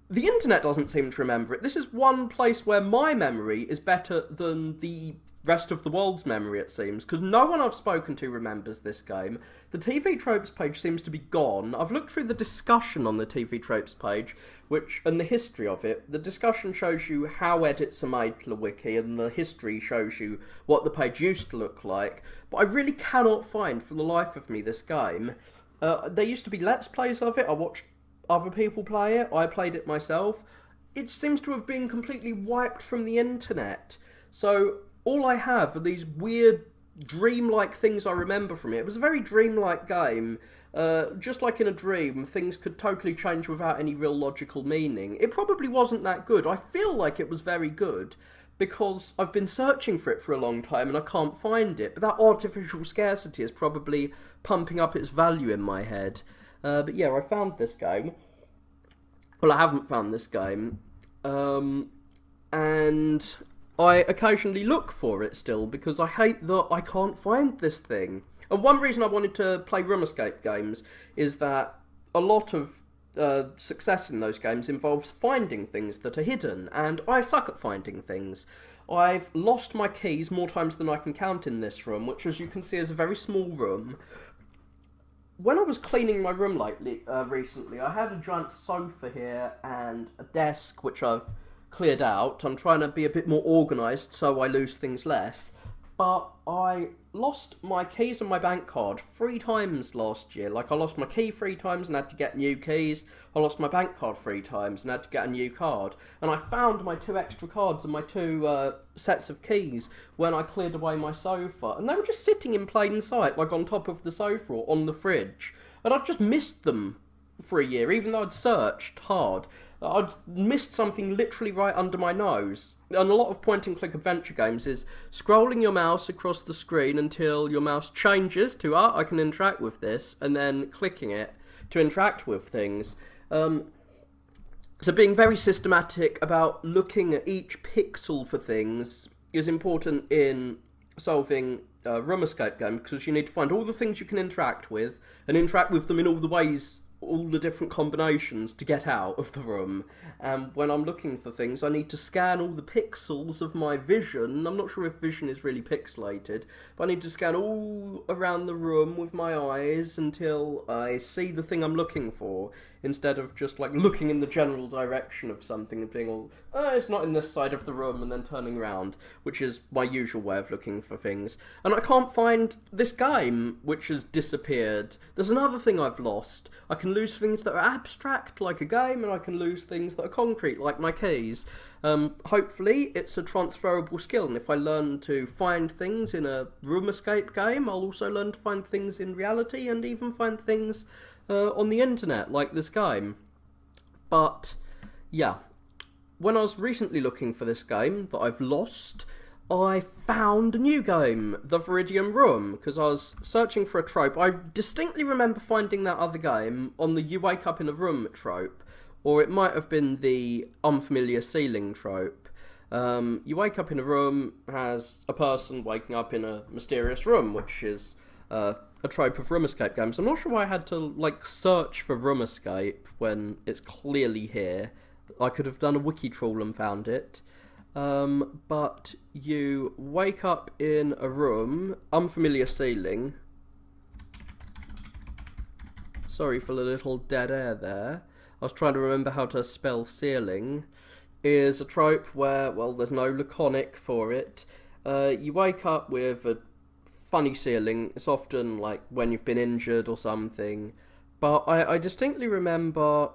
Speaker 2: the internet doesn't seem to remember it. This is one place where my memory is better than the rest of the world's memory, it seems, because no one I've spoken to remembers this game. The TV Tropes page seems to be gone. I've looked through the discussion on the TV Tropes page, and the history of it. The discussion shows you how edits are made to the wiki, and the history shows you what the page used to look like. But I really cannot find, for the life of me, this game. There used to be Let's Plays of it. I watched other people play it. I played it myself. It seems to have been completely wiped from the internet. So all I have are these weird, dreamlike things I remember from it. It was a very dreamlike game. Just like in a dream, things could totally change without any real logical meaning. It probably wasn't that good. I feel like it was very good, because I've been searching for it for a long time and I can't find it. But that artificial scarcity is probably pumping up its value in my head. But yeah, I found this game. Well, I haven't found this game. And I occasionally look for it still, because I hate that I can't find this thing. And one reason I wanted to play room escape games is that a lot of success in those games involves finding things that are hidden, and I suck at finding things. I've lost my keys more times than I can count in this room, which, as you can see, is a very small room. When I was cleaning my room recently, I had a giant sofa here and a desk, which I've cleared out. I'm trying to be a bit more organised so I lose things less. But I lost my keys and my bank card 3 times last year. Like, I lost my key 3 times and had to get new keys. I lost my bank card 3 times and had to get a new card. And I found my 2 extra cards and my 2 sets of keys when I cleared away my sofa. And they were just sitting in plain sight, like on top of the sofa or on the fridge. And I'd just missed them for a year, even though I'd searched hard. I'd missed something literally right under my nose. And a lot of point-and-click adventure games is scrolling your mouse across the screen until your mouse changes to, I can interact with this, and then clicking it to interact with things. So being very systematic about looking at each pixel for things is important in solving a room escape game, because you need to find all the things you can interact with, and interact with them in all the ways, all the different combinations to get out of the room. And when I'm looking for things, I need to scan all the pixels of my vision. I'm not sure if vision is really pixelated, but I need to scan all around the room with my eyes until I see the thing I'm looking for, instead of just, like, looking in the general direction of something and being all, it's not in this side of the room, and then turning around, which is my usual way of looking for things. And I can't find this game, which has disappeared. There's another thing I've lost. I can lose things that are abstract, like a game, and I can lose things that are concrete, like my keys. Hopefully, it's a transferable skill, and if I learn to find things in a room escape game, I'll also learn to find things in reality, and even find things on the internet, like this game. But, yeah. When I was recently looking for this game that I've lost, I found a new game, The Viridian Room, because I was searching for a trope. I distinctly remember finding that other game on the you wake up in a room trope, or it might have been the unfamiliar ceiling trope. You wake up in a room, has a person waking up in a mysterious room, which is a trope of room escape games. I'm not sure why I had to search for room escape when it's clearly here. I could have done a wiki trawl and found it. But you wake up in a room, unfamiliar ceiling. Sorry for the little dead air there. I was trying to remember how to spell ceiling. Is a trope where, well, there's no laconic for it. You wake up with a funny ceiling. It's often like when you've been injured or something. But I distinctly remember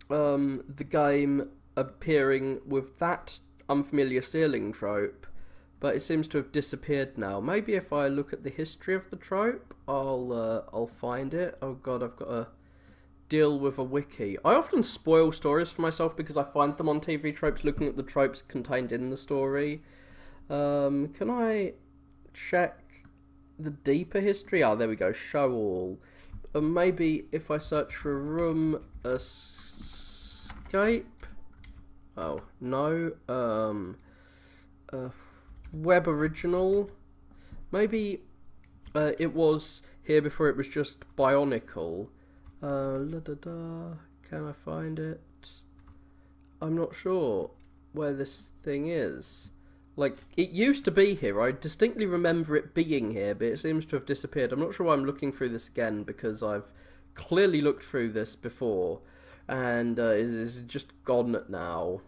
Speaker 2: the game appearing with that unfamiliar ceiling trope, but it seems to have disappeared now. Maybe if I look at the history of the trope, I'll find it. Oh god, I've got to deal with a wiki. I often spoil stories for myself because I find them on TV tropes looking at the tropes contained in the story. Can I check the deeper history? Ah, there we go, show all. Maybe if I search for room escape. Oh, no. Web original. Maybe it was here before it was just Bionicle. Can I find it? I'm not sure where this thing is. It used to be here. I distinctly remember it being here, but it seems to have disappeared. I'm not sure why I'm looking through this again, because I've clearly looked through this before, and is just gone now.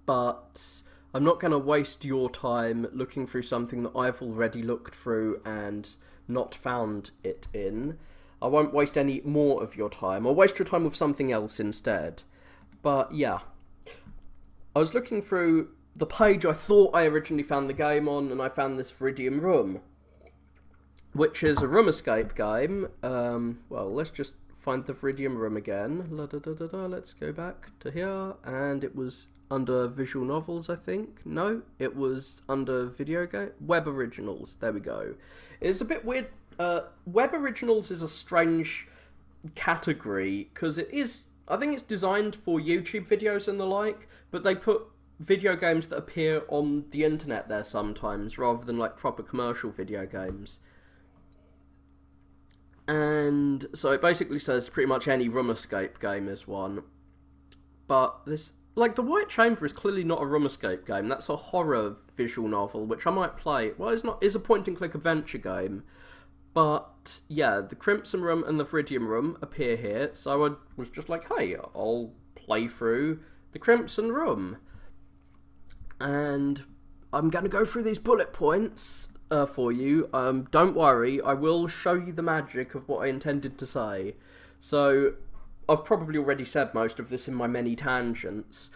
Speaker 2: But I'm not going to waste your time looking through something that I've already looked through and not found it in. I won't waste any more of your time. I'll waste your time with something else instead. But yeah, I was looking through the page I thought I originally found the game on, and I found this Viridian Room, which is a room escape game. Well, let's just find the Viridian Room again. Let's go back to here, and it was under visual novels, I think. No, it was under video game. Web originals, there we go. It's a bit weird. Web originals is a strange category, because it is, I think it's designed for YouTube videos and the like, but they put video games that appear on the internet there sometimes, rather than proper commercial video games. And so it basically says pretty much any room escape game is one. But this, The White Chamber is clearly not a room escape game. That's a horror visual novel, which I might play. Well, it's a point-and-click adventure game. But, yeah, the Crimson Room and the Viridian Room appear here, so I was just like, hey, I'll play through the Crimson Room. And I'm going to go through these bullet points for you. Don't worry, I will show you the magic of what I intended to say. So, I've probably already said most of this in my many tangents.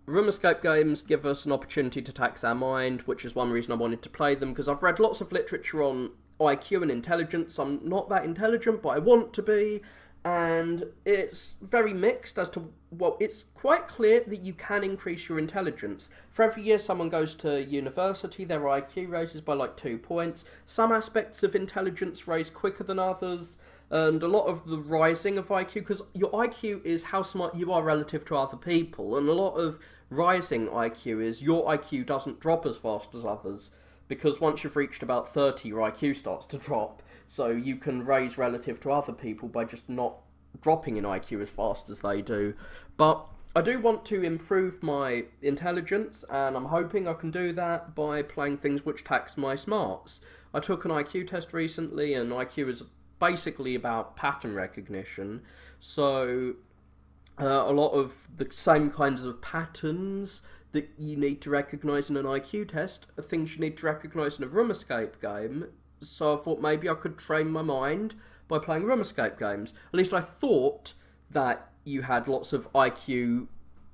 Speaker 2: Room escape games give us an opportunity to tax our mind, which is one reason I wanted to play them, because I've read lots of literature on IQ and intelligence. I'm not that intelligent, but I want to be, and it's very mixed as to, well, it's quite clear that you can increase your intelligence. For every year someone goes to university, their IQ raises by 2 points. Some aspects of intelligence raise quicker than others, and a lot of the rising of IQ, because your IQ is how smart you are relative to other people, and a lot of rising IQ is your IQ doesn't drop as fast as others, because once you've reached about 30, your IQ starts to drop, so you can raise relative to other people by just not dropping in IQ as fast as they do. But I do want to improve my intelligence, and I'm hoping I can do that by playing things which tax my smarts. I took an IQ test recently, and IQ is basically about pattern recognition, so a lot of the same kinds of patterns that you need to recognise in an IQ test are things you need to recognise in a room escape game. So I thought maybe I could train my mind by playing room escape games. At least I thought that you had lots of IQ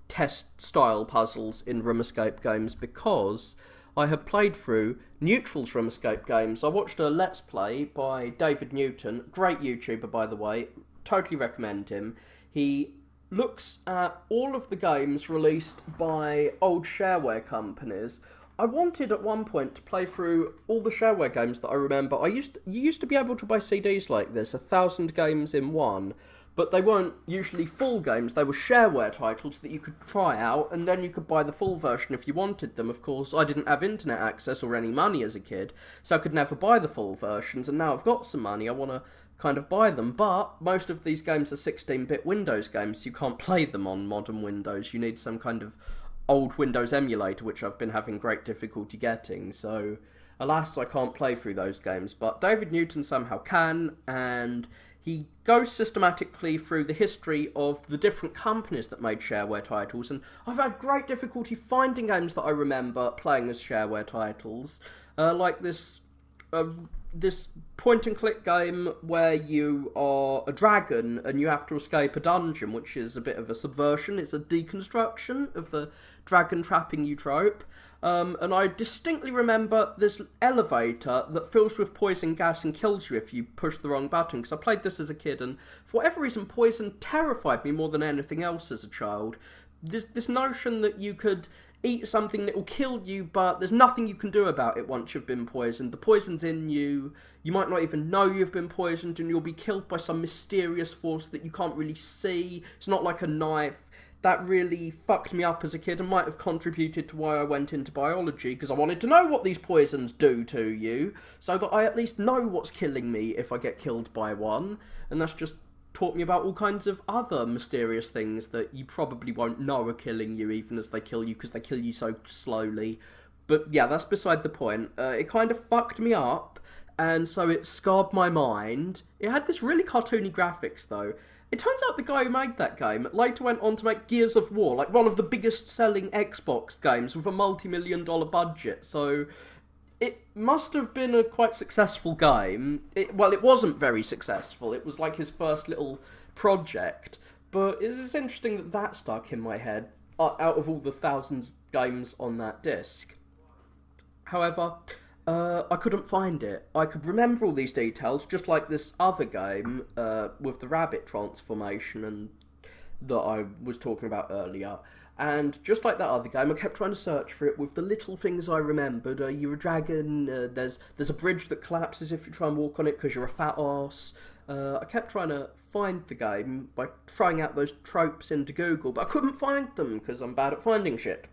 Speaker 2: test-style puzzles in room escape games because I have played through Neutral's room escape games. I watched a Let's Play by David Newton, great YouTuber by the way, totally recommend him. He looks at all of the games released by old shareware companies. I wanted at one point to play through all the shareware games that I remember. You used to be able to buy CDs like this, 1,000 games in one, but they weren't usually full games. They were shareware titles that you could try out, and then you could buy the full version if you wanted them. Of course, I didn't have internet access or any money as a kid, so I could never buy the full versions, and now I've got some money, I want to kind of buy them, but most of these games are 16-bit Windows games, so you can't play them on modern Windows. You need some kind of old Windows emulator, which I've been having great difficulty getting, so alas, I can't play through those games. But David Newton somehow can, and he goes systematically through the history of the different companies that made shareware titles, and I've had great difficulty finding games that I remember playing as shareware titles, like this point-and-click game where you are a dragon and you have to escape a dungeon, which is a bit of a subversion. It's a deconstruction of the dragon trapping you trope. And I distinctly remember this elevator that fills with poison gas and kills you if you push the wrong button, because I played this as a kid, and for whatever reason, poison terrified me more than anything else as a child. This notion that you could eat something that will kill you, but there's nothing you can do about it once you've been poisoned. The poison's in you, you might not even know you've been poisoned, and you'll be killed by some mysterious force that you can't really see. It's not like a knife. That really fucked me up as a kid and might have contributed to why I went into biology, because I wanted to know what these poisons do to you, so that I at least know what's killing me if I get killed by one. And that's just taught me about all kinds of other mysterious things that you probably won't know are killing you even as they kill you, because they kill you so slowly. But yeah, that's beside the point. It kind of fucked me up, and so it scarred my mind. It had this really cartoony graphics though. It turns out the guy who made that game later went on to make Gears of War, like one of the biggest selling Xbox games with a multi-million-dollar budget, so it must have been a quite successful game. Well, it wasn't very successful. It was like his first little project. But it's interesting that that stuck in my head out of all the thousands of games on that disc. However, I couldn't find it. I could remember all these details, just like this other game with the rabbit transformation and that I was talking about earlier. And just like that other game, I kept trying to search for it with the little things I remembered. You're a dragon, there's a bridge that collapses if you try and walk on it because you're a fat arse. I kept trying to find the game by trying out those tropes into Google, but I couldn't find them because I'm bad at finding shit.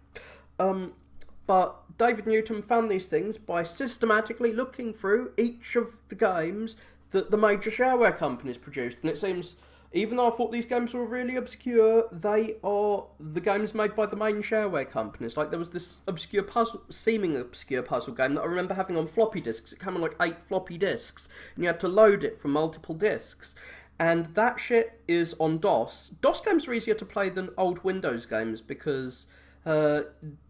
Speaker 2: But David Newton found these things by systematically looking through each of the games that the major shareware companies produced, and it seems, even though I thought these games were really obscure, they are the games made by the main shareware companies. Like, there was this seeming obscure puzzle game that I remember having on floppy disks. It came on like 8 floppy disks, and you had to load it from multiple disks. And that shit is on DOS. DOS games are easier to play than old Windows games because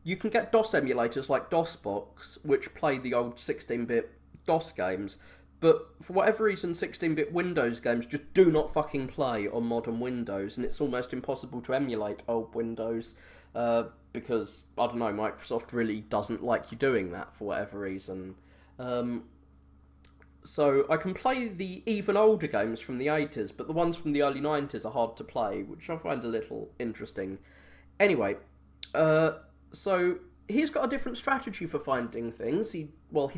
Speaker 2: you can get DOS emulators like DOSBox, which play the old 16-bit DOS games. But for whatever reason, 16-bit Windows games just do not fucking play on modern Windows, and it's almost impossible to emulate old Windows because, I don't know, Microsoft really doesn't like you doing that for whatever reason. So I can play the even older games from the 80s, but the ones from the early 90s are hard to play, which I find a little interesting. Anyway, so he's got a different strategy for finding things. He's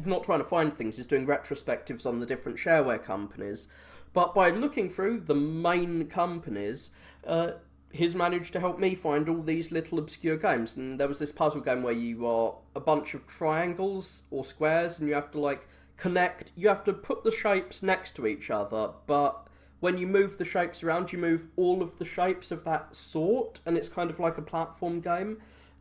Speaker 2: not trying to find things, he's doing retrospectives on the different shareware companies. But by looking through the main companies, he's managed to help me find all these little obscure games. And there was this puzzle game where you are a bunch of triangles or squares, and you have to, connect. You have to put the shapes next to each other, but when you move the shapes around, you move all of the shapes of that sort, and it's kind of like a platform game.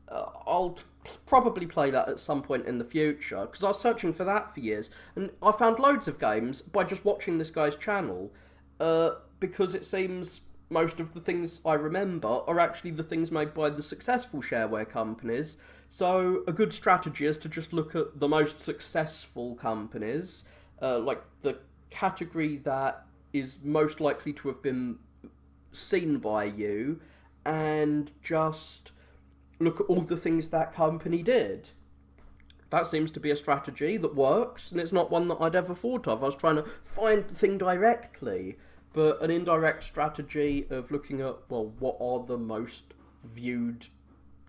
Speaker 2: I'll probably play that at some point in the future, because I was searching for that for years, and I found loads of games by just watching this guy's channel, because it seems most of the things I remember are actually the things made by the successful shareware companies, so a good strategy is to just look at the most successful companies, like the category that is most likely to have been seen by you, and just look at all the things that company did. That seems to be a strategy that works, and it's not one that I'd ever thought of. I was trying to find the thing directly, but an indirect strategy of looking at, well, what are the most viewed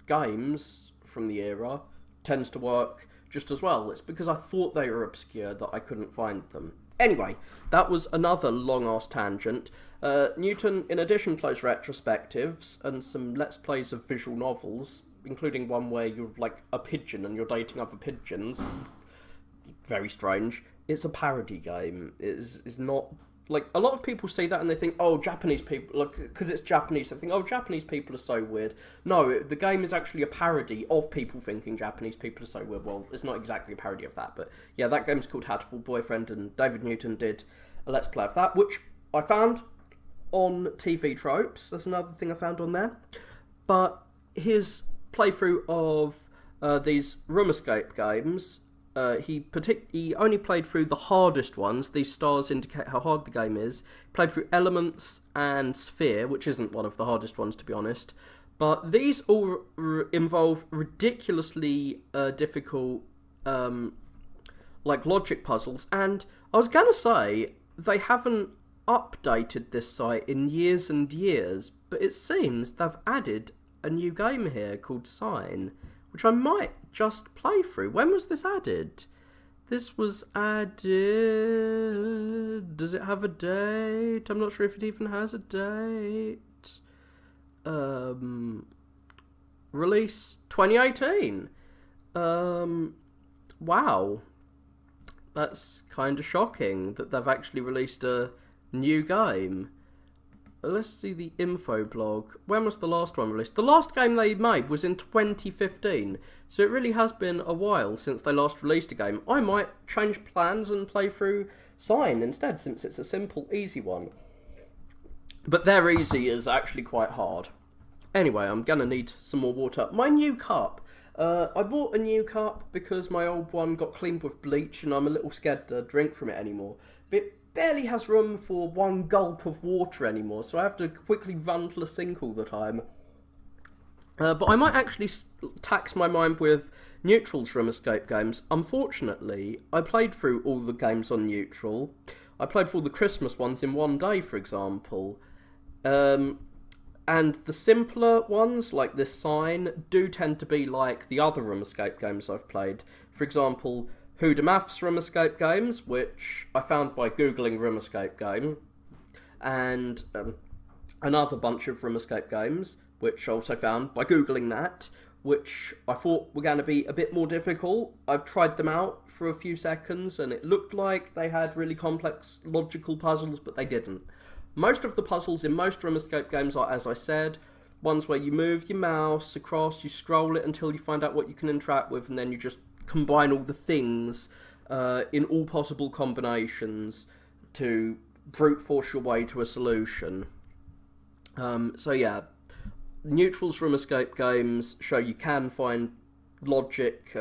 Speaker 2: games from the era tends to work just as well. It's because I thought they were obscure that I couldn't find them. Anyway, that was another long-ass tangent. Newton, in addition, plays retrospectives and some Let's Plays of visual novels, including one where you're like a pigeon and you're dating other pigeons. Very strange. It's a parody game. It's not... Like, a lot of people see that and they think, oh, Japanese people... Like, because it's Japanese, they think, oh, Japanese people are so weird. No, the game is actually a parody of people thinking Japanese people are so weird. Well, it's not exactly a parody of that, but yeah, that game's called Hatful Boyfriend, and David Newton did a Let's Play of that, which I found on TV Tropes. That's another thing I found on there. But his playthrough of these Room Escape games... He only played through the hardest ones. These stars indicate how hard the game is. Played through Elements and Sphere, which isn't one of the hardest ones, to be honest. But these all involve ridiculously difficult, like, logic puzzles. And I was gonna say, they haven't updated this site in years and years, but it seems they've added a new game here called Sign, which I might just play through. When was this added? This was added... Does it have a date? I'm not sure if it even has a date. Release 2018. Wow. That's kind of shocking that they've actually released a new game. Let's see the info blog. When was the last one released? The last game they made was in 2015, so it really has been a while since they last released a game. I might change plans and play through Sign instead, since it's a simple, easy one. But their easy is actually quite hard. Anyway, I'm gonna need some more water. My new cup. I bought a new cup because my old one got cleaned with bleach and I'm a little scared to drink from it anymore. But it barely has room for one gulp of water anymore, so I have to quickly run to the sink all the time. But I might actually tax my mind with Neutral's Room Escape games. Unfortunately, I played through all the games on Neutral. I played through all the Christmas ones in one day, for example. And the simpler ones, like this Sign, do tend to be like the other Room Escape games I've played. For example, Who Da Math's Room Escape games, which I found by Googling Room Escape game, and another bunch of Room Escape games, which I also found by Googling that, which I thought were going to be a bit more difficult. I've tried them out for a few seconds, and it looked like they had really complex logical puzzles, but they didn't. Most of the puzzles in most Room Escape games are, as I said, ones where you move your mouse across, you scroll it until you find out what you can interact with, and then you just combine all the things in all possible combinations to brute force your way to a solution. So yeah, Neutral's Room Escape games show you can find logic,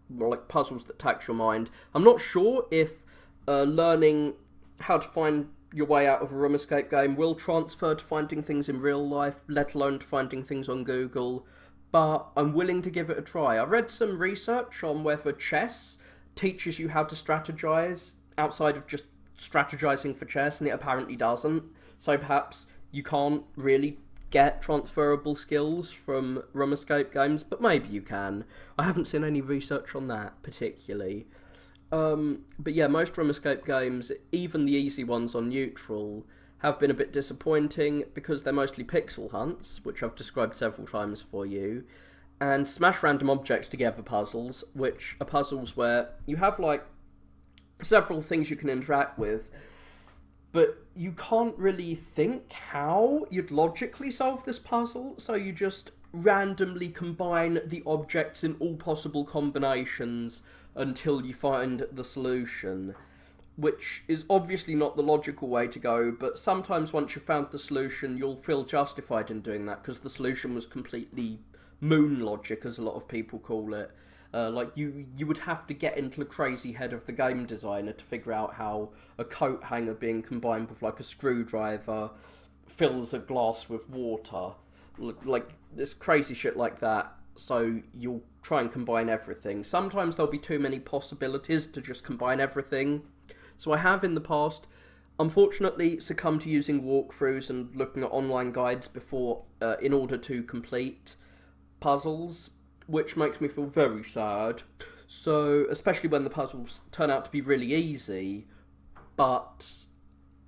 Speaker 2: like puzzles that tax your mind. I'm not sure if learning how to find your way out of a Room Escape game will transfer to finding things in real life, let alone to finding things on Google, but I'm willing to give it a try. I read some research on whether chess teaches you how to strategize outside of just strategizing for chess, and it apparently doesn't. So perhaps you can't really get transferable skills from Room Escape games, but maybe you can. I haven't seen any research on that particularly. But yeah, most Room Escape games, even the easy ones on Neutral, have been a bit disappointing because they're mostly pixel hunts, which I've described several times for you, and smash random objects together puzzles, which are puzzles where you have like several things you can interact with, but you can't really think how you'd logically solve this puzzle, so you just randomly combine the objects in all possible combinations until you find the solution, which is obviously not the logical way to go, but sometimes once you've found the solution, you'll feel justified in doing that, because the solution was completely moon logic, as a lot of people call it. Like, you would have to get into the crazy head of the game designer to figure out how a coat hanger being combined with, like, a screwdriver fills a glass with water. Like, this crazy shit like that. So you'll try and combine everything. Sometimes there'll be too many possibilities to just combine everything. So I have in the past, unfortunately, succumbed to using walkthroughs and looking at online guides before, in order to complete puzzles, which makes me feel very sad. So, especially when the puzzles turn out to be really easy, but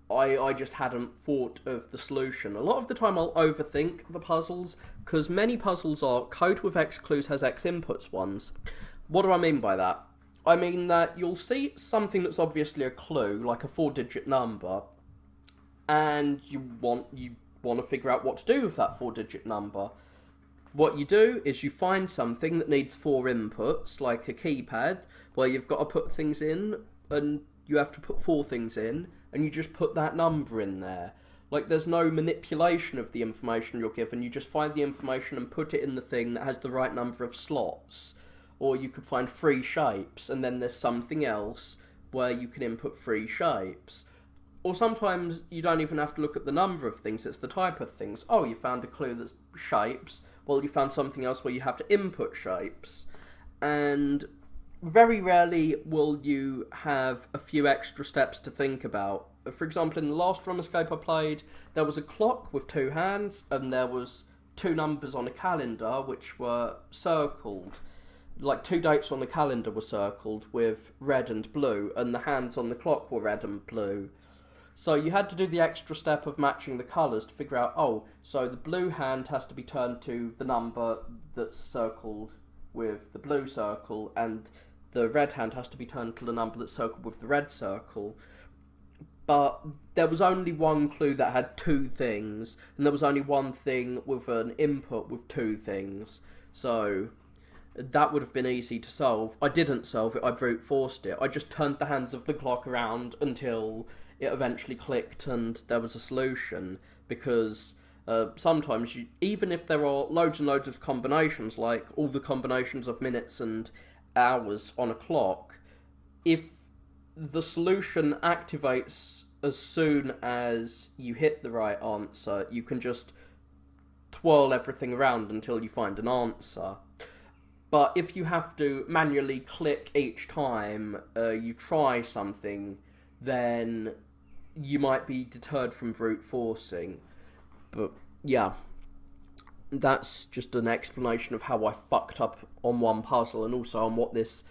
Speaker 2: I just hadn't thought of the solution. A lot of the time I'll overthink the puzzles, because many puzzles are code with X clues has X inputs ones. What do I mean by that? I mean that you'll see something that's obviously a clue, like a 4-digit number, and you want to figure out what to do with that 4-digit number. What you do is you find something that needs 4 inputs, like a keypad, where you've got to put things in, and you have to put 4 things in, and you just put that number in there. Like, there's no manipulation of the information you're given, you just find the information and put it in the thing that has the right number of slots. Or you could find 3 shapes, and then there's something else where you can input 3 shapes. Or sometimes you don't even have to look at the number of things, it's the type of things. Oh, you found a clue that's shapes, well, you found something else where you have to input shapes. And very rarely will you have a few extra steps to think about. For example, in the last Drum Escape I played, there was a clock with 2 hands, and there was 2 numbers on a calendar which were circled. Like, 2 dates on the calendar were circled with red and blue, and the hands on the clock were red and blue. So you had to do the extra step of matching the colours to figure out, oh, so the blue hand has to be turned to the number that's circled with the blue circle, and the red hand has to be turned to the number that's circled with the red circle. But there was only one clue that had 2 things, and there was only one thing with an input with 2 things. So that would have been easy to solve. I didn't solve it, I brute forced it. I just turned the hands of the clock around until it eventually clicked and there was a solution, because sometimes, even if there are loads and loads of combinations, like all the combinations of minutes and hours on a clock, if the solution activates as soon as you hit the right answer, you can just twirl everything around until you find an answer. But if you have to manually click each time you try something, then you might be deterred from brute forcing. But yeah, that's just an explanation of how I fucked up on one puzzle, and also on what this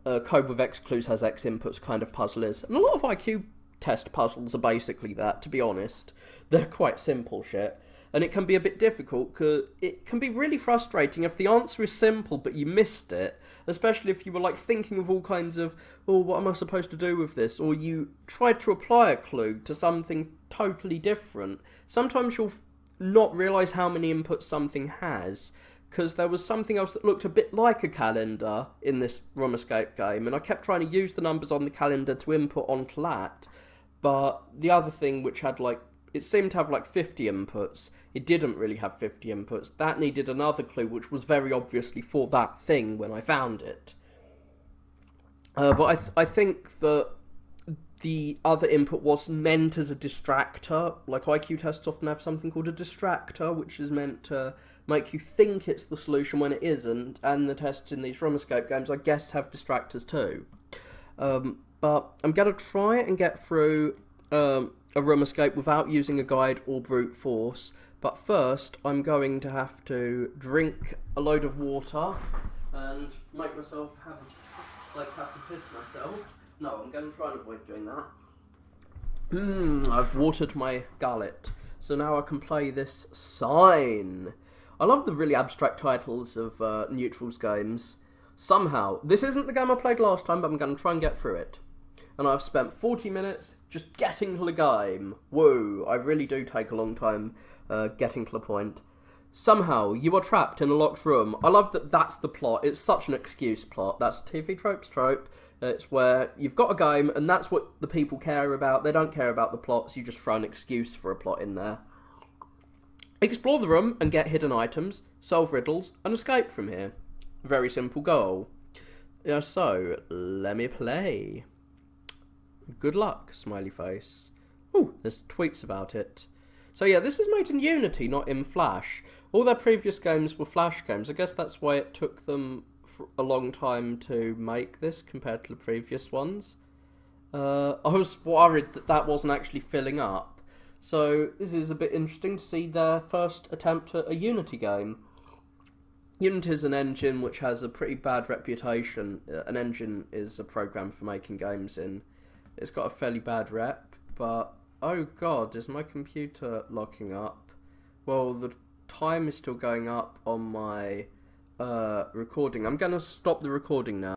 Speaker 2: code with X clues has X inputs kind of puzzle is. And a lot of IQ test puzzles are basically that, to be honest. They're quite simple shit. And it can be a bit difficult, because it can be really frustrating if the answer is simple but you missed it, especially if you were like thinking of all kinds of, oh, what am I supposed to do with this? Or you tried to apply a clue to something totally different. Sometimes you'll not realise how many inputs something has, because there was something else that looked a bit like a calendar in this Room Escape game, and I kept trying to use the numbers on the calendar to input onto that, but the other thing, which had like, it seemed to have like 50 inputs. It didn't really have 50 inputs. That needed another clue, which was very obviously for that thing when I found it. But I think that the other input was meant as a distractor. Like, IQ tests often have something called a distractor, which is meant to make you think it's the solution when it isn't. And the tests in these Room Escape games, I guess, have distractors too. But I'm going to try and get through a Room Escape without using a guide or brute force, but first I'm going to have to drink a load of water and make myself have to piss myself. No, I'm going to try and avoid doing that. I've watered my gullet, so now I can play this sign. I love the really abstract titles of Neutrals games. Somehow, this isn't the game I played last time, but I'm going to try and get through it. And I've spent 40 minutes just getting to the game. Whoa, I really do take a long time getting to the point. Somehow, you are trapped in a locked room. I love that that's the plot. It's such an excuse plot. That's a TV trope. It's where you've got a game, and that's what the people care about. They don't care about the plots. You just throw an excuse for a plot in there. Explore the room and get hidden items, solve riddles, and escape from here. Very simple goal. Yeah, so, let me play. Good luck, smiley face. Oh, there's tweets about it. So yeah, this is made in Unity, not in Flash. All their previous games were Flash games. I guess that's why it took them a long time to make this compared to the previous ones. I was worried that that wasn't actually filling up. So this is a bit interesting to see their first attempt at a Unity game. Unity is an engine which has a pretty bad reputation. An engine is a program for making games in. It's got a fairly bad rep, but oh god, is my computer locking up? Well, the time is still going up on my recording. I'm going to stop the recording now.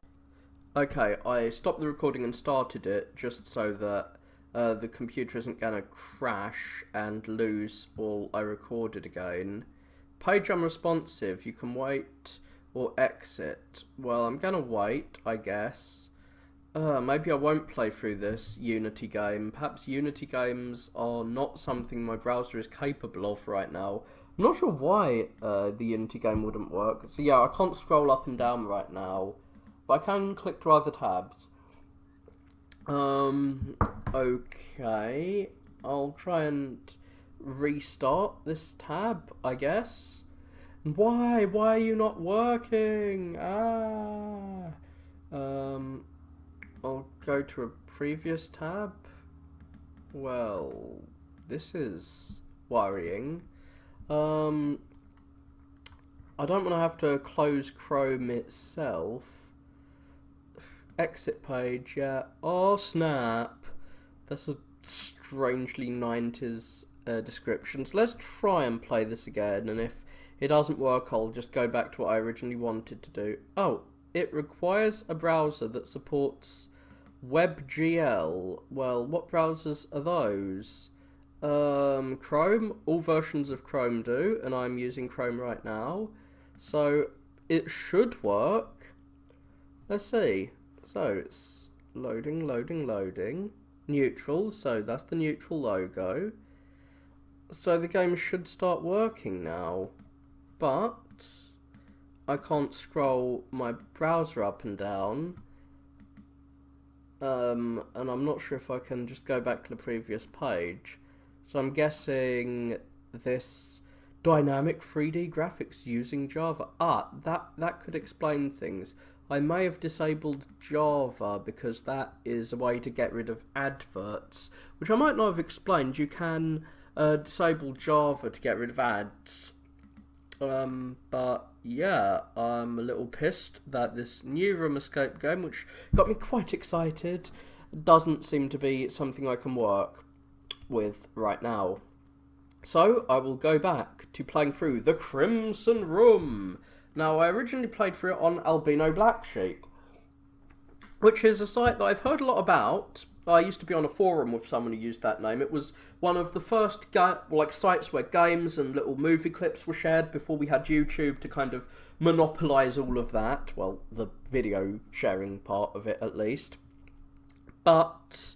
Speaker 2: Okay, I stopped the recording and started it just so that the computer isn't going to crash and lose all I recorded again. Page unresponsive, you can wait or exit. Well, I'm going to wait, I guess. Maybe I won't play through this Unity game. Perhaps Unity games are not something my browser is capable of right now. I'm not sure why the Unity game wouldn't work. So yeah, I can't scroll up and down right now, but I can click to other tabs. Okay. I'll try and restart this tab, I guess. Why? Why are you not working? I'll go to a previous tab. Well, this is worrying. I don't want to have to close Chrome itself. Exit page, yeah. Oh, snap. That's a strangely 90s description. So let's try and play this again, and if it doesn't work, I'll just go back to what I originally wanted to do. Oh, it requires a browser that supports WebGL. Well, what browsers are those? Chrome. All versions of Chrome do, and I'm using Chrome right now. So, it should work. Let's see. So, it's loading. Neutral, so that's the neutral logo. So the game should start working now. But I can't scroll my browser up and down. And I'm not sure if I can just go back to the previous page. So I'm guessing this dynamic 3D graphics using Java. That could explain things. I may have disabled Java because that is a way to get rid of adverts, which I might not have explained. You can disable Java to get rid of ads. But yeah, I'm a little pissed that this new Room Escape game, which got me quite excited, doesn't seem to be something I can work with right now. So I will go back to playing through the Crimson Room. Now, I originally played through it on Albino Black Sheep, which is a site that I've heard a lot about. I used to be on a forum with someone who used that name. It was one of the first sites where games and little movie clips were shared before we had YouTube to kind of monopolise all of that. Well, the video sharing part of it, at least. But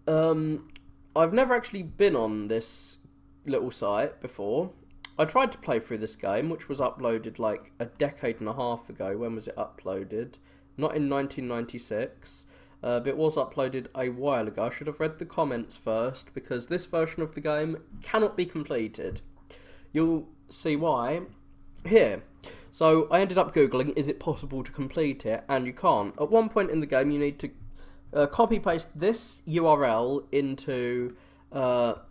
Speaker 2: I've never actually been on this little site before. I tried to play through this game, which was uploaded like a decade and a half ago. When was it uploaded? Not in 1996, but it was uploaded a while ago. I should have read the comments first, because this version of the game cannot be completed. You'll see why here. So I ended up Googling, is it possible to complete it? And you can't. At one point in the game, you need to copy-paste this URL into your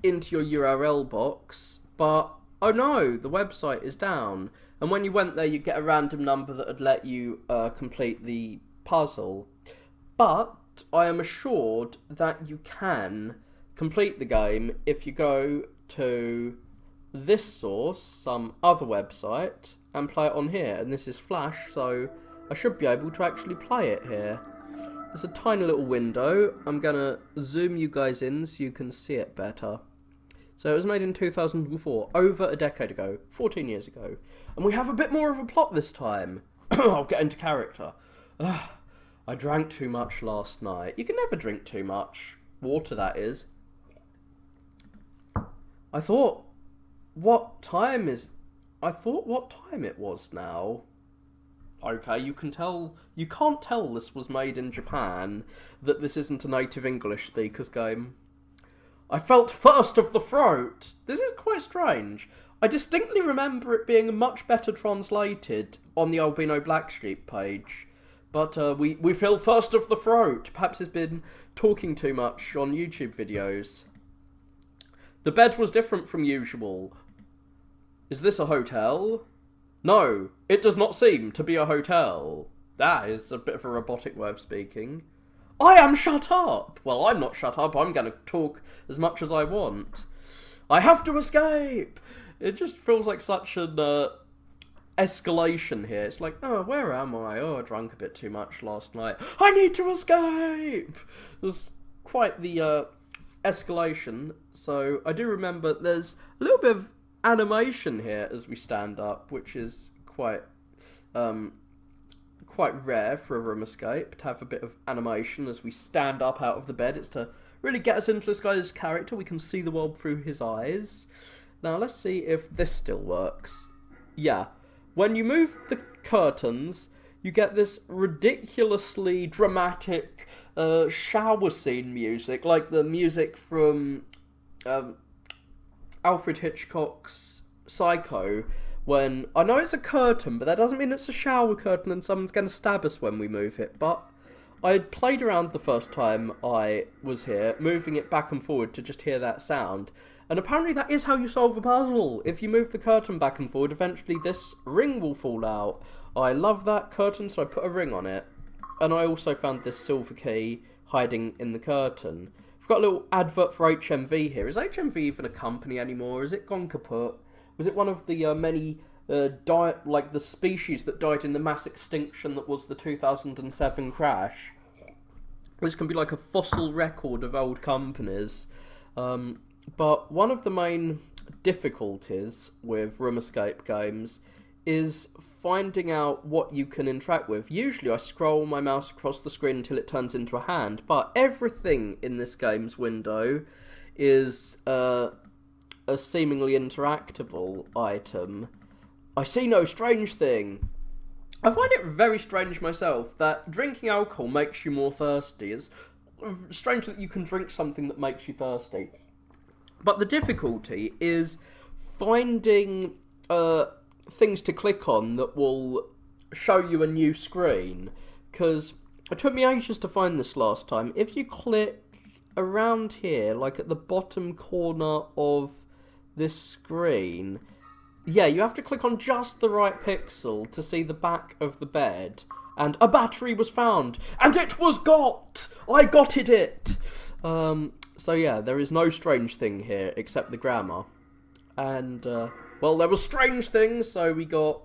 Speaker 2: URL box. But, oh no, the website is down. And when you went there, you get a random number that would let you complete the puzzle. But I am assured that you can complete the game if you go to this source, some other website, and play it on here. And this is Flash, so I should be able to actually play it here. There's a tiny little window. I'm going to zoom you guys in so you can see it better. So it was made in 2004, over a decade ago, 14 years ago. And we have a bit more of a plot this time. I'll get into character. I drank too much last night. You can never drink too much. Water, that is. I thought what time it was now. Okay, you can't tell this was made in Japan, that this isn't a native English speaker's game. I felt first of the throat. This is quite strange. I distinctly remember it being much better translated on the Albino Black Sheep page. But we feel first of the throat. Perhaps he's been talking too much on YouTube videos. The bed was different from usual. Is this a hotel? No, it does not seem to be a hotel. That is a bit of a robotic way of speaking. I am shut up! Well, I'm not shut up. I'm going to talk as much as I want. I have to escape! It just feels like such an escalation here. It's like, oh, where am I? Oh, I drank a bit too much last night. I need to escape! There's quite the escalation. So I do remember there's a little bit of animation here as we stand up, which is quite rare for a room escape, to have a bit of animation as we stand up out of the bed. It's to really get us into this guy's character. We can see the world through his eyes. Now let's see if this still works. Yeah, when you move the curtains, you get this ridiculously dramatic shower scene music, like the music from Alfred Hitchcock's Psycho, when, I know it's a curtain, but that doesn't mean it's a shower curtain and someone's going to stab us when we move it. But I had played around the first time I was here, moving it back and forward to just hear that sound, and apparently that is how you solve a puzzle. If you move the curtain back and forward, eventually this ring will fall out. I love that curtain, so I put a ring on it, and I also found this silver key hiding in the curtain. We've got a little advert for HMV here. Is HMV even a company anymore? Is it gone kaput? Was it one of the many the species that died in the mass extinction that was the 2007 crash? This can be like a fossil record of old companies. But one of the main difficulties with room escape games is finding out what you can interact with. Usually I scroll my mouse across the screen until it turns into a hand, but everything in this game's window is a seemingly interactable item. I see no strange thing. I find it very strange myself that drinking alcohol makes you more thirsty. It's strange that you can drink something that makes you thirsty. But the difficulty is finding things to click on that will show you a new screen, because it took me ages to find this last time. If you click around here, like at the bottom corner of this screen, yeah, you have to click on just the right pixel to see the back of the bed, and a battery was found, and it was got! I got it! So yeah, there is no strange thing here except the grammar. And, well, there were strange things, so we got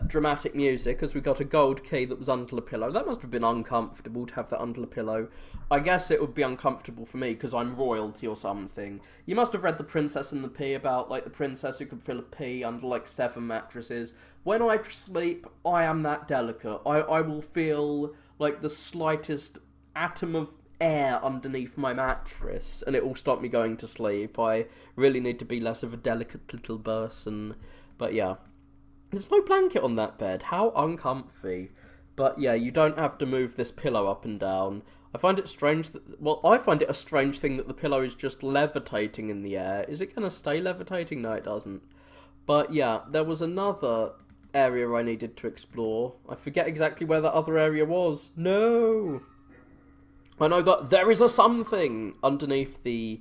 Speaker 2: dramatic music, as we got a gold key that was under the pillow. That must have been uncomfortable to have that under the pillow. I guess it would be uncomfortable for me, because I'm royalty or something. You must have read The Princess and the Pea about, like, the princess who could fill a pea under, like, 7 mattresses. When I sleep, I am that delicate. I will feel, like, the slightest atom of air underneath my mattress, and it will stop me going to sleep. I really need to be less of a delicate little person. But yeah, there's no blanket on that bed. How uncomfy. But yeah, you don't have to move this pillow up and down. I find it strange that, well, I find it a strange thing that the pillow is just levitating in the air. Is it going to stay levitating? No, it doesn't. But yeah, there was another area I needed to explore. I forget exactly where that other area was. No! I know that there is a something underneath the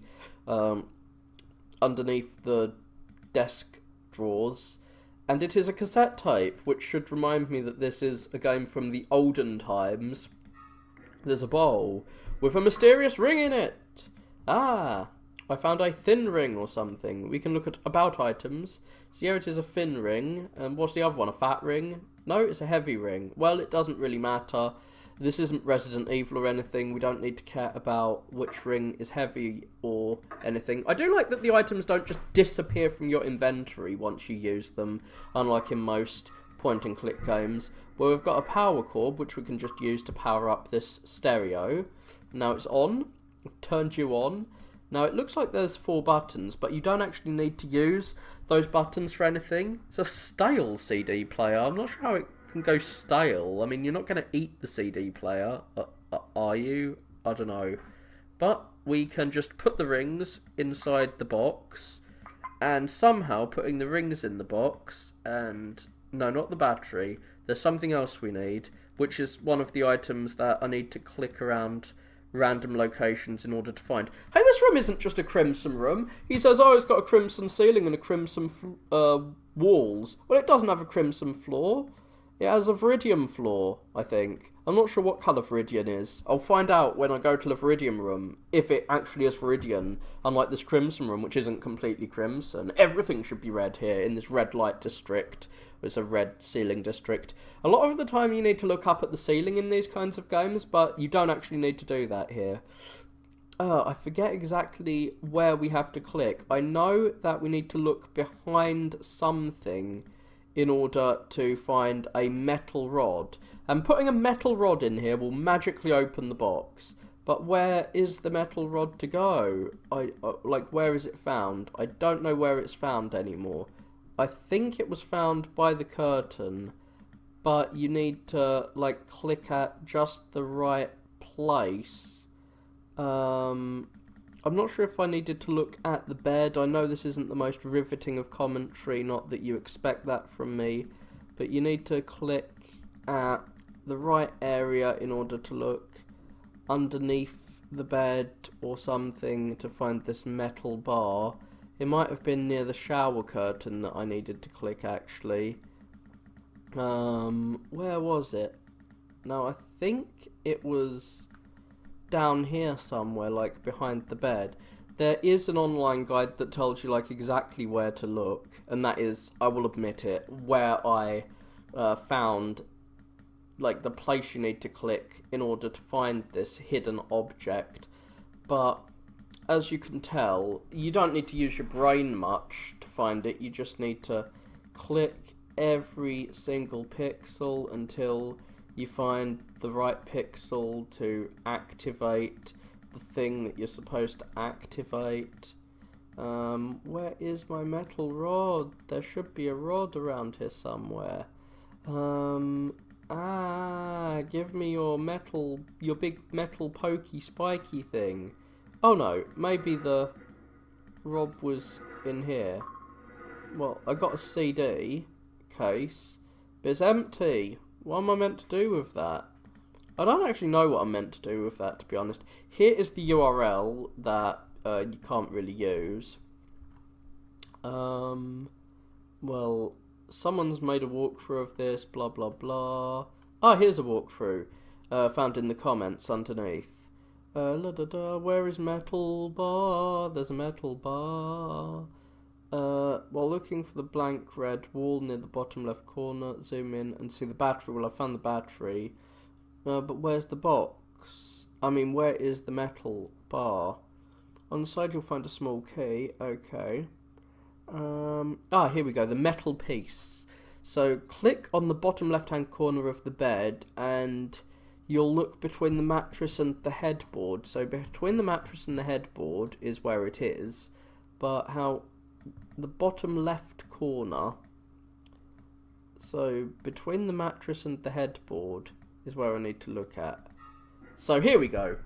Speaker 2: desk drawers, and it is a cassette tape, which should remind me that this is a game from the olden times. There's a bowl with a mysterious ring in it. Ah, I found a thin ring or something. We can look at about items. So here it is, a thin ring. And what's the other one? A fat ring? No, it's a heavy ring. Well, it doesn't really matter. This isn't Resident Evil or anything. We don't need to care about which ring is heavy or anything. I do like that the items don't just disappear from your inventory once you use them, unlike in most point-and-click games, where we've got a power cord, which we can just use to power up this stereo. Now it's on. I've turned you on. Now it looks like there's 4 buttons, but you don't actually need to use those buttons for anything. It's a stale CD player. I'm not sure how it can go stale. I mean, you're not going to eat the CD player, are you? I don't know. But we can just put the rings inside the box, and somehow putting the rings in the box, and... no, not the battery. There's something else we need, which is one of the items that I need to click around random locations in order to find. Hey, this room isn't just a crimson room. He says, oh, it's got a crimson ceiling and a crimson walls. Well, it doesn't have a crimson floor. It has a viridian floor, I think. I'm not sure what colour viridian is. I'll find out when I go to the viridian room if it actually is viridian, unlike this crimson room, which isn't completely crimson. Everything should be red here in this red light district. It's a red ceiling district. A lot of the time you need to look up at the ceiling in these kinds of games, but you don't actually need to do that here. I forget exactly where we have to click. I know that we need to look behind something in order to find a metal rod. And putting a metal rod in here will magically open the box. But where is the metal rod to go? Like, where is it found? I don't know where it's found anymore. I think it was found by the curtain, but you need to, like, click at just the right place. I'm not sure if I needed to look at the bed. I know this isn't the most riveting of commentary, not that you expect that from me, but you need to click at the right area in order to look underneath the bed or something to find this metal bar. It might have been near the shower curtain that I needed to click, actually. Where was it? No, I think it was down here somewhere, like behind the bed. There is an online guide that tells you, like, exactly where to look, and that is, I will admit it, where I found, like, the place you need to click in order to find this hidden object. But as you can tell, you don't need to use your brain much to find it. You just need to click every single pixel until you find the right pixel to activate the thing that you're supposed to activate. Where is my metal rod? There should be a rod around here somewhere. Give me your big metal pokey spiky thing. Oh no, maybe the rod was in here. Well, I got a CD case, but it's empty. What am I meant to do with that? I don't actually know what I'm meant to do with that, to be honest. Here is the URL that you can't really use. Well, someone's made a walkthrough of this, blah blah blah. Oh, here's a walkthrough, found in the comments underneath. Where is metal bar? There's a metal bar. While looking for the blank red wall near the bottom left corner, zoom in and see the battery. Well, I found the battery. But where's the box? I mean, where is the metal bar? On the side you'll find a small key. Okay. Here we go. The metal piece. So click on the bottom left hand corner of the bed and you'll look between the mattress and the headboard. So between the mattress and the headboard is where it is. But how... the bottom left corner, so between the mattress and the headboard is where I need to look at. So here we go.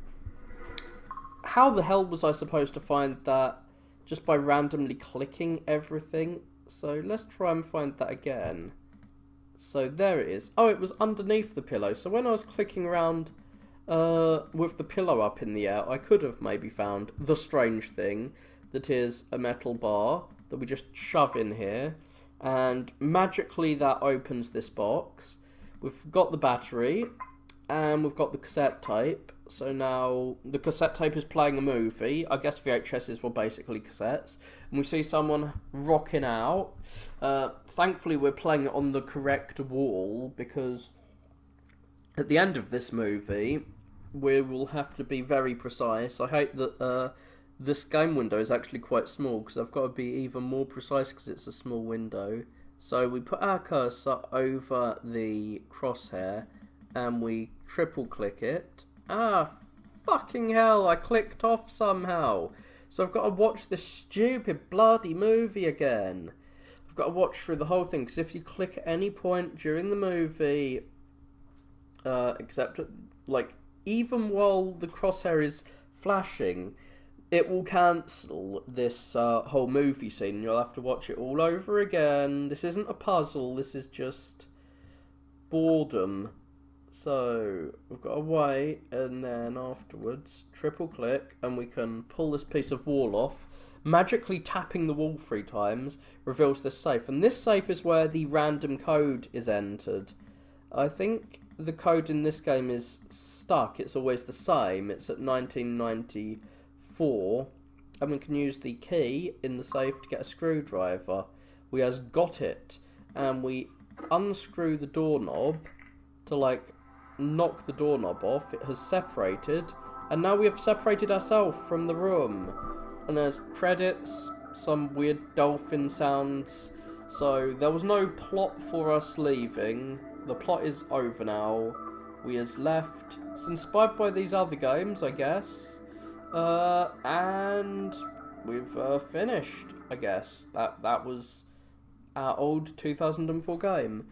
Speaker 2: How the hell was I supposed to find that just by randomly clicking everything? So let's try and find that again. So there it is. Oh, it was underneath the pillow. So when I was clicking around with the pillow up in the air, I could have maybe found the strange thing that is a metal bar that we just shove in here, and magically that opens this box. We've got the battery, and we've got the cassette tape. So now the cassette tape is playing a movie. I guess VHSs were basically cassettes. And we see someone rocking out. Thankfully we're playing it on the correct wall, because at the end of this movie we will have to be very precise. I hate that this game window is actually quite small, because I've got to be even more precise because it's a small window. So we put our cursor over the crosshair and we triple click it. Fucking hell, I clicked off somehow. So I've got to watch this stupid bloody movie again. We've got to watch through the whole thing, because if you click at any point during the movie, except, like, even while the crosshair is flashing, it will cancel this whole movie scene. You'll have to watch it all over again. This isn't a puzzle, this is just boredom. So, we've got to wait, and then afterwards, triple click, and we can pull this piece of wall off. Magically tapping the wall 3 times reveals this safe, and this safe is where the random code is entered. I think the code in this game is stuck, it's always the same, it's at 1994, and we can use the key in the safe to get a screwdriver. We has got it, and we unscrew the doorknob to, like, knock the doorknob off. It has separated, and now we have separated ourselves from the room. And there's credits, some weird dolphin sounds. So there was no plot for us leaving. The plot is over now. We has left. It's inspired by these other games, I guess. And we've finished, I guess. That was our old 2004 game.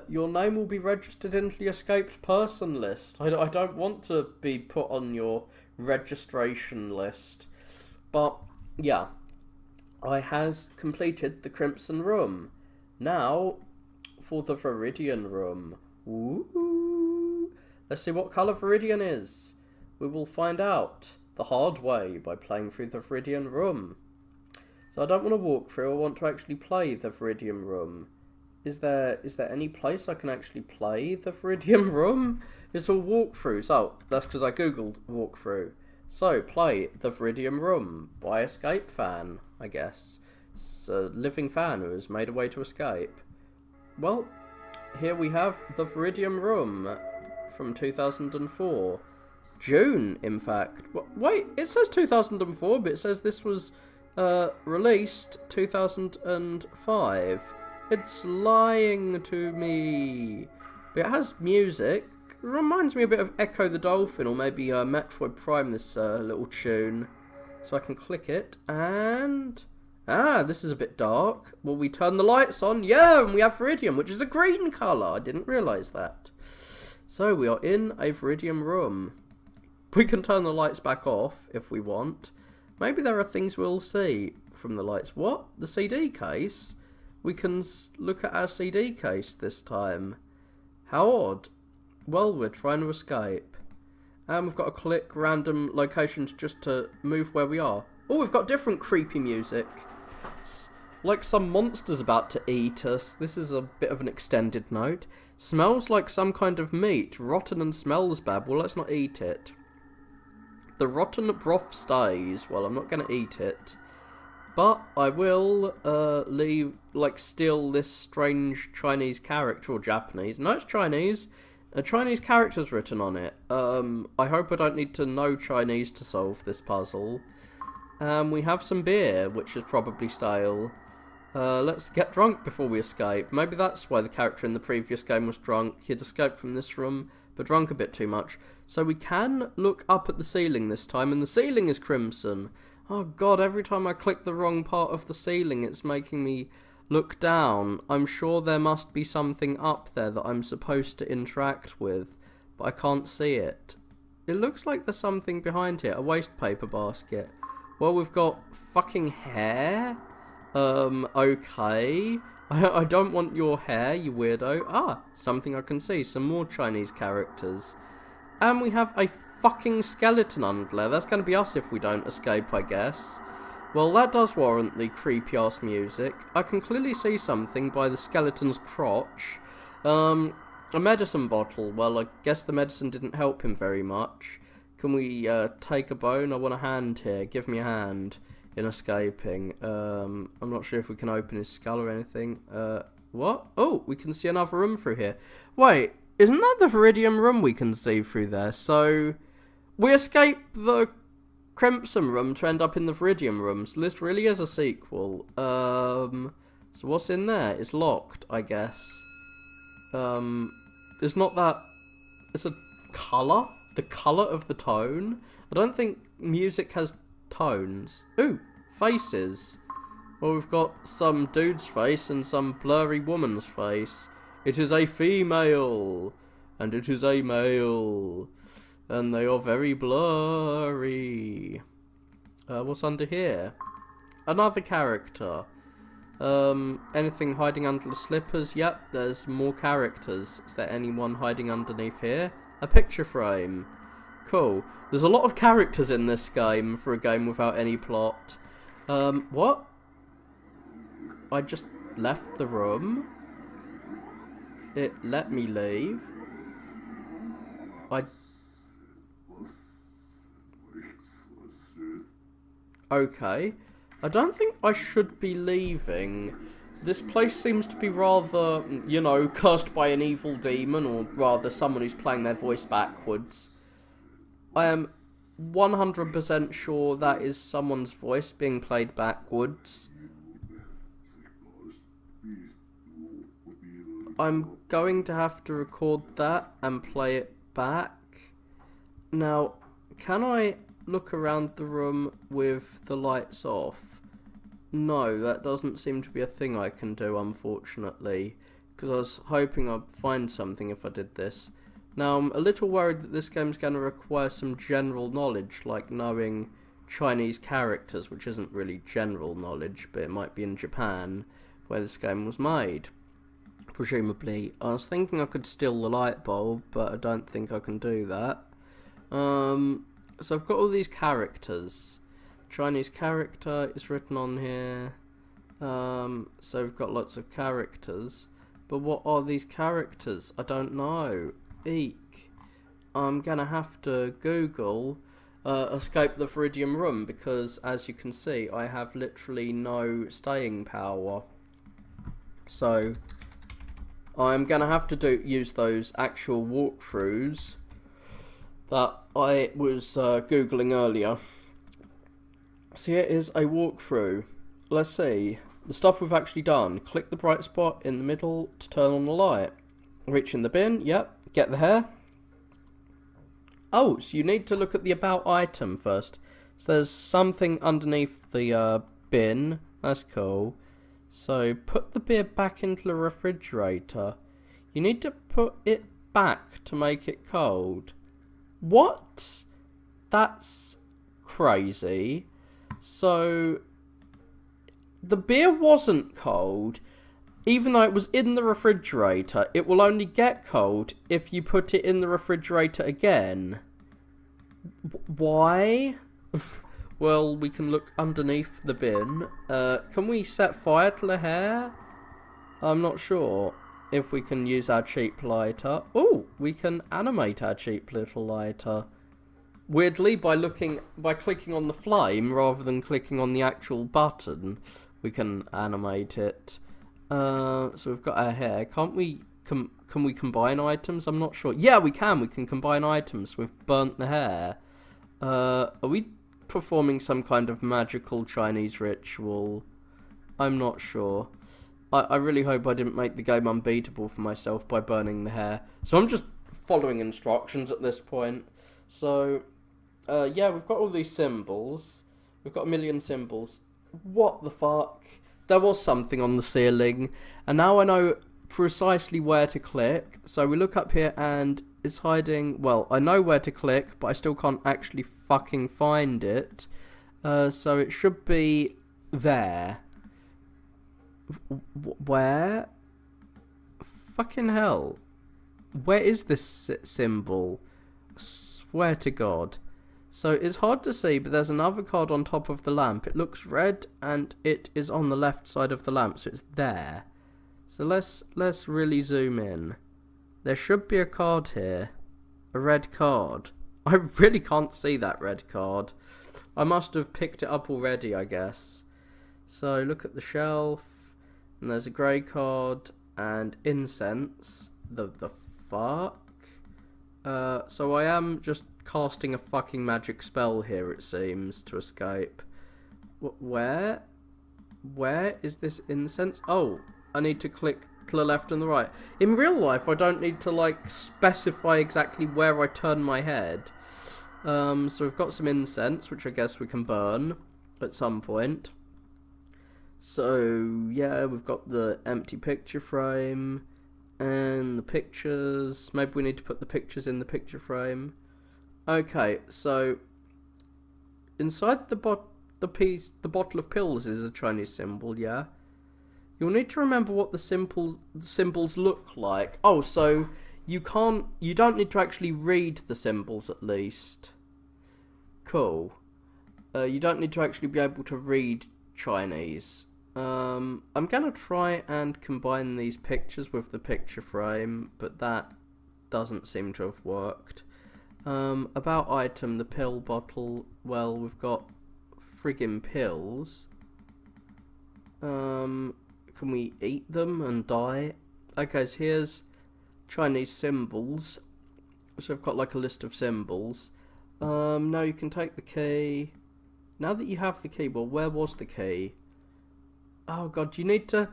Speaker 2: Your name will be registered into the escaped person list. I don't want to be put on your registration list. But, yeah. I has completed the Crimson Room. Now, for the Viridian Room. Ooh. Let's see what colour Viridian is. We will find out the hard way by playing through the Viridian Room. So I don't want to walk through, I want to actually play the Viridian Room. Is there any place I can actually play the Viridian Room? It's all walkthroughs. Oh, that's because I googled walkthrough. So, play the Viridian Room by Escape Fan, I guess. It's a living fan who has made a way to escape. Well, here we have the Viridian Room from 2004. June, in fact. Wait, it says 2004, but it says this was released 2005. It's lying to me. But it has music. It reminds me a bit of Echo the Dolphin, or maybe Metroid Prime, this little tune. So I can click it, and... Ah, this is a bit dark. Will we turn the lights on? Yeah, and we have Viridian, which is a green colour. I didn't realise that. So we are in a Viridian room. We can turn the lights back off if we want. Maybe there are things we'll see from the lights. What? The CD case? We can look at our CD case this time. How odd. Well, we're trying to escape. And we've got to click random locations just to move where we are. Oh, we've got different creepy music. It's like some monster's about to eat us. This is a bit of an extended note. Smells like some kind of meat. Rotten and smells bad. Well, let's not eat it. The rotten broth stays. Well, I'm not going to eat it. But I will steal this strange Chinese character, or Japanese. No, it's Chinese. A Chinese character's written on it. I hope I don't need to know Chinese to solve this puzzle. We have some beer, which is probably stale. Let's get drunk before we escape. Maybe that's why the character in the previous game was drunk. He'd escaped from this room, but drunk a bit too much. So we can look up at the ceiling this time, and the ceiling is crimson. Oh god, every time I click the wrong part of the ceiling, it's making me look down. I'm sure there must be something up there that I'm supposed to interact with, but I can't see it. It looks like there's something behind here, a waste paper basket. Well, we've got fucking hair. Okay. I don't want your hair, you weirdo. Ah, something I can see, some more Chinese characters. And we have a fucking skeleton under there. That's going to be us if we don't escape, I guess. Well, that does warrant the creepy-ass music. I can clearly see something by the skeleton's crotch. A medicine bottle. Well, I guess the medicine didn't help him very much. Can we take a bone? I want a hand here. Give me a hand in escaping. I'm not sure if we can open his skull or anything. What? Oh, we can see another room through here. Wait, isn't that the Viridian room we can see through there? So, we escape the Crimson room to end up in the Viridian room. So this really is a sequel. So what's in there? It's locked, I guess. It's not that... It's a colour? The colour of the tone? I don't think music has tones. Ooh, faces. Well, we've got some dude's face and some blurry woman's face. It is a female, and it is a male, and they are very blurry. What's under here? Another character. Anything hiding under the slippers? Yep, there's more characters. Is there anyone hiding underneath here? A picture frame. Cool. There's a lot of characters in this game for a game without any plot. What? I just left the room. It let me leave. Okay. I don't think I should be leaving. This place seems to be rather, you know, cursed by an evil demon, or rather someone who's playing their voice backwards. I am 100% sure that is someone's voice being played backwards. I'm going to have to record that and play it back. Now, can I look around the room with the lights off? No, that doesn't seem to be a thing I can do, unfortunately, because I was hoping I'd find something if I did this. Now, I'm a little worried that this game's going to require some general knowledge, like knowing Chinese characters, which isn't really general knowledge, but it might be in Japan, where this game was made. Presumably. I was thinking I could steal the light bulb, but I don't think I can do that. So I've got all these characters. Chinese character is written on here. So we've got lots of characters. But what are these characters? I don't know. Eek. I'm gonna have to Google Escape the Viridian Room, because as you can see, I have literally no staying power. So I'm gonna have to use those actual walkthroughs that I was Googling earlier. So here is a walkthrough. Let's see. The stuff we've actually done. Click the bright spot in the middle to turn on the light. Reach in the bin. Yep. Get the hair. Oh, so you need to look at the about item first. So there's something underneath the bin. That's cool. So put the beer back into the refrigerator. You need to put it back to make it cold. What? That's crazy. So the beer wasn't cold, even though it was in the refrigerator. It will only get cold if you put it in the refrigerator again. Why? Well, we can look underneath the bin. Can we set fire to the hair? I'm not sure if we can use our cheap lighter. Oh, we can animate our cheap little lighter. Weirdly, by clicking on the flame rather than clicking on the actual button, we can animate it. So we've got our hair. Can't we? Can we combine items? I'm not sure. Yeah, we can. We can combine items. We've burnt the hair. Are we performing some kind of magical Chinese ritual? I'm not sure. I really hope I didn't make the game unbeatable for myself by burning the hair. So I'm just following instructions at this point. So, yeah, we've got all these symbols. We've got a million symbols. What the fuck? There was something on the ceiling. And now I know precisely where to click. So we look up here and it's hiding... Well, I know where to click, but I still can't actually fucking find it. So it should be there. Where? Fucking hell. Where is this symbol? I swear to God. So it's hard to see, but there's another card on top of the lamp. It looks red and it is on the left side of the lamp, so it's there. So let's really zoom in. There should be a card here. A red card. I really can't see that red card. I must have picked it up already, I guess. So look at the shelf. And there's a grey card and incense. The fuck? So I am just casting a fucking magic spell here, it seems, to escape. Where? Where is this incense? Oh, I need to click to the left and the right. In real life, I don't need to, like, specify exactly where I turn my head. So we've got some incense, which I guess we can burn at some point. So, yeah, we've got the empty picture frame and the pictures. Maybe we need to put the pictures in the picture frame. Okay, so inside the bottle of pills is a Chinese symbol, yeah? You'll need to remember what the symbols look like. Oh, so you don't need to actually read the symbols at least. Cool. You don't need to actually be able to read Chinese. I'm gonna try and combine these pictures with the picture frame, but that doesn't seem to have worked. About item, the pill bottle, well, we've got friggin' pills. Can we eat them and die? Okay, so here's Chinese symbols. So I've got like a list of symbols. Now you can take the key. Now that you have the key, well, where was the key? Oh god, you need to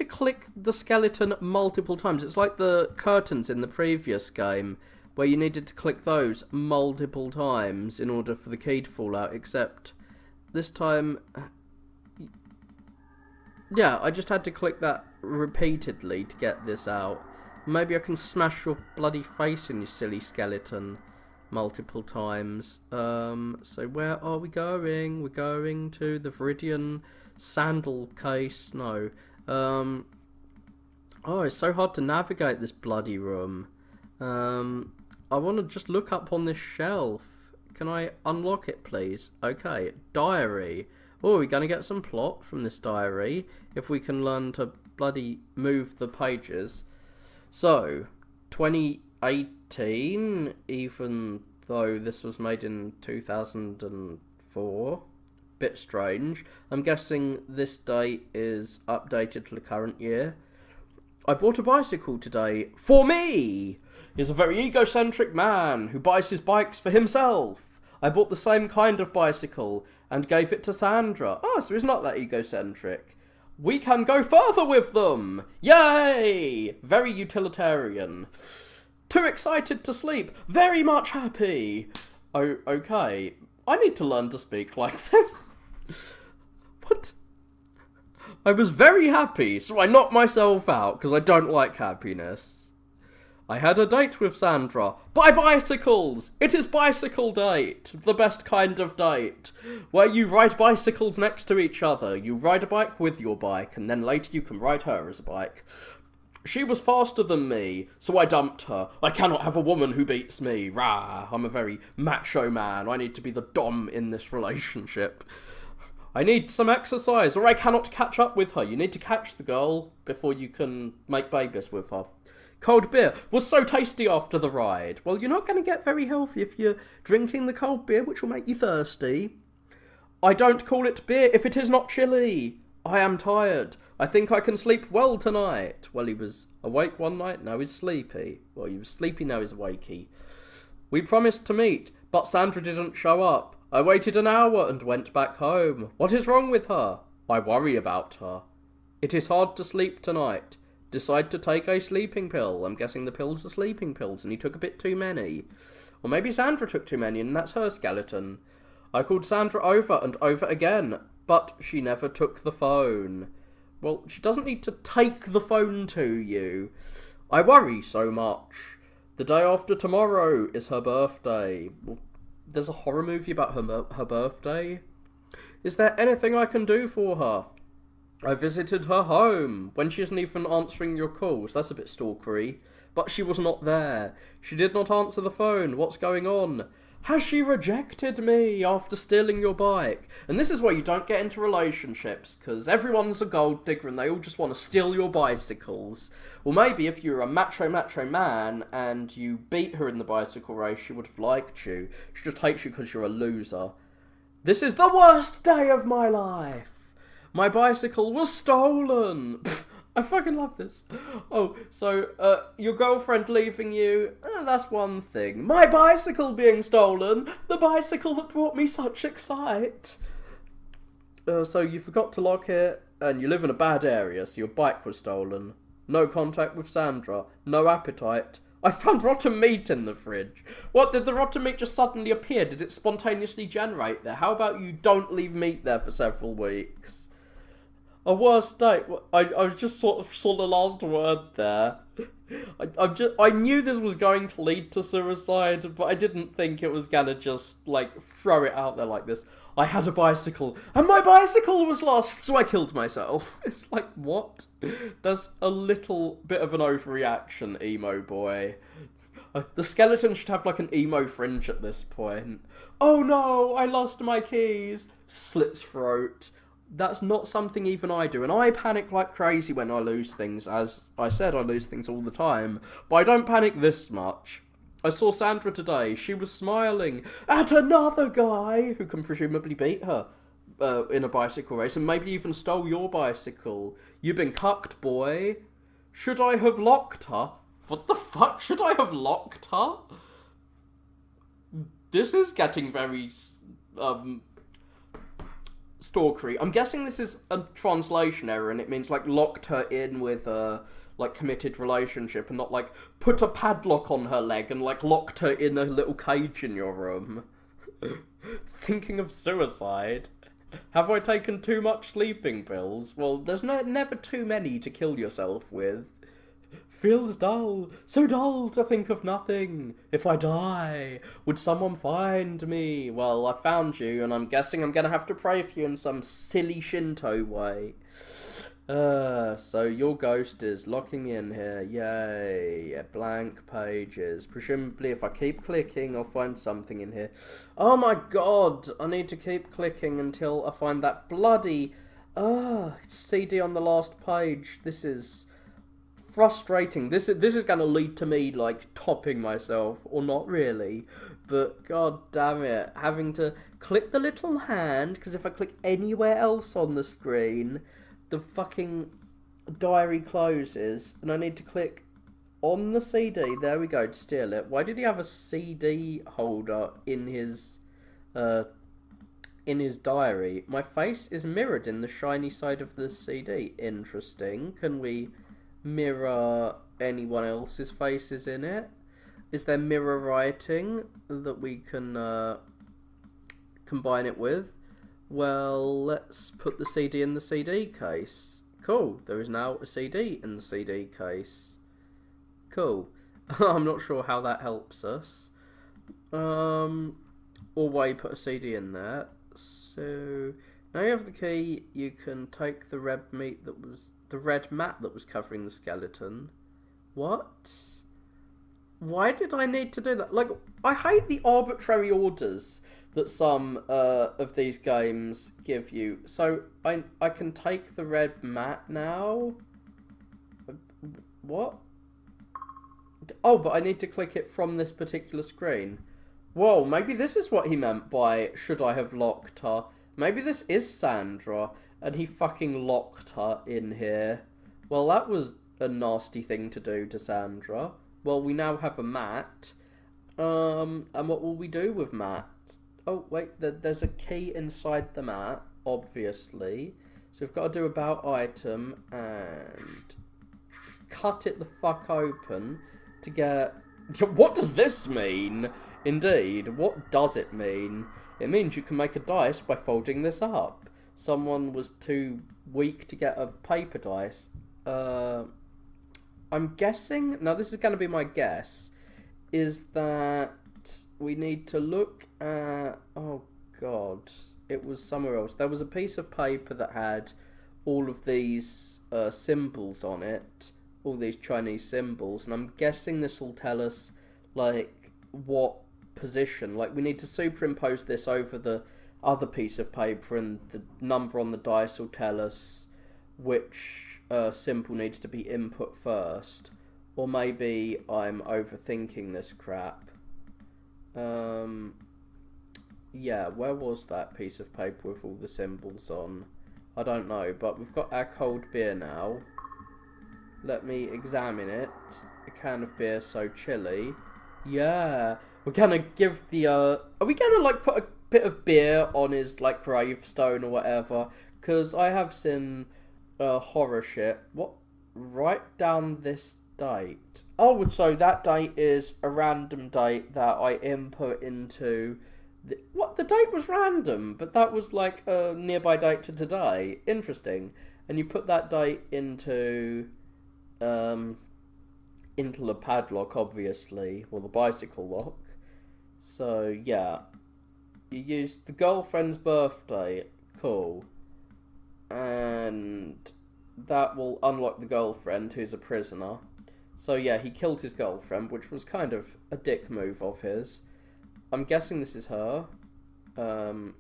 Speaker 2: click the skeleton multiple times. It's like the curtains in the previous game, where you needed to click those multiple times in order for the key to fall out, except this time, yeah, I just had to click that repeatedly to get this out. Maybe I can smash your bloody face in, you silly skeleton, multiple times. So where are we going? We're going to the Viridian sandal case. No. Oh, it's so hard to navigate this bloody room. I want to just look up on this shelf. Can I unlock it, please? Okay, diary. Oh, we're going to get some plot from this diary if we can learn to bloody move the pages. So, 2018, even though this was made in 2004. Bit strange. I'm guessing this date is updated to the current year. I bought a bicycle today. For me! He's a very egocentric man who buys his bikes for himself. I bought the same kind of bicycle and gave it to Sandra. Oh, so he's not that egocentric. We can go further with them! Yay! Very utilitarian. Too excited to sleep. Very much happy. Oh, okay. I need to learn to speak like this. What? I was very happy, so I knocked myself out because I don't like happiness. I had a date with Sandra. Buy bicycles! It is bicycle date. The best kind of date. Where you ride bicycles next to each other. You ride a bike with your bike, and then later you can ride her as a bike. She was faster than me, so I dumped her. I cannot have a woman who beats me. Rah! I'm a very macho man. I need to be the dom in this relationship. I need some exercise, or I cannot catch up with her. You need to catch the girl before you can make babies with her. Cold beer was so tasty after the ride. Well, you're not going to get very healthy if you're drinking the cold beer, which will make you thirsty. I don't call it beer if it is not chilly. I am tired. I think I can sleep well tonight. Well, he was awake one night, now he's sleepy. Well, he was sleepy, now he's wakey. We promised to meet, but Sandra didn't show up. I waited an hour and went back home. What is wrong with her? I worry about her. It is hard to sleep tonight. Decide to take a sleeping pill. I'm guessing the pills are sleeping pills and he took a bit too many. Or maybe Sandra took too many and that's her skeleton. I called Sandra over and over again, but she never took the phone. Well, she doesn't need to take the phone to you. I worry so much. The day after tomorrow is her birthday. Well, there's a horror movie about her birthday. Is there anything I can do for her? I visited her home when she isn't even answering your calls. That's a bit stalkery. But she was not there. She did not answer the phone. What's going on? Has she rejected me after stealing your bike? And this is where you don't get into relationships, because everyone's a gold digger and they all just want to steal your bicycles. Or maybe if you're a macho man and you beat her in the bicycle race, she would have liked you. She just hates you because you're a loser. This is the worst day of my life. My bicycle was stolen. I fucking love this. Oh, so, your girlfriend leaving you, that's one thing. My bicycle being stolen, the bicycle that brought me such excite. So you forgot to lock it, and you live in a bad area, so your bike was stolen. No contact with Sandra, no appetite. I found rotten meat in the fridge. What, did the rotten meat just suddenly appear? Did it spontaneously generate there? How about you don't leave meat there for several weeks? A worst date. I was just sort of saw the last word there. I knew this was going to lead to suicide, but I didn't think it was gonna just like throw it out there like this. I had a bicycle, and my bicycle was lost, so I killed myself. It's like, what? There's a little bit of an overreaction, emo boy. The skeleton should have like an emo fringe at this point. Oh no, I lost my keys. Slits throat. That's not something even I do, and I panic like crazy when I lose things. As I said, I lose things all the time, but I don't panic this much. I saw Sandra today. She was smiling at another guy who can presumably beat her in a bicycle race, and maybe even stole your bicycle. You've been cucked, boy. Should I have locked her? What the fuck? Should I have locked her? This is getting very stalkery. I'm guessing this is a translation error, and it means like locked her in with a like committed relationship, and not like put a padlock on her leg and like locked her in a little cage in your room. Thinking of suicide. Have I taken too much sleeping pills? Well, there's never too many to kill yourself with. Feels dull, so dull to think of nothing. If I die, would someone find me? Well, I found you, and I'm guessing I'm gonna have to pray for you in some silly Shinto way. So your ghost is locking me in here. Yay. Blank pages. Presumably if I keep clicking, I'll find something in here. Oh my god, I need to keep clicking until I find that bloody CD on the last page. This is frustrating. This is going to lead to me like topping myself, or not really, but god damn it, having to click the little hand, because if I click anywhere else on the screen, the fucking diary closes, and I need to click on the CD. There we go, to steal it. Why did he have a CD holder in his diary? My face is mirrored in the shiny side of the CD. Interesting. Can we mirror anyone else's faces in it? Is there mirror writing that we can combine it with? Well, let's put the CD in the CD case. Cool, there is now a CD in the CD case. Cool. I'm not sure how that helps us. Or why you put a CD in there. So, now you have the key, you can take the red mat that was covering the skeleton. What? Why did I need to do that? Like, I hate the arbitrary orders that some of these games give you. So, I can take the red mat now? What? Oh, but I need to click it from this particular screen. Whoa, maybe this is what he meant by, should I have locked her? Maybe this is Sandra, and he fucking locked her in here. Well, that was a nasty thing to do to Sandra. Well, we now have a mat. And what will we do with mat? Oh, wait, there's a key inside the mat, obviously. So we've got to do about item and cut it the fuck open to get... What does this mean? Indeed, what does it mean? It means you can make a dice by folding this up. Someone was too weak to get a paper dice. I'm guessing... Now, this is going to be my guess. Is that we need to look at... Oh, God. It was somewhere else. There was a piece of paper that had all of these symbols on it. All these Chinese symbols. And I'm guessing this will tell us, like, what position. Like, we need to superimpose this over the other piece of paper, and the number on the dice will tell us which symbol needs to be input first. Or maybe I'm overthinking this crap. Yeah, where was that piece of paper with all the symbols on? I don't know, but we've got our cold beer now. Let me examine it. A can of beer so chilly. Yeah, we're gonna give the, are we gonna, like, put a bit of beer on his, like, gravestone or whatever? Because I have seen horror shit. What? Write down this date. Oh, so that date is a random date that I input into... What? The date was random, but that was, like, a nearby date to today. Interesting. and you put that date into the padlock, obviously, or the bicycle lock. So yeah, you use the girlfriend's birthday, cool, and that will unlock the girlfriend, who's a prisoner. So yeah, he killed his girlfriend, which was kind of a dick move of his. I'm guessing this is her. Go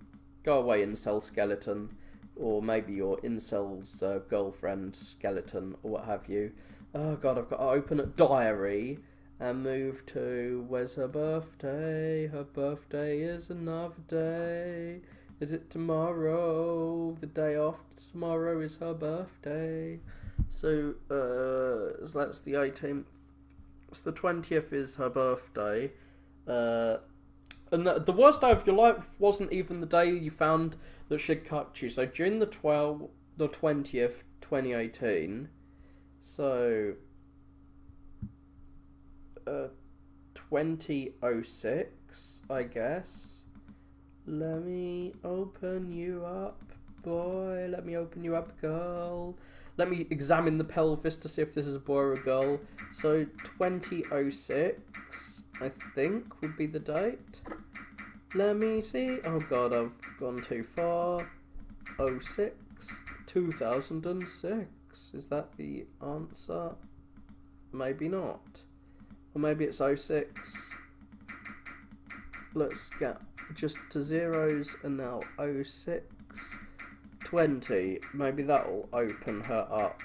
Speaker 2: away, incel skeleton. Or maybe your incel's girlfriend skeleton, or what have you. Oh god, I've got to open a diary and move to... Where's her birthday? Her birthday is another day. Is it tomorrow? The day after tomorrow is her birthday. So that's the 18th. So the 20th is her birthday. And the worst day of your life wasn't even the day you found that she'd cut you. So during the 20th, 2018. So 2006, I guess. Let me open you up, boy. Let me open you up, girl. Let me examine the pelvis to see if this is a boy or a girl. So 2006, I think, would be the date. Let me see. Oh god, I've gone too far. 06, 2006. Is that the answer? Maybe not. Or maybe it's 06. Let's get just to zeros, and now 06. 20. Maybe that'll open her up.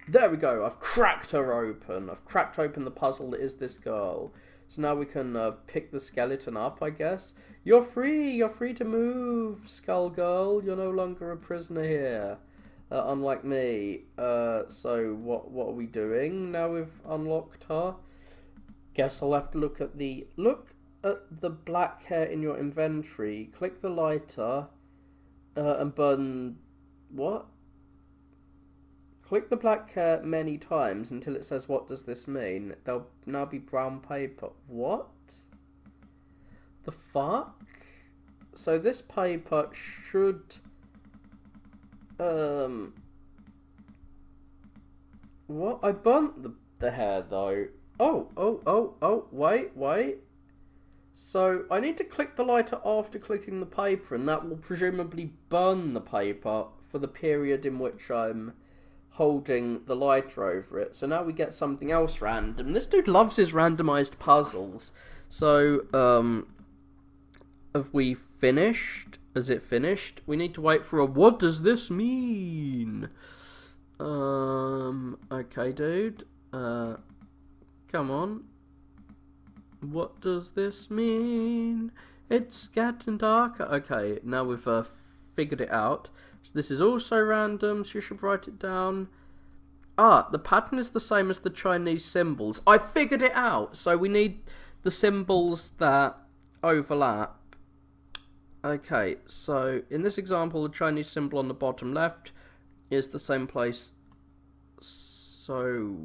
Speaker 2: There we go. I've cracked her open. I've cracked open the puzzle that is this girl. So now we can pick the skeleton up, I guess. You're free. You're free to move, Skull Girl. You're no longer a prisoner here. Unlike me. So what are we doing now we've unlocked her? Guess I'll have to look at the black hair in your inventory. Click the lighter and burn... What? Click the black hair many times until it says, what does this mean? There'll now be brown paper. What? The fuck? So this paper should... What? I burnt the hair though. Oh, wait. So I need to click the lighter after clicking the paper, and that will presumably burn the paper for the period in which I'm holding the lighter over it. So now we get something else random. This dude loves his randomized puzzles. So, have we finished? Is it finished? We need to wait for a what does this mean? Okay, dude. Come on. What does this mean? It's getting darker. Okay, now we've figured it out. So this is also random, so you should write it down. The pattern is the same as the Chinese symbols. I figured it out! So we need the symbols that overlap. Okay, so in this example, the Chinese symbol on the bottom left is the same place. So,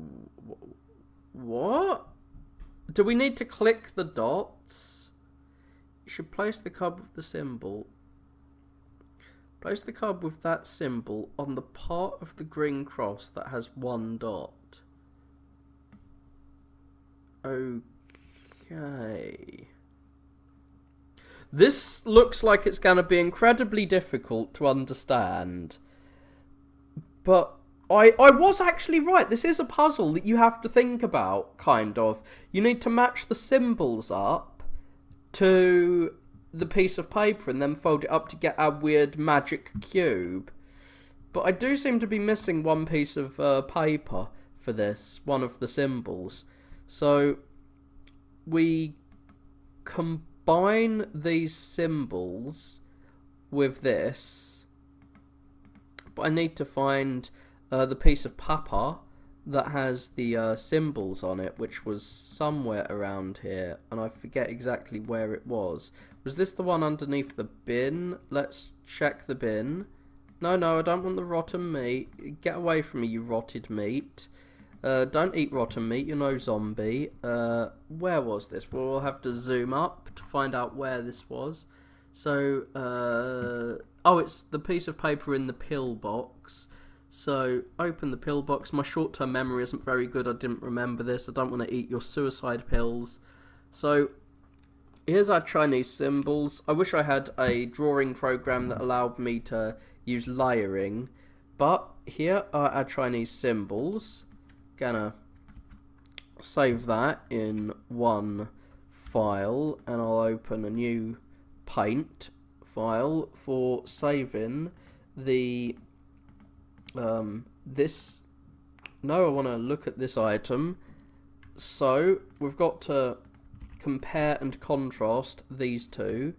Speaker 2: what? Do we need to click the dots? You should place the cub with the symbol. Place the cub with that symbol on the part of the green cross that has one dot. Okay. This looks like it's going to be incredibly difficult to understand. But I was actually right. This is a puzzle that you have to think about, kind of. You need to match the symbols up to the piece of paper and then fold it up to get our weird magic cube. But I do seem to be missing one piece of paper for this, one of the symbols. So we combine these symbols with this, but I need to find the piece of paper that has the symbols on it, which was somewhere around here, and I forget exactly where it was. Was this the one underneath the bin? Let's check the bin. No, I don't want the rotten meat. Get away from me, you rotted meat. Don't eat rotten meat, you're no zombie. Where was this? We'll have to zoom up to find out where this was. So, Oh, it's the piece of paper in the pillbox. So, open the pillbox. My short-term memory isn't very good. I didn't remember this. I don't want to eat your suicide pills. So, here's our Chinese symbols. I wish I had a drawing program that allowed me to use layering. But here are our Chinese symbols. Gonna save that in one file. And I'll open a new Paint file for saving the this. No, I want to look at this item. So we've got to compare and contrast these two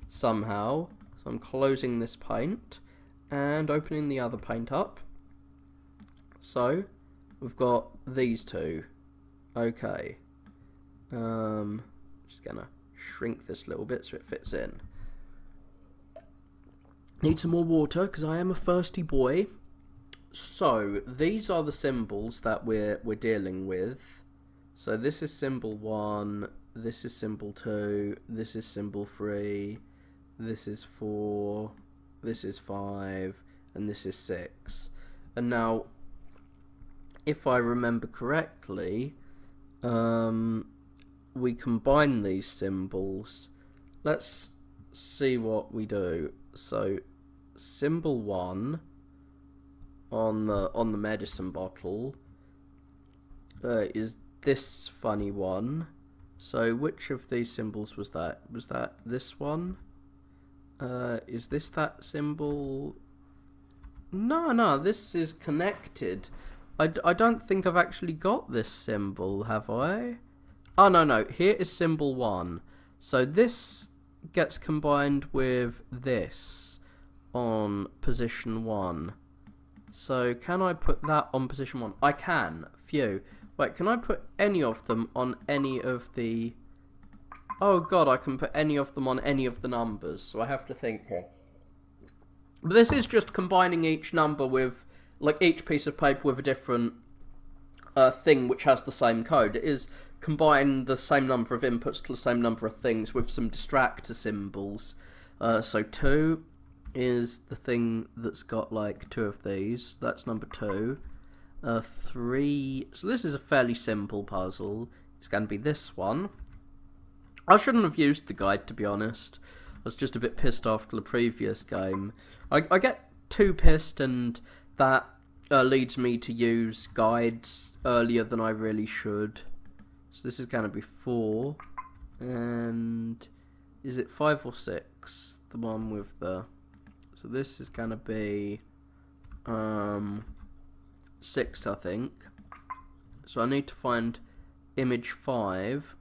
Speaker 2: somehow. So I'm closing this paint and opening the other paint up. So we've got these two. Okay. Just gonna shrink this a little bit so it fits in. Need some more water because I am a thirsty boy. So these are the symbols that we're dealing with. So this is symbol 1, this is symbol 2, this is symbol 3, this is 4, this is 5, and this is 6. And now, if I remember correctly, we combine these symbols. Let's see what we do. So symbol 1 on the medicine bottle is this funny one. So which of these symbols was that? Was that this one? Is this that symbol? No, this is connected. I don't think I've actually got this symbol, have I? Oh, no, here is symbol 1. So this gets combined with this on position 1. So can I put that on position 1? I can. Phew. Wait, can I put any of them on any of the... Oh god, I can put any of them on any of the numbers, so I have to think here. But this is just combining each number with, like, each piece of paper with a different thing which has the same code. It is combine the same number of inputs to the same number of things with some distractor symbols. So 2 is the thing that's got like 2 of these. That's number 2. 3. So this is a fairly simple puzzle. It's going to be this one. I shouldn't have used the guide, to be honest. I was just a bit pissed after the previous game. I get too pissed, and that leads me to use guides earlier than I really should. So this is going to be 4. And is it 5 or 6? The one with the... So this is going to be 6, I think. So I need to find image 5.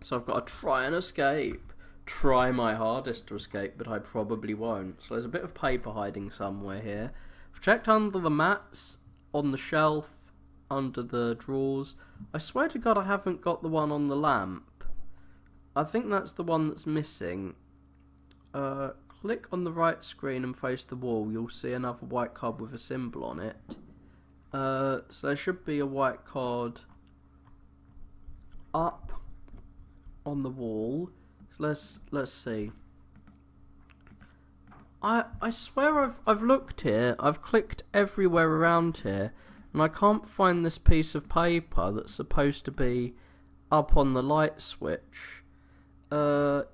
Speaker 2: So I've got to try and escape. Try my hardest to escape, but I probably won't. So there's a bit of paper hiding somewhere here. I've checked under the mats, on the shelf, under the drawers. I swear to God I haven't got the one on the lamp. I think that's the one that's missing. Click on the right screen and face the wall. You'll see another white card with a symbol on it. So there should be a white card up on the wall. Let's see. I swear I've looked here. I've clicked everywhere around here, and I can't find this piece of paper that's supposed to be up on the light switch.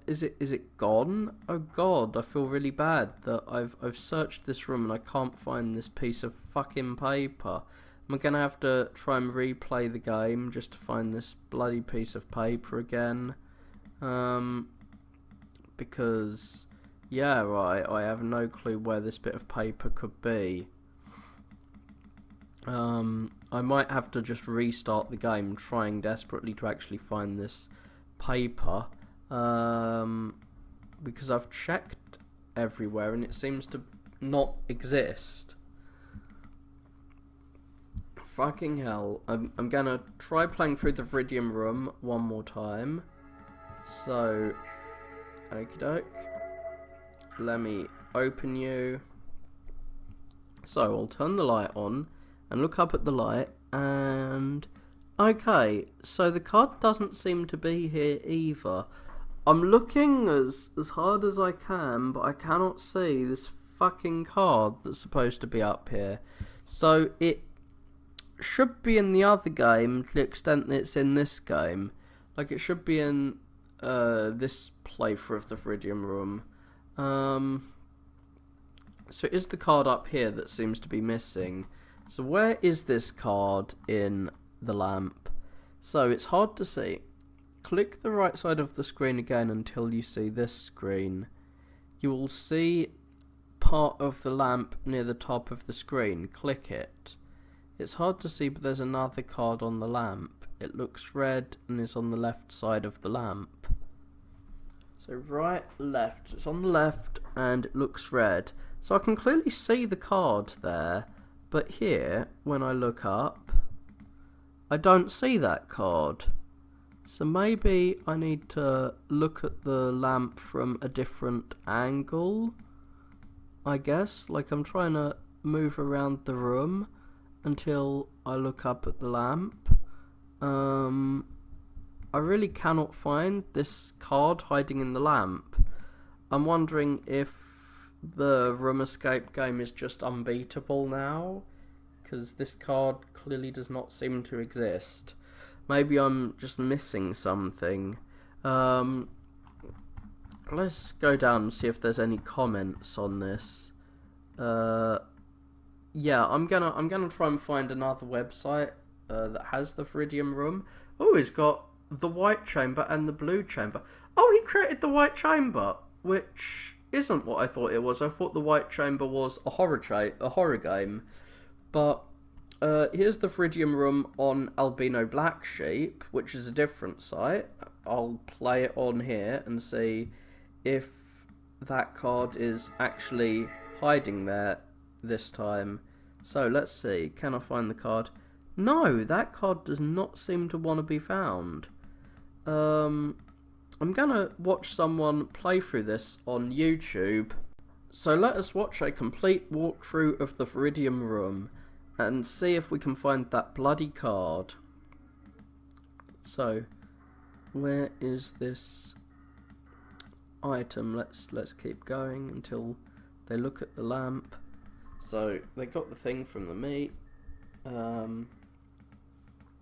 Speaker 2: Is it gone? Oh god, I feel really bad that I've searched this room and I can't find this piece of fucking paper. I'm gonna have to try and replay the game just to find this bloody piece of paper again. Because yeah, right, I have no clue where this bit of paper could be. I might have to just restart the game, trying desperately to actually find this paper. Because I've checked everywhere and it seems to not exist. Fucking hell. I'm gonna try playing through the Viridian room one more time. So, okie doke. Let me open you. So, I'll turn the light on and look up at the light and... Okay, so the card doesn't seem to be here either. I'm looking as hard as I can, but I cannot see this fucking card that's supposed to be up here. So it should be in the other game to the extent that it's in this game. Like, it should be in this playthrough of the Viridian Room. So it is the card up here that seems to be missing. So where is this card in the lamp? So it's hard to see. Click the right side of the screen again until you see this screen. You will see part of the lamp near the top of the screen. Click it. It's hard to see, but there's another card on the lamp. It looks red and is on the left side of the lamp. So right, left. It's on the left and it looks red. So I can clearly see the card there, but here, when I look up, I don't see that card. So maybe I need to look at the lamp from a different angle, I guess. Like, I'm trying to move around the room until I look up at the lamp. I really cannot find this card hiding in the lamp. I'm wondering if the room escape game is just unbeatable now, because this card clearly does not seem to exist. Maybe I'm just missing something. Let's go down and see if there's any comments on this. Yeah, I'm gonna try and find another website that has the Viridian Room. Oh, it's got the white chamber and the blue chamber. Oh, he created the white chamber, which isn't what I thought it was. I thought the white chamber was a horror game. But here's the Viridian Room on Albino Black Sheep, which is a different site. I'll play it on here and see if that card is actually hiding there this time. So let's see, can I find the card? No, that card does not seem to want to be found. I'm gonna watch someone play through this on YouTube. So let us watch a complete walkthrough of the Viridian Room and see if we can find that bloody card. So, where is this item? Let's keep going until they look at the lamp. So they got the thing from the meat.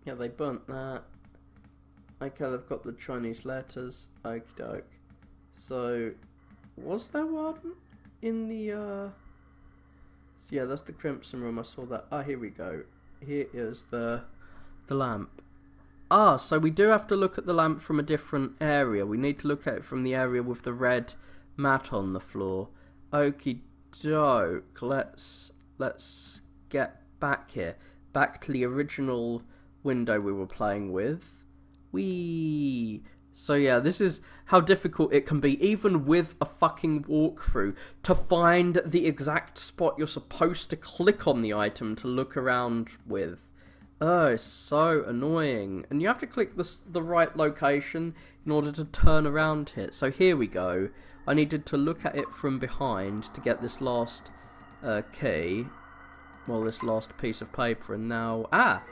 Speaker 2: Yeah, they burnt that. Okay, they've got the Chinese letters. Okie doke. So, was there one in the yeah, that's the Crimson Room. I saw that. Ah, here we go. Here is the lamp. Ah, so we do have to look at the lamp from a different area. We need to look at it from the area with the red mat on the floor. Okie doke. Let's get back here. Back to the original window we were playing with. Whee! So yeah, this is how difficult it can be, even with a fucking walkthrough, to find the exact spot you're supposed to click on the item to look around with. Oh, it's so annoying. And you have to click the right location in order to turn around it. So here we go. I needed to look at it from behind to get this last key. Well, this last piece of paper, and now... Ah!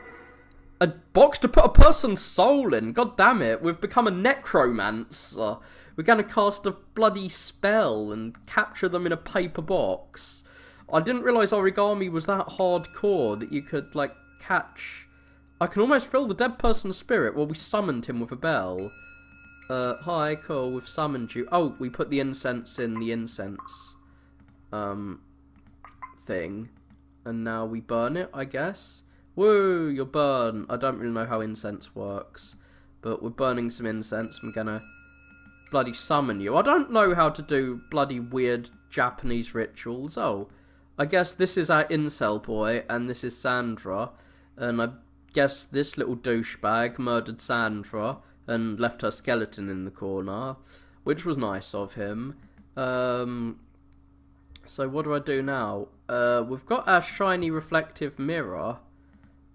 Speaker 2: A box to put a person's soul in. God damn it, we've become a necromancer. We're going to cast a bloody spell and capture them in a paper box. I didn't realise origami was that hardcore that you could, like, catch... I can almost feel the dead person's spirit. Well, we summoned him with a bell. Hi, cool, we've summoned you. Oh, we put the incense in the incense thing. And now we burn it, I guess. Woo, you're burned. I don't really know how incense works, but we're burning some incense. I'm gonna bloody summon you. I don't know how to do bloody weird Japanese rituals. Oh, I guess this is our incel boy, and this is Sandra, and I guess this little douchebag murdered Sandra and left her skeleton in the corner, which was nice of him. So what do I do now? We've got our shiny reflective mirror.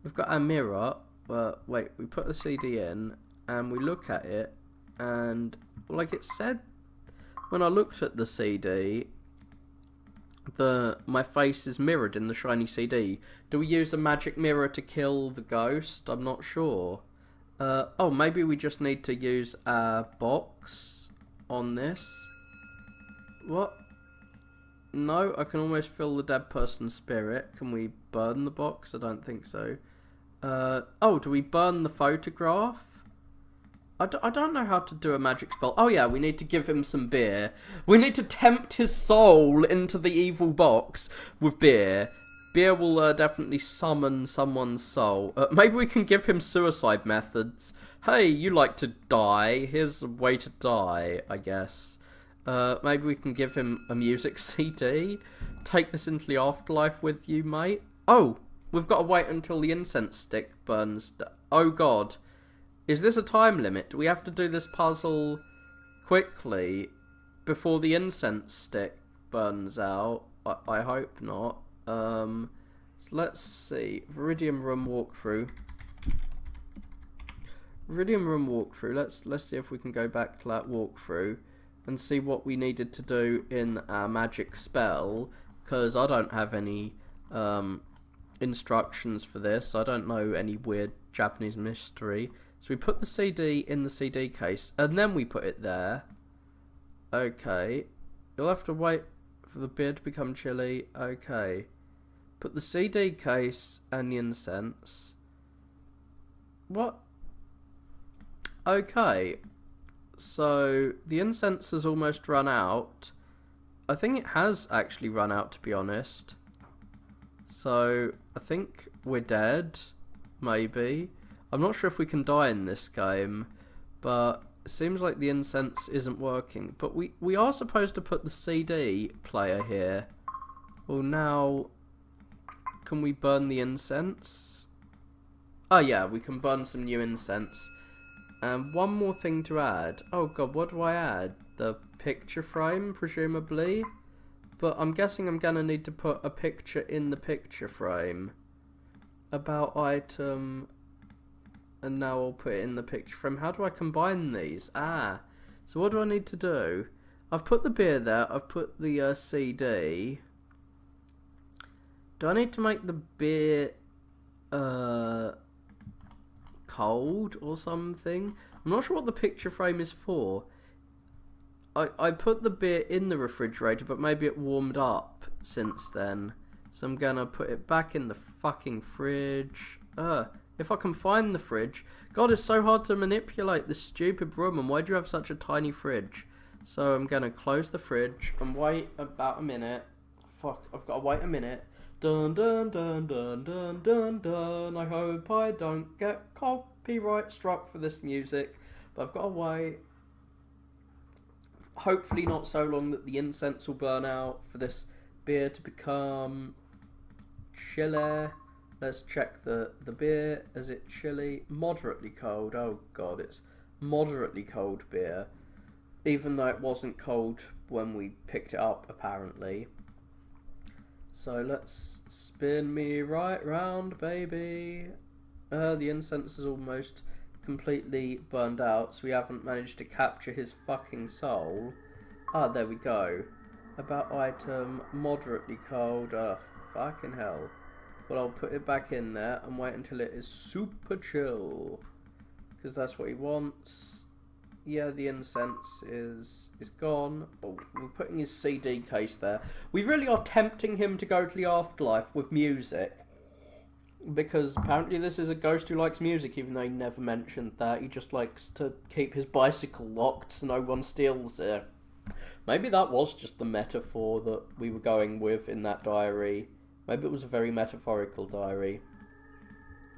Speaker 2: We've got our mirror, but wait, we put the CD in, and we look at it, and like it said when I looked at the CD, my face is mirrored in the shiny CD. Do we use a magic mirror to kill the ghost? I'm not sure. Oh, maybe we just need to use our box on this. What? No, I can almost feel the dead person's spirit. Can we burn the box? I don't think so. Oh, do we burn the photograph? I don't know how to do a magic spell. Oh yeah, we need to give him some beer. We need to tempt his soul into the evil box with beer. Beer will definitely summon someone's soul. Maybe we can give him suicide methods. Hey, you like to die. Here's a way to die, I guess. Maybe we can give him a music CD. Take this into the afterlife with you, mate. Oh, we've got to wait until the incense stick burns. Oh god. Is this a time limit? Do we have to do this puzzle quickly before the incense stick burns out? I hope not. So let's see. Viridian Room walkthrough. Viridian Room walkthrough. Let's see if we can go back to that walkthrough and see what we needed to do in our magic spell, because I don't have any instructions for this. I don't know any weird Japanese mystery. So we put the CD in the CD case, and then we put it there. Okay. You'll have to wait for the beer to become chilly. Okay. Put the CD case and the incense. What? Okay. So, the incense has almost run out. I think it has actually run out, to be honest. So, I think we're dead. Maybe. I'm not sure if we can die in this game, but it seems like the incense isn't working. But we are supposed to put the CD player here. Well, now, can we burn the incense? Oh yeah, we can burn some new incense. And one more thing to add. Oh god, what do I add? The picture frame, presumably? But I'm guessing I'm gonna need to put a picture in the picture frame. About item... And now I'll put it in the picture frame. How do I combine these? Ah, so what do I need to do? I've put the beer there. I've put the CD. Do I need to make the beer cold or something? I'm not sure what the picture frame is for. I put the beer in the refrigerator, but maybe it warmed up since then. So I'm gonna put it back in the fucking fridge. If I can find the fridge. God, it's so hard to manipulate this stupid room, and why do you have such a tiny fridge? So I'm gonna close the fridge and wait about a minute. Fuck, I've got to wait a minute. Dun dun dun dun dun dun dun. I hope I don't get copyright struck for this music, but I've got to wait. Hopefully not so long that the incense will burn out for this beer to become chilly. Let's check the beer. Is it chilly? Moderately cold. Oh god, it's moderately cold beer. Even though it wasn't cold when we picked it up, apparently. So let's spin me right round, baby. The incense is almost completely burned out, so we haven't managed to capture his fucking soul. Ah, there we go. About item, moderately cold. Fucking hell. But I'll put it back in there and wait until it is super chill. Because that's what he wants. Yeah, the incense is gone. Oh, we're putting his CD case there. We really are tempting him to go to the afterlife with music. Because apparently this is a ghost who likes music, even though he never mentioned that. He just likes to keep his bicycle locked so no one steals it. Maybe that was just the metaphor that we were going with in that diary. Maybe it was a very metaphorical diary.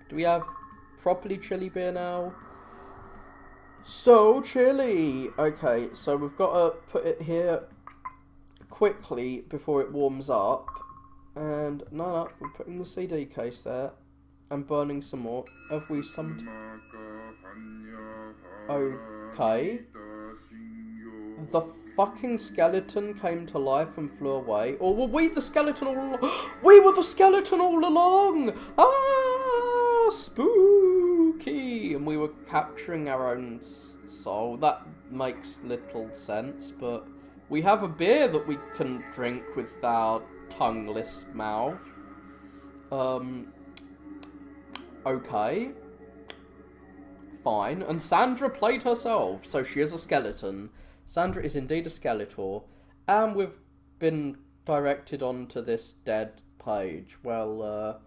Speaker 2: Do we have properly chilly beer now? So chilly! Okay, so we've got to put it here quickly before it warms up. And no, we're putting the CD case there. And burning some more. Have we summoned... Okay. The fucking skeleton came to life and flew away. Or were we the skeleton all along? We were the skeleton all along! Ah, spooky! And we were capturing our own soul. That makes little sense, but we have a beer that we can drink with our tongueless mouth. Okay. Fine. And Sandra played herself, so she is a skeleton. Sandra is indeed a Skeletor, and we've been directed onto this dead page. Well,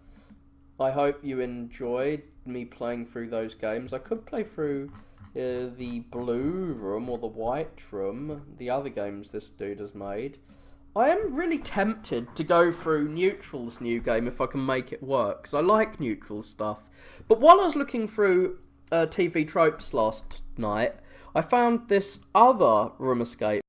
Speaker 2: I hope you enjoyed me playing through those games. I could play through the blue room or the white room, the other games this dude has made. I am really tempted to go through Neutral's new game if I can make it work, because I like Neutral stuff. But while I was looking through TV tropes last night, I found this other room escape